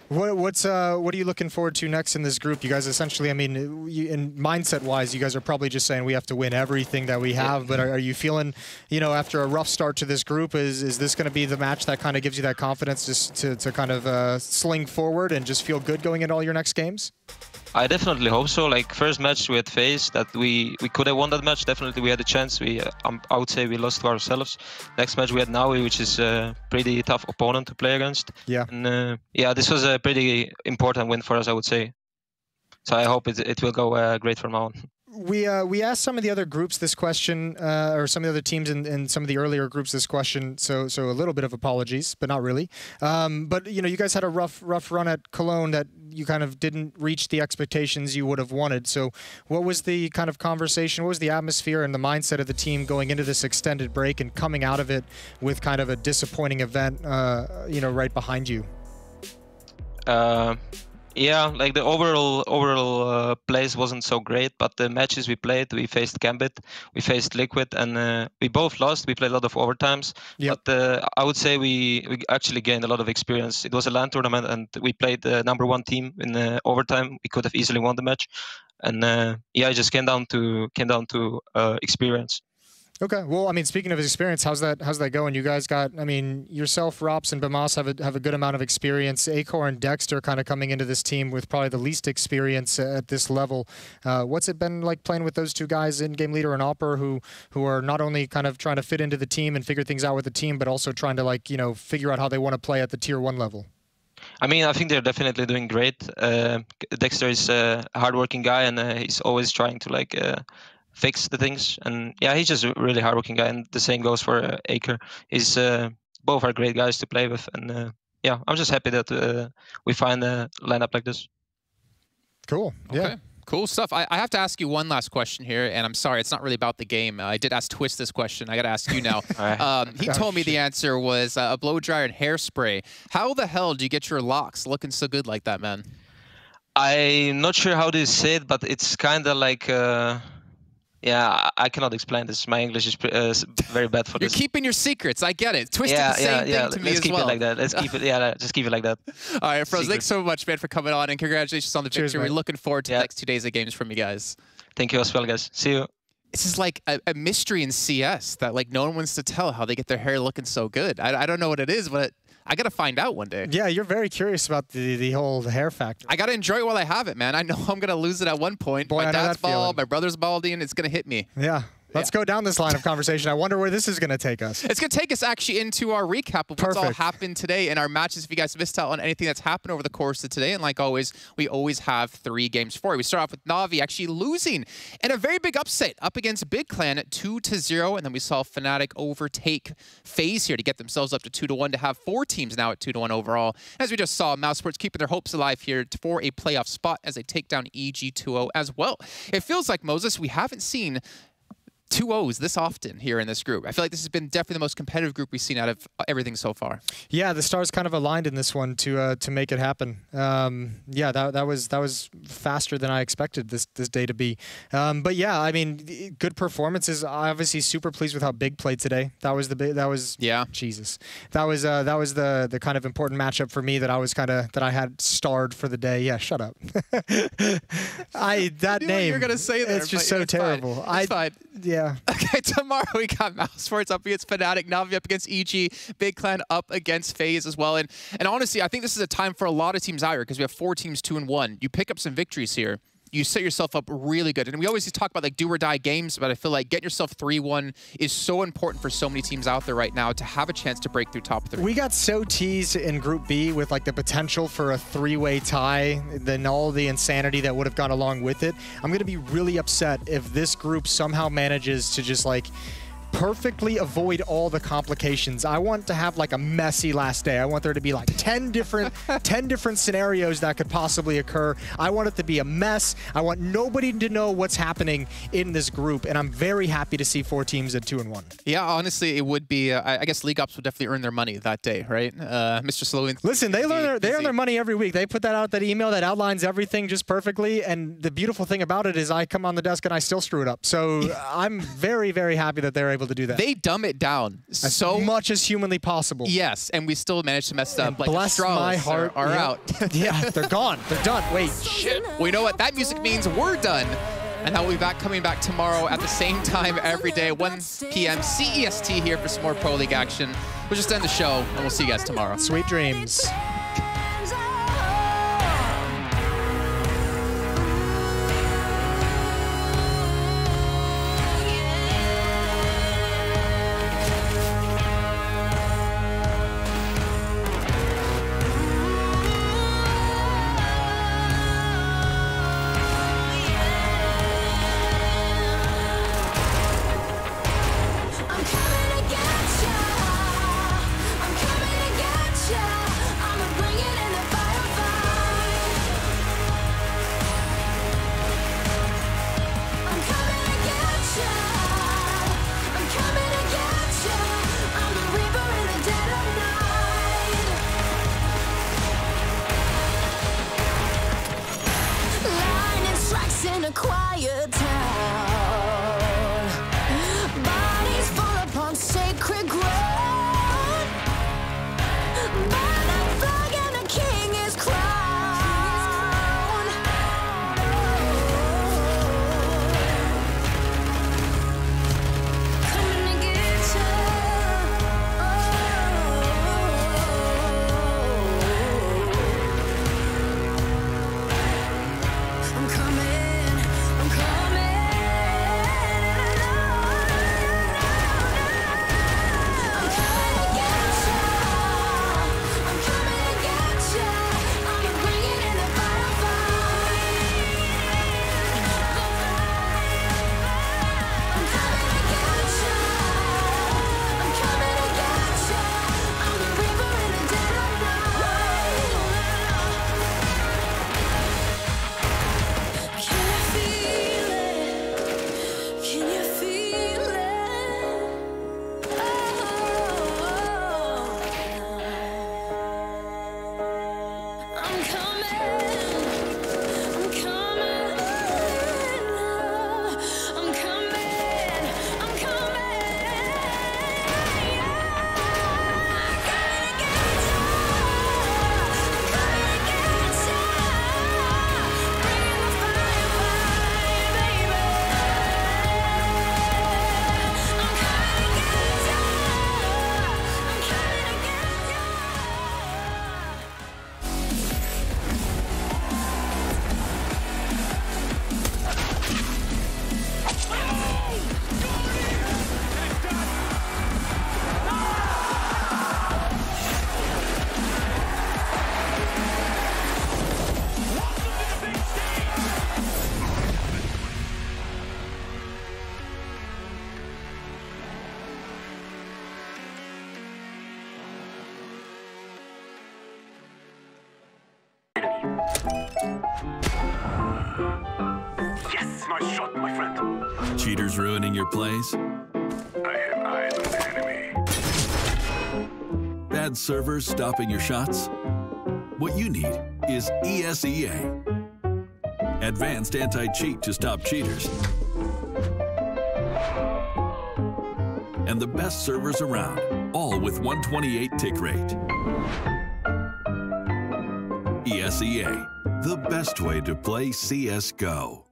What are you looking forward to next in this group? You guys essentially, I mean, in mindset-wise, you guys are probably just saying we have to win everything that we have. Yeah. But are you feeling, you know, after a rough start to this group, is this going to be the match that kind of gives you that confidence just to kind of sling forward and just feel good going into all your next games? I definitely hope so. Like first match we had FaZe that we could have won that match. Definitely we had a chance. I would say we lost to ourselves. Next match we had Naui, which is a pretty tough opponent to play against. Yeah. And yeah, this was a pretty important win for us, I would say. So I hope it will go great from now on. We asked some of the other groups this question, or some of the other teams in some of the earlier groups this question. So a little bit of apologies, but not really. But you know, you guys had a rough run at Cologne that you kind of didn't reach the expectations you would have wanted. So what was the kind of conversation? What was the atmosphere and the mindset of the team going into this extended break and coming out of it with kind of a disappointing event, you know, right behind you? Yeah, like the overall plays wasn't so great, but the matches we played, we faced Gambit, we faced Liquid, and we both lost. We played a lot of overtimes, but I would say we actually gained a lot of experience. It was a LAN tournament, and we played the #1 team in overtime. We could have easily won the match, and yeah, it just came down to experience. Okay. Well, I mean, speaking of experience, how's that going? You guys got, I mean, yourself, Rops, and Bamas have a good amount of experience. Acor and Dexter kind of coming into this team with probably the least experience at this level. What's it been like playing with those two guys, in-game leader and Opper, who are not only kind of trying to fit into the team and figure things out with the team, but also trying to, like, you know, figure out how they want to play at the Tier 1 level? I mean, I think they're definitely doing great. Dexter is a hardworking guy, and he's always trying to, like, fix the things, and yeah, he's just a really hardworking guy, and the same goes for Acre. He's both are great guys to play with, and yeah, I'm just happy that we find a lineup like this. Cool. Yeah. Okay. Cool stuff. I have to ask you one last question here, and I'm sorry, it's not really about the game. I did ask Twist this question. I got to ask you now. He told me the answer was a blow dryer and hairspray. How the hell do you get your locks looking so good like that, man? I'm not sure how to say it, but it's kind of like, yeah, I cannot explain this. My English is very bad for You're this. You're keeping your secrets. I get it. Twisted the same thing to me as well. Let's keep it like that. Let's keep it, just keep it like that. All right, Froze, thanks so much, man, for coming on, and congratulations on the victory. We're looking forward to the next 2 days of games from you guys. Thank you as well, guys. See you. This is like a mystery in CS that like no one wants to tell how they get their hair looking so good. I don't know what it is, but I got to find out one day. Yeah, you're very curious about the whole hair factor. I got to enjoy it while I have it, man. I know I'm going to lose it at one point. Boy, my dad's bald, my brother's balding, and it's going to hit me. Yeah. Let's go down this line of conversation. I wonder where this is going to take us. It's going to take us actually into our recap of what's all happened today in our matches. If you guys missed out on anything that's happened over the course of today, and like always, we always have 3 games for you. We start off with Na'Vi actually losing in a very big upset up against Big Clan at 2-0, and then we saw Fnatic overtake FaZe here to get themselves up to 2-1 to have 4 teams now at 2-1 overall. As we just saw, Mousesports keeping their hopes alive here for a playoff spot as they take down EG2O as well. It feels like, Moses, we haven't seen 2-0s this often here in this group. I feel like this has been definitely the most competitive group we've seen out of everything so far. Yeah, the stars kind of aligned in this one to make it happen. Yeah, that was faster than I expected this day to be. But yeah, I mean, good performances. Obviously, super pleased with how Big played today. That was Jesus. That was the kind of important matchup for me that I had starred for the day. Yeah, shut up. That name. You're gonna say that. It's just so terrible. It's fine. Yeah. Okay, tomorrow we got Mousesports up against Fnatic, Na'Vi up against EG, Big Clan up against FaZe as well. And honestly, I think this is a time for a lot of teams out here because we have 4 teams 2-1. You pick up some victories here, you set yourself up really good. And we always talk about like do or die games, but I feel like getting yourself 3-1 is so important for so many teams out there right now to have a chance to break through top 3. We got so teased in Group B with like the potential for a 3-way tie, then all the insanity that would have gone along with it. I'm going to be really upset if this group somehow manages to just like perfectly avoid all the complications. I want to have like a messy last day. I want there to be like 10 different scenarios that could possibly occur. I want it to be a mess. I want nobody to know what's happening in this group, and I'm very happy to see 4 teams at 2-1. Yeah, honestly, it would be. I guess League Ops would definitely earn their money that day, right? Mr. Sloan. Listen, they earn their money every week. They put that out, that email that outlines everything just perfectly, and the beautiful thing about it is I come on the desk and I still screw it up. So I'm very, very happy that they're able to do that. They dumb it down so much as humanly possible. Yes, and we still managed to mess up. Like bless my heart are out. Yeah, they're gone. They're done. Wait, shit. Well, you know what? That music means we're done. And that will be coming back tomorrow at the same time every day, 1 p.m. CEST here for some more Pro League action. We'll just end the show, and we'll see you guys tomorrow. Sweet dreams. In a quiet town, bodies fall upon sacred ground. Burn that flag and a king is crowned. Coming to get you. I'm coming. Yes, nice shot, my friend. Cheaters ruining your plays? I have eyes on the enemy. Bad servers stopping your shots? What you need is ESEA. Advanced anti-cheat to stop cheaters. And the best servers around, all with 128 tick rate. ESEA, the best way to play CSGO.